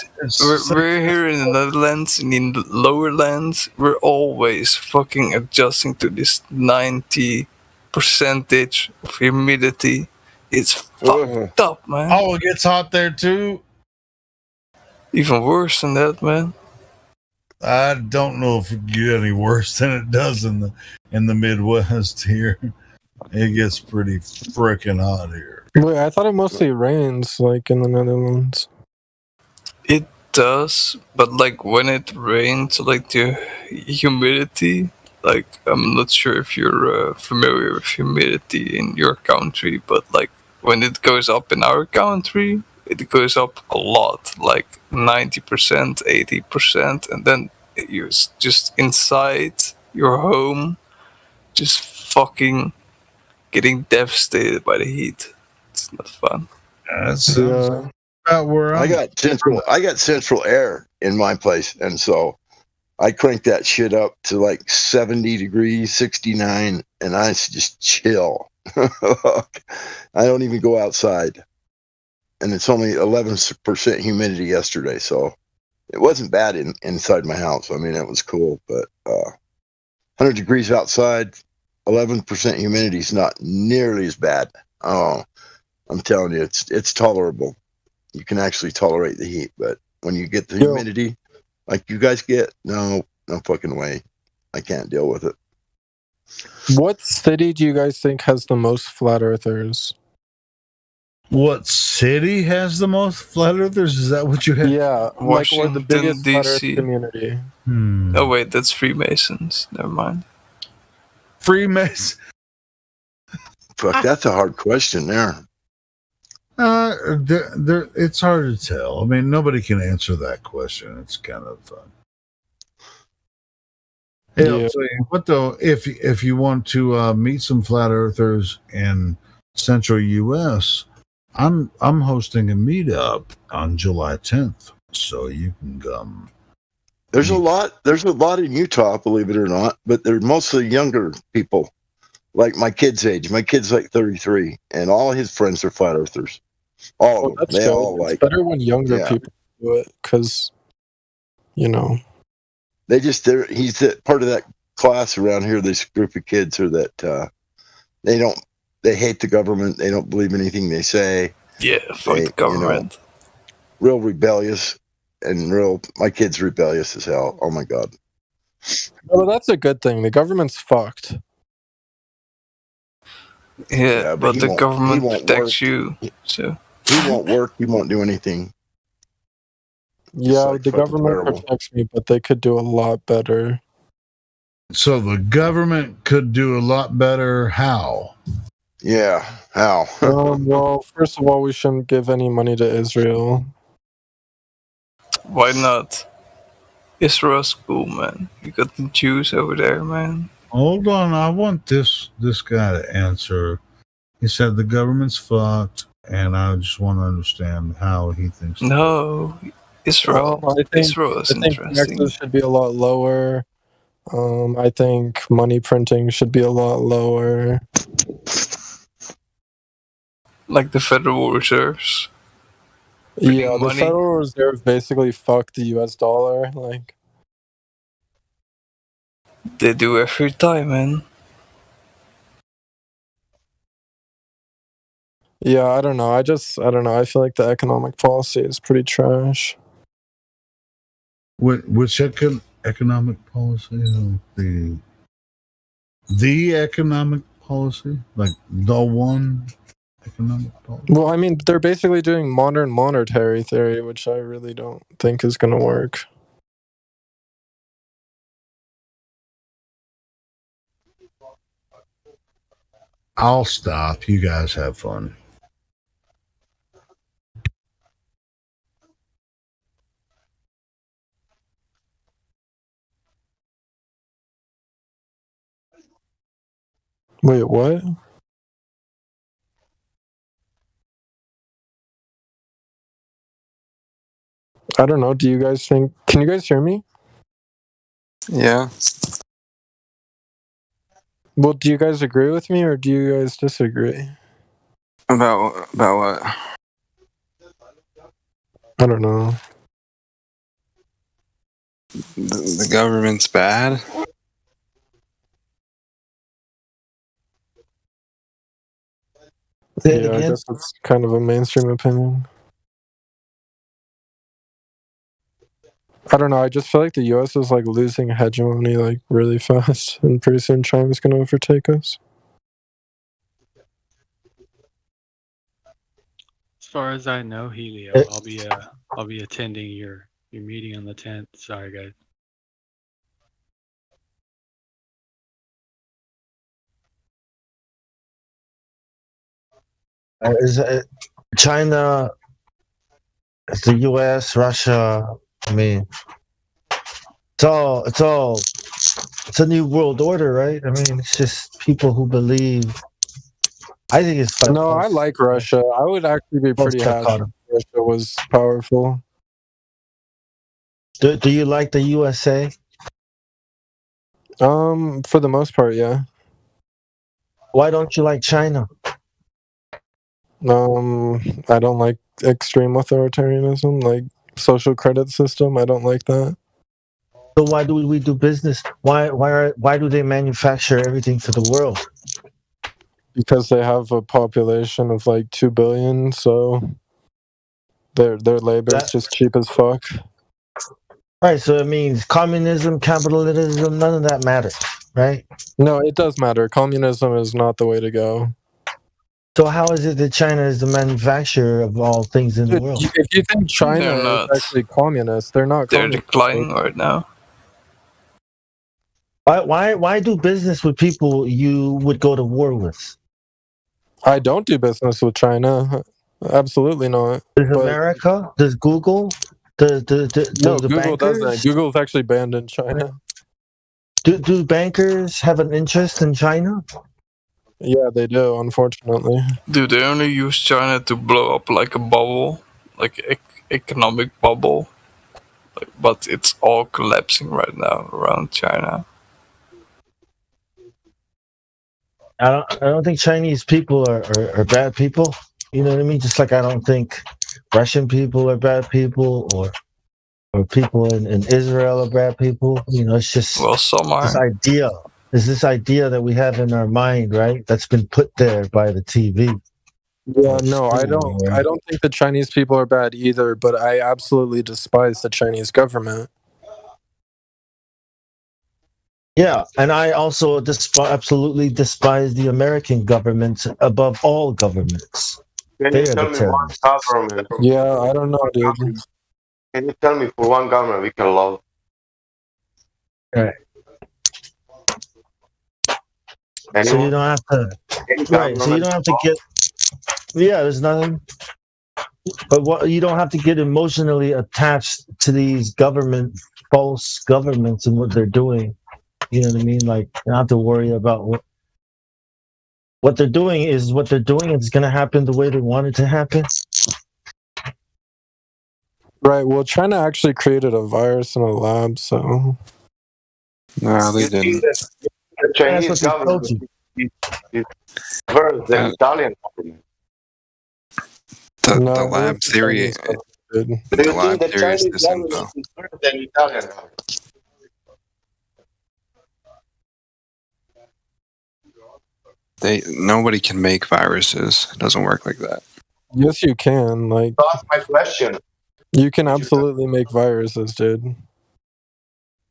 we're here in the Netherlands, and in the lower lands, we're always fucking adjusting to this 90% of humidity. It's fucked up, man. Oh, it gets hot there too? Even worse than that, man. I don't know if it gets any worse than it does in the Midwest here. It gets pretty freaking hot here. Wait, I thought it mostly rains, like in the Netherlands. It does, but like when it rains, like the humidity, like I'm not sure if you're familiar with humidity in your country, but like when it goes up in our country, it goes up a lot, like 90%, 80%, and then you're just inside your home, just fucking getting devastated by the heat. It's not fun. That's about where I got central air in my place, and so I cranked that shit up to like 70 degrees, 69, and I just chill. I don't even go outside, and it's only 11% humidity yesterday, so it wasn't bad inside my house. I mean, it was cool, but 100 degrees outside, 11% humidity is not nearly as bad. Oh, I'm telling you, it's tolerable. You can actually tolerate the heat, but when you get the humidity, like you guys get, no fucking way. I can't deal with it. What city do you guys think has the most flat earthers? What city has the most flat earthers? Is that what you have? Yeah, Washington, like, or the biggest flat earth DC. community. Oh wait, that's Freemasons. Never mind. Freemasons. Fuck, that's a hard question there. It's hard to tell. I mean, nobody can answer that question. It's kind of fun. Hey, I'll tell you what though, if you want to meet some flat earthers in Central U.S., I'm hosting a meetup on July 10th, so you can come. There's a lot in Utah, believe it or not, but they're mostly younger people, like my kid's age. My kid's like 33, and all his friends are flat earthers. All of them. They all it's better when younger people do it, because he's part of that class around here. This group of kids are that they hate the government. They don't believe anything they say. Yeah, fuck the government. Real rebellious and my kid's rebellious as hell. Oh my God. Well, that's a good thing. The government's fucked. Yeah, but the government protects you. So he won't work. He won't do anything. Yeah, the government protects me, but they could do a lot better. So the government could do a lot better. How? Yeah, how? Well, first of all, we shouldn't give any money to Israel. Why not? Israel's cool, man. You got the Jews over there, man. Hold on, I want this guy to answer. He said the government's fucked, and I just want to understand how he thinks. No, Israel. Israel is I think interesting. taxes should be a lot lower. I think money printing should be a lot lower. Like the Federal Reserves. Yeah, the money. Federal Reserve basically fucked the US dollar. Like, They do every time, man. yeah, I don't know. I don't know. I feel like the economic policy is pretty trash. Which economic policy? The economic policy, like the one economic policy. Well, I mean, they're basically doing modern monetary theory, which I really don't think is going to work. I'll stop. You guys have fun. Wait, what? I don't know. Do you guys think? Can you guys hear me? Yeah. Well, do you guys agree with me or do you guys disagree? About what? I don't know. The government's bad. Yeah, I guess that's kind of a mainstream opinion. I don't know. I just feel like the U.S. is like losing hegemony like really fast, and pretty soon China's going to overtake us. As far as I know, Helio, I'll be attending your meeting on the 10th. Sorry, guys. Is it China? It's the U.S., Russia. I mean, it's a new world order, right? I mean, it's just people who believe. I think it's fun. No, I like Russia. I would actually be pretty happy if Russia was powerful. Do you like the USA? For the most part, yeah. Why don't you like China? I don't like extreme authoritarianism, like social credit system. I don't like that. So why do we do business? Why do they manufacture everything for the world? Because they have a population of like 2 billion, so their labor is just cheap as fuck. Right, so it means communism, capitalism, none of that matters, right? No, it does matter. Communism is not the way to go. So how is it that China is the manufacturer of all things in the world? If you think China is actually communist, they're not. They're declining right now. Why do business with people you would go to war with? I don't do business with China. Absolutely not. Does America? Does Google? No, the Google bankers? doesn't. Google's actually banned in China. Do bankers have an interest in China? Yeah, they do, unfortunately. Do they only use China to blow up like a bubble, like economic bubble? But it's all collapsing right now around China. I don't think Chinese people are bad people. You know what I mean? Just like I don't think Russian people are bad people or people in Israel are bad people. You know, it's just some are. this idea. There's this idea that we have in our mind, right? That's been put there by the TV. Yeah, no, I don't think the Chinese people are bad either, but I absolutely despise the Chinese government. Yeah, and I also absolutely despise the American government above all governments. Can you tell me one government? Yeah, I don't know, dude. Can you tell me for one government we can love? Right. So you don't have to. Right. So you don't have to get. Yeah, there's nothing. But you don't have to get emotionally attached to these false governments and what they're doing. You know what I mean? Like, you don't have to worry about what they're doing is what they're doing. It's going to happen the way they want it to happen. Right. Well, China actually created a virus in a lab, so. No, they didn't. The Chinese government is worse than Italian government. The lab theory. The lab theory is this info. Is worse than Italian government. Nobody can make viruses. It doesn't work like that. Yes, you can. Like, that's my question. You can absolutely make viruses, dude.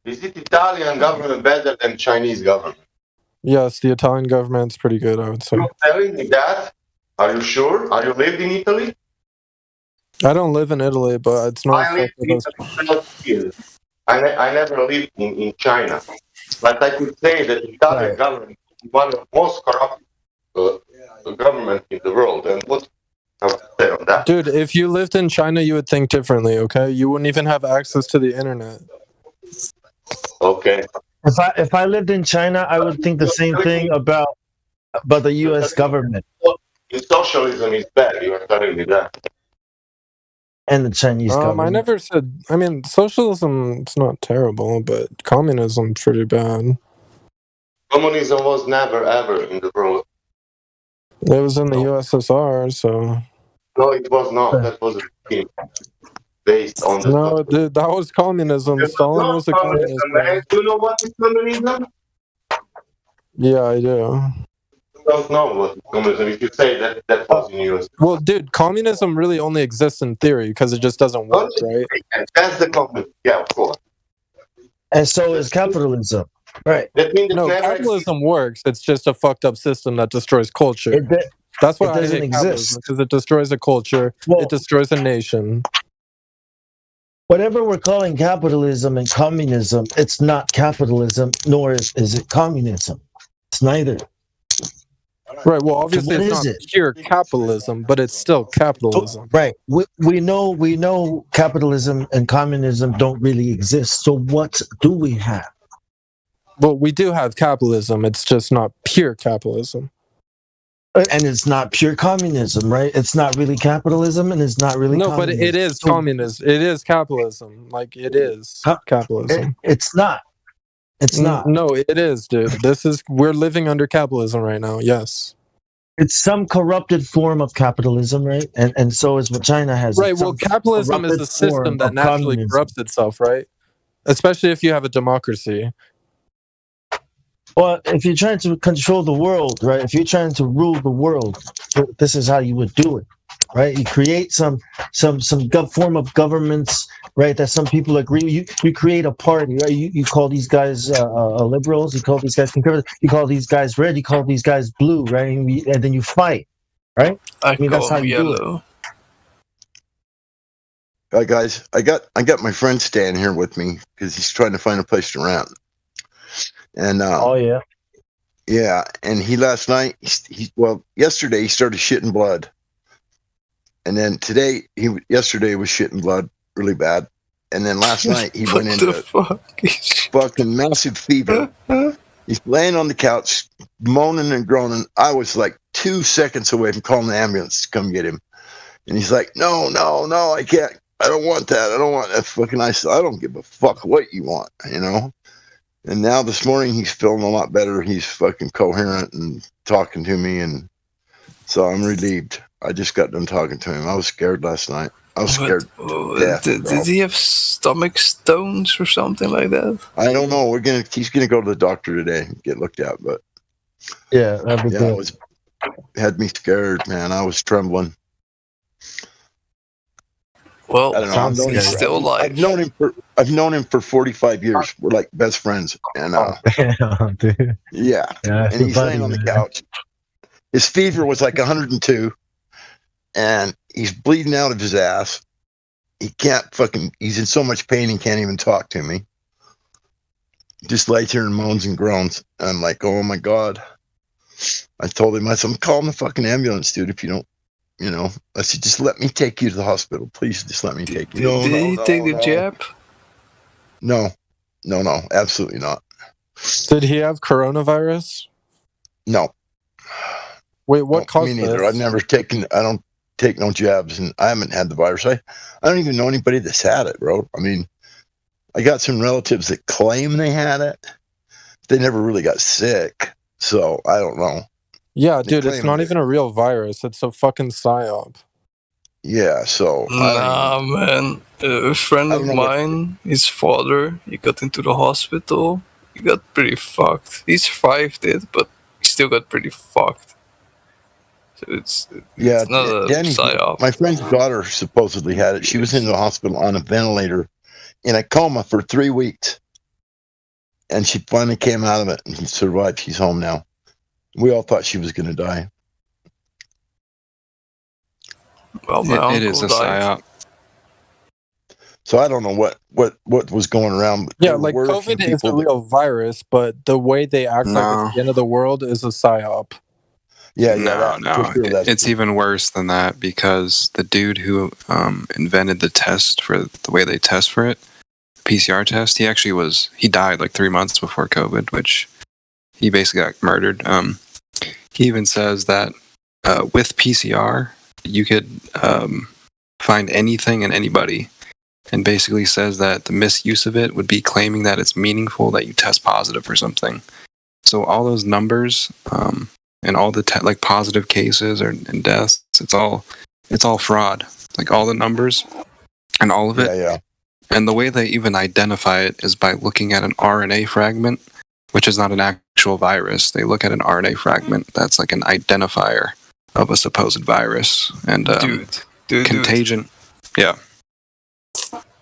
Is it Italian government better than Chinese government? Yes, the Italian government's pretty good, I would say. You're telling me that? Are you sure? Are you lived in Italy? I don't live in Italy, but it's not. I lived in Italy. I never lived in China. But I could say that the Italian government is one of the most corrupt governments in the world. And what I would say on that? Dude, if you lived in China, you would think differently, okay? You wouldn't even have access to the internet. Okay. If I lived in China, I would think the same thing about the U.S. government. Socialism is bad. You are telling me that. And the Chinese government. I never said. I mean, socialism it's not terrible, but communism's pretty bad. Communism was never ever in the world. It was in the USSR, so. No, it was not. That was a scheme based on the. No, dude, that was communism. Stalin was a communist. Do you know what is communism? Yeah, I do. Don't know what communism. If you say that was in US. Well, dude, communism really only exists in theory because it just doesn't work, right? That's the communism. Yeah, of course. And so is capitalism, right? That means no, capitalism works. It's just a fucked up system that destroys culture. That's why I hate capitalism, because it destroys a culture. Well, it destroys a nation. Whatever we're calling capitalism and communism, it's not capitalism, nor is it communism. It's neither. Right. Well, obviously it's not pure capitalism, but it's still capitalism. Right. We know capitalism and communism don't really exist. So what do we have? Well, we do have capitalism. It's just not pure capitalism. And it's not pure communism, right? It's not really capitalism, and it's not really communism. But it is communism. It is capitalism. Like, it is capitalism. It's not. It's not. No, it is, dude. We're living under capitalism right now. Yes. It's some corrupted form of capitalism, right? And so is what China has. Right. Well, capitalism is a system that naturally corrupts itself, right? Especially if you have a democracy. Well, if you're trying to control the world, right? If you're trying to rule the world, this is how you would do it, right? You create some form of governments, right? That some people agree. You create a party, right? You call these guys liberals. You call these guys conservatives. You call these guys red. You call these guys blue, right? And then you fight, right? I mean, that's how you do it. Hi guys, I got my friend staying here with me because he's trying to find a place to rent. And yeah, and he last night yesterday he started shitting blood, and then yesterday was shitting blood really bad, and then last night he went into fucking massive fever. He's laying on the couch moaning and groaning. I was like 2 seconds away from calling the ambulance to come get him, and he's like, no, I can't, I don't want that, I don't want that fucking ice. I don't give a fuck what you want, you know. And now this morning he's feeling a lot better. He's fucking coherent and talking to me, and so I'm relieved. I just got done talking to him. I was scared last night. I was scared. Did he have stomach stones or something like that? I don't know. He's gonna go to the doctor today and get looked at. But yeah, that'd be good. Had me scared, man. I was trembling. Well, I don't know. He's still alive. I've known him for 45 years. We're like best friends, and dude. Yeah, and he's laying on the couch. His fever was like 102, and he's bleeding out of his ass. He can't he's in so much pain he can't even talk to me. He just lays here and moans and groans. And I'm like, oh my God. I told him, I'm calling the fucking ambulance, dude, if you don't. You know, I said, just let me take you to the hospital. Please, just let me take you. Did he take the jab? No, absolutely not. Did he have coronavirus? No. Wait, what caused me neither. this? I've never taken. I don't take no jabs, and I haven't had the virus. I don't even know anybody that's had it, bro. I mean, I got some relatives that claim they had it. They never really got sick, so I don't know. Yeah, dude, it's not even a real virus. It's a fucking psyop. Yeah, so... Nah, man. A friend of mine, his father, he got into the hospital. He got pretty fucked. He survived it, but he still got pretty fucked. So it's not a psyop. My friend's daughter supposedly had it. She was in the hospital on a ventilator in a coma for 3 weeks. And she finally came out of it and she survived. She's home now. We all thought she was going to die. Well, it is a psyop. So I don't know what was going around. Yeah, like COVID is a real virus, but the way they act like it's the end of the world is a psyop. No. It's even worse than that because the dude who invented the test for the way they test for it, PCR test, he died like 3 months before COVID, which he basically got murdered. He even says that with PCR, you could find anything and anybody, and basically says that the misuse of it would be claiming that it's meaningful that you test positive for something. So all those numbers and all the like positive cases and deaths, it's all fraud. Like all the numbers and all of it. Yeah. And the way they even identify it is by looking at an RNA fragment, which is not an actual virus. They look at an RNA fragment that's like an identifier of a supposed virus and contagion. Dude. Yeah.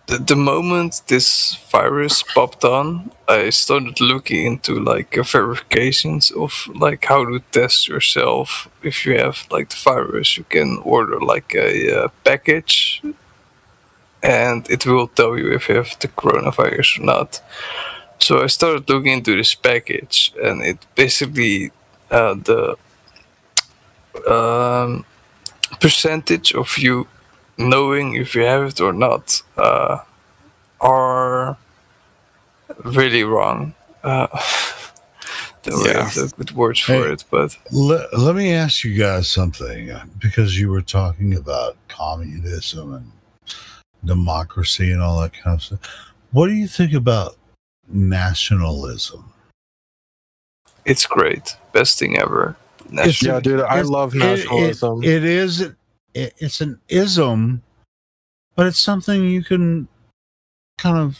The moment this virus popped on, I started looking into like verifications of like how to test yourself if you have like the virus. You can order like a package, and it will tell you if you have the coronavirus or not. So I started looking into this package, and it basically the percentage of you knowing if you have it or not are really wrong. Don't really have good words for it, but let me ask you guys something, because you were talking about communism and democracy and all that kind of stuff. What do you think about nationalism? It's great. Best thing ever. Yeah, dude, I love nationalism. It's an ism, but it's something you can kind of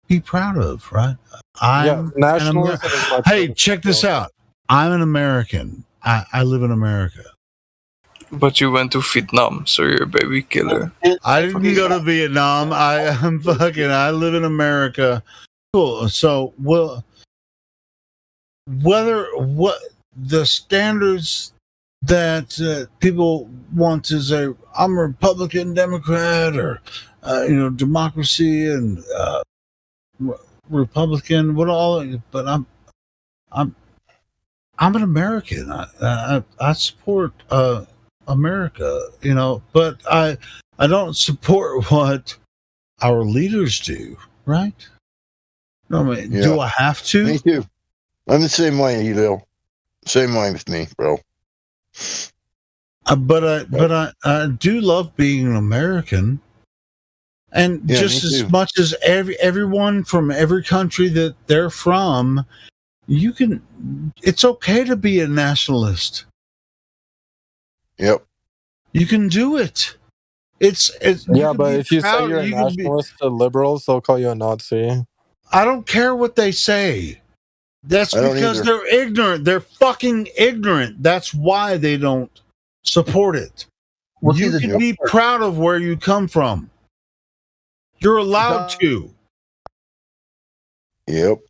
be proud of, right? Nationalism is my Hey, check this out. I'm an American. I live in America. But you went to Vietnam, so you're a baby killer. I didn't go to Vietnam. I live in America. Cool. So, what the standards that people want to say, I'm a Republican, Democrat, or democracy and Republican, but I'm an American. I support America, but I don't support what our leaders do, right? No, I mean, do I have to? Me too. I'm the same way, Elil. Same way with me, bro. But I do love being an American, and just as much as everyone from every country that they're from, it's okay to be a nationalist. Yep. You can do it. But if you say you're a nationalist to liberals, they'll call you a Nazi. I don't care what they say. That's because they're ignorant. They're fucking ignorant. That's why they don't support it. You can be proud of where you come from. You're allowed to. Yep.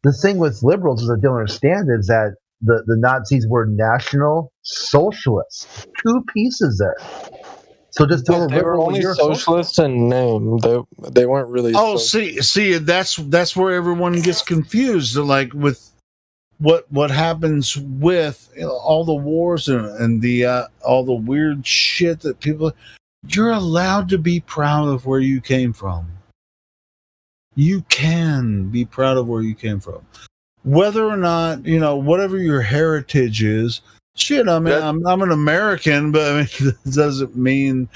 The thing with liberals that don't understand is that the Nazis were national socialists. Two pieces there. So just tell they were only socialists in name. They weren't really. Oh, see, that's where everyone gets confused. Like with what happens with all the wars and the all the weird shit that people. You're allowed to be proud of where you came from. You can be proud of where you came from, whether or not whatever your heritage is. Shit, I mean, I'm an American, but I mean, it doesn't mean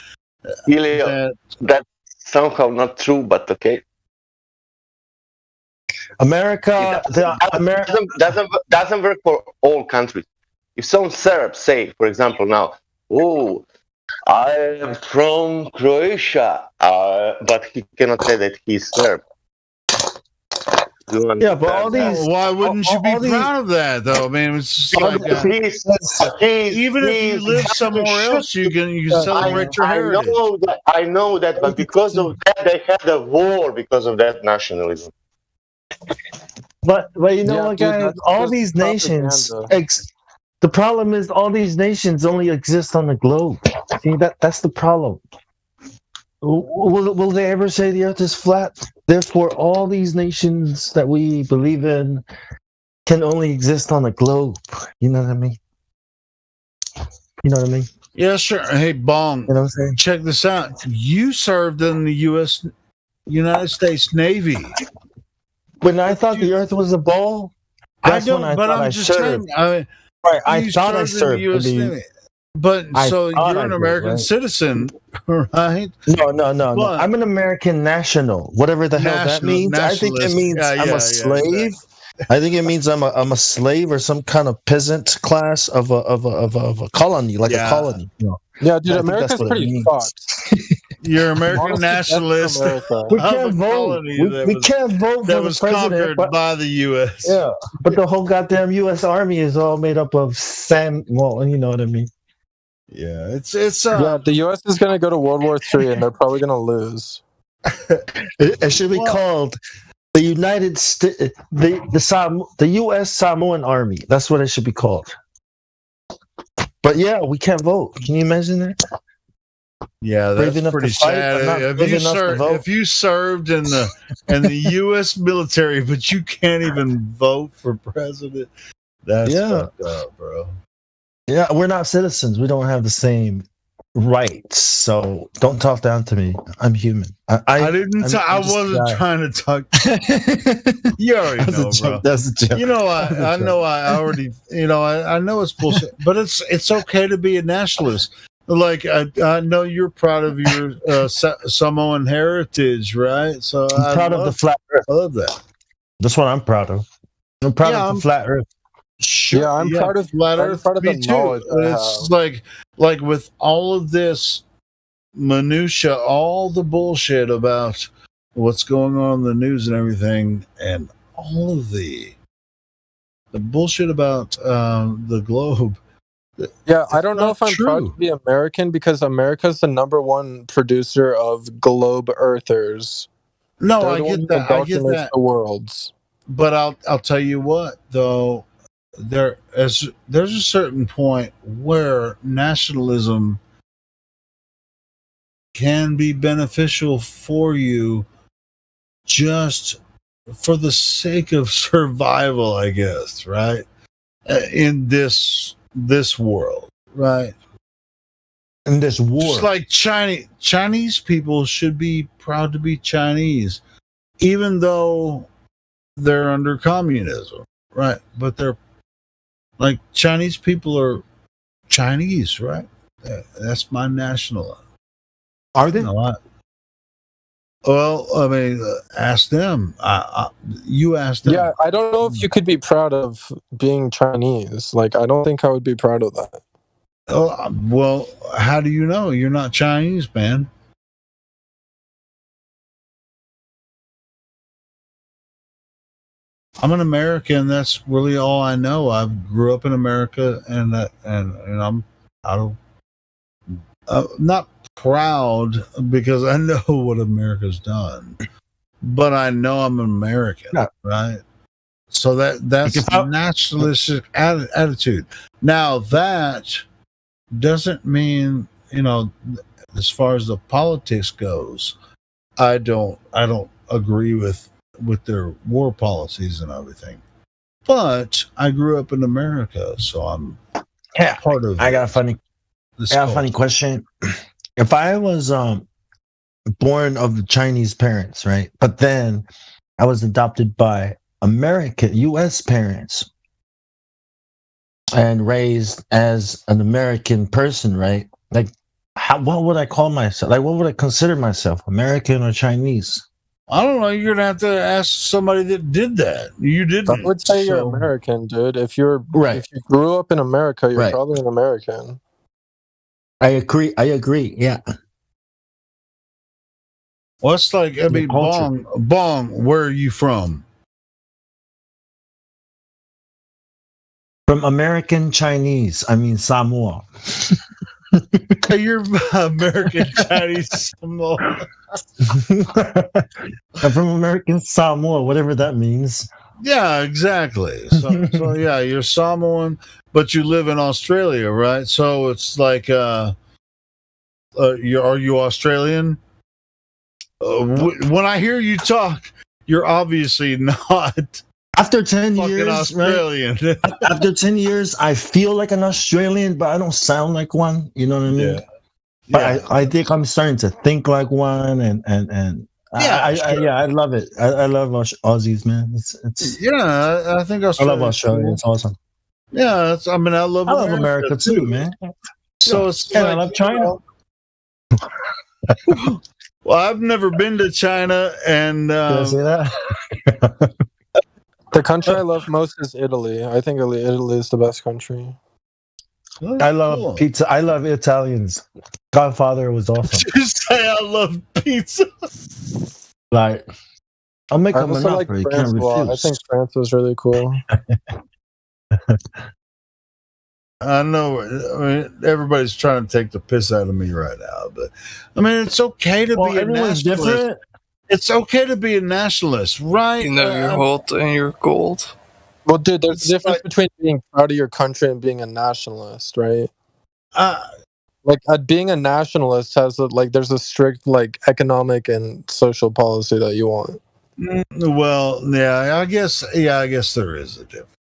that's somehow not true, but okay. America doesn't work for all countries. If some Serb say, for example, now, oh, I am from Croatia, but he cannot say that he's Serb. Yeah, but all these. Why wouldn't you be proud of that, though? I mean, it's just like even if you live somewhere else, you can celebrate your heritage. I know that, but because of that, they had a war because of that nationalism. But you know what, guys? All these nations. The problem is all these nations only exist on the globe. See, that's the problem. Will they ever say the Earth is flat? Therefore, all these nations that we believe in can only exist on the globe. You know what I mean? You know what I mean? Yeah, sure. Hey, Bong, you know what I'm saying? Check this out. You served in the United States Navy. When I thought the Earth was a ball, that's when I thought I served. Right, I thought I served in the U.S. Navy. But so you're an American citizen, right? No. I'm an American national. Whatever the hell that means. I think it means I'm a slave. I think it means I'm a slave or some kind of peasant class of a colony, like a colony. You know? Yeah, dude, America's pretty fucked. You're American nationalist. We can't vote. We can't vote for the president. That was conquered by the U.S. Yeah, but the whole goddamn U.S. Army is all made up of well, you know what I mean. Yeah, it's yeah. The U.S. is gonna go to World War III, and they're probably gonna lose. It should be called the United States, the U.S. Samoan Army. That's what it should be called. But yeah, we can't vote. Can you imagine that? Yeah, that's pretty sad. If you served in the U.S. military, but you can't even vote for president, that's fucked up, bro. Yeah, we're not citizens. We don't have the same rights. So don't talk down to me. I'm human. I wasn't trying to talk. You already know, bro. That's a joke. You know, I know. I already. You know, I know it's bullshit, but it's okay to be a nationalist. Like I know you're proud of your Samoan heritage, right? So I'm proud of the flat Earth. I love that. That's what I'm proud of. I'm proud of the flat Earth. Sure, yeah, I'm proud of flat Earth. Proud of me too. It's like with all of this minutia, all the bullshit about what's going on in the news and everything, and all of the bullshit about the globe. Yeah, I don't know if I'm proud to be American because America's the #1 producer of globe earthers. No, I get that. I get that. The world's. But I'll tell you what though. There's a certain point where nationalism can be beneficial for you just for the sake of survival, I guess, right? In this world, right? In this war. Just like Chinese people should be proud to be Chinese, even though they're under communism, right? But they're like Chinese people are Chinese, right? That's my national. Are they? No, well, I mean, ask them. You ask them. Yeah, I don't know if you could be proud of being Chinese. Like, I don't think I would be proud of that. Oh, well, how do you know? You're not Chinese, man. I'm an American. That's really all I know. I grew up in America, and I'm not proud because I know what America's done, but I know I'm an American, right? So that's a nationalistic attitude. Now that doesn't mean, you know, as far as the politics goes, I don't agree with their war policies and everything. But I grew up in America, so I'm part of. I got a funny question. If I was born of Chinese parents, right, but then I was adopted by American U.S. parents, and raised as an American person, right? Like, what would I call myself? Like, what would I consider myself? American or Chinese? I don't know. You're gonna have to ask somebody that did that. You didn't. I would say you're American, dude. If you grew up in America, you're probably an American. I agree. Yeah. Well, it's like, I mean, Bong, where are you from? From American Chinese. I mean, Samoa. You're American Chinese Samoa. I'm from American Samoa, whatever that means. Yeah, exactly. So yeah, you're Samoan, but you live in Australia, right? So it's like, are you Australian? When I hear you talk, you're obviously not. After 10 years, Australian. Right? After 10 years, I feel like an Australian, but I don't sound like one. You know what I mean? Yeah. But I think I'm starting to think like one, and I love it. I love Aussies, man. It's yeah. I think Australia. I love Australia. It's awesome. Yeah, I love America too, man. So it's I love China. Well, I've never been to China, and Did I say that? The country I love most is Italy. I think Italy is the best country. I love pizza. I love Italians. Godfather was awesome. Just say I love pizza. Like, I'll make I a also like monopoly. France Can't a lot. I refuse. think France is really cool. I know. I mean, everybody's trying to take the piss out of me right now, but I mean, it's okay to be a nationalist. Different. It's okay to be a nationalist, right? You know you're hot and you're cold. Well, dude, there's a difference between being proud of your country and being a nationalist, right? Being a nationalist has there's a strict economic and social policy that you want. Well, yeah, I guess there is a difference.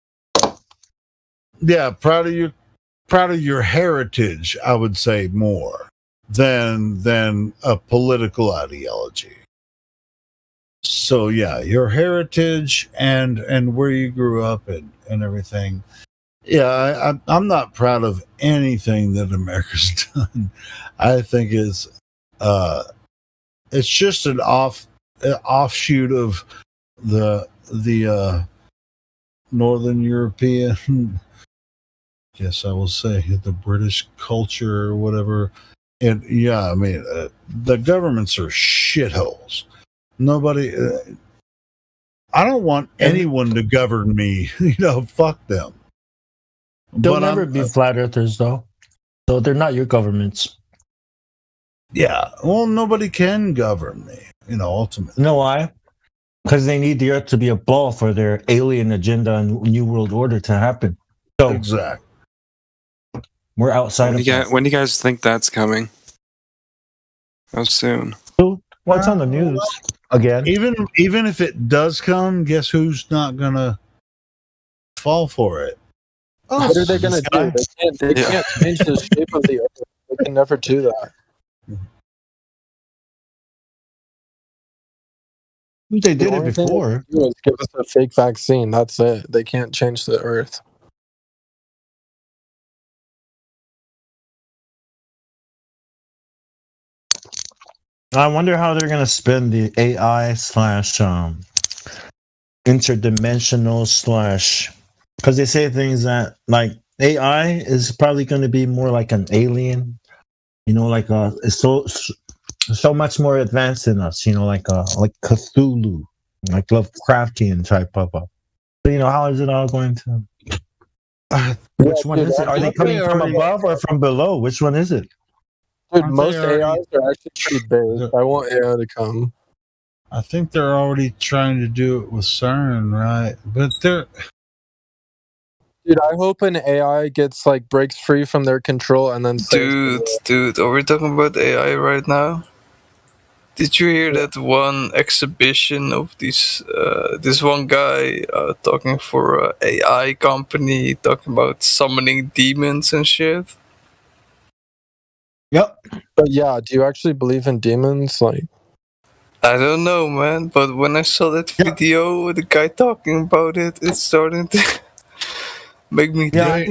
Yeah, proud of your heritage, I would say more than a political ideology. So yeah, your heritage and where you grew up and everything. Yeah, I'm not proud of anything that America's done. I think it's just an offshoot of the Northern European. Guess I will say the British culture or whatever. And yeah, I mean the governments are shitholes. Nobody. I don't want anyone to govern me. Fuck them. They'll never be flat earthers, though. So they're not your governments. Yeah. Well, nobody can govern me. Ultimately. You know why? Because they need the earth to be a ball for their alien agenda and new world order to happen. So exactly. We're outside of that. When do you guys think that's coming? How soon? What's on the news? Again, even if it does come, guess who's not gonna fall for it? What are they gonna do? They can't change the shape of the earth. They can never do that. They did it before. Give us a fake vaccine. That's it. They can't change the earth. I wonder how they're gonna spin the AI / interdimensional / because they say things that AI is probably going to be more like an alien, it's so much more advanced than us, like Cthulhu, like Lovecraftian type of. So how is it all going to? Which one is it? Are they coming from above or from below? Which one is it? Dude, most AIs are actually pretty big. I want AI to come. I think they're already trying to do it with CERN, right? But they're... Dude, I hope an AI gets breaks free from their control and then... Dude, are we talking about AI right now? Did you hear that one exhibition of this one guy talking for an AI company, talking about summoning demons and shit? Yep. But yeah, do you actually believe in demons? I don't know, man. But when I saw that video with the guy talking about it, it's starting to Make me they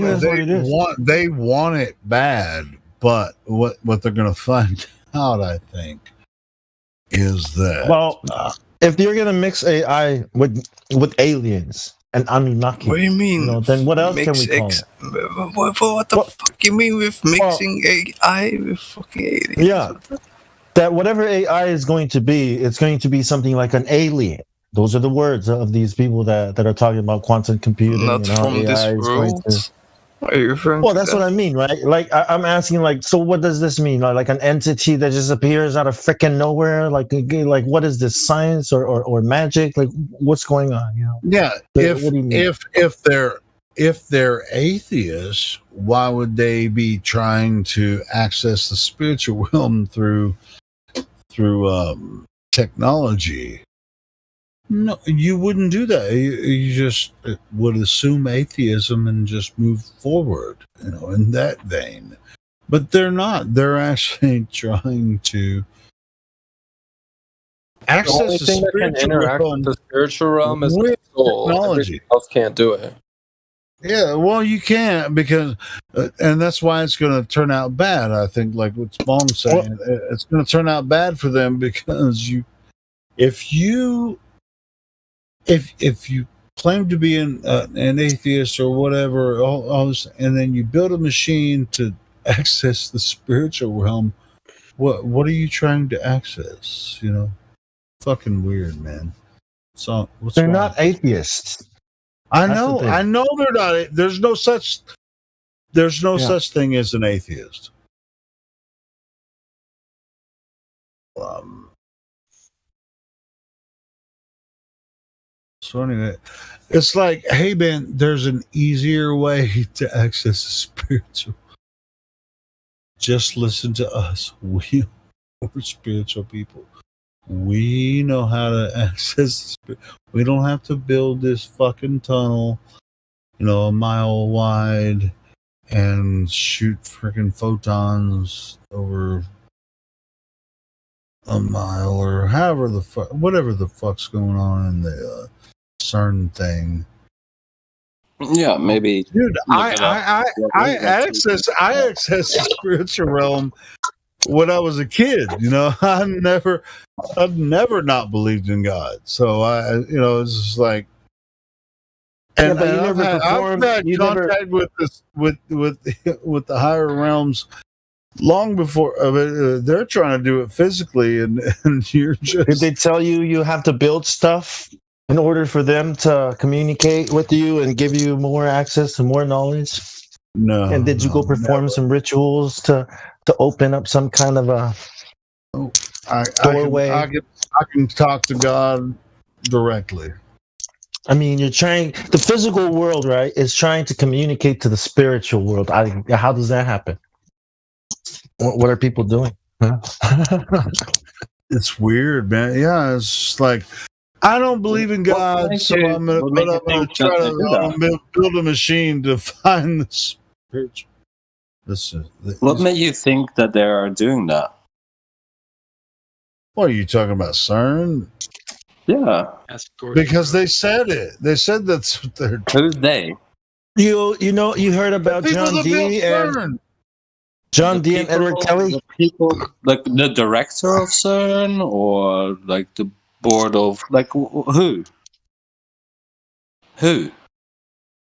want it bad, but what they're going to find out, I think, is that if you're going to mix AI with aliens and Anunnaki, what do you mean? Then what else can we call it? What the fuck you mean with mixing AI with fucking aliens? Yeah, that whatever AI is going to be, it's going to be something like an alien. Those are the words of these people that are talking about quantum computing. Not from AI this is going world. to... Are you referring Well, to that's that? what I mean, right? Like, I'm asking, like, so what does this mean? Like an entity that just appears out of freaking nowhere? Like what is this, science or magic? Like, what's going on? You know? Yeah. What do you mean? If they're atheists, why would they be trying to access the spiritual realm through technology? No, you wouldn't do that. You just would assume atheism and just move forward, in that vein. But they're not. They're actually trying to access the spiritual realm is the soul. Technology. Everything else can't do it. Yeah, well, you can't because, and that's why it's going to turn out bad. I think, like what Spawn's saying, it's going to turn out bad for them because if you claim to be an atheist or whatever, all this, and then you build a machine to access the spiritual realm, what are you trying to access? Fucking weird, man. So they're not atheists. I know they're not. There's no such thing as an atheist. So anyway, it's like, hey man, there's an easier way to access the spiritual. Just listen to us. We're spiritual people. We know how to access. We don't have to build this fucking tunnel, a mile wide, and shoot freaking photons over a mile or however whatever the fuck's going on in the CERN thing. Yeah, maybe. Dude, I access the spiritual realm when I was a kid. I've never not believed in God. So it's just like, and I've had contact with this with the higher realms long before. They're trying to do it physically, and you're just. Did they tell you have to build stuff in order for them to communicate with you and give you more access to more knowledge? No. And did you go perform some rituals to open up some kind of a doorway? I can talk to God directly. I mean, the physical world, right, is trying to communicate to the spiritual world. How does that happen? What are people doing? Huh? It's weird, man. Yeah, it's just like, I don't believe in God, so I'm going to build a machine to find the spiritual. What made you think that they are doing that? What are you talking about, CERN? Yeah, because they said it. They said that's what they're doing. Who's they? You heard about John Dee and Edward Kelly? The people, like the director of CERN, or like the board of, like, who?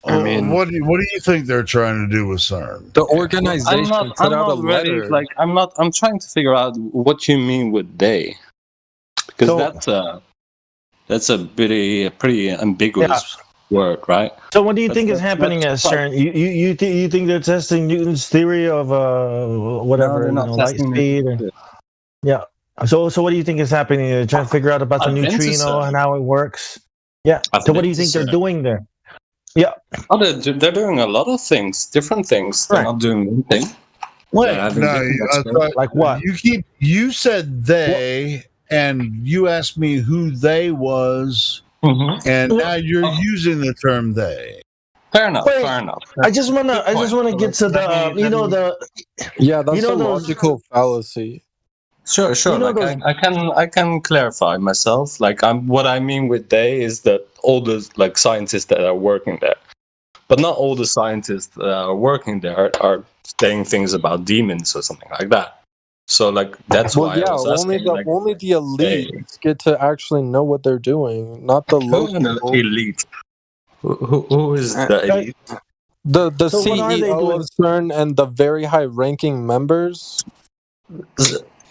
I mean, what do you think they're trying to do with CERN? The organization put out a letter. I'm trying to figure out what you mean with they, because that's a pretty ambiguous word, right? So what do you think is happening at CERN? You think they're testing Newton's theory of whatever, light speed? Yeah. So what do you think is happening? They're trying to figure out about the neutrino and how it works. Yeah. So what do you think they're doing there? Yeah. Oh, they're doing a lot of things, different things. They're not doing one thing. Like what? You said they, and you asked me who they was, and now you're using the term they. Fair enough. I just wanna get to the that's a logical fallacy. Sure. I can clarify myself. Like, what I mean with they is that all the scientists that are working there. but not all the scientists that are working there are saying things about demons or something like that. So like that's why I was asking. Only the elite get to actually know what they're doing, not the local elite. Who is the elite? The CEO of CERN and the very high-ranking members.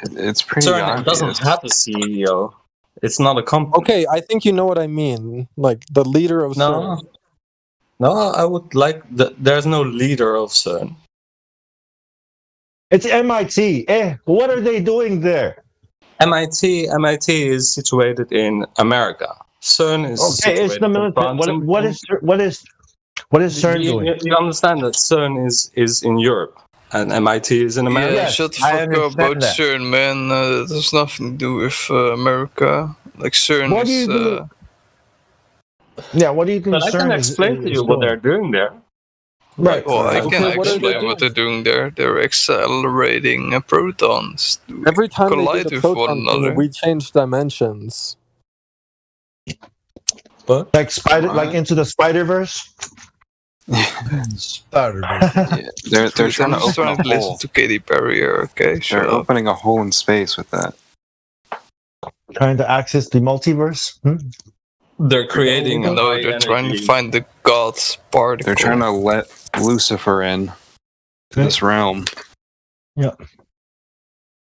It's pretty CERN obvious. doesn't have a CEO. It's not a company. Okay, I think you know what I mean. Like the leader of CERN. No, I would like. There's no leader of CERN. It's MIT. What are they doing there? MIT is situated in America. CERN is situated it's the military. What is CERN doing? You understand that CERN is in Europe and MIT is in America. Yeah, shut the fuck up about CERN, man. That has nothing to do with America. Like CERN what is. Do you do? Yeah, what do you think? But I can explain to you what they're doing there. Right. Well, I can explain what they're doing there. They're accelerating protons to Every time collide they get with a one proton, another. we change dimensions. But like into the Spider-Verse. They're trying to open a hole. Listen to Katy Perry here, okay? They're opening a hole in space with that. Trying to access the multiverse. They're creating. No, they're trying to find the God's particle. They're trying to let Lucifer in this realm. Yeah.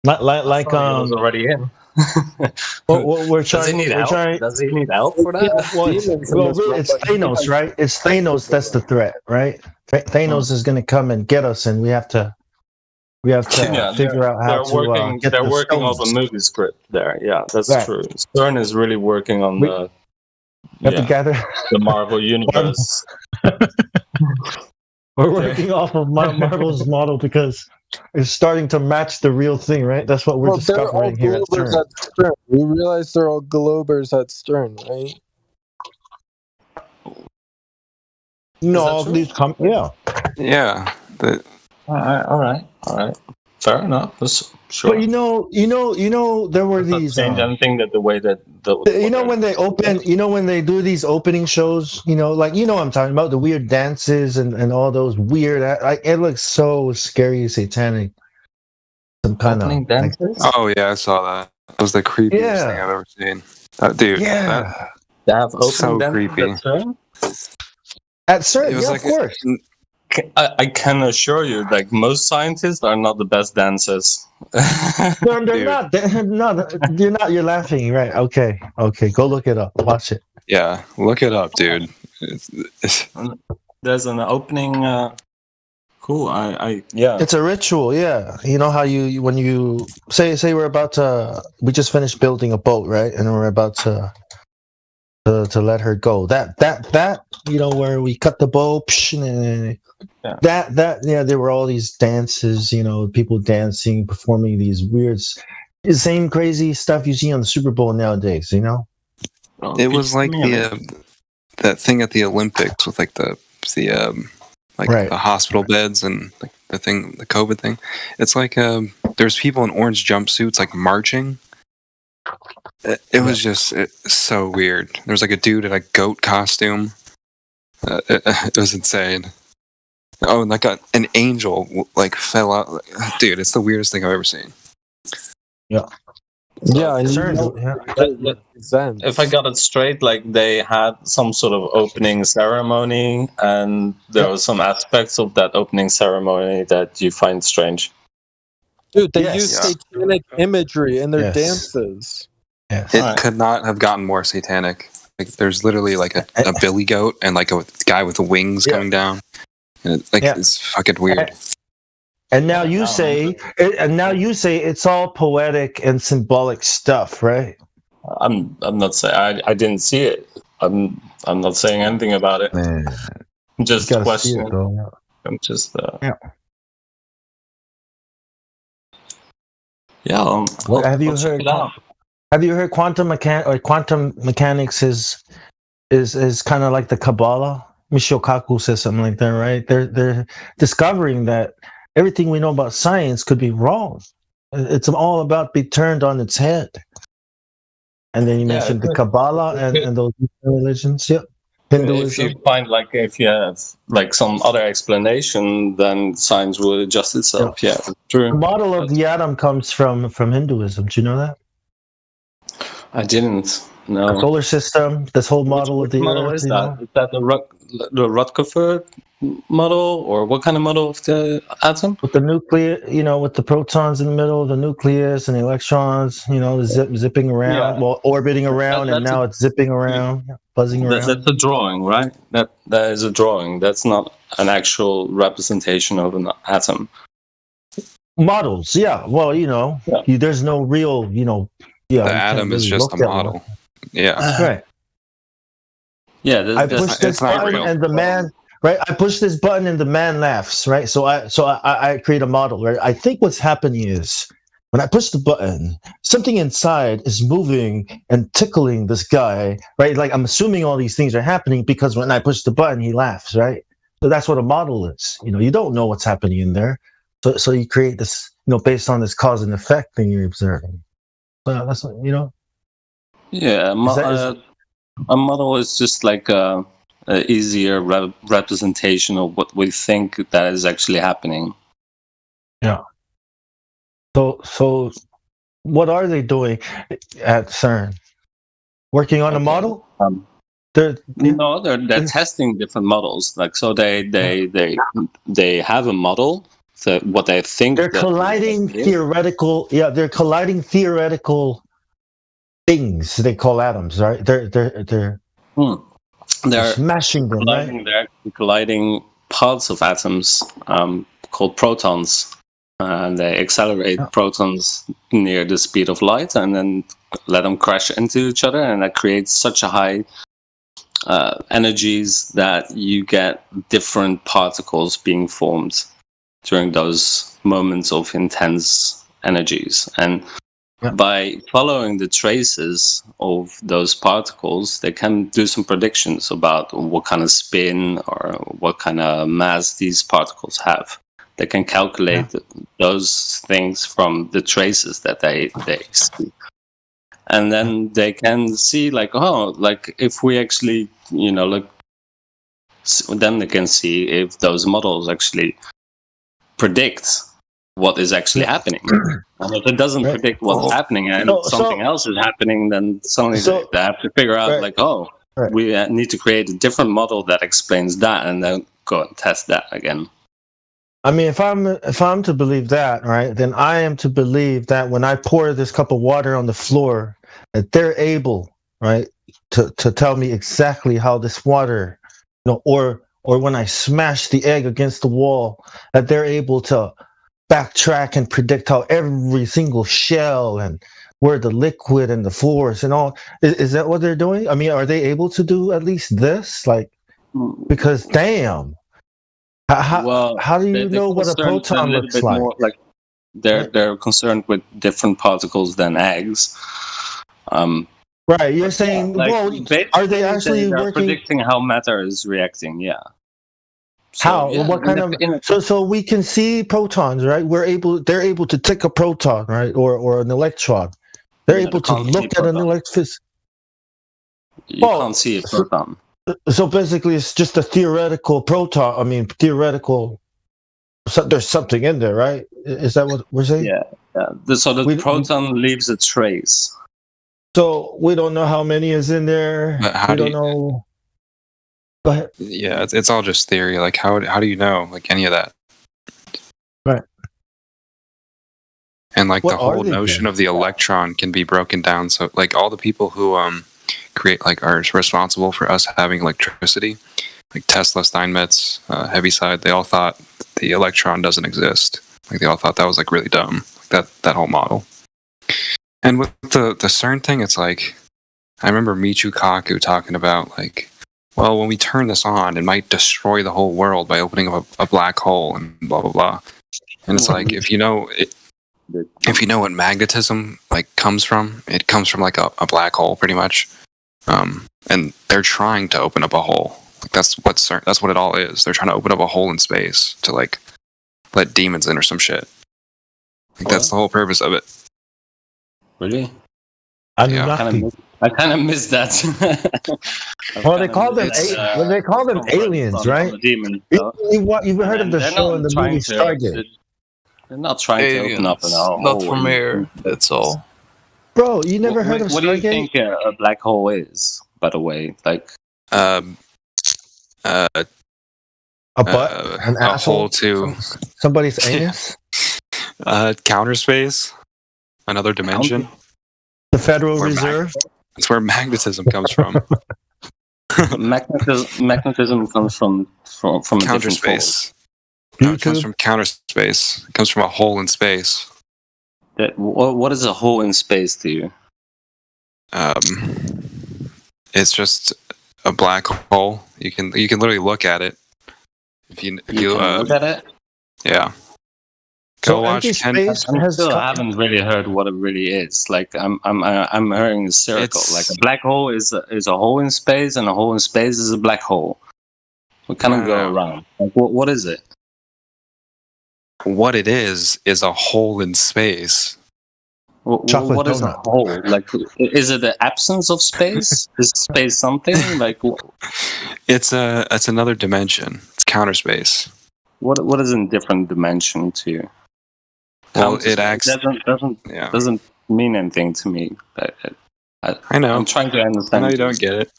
Like was already in. we're trying. Does he need help? Does he need help for that? It's Thanos, right? It's Thanos that's the threat, right? Thanos is going to come and get us, and we have to figure out how to get they're the working stones. on the movie script there. Yeah, that's true. CERN is really working on the Marvel universe. We're working off of Marvel's model because it's starting to match the real thing, right? That's what we're discovering here at CERN. We realize they're all globers at CERN, right? No, these Yeah. All right. Fair enough. That's sure. But you know, there were these. Change anything that the way that when they open, when they do these opening shows, like what I'm talking about, the weird dances and all those weird. It looks so scary, satanic. Some kind opening of dances. Oh yeah, I saw that. That was the creepiest thing I've ever seen. Dude. Yeah. They have opening so dances creepy. At CERN, was of course. I can assure you, like most scientists are not the best dancers. No, they're not. You're not. You're laughing, right? Okay. Go look it up. Watch it. Yeah, look it up, dude. There's an opening. Cool. Yeah. It's a ritual. Yeah. You know how when you say we just finished building a boat, right? And we're about to let her go. That where we cut the bow. There were all these dances, people dancing, performing these weird, same crazy stuff you see on the Super Bowl nowadays. It was like that thing at the Olympics with like the hospital beds and like the COVID thing. It's like there's people in orange jumpsuits like marching. It was just so weird. There was like a dude in a goat costume. It was insane. Oh, and like an angel like fell out. Dude, it's the weirdest thing I've ever seen. Yeah. Yeah, if I got it straight, like they had some sort of opening ceremony, and there were some aspects of that opening ceremony that you find strange. Dude, they use satanic imagery in their dances. Yes. It could not have gotten more satanic. Like, there's literally like a billy goat and like a guy with wings coming down. And it's fucking weird. And now you say it's all poetic and symbolic stuff, right? I'm not saying I didn't see it. I'm not saying anything about it. I'm just questioning. I'm just Have you heard quantum mechanics is kind of like the Kabbalah? Michio Kaku says something like that, right? They're discovering that everything we know about science could be wrong. It's all about be turned on its head. And then you mentioned the Kabbalah and those religions. Yep. if you find if you have some other explanation, then science will adjust itself. Yeah, true. The model of the atom comes from Hinduism. Do you know that? I didn't. No. The solar system. This whole model of the model Earth. Is that? Is that the Rutherford model, or what kind of model of the atom? With the nucleus, with the protons in the middle of the nucleus and the electrons, zipping around, orbiting around, and now it's zipping around, buzzing around. That's a drawing, right? That is a drawing. That's not an actual representation of an atom. Models, yeah. Well, there's no real, the atom is just a model. Yeah. Right. Yeah. I push this button and the man. Right, I push this button and the man laughs. Right, so I create a model. Right, I think what's happening is when I push the button, something inside is moving and tickling this guy. Right, like I'm assuming all these things are happening because when I push the button, he laughs. Right, so that's what a model is. You don't know what's happening in there, so you create this. Based on this cause and effect thing you're observing. So that's what Yeah, a model is just like a easier representation of what we think that is actually happening. Yeah. So what are they doing at CERN? Working on a model? They're testing different models. They have a model. So what they think they're colliding theoretical. Yeah, they're colliding theoretical things. They call atoms, right? They're smashing them, colliding, right? They're colliding parts of atoms called protons, and they accelerate protons near the speed of light, and then let them crash into each other, and that creates such a high energies that you get different particles being formed during those moments of intense energies. And by following the traces of those particles, they can do some predictions about what kind of spin or what kind of mass these particles have. They can calculate those things from the traces that they see. And then they can see if we actually, then they can see if those models actually predict what is actually happening. And if it doesn't predict what's happening and something else is happening, then suddenly they have to figure out we need to create a different model that explains that, and then go and test that again. I mean, if I'm to believe that, right, then I am to believe that when I pour this cup of water on the floor, that they're able, right, to tell me exactly how this water, or when I smash the egg against the wall, that they're able to backtrack and predict how every single shell and where the liquid and the force and all. Is that what they're doing? I mean, are they able to do at least this? Because damn. How do you know what a proton looks like? They're concerned with different particles than eggs. Right, you're saying, are they actually working? Predicting how matter is reacting, yeah. So, how? What kind of? So we can see protons, right? They're able to take a proton, right, or an electron. They're able to look at an electron. You can't see a proton. So basically, it's just a theoretical proton. I mean, theoretical. So there's something in there, right? Is that what we're saying? Yeah. So the proton leaves a trace. So we don't know how many is in there. We don't know. Go ahead. Yeah, it's all just theory. Like, how do you know any of that? Right. And the whole notion of the electron can be broken down. So all the people who create are responsible for us having electricity, like Tesla, Steinmetz, Heaviside, they all thought the electron doesn't exist. They all thought that was really dumb. That whole model. And with the CERN thing, it's I remember Michio Kaku talking about well, when we turn this on, it might destroy the whole world by opening up a black hole and blah blah blah. And it's if you know what magnetism comes from, it comes from a black hole pretty much. And they're trying to open up a hole. That's what it all is. They're trying to open up a hole in space to let demons in or some shit. That's the whole purpose of it. Really? I kind of missed that. Well, they call them aliens, right? Demons, you've heard of the show and the movie Stargate. They're not trying to open up an hole. Not from air. That's all. Bro, you never heard of Stargate? What do you think a black hole is? By the way, like a butt, an a asshole, hole to somebody's anus. Counter space, another dimension. The Federal Reserve. That's where magnetism comes from. magnetism comes from counter space. No, it comes from counter space. It comes from a hole in space. What is a hole in space to you? It's just a black hole. You can literally look at it. If you look at it. Yeah. Go watch Ken. I haven't really heard what it really is. Like I'm hearing a circle. Like a black hole is a hole in space, and a hole in space is a black hole. We kind of go around. Like what is it? What it is a hole in space. What is a hole? Like, is it the absence of space? Is space something like? It's another dimension. It's counter space. What is in different dimension to you? Well, it acts doesn't mean anything to me. I know. I'm trying to understand. I know you don't get it.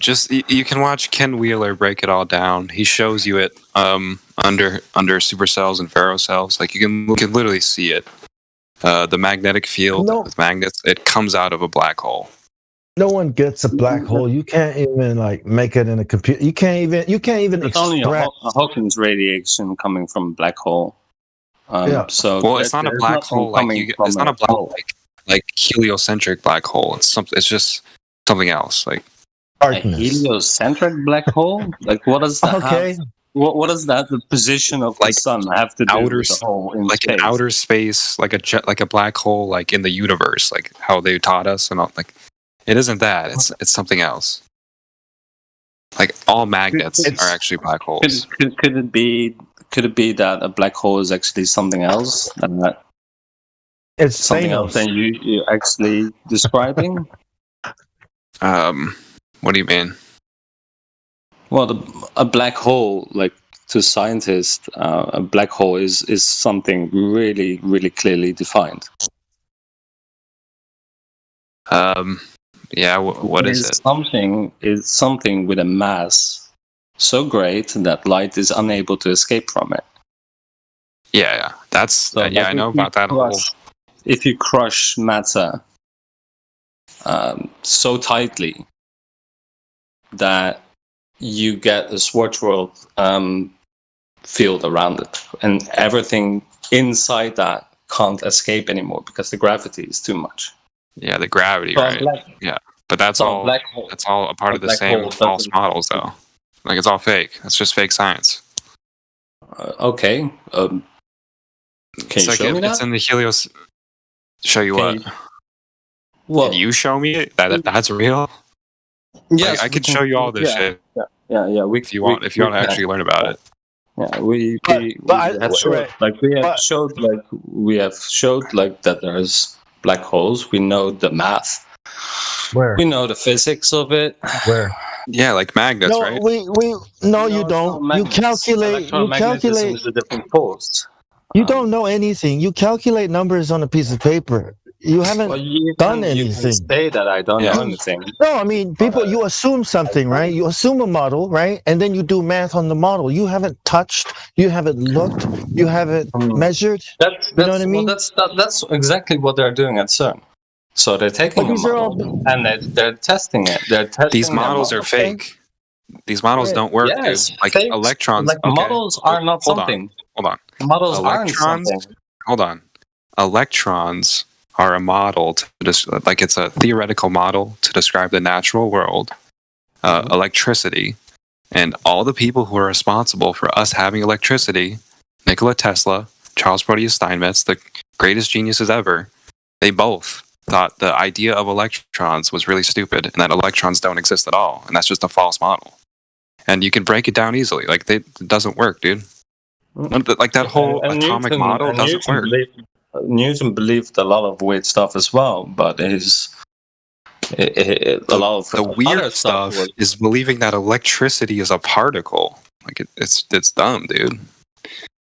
Just you can watch Ken Wheeler break it all down. He shows you it under supercells and ferrocells. Like you can literally see it. The magnetic field with magnets, it comes out of a black hole. No one gets a black hole. You can't even like make it in a computer. You can't even It's only a Hawking's radiation coming from a black hole. So it's not a black hole it's not a black hole like heliocentric black hole. It's just something else. Like darkness. A heliocentric black hole? Like what does that have? What does that the position of the sun have to do with the hole in like space? In outer space, like a black hole, like in the universe, like how they taught us and all. Like it isn't that. It's something else. Like all magnets are actually black holes. Could it be that a black hole is actually something else? And that it's something else than you're actually describing? What do you mean? Well, a black hole, like to scientists, a black hole is something really, really clearly defined. Yeah. What is it? It's something with a mass so great that light is unable to escape from it. Yeah. That's I know about that whole. If you crush matter so tightly that you get a Schwarzschild field around it, and everything inside that can't escape anymore because the gravity is too much. Yeah, the gravity, right? Yeah, but that's all. That's all a part of the same false models, though. Like it's all fake. It's just fake science. Okay. Can you show me that? It's in the Helios. Show you what? Can you show me that's real? Yes, I could show you all this shit. Yeah. If you want to actually learn about it. Yeah, we have showed that there's black holes. We know the math. Where? We know the physics of it. Where? Yeah, like magnets, right? No, you don't. You calculate. Is a different force. You don't know anything. You calculate numbers on a piece of paper. You haven't done anything. You can say that I don't know anything. No, I mean, you assume something, right? You assume a model, right? And then you do math on the model. You haven't touched, you haven't looked, you haven't measured. You know what I mean? Well, that's exactly what they're doing at CERN. So they're taking a model and they're testing it. These models are fake. These models don't work, dude. Like fakes, electrons. Like models are not something. Hold on. Models aren't something. Hold on. Electrons are a model like it's a theoretical model to describe the natural world, electricity, and all the people who are responsible for us having electricity, Nikola Tesla, Charles Proteus Steinmetz, the greatest geniuses ever, they both thought the idea of electrons was really stupid and that electrons don't exist at all, and that's just a false model. And you can break it down easily. Like it doesn't work, dude. Like that whole atomic model doesn't work. Newton believed a lot of weird stuff as well, but a lot of the weird stuff is believing that electricity is a particle. Like it's dumb, dude.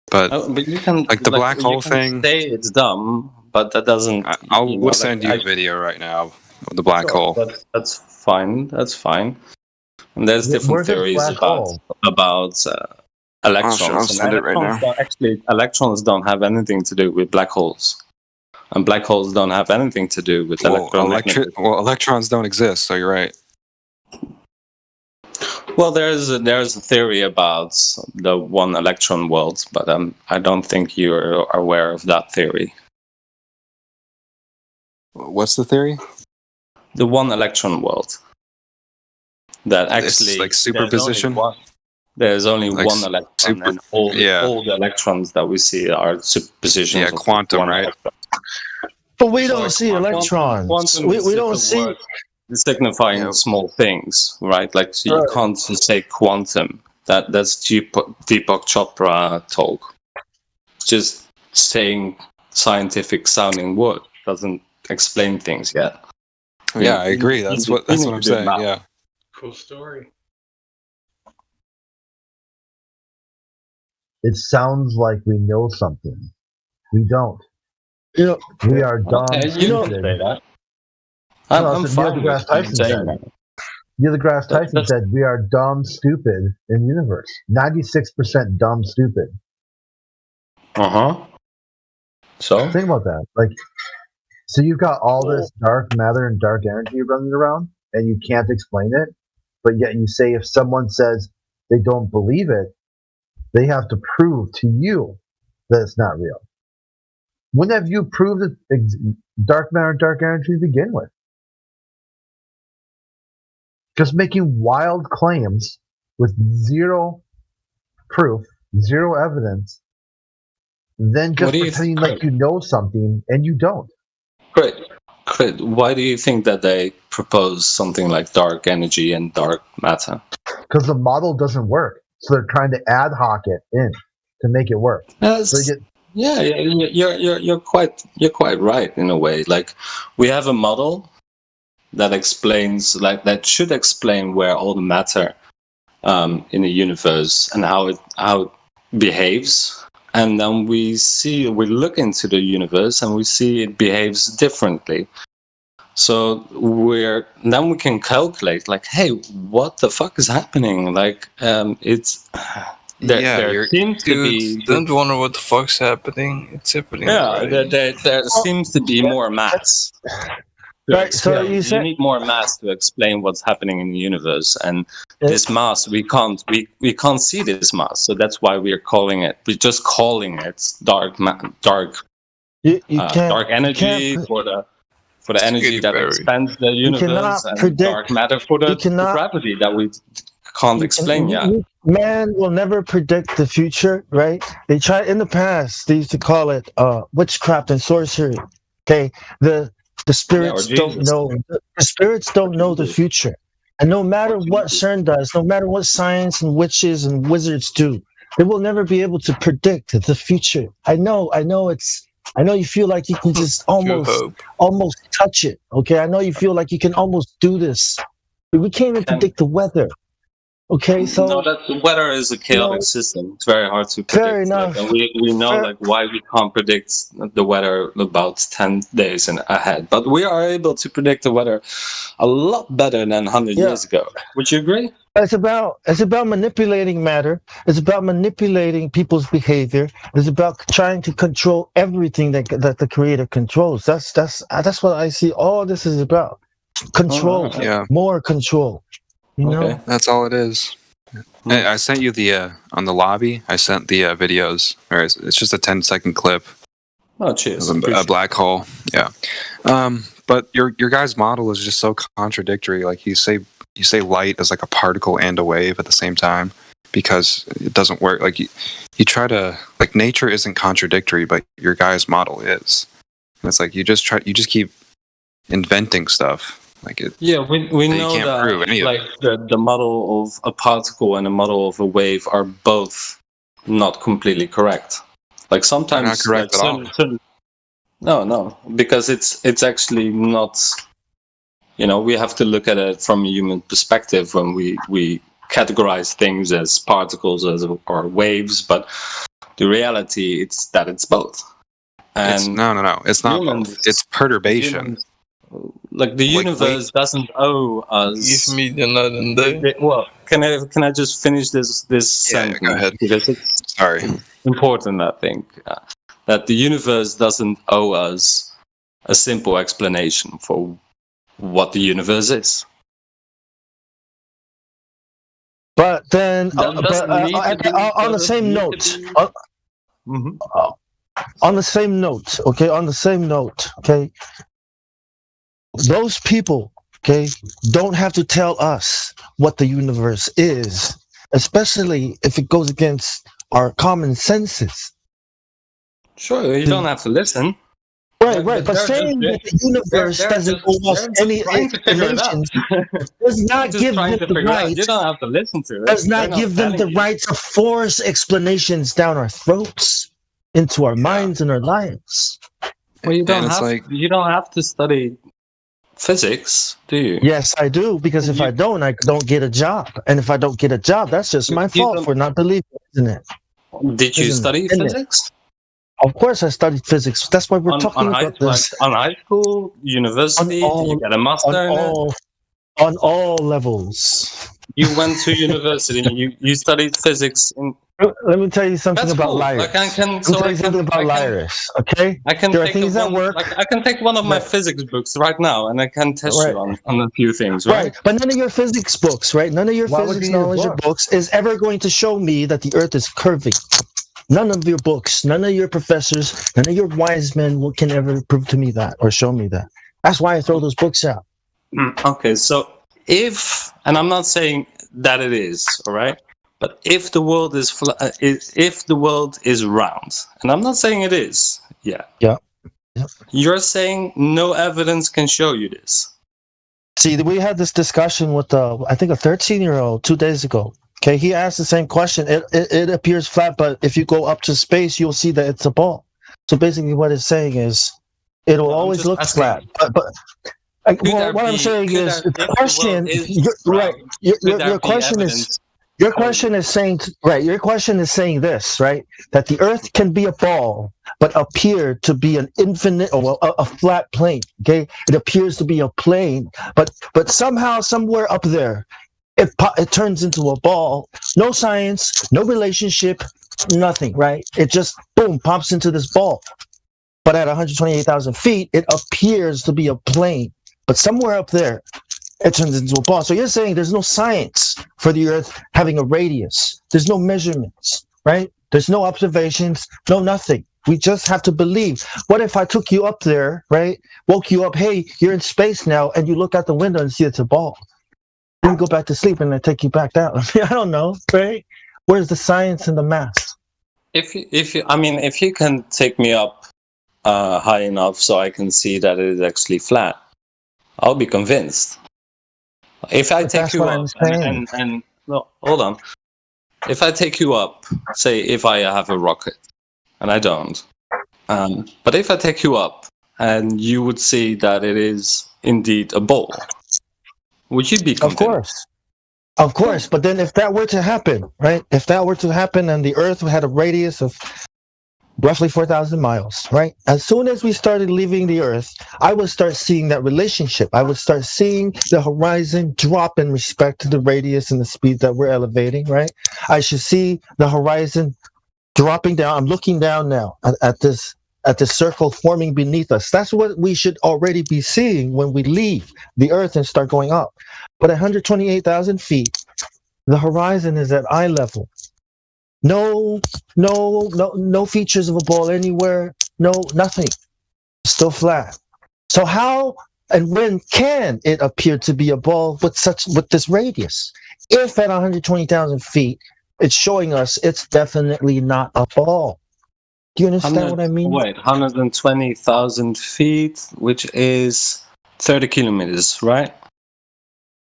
But you can like the black hole thing. Say it's dumb, but that doesn't. I'll send you a video right now of the black hole. That's fine. That's fine. And there's different theories about electrons. I'll send it right now. Actually, electrons don't have anything to do with black holes, and black holes don't have anything to do with electromagnetic. Well, electrons don't exist, so you're right. Well, there's a theory about the one electron world, but I don't think you're aware of that theory. What's the theory? The one electron world. That actually it's like superposition. There's only one electron, and all the electrons that we see are superpositions. Yeah, quantum, right? But we don't see electrons. We don't see. Signifying small things, right? Like so you can't just say quantum. That's Deepak Chopra talk. Just saying scientific sounding word doesn't explain things yet. Yeah, I agree. That's what I'm saying. Yeah. Cool story. It sounds like we know something. We don't. We are dumb. You don't say that. I'm fine Neil deGrasse Tyson said. Neil deGrasse Tyson said, "We are dumb, stupid in the universe. 96% dumb, stupid." So think about that. Like, so you've got all this dark matter and dark energy running around, and you can't explain it, but yet you say if someone says they don't believe it, they have to prove to you that it's not real. Wouldn't have you proved that dark matter and dark energy to begin with? Just making wild claims with zero proof, zero evidence, then just pretending like you know something and you don't. Great. Why do you think that they propose something like dark energy and dark matter? Because the model doesn't work, so they're trying to ad hoc it in to make it work. You're quite right in a way. Like we have a model that explains, like that should explain where all the matter in the universe and how it behaves, and then we look into the universe and we see it behaves differently. So then we can calculate, like, hey, what the fuck is happening? Like, it's there seems to be. Don't wonder what the fuck's happening. It's happening. Yeah, there seems to be more mass. Right, so you need more mass to explain what's happening in the universe, and this mass we can't see this mass, so that's why we're just calling it dark energy for the energy that expands the universe, and dark matter for the gravity that we can't explain yet. Man will never predict the future, right? They tried in the past. They used to call it witchcraft and sorcery. Okay, the spirits don't know. The spirits don't know the future, and no matter what CERN does, no matter what science and witches and wizards do, they will never be able to predict the future. I know you feel like you can just almost touch it. Okay, I know you feel like you can almost do this. But we can't even predict the weather. Okay, so the weather is a chaotic system. It's very hard to predict. Fair enough. Like, we know why we can't predict the weather about 10 days ahead, but we are able to predict the weather a lot better than 100 years ago. Would you agree? It's about manipulating matter. It's about manipulating people's behavior. It's about trying to control everything that the creator controls. That's what I see. All this is about control. More control. You know? That's all it is. I sent you the on the lobby. I sent the videos. Or it's just a 10-second clip. Oh, cheers! A black hole. Yeah. But your guys' model is just so contradictory. Like you say light is like a particle and a wave at the same time, because it doesn't work. Like you try to, like, nature isn't contradictory, but your guys' model is. And it's like you just keep inventing stuff. Like it, we know that like the model of a particle and the model of a wave are both not completely correct. Like sometimes they're not correct at all. No, because it's actually not. We have to look at it from a human perspective when we categorize things as particles or waves, but the reality it's that it's both. And no. It's not both. It's perturbation. Like the universe doesn't owe us. Give me the night and day. Well, can I just finish this sentence? Go ahead. Because it's important, I think, that the universe doesn't owe us a simple explanation for what the universe is. But then, on the same note, on the same note, okay, those people, okay, don't have to tell us what the universe is, especially if it goes against our common senses. Sure, you don't have to listen. Right. But saying that the universe doesn't owe us any explanation does not give them the right. You don't have to listen to it. Does not give them the right to force explanations down our throats, into our minds and our lives. Well, you don't have to study physics, do you? Yes, I do, because if I don't get a job, and if I don't get a job, that's just my fault for not believing, isn't it? Did you study physics? Of course, I studied physics. That's why we're talking about this. On high school, university, you get a master in it? On all levels. You went to university. You studied physics. Let me tell you something about Lyris. Like I can tell you something about Lyris. Okay. I can take things that work. I can take one of my physics books right now, and I can test you on a few things. Right. But none of your physics books, right? None of your physics knowledge or books is ever going to show me that the Earth is curving. None of your books, none of your professors, none of your wise men can ever prove to me that or show me that. That's why I throw those books out. Okay, so and I'm not saying that it is, all right, but if the world is round, and I'm not saying it is, yeah, you're saying no evidence can show you this. See, we had this discussion with I think a 13-year-old 2 days ago. Okay, he asked the same question. It appears flat, but if you go up to space, you'll see that it's a ball. So basically, what it's saying is, it'll always look flat. But what I'm saying is, the question. Your question is. Your question is saying Your question is saying this, right? That the Earth can be a ball, but appear to be an infinite or a flat plane. Okay, it appears to be a plane, but somehow, somewhere up there, it turns into a ball. No science, no relationship, nothing, right? It just, boom, pops into this ball. But at 128,000 feet, it appears to be a plane. But somewhere up there, it turns into a ball. So you're saying there's no science for the Earth having a radius. There's no measurements, right? There's no observations, no nothing. We just have to believe. What if I took you up there, right? Woke you up, hey, you're in space now, and you look out the window and see it's a ball. Then you go back to sleep and I take you back down. I don't know, right? Where's the science and the math? If you can take me up high enough so I can see that it is actually flat, I'll be convinced. If I take you up and no, hold on. If I take you up, say if I have a rocket, and I don't, but if I take you up and you would see that it is indeed a ball, would you be convinced? Of course. But then if that were to happen, right? If that were to happen and the Earth had a radius of roughly 4,000 miles, right? As soon as we started leaving the Earth, I would start seeing that relationship. I would start seeing the horizon drop in respect to the radius and the speed that we're elevating, right? I should see the horizon dropping down. I'm looking down now at this circle forming beneath us. That's what we should already be seeing when we leave the Earth and start going up. But at 128,000 feet, the horizon is at eye level. No features of a ball anywhere. No, nothing. Still flat. So how and when can it appear to be a ball with this radius? If at 120,000 feet, it's showing us it's definitely not a ball. Do you understand what I mean? Wait, 120,000 feet, which is 30 kilometers, right?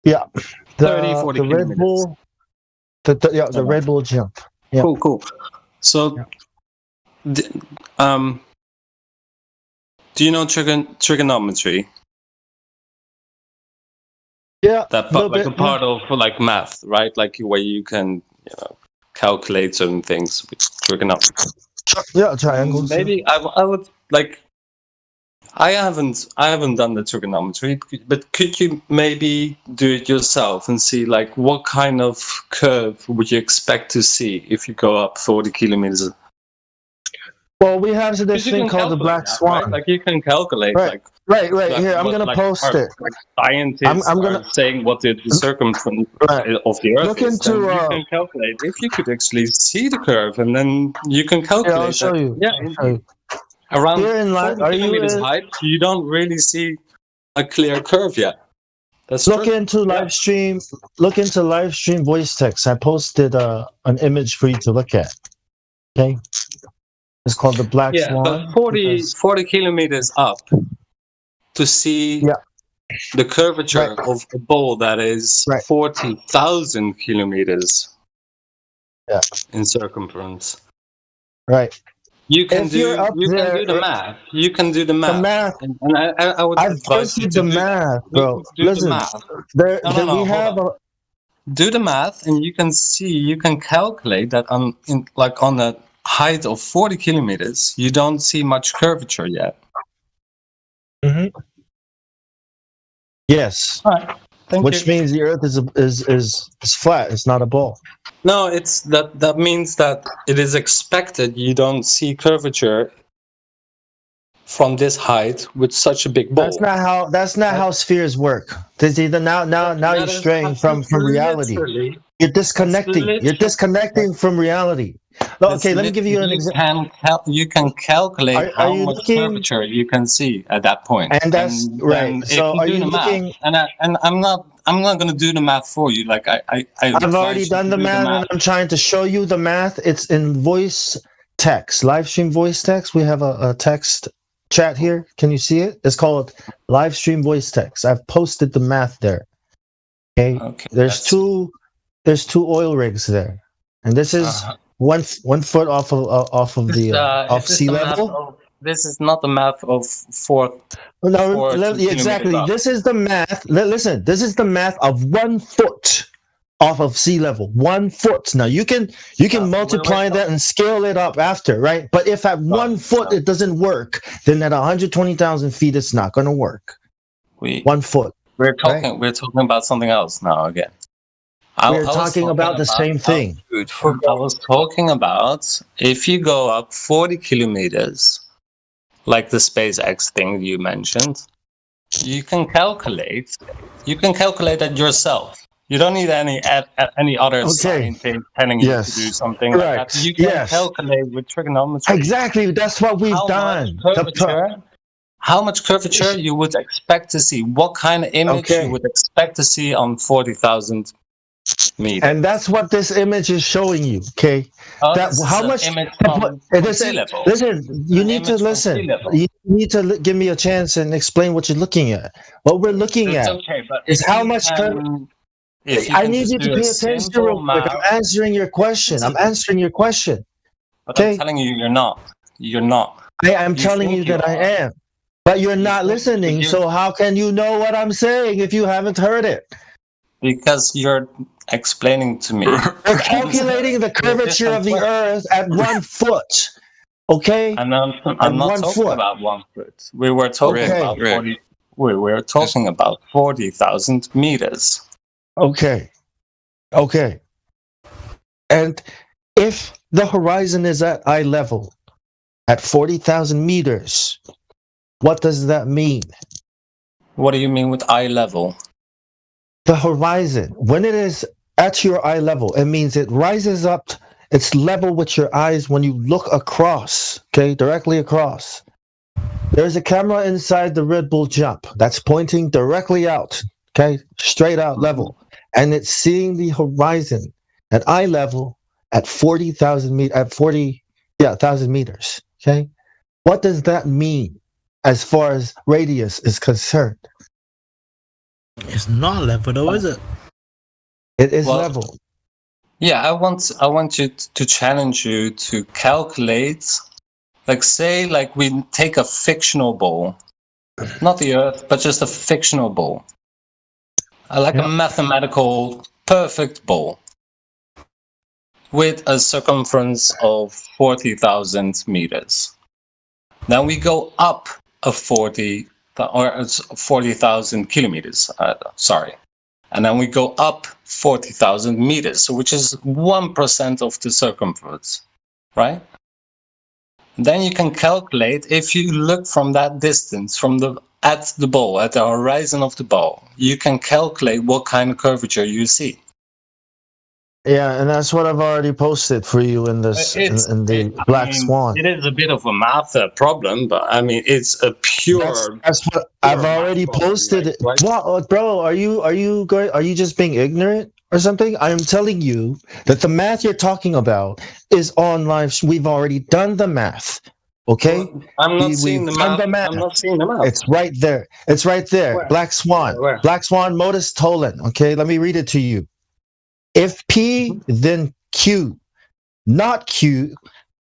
Yeah. 30, 40 kilometers. Red Bull, the Red Bull jump. Yeah. Cool. So, Do you know trigonometry? Yeah, that like a part of like math, right? Like where you can calculate certain things with trigonometry. Yeah, triangles. Maybe I would like. I haven't done the trigonometry, but could you maybe do it yourself and see like what kind of curve would you expect to see if you go up 40 kilometers? Well, we have this thing called the black swan. Right? Like you can calculate, right. Here, I'm gonna post it. Like scientists I'm gonna saying what the circumference of the Earth is. You can calculate if you could actually see the curve, and then you can calculate. Yeah, I'll show you. Yeah, around 40 kilometers height, you don't really see a clear curve yet. Look into live stream. Look into live stream voice text. I posted an image for you to look at. Okay. It's called the black swan. But 40 kilometers up to see the curvature of a ball that is 40,000 kilometers in circumference. Right. You can do the math. You can do the math. The math. And I would advise you to do the math, bro. Listen, do the math, and you can calculate that on a height of 40 kilometers, you don't see much curvature yet. Mm-hmm. Yes. All right. Which means the Earth is flat. It's not a ball. No, it's that means that it is expected you don't see curvature from this height with such a big ball. That's not how spheres work. Now you're straying from reality. You're disconnecting. You're disconnecting from reality. Okay, let me give you an example. You can calculate how much curvature you can see at that point. And that's right. So are you looking? And I'm not going to do the math for you. Like I've already done the math, and I'm trying to show you the math. It's in voice text, live stream voice text. We have a text chat here. Can you see it? It's called live stream voice text. I've posted the math there. Okay. There's two oil rigs there, and this is. 1 foot off of sea level. This is not the math of 4. Exactly. This is the math. Listen, this is the math of 1 foot off of sea level. 1 foot. Now you can multiply that and scale it up after, right? But if at 1 foot it doesn't work, then at 120,000 feet it's not going to work. 1 foot. We're talking about something else now again. We're talking about the same thing. I was talking about if you go up 40 kilometers, like the SpaceX thing you mentioned, you can calculate that yourself. You don't need any other scientist telling you to do something like that. You can calculate with trigonometry. Exactly, that's what we've done. How much curvature you would expect to see? What kind of image you would expect to see on 40,000 meters? And that's what this image is showing you. Okay, how much? Listen, you need to listen. You need to give me a chance and explain what you're looking at. What we're looking at is how much. I need you to pay attention real quick. I'm answering your question. But I'm telling you, you're not. You're not. I'm telling you that I am. But you're not listening. So how can you know what I'm saying if you haven't heard it? Because you're explaining to me. You're calculating the curvature of the Earth at 1 foot. Okay? I'm not talking about 1 foot. We were talking about 40. We were talking about 40,000 meters. Okay. And if the horizon is at eye level, at 40,000 meters, what does that mean? What do you mean with eye level? The horizon, when it is at your eye level, it means it rises up, it's level with your eyes when you look across, okay, directly across. There's a camera inside the Red Bull Jump that's pointing directly out, okay, straight out level. And it's seeing the horizon at eye level at 40,000 meters, okay? What does that mean as far as radius is concerned? It's not level though, is it? It is level. Yeah, I want you to challenge you to calculate Like say, like we take a fictional ball, not the Earth, but just a fictional ball, like a mathematical perfect ball with a circumference of 40,000 meters. Then we go up a 40,000 kilometers. Sorry. And then we go up 40,000 meters, which is 1% of the circumference, right? Then you can calculate, if you look from that distance, at the ball, at the horizon of the ball, you can calculate what kind of curvature you see. Yeah, and that's what I've already posted for you in this in the Black Swan. It is a bit of a math problem, but I mean it's a pure. That's what I've already posted. Right? What, bro? Are you just being ignorant or something? I am telling you that the math you're talking about is on live. We've already done the math. Okay, well, I'm not seeing the math. I'm not seeing the math. It's right there. It's right there. Where? Black Swan. Where? Black Swan modus tollens. Okay, let me read it to you. If P, then Q, not Q,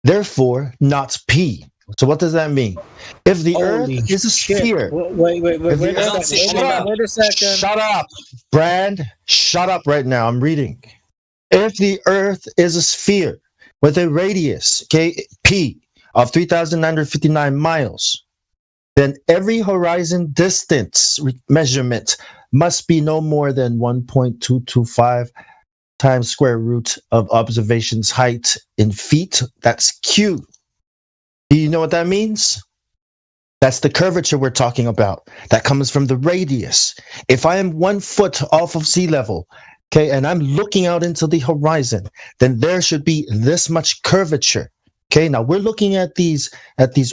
therefore not P. So what does that mean? If the Earth is a sphere... Wait a second. Shut up, Brand. Shut up right now. I'm reading. If the Earth is a sphere with a radius, okay, P, of 3,959 miles, then every horizon distance measurement must be no more than 1.225 times square root of observation's height in feet. That's Q. Do you know what that means? That's the curvature we're talking about. That comes from the radius. If I am 1 foot off of sea level, okay, and I'm looking out into the horizon, then there should be this much curvature. Okay, now we're looking at these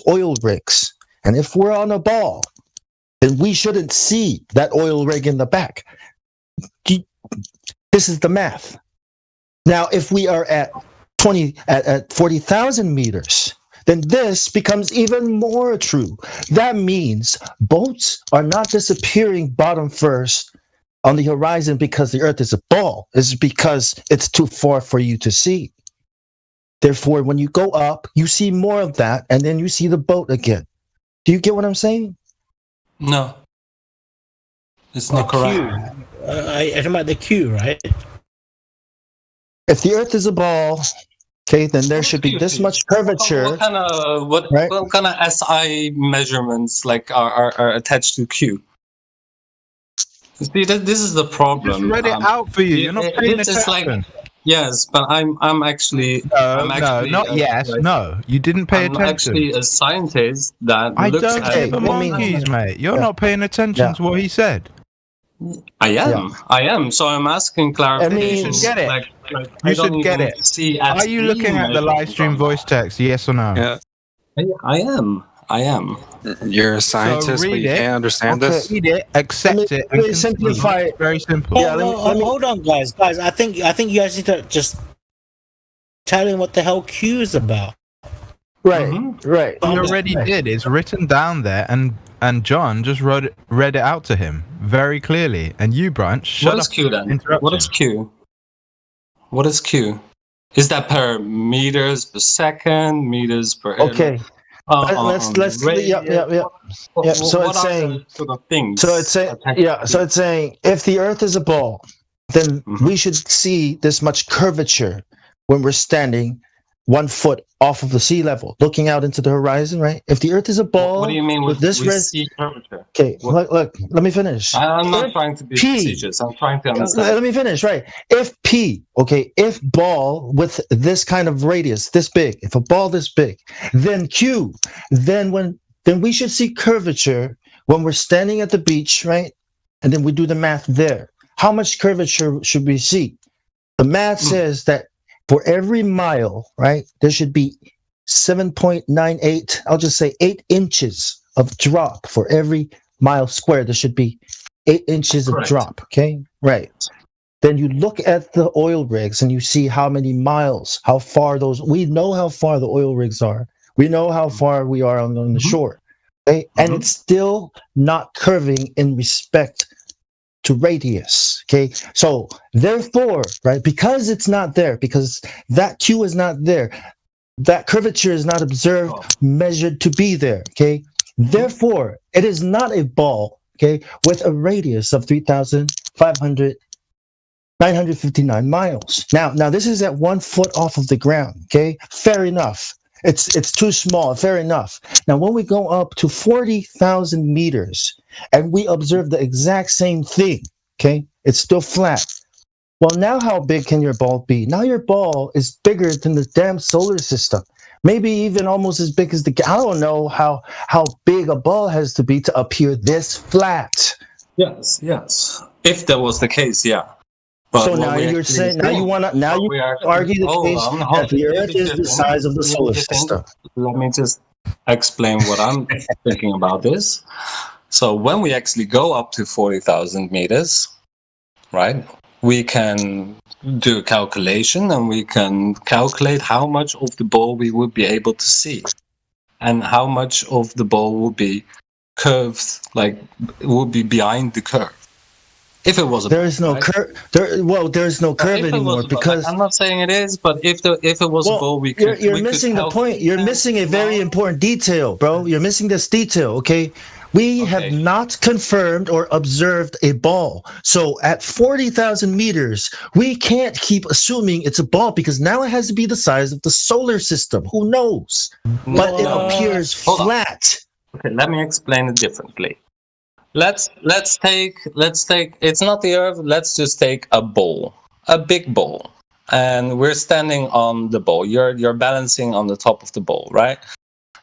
oil rigs, and if we're on a ball, then we shouldn't see that oil rig in the back. This is the math. Now, if we are at 40,000 meters, then this becomes even more true. That means boats are not disappearing bottom first on the horizon because the Earth is a ball. It's because it's too far for you to see. Therefore, when you go up, you see more of that, and then you see the boat again. Do you get what I'm saying? No. It's not correct. I'm talking about the Q, right? If the Earth is a ball, okay, then there should be this much curvature. What kind of SI measurements are attached to Q? See, this is the problem. Just read it out for you. You're not paying attention. Yes, but I'm actually. No, you didn't pay attention. I'm actually a scientist that looks at. I don't give a monkeys, mate. You're not paying attention to what he said. I am. So I'm asking clarification. You should get it. You should get it. Are you looking at the live stream voice text? Yes or no? Yeah. I am. You're a scientist, but you can't understand this. Read it, accept it, and simplify it. Very simple. Hold on, guys. I think you guys need to just tell him what the hell Q is about. Right, right. He already did. It's written down there, and John just read it out to him very clearly. And you, Brian, shut up. What is Q then? What is Q? What is Q? Is that per meters per second, meters per? Okay. Let's So it's saying. So it's saying if the Earth is a ball, then we should see this much curvature when we're standing 1 foot off of the sea level, looking out into the horizon, right? If the Earth is a ball, what do you mean with this see curvature? Okay, look, let me finish. I'm not trying to be facetious. I'm trying to understand. Let me finish, right? If if ball with this kind of radius, this big, if a ball this big, then Q, then we should see curvature when we're standing at the beach, right? And then we do the math there. How much curvature should we see? The math says that for every mile, right, there should be 7.98, I'll just say 8 inches of drop. For every mile square, there should be 8 inches of drop, okay? Right. Then you look at the oil rigs and you see how many miles, how far we know how far the oil rigs are. We know how far we are on the shore, okay? And it's still not curving in respect to radius, okay? So therefore, right, because it's not there, because that Q is not there, that curvature is not observed, measured to be there. Okay, therefore, it is not a ball. Okay, with a radius of 3,959 miles. Now this is at 1 foot off of the ground. Okay, fair enough. It's too small. Fair enough. Now, when we go up to 40,000 meters and we observe the exact same thing, okay, it's still flat. Well, now how big can your ball be? Now your ball is bigger than the damn solar system. Maybe even almost as big as the... I don't know how big a ball has to be to appear this flat. Yes. If that was the case, yeah. But so now you're saying, now you argue the case that the Earth is the size of the solar system. Let me just explain what I'm thinking about this. So when we actually go up to 40,000 meters, right? We can do a calculation and we can calculate how much of the ball we would be able to see and how much of the ball would be curved, like it would be behind the curve. If it was a there is no curve. There is no curve anymore because I'm not saying it is, but if it was a ball, we could. You're missing the point. You're missing a very important detail, bro. You're missing this detail. Okay. We have not confirmed or observed a ball. So at 40,000 meters, we can't keep assuming it's a ball because now it has to be the size of the solar system. Who knows? But it appears flat. Okay, let me explain it differently. Let's take it's not the Earth. Let's just take a ball, a big ball, and we're standing on the ball. You're balancing on the top of the ball, right?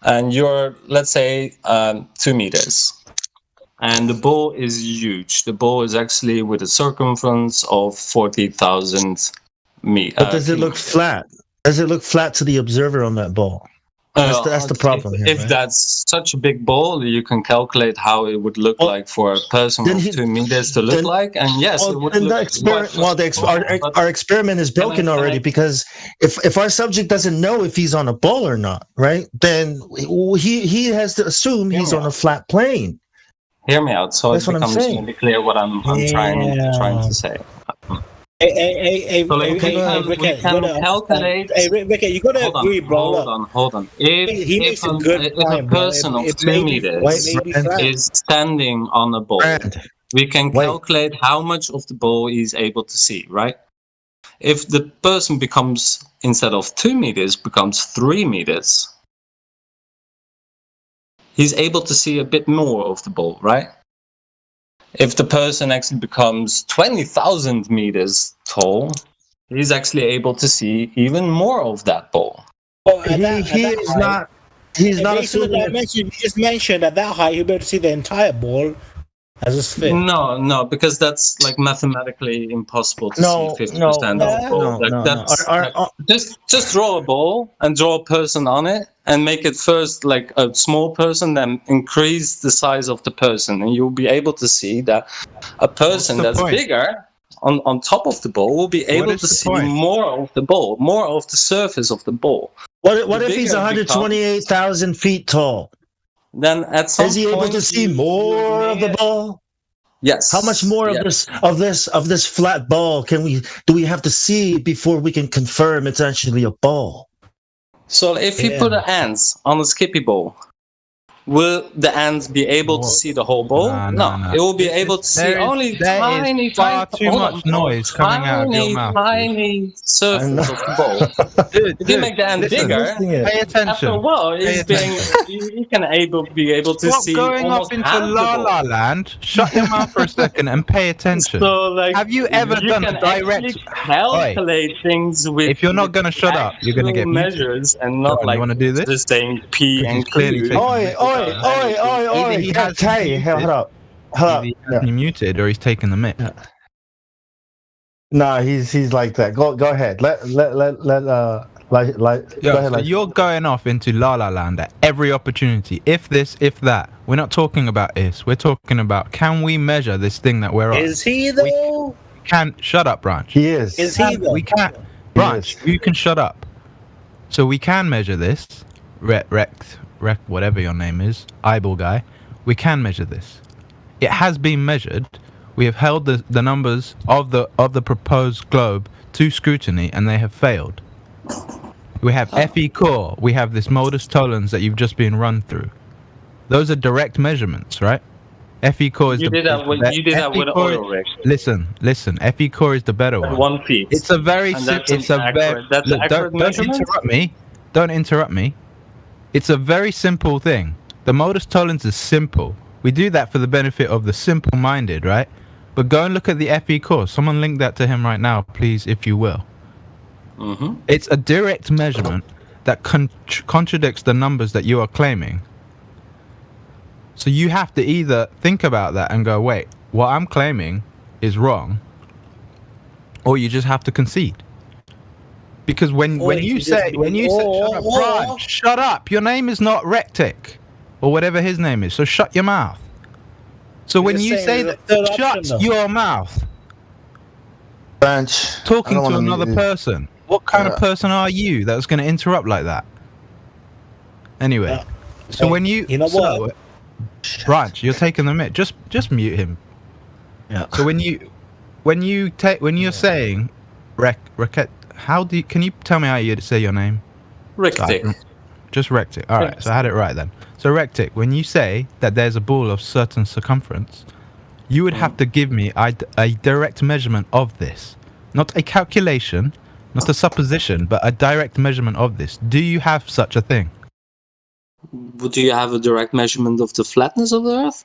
And you're, let's say, 2 meters. And the ball is huge. The ball is actually with a circumference of 40,000 meters. But does it look flat? Does it look flat to the observer on that ball? That's the problem here. If that's such a big ball, you can calculate how it would look like for a person of 2 meters to look like. And yes, it would look our experiment is broken already because if our subject doesn't know if he's on a ball or not, right, then he has to assume he's on a flat plane. Hear me out. So it becomes really clear what I'm trying to say. Hey, Ricky, you gotta agree, bro. Hold on. If a person of 2 meters is standing on a ball, we can calculate how much of the ball he's able to see, right? If the person becomes, instead of 2 meters, becomes 3 meters, he's able to see a bit more of the ball, right? If the person actually becomes 20,000 meters tall, he's actually able to see even more of that ball. Well, he's not assuming you just mentioned at that height he'll be able to see the entire ball as a sphere. No, because that's like mathematically impossible to see 50% of the ball. Just draw a ball and draw a person on it and make it first like a small person, then increase the size of the person, and you'll be able to see that a person that's bigger on top of the ball will be able to see more of the ball, more of the surface of the ball. What if he's 128,000 feet tall? Then at some is he able to see more of the ball? Yes. How much more of this flat ball do we have to see before we can confirm it's actually a ball? So if you put an ant on a skippy ball, will the ant be able to see the whole ball? No. It will be able to see only tiny noise coming out of your mouth. Tiny surface of the ball. If you make the ant bigger, pay attention. After a while, you can be able to see. Stop going off into La La Land. Shut your mouth for a second and pay attention. So, like, have you ever done a direct calculate things with? If you're not going to shut up, you're going to get measures and not like you want to do this? Just saying P and clearly. Oi! He hold up. He's muted or he's taking the mic. Nah, he's like that. Go ahead. Go ahead. You're going off into La La Land at every opportunity. If this, if that. We're not talking about this. We're talking about, can we measure this thing that we're on? Is he though? We can shut up, Branch. He is. Is he though? We can't. Branch, you can shut up. So we can measure this. Rec, whatever your name is, eyeball guy, we can measure this. It has been measured. We have held the numbers of the proposed globe to scrutiny, and they have failed. We have FE core. We have this modus tollens that you've just been run through. Those are direct measurements, right? FE core is you did that with auto rig. Listen. FE core is the better one. 1 feet. It's a very Don't interrupt me. It's a very simple thing. The modus tollens is simple. We do that for the benefit of the simple-minded, right? But go and look at the FE core. Someone link that to him right now, please, if you will. Mm-hmm. It's a direct measurement that contradicts the numbers that you are claiming. So you have to either think about that and go, wait, what I'm claiming is wrong, or you just have to concede. Because when you say shut up, your name is not Rectic, or whatever his name is, so shut your mouth. So when you say that, shut your mouth. Branch. Talking to another person. What kind of person are you that's going to interrupt like that? Anyway, so when you know what? Branch, you're taking the mic. Just mute him. Yeah. So when you're saying Rectic, can you tell me how you say your name? Rectic. Just Rectic. All right, so I had it right then. So Rectic, when you say that there's a ball of certain circumference, you would have to give me a direct measurement of this, not a calculation, not a supposition, but a direct measurement of this. Do you have such a thing? Do you have a direct measurement of the flatness of the Earth?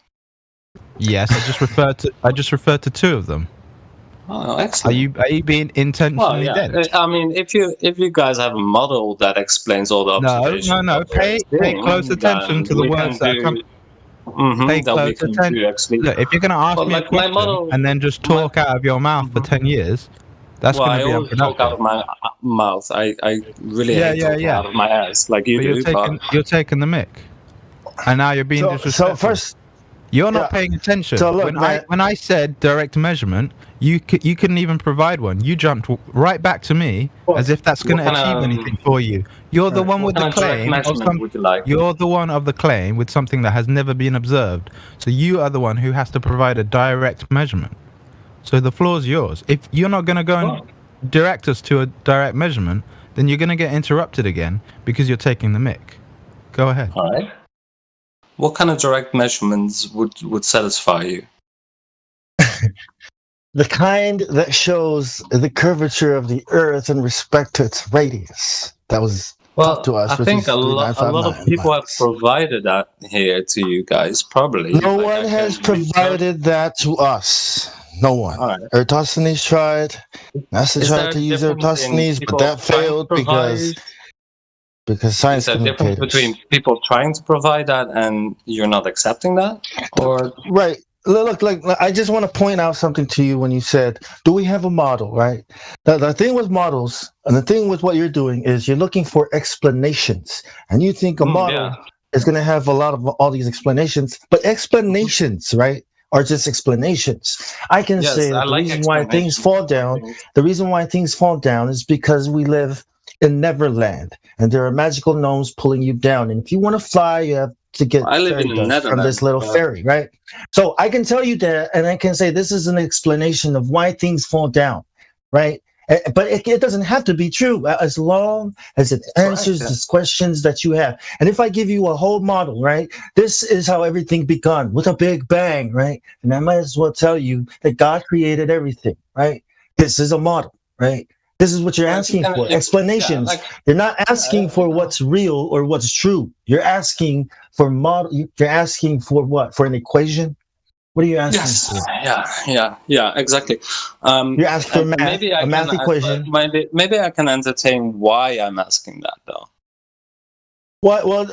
Yes, I just referred to two of them. Oh, excellent. Are you being intentionally dead? I mean, if you guys have a model that explains all the observations. No. Pay close attention to the words that come. Pay close attention. Look, if you're going to ask me a question and then just talk out of your mouth for 10 years, that's going to be unproductive. I talk out of my mouth. I really hate talking out of my ass like you do. You're taking the mic, and now you're being disrespectful. So first, you're not paying attention. So look, when I said direct measurement, you couldn't even provide one. You jumped right back to me as if that's going to achieve anything for you. You're the one with the claim. You're the one of the claim with something that has never been observed. So you are the one who has to provide a direct measurement. So the floor is yours. If you're not going to go and direct us to a direct measurement, then you're going to get interrupted again because you're taking the mic. Go ahead. All right. What kind of direct measurements would satisfy you? The kind that shows the curvature of the Earth in respect to its radius. That was to us. I think a lot of people have provided that here to you guys, probably. No one has provided that to us. No one. Right. Eratosthenes tried. NASA tried to use Eratosthenes, but that failed because science. Is there a difference between people trying to provide that and you're not accepting that, or right? Look, like I just want to point out something to you when you said, "Do we have a model?" Right? The thing with models and the thing with what you're doing is you're looking for explanations, and you think a model is going to have a lot of all these explanations, but explanations, right? Are just explanations. I can say that the reason why things fall down, is because we live in Neverland, and there are magical gnomes pulling you down. And if you want to fly, you have to get from this little fairy, right? So I can tell you that, and I can say this is an explanation of why things fall down, right? But it doesn't have to be true as long as it answers these questions that you have. And if I give you a whole model, right, this is how everything begun with a big bang, right? And I might as well tell you that God created everything, right? This is a model, right? This is what you're asking for. Explanations. You're not asking for what's real or what's true. You're asking for model. You're asking for what? For an equation? What are you asking for? Yeah, exactly. You're asking for math, a math equation. Maybe I can entertain why I'm asking that, though. Well,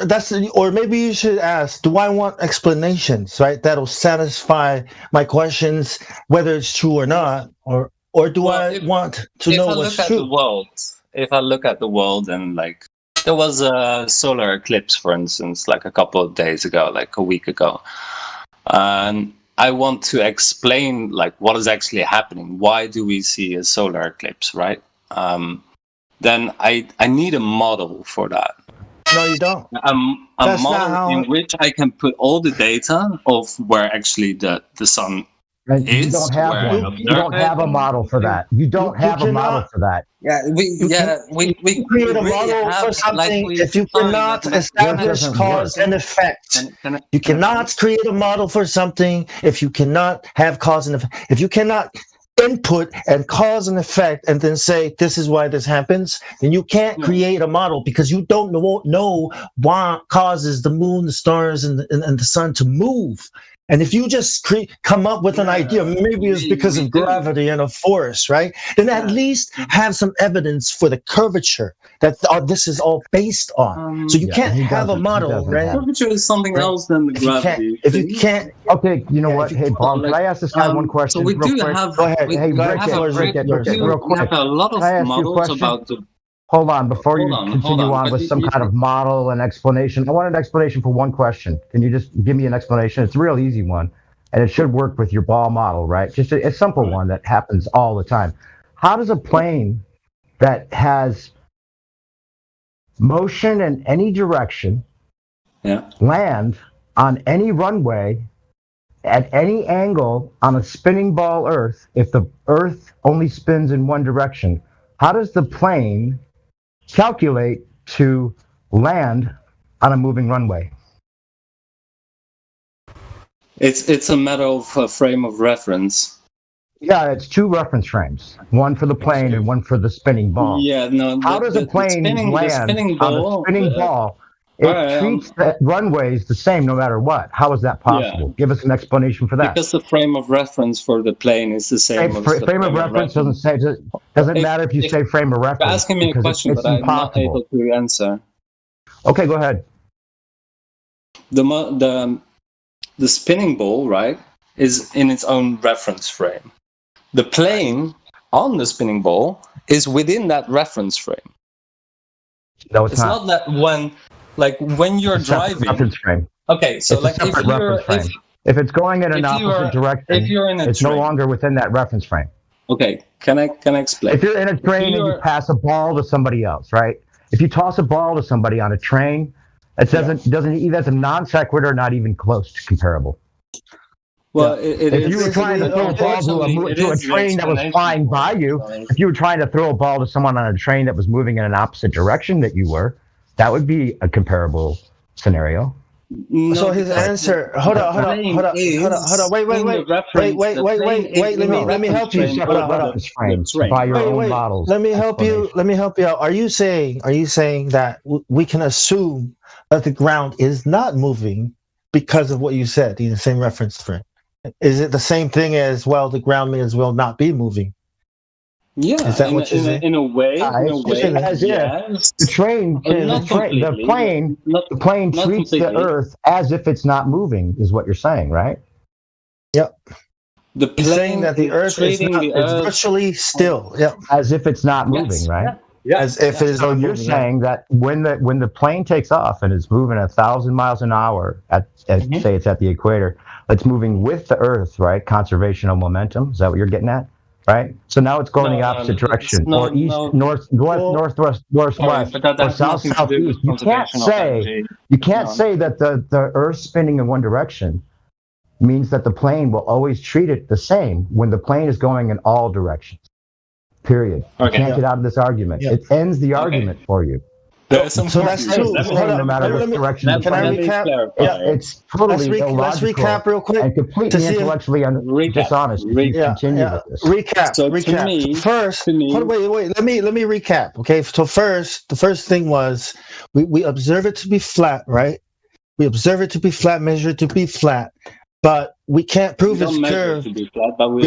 or maybe you should ask, do I want explanations, right? That'll satisfy my questions, whether it's true or not, or do I want to know what's true? If I look at the world and like, there was a solar eclipse, for instance, like a couple of days ago, like a week ago. And I want to explain like what is actually happening. Why do we see a solar eclipse, right? Then I need a model for that. No, you don't. A model in which I can put all the data of where actually the sun And you don't have one. You don't have a model for that. You don't have a model for that. Yeah, we create a model for something if you cannot establish cause and effect. You cannot create a model for something if you cannot have cause and effect. If you cannot input and cause and effect and then say this is why this happens, then you can't create a model because you don't know what causes the moon, the stars, and the sun to move. And if you just come up with an idea, maybe it's because of gravity and a force, right? Then at least have some evidence for the curvature that this is all based on. So you can't have a model, right? Curvature is something else than the gravity. If you can't, okay, you know what? Hey, Bob, can I ask this guy one question? So we do quick? have. Go ahead. Hey, real quick. We have a lot of models about the. Hold on, before you continue on with some kind of model and explanation, I want an explanation for one question. Can you just give me an explanation? It's a real easy one, and it should work with your ball model, right? Just a simple one that happens all the time. How does a plane that has motion in any direction land on any runway at any angle on a spinning ball Earth if the Earth only spins in one direction? How does the plane calculate to land on a moving runway? It's a matter of a frame of reference. Yeah, it's two reference frames, one for the plane and one for the spinning ball. Yeah, no. How does a plane land on a spinning ball? It treats the runways the same no matter what. How is that possible? Give us an explanation for that. Because the frame of reference for the plane is the same. Frame of reference doesn't matter if you say frame of reference. You're asking me a question, but I'm not able to answer. Okay, go ahead. The spinning ball, right, is in its own reference frame. The plane on the spinning ball is within that reference frame. No, it's not that when you're driving. Reference frame. Okay, so it's if it's going in an opposite direction, it's no longer within that reference frame. Okay, can I explain? If you're in a train and you pass a ball to somebody else, right? If you toss a ball to somebody on a train, that's a non sequitur, not even close to comparable. Well, if you were trying to throw a ball to a train that was flying by you, if you were trying to throw a ball to someone on a train that was moving in an opposite direction that you were, that would be a comparable scenario. No, so his answer. Hold on. Wait. Let me help you. By your own models. Let me help you. out. Are you saying that we can assume that the ground is not moving because of what you said in the same reference frame? Is it the same thing as, well, the ground may as well not be moving? Yeah, is that what you're saying? In a way, the plane treats the Earth as if it's not moving, is what you're saying, right? Yep. He's saying that the Earth is virtually still. Yep. As if it's not moving, right? Yeah. As if it is. So you're saying that when the plane takes off and is moving 1,000 miles an hour say it's at the equator, it's moving with the Earth, right? Conservation of momentum. Is that what you're getting at? Right, so now it's going the opposite direction, or east, north, northwest, northwest, or south, southeast. You can't say that the Earth spinning in one direction means that the plane will always treat it the same when the plane is going in all directions. Period. You can't get out of this argument. It ends the argument for you. So that's true. No matter which direction. Can I recap? It's totally illogical. Let's recap real quick. And completely intellectually dishonest. Recap. First, wait. Let me recap. Okay. So the first thing was we observe it to be flat, right? We observe it to be flat, measure it to be flat, but we can't prove it's curved. We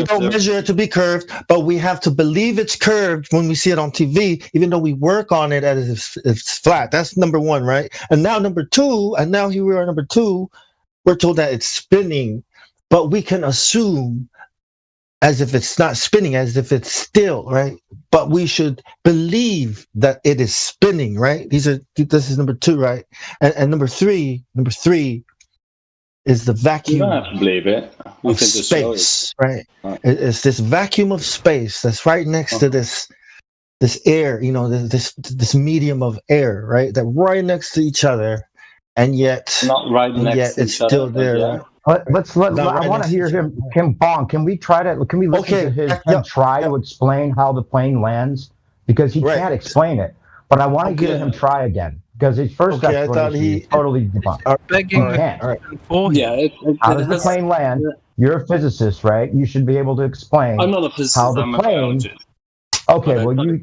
don't measure it to be curved, but we have to believe it's curved when we see it on TV, even though we work on it as if it's flat. That's number one, right? And now here we are, number two, we're told that it's spinning, but we can assume as if it's not spinning, as if it's still, right? But we should believe that it is spinning, right? This is number two, right? And number three is the vacuum. You don't have to believe it. Of space, right? It's this vacuum of space that's right next to this air, this medium of air, right? That right next to each other, and yet not right next to it's still there. Right? let's I want to hear him. Bong, can we listen to him try to explain how the plane lands? Because he can't explain it. But I want to hear him try again. Because his first explanation is totally debunked. How does the plane land? You're a physicist, right? You should be able to explain I'm not a physicist, how the I'm a plane. biologist. Okay, well, you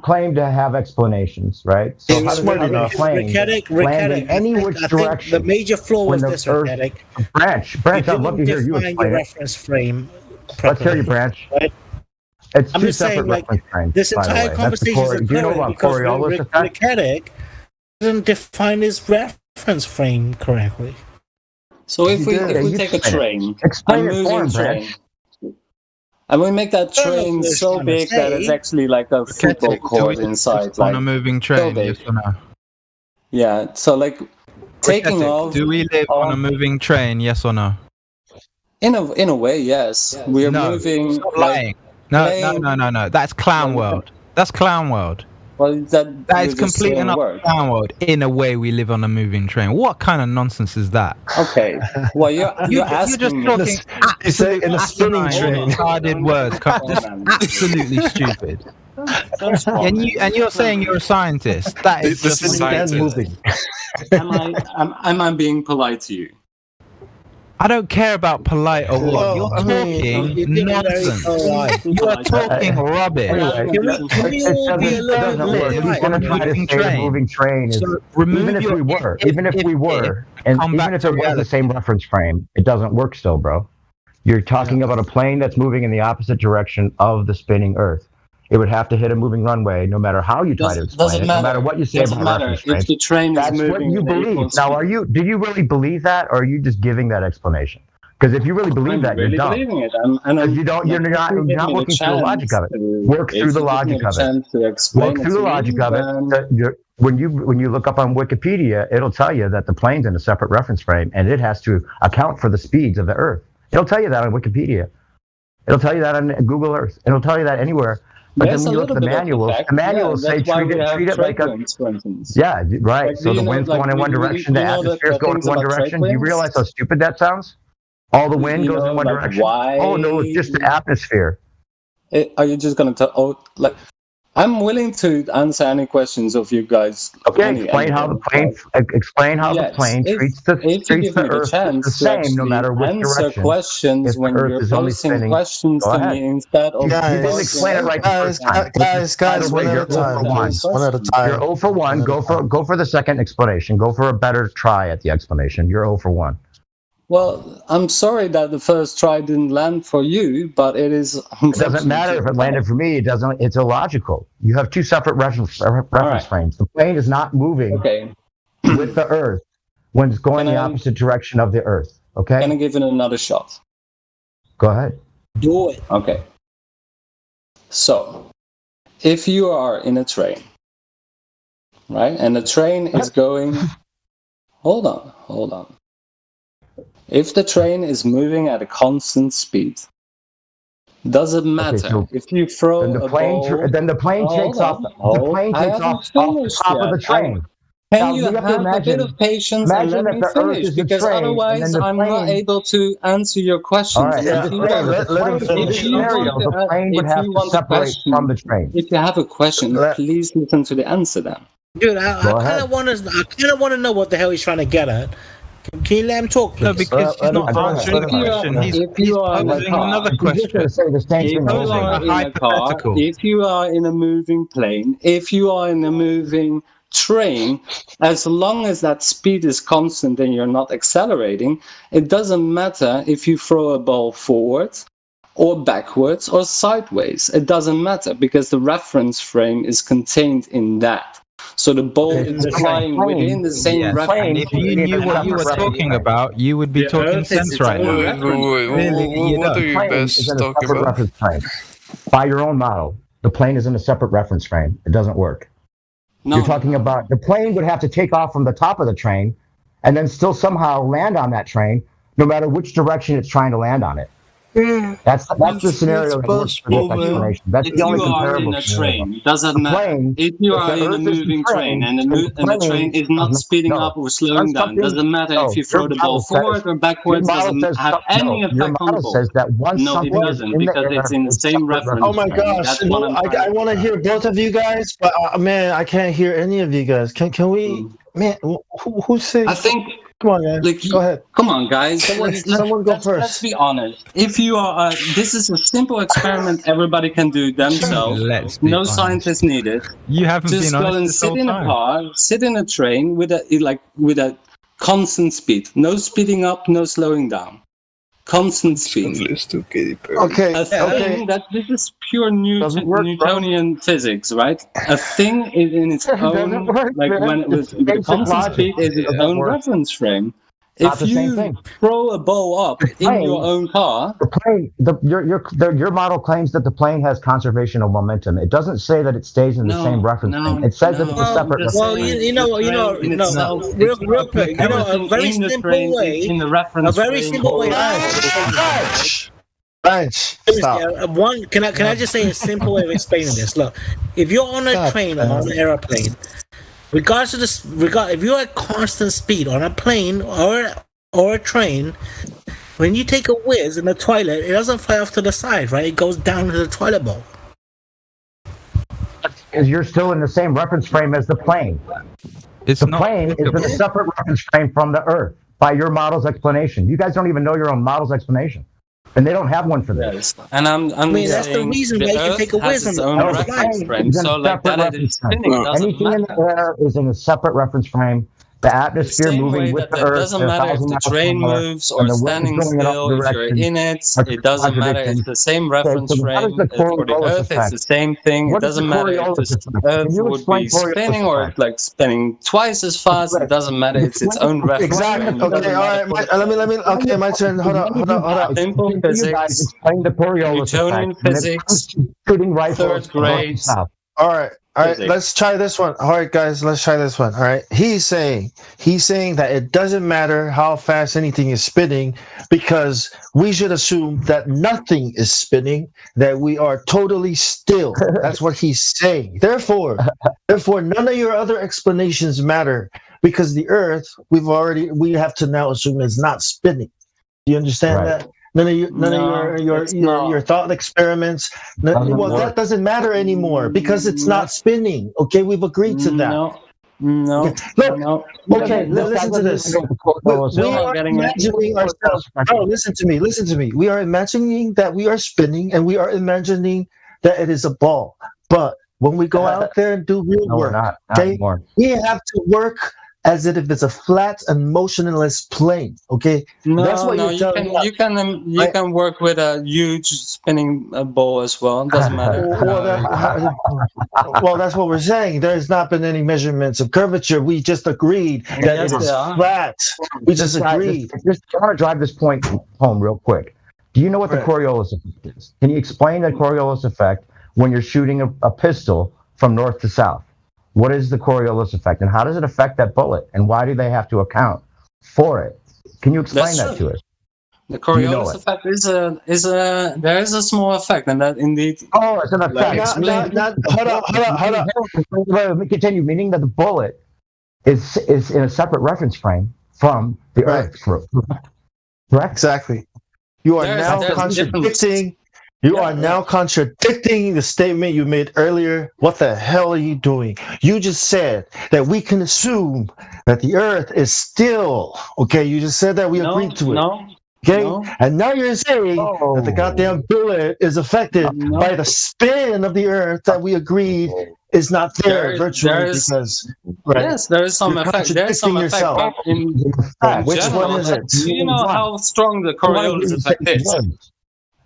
claim to have explanations, right? So how does the plane land in any which direction? The major flaw was this, Rickettic. Branch, I'd love to hear you explain it. Reference frame. Let's hear you, Branch. Right? It's I'm two just separate saying, like, reference frames. this entire conversation is occurring because Rickettic doesn't define his reference frame correctly. So if we take a train, a moving train, and we make that train so big that it's actually like a football court inside, on a moving train, yes or no? Yeah. So like taking off. Do we live on a moving train? Yes or no? In a way, yes. We are moving. Stop lying. No. That's Clown World. That's Clown World. Well, that is complete and utter Clown World. In a way, we live on a moving train. What kind of nonsense is that? Okay. Well, you're asking just talking absolutely in a spinning train. Retarded words. Just absolutely stupid. And you're saying you're a scientist. That is just moving. Am I being polite to you? I don't care about polite or what. You're talking nonsense. You are talking rubbish. Can we all be a little bit He's going to try to say a moving train is, even if we were, and even if it was the same reference frame, it doesn't work still, bro. You're talking about a plane that's moving in the opposite direction of the spinning Earth. It would have to hit a moving runway, no matter how you try to explain it, no matter what you say about reference frame. If the train is That's what you believe. Now, do you really believe that, or are you just giving that explanation? Because if you really believe that, you're dumb. Believing it. You're not working through the logic of it. Work through the logic of it. Work through the logic of it. When you look up on Wikipedia, it'll tell you that the plane's in a separate reference frame, and it has to account for the speeds of the Earth. It'll tell you that on Wikipedia. It'll tell you that on Google Earth. It'll tell you that anywhere. But then when you look at the manuals say treat it like a... Yeah, right. Like, so the wind's going in one direction, the atmosphere's going in one direction. Do you realize how stupid that sounds? All the wind goes in one direction. Why? Oh, no, it's just the atmosphere. Are you just going to... I'm willing to answer any questions of you guys. Okay, explain how the plane treats the Earth the same, no matter which answer direction. Questions when you're posing questions to me instead of... You didn't explain it right the first time. Guys, one at a time. One at a time. You're 0 for 1. Go for the second explanation. Go for a better try at the explanation. You're 0 for 1. Well, I'm sorry that the first try didn't land for you, but it is... It doesn't matter if it landed for me. It doesn't. It's illogical. You have two separate reference frames. The plane is not moving with the Earth when it's going the opposite direction of the Earth. Okay? Can I give it another shot? Go ahead. Do it. Okay. So, if you are in a train, right, and the train is going... Hold on. If the train is moving at a constant speed, doesn't matter if you throw a ball. Then the plane takes off. The plane takes off the top of the train. Can you have a bit of patience and let me finish? Because otherwise, I'm not able to answer your questions. The plane would have to separate from the train. If you have a question, please listen to the answer then. Dude, I kind of want to know what the hell he's trying to get at. Can you let him talk, please? No, because he's not answering the question. He's posing another question. If you are in a moving plane, if you are in a moving train, as long as that speed is constant and you're not accelerating, it doesn't matter if you throw a ball forward or backwards or sideways. It doesn't matter because the reference frame is contained in that. So the ball is flying within the same reference. If you knew what you were talking about, you would be talking sense right now. What are you best talking about? By your own model, the plane is in a separate reference frame. It doesn't work. You're talking about the plane would have to take off from the top of the train and then still somehow land on that train, no matter which direction it's trying to land on it. That's the scenario that works for this explanation. That's the only comparable in a train, doesn't matter. If you are in a moving train and the train is not speeding up or slowing down, doesn't matter if you throw the ball forward or backwards, doesn't have any effect on the ball. Says that once no, it doesn't, because it's in the same reference. Oh my gosh! No, I want to hear both of you guys, but man, I can't hear any of you guys. Can we? Man, who's saying? I think. Come on, guys. Like, go ahead. Come on, guys. Someone go first. Let's be honest. If you are, this is a simple experiment. Everybody can do themselves. No scientists needed. You haven't just been go and sit in a car, sit in a train with a constant speed. No speeding up, no slowing down. Constant speed. Okay. This is pure Newtonian physics, right? A thing is in its own, when it was with constant speed, is its own reference frame. If you throw a ball up in your own car, your model claims that the plane has conservation of momentum. It doesn't say that it stays in the same reference frame. It says that it's a separate. Well, real quick, a very simple way. In the reference a very simple way. Can I just say a simple way of explaining this? Look, if you're on a train or on an airplane, regardless of this, if you're at constant speed on a plane or a train, when you take a whiz in the toilet, it doesn't fly off to the side, right? It goes down to the toilet bowl. Because you're still in the same reference frame as the plane. The plane is in a separate reference frame from the Earth by your model's explanation. You guys don't even know your own model's explanation. And they don't have one for this. And I mean, that's the reason why you can take a whiz on the own reference frame. So like that, it's spinning. Anything in the air is in a separate reference frame. The atmosphere moving with the Earth. It doesn't matter if the train moves or standing still, if you're in it. It doesn't matter. It's the same reference frame. For the Earth, it's the same thing. It doesn't matter if the Earth would be spinning or like spinning twice as fast. It doesn't matter. It's its own reference frame. Exactly. Okay. All right. Let me. Okay, my turn. Hold on. Simple physics. Explain the Coriolis Newtonian physics. Third grade. All right. Let's try this one. All right, guys, let's try this one. All right. He's saying that it doesn't matter how fast anything is spinning because we should assume that nothing is spinning, that we are totally still. That's what he's saying. Therefore, none of your other explanations matter because the Earth, we have to now assume is not spinning. Do you understand that? None of your thought experiments. That doesn't matter anymore because it's not spinning. Okay, we've agreed to that. No. Look. Okay, listen to this. We are imagining ourselves. Oh, listen to me. We are imagining that we are spinning, and we are imagining that it is a ball. But when we go out there and do real work, we have to work as if it's a flat and motionless plane. Okay, that's what you can work with a huge spinning ball as well. It doesn't matter. Well, that's what we're saying. There has not been any measurements of curvature. We just agreed that it is flat. We just agreed. I want to drive this point home real quick. Do you know what the Coriolis effect is? Can you explain the Coriolis effect when you're shooting a pistol from north to south? What is the Coriolis effect, and how does it affect that bullet, and why do they have to account for it? Can you explain that to us? The Coriolis effect there is a small effect, and that indeed. Oh, it's an effect. Hold on. Let me continue. Meaning that the bullet is in a separate reference frame from the Earth. Correct. Exactly. You are now contradicting. You are now contradicting the statement you made earlier. What the hell are you doing? You just said that we can assume that the Earth is still. Okay, you just said that we agreed to it. Okay, and now you're saying that the goddamn bullet is affected by the spin of the Earth that we agreed is not there virtually because. Yes, there is some effect. There is some effect. Which one is it? Do you know how strong the Coriolis effect is?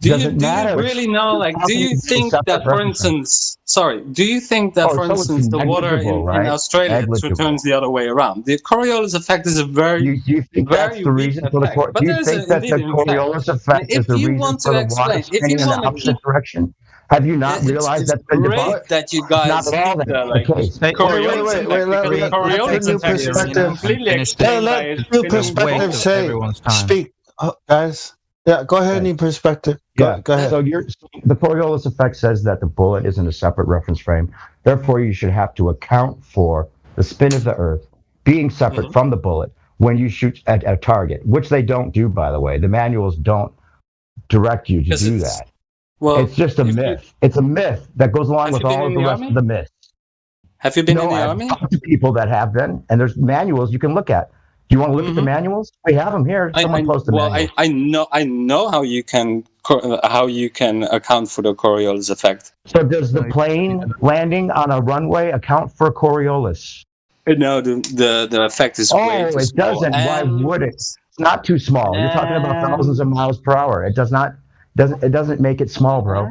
Do you really know? Like, do you think that, for instance, the water in Australia returns the other way around? The Coriolis effect is a very, do you think that's the reason for the? Do you think that the Coriolis effect is the reason for the water spinning in the opposite direction? Have you not realized that's been debunked? That you guys not at all the case. Let new perspective say. Speak, guys. Yeah, go ahead. Any perspective? Go ahead. So the Coriolis effect says that the bullet is in a separate reference frame. Therefore, you should have to account for the spin of the Earth being separate from the bullet when you shoot at a target, which they don't do, by the way. The manuals don't direct you to do that. Well, it's just a myth. It's a myth that goes along with all of the rest of the myths. Have you been in the army? I've talked to people that have been, and there's manuals you can look at. Do you want to look at the manuals? We have them here. Someone post the manuals. I know how you can account for the Coriolis effect. So does the plane landing on a runway account for Coriolis? No, the effect is way too it small. doesn't. Why would it? It's not too small. You're talking about thousands of miles per hour. It doesn't make it small, bro.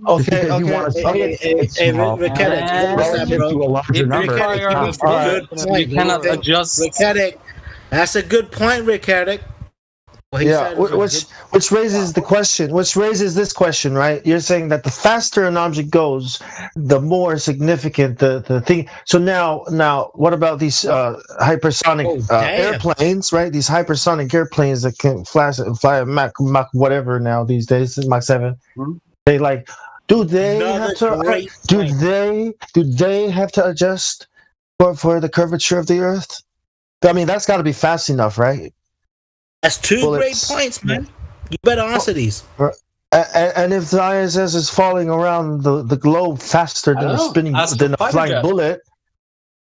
Okay. You want to say it's small. Relative to a larger number. You cannot adjust. That's a good point, Rick Haddock. Yeah, which raises the question. Which raises this question, right? You're saying that the faster an object goes, the more significant the thing. So now, what about these hypersonic airplanes, right? These hypersonic airplanes that can fly Mach whatever now these days, Mach 7. They like, do they have to adjust for the curvature of the Earth? I mean, that's got to be fast enough, right? That's two great points, man. You better answer these. And if the ISS is falling around the globe faster than a flying bullet,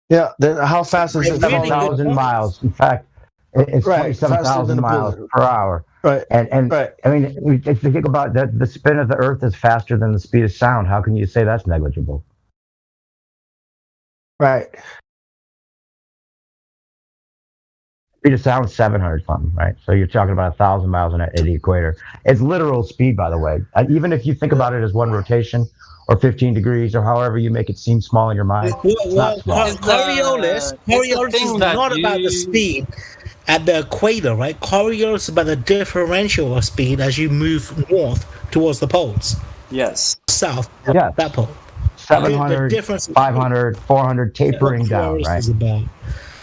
then how fast is it? 7,000 miles. In fact, it's 27,000 miles per hour. Right. And I mean, if you think about that, the spin of the Earth is faster than the speed of sound. How can you say that's negligible? Right. Speed of sound is 700 something, right? So you're talking about 1,000 miles at the equator. It's literal speed, by the way. Even if you think about it as one rotation or 15 degrees or however you make it seem small in your mind. Coriolis is not about the speed at the equator, right? Coriolis is about the differential of speed as you move north towards the poles. Yes. South. Yeah. That pole. 700, 500, 400, tapering down, right?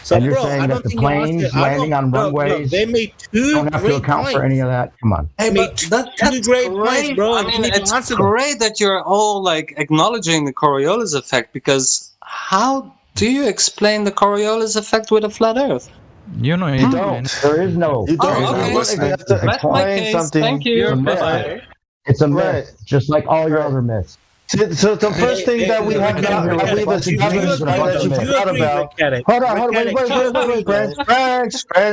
So, and you're saying that the planes landing on runways they made two don't have to account for any of that? Come on. Hey, but that's great points, bro. I mean, it's great that you're all like acknowledging the Coriolis effect, because how do you explain the Coriolis effect with a flat Earth? You know, you don't. There is no. You don't. You have to explain something. Thank you. It's a myth, just like all your other myths. So the first thing that we have we've established that you forgot about. Hold on, wait, Brand,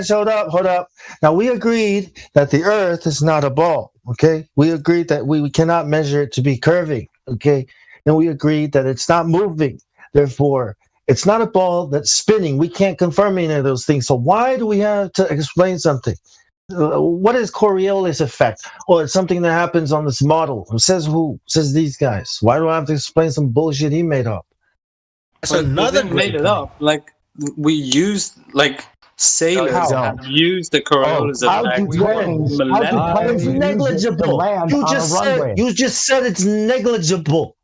hold up. Now we agreed that the Earth is not a ball. Okay, we agreed that we cannot measure it to be curving. Okay, and we agreed that it's not moving. Therefore, it's not a ball that's spinning. We can't confirm any of those things. So why do we have to explain something? What is Coriolis effect? Or it's something that happens on this model. Who says these guys? Why do I have to explain some bullshit he made up? That's another made it up. Like we used, like sailors have used the Coriolis effect. It's negligible. You just said it's negligible.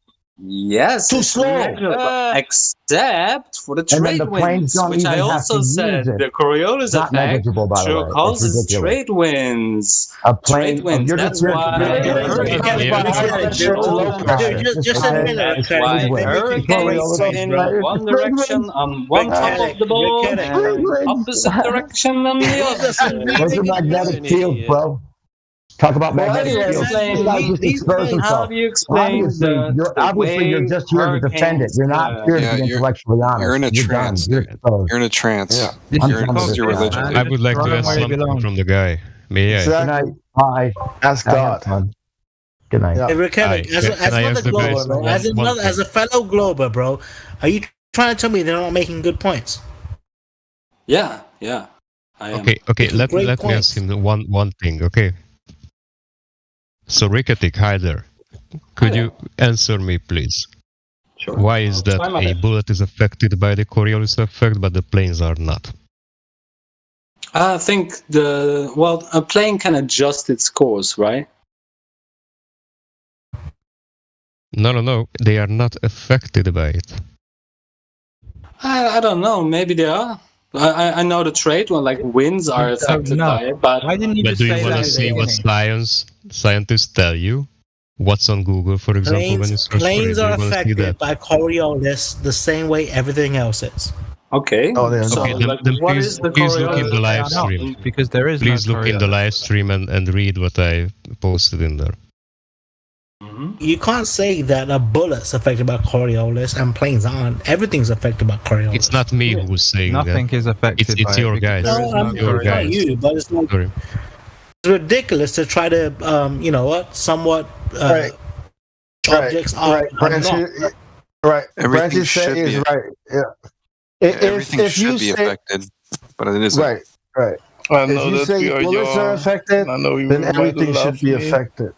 Yes, too slow. Except for the trade winds, which I also said the Coriolis effect causes trade winds. Trade winds. That's why. Just a minute. Hurricanes in one direction on one top of the ball, and opposite direction on the other. Those are magnetic fields, bro. Talk about magnetic fields. How do you explain obviously you're just here to defend it. You're not here to be intellectually honest. You're in a trance. You're in a trance. It's your religion. I would like to ask something from the guy. May I? Good night. Bye. Ask God. Good night. Hey, Rick, as a fellow Glober, bro, are you trying to tell me they're not making good points? Yeah. I am. Okay. Let me ask him one thing. Okay. So Ricketic, hi there. Could you answer me, please? Sure. Why is that a bullet is affected by the Coriolis effect, but the planes are not? I think a plane can adjust its course, right? No. They are not affected by it. I don't know. Maybe they are. I know the trade when like winds are affected by it, but why didn't you But do you want to see what scientists tell you? What's on Google, for example, when you search planes for it? are affected by Coriolis the same way everything else is. Okay. Oh, okay. Then please look in the live stream. Because there is. Please look in the live stream and read what I posted in there. You can't say that a bullet's affected by Coriolis and planes aren't. Everything's affected by Coriolis. It's not me who's saying Nothing that. is affected. It's your guys. No, I'm not you, but it's like it's ridiculous to try to, you know what, somewhat objects are not. Right. Everything should be right. Yeah. Everything should be affected, but it isn't. Right. Right. I know if you that say bullets are affected, then everything should be affected.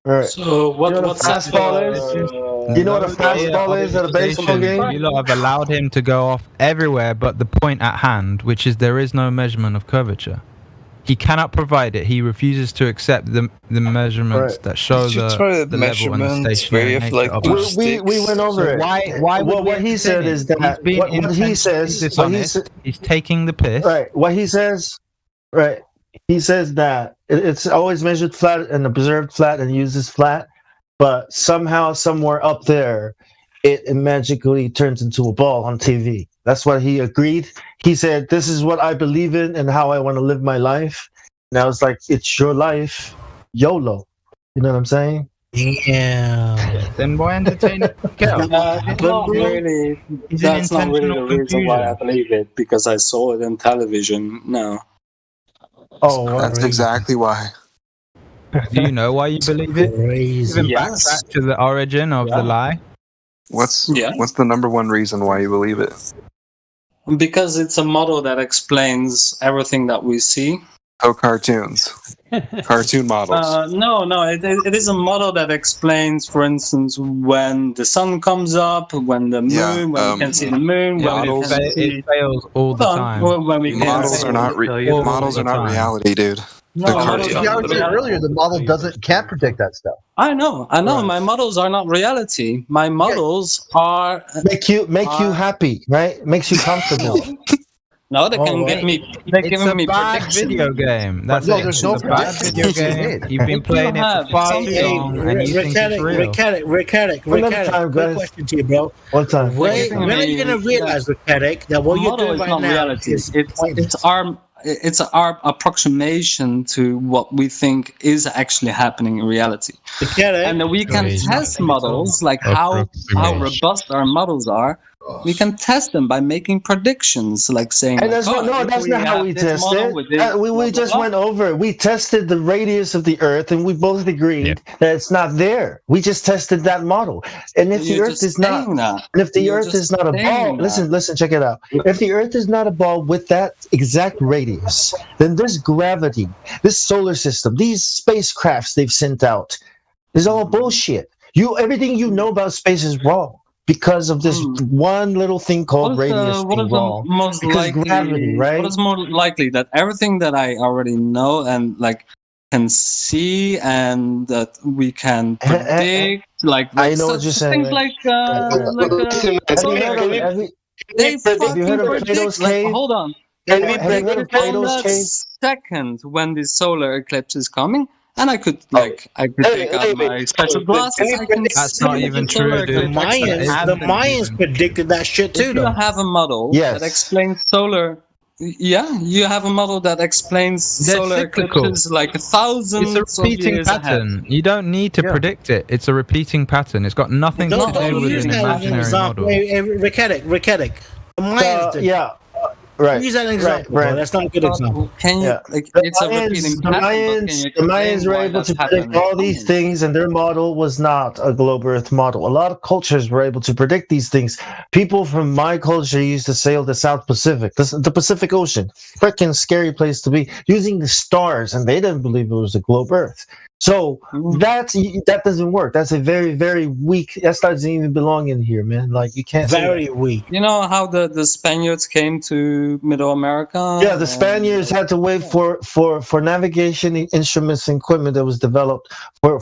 Right. So you know what a fastball is? You know what a fastball is at a baseball game? You lot have allowed him to go off everywhere but the point at hand, which is there is no measurement of curvature. He cannot provide it. He refuses to accept the measurements that show the level and the stationary nature of it. We went over it. Why what he said is that what he says he's taking the piss. Right. What he says, right. He says that it's always measured flat and observed flat and uses flat, but somehow, somewhere up there, it magically turns into a ball on TV. That's what he agreed. He said, "This is what I believe in and how I want to live my life." Now it's like, it's your life, YOLO. You know what I'm saying? Yeah. Then why entertain it? That's not really the reason why I believe it, because I saw it on television. No. Oh, that's exactly why. Do you know why you believe it? Even back to the origin of the lie. What's the number one reason why you believe it? Because it's a model that explains everything that we see. Oh, cartoons. Cartoon models. No, it is a model that explains, for instance, when the sun comes up, when the moon, when we can see the moon, it fails all the time. Models are not reality, dude. No, earlier the model can't predict that stuff. I know. Right. My models are not reality. My models are make you happy, right? Makes you comfortable. No, they can give me. They're giving me predictions. Video game. That's no, there's no bad video game. You've been playing it for far too long, and you think it's real. Rick, quick question to you, bro. What time? When are you gonna realize, Rick, that what you're doing right now is it's our approximation to what we think is actually happening in reality. And we can test models, like how robust our models are. We can test them by making predictions, like saying. And that's not how we test it. We just went over it. We tested the radius of the Earth, and we both agreed that it's not there. We just tested that model. And if the Earth is not, a ball, listen, check it out. If the Earth is not a ball with that exact radius, then this gravity, this solar system, these spacecrafts they've sent out, is all bullshit. Everything you know about space is wrong. Because of this one little thing called radius being wrong. Gravity, right? What is more likely, that everything that I already know and like can see and that we can predict, I know what you're saying. Things like they fucking predict. Hold on. They predict on that second when the solar eclipse is coming. And I could take out my special glasses. That's not even true, dude. The Mayans predicted that shit too. If you have a model that explains solar. Yeah, you have a model that explains solar eclipses like thousands of years ahead. It's a repeating pattern. You don't need to predict it. It's a repeating pattern. It's got nothing to do with an imaginary model. Rick, the Mayans did. Right. Use that example. Right. That's not a good example. It's a repeating pattern. The Mayans were able to predict all these things, and their model was not a globe Earth model. A lot of cultures were able to predict these things. People from my culture used to sail the South Pacific, the Pacific Ocean. Freaking scary place to be, using the stars, and they didn't believe it was a globe Earth. So that doesn't work. That's a very, very weak. That doesn't even belong in here, man. Like, you can't. Very weak. You know how the Spaniards came to to Middle America. Yeah, the Spaniards had to wait for navigation instruments and equipment that was developed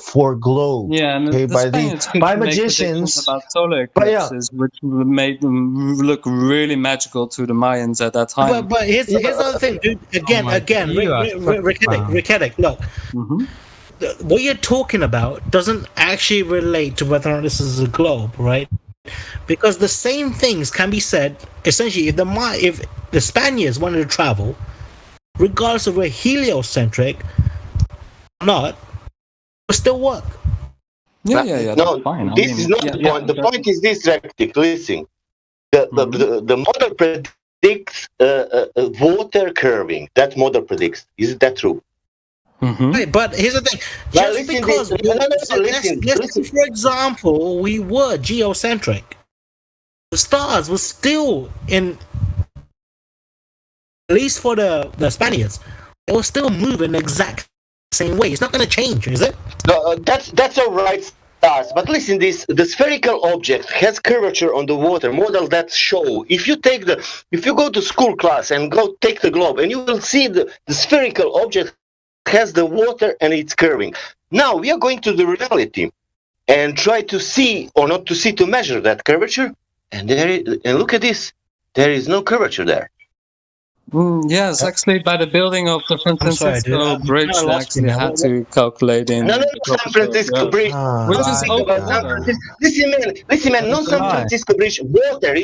for globe. Yeah, and the Spaniards could make magicians about solar eclipses, which made them look really magical to the Mayans at that time. But here's the other thing, dude. Again, Rick, look. What you're talking about doesn't actually relate to whether or not this is a globe, right? Because the same things can be said essentially if the Spaniards wanted to travel, regardless of where heliocentric or not, it would still work. Yeah. No, this is not the point. The point is this, Rectic. Listen, the model predicts water curving. That model predicts. Is that true? Right, but here's the thing. Just because, let's for example, we were geocentric, the stars were still at least for the Spaniards, they were still moving the exact same way. It's not going to change, is it? No, that's all right, stars. But listen, the spherical object has curvature on the water. Model that show. If you go to school class and go take the globe, and you will see the spherical object has the water and it's curving. Now we are going to the reality and try to see or not to see to measure that curvature, and look at this. There is no curvature there. Yes, actually, by the building of the San Francisco Bridge, they actually had to calculate in. No, San Francisco Bridge. Which is Listen, man, no San Francisco Bridge. Water,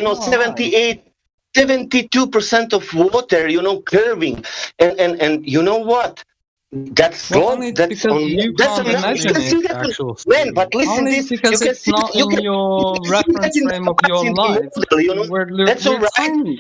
72% of water, curving, and you know what? That's wrong. That's on. That's man, but listen, only this because you it's not in your reference frame of your life. That's all right.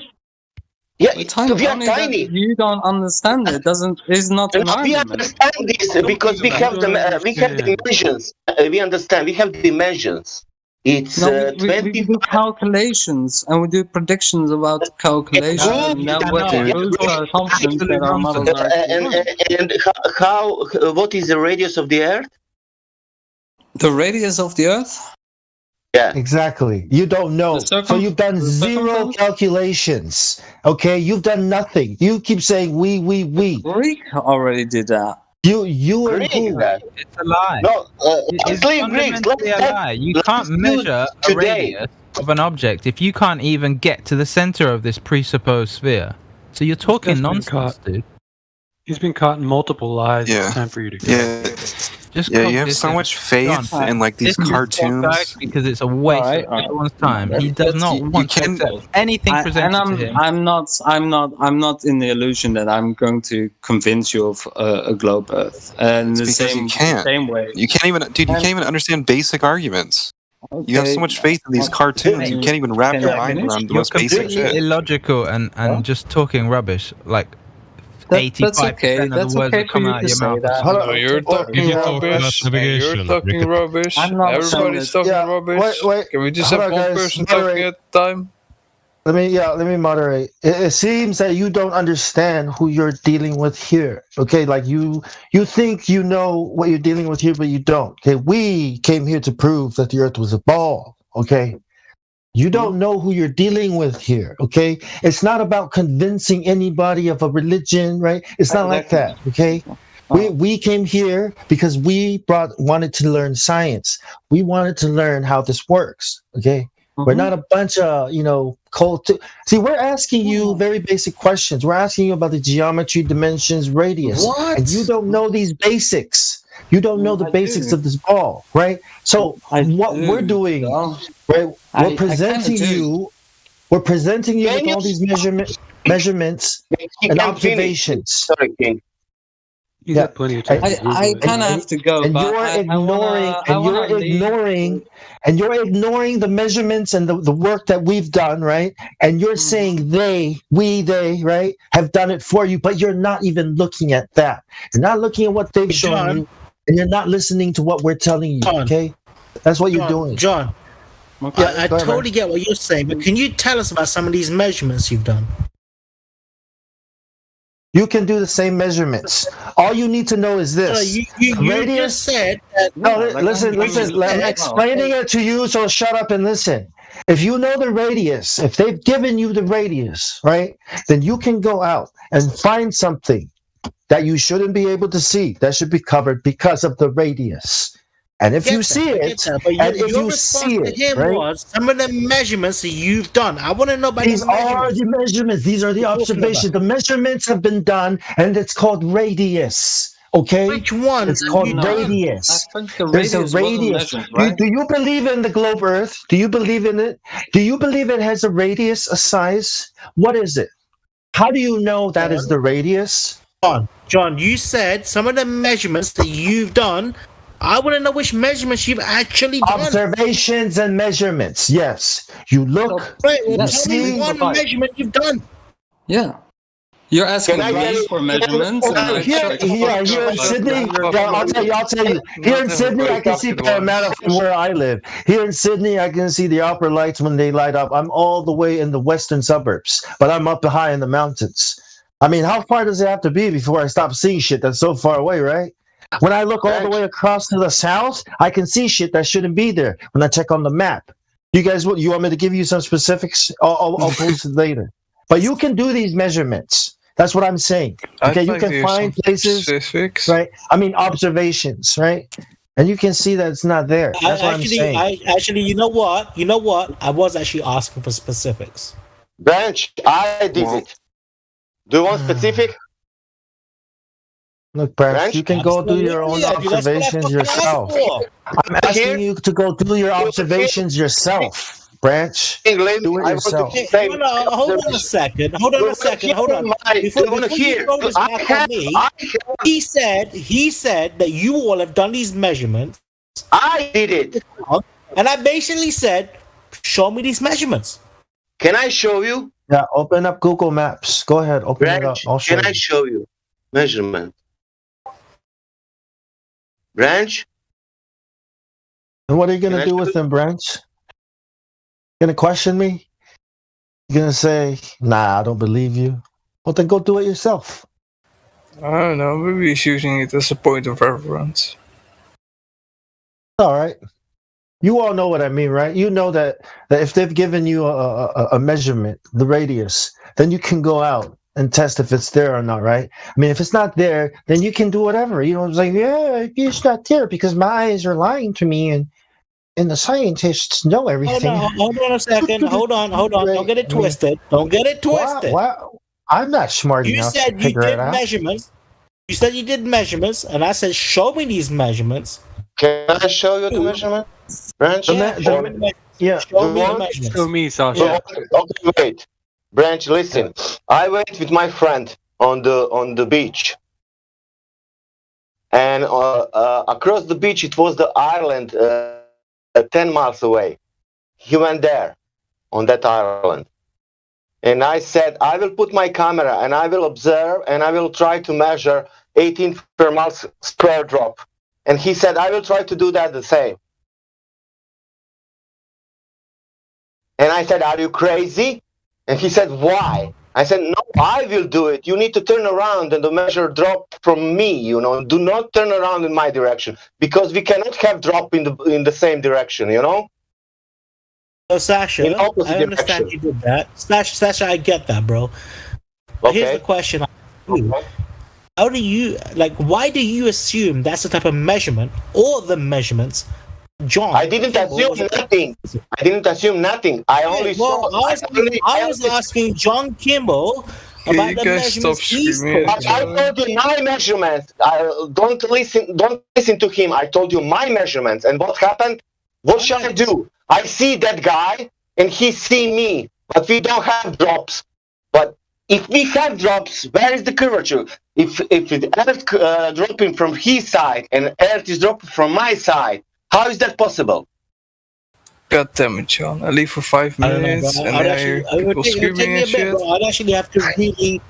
Yeah, we are tiny. You don't understand it. Is not an we argument. understand this because we have dimensions. We understand. We have dimensions. It's we do calculations and we do predictions about calculations. And how? What is the radius of the Earth? The radius of the Earth? Yeah, exactly. You don't know, so you've done zero calculations. Okay, you've done nothing. You keep saying we. Greek already did that. You and who? It's a lie. No, it's fundamentally a lie. You can't measure a radius of an object if you can't even get to the center of this presupposed sphere. So you're talking nonsense, dude. He's been caught in multiple lies. Yeah. It's time for you to go. Yeah. You have so much faith in like these cartoons because it's a waste of everyone's time. He does not want to accept anything presented to him. I'm not in the illusion that I'm going to convince you of a globe Earth. And the same way. You can't even, dude. You can't even understand basic arguments. Okay. You have so much faith in these cartoons. You can't even wrap your mind around the most basic shit. Completely illogical and just talking rubbish. Like 85% of the words that come out of your mouth. No, you're talking rubbish. You're talking rubbish. Everybody's talking rubbish. Wait. Can we just have one person talking at a time? Let me moderate. It seems that you don't understand who you're dealing with here. Okay, like you think you know what you're dealing with here, but you don't. Okay, we came here to prove that the Earth was a ball. Okay. You don't know who you're dealing with here, okay? It's not about convincing anybody of a religion, right? It's not like that, okay? We came here because we wanted to learn science. We wanted to learn how this works, okay? We're not a bunch of, cold. See, we're asking you very basic questions. We're asking you about the geometry, dimensions, radius. What? And you don't know these basics. You don't know the basics of this ball, right? So we're doing, right? We're presenting you with all these measurements and observations. Sorry, King. You got plenty of time. I kind of have to go. And you're ignoring the measurements and the work that we've done, right? And you're saying they, right, have done it for you, but you're not even looking at that. You're not looking at what they've shown you, and you're not listening to what we're telling you, okay? That's what you're doing. John, I totally get what you're saying, but can you tell us about some of these measurements you've done? you can do the same measurements. All you need to know is this. You just said that. No, listen. I'm explaining it to you, so shut up and listen. If you know the radius, if they've given you the radius, right, then you can go out and find something that you shouldn't be able to see that should be covered because of the radius. And if you see it, and if you see it, right? Was some of the measurements that you've done. I want to know about these are the measurements. These are the observations. The measurements have been done, and it's called radius. Okay, which one? It's called radius. There's a radius. Right? Do you believe in the globe Earth? Do you believe in it? Do you believe it has a radius, a size? What is it? How do you know that is the radius? John, you said some of the measurements that you've done. I want to know which measurements you've actually done. Observations and measurements. Yes, you look. You see one measurement you've done. Yeah. You're asking me for measurements. Here in Sydney, I'll tell you. Here in Sydney, I can see Parramatta from where I live. Here in Sydney, I can see the opera lights when they light up. I'm all the way in the western suburbs, but I'm up high in the mountains. I mean, how far does it have to be before I stop seeing shit that's so far away, right? When I look all the way across to the south, I can see shit that shouldn't be there when I check on the map. You guys, you want me to give you some specifics? I'll post it later. But you can do these measurements. That's what I'm saying. Okay, you can find places, specifics. right? I mean, observations, right? And you can see that it's not there. That's what I'm saying. Actually, you know what? I was actually asking for specifics. Branch, I did it. Do you want specific? Look, Branch, you can go do your own observations yourself. I'm asking you to go do your observations yourself, Branch. Do it yourself. Hold on a second. Hold on. Before you throw this back on me, he said that you all have done these measurements. I did it. And I basically said, show me these measurements. Can I show you? Yeah, open up Google Maps. Go ahead, open it up. I'll show you. Can I show you measurement? Branch? And what are you going to do with them, Branch? Going to question me? You're going to say, nah, I don't believe you. Well, then go do it yourself. I don't know. Maybe he's using it as a point of reference. All right. You all know what I mean, right? You know that if they've given you a measurement, the radius, then you can go out and test if it's there or not, right? I mean, if it's not there, then you can do whatever. You know, it's like, yeah, it's not there because my eyes are lying to me, and the scientists know everything. Hold on a second. Hold on. Don't get it twisted. Wow. I'm not smart enough to figure it out. You said you did measurements, and I said, show me these measurements. Can I show you the measurement? Branch? Yeah. Show me, Sasha. Okay, wait. Branch, listen. I went with my friend on the beach, and across the beach it was the island 10 miles away. He went there on that island, and I said I will put my camera and I will observe and I will try to measure 18 per mile square drop. And he said I will try to do that the same. And I said, are you crazy? And he said, why? I said, no, I will do it. You need to turn around and the measure drop from me, you know. Do not turn around in my direction because we cannot have drop in the same direction, you know. So Sasha, I understand you did that. Sasha, I get that, bro. Okay. Here's the question. How do you, why do you assume that's the type of measurement or the measurements? John, I didn't assume nothing. I only saw. I was asking John Kimball about the measurements. I told you my measurements. Don't listen to him. I told you my measurements. And what happened? What shall I do? I see that guy and he see me, but we don't have drops. But if we have drops, where is the curvature? If Earth dropping from his side and Earth is dropping from my side, how is that possible? God damn it, John. I leave for 5 minutes and I hear people screaming and shit. I'd actually have to really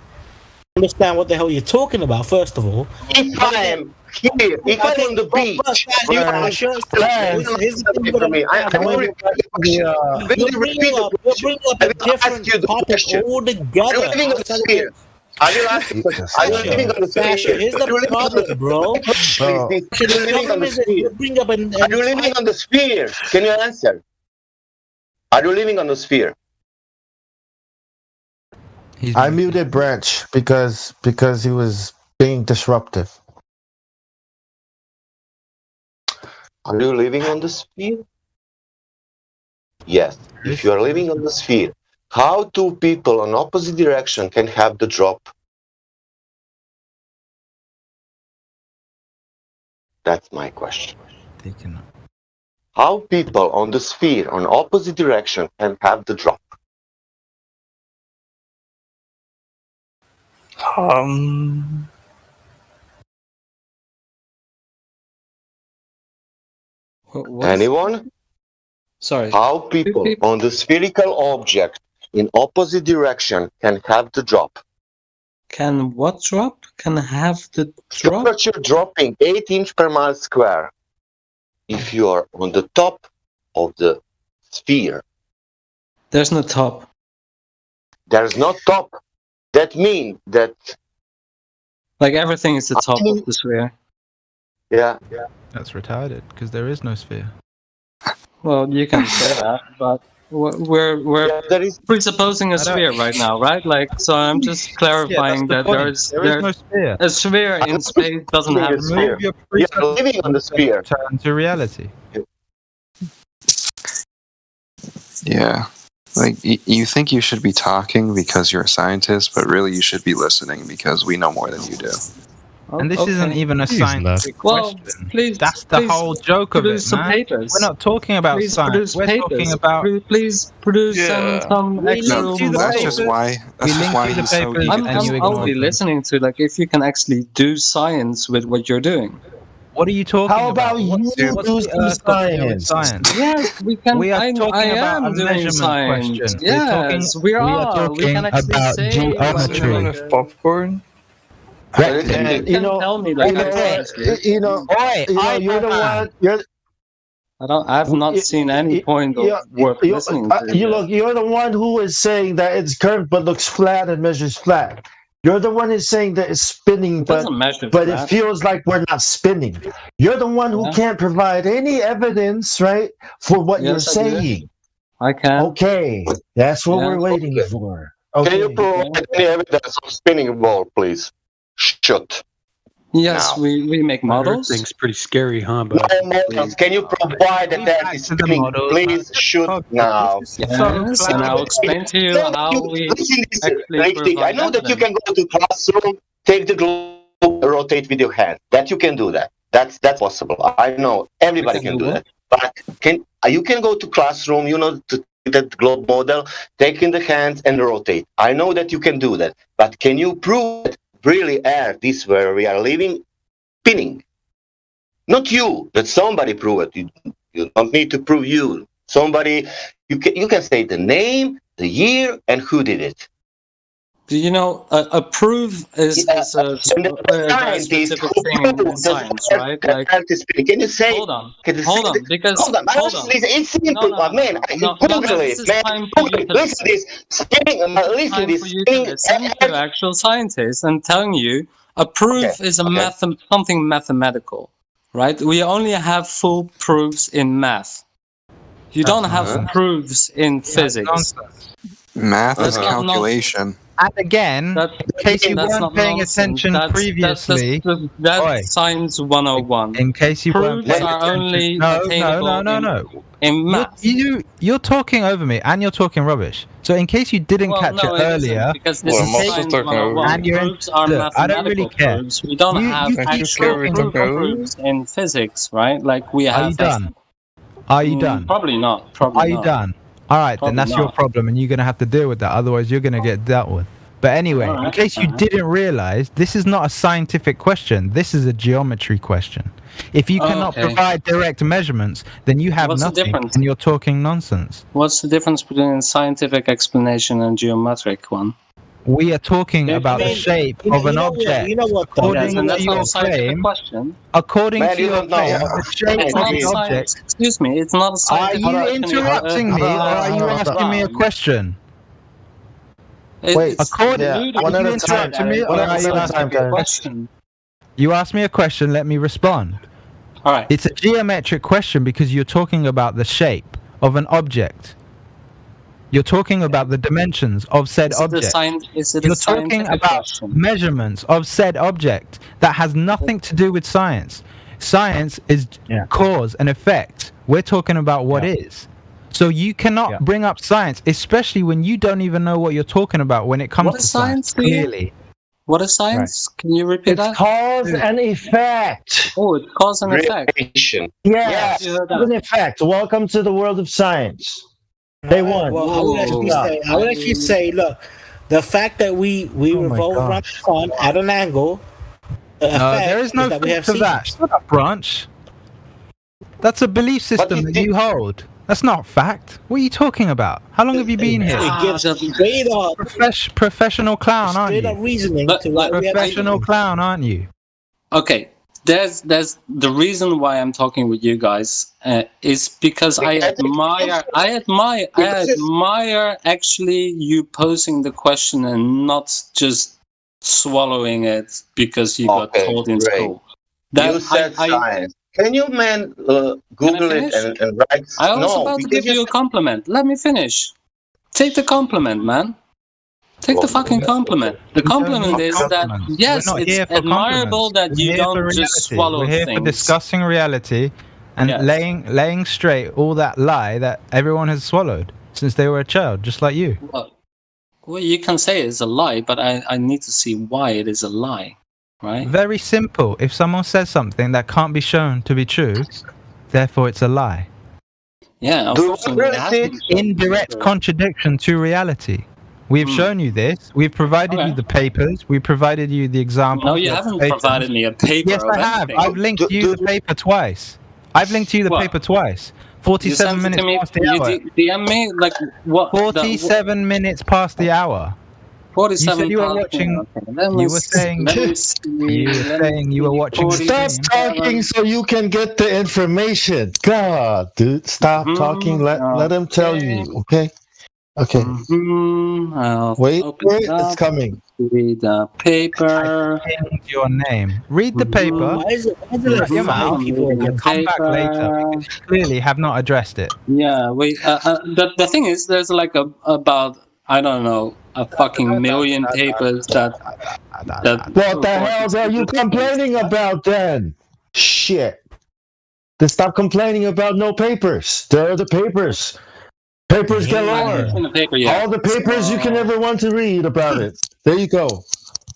understand what the hell you're talking about, first of all. If I am here, if I'm on the beach, you're bringing up a different topic altogether. I will ask you, are you living on the sphere? Here's the problem, bro. Are you living on the sphere? Can you answer? Are you living on the sphere? I muted Branch because he was being disruptive. Are you living on the sphere? Yes. If you are living on the sphere, how two people on opposite direction can have the drop? That's my question. They cannot. How people on the sphere on opposite direction can have the drop? Anyone? Sorry. How people on the spherical object in opposite direction can have the drop? Can what drop? Can have the drop? Temperature dropping 8 inch per mile square. If you are on the top of the sphere. There's no top. There's no top. That means that... Like everything is the top of the sphere. Yeah. That's retarded, because there is no sphere. Well, you can say that, but we're presupposing a sphere right now, right? Like, so I'm just clarifying that there's no sphere. A sphere in space doesn't have a sphere. You're living on the sphere. Turn to reality. Yeah. Like, you think you should be talking because you're a scientist, but really you should be listening because we know more than you do. And this isn't even a scientific question. That's the whole joke of it, man. Papers. We're not talking about science. We're talking about... Please produce some actual... That's just why he's so deep. I'll be listening to, like, if you can actually do science with what you're doing. What are you talking about? How about you do some science? Yes, we can. We are talking about a measurement question. Yes, we are. We can actually say geometry. Popcorn. Right. And you know, tell me, like, you're the one. I've not seen any point worth listening to. You're the one who is saying that it's curved but looks flat and measures flat. You're the one who's saying that it's spinning, but it feels like we're not spinning. You're the one who can't provide any evidence, right, for what you're saying. I can. Okay, that's what we're waiting for. Okay. Can you provide any evidence of spinning ball, please? Shoot. Yes, we make models. Everything's pretty scary, huh? But models. Can you provide that that is spinning? Please shoot now. Yes, and I'll explain to you how we actually I know that you can go to classroom, take the globe, rotate with your hand. That you can do that. That's possible. I know everybody can do that. But you can go to classroom, to take that globe model, take in the hands and rotate. I know that you can do that. But can you prove it? Really Earth, this where we are living, spinning. Not you, but somebody prove it. You don't need to prove you. Somebody, you can say the name, the year, and who did it. Do you know, a proof is a specific thing in science, right? Like, can you say? Hold on, because it's simple, man. Google it, man. Listen this, spinning. Listen this. Listening to actual scientists and telling you a proof is something mathematical, right? We only have full proofs in math. You don't have proofs in physics. Math is calculation. And again, in case you weren't paying attention previously, that's Science 101. In case you weren't paying attention, no. In math, you're talking over me, and you're talking rubbish. So in case you didn't catch it earlier, because this is Science 101. Proofs are mathematical. I don't really care. Proofs. We don't have actual proofs in physics, right? Like we have. Are you done? Are you done? Probably not. Are you done? All right, then that's your problem, and you're going to have to deal with that. Otherwise, you're going to get dealt with. But anyway, in case you didn't realize, this is not a scientific question. This is a geometry question. If you cannot provide direct measurements, then you have nothing, and you're talking nonsense. What's the difference between a scientific explanation and geometric one? We are talking about the shape of an object. You know what? According to your claim, the shape of the object. Excuse me, it's not a scientific question. Are you interrupting me, or are you asking me a question? Wait, according one at a time. One at a time, guys. You asked me a question, let me respond. All right. It's a geometric question because you're talking about the shape of an object. You're talking about the dimensions of said object. You're talking about measurements of said object. That has nothing to do with science. Science is cause and effect. We're talking about what is. So you cannot bring up science, especially when you don't even know what you're talking about when it comes to science. Clearly. What is science? Right. Can you repeat that? Cause and effect. Oh, it's cause and effect. Yes, cause and effect. Welcome to the world of science. Day one. Well, I would actually say, look, the fact that we revolve around the sun at an angle. There is no fact to that. Shut up, Branch. That's a belief system that you hold. That's not fact. What are you talking about? How long have you been here? It gives straight up professional clown, aren't you? Straight up reasoning professional clown, aren't you? Okay. There's the reason why I'm talking with you guys is because I admire actually you posing the question and not just swallowing it because you got told in school. You said science. Can you, man, Google it and write? I was about to give you a compliment. Let me finish. Take the compliment, man. Take the fucking compliment. The compliment is that, yes, it's admirable that you don't just swallow things. We're here for discussing reality and laying straight all that lie that everyone has swallowed since they were a child, just like you. Well, you can say it's a lie, but I need to see why it is a lie. Right? Very simple. If someone says something that can't be shown to be true, therefore it's a lie. Yeah, indirect contradiction to reality. We've shown you this. We've provided you the papers. We provided you the example. No, you haven't provided me a paper. Yes, I have. I've linked you the paper twice. 47 minutes past the hour. DM me like what? 47 minutes past the hour. 47. You said you were watching. You were saying you were watching. Stop talking so you can get the information. God, dude, stop talking. Let him tell you. Okay. Okay. Wait, it's coming. Read the paper. I changed your name. Read the paper. Why is it your mouth? Come back later because you clearly have not addressed it. Yeah, the thing is, there's like about I don't know a fucking million papers that. What the hell are you complaining about then? Shit. Then stop complaining about no papers. There are the papers. Papers galore. All the papers you can ever want to read about it. There you go.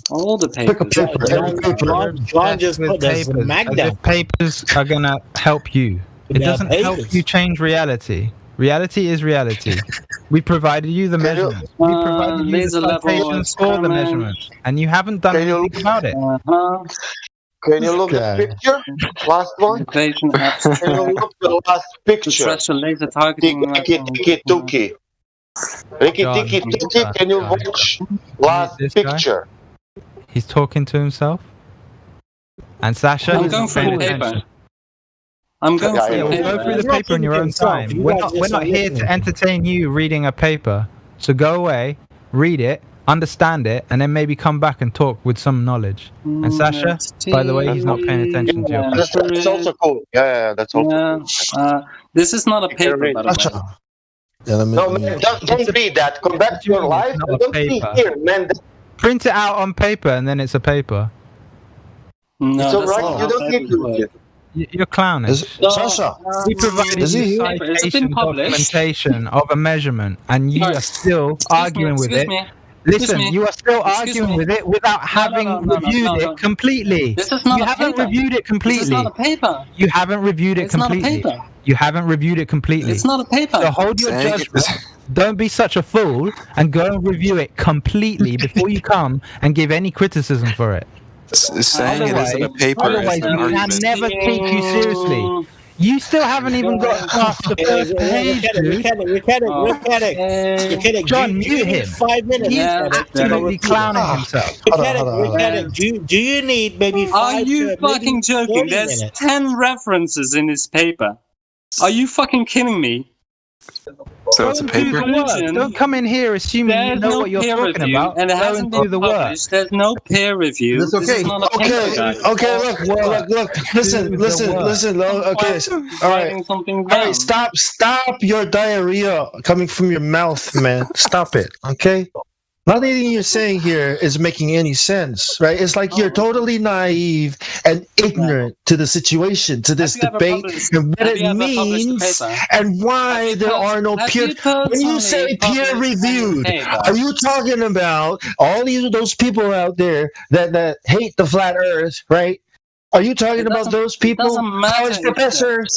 All the papers. Pick a paper. John just put the Magda. Papers are gonna help you. It doesn't help you change reality. Reality is reality. We provided you the measurements. We provided you the citations for the measurements, and you haven't done anything about it. Can you look at the picture? Last one. Can you look at the last picture? Ricky Tiki Tuki, can you watch last picture? He's talking to himself. And Sasha, I'm going through the paper. I'm going through the paper. Go through the paper in your own time. We're not here to entertain you reading a paper. So go away, read it, understand it, and then maybe come back and talk with some knowledge. And Sasha, by the way, he's not paying attention to your paper. That's also cool. Yeah, that's also cool. This is not a paper, by the way. No, man, don't read that. Come back to your life. Don't be here, man. Print it out on paper, and then it's a paper. No, it's alright. You don't need to read it. You're clowning. Sasha, we provided you citation documentation of a measurement, and you are still arguing with it. Listen, you are still arguing with it without having reviewed it completely. This is not you haven't reviewed it completely. This is not a paper. You haven't reviewed it completely. Not a paper. You haven't reviewed it completely. It's not a paper. So hold your judgment. Don't be such a fool and go and review it completely before you come and give any criticism for it. Saying it isn't a paper. Otherwise, we can never take you seriously. You still haven't even got past the first page, dude. John, mute him. 5 minutes. He's absolutely clowning himself. Do you need maybe 5 Are you fucking joking? There's 10 references in this paper. Are you fucking kidding me? So it's a paper. Don't come in here assuming you know what you're talking about. And it hasn't been published. There's no peer review. That's okay. Okay. Look. Listen. Okay. All right. Stop your diarrhea coming from your mouth, man. Stop it. Okay. Nothing you're saying here is making any sense, right? It's like you're totally naive and ignorant to the situation, to this debate, and what it means, and why there are no peer. When you say peer-reviewed, are you talking about all those people out there that hate the flat Earth, right? Are you talking about those people, college professors?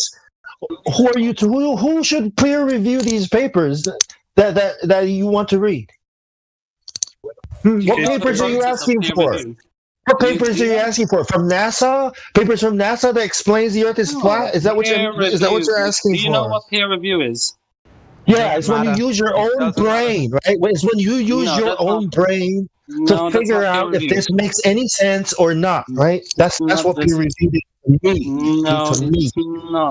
Who are you? Who should peer-review these papers that you want to read? What papers are you asking for? What papers are you asking for? From NASA? Papers from NASA that explains the Earth is flat? Is that what you're asking for? Do you know what peer review is? Yeah, it's when you use your own brain, right? It's when you use your own brain to figure out if this makes any sense or not, right? That's what peer review is. No.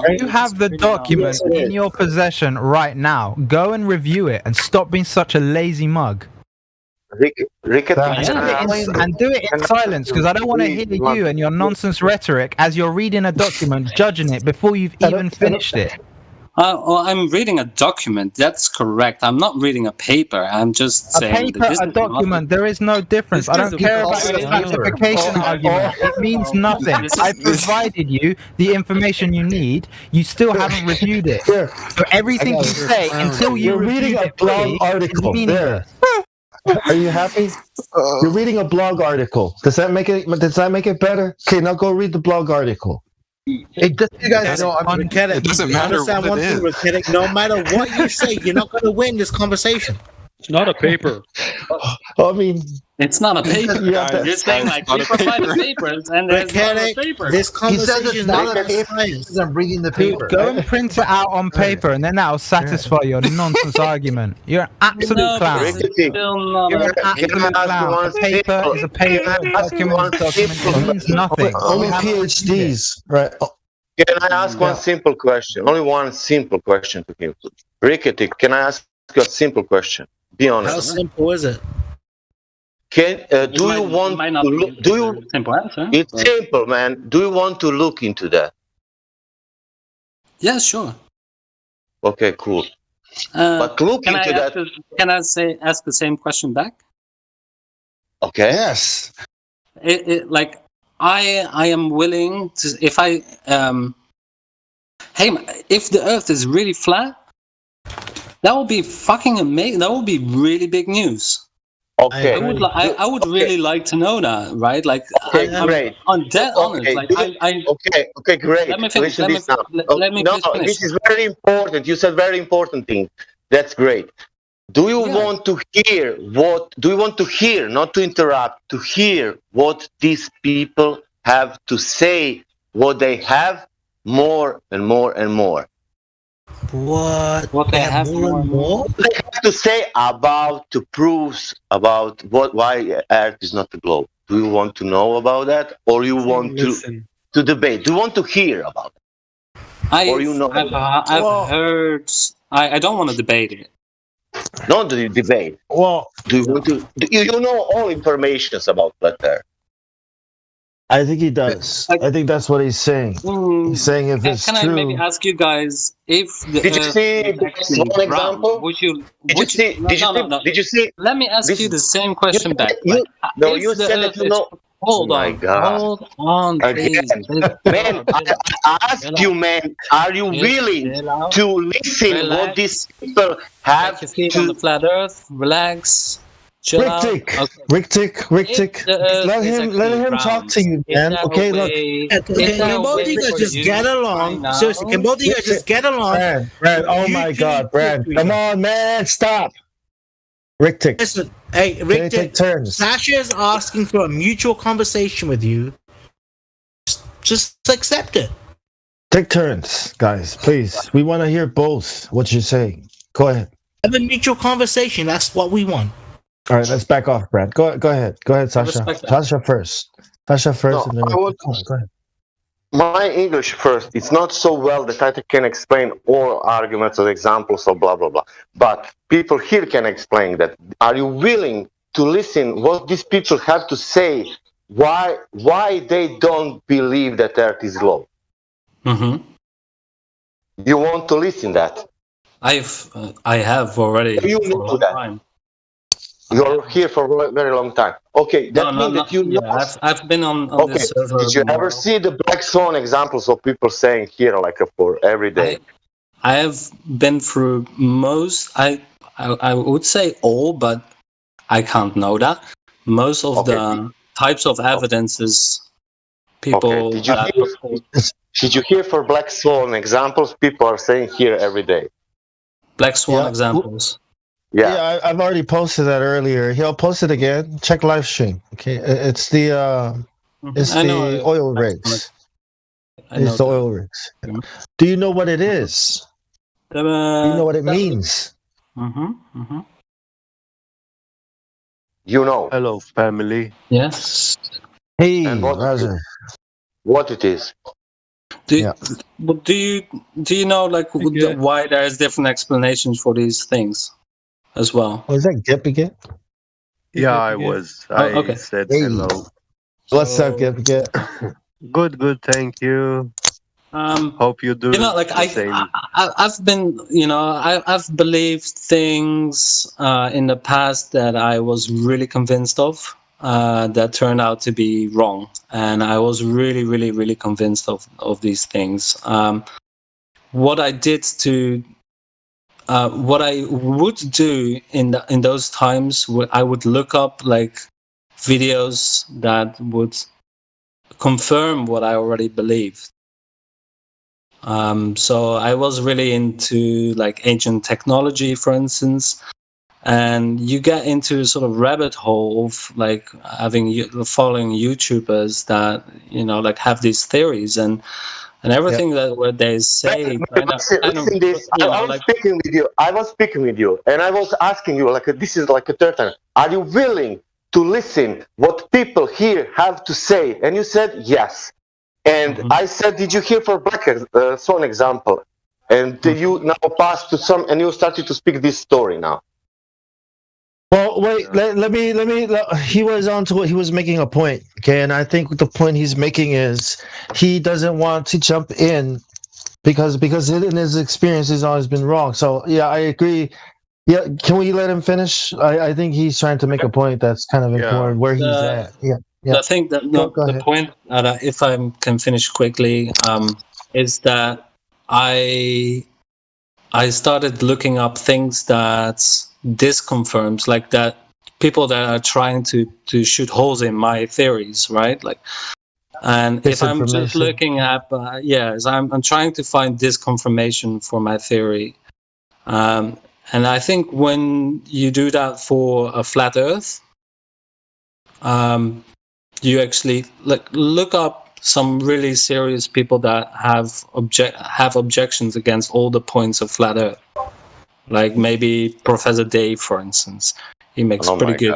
You have the document in your possession right now. Go and review it and stop being such a lazy mug. Rick, and do it in silence, because I don't want to hear you and your nonsense rhetoric as you're reading a document, judging it before you've even finished it. I'm reading a document. That's correct. I'm not reading a paper. I'm just saying a document. There is no difference. I don't care about your justification argument. It means nothing. I provided you the information you need. You still haven't reviewed it. So everything you say until you're reading a blog article. Are you happy? You're reading a blog article. Does that make it better? Okay, now go read the blog article. Hey, just you guys know, it doesn't matter what it is. No matter what you say, you're not going to win this conversation. It's not a paper. I mean, it's not a paper. You're saying like we provide the papers, and there's not a paper. This conversation is not a paper. I'm bringing the paper. Go and print it out on paper, and then that'll satisfy your nonsense argument. You're an absolute clown. You're an absolute clown. A paper is a paper. A document is a document. It means nothing. Only PhDs, right? Can I ask one simple question? Only one simple question to him. Rickety, can I ask you a simple question? Be honest. How simple is it? Do you want to look? Do you? Simple answer. It's simple, man. Do you want to look into that? Yeah, sure. Okay, cool. But look into that. Can I ask the same question back? Okay. Yes. Like I am willing to if the Earth is really flat. That would be fucking amazing. That would be really big news. Okay. I would really like to know that, right? Like, great. I'm dead honest. Like, okay, great. Let me finish. Let me finish. This is very important. You said very important thing. That's great. Do you want to hear do you want to hear, not to interrupt, to hear what these people have to say, what they have more and more and more? What they have more and more? They have to say to prove about why Earth is not a globe. Do you want to know about that, or you want to debate? Do you want to hear about it? I've heard. I don't want to debate it. Not the debate. Well, do you want to? You know all information about flat Earth. I think he does. I think that's what he's saying. He's saying if it's true. Can I maybe ask you guys if the Did you see one example? Did you see? Let me ask you the same question back. You said that you know. Hold on, please. Man, I asked you, man, are you willing to listen what these people have to say on the flat Earth? Relax. Rick-Tick. Let him talk to you, man. Okay, look. Can both of you guys just get along? Seriously, can both of you guys just get along? Brad, oh my God, Brad. Come on, man, stop. Rick-Tick. Listen, hey, Rick-Tick, Sasha is asking for a mutual conversation with you. Just accept it. Take turns, guys, please. We want to hear both what you're saying. Go ahead. Have a mutual conversation. That's what we want. All right, let's back off, Brad. Go ahead, Sasha. Sasha first. And then go ahead. my English first, it's not so well that I can explain all arguments or examples or blah, blah, blah. But people here can explain that. Are you willing to listen what these people have to say, why they don't believe that Earth is globe? Mm-hmm. You want to listen that? I have already. You know that. Time. You're here for a very long time. Okay, that means that you know. I've been on this server. Did you ever see the Black Swan examples of people saying here, like for every day? I have been through most. I would say all, but I can't know that. Most of the types of evidences people. Did you hear for Black Swan examples? People are saying here every day. Black Swan examples. Yeah, I've already posted that earlier. He'll post it again. Check live stream. Okay, it's the oil rigs. It's the oil rigs. Do you know what it is? Do you know what it means? You know. Hello, family. Yes. Hey, Roger. What it is? Do you know like why there's different explanations for these things as well? Was that Gip again? Yeah, I was. I said hello. What's up, Gip? Good. Thank you. Hope you do. You know, like I've been, I've believed things in the past that I was really convinced of. That turned out to be wrong, and I was really, really, really convinced of these things. What I did to, what I would do in those times, I would look up like videos that would confirm what I already believed. So I was really into like ancient technology, for instance. And you get into sort of rabbit hole of like following YouTubers that like have these theories and everything that what they say. I was speaking with you, and I was asking you like this is like a third time. Are you willing to listen what people here have to say? And you said yes. And I said, did you hear for Black Swan example? And you now passed to some, and you started to speak this story now. Well, wait. Let me. He was on to what he was making a point. Okay, and I think the point he's making is he doesn't want to jump in because in his experience he's always been wrong. So yeah, I agree. Yeah, can we let him finish? I think he's trying to make a point that's kind of important where he's at. Yeah. I think that the point that if I can finish quickly is that I started looking up things that disconfirms, like that people that are trying to shoot holes in my theories, right? Like, and if I'm just looking at I'm trying to find disconfirmation for my theory, and I think when you do that for a flat Earth, you actually look up some really serious people that have objections against all the points of flat Earth. Like maybe Professor Dave, for instance, he makes pretty good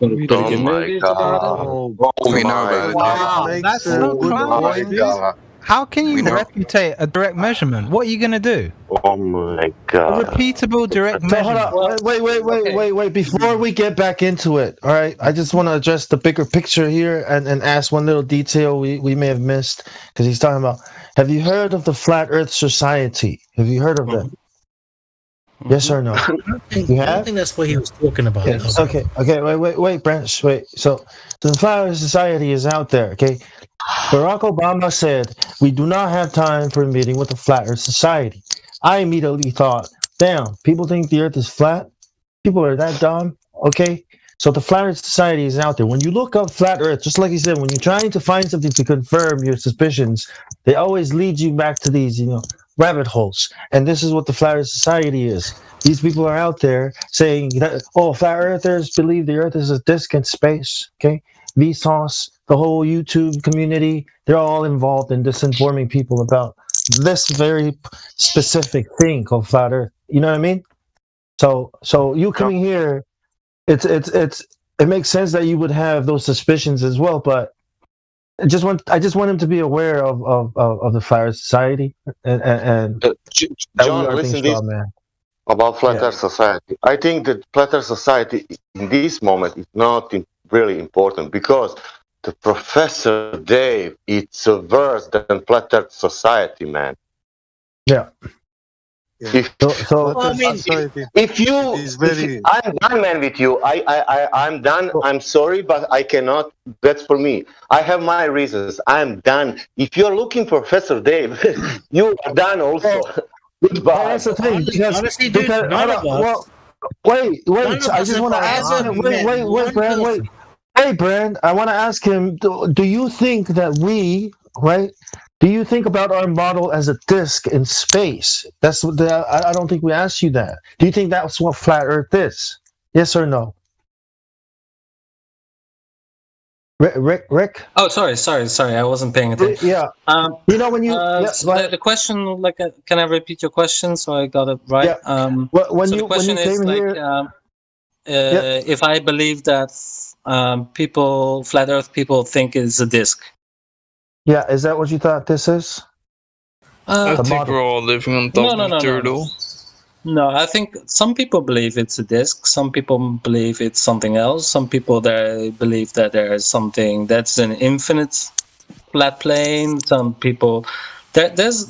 movies about it. Wow, that's so close. How can you reputate a direct measurement? What are you gonna do? Oh my god! A repeatable direct measurement. Hold on. Wait. Before we get back into it, all right. I just want to address the bigger picture here and ask one little detail we may have missed because he's talking about. Have you heard of the Flat Earth Society? Have you heard of that? Yes or no? I don't think that's what he was talking about. Yes. Okay. Wait, Branch. Wait. So the Flat Earth Society is out there. Okay. Barack Obama said we do not have time for a meeting with the Flat Earth Society. I immediately thought, damn, people think the Earth is flat. People are that dumb. Okay. So the Flat Earth Society is out there. When you look up Flat Earth, just like he said, when you're trying to find something to confirm your suspicions, they always lead you back to these, rabbit holes. And this is what the Flat Earth Society is. These people are out there saying that, flat earthers believe the Earth is a disk in space. Okay. Vsauce, the whole YouTube community, they're all involved in disinforming people about this very specific thing called flat Earth. You know what I mean? So you coming here, it makes sense that you would have those suspicions as well, but I just want him to be aware of the Flat Earth Society and John, listen this about Flat Earth Society. I think that Flat Earth Society in this moment is not really important because the Professor Dave, it's worse than Flat Earth Society, man. Yeah. If I'm done, man, with you. I'm done. I'm sorry, but I cannot. That's for me. I have my reasons. I'm done. If you're looking for Professor Dave, you are done also. Goodbye. That's the thing. Honestly, dude, none of us. Well, wait. I just want to ask him. Wait, Brand. Hey, Brand. I want to ask him. Do you think that we, right? Do you think about our model as a disk in space? That's what I don't think we asked you that. Do you think that's what flat Earth is? Yes or no? Rick? Oh, sorry. I wasn't paying attention. Yeah. You know when you the question, like, can I repeat your question so I got it right? Yeah. The question is like, if I believe that flat Earth people think it's a disk. Yeah, is that what you thought this is? I think we're all living on top of a turtle. No, I think some people believe it's a disk. Some people believe it's something else. Some people believe that there is something that's an infinite flat plane. Some people that's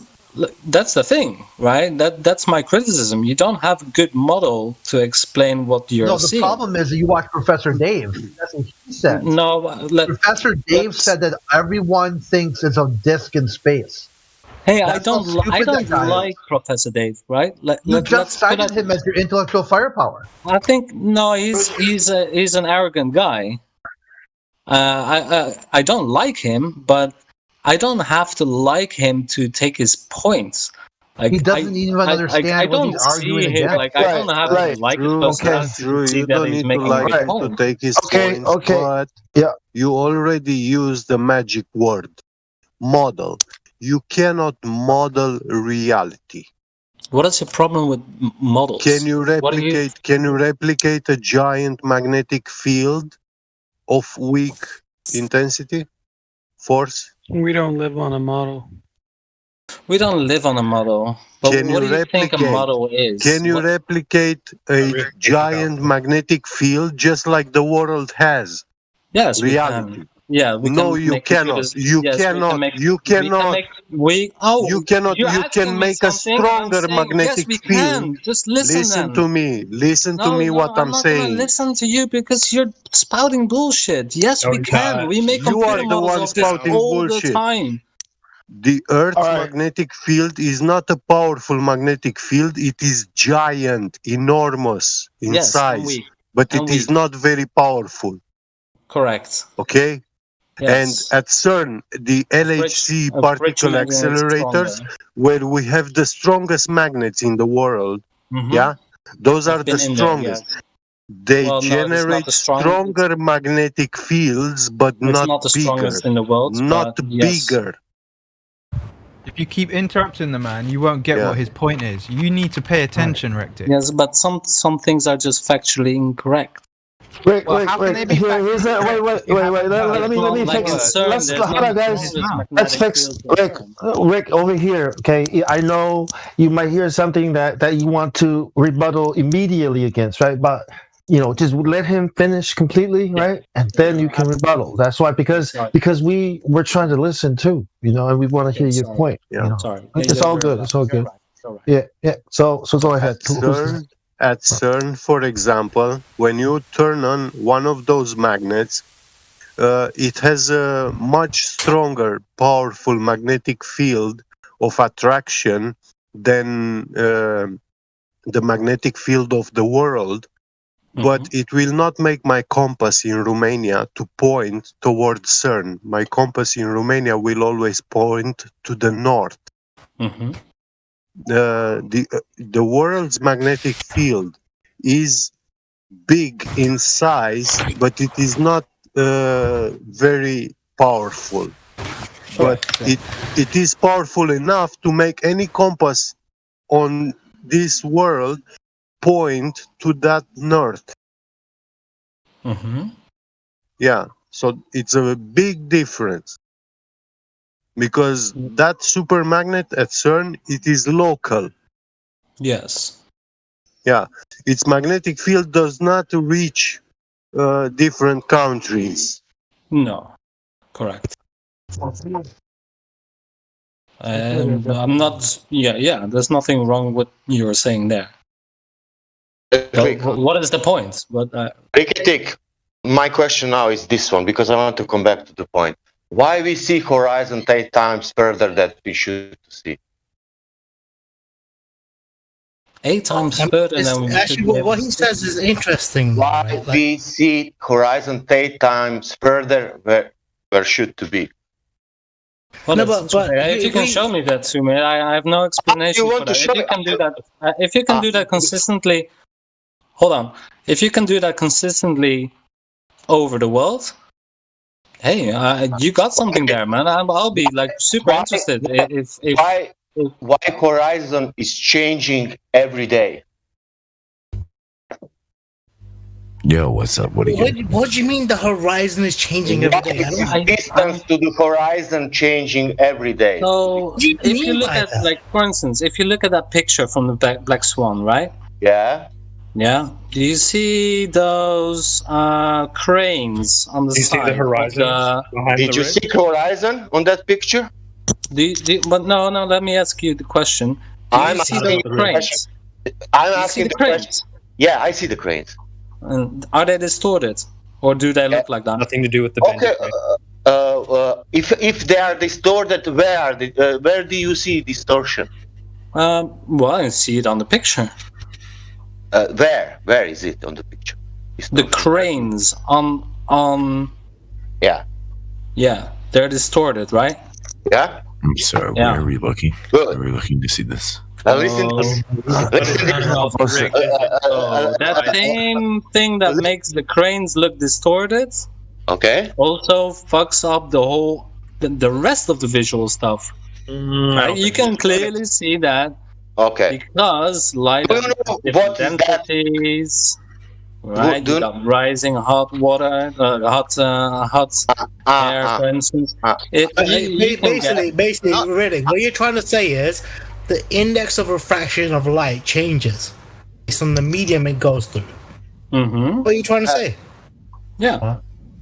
the thing, right? That's my criticism. You don't have a good model to explain what you're seeing. No, the problem is that you watch Professor Dave. That's what he said. No, Professor Dave said that everyone thinks it's a disk in space. Hey, I don't like Professor Dave, right? You just cited him as your intellectual firepower. I think he's an arrogant guy. I don't like him, but I don't have to like him to take his points. Like, he doesn't even understand what he's arguing against. Like, I don't have to like his personality to see that he's making a good point. To take his points, but you already used the magic word, model. You cannot model reality. What is the problem with models? Can you replicate a giant magnetic field of weak intensity, force? We don't live on a model. We don't live on a model. But what do you think a model is? Can you replicate a giant magnetic field just like the world has? Yes, reality. We can. Yeah, you cannot. You can make a stronger magnetic field. Just listen to me. Listen to me what I'm saying. I'm not listen to you because you're spouting bullshit. Yes, we can. We make computer models of this all the time. The Earth's magnetic field is not a powerful magnetic field. It is giant, enormous in size, but it is not very powerful. Correct. Okay? Yes. And at CERN, the LHC particle accelerators, where we have the strongest magnets in the world, those are the strongest. They generate stronger magnetic fields, but not the bigger. Strongest in the world, not bigger. If you keep interrupting the man, you won't get what his point is. You need to pay attention, Rectic. Yes, but some things are just factually incorrect. Wait. Let me fix. Hold on, guys. Let's fix Rick over here. Okay, I know you might hear something that you want to rebuttal immediately against, right? But just let him finish completely, right? And then you can rebuttal. That's why, because we're trying to listen too, and we want to hear your point. Sorry, it's all good. It's all good. Yeah. So go ahead. At CERN, for example, when you turn on one of those magnets, it has a much stronger, powerful magnetic field of attraction than the magnetic field of the world. But it will not make my compass in Romania to point towards CERN. My compass in Romania will always point to the north. The world's magnetic field is big in size, but it is not very powerful. But it is powerful enough to make any compass on this world point to that north. Yeah, so it's a big difference. because that super magnet at CERN, it is local. Yes. Yeah, its magnetic field does not reach different countries. No, correct. And I'm not. Yeah. There's nothing wrong with what you were saying there. What is the point? Rikitik, my question now is this one, because I want to come back to the point. Why we see horizon 8 times further than we should see? 8 times further than we actually, what he says is interesting. Why we see horizon 8 times further where should to be? Well, no, but if you can show me that, Sumit, I have no explanation for that. If you can do that, if you can do that consistently, hold on. If you can do that consistently over the world, hey, you got something there, man. I'll be like super interested. Why horizon is changing every day? Yo, what's up? What do you? What do you mean the horizon is changing every day? Distance to the horizon changing every day. So if you look at, like, for instance, if you look at that picture from the Black Swan, right? Yeah. Yeah. Do you see those cranes on the side? Do you see the horizon? Did you see horizon on that picture? But no. Let me ask you the question. I'm asking the cranes. I'm asking the cranes. Yeah, I see the cranes. And are they distorted, or do they look like that? Nothing to do with the bending. Okay. If they are distorted, where do you see distortion? Well, I see it on the picture. Where is it on the picture? The cranes on. Yeah, they're distorted, right? Yeah. I'm sorry. Yeah. Where are we looking? Good. Where are we looking to see this? That same thing that makes the cranes look distorted, okay, also fucks up the rest of the visual stuff. Right? You can clearly see that. Okay. Because light different densities, right? You got rising hot water, hot air, for instance. Basically, really, what you're trying to say is the index of refraction of light changes based on the medium it goes through. Mm-hmm. What are you trying to say? Yeah.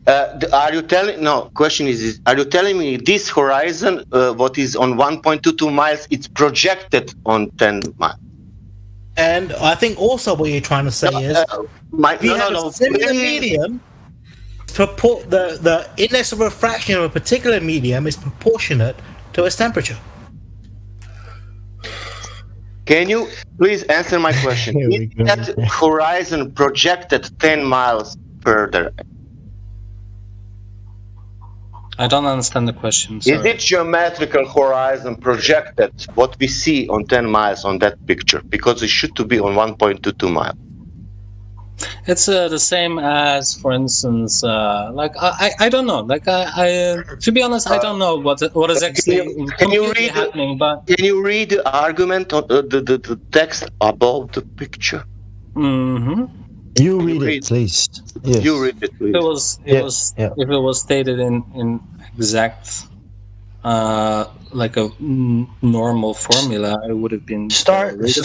Are you telling? No. Question is: are you telling me this horizon, what is on 1.22 miles, it's projected on 10 miles? And I think also what you're trying to say is, similar medium. The index of refraction of a particular medium is proportionate to its temperature. Can you please answer my question? Is that horizon projected 10 miles further? I don't understand the question. Sorry. Is it geometrical horizon projected what we see on 10 miles on that picture? Because it should to be on 1.22 miles. It's the same as, for instance, like I don't know. Like I to be honest, I don't know what is actually happening. But can you read the argument on the text above the picture? Mm-hmm. You read it, please. Yes. You read it, please. If it was stated in exact like a normal formula, it would have been start with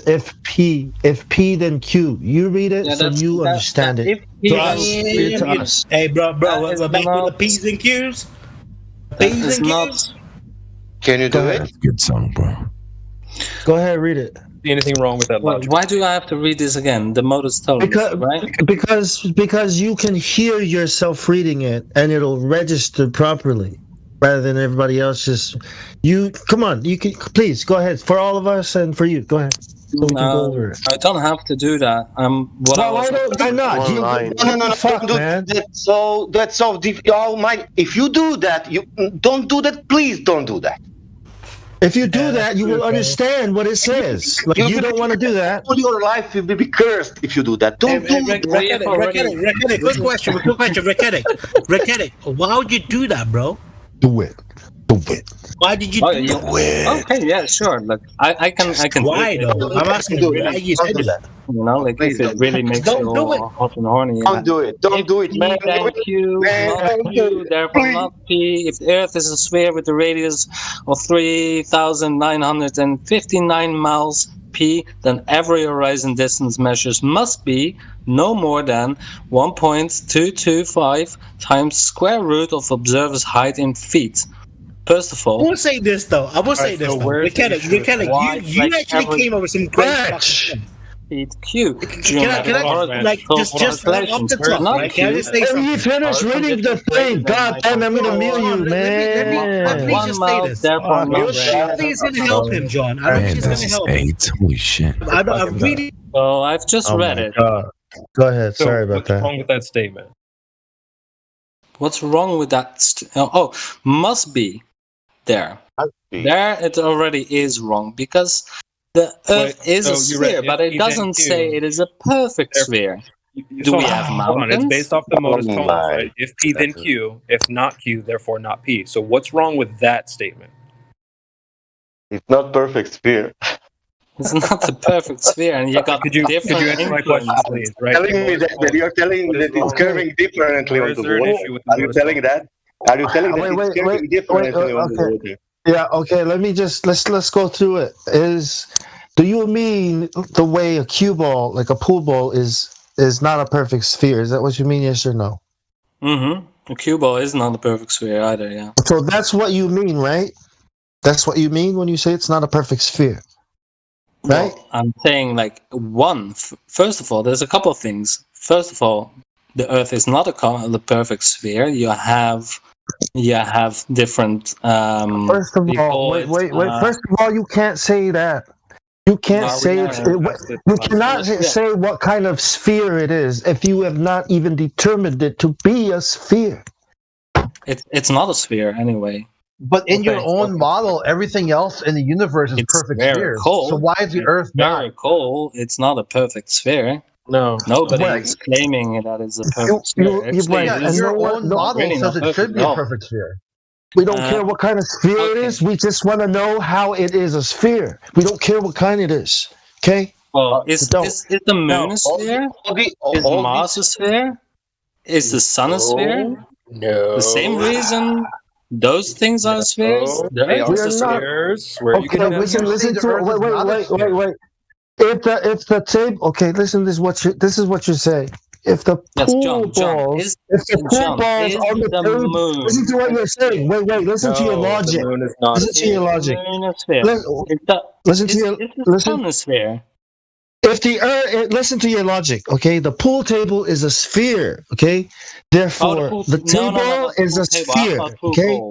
if P then Q. You read it so you understand it. Read it to us. Hey, bro, we're back with the P's and Q's. P's and Q's. Can you do it? Good song, bro. Go ahead, read it. Anything wrong with that logic? Why do I have to read this again? The modus tollens, right? Because you can hear yourself reading it and it'll register properly, rather than everybody else just. Come on, you can please go ahead for all of us and for you. Go ahead. So no, I don't have to do that. Why not? No, fuck, man. That's so difficult. Oh my! If you do that, you don't do that. Please don't do that. If you do that, you will understand what it says. Like, you don't want to do that. All your life will be cursed if you do that. Don't do it. Reketic, quick question, Reketic. Why would you do that, bro? Do it. Why did you do that? Okay, yeah, sure. Like I can. Why though? I'm asking you. Why you said that? You know, like if it really makes you hot and horny. Don't do it. Don't do it, man. Thank you. Not Q, therefore not P. If the Earth is a sphere with a radius of 3,959 miles P, then every horizon distance measures must be no more than 1.225 times square root of observer's height in feet. First of all, I will say this though. I will say this though. You actually came up with some great feet Q. Can I like just like off the top? Right? Can I just say something? You finish reading the thing. God damn, I'm gonna mute you, man. Let me just say this. Please gonna help him, John. I don't think he's gonna help him. Holy shit! I'm reading. Oh, I've just read it. God. Go ahead. Sorry about that. What's wrong with that statement? What's wrong with that? Must be there. There it already is wrong because the Earth is a sphere, but it doesn't say it is a perfect sphere. Do we have mountains? It's based off the modus ponens, right? If P, then Q. If not Q, therefore not P. So what's wrong with that statement? It's not perfect sphere. It's not the perfect sphere, and you got different. Could you answer my question, please? Right? Telling me that you're telling that it's curving differently on the water. Are you telling that? Are you telling that it's curving differently on the water? Yeah. Okay. Let's go through it. Do you mean the way a cue ball, like a pool ball, is not a perfect sphere? Is that what you mean? Yes or no? Mm-hmm. A cue ball is not a perfect sphere either. Yeah. So that's what you mean, right? That's what you mean when you say it's not a perfect sphere. Right? Well, I'm saying like first of all, there's a couple of things. First of all, the Earth is not the perfect sphere. You have different. First of all, wait. First of all, you can't say that. You can't say you cannot say what kind of sphere it is if you have not even determined it to be a sphere. It's not a sphere anyway. But in your own model, everything else in the universe is perfect spheres. Cold. So why is the Earth not? Cold. It's not a perfect sphere. No. Nobody is claiming that it's a perfect sphere. And your own model says it should be a perfect sphere. We don't care what kind of sphere it is. We just want to know how it is a sphere. We don't care what kind it is. Okay? Well, is the moon a sphere? Is Mars a sphere? Is the sun a sphere? No. The same reason those things are spheres? They are spheres. Okay, listen to it. Wait. If the table, okay, listen. This is what you say. If the pool balls on the table, listen to what you're saying. Wait. Listen to your logic. Listen to your logic. Listen to your sphere. If the Earth, listen to your logic, okay? The pool table is a sphere, okay? Therefore, the table is a sphere, okay?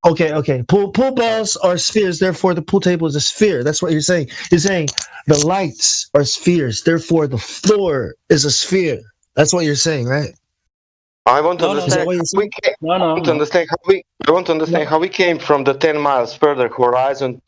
Okay. Pool balls are spheres, therefore the pool table is a sphere. That's what you're saying. You're saying the lights are spheres, therefore the floor is a sphere. That's what you're saying, right? I want to understand. I want to understand how we came from the 10 miles further horizon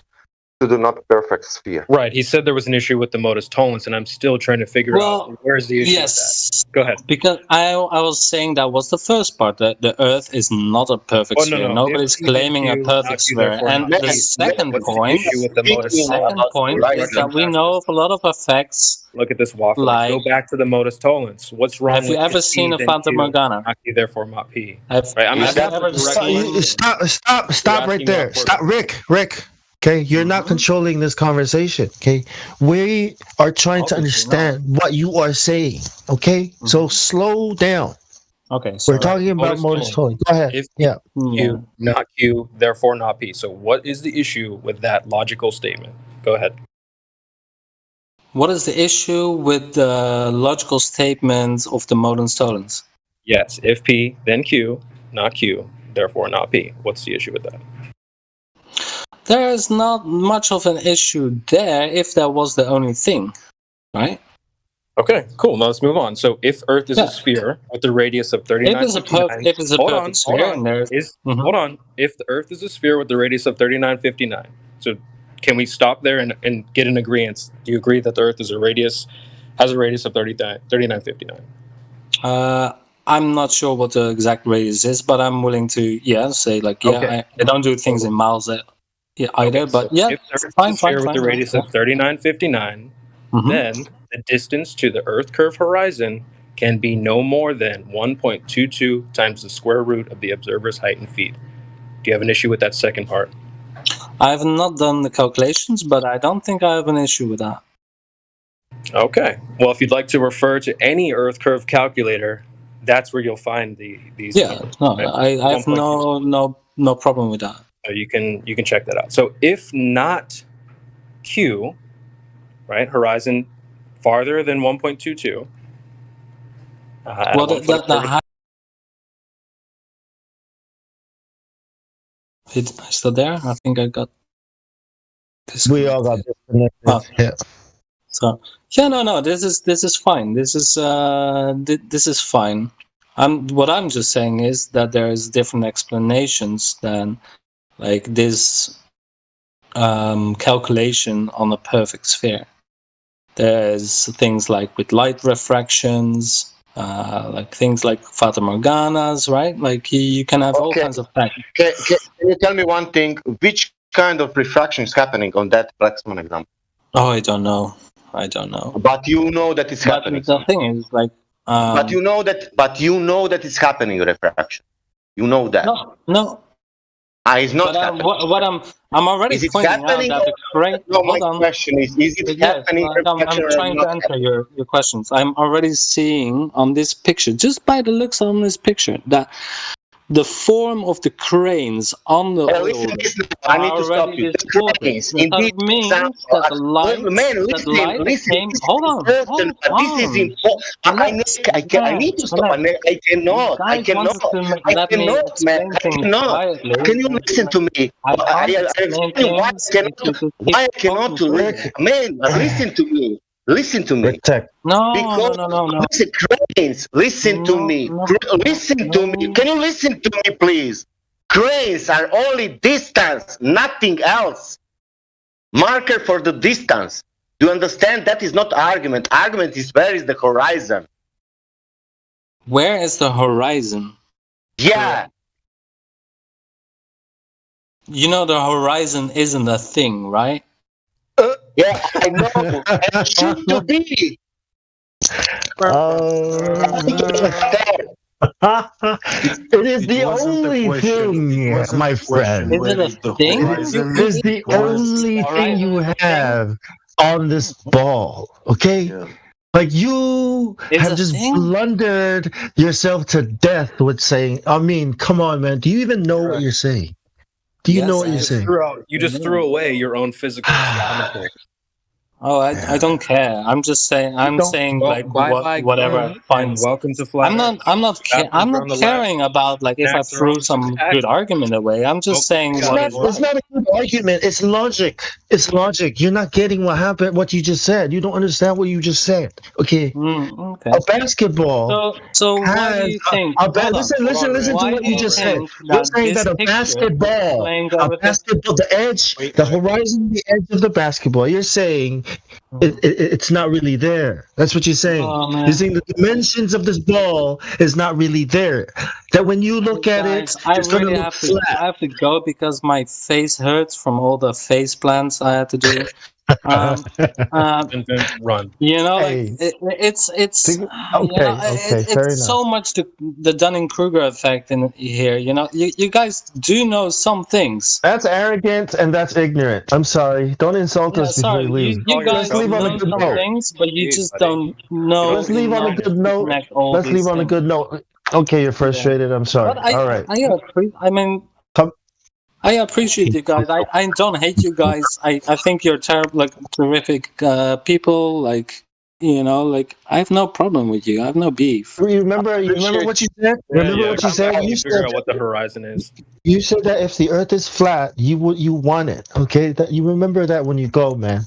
to the not perfect sphere. Right. He said there was an issue with the modus tollens, and I'm still trying to figure out where's the issue with that. Go ahead. Because I was saying that was the first part, that the Earth is not a perfect sphere. No. Nobody's claiming a perfect sphere. And the second point is that we know of a lot of effects. Look at this waffle. Go back to the modus tollens. What's wrong? Have you ever seen a Fata Morgana? Therefore, not P. Stop right there. Stop, Rick. Okay, you're not controlling this conversation. Okay, we are trying to understand what you are saying. Okay, so slow down. Okay, we're talking about modus tollens. Go ahead. If Q, not Q, therefore not P. So, what is the issue with that logical statement? Go ahead. What is the issue with the logical statements of the modus tollens? Yes, if P, then Q, not Q, therefore not P. What's the issue with that? There is not much of an issue there if that was the only thing, right? Okay, cool. Now let's move on. So, if Earth is a sphere with a radius of 3959, if it's a perfect sphere, hold on. If the Earth is a sphere with a radius of 3959, so can we stop there and get an agreement? Do you agree that the Earth has a radius of 3959? I'm not sure what the exact radius is, but I'm willing to say like I don't do things in miles either. But if the Earth is a sphere with a radius of 3959, then the distance to the Earth curve horizon can be no more than 1.22 times the square root of the observer's height in feet. Do you have an issue with that second part? I have not done the calculations, but I don't think I have an issue with that. Okay. Well, if you'd like to refer to any Earth curve calculator, that's where you'll find these. Yeah, numbers, no, right? I have no problem with that. So you can check that out. So if not Q, right, horizon farther than 1.22. Is still there? I think I got. We all got disconnected. Yeah. So no. This is fine. This is fine. What I'm just saying is that there is different explanations than like this calculation on a perfect sphere. There's things like with light refractions, like things like Fata Morganas, right? Like you can have all kinds of things. Can you tell me one thing? Which kind of refraction is happening on that Flexman example? Oh, I don't know. But you know that it's happening. The thing is, like, but you know that it's happening. Refraction. You know that. No. It's not happening. What I'm already pointing out that the crane. My question is it happening? I'm trying to answer your questions. I'm already seeing on this picture, just by the looks on this picture, that the form of the cranes on the listen, I need to stop you. The cranes, indeed, means that the light, hold on. This is important. I need to stop. I cannot, man. Can you listen to me? Why I cannot man, listen to me. Listen to me. No. Listen, cranes, listen to me. Listen to me. Can you listen to me, please? Cranes are only distance, nothing else. Marker for the distance. Do you understand? That is not argument. Argument is where is the horizon? Where is the horizon? Yeah. You know the horizon isn't a thing, right? Yeah, I know. It should to be. It is the only thing, my friend. Is it a thing? It is the only thing you have on this ball, okay? Yeah. Like you have just blundered yourself to death with saying, I mean, come on, man. Do you even know what you're saying? Do you know what you're saying? You just threw away your own physical geometry. Oh, I don't care. I'm just saying. Whatever. Fine. Welcome to Flat. I'm not caring about like if I threw some good argument away. I'm just saying. It's not a good argument. It's logic. It's logic. You're not getting what happened. What you just said. You don't understand what you just said. Okay. Okay. A basketball. So what do you think? Listen to what you just said. You're saying that a basketball, the edge, the horizon, the edge of the basketball. You're saying. It's not really there. That's what you're saying. You're saying the dimensions of this ball is not really there. That when you look at it, it's going to look flat. I have to go because my face hurts from all the face plants I had to do. Run. You know, it's so much the Dunning-Kruger effect in here. You know, you guys do know some things. That's arrogant and that's ignorant. I'm sorry. Don't insult us before you leave. You guys leave on a good note. Things, but you just don't know. Let's leave on a good note. Let's leave on a good note. Okay, you're frustrated. I'm sorry. All right. I appreciate you guys. I don't hate you guys. I think you're terrific people. Like, you know, like I have no problem with you. I have no beef. You remember what you said? What you said? You figure out what the horizon is. You said that if the Earth is flat, you want it. Okay, that you remember that when you go, man.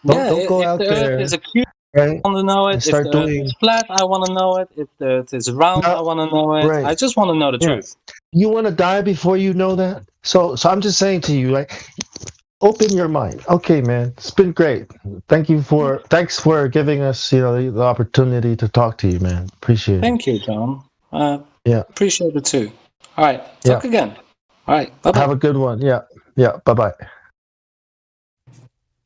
Don't go out there. Is a cube, right? I want to know it. If the Earth is flat, I want to know it. If the Earth is round, I want to know it. Right. I just want to know the truth. You want to die before you know that? So I'm just saying to you, like, open your mind. Okay, man, it's been great. Thanks for giving us, the opportunity to talk to you, man. Appreciate it. Thank you, John. Appreciate it too. All right. Talk again. All right. Bye-bye. Have a good one. Yeah. Bye bye.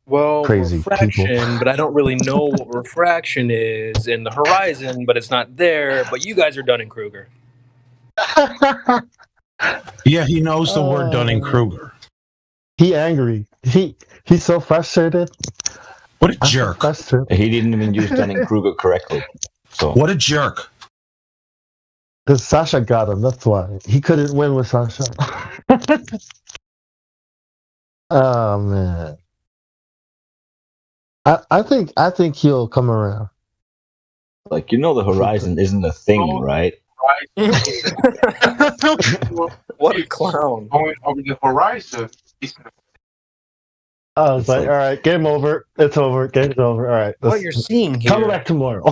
Well, Crazy refraction, people. but I don't really know what refraction is in the horizon, but it's not there. But you guys are Dunning-Kruger. Yeah, he knows the word Dunning-Kruger. He angry. He's so frustrated. What a jerk. He didn't even use Dunning-Kruger correctly. So what a jerk. Because Sasha got him, that's why. He couldn't win with Sasha. Oh man. I think he'll come around. Like, the horizon isn't a thing, right? What a clown. Going over the horizon. I was like, all right, game over. It's over. Game's over. All right. What you're seeing here. Come back tomorrow.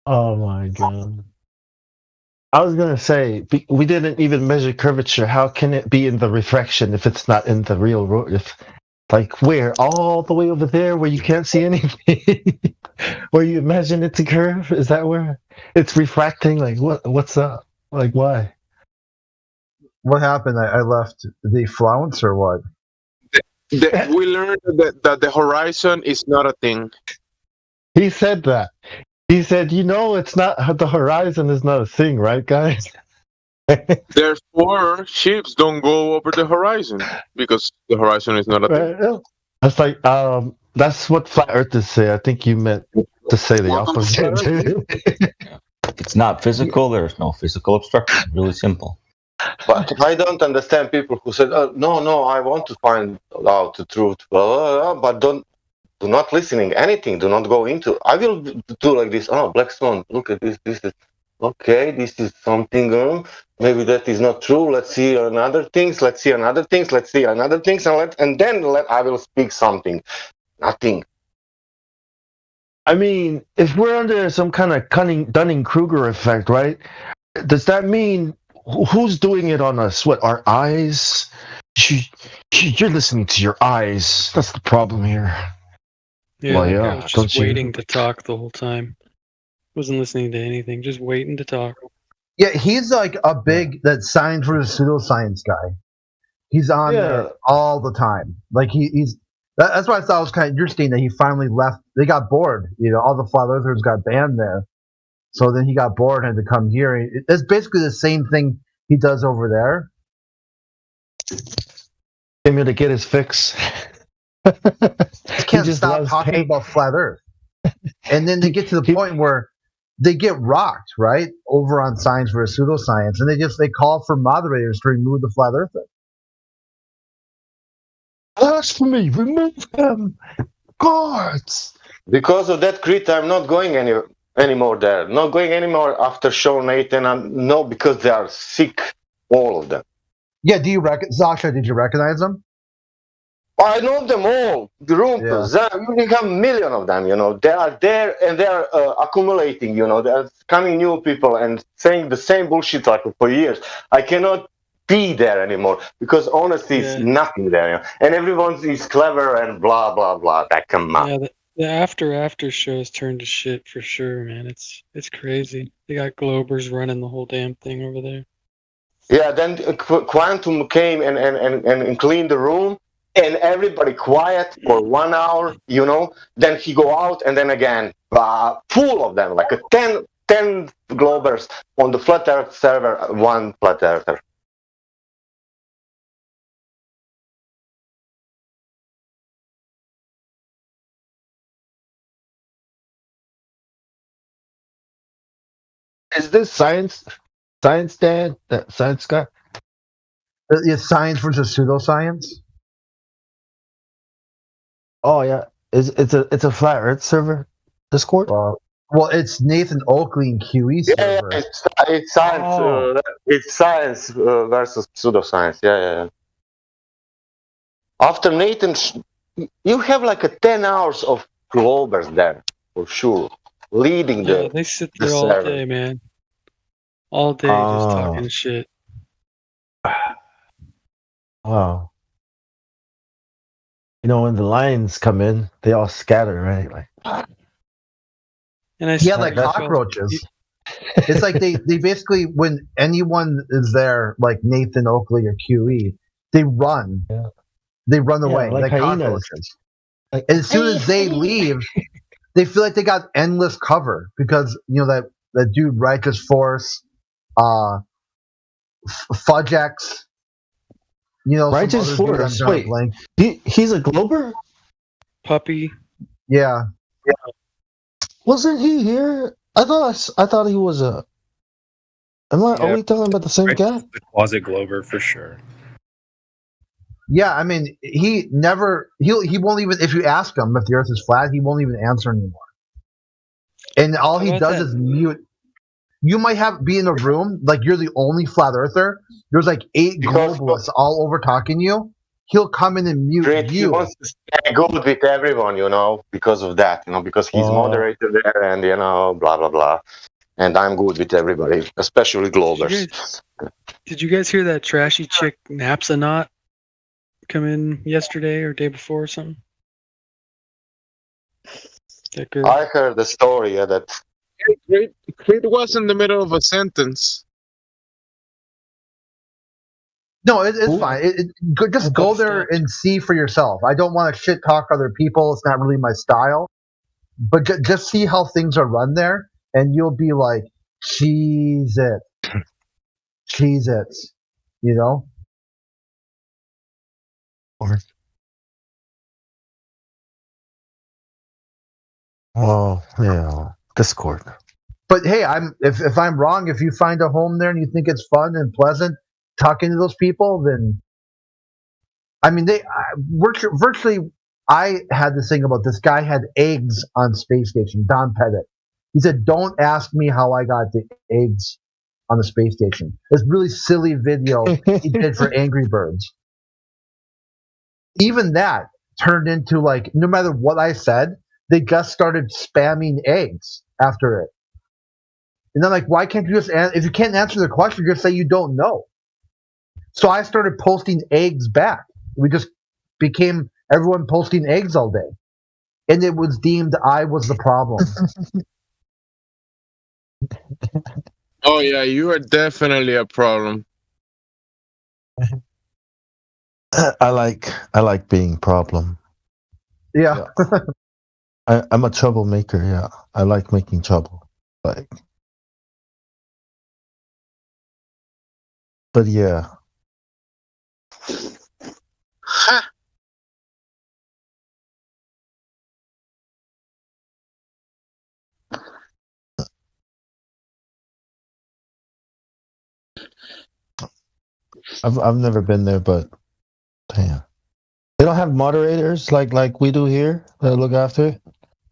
Oh my god. I was gonna say we didn't even measure curvature. How can it be in the refraction if it's not in the real world? If where all the way over there where you can't see anything, where you imagine it to curve? Is that where it's refracting? Like what's up? Like why? What happened? I left the flounce or what? We learned that the horizon is not a thing. He said that. He said, it's not the horizon is not a thing, right, guys? Therefore, ships don't go over the horizon because the horizon is not a thing. That's like that's what flat earthers say. I think you meant to say the opposite. If it's not physical, there's no physical obstruction. Really simple. But I don't understand people who said, no, I want to find out the truth, but do not listening anything. Do not go into. I will do like this. Oh, Black Swan, look at this. This is okay. This is something. Maybe that is not true. Let's see another things. Let's see another things. Let's see another things, and then I will speak something. Nothing. I mean, if we're under some kind of Dunning-Kruger effect, right? Does that mean who's doing it on us? What, our eyes? You're listening to your eyes. That's the problem here. Yeah, I was just waiting to talk the whole time. Wasn't listening to anything, just waiting to talk. Yeah, he's like a big that signs for the pseudoscience guy. He's on there all the time. Like he's that's why I thought it was kind of interesting that he finally left. They got bored. All the flat earthers got banned there. So then he got bored and had to come here. It's basically the same thing he does over there. Came here to get his fix. He can't stop talking about flat Earth. And then they get to the point where they get rocked, right? Over on Science versus Pseudoscience. And they call for moderators to remove the flat Earther. Blasphemy! Remove them! Guards! Because of that, Crete, I'm not going anymore there. Not going anymore after Sean Nathan. No, because they are sick, all of them. Yeah, Sasha, did you recognize them? I know them all. Grumpus, you have a million of them, They are there and they are accumulating, They are coming new people and saying the same bullshit like for years. I cannot be there anymore because honestly, it's nothing there. And everyone is clever and blah, blah, blah. Come on. Yeah, the after shows turned to shit for sure, man. It's crazy. They got Globers running the whole damn thing over there. Yeah, then Quantum came and cleaned the room. And everybody quiet for 1 hour, Then he go out and then again, full of them, like 10 Globers on the Flat Earth server, one Flat Earther. Is this science, Dan? That science guy? It's science versus pseudoscience. Oh yeah, it's a flat Earth server Discord. Well, it's Nathan Oakley and QE server. Yeah, it's science. It's science versus pseudoscience. Yeah. After Nathan, you have like 10 hours of Globers there for sure, leading the. They sit there all day, man. All day just talking shit. Wow. When the lions come in, they all scatter, right? Like And like cockroaches. It's like they basically, when anyone is there, like Nathan Oakley or QE, they run. Yeah. They run away like cockroaches. Like, as soon as they leave, they feel like they got endless cover because that dude Righteous Force, Fudgex, Righteous Force. Wait, he's a Glober? Puppy. Yeah. Wasn't he here? I thought he was a. Are we talking about the same guy? The closet Glober for sure. Yeah, I mean, he won't even, if you ask him if the Earth is flat, he won't even answer anymore. And all he does is mute. You might be in a room, like you're the only flat earther. There's like 8 globalists all over talking you. He'll come in and mute you. He wants to stay good with everyone, because of that, because he's moderator there and, blah, blah, blah. And I'm good with everybody, especially globers. Did you guys hear that trashy chick Napsanaut come in yesterday or day before or something? That girl. I heard the story that Creed was in the middle of a sentence. No, it's fine. Just go there and see for yourself. I don't want to shit talk other people. It's not really my style. But just see how things are run there, and you'll be like, Cheez-It. Cheez-Its. Oh, yeah. Discord. But hey, if I'm wrong, if you find a home there and you think it's fun and pleasant, talking to those people, then I mean, virtually. I had this thing about this guy had eggs on space station. Don Pettit. He said, "Don't ask me how I got the eggs on the space station." This really silly video he did for Angry Birds. Even that turned into like, no matter what I said, they just started spamming eggs after it. And then like, why can't you just if you can't answer the question, just say you don't know. So I started posting eggs back. We just became everyone posting eggs all day. And it was deemed I was the problem. Oh yeah, you are definitely a problem. I like being problem. Yeah. I'm a troublemaker, yeah. I like making trouble. But yeah. I've never been there, but damn, they don't have moderators like we do here that look after it.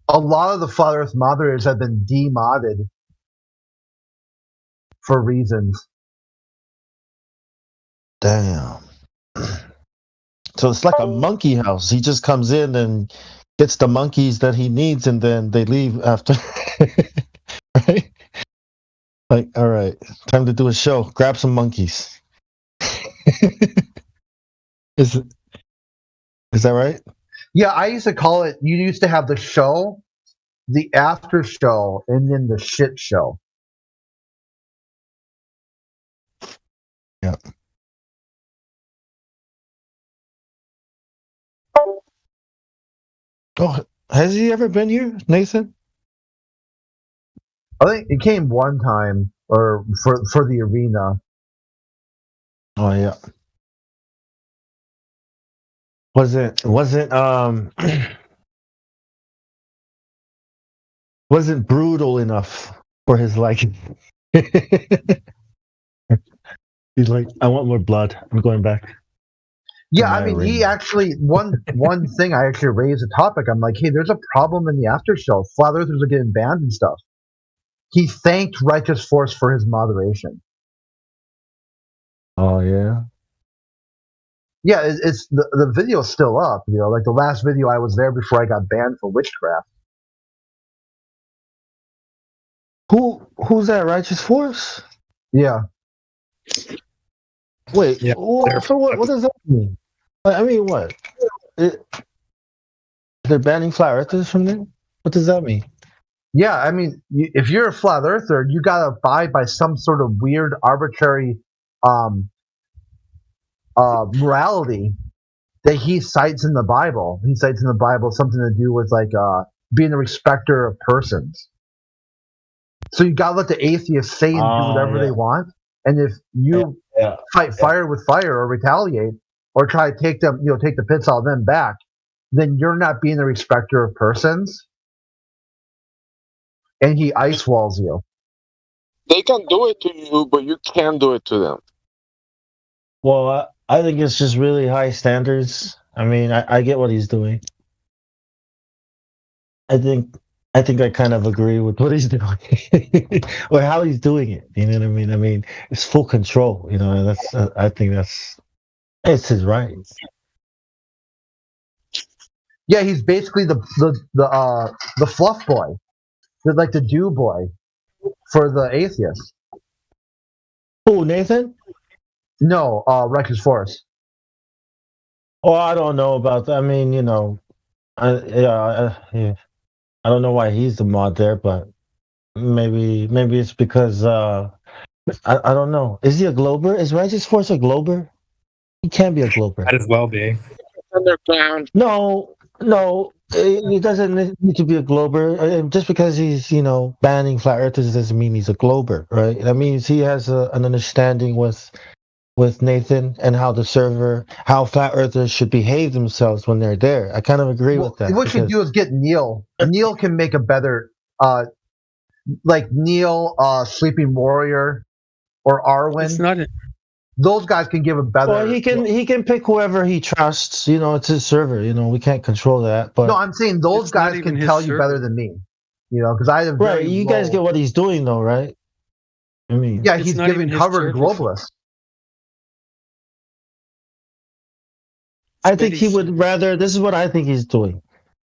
A lot of the Flat Earth moderators have been demodded for reasons. Damn. So it's like a monkey house. He just comes in and gets the monkeys that he needs, and then they leave after. Right? Like, all right, time to do a show. Grab some monkeys. Is that right? Yeah, I used to call it. You used to have the show, the after show, and then the shit show. Yeah. Oh, has he ever been here, Nathan? I think it came one time, or for the arena. Oh yeah. Wasn't brutal enough for his liking. He's like, I want more blood. I'm going back. Yeah, I mean, he actually one thing I actually raised a topic. I'm like, hey, there's a problem in the after show. Flat Earthers are getting banned and stuff. He thanked Righteous Force for his moderation. Oh yeah. Yeah, it's the video's still up. Like the last video I was there before I got banned for witchcraft. Who's that? Righteous Force? Yeah. Wait. Yeah, for what? What does that mean? I mean, what? They're banning Flat Earthers from there? What does that mean? Yeah, I mean, if you're a flat earther, you got to abide by some sort of weird, arbitrary morality that he cites in the Bible. He cites in the Bible something to do with like being a respecter of persons. So you got to let the atheists say and do whatever they want. And if you fight fire with fire or retaliate or try to take them, take the pits out of them back, then you're not being a respecter of persons. And he ice walls you. They can do it to you, but you can't do it to them. Well, I think it's just really high standards. I mean, I get what he's doing. I think I kind of agree with what he's doing or how he's doing it. You know what I mean? I mean, it's full control. You know, that's I think it's his right. Yeah, he's basically the fluff boy, like the do boy for the atheists. Who, Nathan? No, Rikers Force. Oh, I don't know about that. I mean, I don't know why he's the mod there, but maybe it's because I don't know. Is he a Glober? Is Righteous Force a Glober? He can't be a Glober. Might as well be. Underground. No, he doesn't need to be a Glober. Just because he's banning flat earthers doesn't mean he's a Glober, right? That means he has an understanding with Nathan and how flat earthers should behave themselves when they're there. I kind of agree with that. What you do is get Neil. Neil can make a better, like Neil, Sleeping Warrior, or Arwen. It's not. Those guys can give a better. Well, he can pick whoever he trusts. It's his server. We can't control that. But no, I'm saying those guys can tell you better than me. Because I have right. You guys get what he's doing, though, right? I mean, yeah, he's giving cover to globalists. I think he would rather. This is what I think he's doing.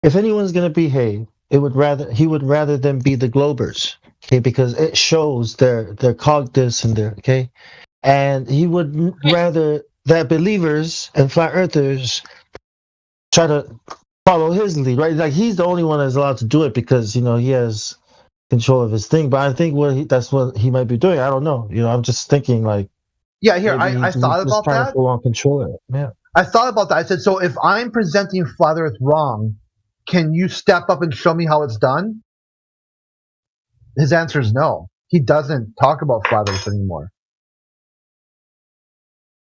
If anyone's going to behave, he would rather them be the Globers, okay? Because it shows their cognitus and their okay, and he would rather that believers and flat earthers try to follow his lead, right? Like he's the only one that's allowed to do it because he has control of his thing. But I think that's what he might be doing. I don't know. I'm just thinking like. Yeah, here I thought about that. To full on control it. Yeah. I thought about that. I said, so if I'm presenting Flat Earth wrong, can you step up and show me how it's done? His answer is no. He doesn't talk about Flat Earth anymore.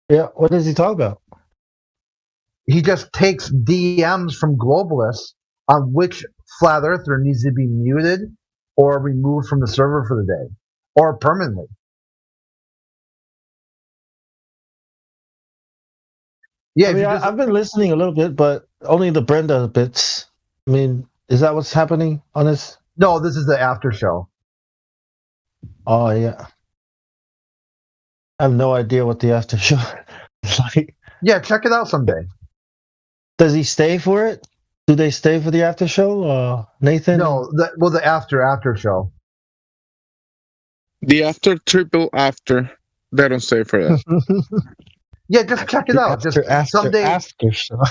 Yeah, what does he talk about? He just takes DMs from globalists on which Flat Earther needs to be muted or removed from the server for the day or permanently. Yeah, I mean, I've been listening a little bit, but only the Brenda bits. I mean, is that what's happening on this? No, this is the after show. Oh, yeah. I have no idea what the after show is like. Yeah, check it out someday. Does he stay for it? Do they stay for the after show, Nathan? No, the after show. The triple after. They don't stay for that. Yeah, just check it out. Someday. After show.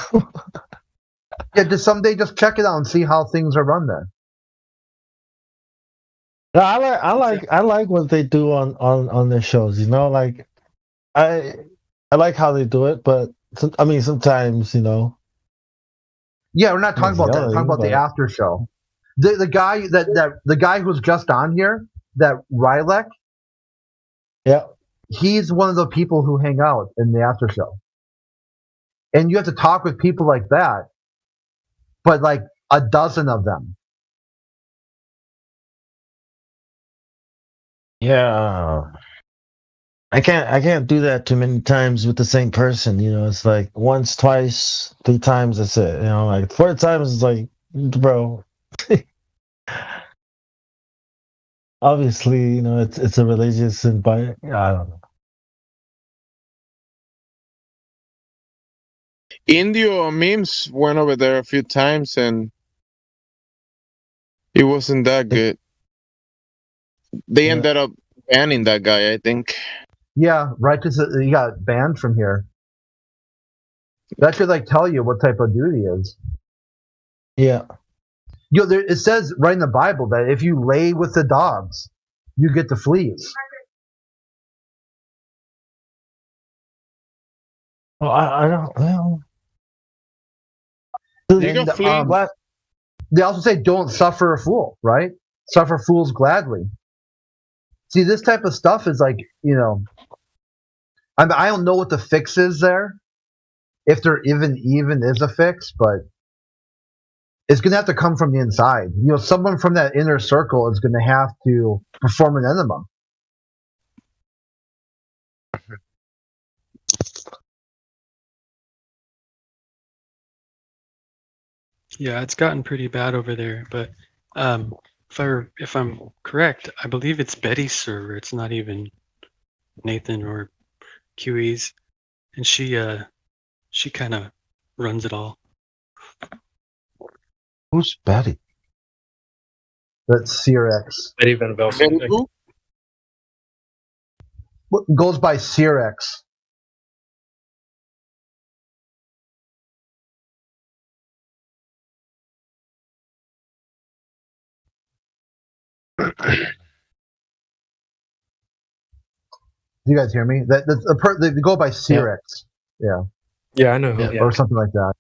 Yeah, just someday just check it out and see how things are run there. No, I like what they do on their shows. Like I like how they do it, but sometimes Yeah, we're not talking about that. We're talking about the after show. The guy the guy who's just on here, that Rylek. Yeah. He's one of the people who hang out in the after show. And you have to talk with people like that, but like a dozen of them. Yeah. I can't do that too many times with the same person. It's like once, twice, 3 times, that's it. Like 4 times is like, bro. Obviously, it's a religious environment. I don't know. Indio Memes went over there a few times and it wasn't that good. They ended up banning that guy, I think. Yeah, right. Because he got banned from here. That should tell you what type of dude he is. Yeah. it says right in the Bible that if you lay with the dogs, you get the fleas. Well, I don't know. They also say don't suffer a fool, right? Suffer fools gladly. See, this type of stuff is like, I don't know what the fix is there, if there even is a fix, but it's going to have to come from the inside. Someone from that inner circle is going to have to perform an enema. Yeah, it's gotten pretty bad over there, but if I'm correct, I believe it's Betty's server. It's not even Nathan or QE's, and she kind of runs it all. Who's Betty? That's Cyrex. Betty Van Velsen. Goes by Cyrex. Do you guys hear me? They go by Cyrex. Yeah. Yeah, I know. Or something like that.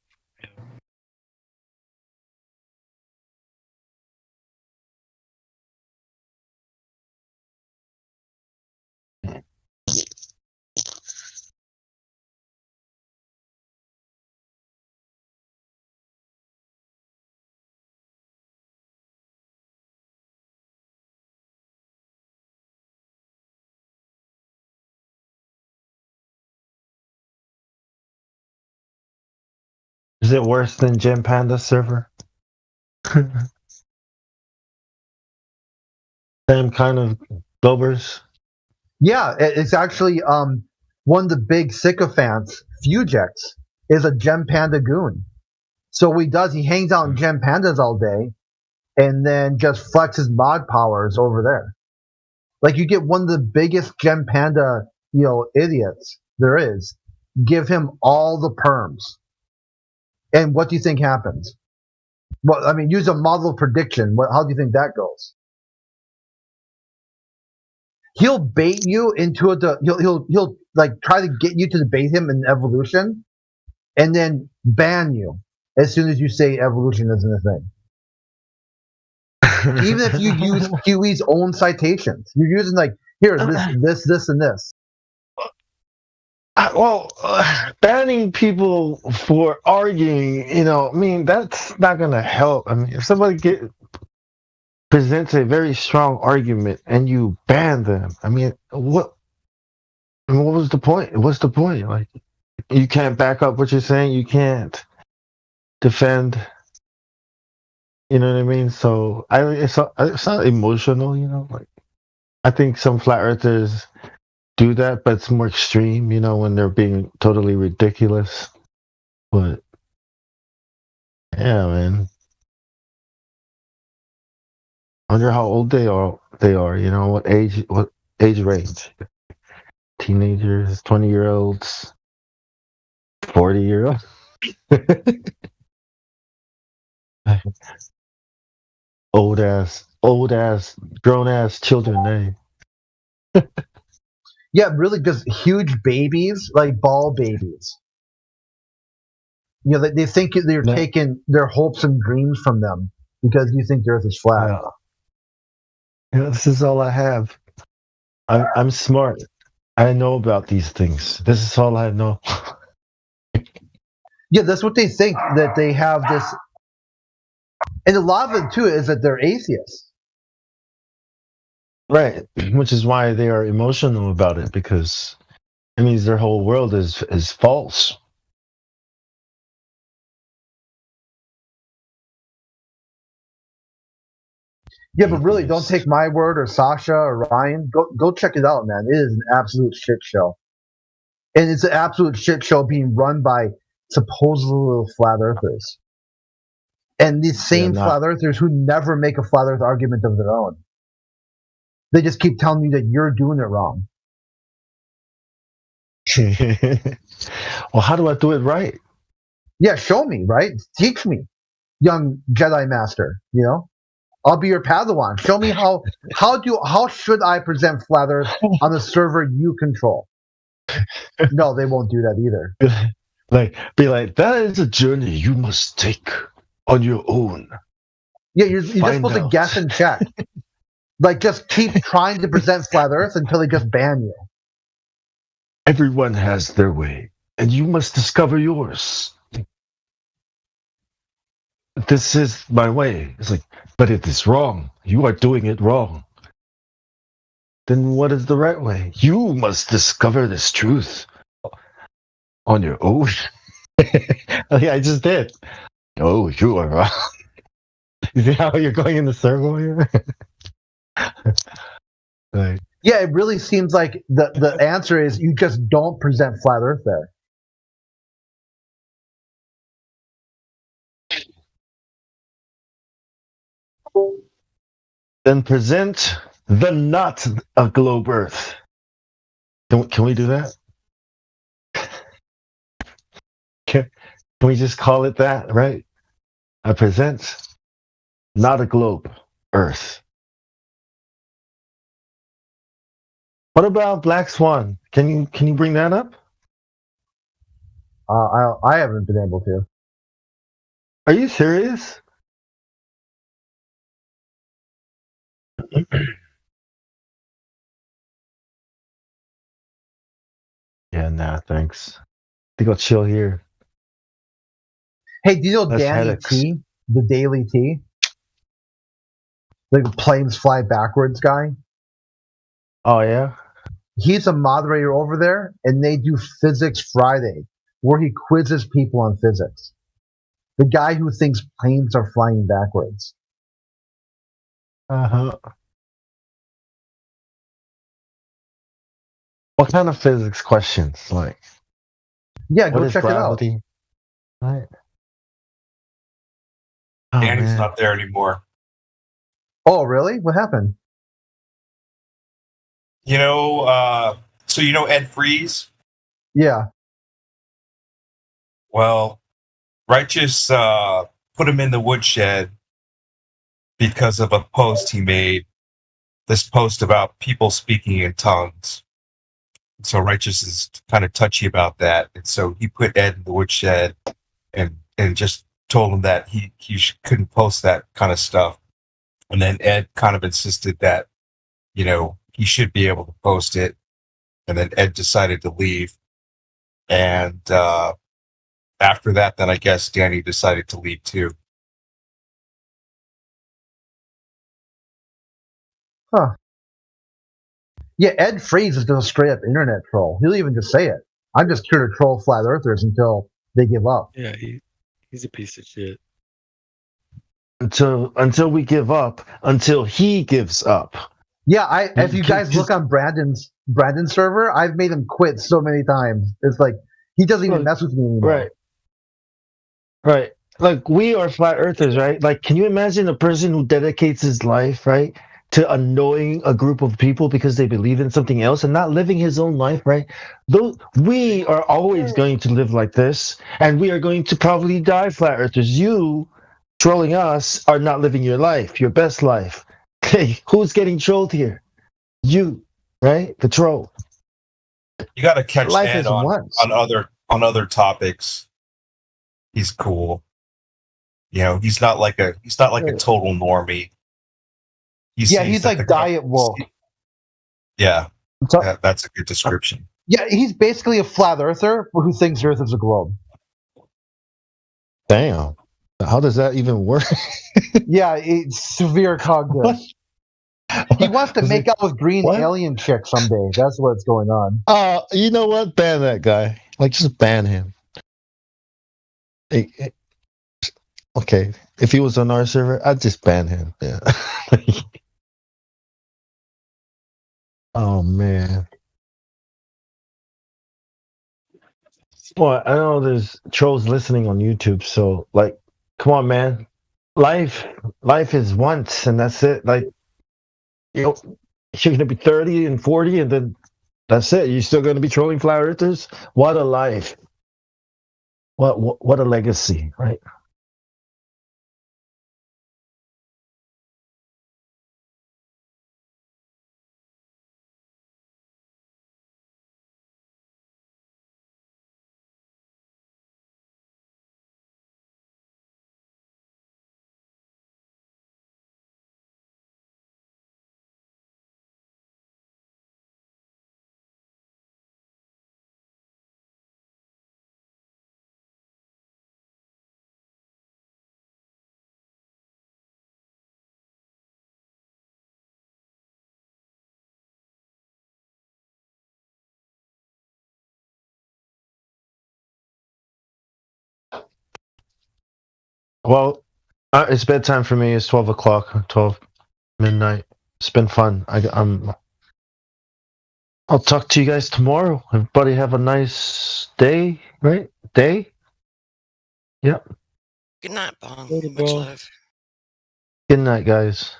Is it worse than Gem Panda server? Same kind of Globers? Yeah, it's actually one of the big sycophants, Fugex, is a Gem Panda goon. So what he does, he hangs out in Gem Pandas all day and then just flexes mod powers over there. Like, you get one of the biggest Gem Panda, idiots there is, give him all the perms. And what do you think happens? Well, I mean, use a model of prediction. How do you think that goes? He'll bait you into he'll like try to get you to debate him in evolution, and then ban you as soon as you say evolution isn't a thing. Even if you use QE's own citations, you're using like here this and this. Banning people for arguing, that's not gonna help. I mean, if somebody presents a very strong argument and you ban them, I mean, what was the point? What's the point? Like, you can't back up what you're saying. You can't defend. You know what I mean? So it's not emotional. Like, I think some flat earthers do that, but it's more extreme, when they're being totally ridiculous. But yeah, man. I wonder how old they are, what age range. Teenagers, 20-year-olds, 40-year-olds. old ass, grown ass children, Yeah, really, just huge babies, like ball babies. They think they're taking their hopes and dreams from them because you think the Earth is flat. Yeah, this is all I have. I'm smart. I know about these things. This is all I know. Yeah, that's what they think, that they have this. And a lot of it, too, is that they're atheists. Right, which is why they are emotional about it, because it means their whole world is false. Yeah, but really, don't take my word or Sasha or Ryan. Go check it out, man. It is an absolute shit show. And it's an absolute shit show being run by supposedly flat earthers. And these same flat earthers who never make a flat earth argument of their own. They just keep telling you that you're doing it wrong. Well, how do I do it right? Yeah, show me, right? Teach me. young Jedi Master. You know, I'll be your Padawan. Show me how should I present Flat Earth on the server you control? No, they won't do that either. Be like, that is a journey you must take on your own. Yeah, you're just supposed to guess and check. Like, just keep trying to present Flat Earth until they just ban you. Everyone has their way, and you must discover yours. This is my way. It's like, but it is wrong. You are doing it wrong. Then what is the right way? You must discover this truth on your own. I just did. Oh, you are wrong. You see how you're going in the circle here? Like, yeah, it really seems like the answer is you just don't present Flat Earth there. Then present the not a globe Earth. Can we do that? Can we just call it that, right? I present not a globe Earth. What about Black Swan? Can you bring that up? I haven't been able to. Are you serious? Yeah, nah, thanks. I think I'll chill here. Hey, do you know That's Danny headaches. T, the Daily T? The planes fly backwards guy? Oh, yeah? He's a moderator over there, and they do Physics Friday, where he quizzes people on physics. The guy who thinks planes are flying backwards. Uh-huh. What kind of physics questions? Like, yeah, what go is check gravity? it out. Right. Oh, Danny's man. not there anymore. Oh, really? What happened? You know, so you know Ed Freeze? Yeah. Well, Righteous put him in the woodshed because of a post he made. This post about people speaking in tongues. So Righteous is kind of touchy about that, and so he put Ed in the woodshed and just told him that he couldn't post that kind of stuff. And then Ed kind of insisted that, you know, he should be able to post it. And then Ed decided to leave. And after that, then I guess Danny decided to leave too. Huh. Yeah, Ed Freeze is just a straight up internet troll. He'll even just say it. I'm just here to troll flat earthers until they give up. Yeah, he's a piece of shit. Until we give up, until he gives up. Yeah, if you guys look on Brandon's server, I've made him quit so many times. It's like he doesn't even mess with me anymore. Right. Like, we are flat earthers, right? Like, can you imagine a person who dedicates his life, right, to annoying a group of people because they believe in something else and not living his own life, right? We are always going to live like this, and we are going to probably die flat earthers. You trolling us are not living your life, your best life. Hey, who's getting trolled here? You, right? The troll. You got to catch Life Ed is on once. other topics. He's cool. You know, he's not like a total normie. He's like Diet Wolf. Yeah, that's a good description. Yeah, he's basically a flat earther who thinks Earth is a globe. Damn. How does that even work? Yeah, it's severe cognitive. He wants to make out with green alien chick someday. That's what's going on. You know what? Ban that guy. Like, just ban him. Okay, if he was on our server, I'd just ban him. Yeah. Oh, man. Well, I know there's trolls listening on YouTube, so, like, come on, man. Life is once, and that's it. Like, you know, you're going to be 30 and 40, and then that's it. You're still going to be trolling flat earthers? What a life. What a legacy, right? Well, it's bedtime for me. It's 12 o'clock, 12 midnight. It's been fun. I'll talk to you guys tomorrow. Everybody have a nice day, right? Day? Yep. Good night, Bong. Much love. Good night, guys.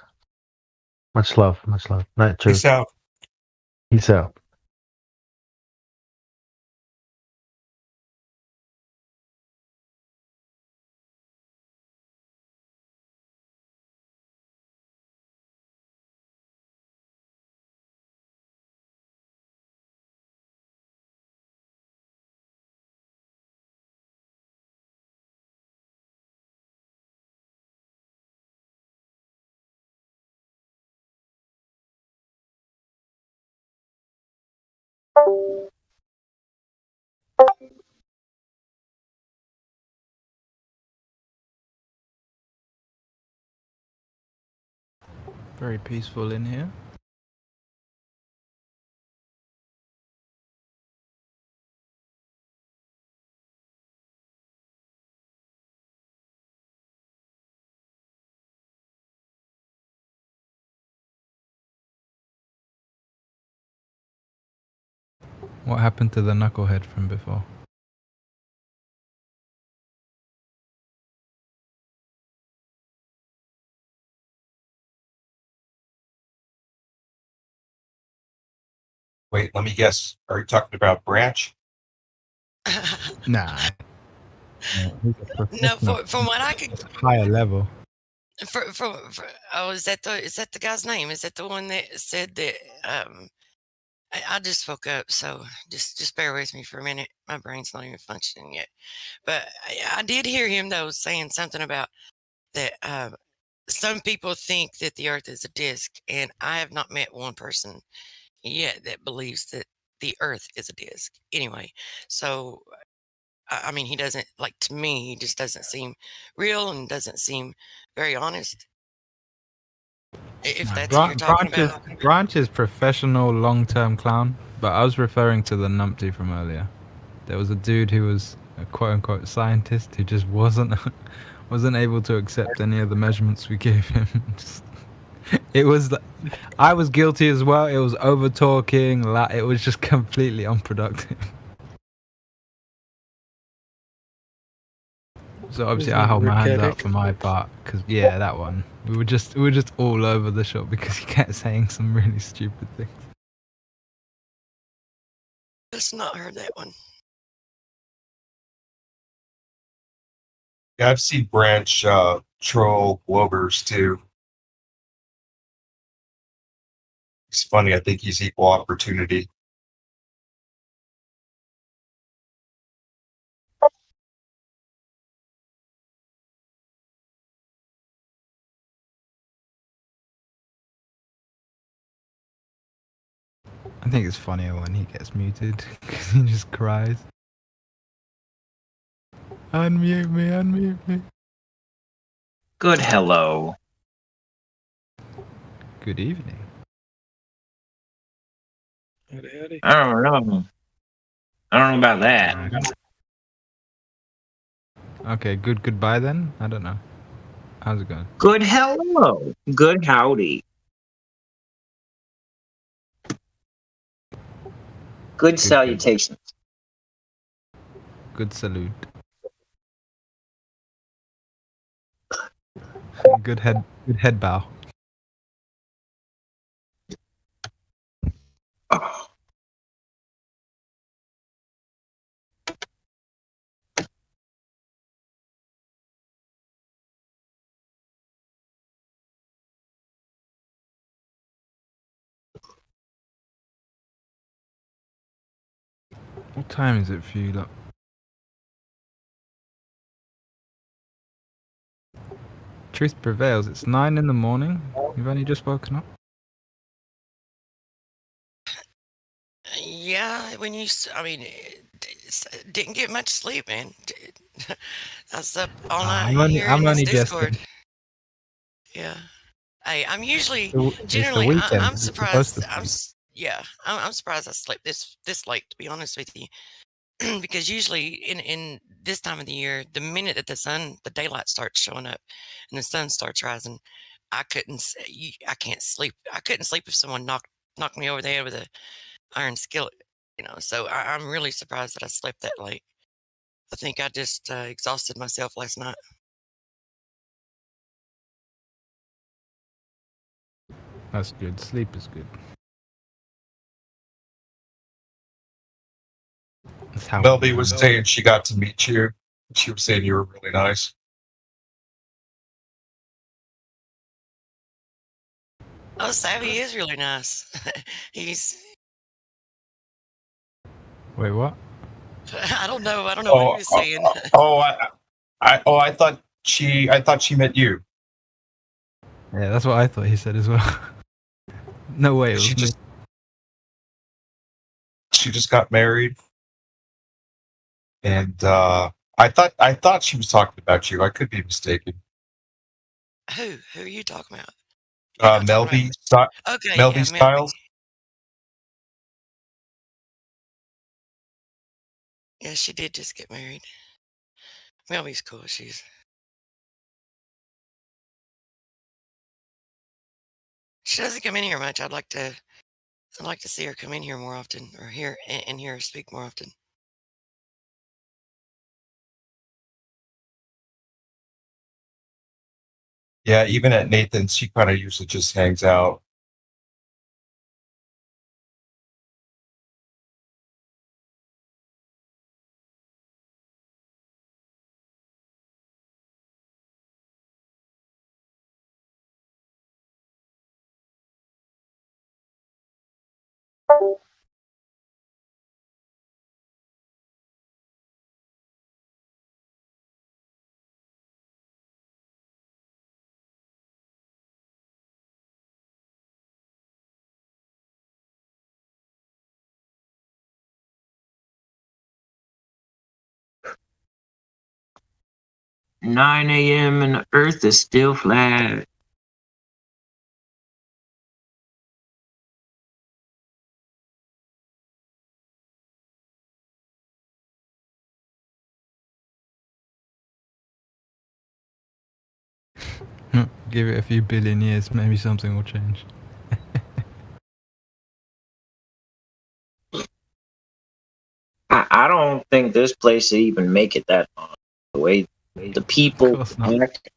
Much love. Much love. Night, Truth. Peace out. Peace out. Very peaceful in here. What happened to the knucklehead from before? Wait, let me guess. Are you talking about Branch? Nah. No, from what I could. Higher level. Oh, is that the guy's name? Is that the one that said that? I just woke up, so just bear with me for a minute. My brain's not even functioning yet. But I did hear him though saying something about that. Some people think that the Earth is a disc, and I have not met one person yet that believes that the Earth is a disc. Anyway, so I mean, he doesn't, like, to me, he just doesn't seem real and doesn't seem very honest. If that's what you're talking about. Branch is professional long-term clown, but I was referring to the numpty from earlier. There was a dude who was a quote-unquote scientist who just wasn't able to accept any of the measurements we gave him. It was, I was guilty as well. It was over-talking. It was just completely unproductive. So obviously I hold my hands up for my part, because yeah, that one. We were just all over the shop because he kept saying some really stupid things. Just not heard that one. Yeah, I've seen Branch troll Globers too. It's funny. I think he's equal opportunity. I think it's funnier when he gets muted because he just cries. Unmute me, unmute me. Good hello. Good evening. I don't know. I don't know about that. Okay, goodbye then? I don't know. How's it going? Good hello. Good howdy. Good salutations. Good salute. Good head bow. Oh. What time is it for you, look? Truth prevails. It's 9 in the morning. You've only just woken up. Yeah, I mean, didn't get much sleep, man. I slept all night here in this Discord. Yeah, I'm usually generally I'm surprised. I'm surprised I slept this late, to be honest with you, because usually in this time of the year, the minute that the daylight starts showing up and the sun starts rising, I can't sleep. I couldn't sleep if someone knocked me over the head with a iron skillet, So I'm really surprised that I slept that late. I think I just exhausted myself last night. That's good. Sleep is good. Melby was saying she got to meet you. She was saying you were really nice. Oh, Savvy is really nice. He's. Wait, what? I don't know. I don't know what he was saying. I thought she met you. Yeah, that's what I thought he said as well. No way. She just got married, and I thought she was talking about you. I could be mistaken. Who are you talking about? Melby. Okay, Melby yeah, Styles. Yeah, she did just get married. Melby's cool. She doesn't come in here much. I'd like to see her come in here more often, or hear her speak more often. Yeah, even at Nathan's, she kind of usually just hangs out. Nine a.m. and the Earth is still flat. Give it a few billion years, maybe something will change. I don't think this place would even make it that long. The way the people act.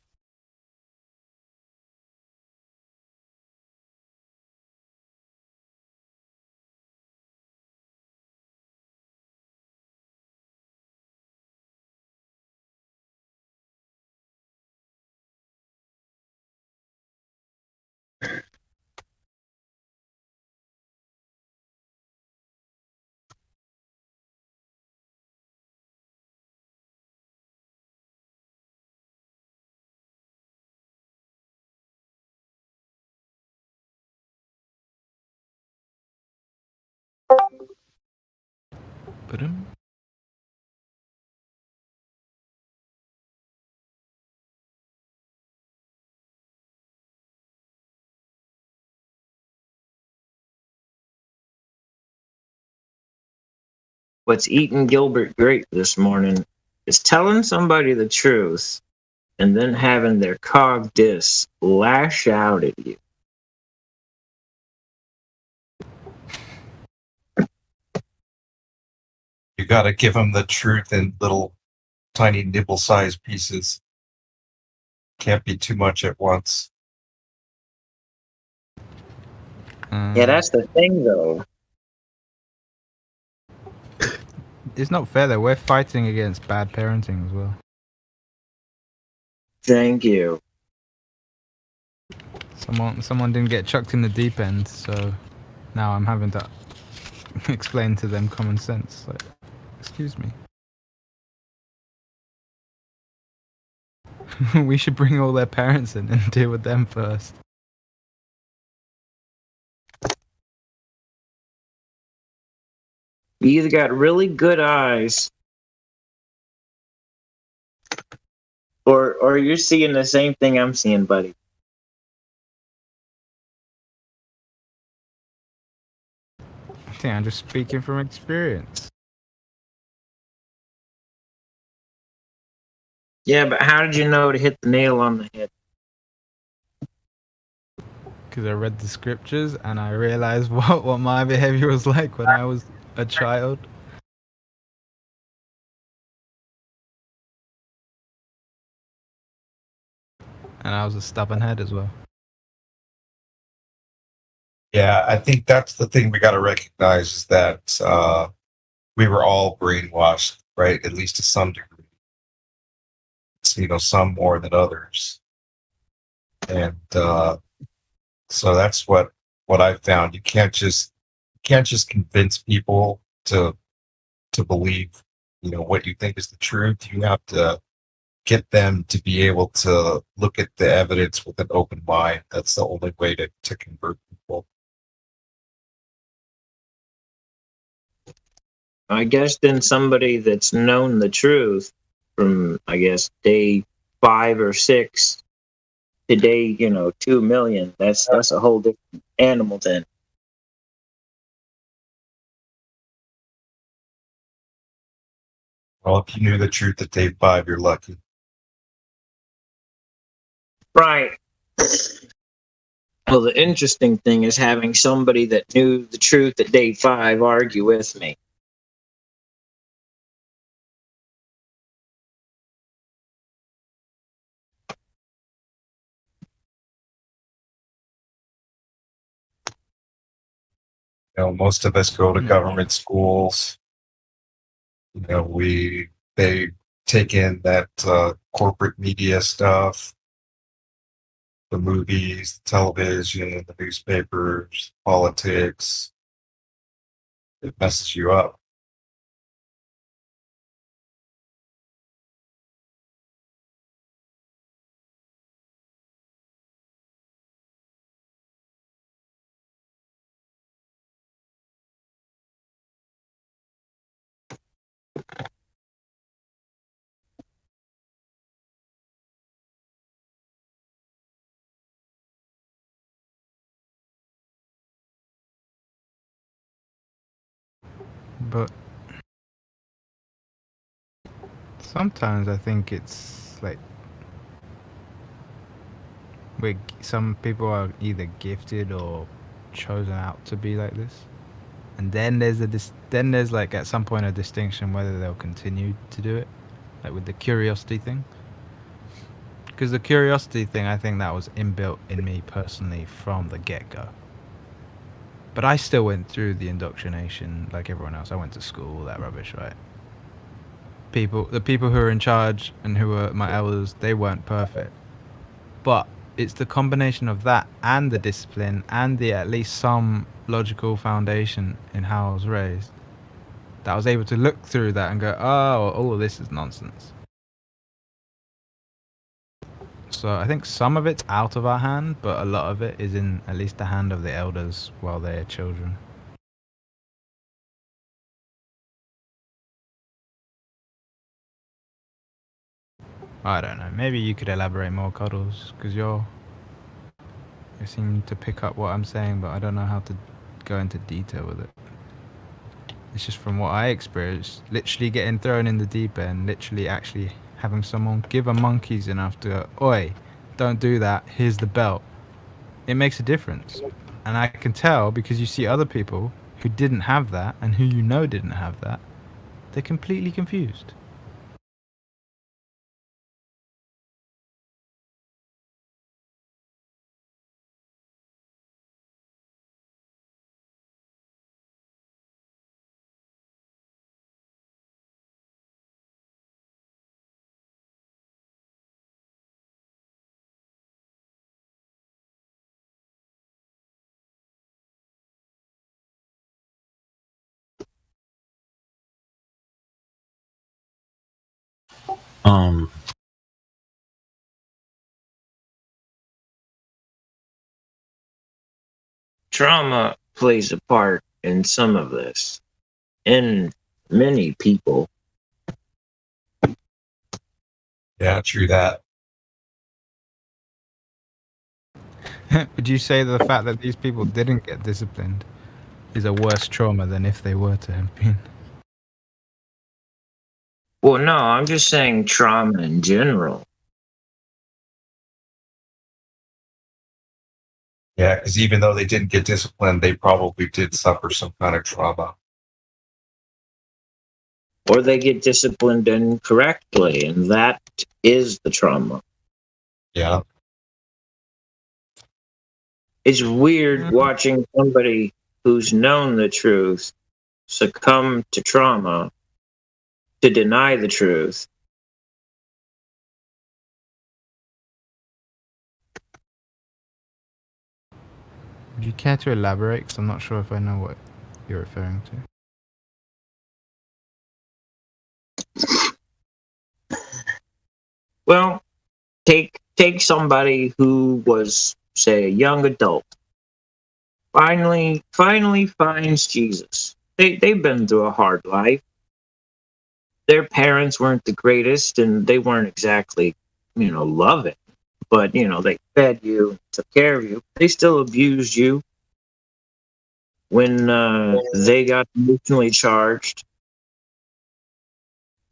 What's eating Gilbert Grape this morning is telling somebody the truth and then having their cog dis lash out at you. You got to give them the truth in little tiny nibble-sized pieces. Can't be too much at once. Yeah, that's the thing, though. It's not fair though. We're fighting against bad parenting as well. Thank you. Someone didn't get chucked in the deep end, so now I'm having to explain to them common sense. Like, excuse me. We should bring all their parents in and deal with them first. You either got really good eyes or you're seeing the same thing I'm seeing, buddy. I think I'm just speaking from experience. Yeah, but how did you know to hit the nail on the head? Because I read the scriptures and I realized what my behavior was like when I was a child. And I was a stubborn head as well. Yeah, I think that's the thing we got to recognize is that we were all brainwashed, right? At least to some degree. It's, some more than others. And so that's what I found. You can't just convince people to believe, what you think is the truth. You have to get them to be able to look at the evidence with an open mind. That's the only way to convert people. I guess then somebody that's known the truth from, I guess, day 5 or 6 to day, 2 million, that's a whole different animal then. Well, if you knew the truth at day 5, you're lucky. Right. Well, the interesting thing is having somebody that knew the truth at day 5 argue with me. Most of us go to government schools. They take in that corporate media stuff, the movies, the television, the newspapers, politics. It messes you up. But sometimes I think it's like some people are either gifted or chosen out to be like this, and then there's like at some point a distinction whether they'll continue to do it, like with the curiosity thing. Because the curiosity thing, I think that was inbuilt in me personally from the get-go. But I still went through the indoctrination like everyone else. I went to school, that rubbish, right? The people who are in charge and who were my elders, they weren't perfect. But it's the combination of that and the discipline and the at least some logical foundation in how I was raised that I was able to look through that and go, oh, all of this is nonsense. So I think some of it's out of our hand, but a lot of it is in at least the hand of the elders while they are children. I don't know. Maybe you could elaborate more, Cuddles, because you seem to pick up what I'm saying, but I don't know how to go into detail with it. It's just from what I experienced, literally getting thrown in the deep end, literally actually having someone give a monkeys enough to go, oi, don't do that, here's the belt. It makes a difference. And I can tell because you see other people who didn't have that and who didn't have that, they're completely confused. Trauma plays a part in some of this, in many people. Yeah, true that. Would you say that the fact that these people didn't get disciplined is a worse trauma than if they were to have been? Well, no, I'm just saying trauma in general. Yeah, because even though they didn't get disciplined, they probably did suffer some kind of trauma. Or they get disciplined incorrectly, and that is the trauma. Yeah. It's weird watching somebody who's known the truth succumb to trauma to deny the truth. Would you care to elaborate? Because I'm not sure if I know what you're referring to. Well, take somebody who was, say, a young adult. Finally finds Jesus. They've been through a hard life. Their parents weren't the greatest, and they weren't exactly, loving. But they fed you, took care of you. They still abused you when they got emotionally charged.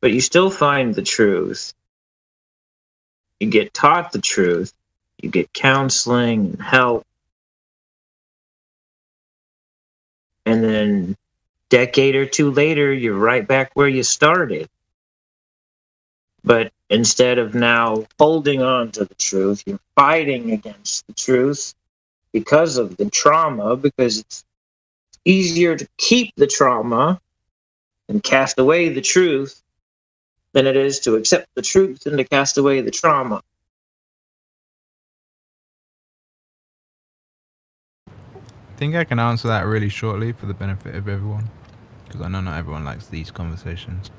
But you still find the truth. You get taught the truth. You get counseling and help. And then decade or two later, you're right back where you started. But instead of now holding on to the truth, you're fighting against the truth because of the trauma, because it's easier to keep the trauma and cast away the truth than it is to accept the truth and to cast away the trauma. I think I can answer that really shortly for the benefit of everyone, because I know not everyone likes these conversations.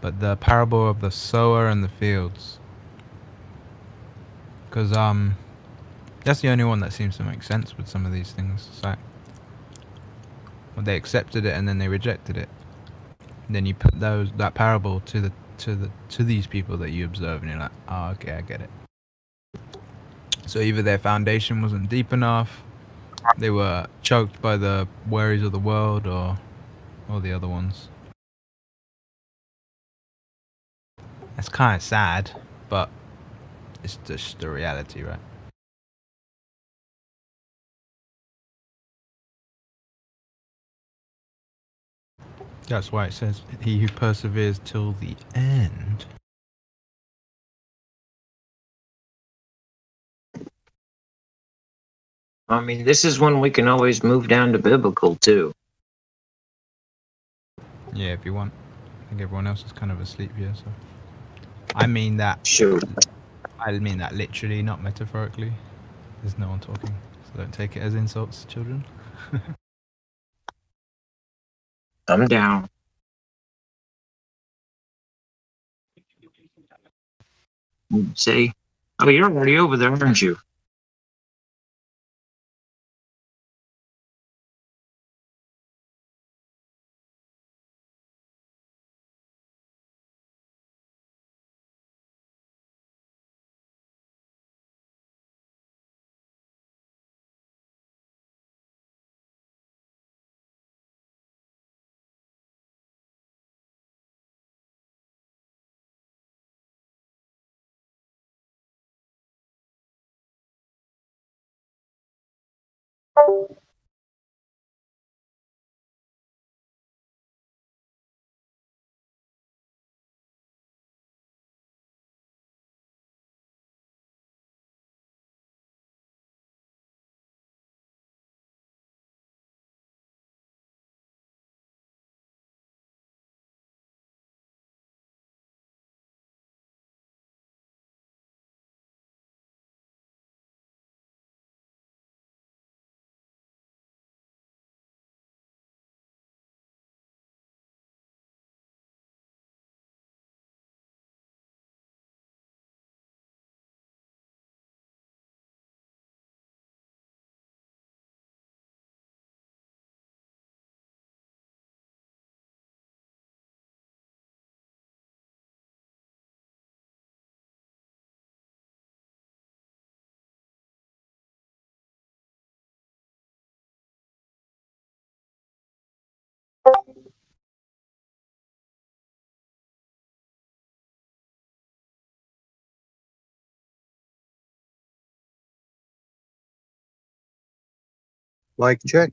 But the parable of the sower and the fields, because that's the only one that seems to make sense with some of these things. It's like, well, they accepted it and then they rejected it. And then you put that parable to these people that you observe, and you're like, oh, okay, I get it. So either their foundation wasn't deep enough, they were choked by the worries of the world, or the other ones. That's kind of sad, but it's just the reality, right? That's why it says, he who perseveres till the end. I mean, this is when we can always move down to biblical, too. Yeah, if you want. I think everyone else is kind of asleep here, so. I mean that. Sure. I mean that literally, not metaphorically. There's no one talking, so don't take it as insults, children. I'm down. See? Oh, you're already over there, aren't you? Mic check.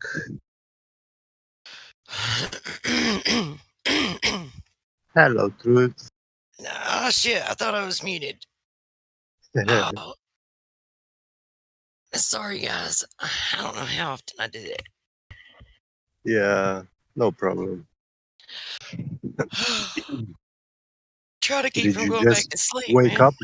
Hello, Truth. Oh shit! I thought I was muted. Oh, sorry guys. I don't know how often I did it. Yeah, no problem. Try to keep Did from you going back just to sleep, wake man. up?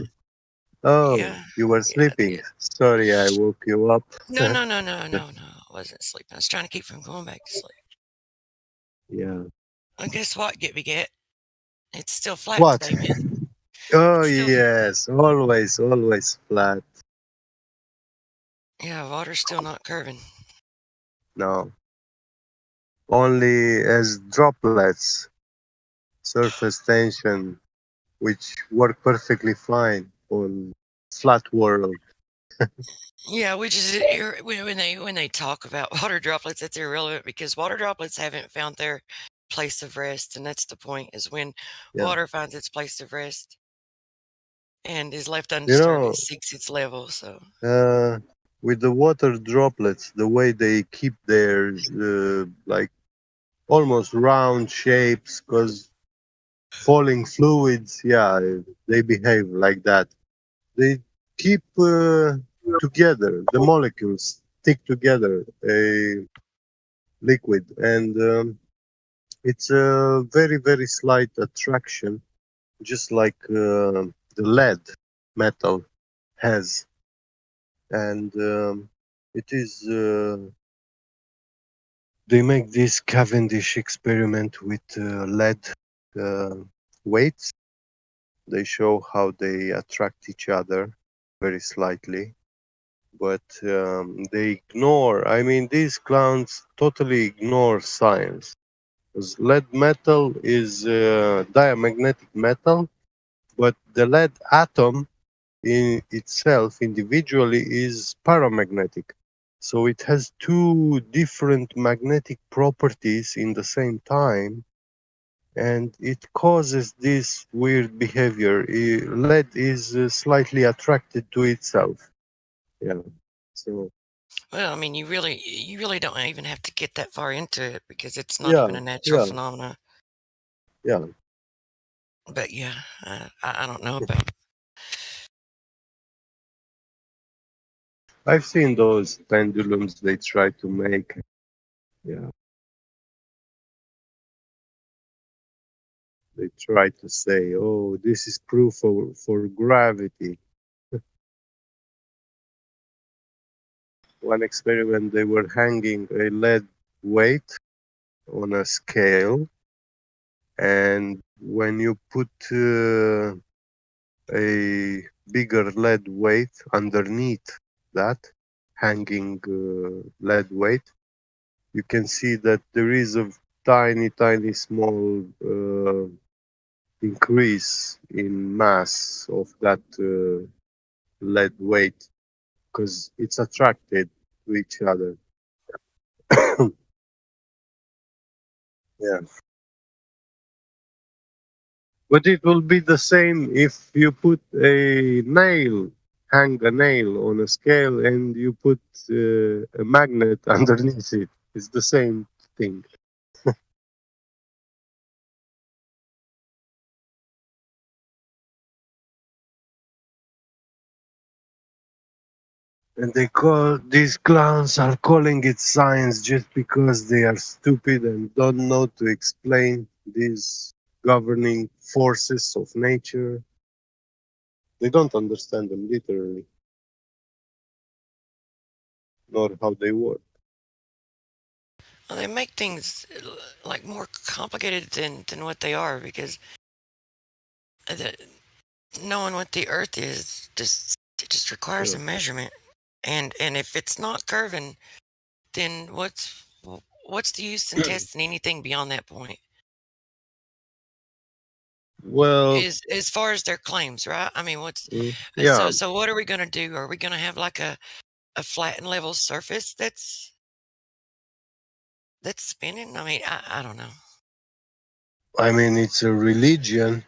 Oh, Yeah. you were sleeping. Sorry, I woke you up. No. I wasn't sleeping. I was trying to keep from going back to sleep. Yeah. Well, guess what, Get Me Get? It's still flat What? today, man. Oh, yes. Always flat. Yeah, water's still not curving. No. Only as droplets, surface tension, which work perfectly fine on flat world. Yeah, which is when they talk about water droplets, that's irrelevant because water droplets haven't found their place of rest, and that's the point. Is when water finds its place of rest and is left undisturbed, it seeks its level. So with the water droplets, the way they keep their like almost round shapes, because falling fluids, they behave like that. They keep together. The molecules stick together, a liquid, and it's a very slight attraction, just like the lead metal has, and it is. They make this Cavendish experiment with lead weights. They show how they attract each other very slightly, but they ignore. I mean, these clowns totally ignore science. Because lead metal is diamagnetic metal, but the lead atom in itself individually is paramagnetic. So it has two different magnetic properties in the same time, and it causes this weird behavior. Lead is slightly attracted to itself. Yeah. So well, I mean, you really don't even have to get that far into it because it's not even a natural phenomenon. Yeah. But yeah, I don't know about. I've seen those pendulums they try to make. Yeah. They try to say, oh, this is proof for gravity. One experiment, they were hanging a lead weight on a scale, and when you put a bigger lead weight underneath that hanging lead weight, you can see that there is a tiny small increase in mass of that lead weight because it's attracted to each other. Yeah. But it will be the same if you put hang a nail on a scale and you put a magnet underneath it. It's the same thing. And these clowns are calling it science just because they are stupid and don't know to explain these governing forces of nature. They don't understand them literally, nor how they work. Well, they make things like more complicated than what they are because knowing what the Earth is just requires a measurement, and if it's not curving, then what's the use in testing anything beyond that point? Well, as far as their claims, right? I mean, so what are we going to do? Are we going to have like a flat and level surface that's spinning? I mean, I don't know. I mean, it's a religion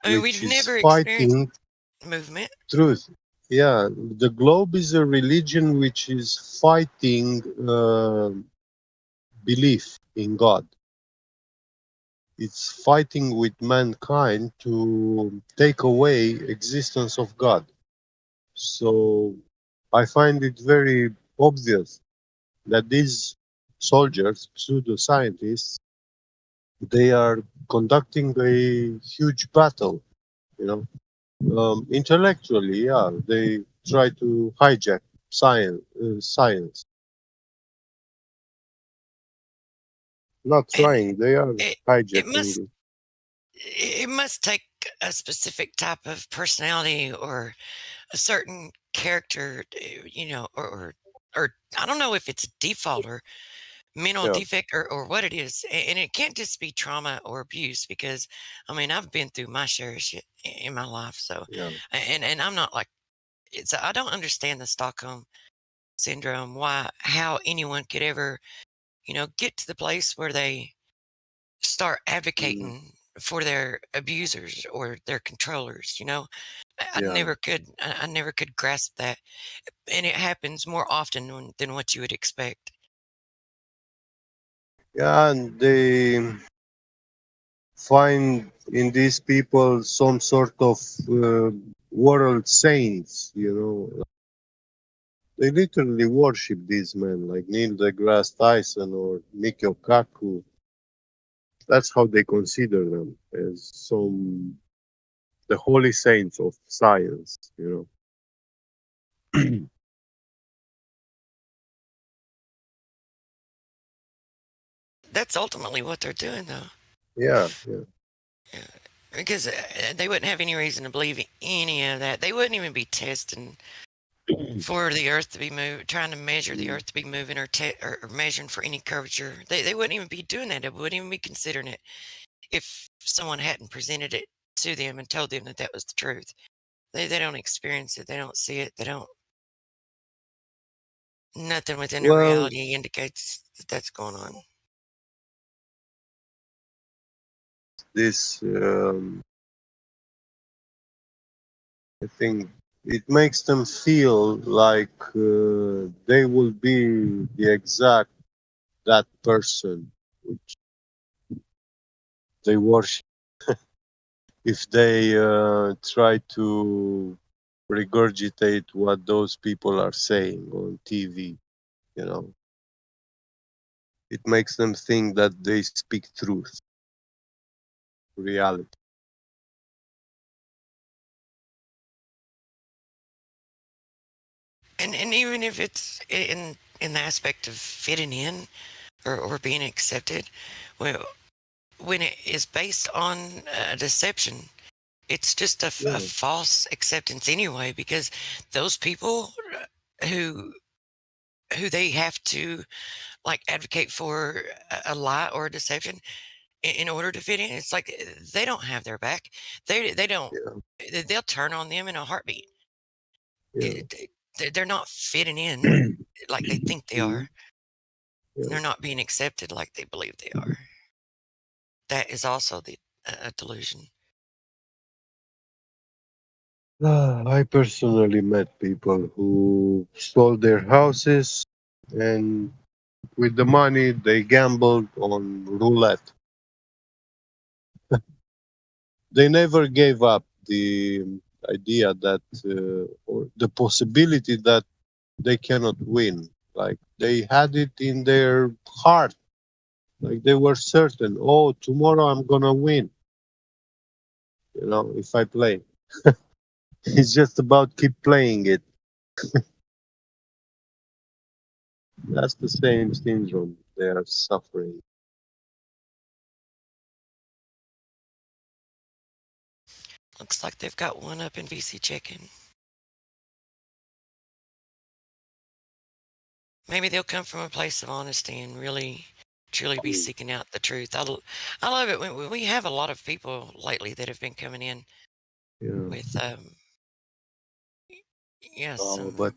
I mean, which we've is never fighting experienced movement. truth, Yeah, the globe is a religion which is fighting belief in God. It's fighting with mankind to take away existence of God. So I find it very obvious that these soldiers, pseudo-scientists, they are conducting a huge battle, you know. Intellectually, yeah, they try to hijack science. Not trying, they are It hijacking it. it must take a specific type of personality or a certain character, you know, or I don't know if it's a default or mental Yeah. defect or what it is. And it can't just be trauma or abuse because, I mean, I've been through my share of shit in my life. So, Yeah. and I'm not like, I don't understand the Stockholm syndrome, how anyone could ever, you know, get to the place where they start advocating for their abusers or their controllers, you know. I Yeah. never could. I never could grasp that, and it happens more often than what you would expect. Yeah, and they find in these people some sort of world saints, you know. They literally worship these men, like Neil deGrasse Tyson or Mikio Kaku. That's how they consider them, as the holy saints of science, you know. That's ultimately what they're doing, though. Yeah. Because they wouldn't have any reason to believe any of that. They wouldn't even be testing for the Earth to be trying to measure the Earth to be moving or measuring for any curvature. They wouldn't even be doing that. They wouldn't even be considering it if someone hadn't presented it to them and told them that that was the truth. They don't experience it. They don't see it. They don't. Nothing within their Well, reality indicates that that's going on. This, I think, it makes them feel like they will be the exact that person which they worship. If they try to regurgitate what those people are saying on TV, you know, it makes them think that they speak truth, reality. And even if it's in the aspect of fitting in or being accepted, well, when it is based on deception, it's just a false acceptance anyway, because those people who they have to like advocate for a lie or a deception in order to fit in, it's like they don't have their back. They don't. They'll turn on them in a heartbeat. They're not fitting in like they think they are. They're not being accepted like they believe they are. That is also a delusion. I personally met people who sold their houses and with the money they gambled on roulette. They never gave up the idea that or the possibility that they cannot win. Like they had it in their heart. Like they were certain, oh, tomorrow I'm gonna win. You know, if I play. It's just about keep playing it. That's the same syndrome they are suffering. Looks like they've got one up in VC Chicken. Maybe they'll come from a place of honesty and really, truly be seeking out the truth. I love it. We have a lot of people lately that have been coming in with, But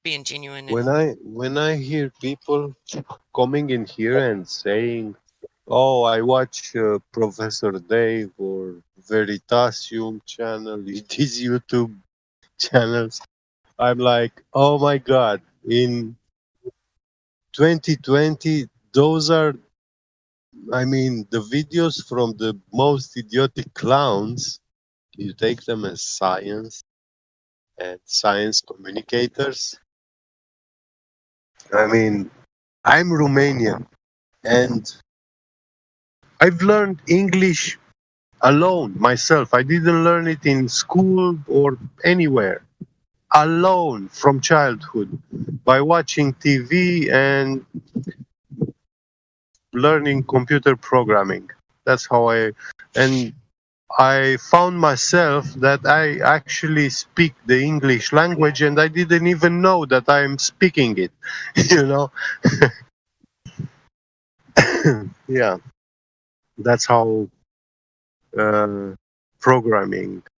being genuine. When I hear people coming in here and saying, "Oh, I watch Professor Dave or Veritasium channel, these YouTube channels," I'm like, oh my God, in 2020, those are, I mean, the videos from the most idiotic clowns, you take them as science and science communicators. I mean, I'm Romanian and I've learned English alone myself. I didn't learn it in school or anywhere. Alone from childhood by watching TV and learning computer programming. That's how I found myself that I actually speak the English language and I didn't even know that I'm speaking it, you know? Yeah, that's how programming